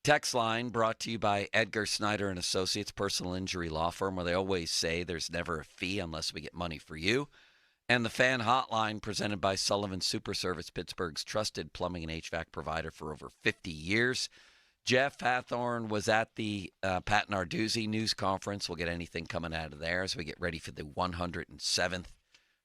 Text line brought to you by Edgar Snyder and Associates, personal injury law firm, where they always say there's never a fee unless we get money for you. And the Fan Hotline presented by Sullivan Super Service, Pittsburgh's trusted plumbing and HVAC provider for over 50 years. Jeff Hathorne was at the Pat Narduzzi news conference. We'll get anything coming out of there as we get ready for the 107th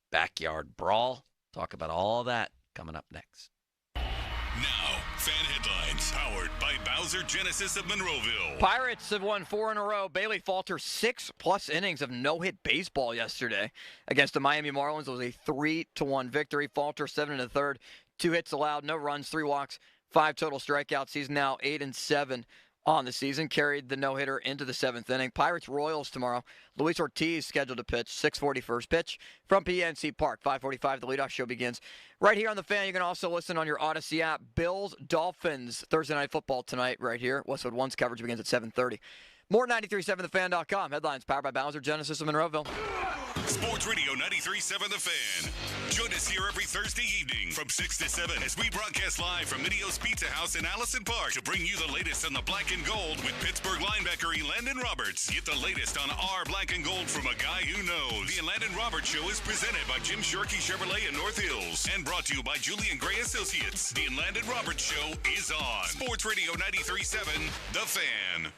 Backyard Brawl. Talk about all that coming up next. Now, fan headlines powered by Bowser Genesis of Monroeville. Pirates have won 4 in a row. Bailey Falter 6+ innings of no-hit baseball yesterday against the Miami Marlins. It was a 3-1 victory. Falter 7 1/3, 2 hits allowed, no runs, 3 walks, 5 total strikeouts. He's now 8-7 on the season. Carried the no-hitter into the 7th inning. Pirates Royals tomorrow. Luis Ortiz scheduled to pitch. 6:40 first pitch from PNC Park. 5:45 the leadoff show begins. Right here on the Fan. You can also listen on your Odyssey app. Bills Dolphins Thursday Night Football tonight right here. Westwood One's coverage begins at 7:30. More 93.7thefan.com. Headlines powered by Bowser Genesis of Monroeville. Sports Radio 93.7 The Fan. Join us here every Thursday evening from 6 to 7 as we broadcast live from Minio's Pizza House in Allison Park to bring you the latest on the black and gold with Pittsburgh linebacker Elandon Roberts. Get the latest on our black and gold from a guy who knows. The Elandon Roberts Show is presented by Jim Shorkey Chevrolet in North Hills and brought to you by Julian Gray Associates. The Elandon Roberts Show is on Sports Radio 93.7 The Fan.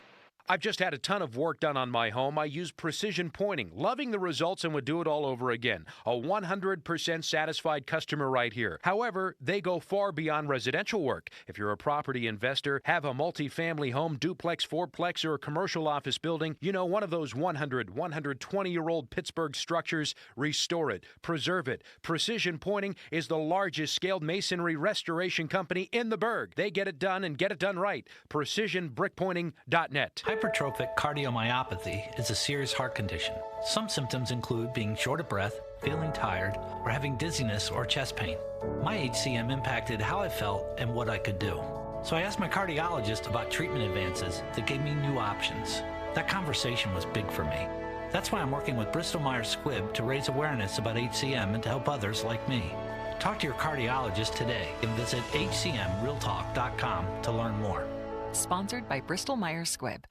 I've just had a ton of work done on my home. I use precision pointing. Loving the results and would do it all over again. A 100% satisfied customer right here. However, they go far beyond residential work. If you're a property investor, have a multi-family home, duplex, fourplex, or a commercial office building, you know, one of those 120-year-old Pittsburgh structures, restore it, preserve it. Precision Pointing is the largest scaled masonry restoration company in the Burgh. They get it done and get it done right. PrecisionBrickPointing.net. Hypertrophic cardiomyopathy is a serious heart condition. Some symptoms include being short of breath, feeling tired, or having dizziness or chest pain. My HCM impacted how I felt and what I could do. So I asked my cardiologist about treatment advances that gave me new options. That conversation was big for me. That's why I'm working with Bristol Myers Squibb to raise awareness about HCM and to help others like me. Talk to your cardiologist today and visit hcmrealtalk.com to learn more. Sponsored by Bristol Myers Squibb.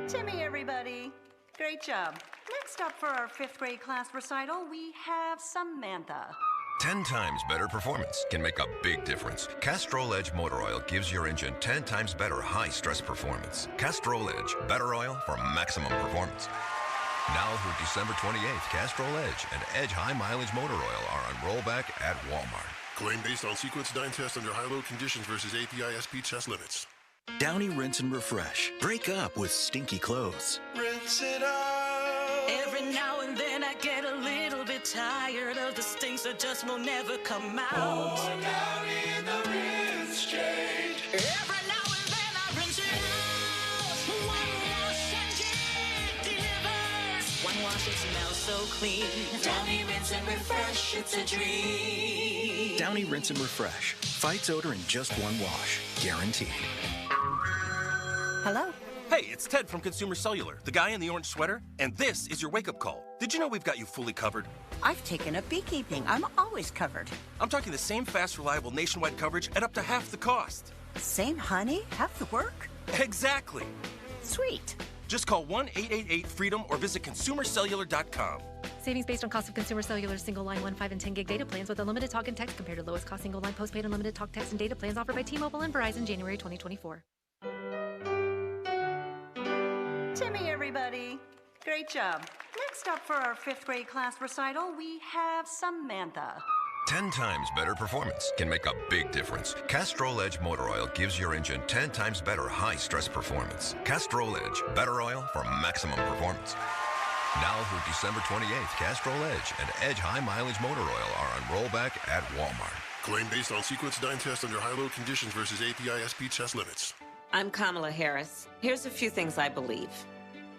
Timmy, everybody. Great job. Next up for our 5th grade class recital, we have Samantha. 10 times better performance can make a big difference. Castrol Edge Motor Oil gives your engine 10 times better high-stress performance. Castrol Edge, better oil for maximum performance. Now through December 28th, Castrol Edge and Edge High Mileage Motor Oil are on rollback at Walmart. Claim based on sequence 9 test under high-load conditions versus API-SP test limits. Downy Rinse and Refresh. Break up with stinky clothes. Rinse it out. Every now and then I get a little bit tired of the stinks that just will never come out. Oh, Downy in the rinse change. Every now and then I rinse it out. One wash and it delivers. One wash, it smells so clean. Downy Rinse and Refresh, it's a dream. Downy Rinse and Refresh. Fights odor in just one wash. Guaranteed. Hello? Hey, it's Ted from Consumer Cellular, the guy in the orange sweater, and this is your wake-up call. Did you know we've got you fully covered? I've taken up beekeeping. I'm always covered. I'm talking the same fast, reliable nationwide coverage at up to half the cost. Same honey? Half the work? Exactly. Sweet. Just call 1-888-FREEDOM or visit consumercellular.com. Savings based on cost of Consumer Cellular single line 1, 5, and 10 gig data plans with unlimited talk and text compared to lowest cost single line postpaid unlimited talk, text, and data plans offered by T-Mobile and Verizon January 2024. Timmy, everybody. Great job. Next up for our 5th grade class recital, we have Samantha. 10 times better performance can make a big difference. Castrol Edge Motor Oil gives your engine 10 times better high-stress performance. Castrol Edge, better oil for maximum performance. Now through December 28th, Castrol Edge and Edge High Mileage Motor Oil are on rollback at Walmart. Claim based on sequence 9 test under high-load conditions versus API-SP test limits. I'm Kamala Harris. Here's a few things I believe.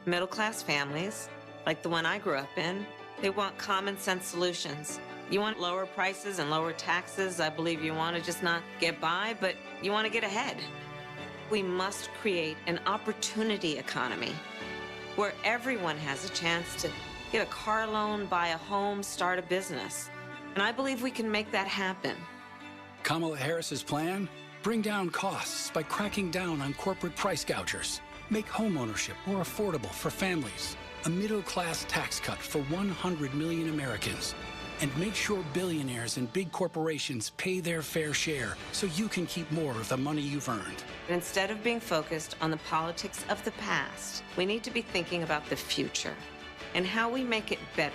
Middle-class families, like the one I grew up in, they want common-sense solutions. You want lower prices and lower taxes. I believe you want to just not get by, but you want to get ahead. We must create an opportunity economy where everyone has a chance to get a car loan, buy a home, start a business. And I believe we can make that happen. Kamala Harris's plan? Bring down costs by cracking down on corporate price gougers. Make homeownership more affordable for families. A middle-class tax cut for 100 million Americans. And make sure billionaires and big corporations pay their fair share so you can keep more of the money you've earned. Instead of being focused on the politics of the past, we need to be thinking about the future and how we make it better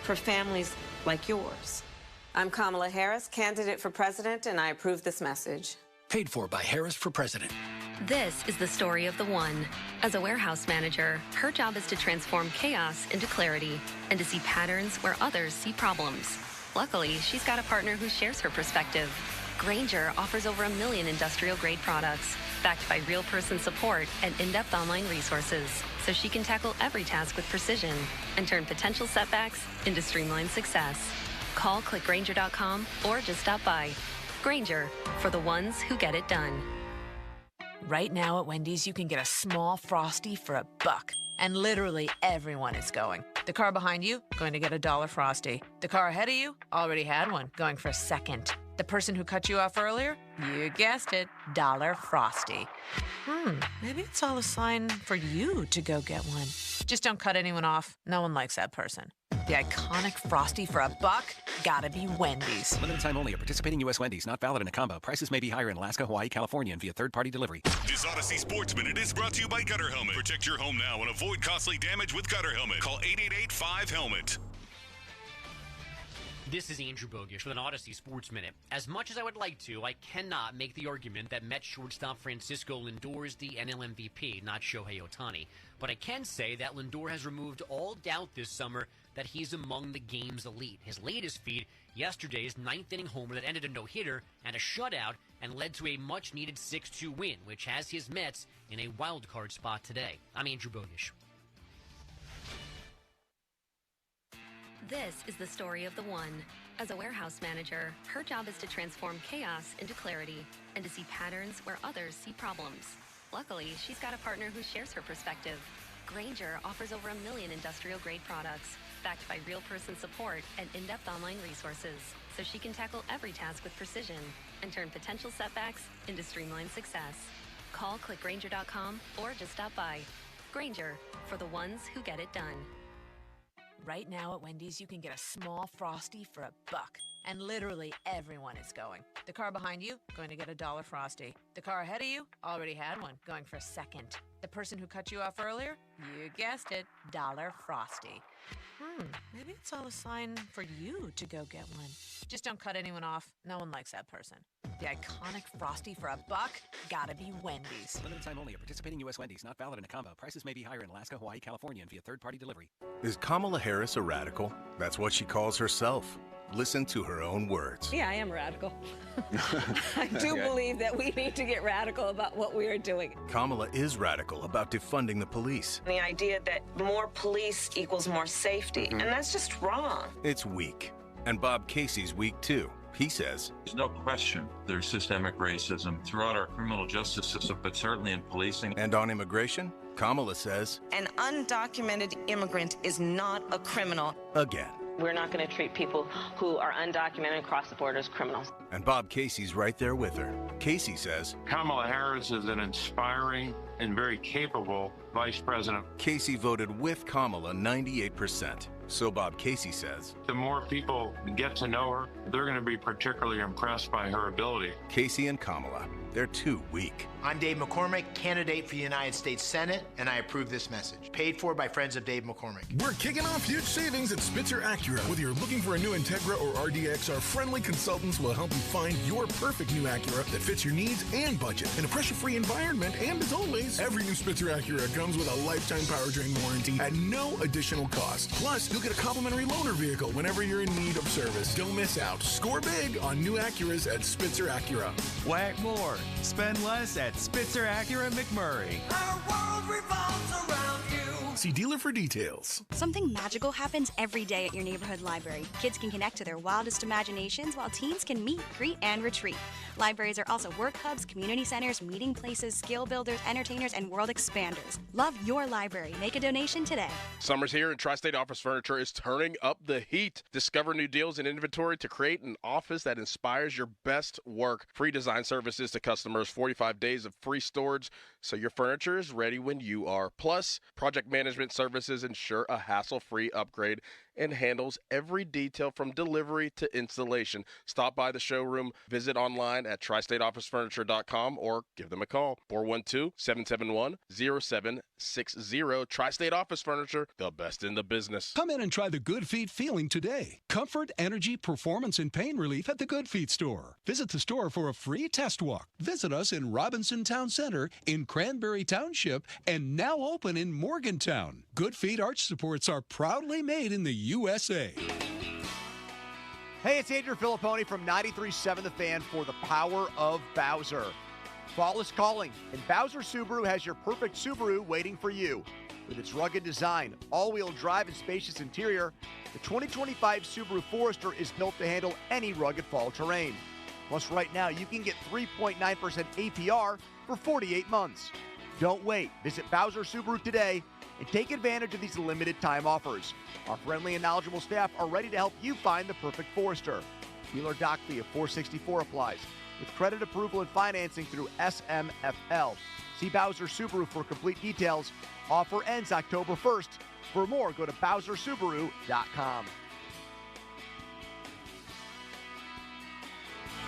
for families like yours. I'm Kamala Harris, candidate for president, and I approve this message. Paid for by Harris for President. This is the story of the one. As a warehouse manager, her job is to transform chaos into clarity and to see patterns where others see problems. Luckily, she's got a partner who shares her perspective. Grainger offers over 1 million industrial-grade products, backed by real person support and in-depth online resources, so she can tackle every task with precision and turn potential setbacks into streamlined success. Call clickgrainger.com or just stop by. Grainger, for the ones who get it done. Right now at Wendy's, you can get a small Frosty for $1. And literally everyone is going. The car behind you, going to get $1 Frosty. The car ahead of you, already had one, going for $2. The person who cut you off earlier, you guessed it, $1 Frosty. Maybe it's all a sign for you to go get one. Just don't cut anyone off. No one likes that person. The iconic Frosty for $1, gotta be Wendy's. Limited time only at participating U.S. Wendy's. Not valid in a combo. Prices may be higher in Alaska, Hawaii, California, and via third-party delivery. This Odyssey Sports Minute is brought to you by Gutter Helmet. Protect your home now and avoid costly damage with Gutter Helmet. Call 888-5-HELMET. This is Andrew Bogish with an Odyssey Sports Minute. As much as I would like to, I cannot make the argument that Mets shortstop Francisco Lindor is the NL MVP, not Shohei Ohtani. But I can say that Lindor has removed all doubt this summer that he's among the game's elite. His latest feat, yesterday's ninth-inning homer that ended a no-hitter and a shutout and led to a much-needed 6-2 win, which has his Mets in a wild-card spot today. I'm Andrew Bogish. This is the story of the one. As a warehouse manager, her job is to transform chaos into clarity and to see patterns where others see problems. Luckily, she's got a partner who shares her perspective. Grainger offers over 1 million industrial-grade products, backed by real person support and in-depth online resources, so she can tackle every task with precision and turn potential setbacks into streamlined success. Call clickgrainger.com or just stop by. Grainger, for the ones who get it done. Right now at Wendy's, you can get a small Frosty for $1. And literally everyone is going. The car behind you, going to get $1 Frosty. The car ahead of you, already had one, going for $2. The person who cut you off earlier, you guessed it, $1 Frosty. Maybe it's all a sign for you to go get one. Just don't cut anyone off. No one likes that person. The iconic Frosty for $1, gotta be Wendy's. Limited time only at participating U.S. Wendy's. Not valid in a combo. Prices may be higher in Alaska, Hawaii, California, and via third-party delivery. Is Kamala Harris a radical? That's what she calls herself. Listen to her own words. Yeah, I am radical. I do believe that we need to get radical about what we are doing. Kamala is radical about defunding the police. The idea that more police equals more safety, and that's just wrong. It's weak. And Bob Casey's weak too. He says, There's no question there's systemic racism throughout our criminal justice system, but certainly in policing. And on immigration, Kamala says, an undocumented immigrant is not a criminal. Again. We're not going to treat people who are undocumented and cross the border as criminals. And Bob Casey's right there with her. Casey says, Kamala Harris is an inspiring and very capable vice president. Casey voted with Kamala 98%. So Bob Casey says, the more people get to know her, they're going to be particularly impressed by her ability. Casey and Kamala, they're too weak. I'm Dave McCormick, candidate for the United States Senate, and I approve this message. Paid for by friends of Dave McCormick. We're kicking off huge savings at Spitzer Acura. Whether you're looking for a new Integra or RDX, our friendly consultants will help you find your perfect new Acura that fits your needs and budget in a pressure-free environment. And as always, every new Spitzer Acura comes with a lifetime powertrain warranty at no additional cost. Plus, you'll get a complimentary loaner vehicle whenever you're in need of service. Don't miss out. Score big on new Acuras at Spitzer Acura. Whack more. Spend less at Spitzer Acura McMurray. Our world revolves around you. See dealer for details. Something magical happens every day at your neighborhood library. Kids can connect to their wildest imaginations while teens can meet, greet, and retreat. Libraries are also work hubs, community centers, meeting places, skill builders, entertainers, and world expanders. Love your library. Make a donation today. Summer's here, and Tri-State Office Furniture is turning up the heat. Discover new deals and inventory to create an office that inspires your best work. Free design services to customers, 45 days of free storage, so your furniture is ready when you are. Plus, project management services ensure a hassle-free upgrade and handles every detail from delivery to installation. Stop by the showroom, visit online at tristateofficefurniture.com, or give them a call, 412-771-0760. Tri-State Office Furniture, the best in the business. Come in and try the Good Feet feeling today. Comfort, energy, performance, and pain relief at the Good Feet store. Visit the store for a free test walk. Visit us in Robinson Town Center, in Cranberry Township, and now open in Morgantown. Good Feet arch supports are proudly made in the USA. Hey, it's Andrew Filipponi from 93.7 The Fan for the Power of Bowser. Flawless calling, and Bowser Subaru has your perfect Subaru waiting for you. With its rugged design, all-wheel drive, and spacious interior, the 2025 Subaru Forester is built to handle any rugged fall terrain. Plus, right now, you can get 3.9% APR for 48 months. Don't wait. Visit Bowser Subaru today and take advantage of these limited-time offers. Our friendly and knowledgeable staff are ready to help you find the perfect Forester. Dealer doc fee of $464 applies, with credit approval and financing through SMFL. See Bowser Subaru for complete details. Offer ends October 1st. For more, go to BowserSubaru.com.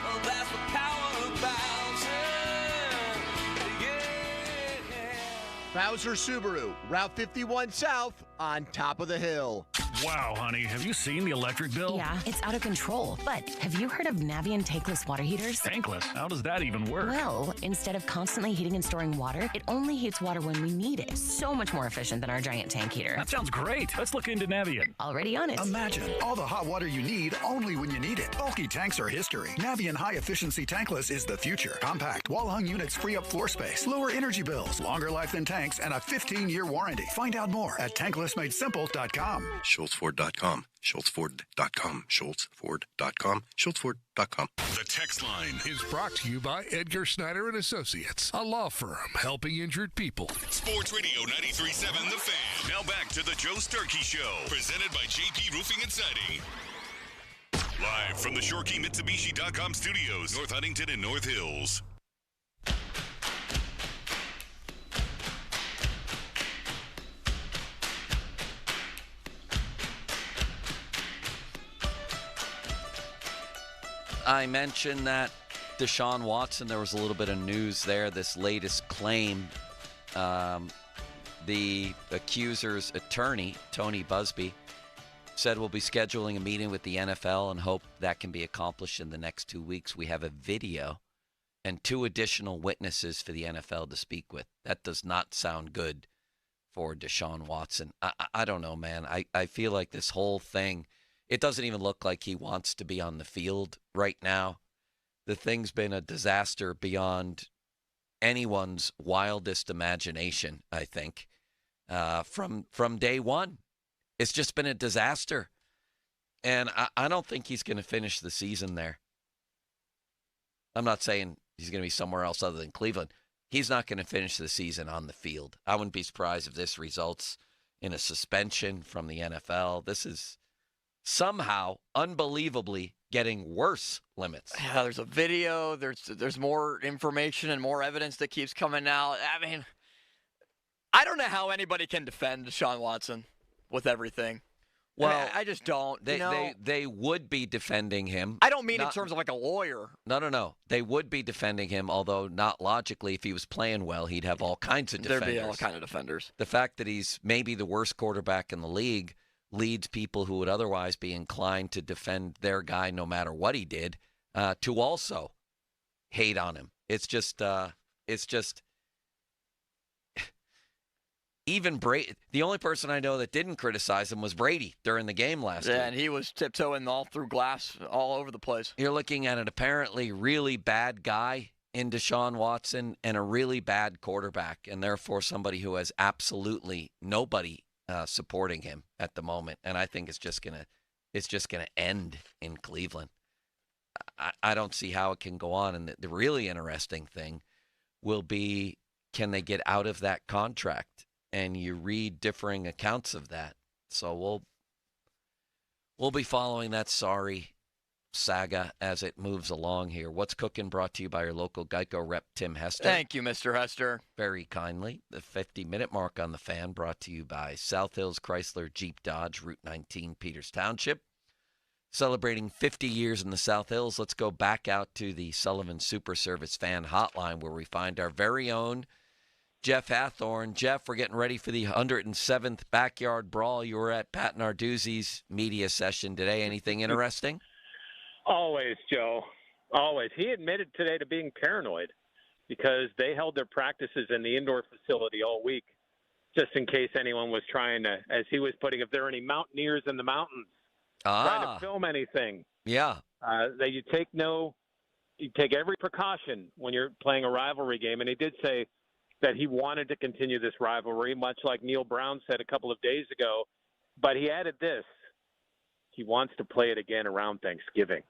Oh, that's the power of Bowser. Bowser Subaru, Route 51 South, on top of the hill. Wow, honey, have you seen the electric bill? Yeah, it's out of control. But have you heard of Navien tankless water heaters? Tankless? How does that even work? Well, instead of constantly heating and storing water, it only heats water when we need it. So much more efficient than our giant tank heater. That sounds great. Let's look into Navien. Already on it. Imagine all the hot water you need only when you need it. Bulky tanks are history. Navien high-efficiency tankless is the future. Compact, wall-hung units free up floor space, lower energy bills, longer life than tanks, and a 15-year warranty. Find out more at tanklessmadesimple.com. SchultzFord.com. SchultzFord.com. SchultzFord.com. SchultzFord.com. The text line is brought to you by Edgar Snyder and Associates, a law firm helping injured people. Sports Radio 93.7 The Fan. Now back to the Joe Starkey Show, presented by JP Roofing and Siding. Live from the ShoreKeyMitsubishi.com studios, North Huntington and North Hills. I mentioned that Deshaun Watson, there was a little bit of news there, this latest claim. The accuser's attorney, Tony Busby, said we'll be scheduling a meeting with the NFL and hope that can be accomplished in the next 2 weeks. We have a video and 2 additional witnesses for the NFL to speak with. That does not sound good for Deshaun Watson. I don't know, man. I feel like this whole thing, it doesn't even look like he wants to be on the field right now. The thing's been a disaster beyond anyone's wildest imagination, I think, from day one. It's just been a disaster. And I don't think he's going to finish the season there. I'm not saying he's going to be somewhere else other than Cleveland. He's not going to finish the season on the field. I wouldn't be surprised if this results in a suspension from the NFL. This is somehow, unbelievably, getting worse limits. Yeah, there's a video. There's more information and more evidence that keeps coming out. I mean, I don't know how anybody can defend Deshaun Watson with everything. Well, I just don't. They would be defending him. I don't mean in terms of like a lawyer. No. They would be defending him, although not logically. If he was playing well, he'd have all kinds of defenders. There'd be all kinds of defenders. The fact that he's maybe the worst quarterback in the league leads people who would otherwise be inclined to defend their guy no matter what he did to also hate on him. It's just even Brady. The only person I know that didn't criticize him was Brady during the game last week. Yeah, and he was tiptoeing all through glass all over the place. You're looking at an apparently really bad guy in Deshaun Watson and a really bad quarterback, and therefore somebody who has absolutely nobody supporting him at the moment. And I think it's just gonna end in Cleveland. I don't see how it can go on. And the really interesting thing will be, can they get out of that contract? And you read differing accounts of that. So we'll be following that sorry saga as it moves along here. What's Cooking brought to you by your local Geico rep, Tim Hester. Thank you, Mr. Hester. Very kindly. The 50-minute mark on the fan brought to you by South Hills Chrysler Jeep Dodge, Route 19, Peters Township. Celebrating 50 years in the South Hills, let's go back out to the Sullivan Super Service fan hotline where we find our very own Jeff Hathorne. Jeff, we're getting ready for the 107th Backyard Brawl. You were at Pat Narduzzi's media session today. Anything interesting? Always, Joe. Always. He admitted today to being paranoid because they held their practices in the indoor facility all week just in case anyone was trying to, as he was putting, if there are any mountaineers in the mountains trying to film anything. Yeah. That you take every precaution when you're playing a rivalry game. And he did say that he wanted to continue this rivalry, much like Neil Brown said a couple of days ago. But he added this. He wants to play it again around Thanksgiving.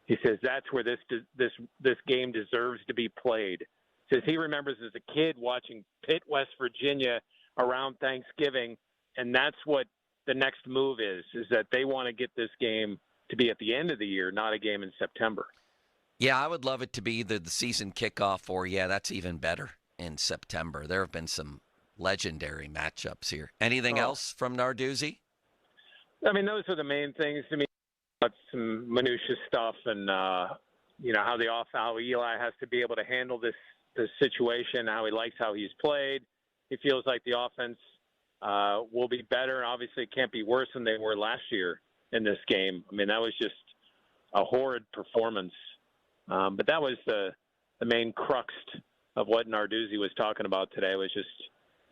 He says that's where this game deserves to be played. Says he remembers as a kid watching Pitt, West Virginia around Thanksgiving, and that's what the next move is that they want to get this game to be at the end of the year, not a game in September. Yeah, I would love it to be the season kickoff, or that's even better, in September. There have been some legendary matchups here. Anything else from Narduzzi? I mean, those are the main things to me. Some minutia stuff and, how Eli has to be able to handle this situation, how he likes how he's played. He feels like the offense will be better. Obviously, it can't be worse than they were last year in this game. I mean, that was just a horrid performance. But that was the main crux of what Narduzzi was talking about today, was just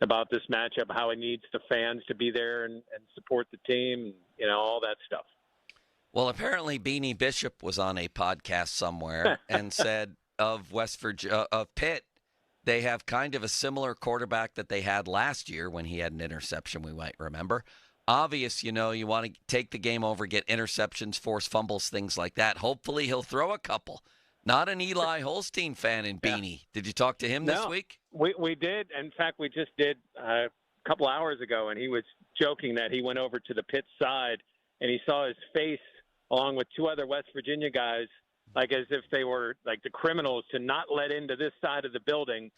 about this matchup, how he needs the fans to be there and support the team, all that stuff. Well, apparently Beanie Bishop was on a podcast somewhere and said of West Virginia, of Pitt, they have kind of a similar quarterback that they had last year when he had an interception, we might remember. Obvious, you want to take the game over, get interceptions, force fumbles, things like that. Hopefully he'll throw a couple. Not an Eli Holstein fan in Beanie. Did you talk to him this week? We did. In fact, we just did a couple hours ago, and he was joking that he went over to the Pitt side, and he saw his face along with two other West Virginia guys, like as if they were like the criminals to not let into this side of the building.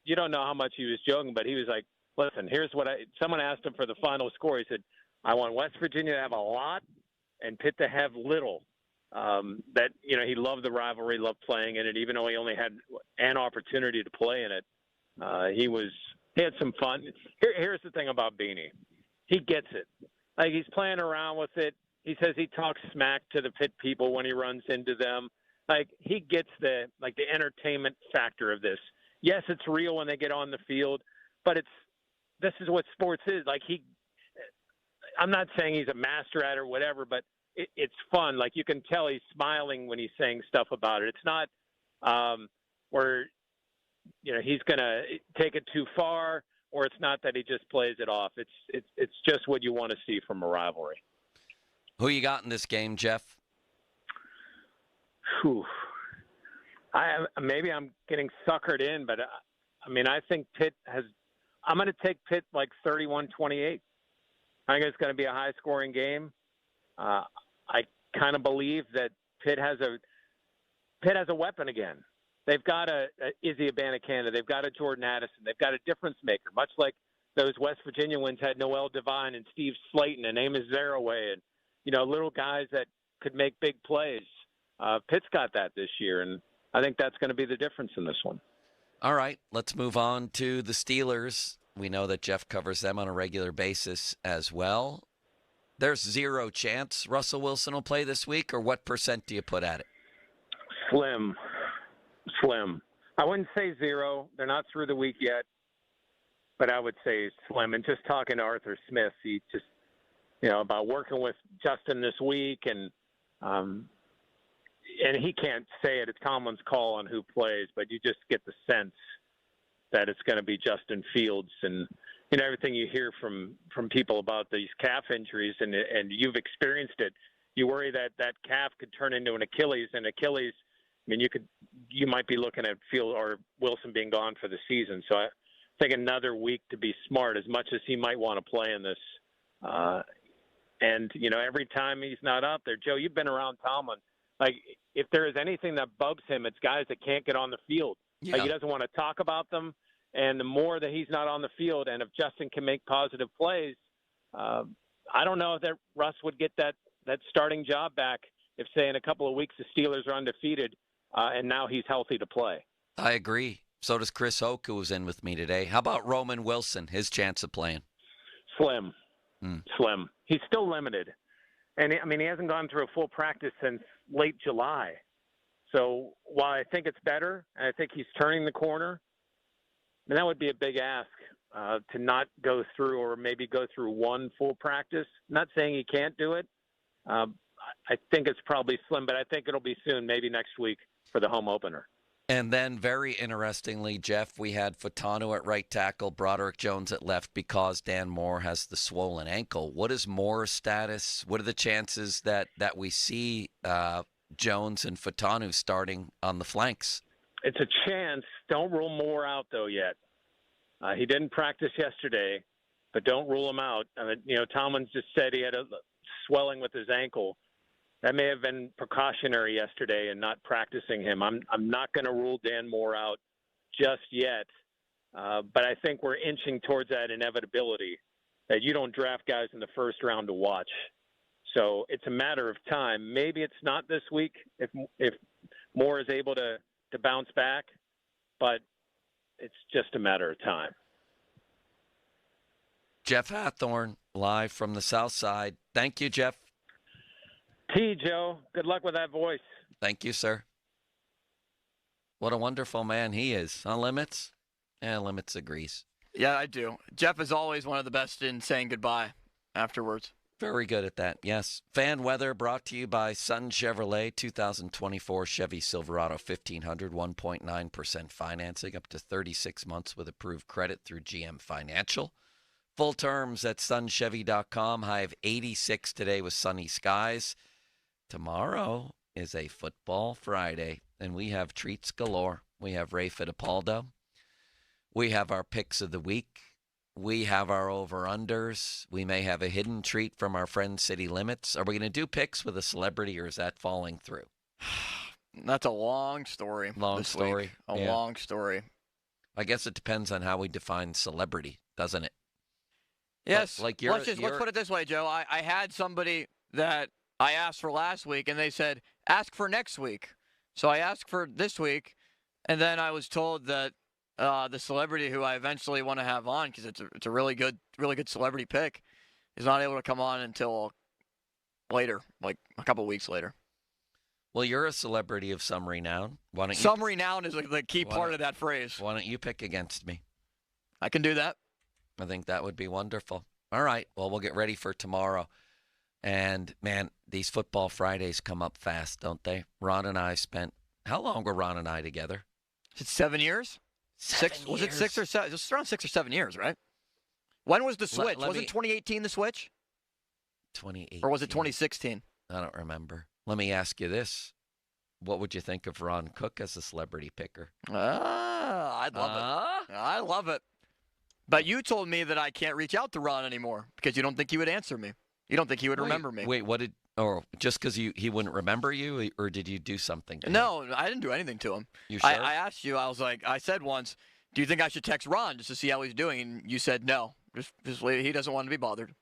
You don't know how much he was joking, but he was like, listen, here's what someone asked him for the final score. He said, I want West Virginia to have a lot and Pitt to have little. He loved the rivalry, loved playing in it, even though he only had an opportunity to play in it. He had some fun. Here's the thing about Beanie. He gets it. Like, he's playing around with it. He says he talks smack to the Pitt people when he runs into them. Like, he gets the entertainment factor of this. Yes, it's real when they get on the field, but this is what sports is. Like, I'm not saying he's a master at it or whatever, but it's fun. Like, you can tell he's smiling when he's saying stuff about it. It's not where he's going to take it too far, or it's not that he just plays it off. It's just what you want to see from a rivalry. Who you got in this game, Jeff? Whew. Maybe I'm getting suckered in, but I think Pitt has. I'm going to take Pitt like 31-28. I think it's going to be a high-scoring game. I kind of believe that Pitt has a weapon again. They've got a Izzy Abanikanda. They've got a Jordan Addison. They've got a difference maker, much like those West Virginia wins had Noel Devine and Steve Slayton and Amos Zaraway and, little guys that could make big plays. Pitt's got that this year, and I think that's going to be the difference in this one. All right, let's move on to the Steelers. We know that Jeff covers them on a regular basis as well. There's 0 chance Russell Wilson will play this week, or what % do you put at it? Slim. I wouldn't say 0. They're not through the week yet, but I would say slim. And just talking to Arthur Smith, he just, about working with Justin this week, and he can't say it. It's Tomlin's call on who plays, but you just get the sense that it's going to be Justin Fields. And everything you hear from people about these calf injuries, and you've experienced it. You worry that calf could turn into an Achilles, and Achilles. You might be looking at Field or Wilson being gone for the season. So I think another week to be smart, as much as he might want to play in this. And every time he's not up there, Joe, you've been around Tomlin. Like, if there is anything that bugs him, it's guys that can't get on the field. Yeah. Like, he doesn't want to talk about them. And the more that he's not on the field, and if Justin can make positive plays, I don't know if that Russ would get that starting job back if, say, in a couple of weeks the Steelers are undefeated and now he's healthy to play. I agree. So does Chris Hoke, who was in with me today. How about Roman Wilson, his chance of playing? Slim. Slim. He's still limited. And, he hasn't gone through a full practice since late July. So while I think it's better, and I think he's turning the corner, then that would be a big ask to not go through, or maybe go through one full practice. I'm not saying he can't do it. I think it's probably slim, but I think it'll be soon, maybe next week for the home opener. And then, very interestingly, Jeff, we had Fatanu at right tackle, Broderick Jones at left, because Dan Moore has the swollen ankle. What is Moore's status? What are the chances that we see Jones and Fatanu starting on the flanks? It's a chance. Don't rule Moore out, though, yet. He didn't practice yesterday, but don't rule him out. Tomlin's just said he had a swelling with his ankle. That may have been precautionary yesterday and not practicing him. I'm not going to rule Dan Moore out just yet, but I think we're inching towards that inevitability that you don't draft guys in the first round to watch. So it's a matter of time. Maybe it's not this week if Moore is able to bounce back, but it's just a matter of time. Jeff Hathorne, live from the South Side. Thank you, Jeff. Joe. Good luck with that voice. Thank you, sir. What a wonderful man he is. On Limits? Yeah, Limits agrees. Yeah, I do. Jeff is always one of the best in saying goodbye afterwards. Very good at that, yes. Fan weather brought to you by Sun Chevrolet, 2024 Chevy Silverado 1500, 1.9% financing, up to 36 months with approved credit through GM Financial. Full terms at sunchevy.com. High of 86 today with sunny skies. Tomorrow is a football Friday, and we have treats galore. We have Ray Fittipaldo. We have our picks of the week. We have our over-unders. We may have a hidden treat from our friend City Limits. Are we going to do picks with a celebrity, or is that falling through? That's a long story. Long story. Long story. I guess it depends on how we define celebrity, doesn't it? Yes. Let's put it this way, Joe. I had somebody that I asked for last week, and they said, ask for next week. So I asked for this week, and then I was told that the celebrity who I eventually want to have on, because it's a really good celebrity pick, is not able to come on until later, like a couple weeks later. Well, you're a celebrity of some renown. Some renown is the key part of that phrase. Why don't you pick against me? I can do that. I think that would be wonderful. All right. Well, we'll get ready for tomorrow. And, man, these football Fridays come up fast, don't they? Ron and I spent – how long were Ron and I together? Is it 7 years? 7 years. Was it 6 or 7? It was around 6 or 7 years, right? When was the switch? Wasn't 2018 the switch? 2018. Or was it 2016? I don't remember. Let me ask you this. what would you think of Ron Cook as a celebrity picker? I'd love it. I love it. But you told me that I can't reach out to Ron anymore because you don't think he would answer me. You don't think he would remember me. Wait, what did? Or just because he wouldn't remember you, or did you do something to him? No, I didn't do anything to him. You sure? I asked you. I said once, do you think I should text Ron just to see how he's doing? And you said no. Just he doesn't want to be bothered.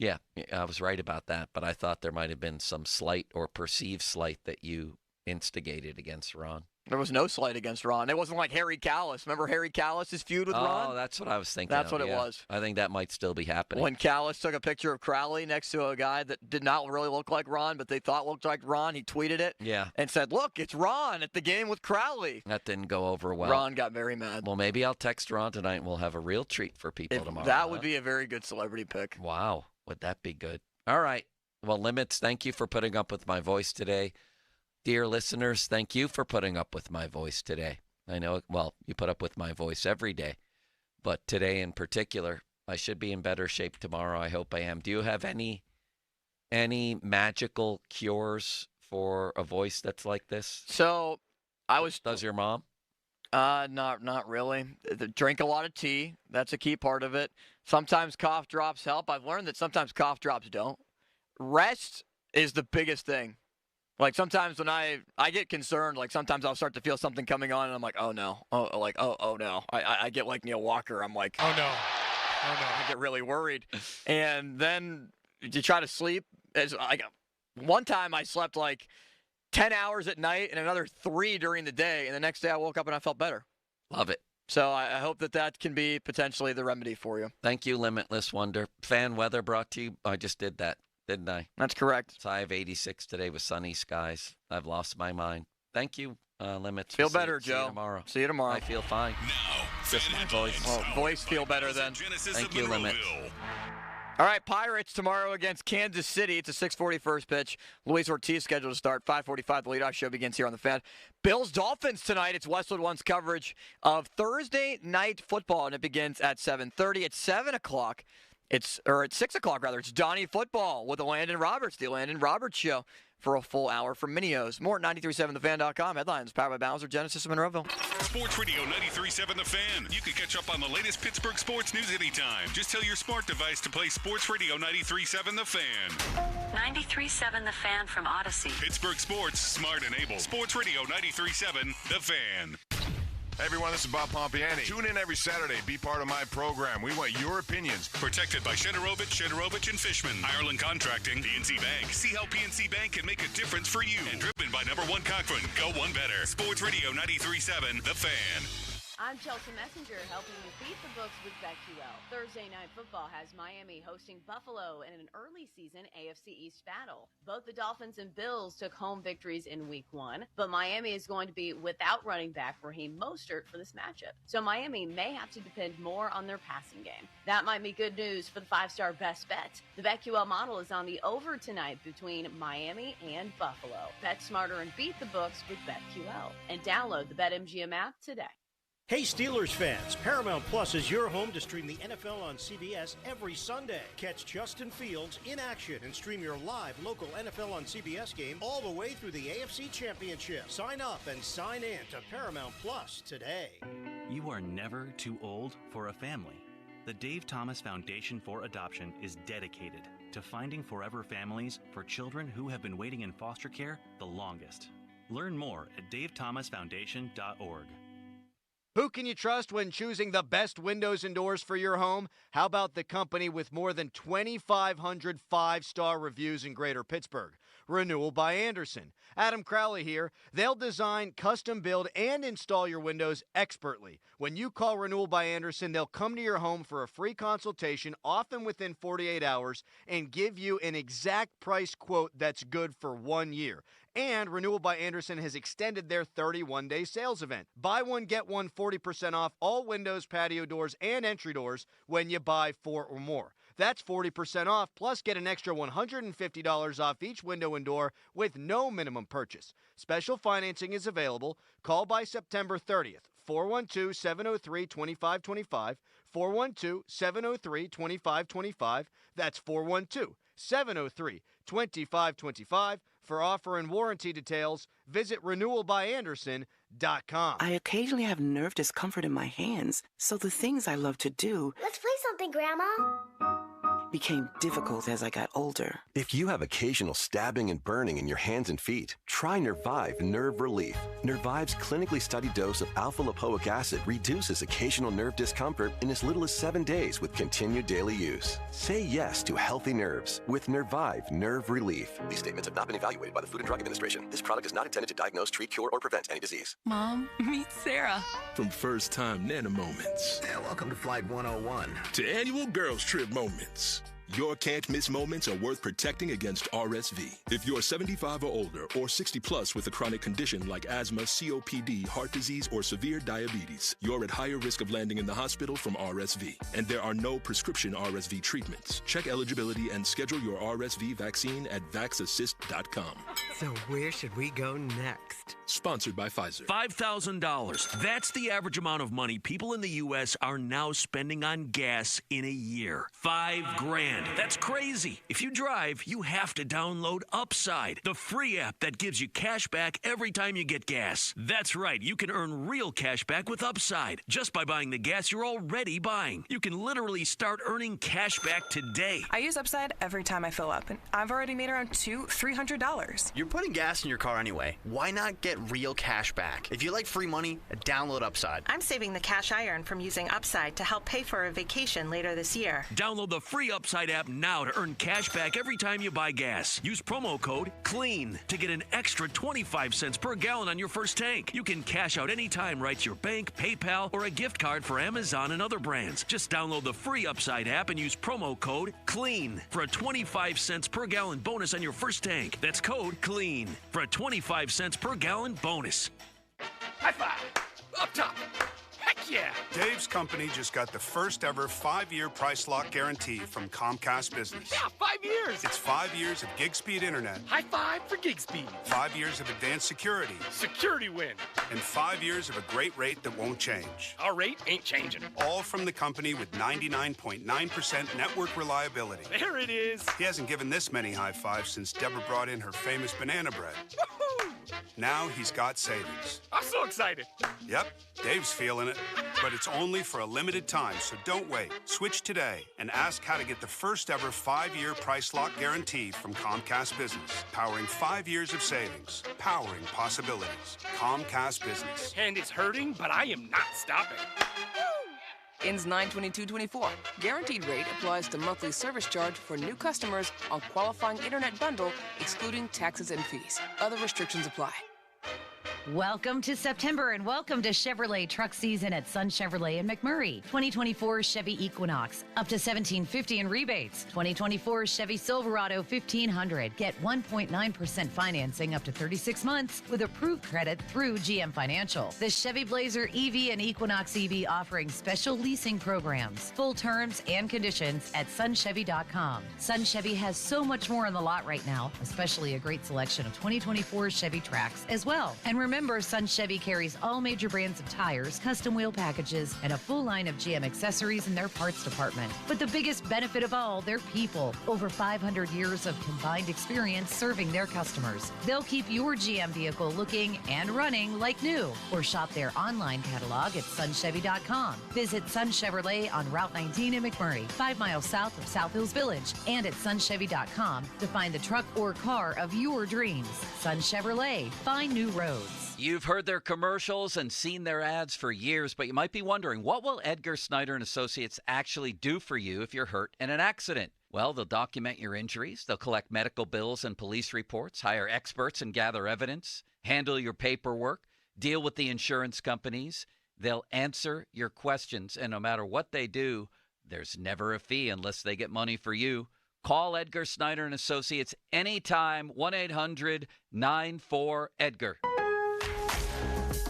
Yeah, I was right about that, but I thought there might have been some slight or perceived slight that you instigated against Ron. There was no slight against Ron. It wasn't like Harry Callis. Remember Harry Callis' feud with Ron? Oh, that's what I was thinking. That's what it was. I think that might still be happening. When Callis took a picture of Crowley next to a guy that did not really look like Ron, but they thought looked like Ron, he tweeted it. Yeah. And said, "Look, it's Ron at the game with Crowley." That didn't go over well. Ron got very mad. Well, maybe I'll text Ron tonight and we'll have a real treat for people tomorrow. That would be a very good celebrity pick. Wow. Would that be good? All right. Well, Limits, thank you for putting up with my voice today. Dear listeners, thank you for putting up with my voice today. I know, well, you put up with my voice every day, but today in particular, I should be in better shape tomorrow. I hope I am. Do you have any magical cures for a voice that's like this? So, Does your mom? Not really. Drink a lot of tea. That's a key part of it. Sometimes cough drops help. I've learned that sometimes cough drops don't. Rest is the biggest thing. Like sometimes when I get concerned, like sometimes I'll start to feel something coming on and I'm like, oh no. Oh no. I get like Neil Walker. I'm like, oh no. I get really worried. And then you try to sleep. One time I slept like 10 hours at night and another 3 during the day. And the next day I woke up and I felt better. Love it. So I hope that can be potentially the remedy for you. Thank you, Limitless Wonder. Fan weather brought to you. I just did that, didn't I? That's correct. It's high of 86 today with sunny skies. I've lost my mind. Thank you, Limits. Feel better, See Joe. you tomorrow. See you tomorrow. I feel fine. Now, just my voice. Well, voice feel better then. Thank you, Limits. All right, Pirates tomorrow against Kansas City. It's a 6:40 first pitch. Luis Ortiz scheduled to start. 5:45. The leadoff show begins here on the Fan. Bills Dolphins tonight. It's Westwood One's coverage of Thursday night football, and it begins at 7:30. At 7 o'clock. At 6 o'clock rather. It's Donnie Football with the Landon Roberts Show for a full hour from Minios. More at 937thefan.com. Headlines powered by Bowser Genesis of Monroeville. Sports Radio 93.7 The Fan. You can catch up on the latest Pittsburgh sports news anytime. Just tell your smart device to play Sports Radio 93.7 The Fan. 93.7 The Fan from Odyssey. Pittsburgh sports, smart and able. Sports Radio 93.7 The Fan. Hey everyone, this is Bob Pompiani. Tune in every Saturday. Be part of my program. We want your opinions. Protected by Shederovich and Fishman. Ireland Contracting. PNC Bank. See how PNC Bank can make a difference for you. And driven by number 1 Cochran. Go one better. Sports Radio 93.7 The Fan. I'm Chelsea Messenger, helping you beat the books with BetQL. Thursday Night Football has Miami hosting Buffalo in an early season AFC East battle. Both the Dolphins and Bills took home victories in Week 1, but Miami is going to be without running back Raheem Mostert for this matchup. So Miami may have to depend more on their passing game. That might be good news for the 5-star best bet. The BetQL model is on the over tonight between Miami and Buffalo. Bet smarter and beat the books with BetQL. And download the BetMGM app today. Hey Steelers fans, Paramount Plus is your home to stream the NFL on CBS every Sunday. Catch Justin Fields in action and stream your live local NFL on CBS game all the way through the AFC Championship. Sign up and sign in to Paramount Plus today. You are never too old for a family. The Dave Thomas Foundation for Adoption is dedicated to finding forever families for children who have been waiting in foster care the longest. Learn more at davethomasfoundation.org. Who can you trust when choosing the best windows and doors for your home? How about the company with more than 2,500 5-star reviews in Greater Pittsburgh? Renewal by Andersen. Adam Crowley here. They'll design, custom build, and install your windows expertly. When you call Renewal by Andersen, they'll come to your home for a free consultation, often within 48 hours, and give you an exact price quote that's good for 1 year. And Renewal by Andersen has extended their 31-day sales event. Buy one, get one 40% off all windows, patio doors, and entry doors when you buy 4 or more. That's 40% off, plus get an extra $150 off each window and door with no minimum purchase. Special financing is available. Call by September 30th. 412-703-2525. 412-703-2525. That's 412-703-2525. For offer and warranty details, visit renewalbyanderson.com. I occasionally have nerve discomfort in my hands, so the things I love to do... Let's play something, Grandma. ...became difficult as I got older. If you have occasional stabbing and burning in your hands and feet, try Nervive Nerve Relief. Nervive's clinically studied dose of alpha-lipoic acid reduces occasional nerve discomfort in as little as 7 days with continued daily use. Say yes to healthy nerves with Nervive Nerve Relief. These statements have not been evaluated by the Food and Drug Administration. This product is not intended to diagnose, treat, cure, or prevent any disease. Mom, meet Sarah. From first-time Nana moments. Yeah, welcome to Flight 101. To annual girls trip moments. Your can't-miss moments are worth protecting against RSV. If you're 75 or older or 60 plus with a chronic condition like asthma, COPD, heart disease, or severe diabetes, you're at higher risk of landing in the hospital from RSV. And there are no prescription RSV treatments. Check eligibility and schedule your RSV vaccine at vaxassist.com. So where should we go next? Sponsored by Pfizer. $5,000. That's the average amount of money people in the U.S. are now spending on gas in a year. $5,000. That's crazy. If you drive, you have to download Upside, the free app that gives you cash back every time you get gas. That's right. You can earn real cash back with Upside just by buying the gas you're already buying. You can literally start earning cash back today. I use Upside every time I fill up, and I've already made around $200-$300. You're putting gas in your car anyway. Why not get real cash back? If you like free money, download Upside. I'm saving the cash I earn from using Upside to help pay for a vacation later this year. Download the free Upside app now to earn cash back every time you buy gas. Use promo code CLEAN to get an extra 25 cents per gallon on your first tank. You can cash out anytime right to your bank, PayPal, or a gift card for Amazon and other brands. Just download the free Upside app and use promo code CLEAN for a 25 cents per gallon bonus on your first tank. That's code CLEAN for a 25 cents per gallon bonus. High five! Up top! Heck yeah! Dave's company just got the first ever 5-year price lock guarantee from Comcast Business. Yeah, 5 years! It's 5 years of gig speed internet. High five for gig speed. 5 years of advanced security. Security win. And 5 years of a great rate that won't change. Our rate ain't changing. All from the company with 99.9% network reliability. There it is. He hasn't given this many high fives since Deborah brought in her famous banana bread. Woohoo! Now he's got savings. I'm so excited. Yep, Dave's feeling it. But it's only for a limited time, so don't wait. Switch today and ask how to get the first ever 5-year price lock guarantee from Comcast Business. Powering 5 years of savings. Powering possibilities. Comcast Business. And it's hurting, but I am not stopping. Ends 9/22/24. Guaranteed rate applies to monthly service charge for new customers on qualifying internet bundle, excluding taxes and fees. Other restrictions apply. Welcome to September and welcome to Chevrolet truck season at Sun Chevrolet in McMurray. 2024 Chevy Equinox, up to $1,750 in rebates. 2024 Chevy Silverado 1500. Get 1.9% financing up to 36 months with approved credit through GM Financial. The Chevy Blazer EV and Equinox EV offering special leasing programs. Full terms and conditions at sunchevy.com. Sun Chevy has so much more on the lot right now, especially a great selection of 2024 Chevy Trax as well. And remember, Sun Chevy carries all major brands of tires, custom wheel packages, and a full line of GM accessories in their parts department. But the biggest benefit of all, their people. Over 500 years of combined experience serving their customers. They'll keep your GM vehicle looking and running like new. Or shop their online catalog at sunchevy.com. Visit Sun Chevrolet on Route 19 in McMurray, 5 miles south of South Hills Village, and at sunchevy.com to find the truck or car of your dreams. Sun Chevrolet, find new roads. You've heard their commercials and seen their ads for years, but you might be wondering, what will Edgar Snyder and Associates actually do for you if you're hurt in an accident? Well, they'll document your injuries, they'll collect medical bills and police reports, hire experts and gather evidence, handle your paperwork, deal with the insurance companies. They'll answer your questions, and no matter what they do, there's never a fee unless they get money for you. Call Edgar Snyder and Associates anytime, 1-800-94-EDGAR.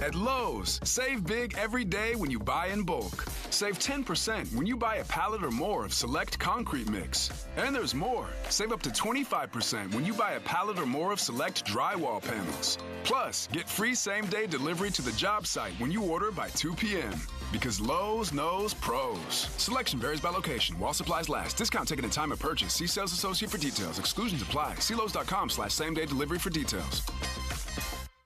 At Lowe's, save big every day when you buy in bulk. Save 10% when you buy a pallet or more of select concrete mix. And there's more. Save up to 25% when you buy a pallet or more of select drywall panels. Plus, get free same-day delivery to the job site when you order by 2 p.m. Because Lowe's knows pros. Selection varies by location. While supplies last. Discount taken at time of purchase. See sales associate for details. Exclusions apply. See Lowe's.com/same-day delivery for details.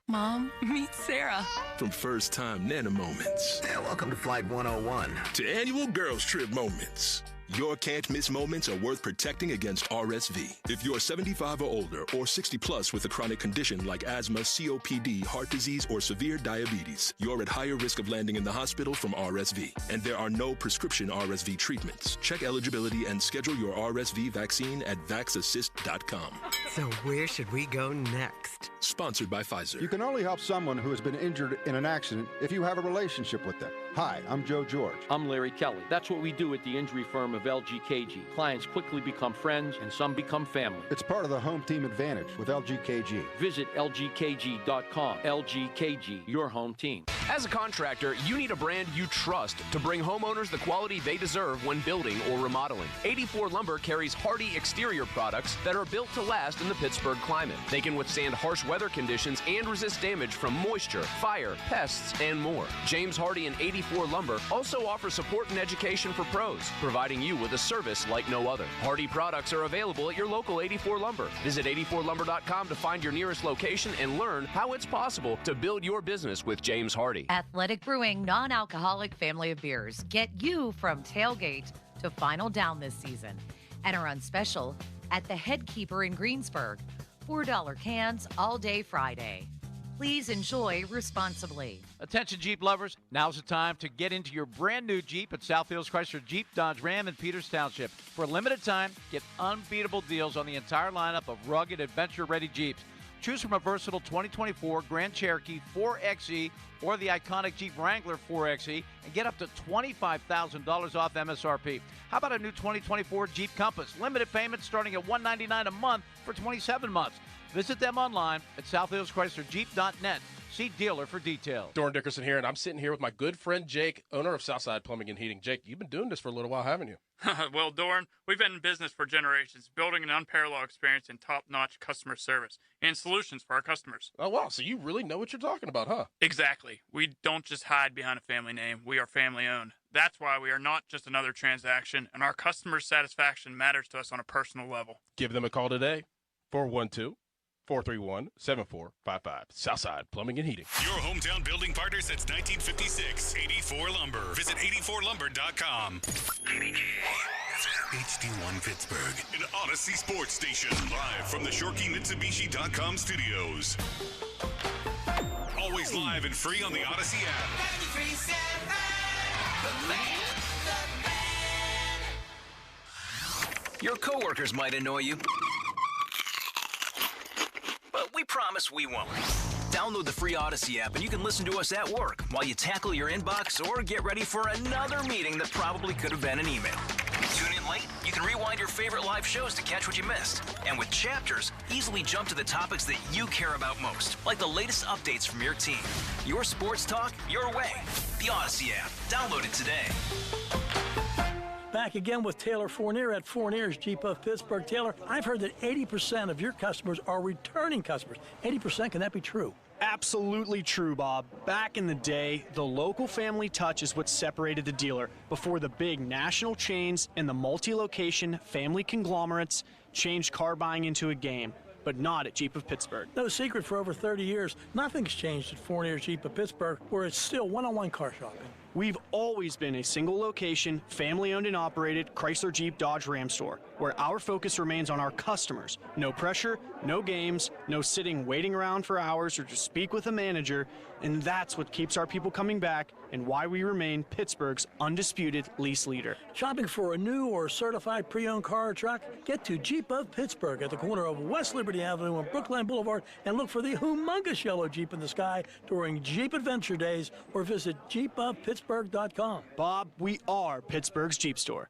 Mom, meet Sarah. From first-time Nana moments. Yeah, welcome to Flight 101. To annual girls trip moments. Your can't-miss moments are worth protecting against RSV. If you're 75 or older or 60 plus with a chronic condition like asthma, COPD, heart disease, or severe diabetes, you're at higher risk of landing in the hospital from RSV. And there are no prescription RSV treatments. Check eligibility and schedule your RSV vaccine at vaxassist.com. So where should we go next? Sponsored by Pfizer. You can only help someone who has been injured in an accident if you have a relationship with them. Hi, I'm Joe George. I'm Larry Kelly. That's what we do at the injury firm of LGKG. Clients quickly become friends and some become family. It's part of the home team advantage with LGKG. Visit lgkg.com. LGKG, your home team. As a contractor, you need a brand you trust to bring homeowners the quality they deserve when building or remodeling. 84 Lumber carries hardy exterior products that are built to last in the Pittsburgh climate. They can withstand harsh weather conditions and resist damage from moisture, fire, pests, and more. James Hardy and 84 Lumber also offer support and education for pros, providing you with a service like no other. Hardy products are available at your local 84 Lumber. Visit 84lumber.com to find your nearest location and learn how it's possible to build your business with James Hardy. Athletic Brewing non-alcoholic family of beers. Get you from tailgate to final down this season. And are on special at the Headkeeper in Greensburg. $4 cans all day Friday. Please enjoy responsibly. Attention Jeep lovers, now's the time to get into your brand new Jeep at South Hills Chrysler Jeep Dodge Ram in Peters Township. For a limited time, get unbeatable deals on the entire lineup of rugged adventure-ready Jeeps. Choose from a versatile 2024 Grand Cherokee 4xe or the iconic Jeep Wrangler 4xe and get up to $25,000 off MSRP. How about a new 2024 Jeep Compass? Limited payments starting at $199 a month for 27 months. Visit them online at southhillschryslerjeep.net. See dealer for details. Doran Dickerson here, and I'm sitting here with my good friend Jake, owner of Southside Plumbing and Heating. Jake, you've been doing this for a little while, haven't you? Well, Doran, we've been in business for generations, building an unparalleled experience in top-notch customer service and solutions for our customers. Oh, wow. So you really know what you're talking about, huh? Exactly. We don't just hide behind a family name. We are family-owned. That's why we are not just another transaction, and our customer satisfaction matters to us on a personal level. Give them a call today, 412-431-7455. Southside Plumbing and Heating. Your hometown building partner since 1956. 84 Lumber. Visit 84lumber.com. HD1 Pittsburgh, an Odyssey sports station. Live from the ShorkeyMitsubishi.com studios. Always live and free on the Odyssey app. Your coworkers might annoy you, but we promise we won't. Download the free Odyssey app and you can listen to us at work while you tackle your inbox or get ready for another meeting that probably could have been an email. Tune in late? You can rewind your favorite live shows to catch what you missed. And with Chapters, easily jump to the topics that you care about most, like the latest updates from your team. Your sports talk, your way. The Odyssey app. Download it today. Back again with Taylor Fournier at Fournier's Jeep of Pittsburgh. Taylor, I've heard that 80% of your customers are returning customers. 80%, can that be true? Absolutely true, Bob. Back in the day, the local family touch is what separated the dealer before the big national chains and the multi-location family conglomerates changed car buying into a game. But not at Jeep of Pittsburgh. No secret, for over 30 years, nothing's changed at Fournier's Jeep of Pittsburgh, where it's still one-on-one car shopping. We've always been a single location, family-owned and operated Chrysler Jeep Dodge Ram store, where our focus remains on our customers. No pressure, no games, no sitting waiting around for hours or to speak with a manager, and that's what keeps our people coming back and why we remain Pittsburgh's undisputed lease leader. Shopping for a new or certified pre-owned car or truck? Get to Jeep of Pittsburgh at the corner of West Liberty Avenue and Brookline Boulevard and look for the humongous yellow Jeep in the sky during Jeep Adventure Days or visit jeepofpittsburgh.com. Bob, we are Pittsburgh's Jeep store.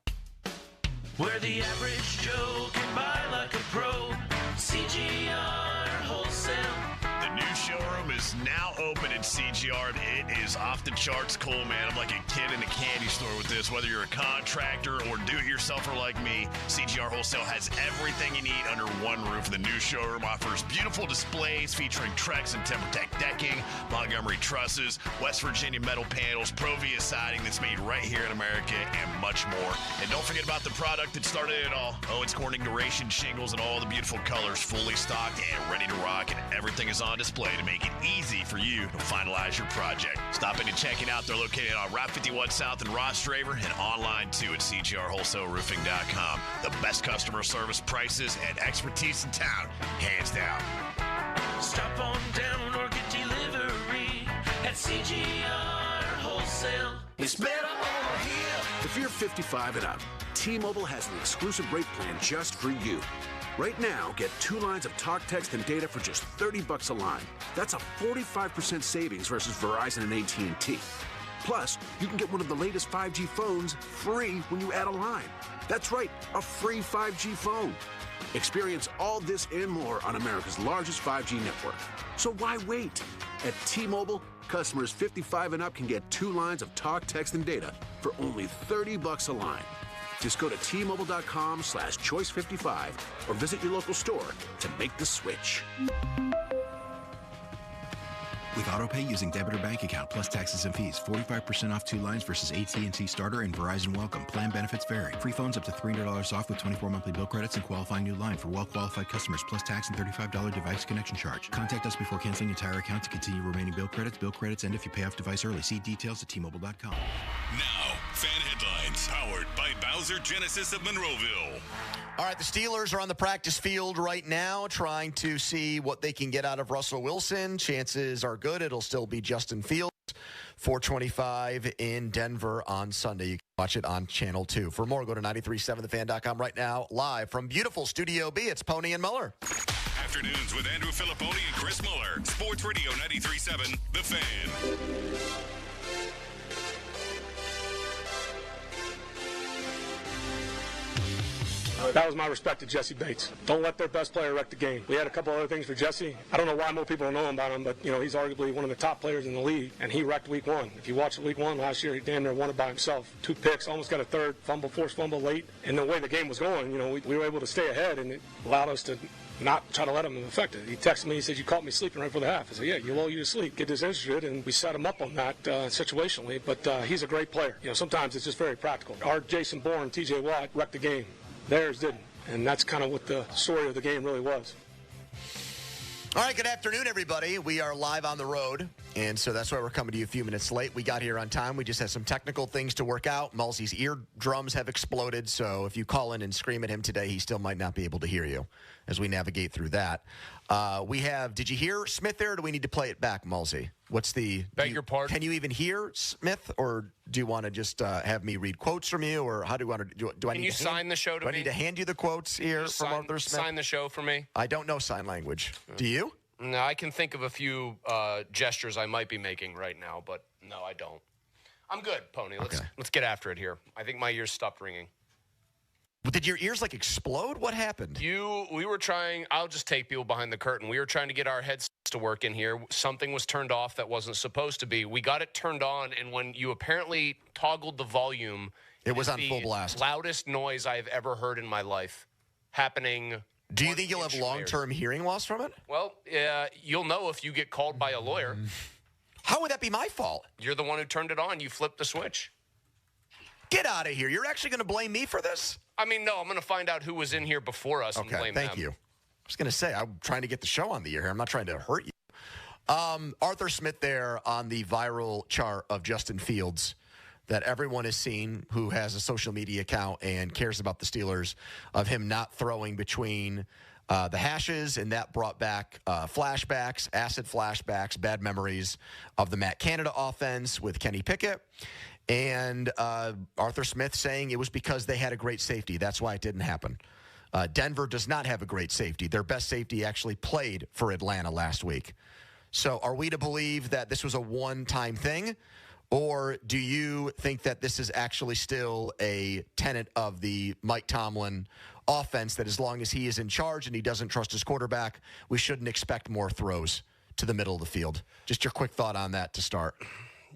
Where the average Joe can buy like a pro. CGR Wholesale. The new show showroom is now open at CGR, and it is off the charts cool, man. I'm like a kid in a candy store with this. Whether you're a contractor or do-it-yourselfer like me, CGR Wholesale has everything you need under one roof. The new showroom offers beautiful displays featuring Trex and TimberTech decking, Montgomery trusses, West Virginia metal panels, Provia siding that's made right here in America, and much more. And don't forget about the product that started it all. Owens Corning Duration shingles and all the beautiful colors, fully stocked and ready to rock, and everything is on display to make it easy for you to finalize your project. Stop in and check it out. They're located on Route 51 South in Ross Draver and online too at cgrwholesaleroofing.com. The best customer service, prices, and expertise in town, hands down. Stop on down or get delivery at CGR Wholesale. It's better over here. If you're 55 and up, T-Mobile has an exclusive rate plan just for you. Right now, get 2 lines of talk, text, and data for just $30 a line. That's a 45% savings versus Verizon and AT&T. Plus, you can get one of the latest 5G phones free when you add a line. That's right, a free 5G phone. Experience all this and more on America's largest 5G network. So why wait? At T-Mobile, customers 55 and up can get 2 lines of talk, text, and data for only $30 a line. Just go to T-Mobile.com/choice55 or visit your local store to make the switch. With AutoPay using debit or bank account plus taxes and fees, 45% off 2 lines versus AT&T Starter and Verizon Welcome. Plan benefits vary. Free phones up to $300 off with 24 monthly bill credits and qualifying new line for well-qualified customers plus tax and $35 device connection charge. Contact us before canceling entire account to continue remaining bill credits. Bill credits end if you pay off device early. See details at T-Mobile.com. Now, fan headlines powered by Bowser Genesis of Monroeville. All right, the Steelers are on the practice field right now trying to see what they can get out of Russell Wilson. Chances are good it'll still be Justin Fields. 4:25 in Denver on Sunday. You can watch it on Channel 2. For more, go to 937thefan.com right now. Live from beautiful Studio B, it's Pony and Muller. Afternoons with Andrew Filipponi and Chris Muller. Sports Radio 93.7, The Fan. That was my respect to Jesse Bates. Don't let their best player wreck the game. We had a couple other things for Jesse. I don't know why more people don't know about him, but he's arguably one of the top players in the league, and he wrecked week 1. If you watch week 1 last year, he damn near won it by himself. 2 picks, almost got a third forced fumble late. And the way the game was going, we were able to stay ahead, and it allowed us to not try to let him affect it. He texted me, he said, "You caught me sleeping right before the half." I said, "Yeah, you'll lull you to sleep, get disinterested," and we set him up on that situationally. But he's a great player. Sometimes it's just very practical. Our Jason Bourne, TJ Watt wrecked the game. Theirs didn't. And that's kind of what the story of the game really was. All right, good afternoon, everybody. We are live on the road, and so that's why we're coming to you a few minutes late. We got here on time. We just had some technical things to work out. Mulsey's eardrums have exploded, so if you call in and scream at him today, he still might not be able to hear you as we navigate through that. Did you hear Smith there, or do we need to play it back, Mulsey? Beg your pardon? Can you even hear Smith, or do you want to just have me read quotes from you, or how do you want to do it? Can you sign the show to me? Do I need to hand you the quotes here from Arthur Smith? Sign the show for me? I don't know sign language. Do you? No, I can think of a few gestures I might be making right now, but no, I don't. I'm good, Pony. Let's get after it here. I think my ears stopped ringing. Did your ears explode? What happened? We were trying. I'll just take people behind the curtain. We were trying to get our heads to work in here. Something was turned off that wasn't supposed to be. We got it turned on, and when you apparently toggled the volume, it was on full blast. Loudest noise I've ever heard in my life happening. Do you think you'll have long-term hearing loss from it? Well, you'll know if you get called by a lawyer. How would that be my fault? You're the one who turned it on. You flipped the switch. Get out of here. You're actually going to blame me for this? I mean, no, I'm going to find out who was in here before us and blame them. Thank you. I was going to say, I'm trying to get the show on the air here. I'm not trying to hurt you. Arthur Smith there on the viral chart of Justin Fields that everyone has seen who has a social media account and cares about the Steelers, of him not throwing between the hashes, and that brought back flashbacks, acid flashbacks, bad memories of the Matt Canada offense with Kenny Pickett. And Arthur Smith saying it was because they had a great safety. That's why it didn't happen. Denver does not have a great safety. Their best safety actually played for Atlanta last week. So are we to believe that this was a one-time thing? Or do you think that this is actually still a tenet of the Mike Tomlin offense, that as long as he is in charge and he doesn't trust his quarterback, we shouldn't expect more throws to the middle of the field. Just your quick thought on that to start.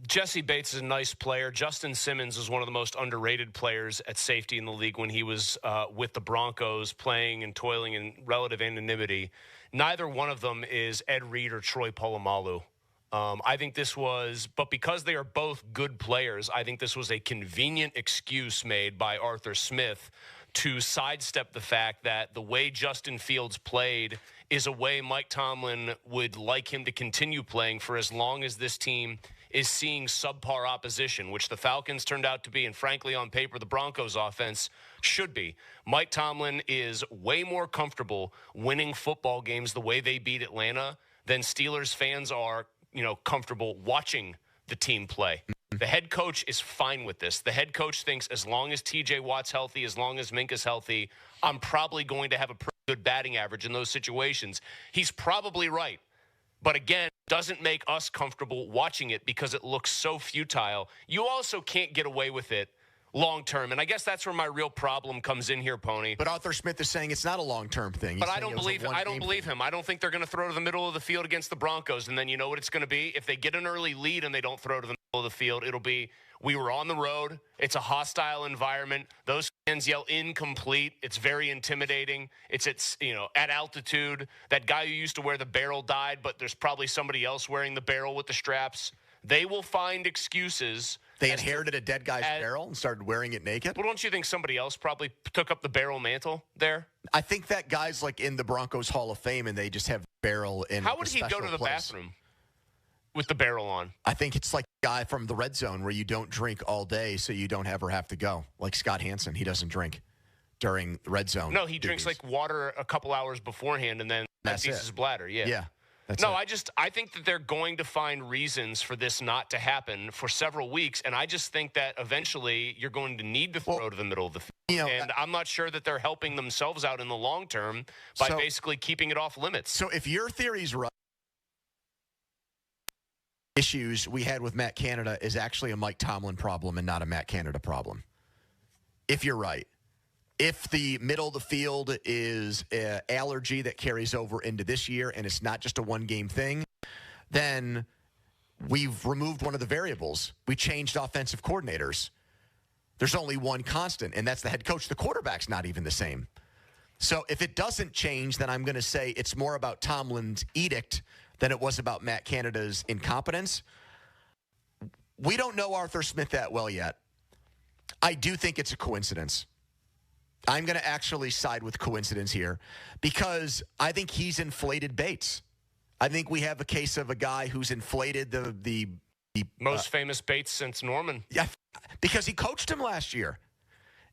Jesse Bates is a nice player. Justin Simmons was one of the most underrated players at safety in the league when he was with the Broncos, playing and toiling in relative anonymity. Neither one of them is Ed Reed or Troy Polamalu. I think this was, but because they are both good players, I think this was a convenient excuse made by Arthur Smith to sidestep the fact that the way Justin Fields played is a way Mike Tomlin would like him to continue playing for as long as this team is seeing subpar opposition, which the Falcons turned out to be, and frankly, on paper, the Broncos offense should be. Mike Tomlin is way more comfortable winning football games the way they beat Atlanta than Steelers fans are, comfortable watching the team play. The head coach is fine with this. The head coach thinks as long as TJ Watt's healthy, as long as Minka's healthy, I'm probably going to have a pretty good batting average in those situations. He's probably right. But again, doesn't make us comfortable watching it because it looks so futile. You also can't get away with it long term. And I guess that's where my real problem comes in here, Pony. But Arthur Smith is saying it's not a long-term thing. But I don't believe him. I don't believe him. I don't think they're going to throw to the middle of the field against the Broncos. And then you know what it's going to be? If they get an early lead and they don't throw to the middle of the field, it'll be, we were on the road. It's a hostile environment. Those fans yell incomplete. It's very intimidating. It's at altitude. That guy who used to wear the barrel died, but there's probably somebody else wearing the barrel with the straps. They will find excuses. They inherited a dead guy's barrel and started wearing it naked? Well, don't you think somebody else probably took up the barrel mantle there? I think that guy's like in the Broncos Hall of Fame and they just have barrel in How would he go to the bathroom with the barrel on? I think it's like a guy from the red zone where you don't drink all day so you don't ever have to go. Like Scott Hansen, he doesn't drink during the red zone. No, he drinks like water a couple hours beforehand and then empties his bladder. Yeah. I think that they're going to find reasons for this not to happen for several weeks, and I just think that eventually you're going to need to throw to the middle of the field. And I'm not sure that they're helping themselves out in the long term by basically keeping it off limits. So if your theory's right, issues we had with Matt Canada is actually a Mike Tomlin problem and not a Matt Canada problem. If you're right. If the middle of the field is an allergy that carries over into this year and it's not just a one-game thing, then we've removed one of the variables. We changed offensive coordinators. There's only one constant, and that's the head coach. The quarterback's not even the same. So if it doesn't change, then I'm going to say it's more about Tomlin's edict than it was about Matt Canada's incompetence. We don't know Arthur Smith that well yet. I do think it's a coincidence. I'm going to actually side with coincidence here because I think he's inflated Bates. I think we have a case of a guy who's inflated the most famous Bates since Norman. Yeah, because he coached him last year.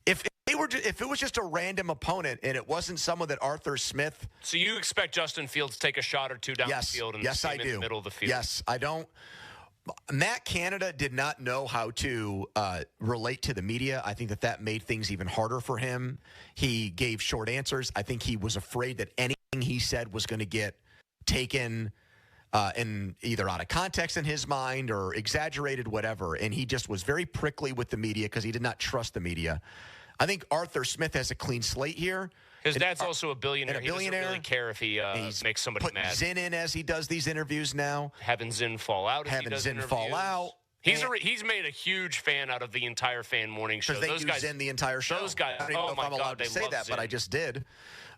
If it was just a random opponent and it wasn't someone that Arthur Smith. So you expect Justin Fields to take a shot or two down the field and I do. In the middle of the field? Yes, I don't. Matt Canada did not know how to relate to the media. I think that made things even harder for him. He gave short answers. I think he was afraid that anything he said was going to get taken in either out of context in his mind or exaggerated, whatever. And he just was very prickly with the media because he did not trust the media. I think Arthur Smith has a clean slate here. His dad's also a billionaire. He doesn't really care if he makes somebody mad. Zinn in as he does these interviews now. Having Zinn fall out. He's made a huge fan out of the entire fan morning show. Because they do Zinn the entire show. Those guys. I don't even know if I'm allowed to say that, but I just did.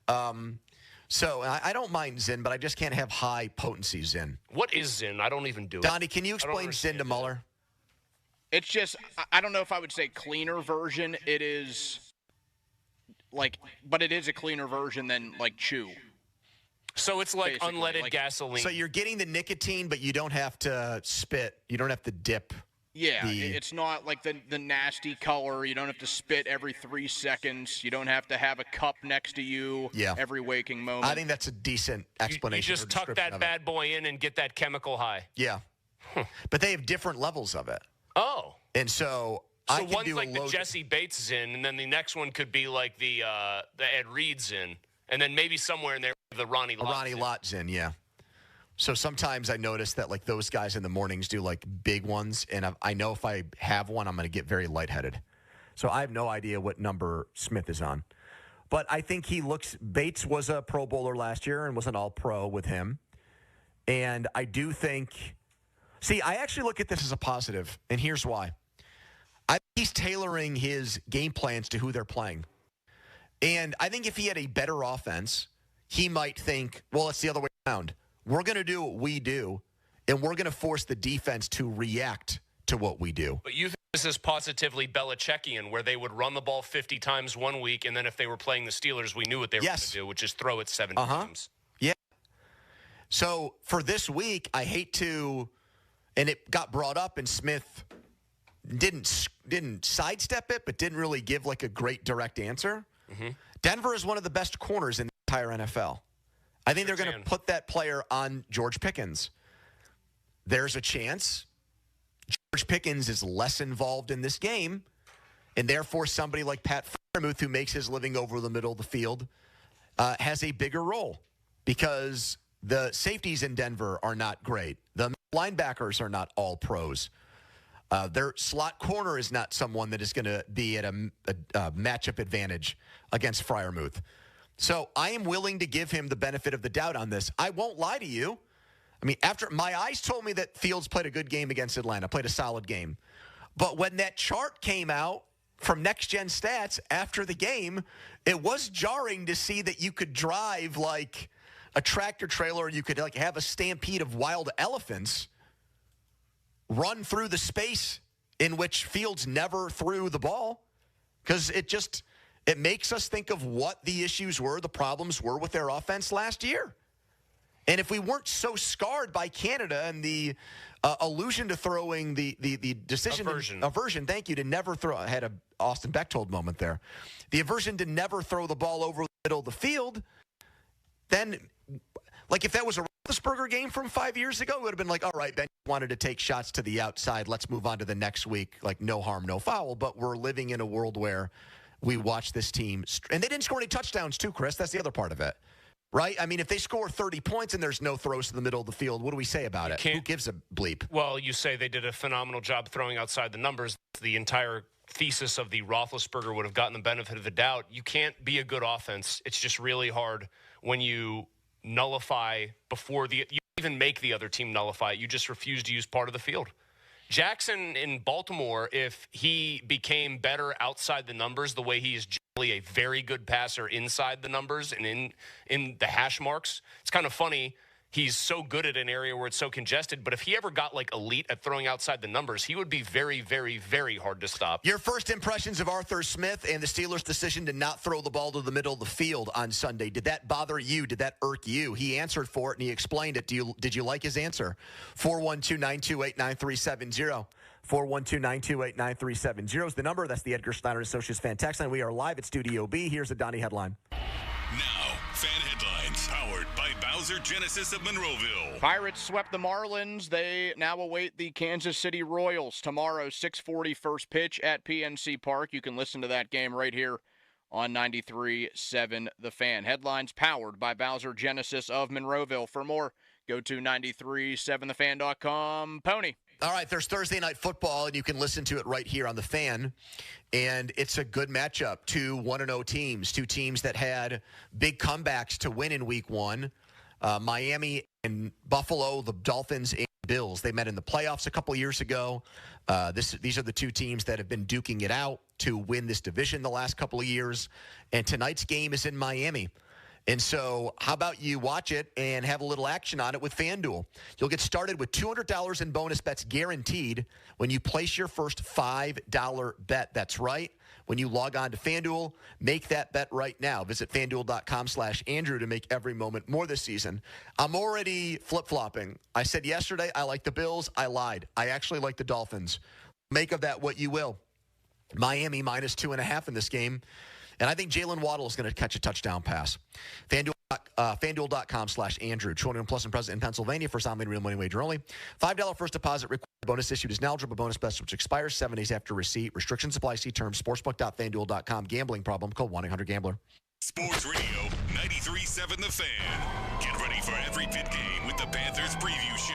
So I don't mind Zinn, but I just can't have high potency Zinn. What is Zinn? I don't even do it. Donnie, can you explain Zinn to Muller? It's just, I don't know if I would say cleaner version. It is but it is a cleaner version than like Chew. So it's like unleaded gasoline. So you're getting the nicotine, but you don't have to spit. You don't have to dip. Yeah, it's not like the nasty color. You don't have to spit every 3 seconds. You don't have to have a cup next to you every waking moment. I think that's a decent explanation. You just tuck that bad boy in and get that chemical high. Yeah. But they have different levels of it. Oh. And so one's like the Jesse Bates Zinn, and then the next one could be like the Ed Reed Zinn, and then maybe somewhere in there the Ronnie Lott Zinn, yeah. So sometimes I notice that like those guys in the mornings do like big ones, and I know if I have one, I'm going to get very lightheaded. So I have no idea what number Smith is on. But I think Bates was a Pro Bowler last year and was an All-Pro with him. And I do think – see, I actually look at this as a positive, and here's why. I think he's tailoring his game plans to who they're playing. And I think if he had a better offense, he might think, well, it's the other way around. We're going to do what we do, and we're going to force the defense to react to what we do. But you think this is positively Belichickian, where they would run the ball 50 times one week, and then if they were playing the Steelers, we knew what they were going to do, which is throw it 70 times. Yeah. So for this week, I hate to, and it got brought up, and Smith didn't sidestep it, but didn't really give like a great direct answer. Mm-hmm. Denver is one of the best corners in the entire NFL. I think they're going to put that player on George Pickens. There's a chance George Pickens is less involved in this game, and therefore somebody like Pat Freiermuth, who makes his living over the middle of the field, has a bigger role because the safeties in Denver are not great. The linebackers are not all pros. Their slot corner is not someone that is going to be at a matchup advantage against Freiermuth. So I am willing to give him the benefit of the doubt on this. I won't lie to you. I mean, after my eyes told me that Fields played a good game against Atlanta, played a solid game. But when that chart came out from Next Gen Stats after the game, it was jarring to see that you could drive like a tractor trailer, you could like have a stampede of wild elephants run through the space in which Fields never threw the ball, because it makes us think of what the issues were, the problems were with their offense last year. And if we weren't so scarred by Canada and the allusion to throwing the decision aversion, thank you, to never throw. I had a Austin Bechtold moment there. The aversion to never throw the ball over the middle of the field, then like if that was a Roethlisberger game from 5 years ago, it would have been like, all right, Ben wanted to take shots to the outside. Let's move on to the next week. Like no harm, no foul. But we're living in a world where we watch this team. And they didn't score any touchdowns too, Chris. That's the other part of it. Right? I mean, if they score 30 points and there's no throws to the middle of the field, what do we say about it? Who gives a bleep? Well, you say they did a phenomenal job throwing outside the numbers. The entire thesis of the Roethlisberger would have gotten the benefit of the doubt. You can't be a good offense. It's just really hard when you nullify before you even make the other team nullify it. You just refuse to use part of the field. Jackson in Baltimore, if he became better outside the numbers the way he is generally a very good passer inside the numbers and in the hash marks, it's kind of funny. He's so good at an area where it's so congested, but if he ever got like elite at throwing outside the numbers, he would be very, very, very hard to stop. Your first impressions of Arthur Smith and the Steelers' decision to not throw the ball to the middle of the field on Sunday, did that bother you? Did that irk you? He answered for it and he explained it. Did you like his answer? 412-928-9370. 412-928-9370 is the number. That's the Edgar Snyder Associates fan text line. We are live at Studio B. Here's the Donnie headline. Now, fan headlines powered by Bowser Genesis of Monroeville. Pirates swept the Marlins. They now await the Kansas City Royals tomorrow, 6:40 first pitch at PNC Park. You can listen to that game right here on 93.7 The Fan. Headlines powered by Bowser Genesis of Monroeville. For more, go to 937thefan.com. Pony. All right, there's Thursday Night Football, and you can listen to it right here on The Fan. And it's a good matchup. 2 1-0 teams, two teams that had big comebacks to win in Week 1. Miami and Buffalo, the Dolphins and Bills. They met in the playoffs a couple years ago. These are the two teams that have been duking it out to win this division the last couple of years. And tonight's game is in Miami. And so how about you watch it and have a little action on it with FanDuel? You'll get started with $200 in bonus bets guaranteed when you place your first $5 bet. That's right. When you log on to FanDuel, make that bet right now. Visit FanDuel.com/Andrew to make every moment more this season. I'm already flip-flopping. I said yesterday I like the Bills. I lied. I actually like the Dolphins. Make of that what you will. Miami minus 2.5 in this game. And I think Jalen Waddle is going to catch a touchdown pass. FanDuel.com/Andrew. 21 plus and present in Pennsylvania. First online real money wager only. $5 first deposit required. Bonus issued is eligible bonus best, which expires 7 days after receipt. Restrictions apply. See terms. Sportsbook.FanDuel.com. Gambling problem. Call 1-800-GAMBLER. Sports Radio 93.7 The Fan. Get ready for every Pitt game with the Panthers Preview Show.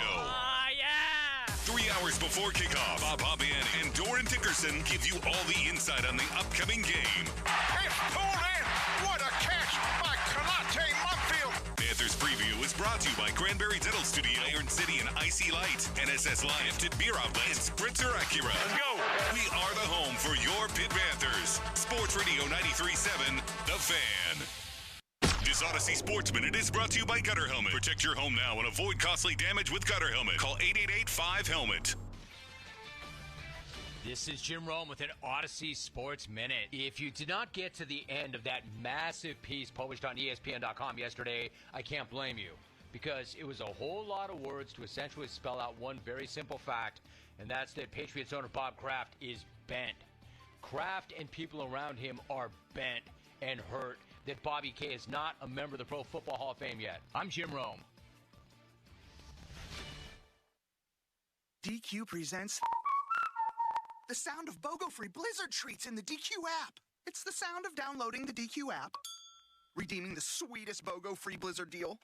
3 hours before kickoff, Bob Hobbian and Doran Dickerson give you all the insight on the upcoming game. It's pulled in. What a catch by Kalate Mumfield. Panthers Preview is brought to you by Cranberry Dental Studio, Iron City and Icy Light, NSS Live, Gifted Beer Outlet, and Spritzer Acura. Let's go. We are the home for your Pitt Panthers. Sports Radio 93.7, The Fan. This Odyssey Sports Minute is brought to you by Gutter Helmet. Protect your home now and avoid costly damage with Gutter Helmet. Call 888-5-HELMET. This is Jim Rome with an Odyssey Sports Minute. If you did not get to the end of that massive piece published on ESPN.com yesterday, I can't blame you, because it was a whole lot of words to essentially spell out one very simple fact, and that's that Patriots owner Bob Kraft is bent. Kraft and people around him are bent and hurt that Bobby K is not a member of the Pro Football Hall of Fame yet. I'm Jim Rome. DQ presents the sound of BOGO-free Blizzard treats in the DQ app. It's the sound of downloading the DQ app, redeeming the sweetest BOGO-free Blizzard deal,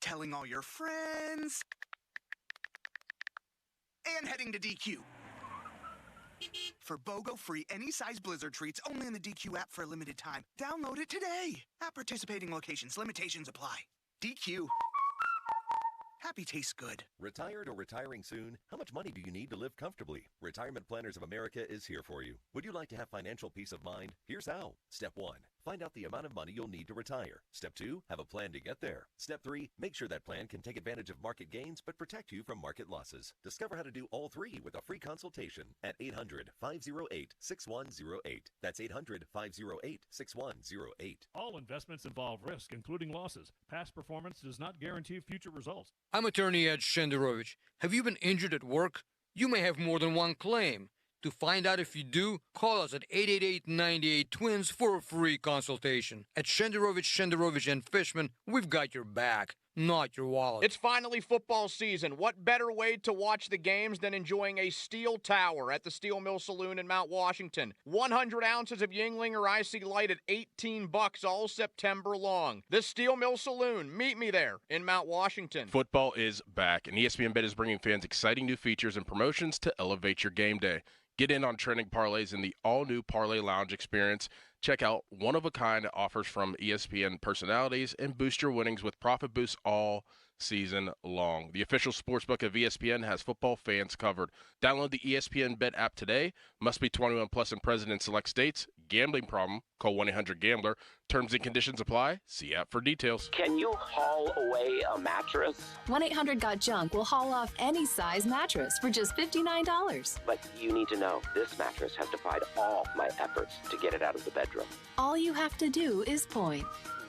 telling all your friends, and heading to DQ. For BOGO-free any-size Blizzard treats only in the DQ app for a limited time. Download it today. At participating locations, limitations apply. DQ. Happy tastes good. Retired or retiring soon? How much money do you need to live comfortably? Retirement Planners of America is here for you. Would you like to have financial peace of mind? Here's how. Step 1. Find out the amount of money you'll need to retire. Step 2. Have a plan to get there. Step 3. Make sure that plan can take advantage of market gains but protect you from market losses. Discover how to do all three with a free consultation at 800-508-6108. That's 800-508-6108. All investments involve risk, including losses. Past performance does not guarantee future results. I'm attorney Ed Shenderovich. Have you been injured at work? You may have more than one claim. To find out if you do, call us at 888-98-TWINS for a free consultation. At Shenderovich and Fishman, we've got your back, not your wallet. It's finally football season. What better way to watch the games than enjoying a steel tower at the Steel Mill Saloon in Mount Washington? 100 ounces of Yingling or Icy Light at $18 all September long. The Steel Mill Saloon. Meet me there in Mount Washington. Football is back, and ESPN Bet is bringing fans exciting new features and promotions to elevate your game day. Get in on trending parlays in the all-new Parlay Lounge experience. Check out one-of-a-kind offers from ESPN personalities and boost your winnings with Profit Boost all season long. The official sportsbook of ESPN has football fans covered. Download the ESPN Bet app today. Must be 21 plus and present in select states. Gambling problem? Call 1-800-GAMBLER. Terms and conditions apply. See app for details. Can you haul away a mattress? 1-800-GOT-JUNK will haul off any size mattress for just $59. But you need to know, this mattress has defied all my efforts to get it out of the bedroom. All you have to do is point.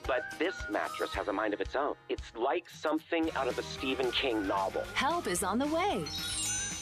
But this mattress has a mind of its own. It's like something out of a Stephen King novel. Help is on the way.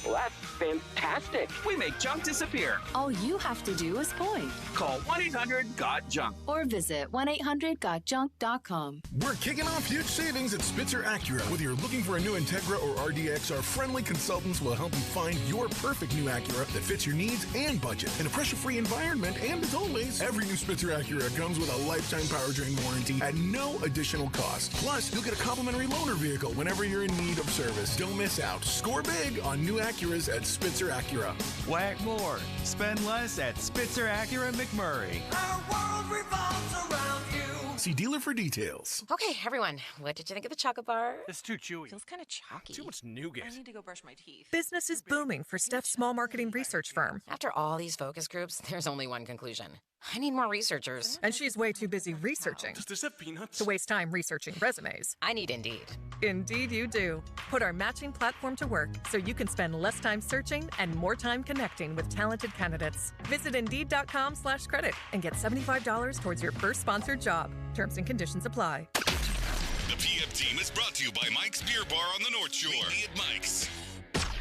Well, that's fantastic. We make junk disappear. All you have to do is point. Call 1-800-GOT-JUNK. Or visit 1-800-GOT-JUNK.com. We're kicking off huge savings at Spitzer Acura. Whether you're looking for a new Integra or RDX, our friendly consultants will help you find your perfect new Acura that fits your needs and budget in a pressure-free environment. And as always, every new Spitzer Acura comes with a lifetime powertrain warranty at no additional cost. Plus, you'll get a complimentary loaner vehicle whenever you're in need of service. Don't miss out. Score big on new Acuras at Spitzer Acura. Whack more. Spend less at Spitzer Acura McMurray. Our world revolves around you. See dealer for details. Okay, everyone, what did you think of the chocolate bar? It's too chewy. Feels kind of chalky. Too much nougat. I need to go brush my teeth. Business is booming for Steph's small marketing research firm. After all these focus groups, there's only one conclusion. I need more researchers. And she's way too busy researching. Does this have peanuts? To waste time researching resumes. I need Indeed. Indeed you do. Put our matching platform to work so you can spend less time searching and more time connecting with talented candidates. Visit Indeed.com/credit and get $75 towards your first sponsored job. Terms and conditions apply. The PF Team is brought to you by Mike's Beer Bar on the North Shore. Meet me at Mike's.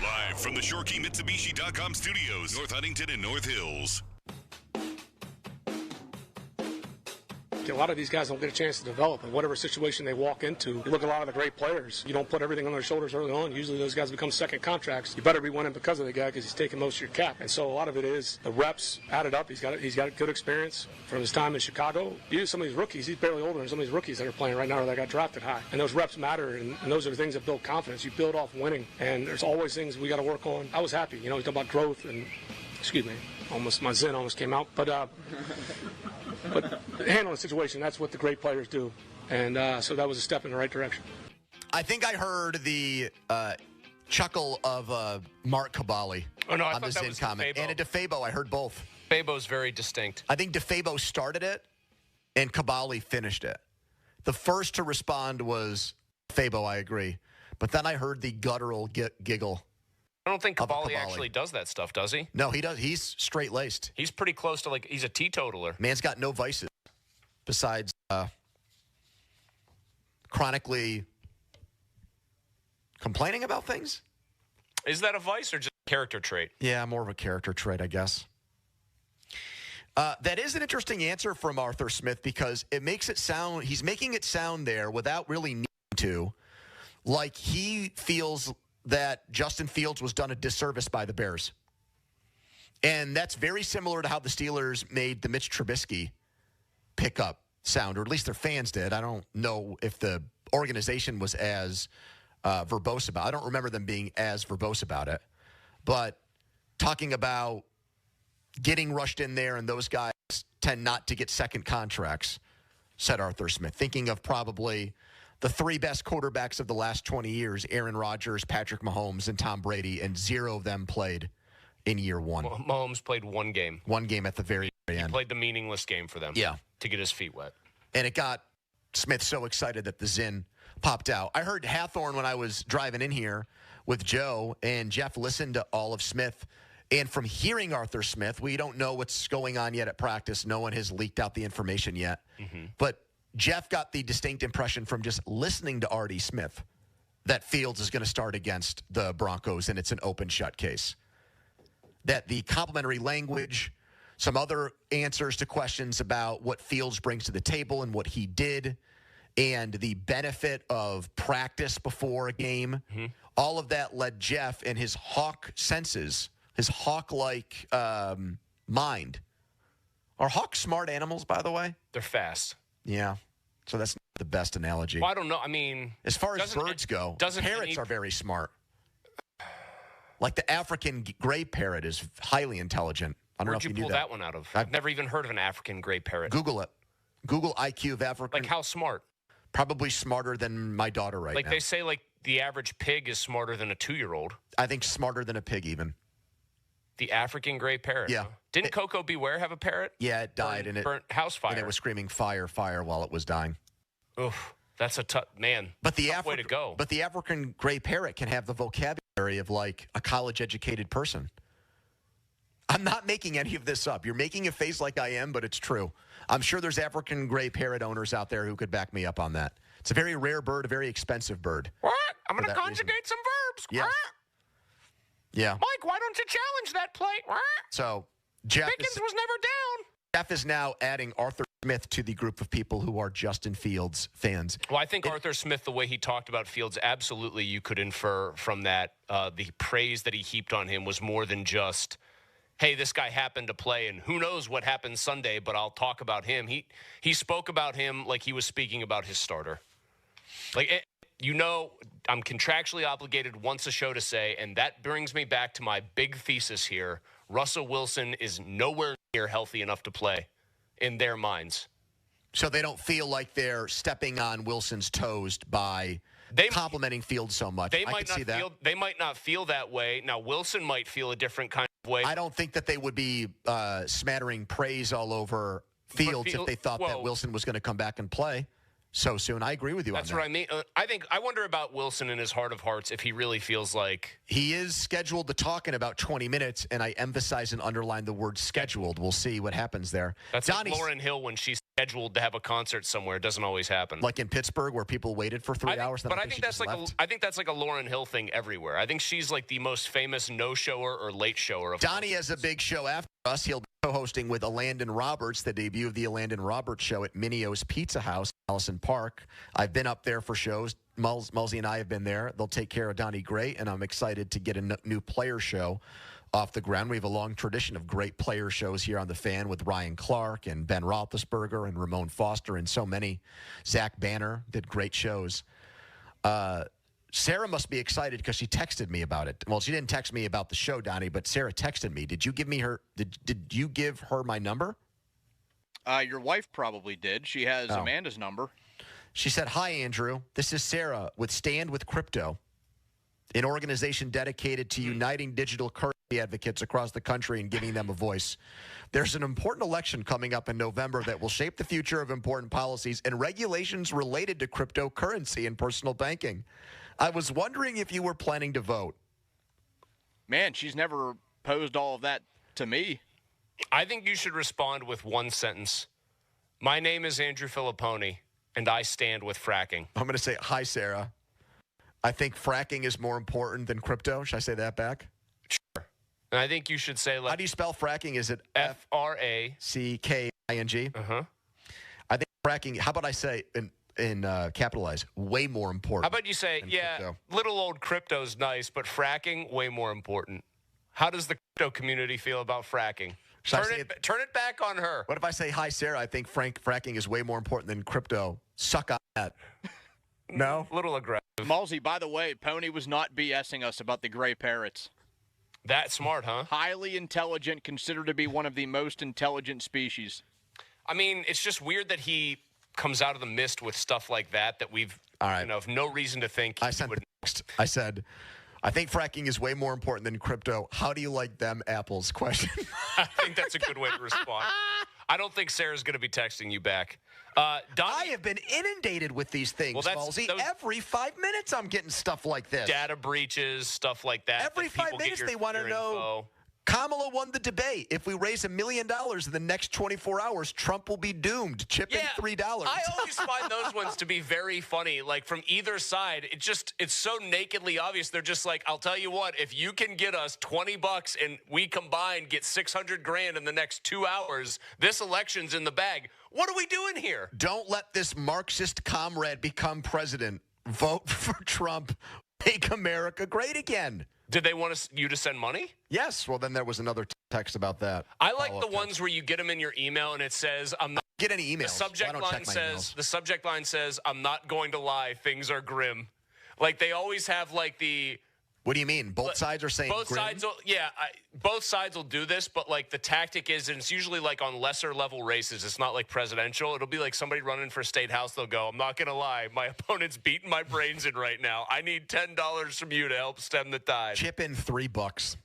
Live from the ShoreKeyMitsubishi.com studios, North Huntington and North Hills. A lot of these guys don't get a chance to develop in whatever situation they walk into. You look at a lot of the great players. You don't put everything on their shoulders early on. Usually those guys become second contracts. You better be winning because of the guy because he's taking most of your cap. And so a lot of it is the reps added up. He's got good experience from his time in Chicago. Some of these rookies, he's barely older than some of these rookies that are playing right now or that got drafted high. And those reps matter, and those are the things that build confidence. You build off winning, and there's always things we got to work on. I was happy. You know, he's talking about growth and, excuse me, my zen almost came out. But handling the situation, that's what the great players do. And so that was a step in the right direction. I think I heard the chuckle of Mark Cabali on the Zin comment. And a DeFabo, I heard both. DeFabo's very distinct. I think DeFabo started it, and Cabali finished it. The first to respond was DeFabo, I agree. But then I heard the guttural giggle. I don't think Cabali actually does that stuff, does he? No, he does. He's straight-laced. He's pretty close to, he's a teetotaler. Man's got no vices besides chronically complaining about things. Is that a vice or just a character trait? Yeah, more of a character trait, I guess. That is an interesting answer from Arthur Smith because it makes it sound, he's making it sound there without really needing to, like he feels that Justin Fields was done a disservice by the Bears. And that's very similar to how the Steelers made the Mitch Trubisky pickup sound, or at least their fans did. I don't know if the organization was as verbose about it. I don't remember them being as verbose about it. But talking about getting rushed in there and those guys tend not to get second contracts, said Arthur Smith. Thinking of probably the three best quarterbacks of the last 20 years, Aaron Rodgers, Patrick Mahomes, and Tom Brady, and zero of them played in year one. Mahomes played one game. One game at the very end. He played the meaningless game for them. Yeah. To get his feet wet. And it got Smith so excited that the Zin popped out. I heard Hathorne when I was driving in here with Joe, and Jeff listened to all of Smith. And from hearing Arthur Smith, we don't know what's going on yet at practice. No one has leaked out the information yet. Mm-hmm. But Jeff got the distinct impression from just listening to Artie Smith that Fields is going to start against the Broncos, and it's an open shut case. That the complimentary language, some other answers to questions about what Fields brings to the table and what he did, and the benefit of practice before a game, all of that led Jeff and his hawk senses, his hawk-like mind. Are hawks smart animals, by the way? They're fast. Yeah. So that's not the best analogy. Well, I don't know. I mean, as far as birds go, parrots are very smart. Like the African gray parrot is highly intelligent. I don't know if you knew that. Where'd you pull that one out of? I've never even heard of an African gray parrot. Google it. Google IQ of African. Like how smart? Probably smarter than my daughter right now. Like they say, like the average pig is smarter than a 2-year-old. I think smarter than a pig even. The African gray parrot. Yeah. Huh? Didn't Coco Beware have a parrot? Yeah, it died and it burnt house fire. And it was screaming fire, fire while it was dying. Oof, that's a tough man. But the way to go. But the African gray parrot can have the vocabulary of like a college-educated person. I'm not making any of this up. You're making a face like I am, but it's true. I'm sure there's African gray parrot owners out there who could back me up on that. It's a very rare bird, a very expensive bird. What? I'm going to conjugate some verbs. Yes. Yeah. Mike, why don't you challenge that play? So Jeff Pickens was never down. Jeff is now adding Arthur Smith to the group of people who are Justin Fields fans. Well, I think Arthur Smith, the way he talked about Fields, absolutely you could infer from that the praise that he heaped on him was more than just, hey, this guy happened to play, and who knows what happens Sunday, but I'll talk about him. He spoke about him like he was speaking about his starter. Like, I'm contractually obligated once a show to say, and that brings me back to my big thesis here, Russell Wilson is nowhere near healthy enough to play in their minds. So they don't feel like they're stepping on Wilson's toes by complimenting Fields so much. They might not feel that way. Now, Wilson might feel a different kind of way. I don't think that they would be smattering praise all over Fields if they thought that Wilson was going to come back and play. so soon. I agree with you on that. That's what I mean. I wonder about Wilson in his heart of hearts if he really feels like. He is scheduled to talk in about 20 minutes, and I emphasize and underline the word scheduled. We'll see what happens there. That's like Lauryn Hill when she's scheduled to have a concert somewhere. It doesn't always happen. Like in Pittsburgh where people waited for 3 hours. But I think that's like a Lauryn Hill thing everywhere. I think she's like the most famous no-shower or late-shower. Donnie has a big show after us. He'll be co-hosting with Alandon Roberts, the debut of the Alandon Roberts show at Minio's Pizza House, Allison Park. I've been up there for shows. Mulsey and I have been there. They'll take care of Donnie Gray, and I'm excited to get a new player show off the ground. We have a long tradition of great player shows here on The Fan with Ryan Clark and Ben Roethlisberger and Ramon Foster and so many. Zach Banner did great shows. Sarah must be excited because she texted me about it. Well, she didn't text me about the show, Donnie, but Sarah texted me. Did you give me her? Did you give her my number? Your wife probably did. She has Amanda's number. She said, "Hi, Andrew. This is Sarah with Stand with Crypto, an organization dedicated to uniting digital currency advocates across the country and giving them a voice. There's an important election coming up in November that will shape the future of important policies and regulations related to cryptocurrency and personal banking. I was wondering if you were planning to vote." Man, she's never posed all of that to me. I think you should respond with one sentence. My name is Andrew Filipponi, and I stand with fracking. I'm going to say, "Hi, Sarah. I think fracking is more important than crypto." Should I say that back? Sure. And I think you should say, like, how do you spell fracking? Is it F-R-A-C-K-I-N-G? Uh-huh. I think fracking, how about I say in capitalize, way more important. How about you say, crypto. Little old crypto's nice, but fracking, way more important. How does the crypto community feel about fracking? Turn it back on her. What if I say, "Hi, Sarah, I think fracking is way more important than crypto. Suck on that." No? A little aggressive. Mulsey, by the way, Pony was not BSing us about the gray parrots. That smart, huh? Highly intelligent, considered to be one of the most intelligent species. I mean, it's just weird that he comes out of the mist with stuff like that we've, have no reason to think he would. I said, "I think fracking is way more important than crypto. How do you like them apples?" Question. I think that's a good way to respond. I don't think Sarah's going to be texting you back. I have been inundated with these things, Halsey. Every 5 minutes I'm getting stuff like this. Data breaches, stuff like that. Every 5 minutes they want to know. Kamala won the debate. If we raise $1 million in the next 24 hours, Trump will be doomed. Chip in $3. I always find those ones to be very funny. Like, from either side, it's so nakedly obvious. They're just like, "I'll tell you what, if you can get us $20 and we combined get $600,000 in the next 2 hours, this election's in the bag." What are we doing here? Don't let this Marxist comrade become president. Vote for Trump. Make America great again. Did they want you to send money? Yes. Well, then there was another text about that. I like the ones where you get them in your email and it says, "I'm not." Get any emails. The subject line says, "I'm not going to lie. Things are grim." Like, they always have like the. What do you mean? Both sides are saying both grim? sides will, both sides will do this, but like the tactic is, and it's usually like on lesser level races. It's not like presidential. It'll be like somebody running for state house. They'll go, "I'm not going to lie. My opponent's beating my brains in right now. I need $10 from you to help stem the tide." Chip in $3,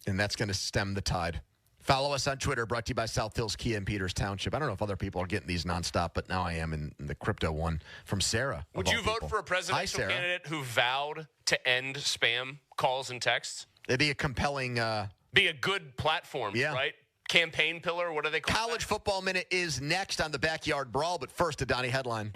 and that's going to stem the tide. Follow us on Twitter, brought to you by South Hills Kia in Peters Township. I don't know if other people are getting these nonstop, but now I am in the crypto one from Sarah. Would you vote for a presidential candidate who vowed to end spam calls and texts? It'd be a compelling... be a good platform, right? Campaign pillar, what do they call it? College Football Minute is next on the Backyard Brawl, but first, a Donnie headline.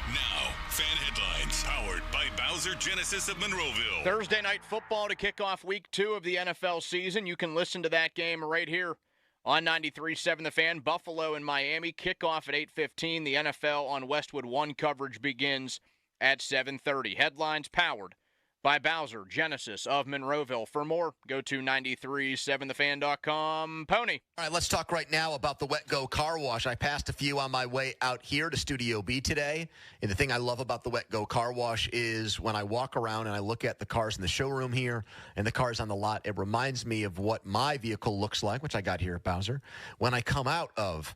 Now, fan headlines, powered by Bowser Genesis of Monroeville. Thursday night football to kick off week 2 of the NFL season. You can listen to that game right here on 93.7 The Fan. Buffalo and Miami kickoff at 8:15. The NFL on Westwood 1 coverage begins at 7:30. Headlines powered by Bowser Genesis of Monroeville. For more, go to 937thefan.com. Pony. All right, let's talk right now about the Wet Go Car Wash. I passed a few on my way out here to Studio B today, and the thing I love about the Wet Go Car Wash is when I walk around and I look at the cars in the showroom here and the cars on the lot, it reminds me of what my vehicle looks like, which I got here at Bowser, when I come out of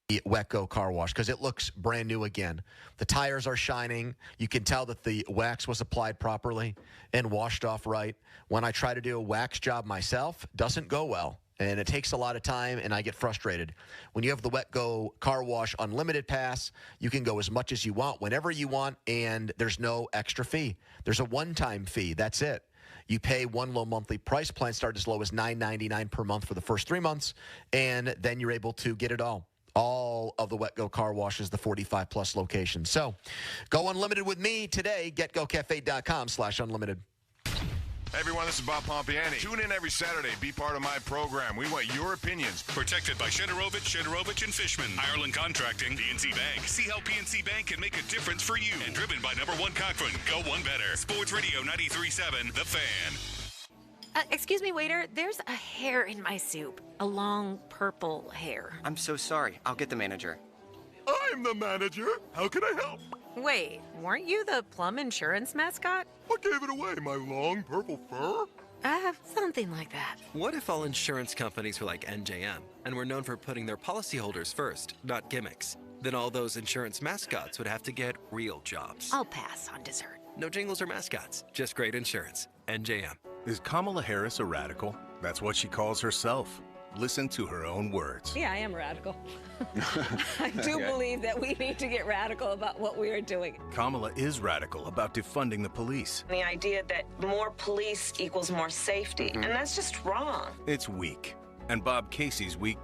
the Wet Go Car Wash, because it looks brand new again. The tires are shining. You can tell that the wax was applied properly and washed off right. When I try to do a wax job myself, doesn't go well. And it takes a lot of time, and I get frustrated. When you have the Wet Go Car Wash Unlimited Pass, you can go as much as you want, whenever you want, and there's no extra fee. There's a one-time fee. That's it. You pay one low monthly price. Plans start as low as $9.99 per month for the first 3 months, and then you're able to get it all. All of the Wet Go Car Washes, the 45-plus locations. So go unlimited with me today. GetGoCafe.com/unlimited. Hey everyone, this is Bob Pompiani. Tune in every Saturday. Be part of my program. We want your opinions. Protected by Shederovich and Fishman. Ireland Contracting. PNC Bank. See how PNC Bank can make a difference for you. And driven by number one Cochran. Go one better. Sports Radio 93.7, The Fan. Excuse me, waiter. There's a hair in my soup. A long purple hair. I'm so sorry. I'll get the manager. I'm the manager. How can I help? Wait, weren't you the Plum Insurance mascot? What gave it away? My long purple fur? Something like that. What if all insurance companies were like NJM and were known for putting their policyholders first, not gimmicks? Then all those insurance mascots would have to get real jobs. I'll pass on dessert. No jingles or mascots, just great insurance. NJM. Is Kamala Harris a radical? That's what she calls herself. Listen to her own words. Yeah, I am radical. I do believe that we need to get radical about what we are doing. Kamala is radical about defunding the police. The idea that more police equals more safety, and that's just wrong. It's weak. And Bob Casey's weak, too.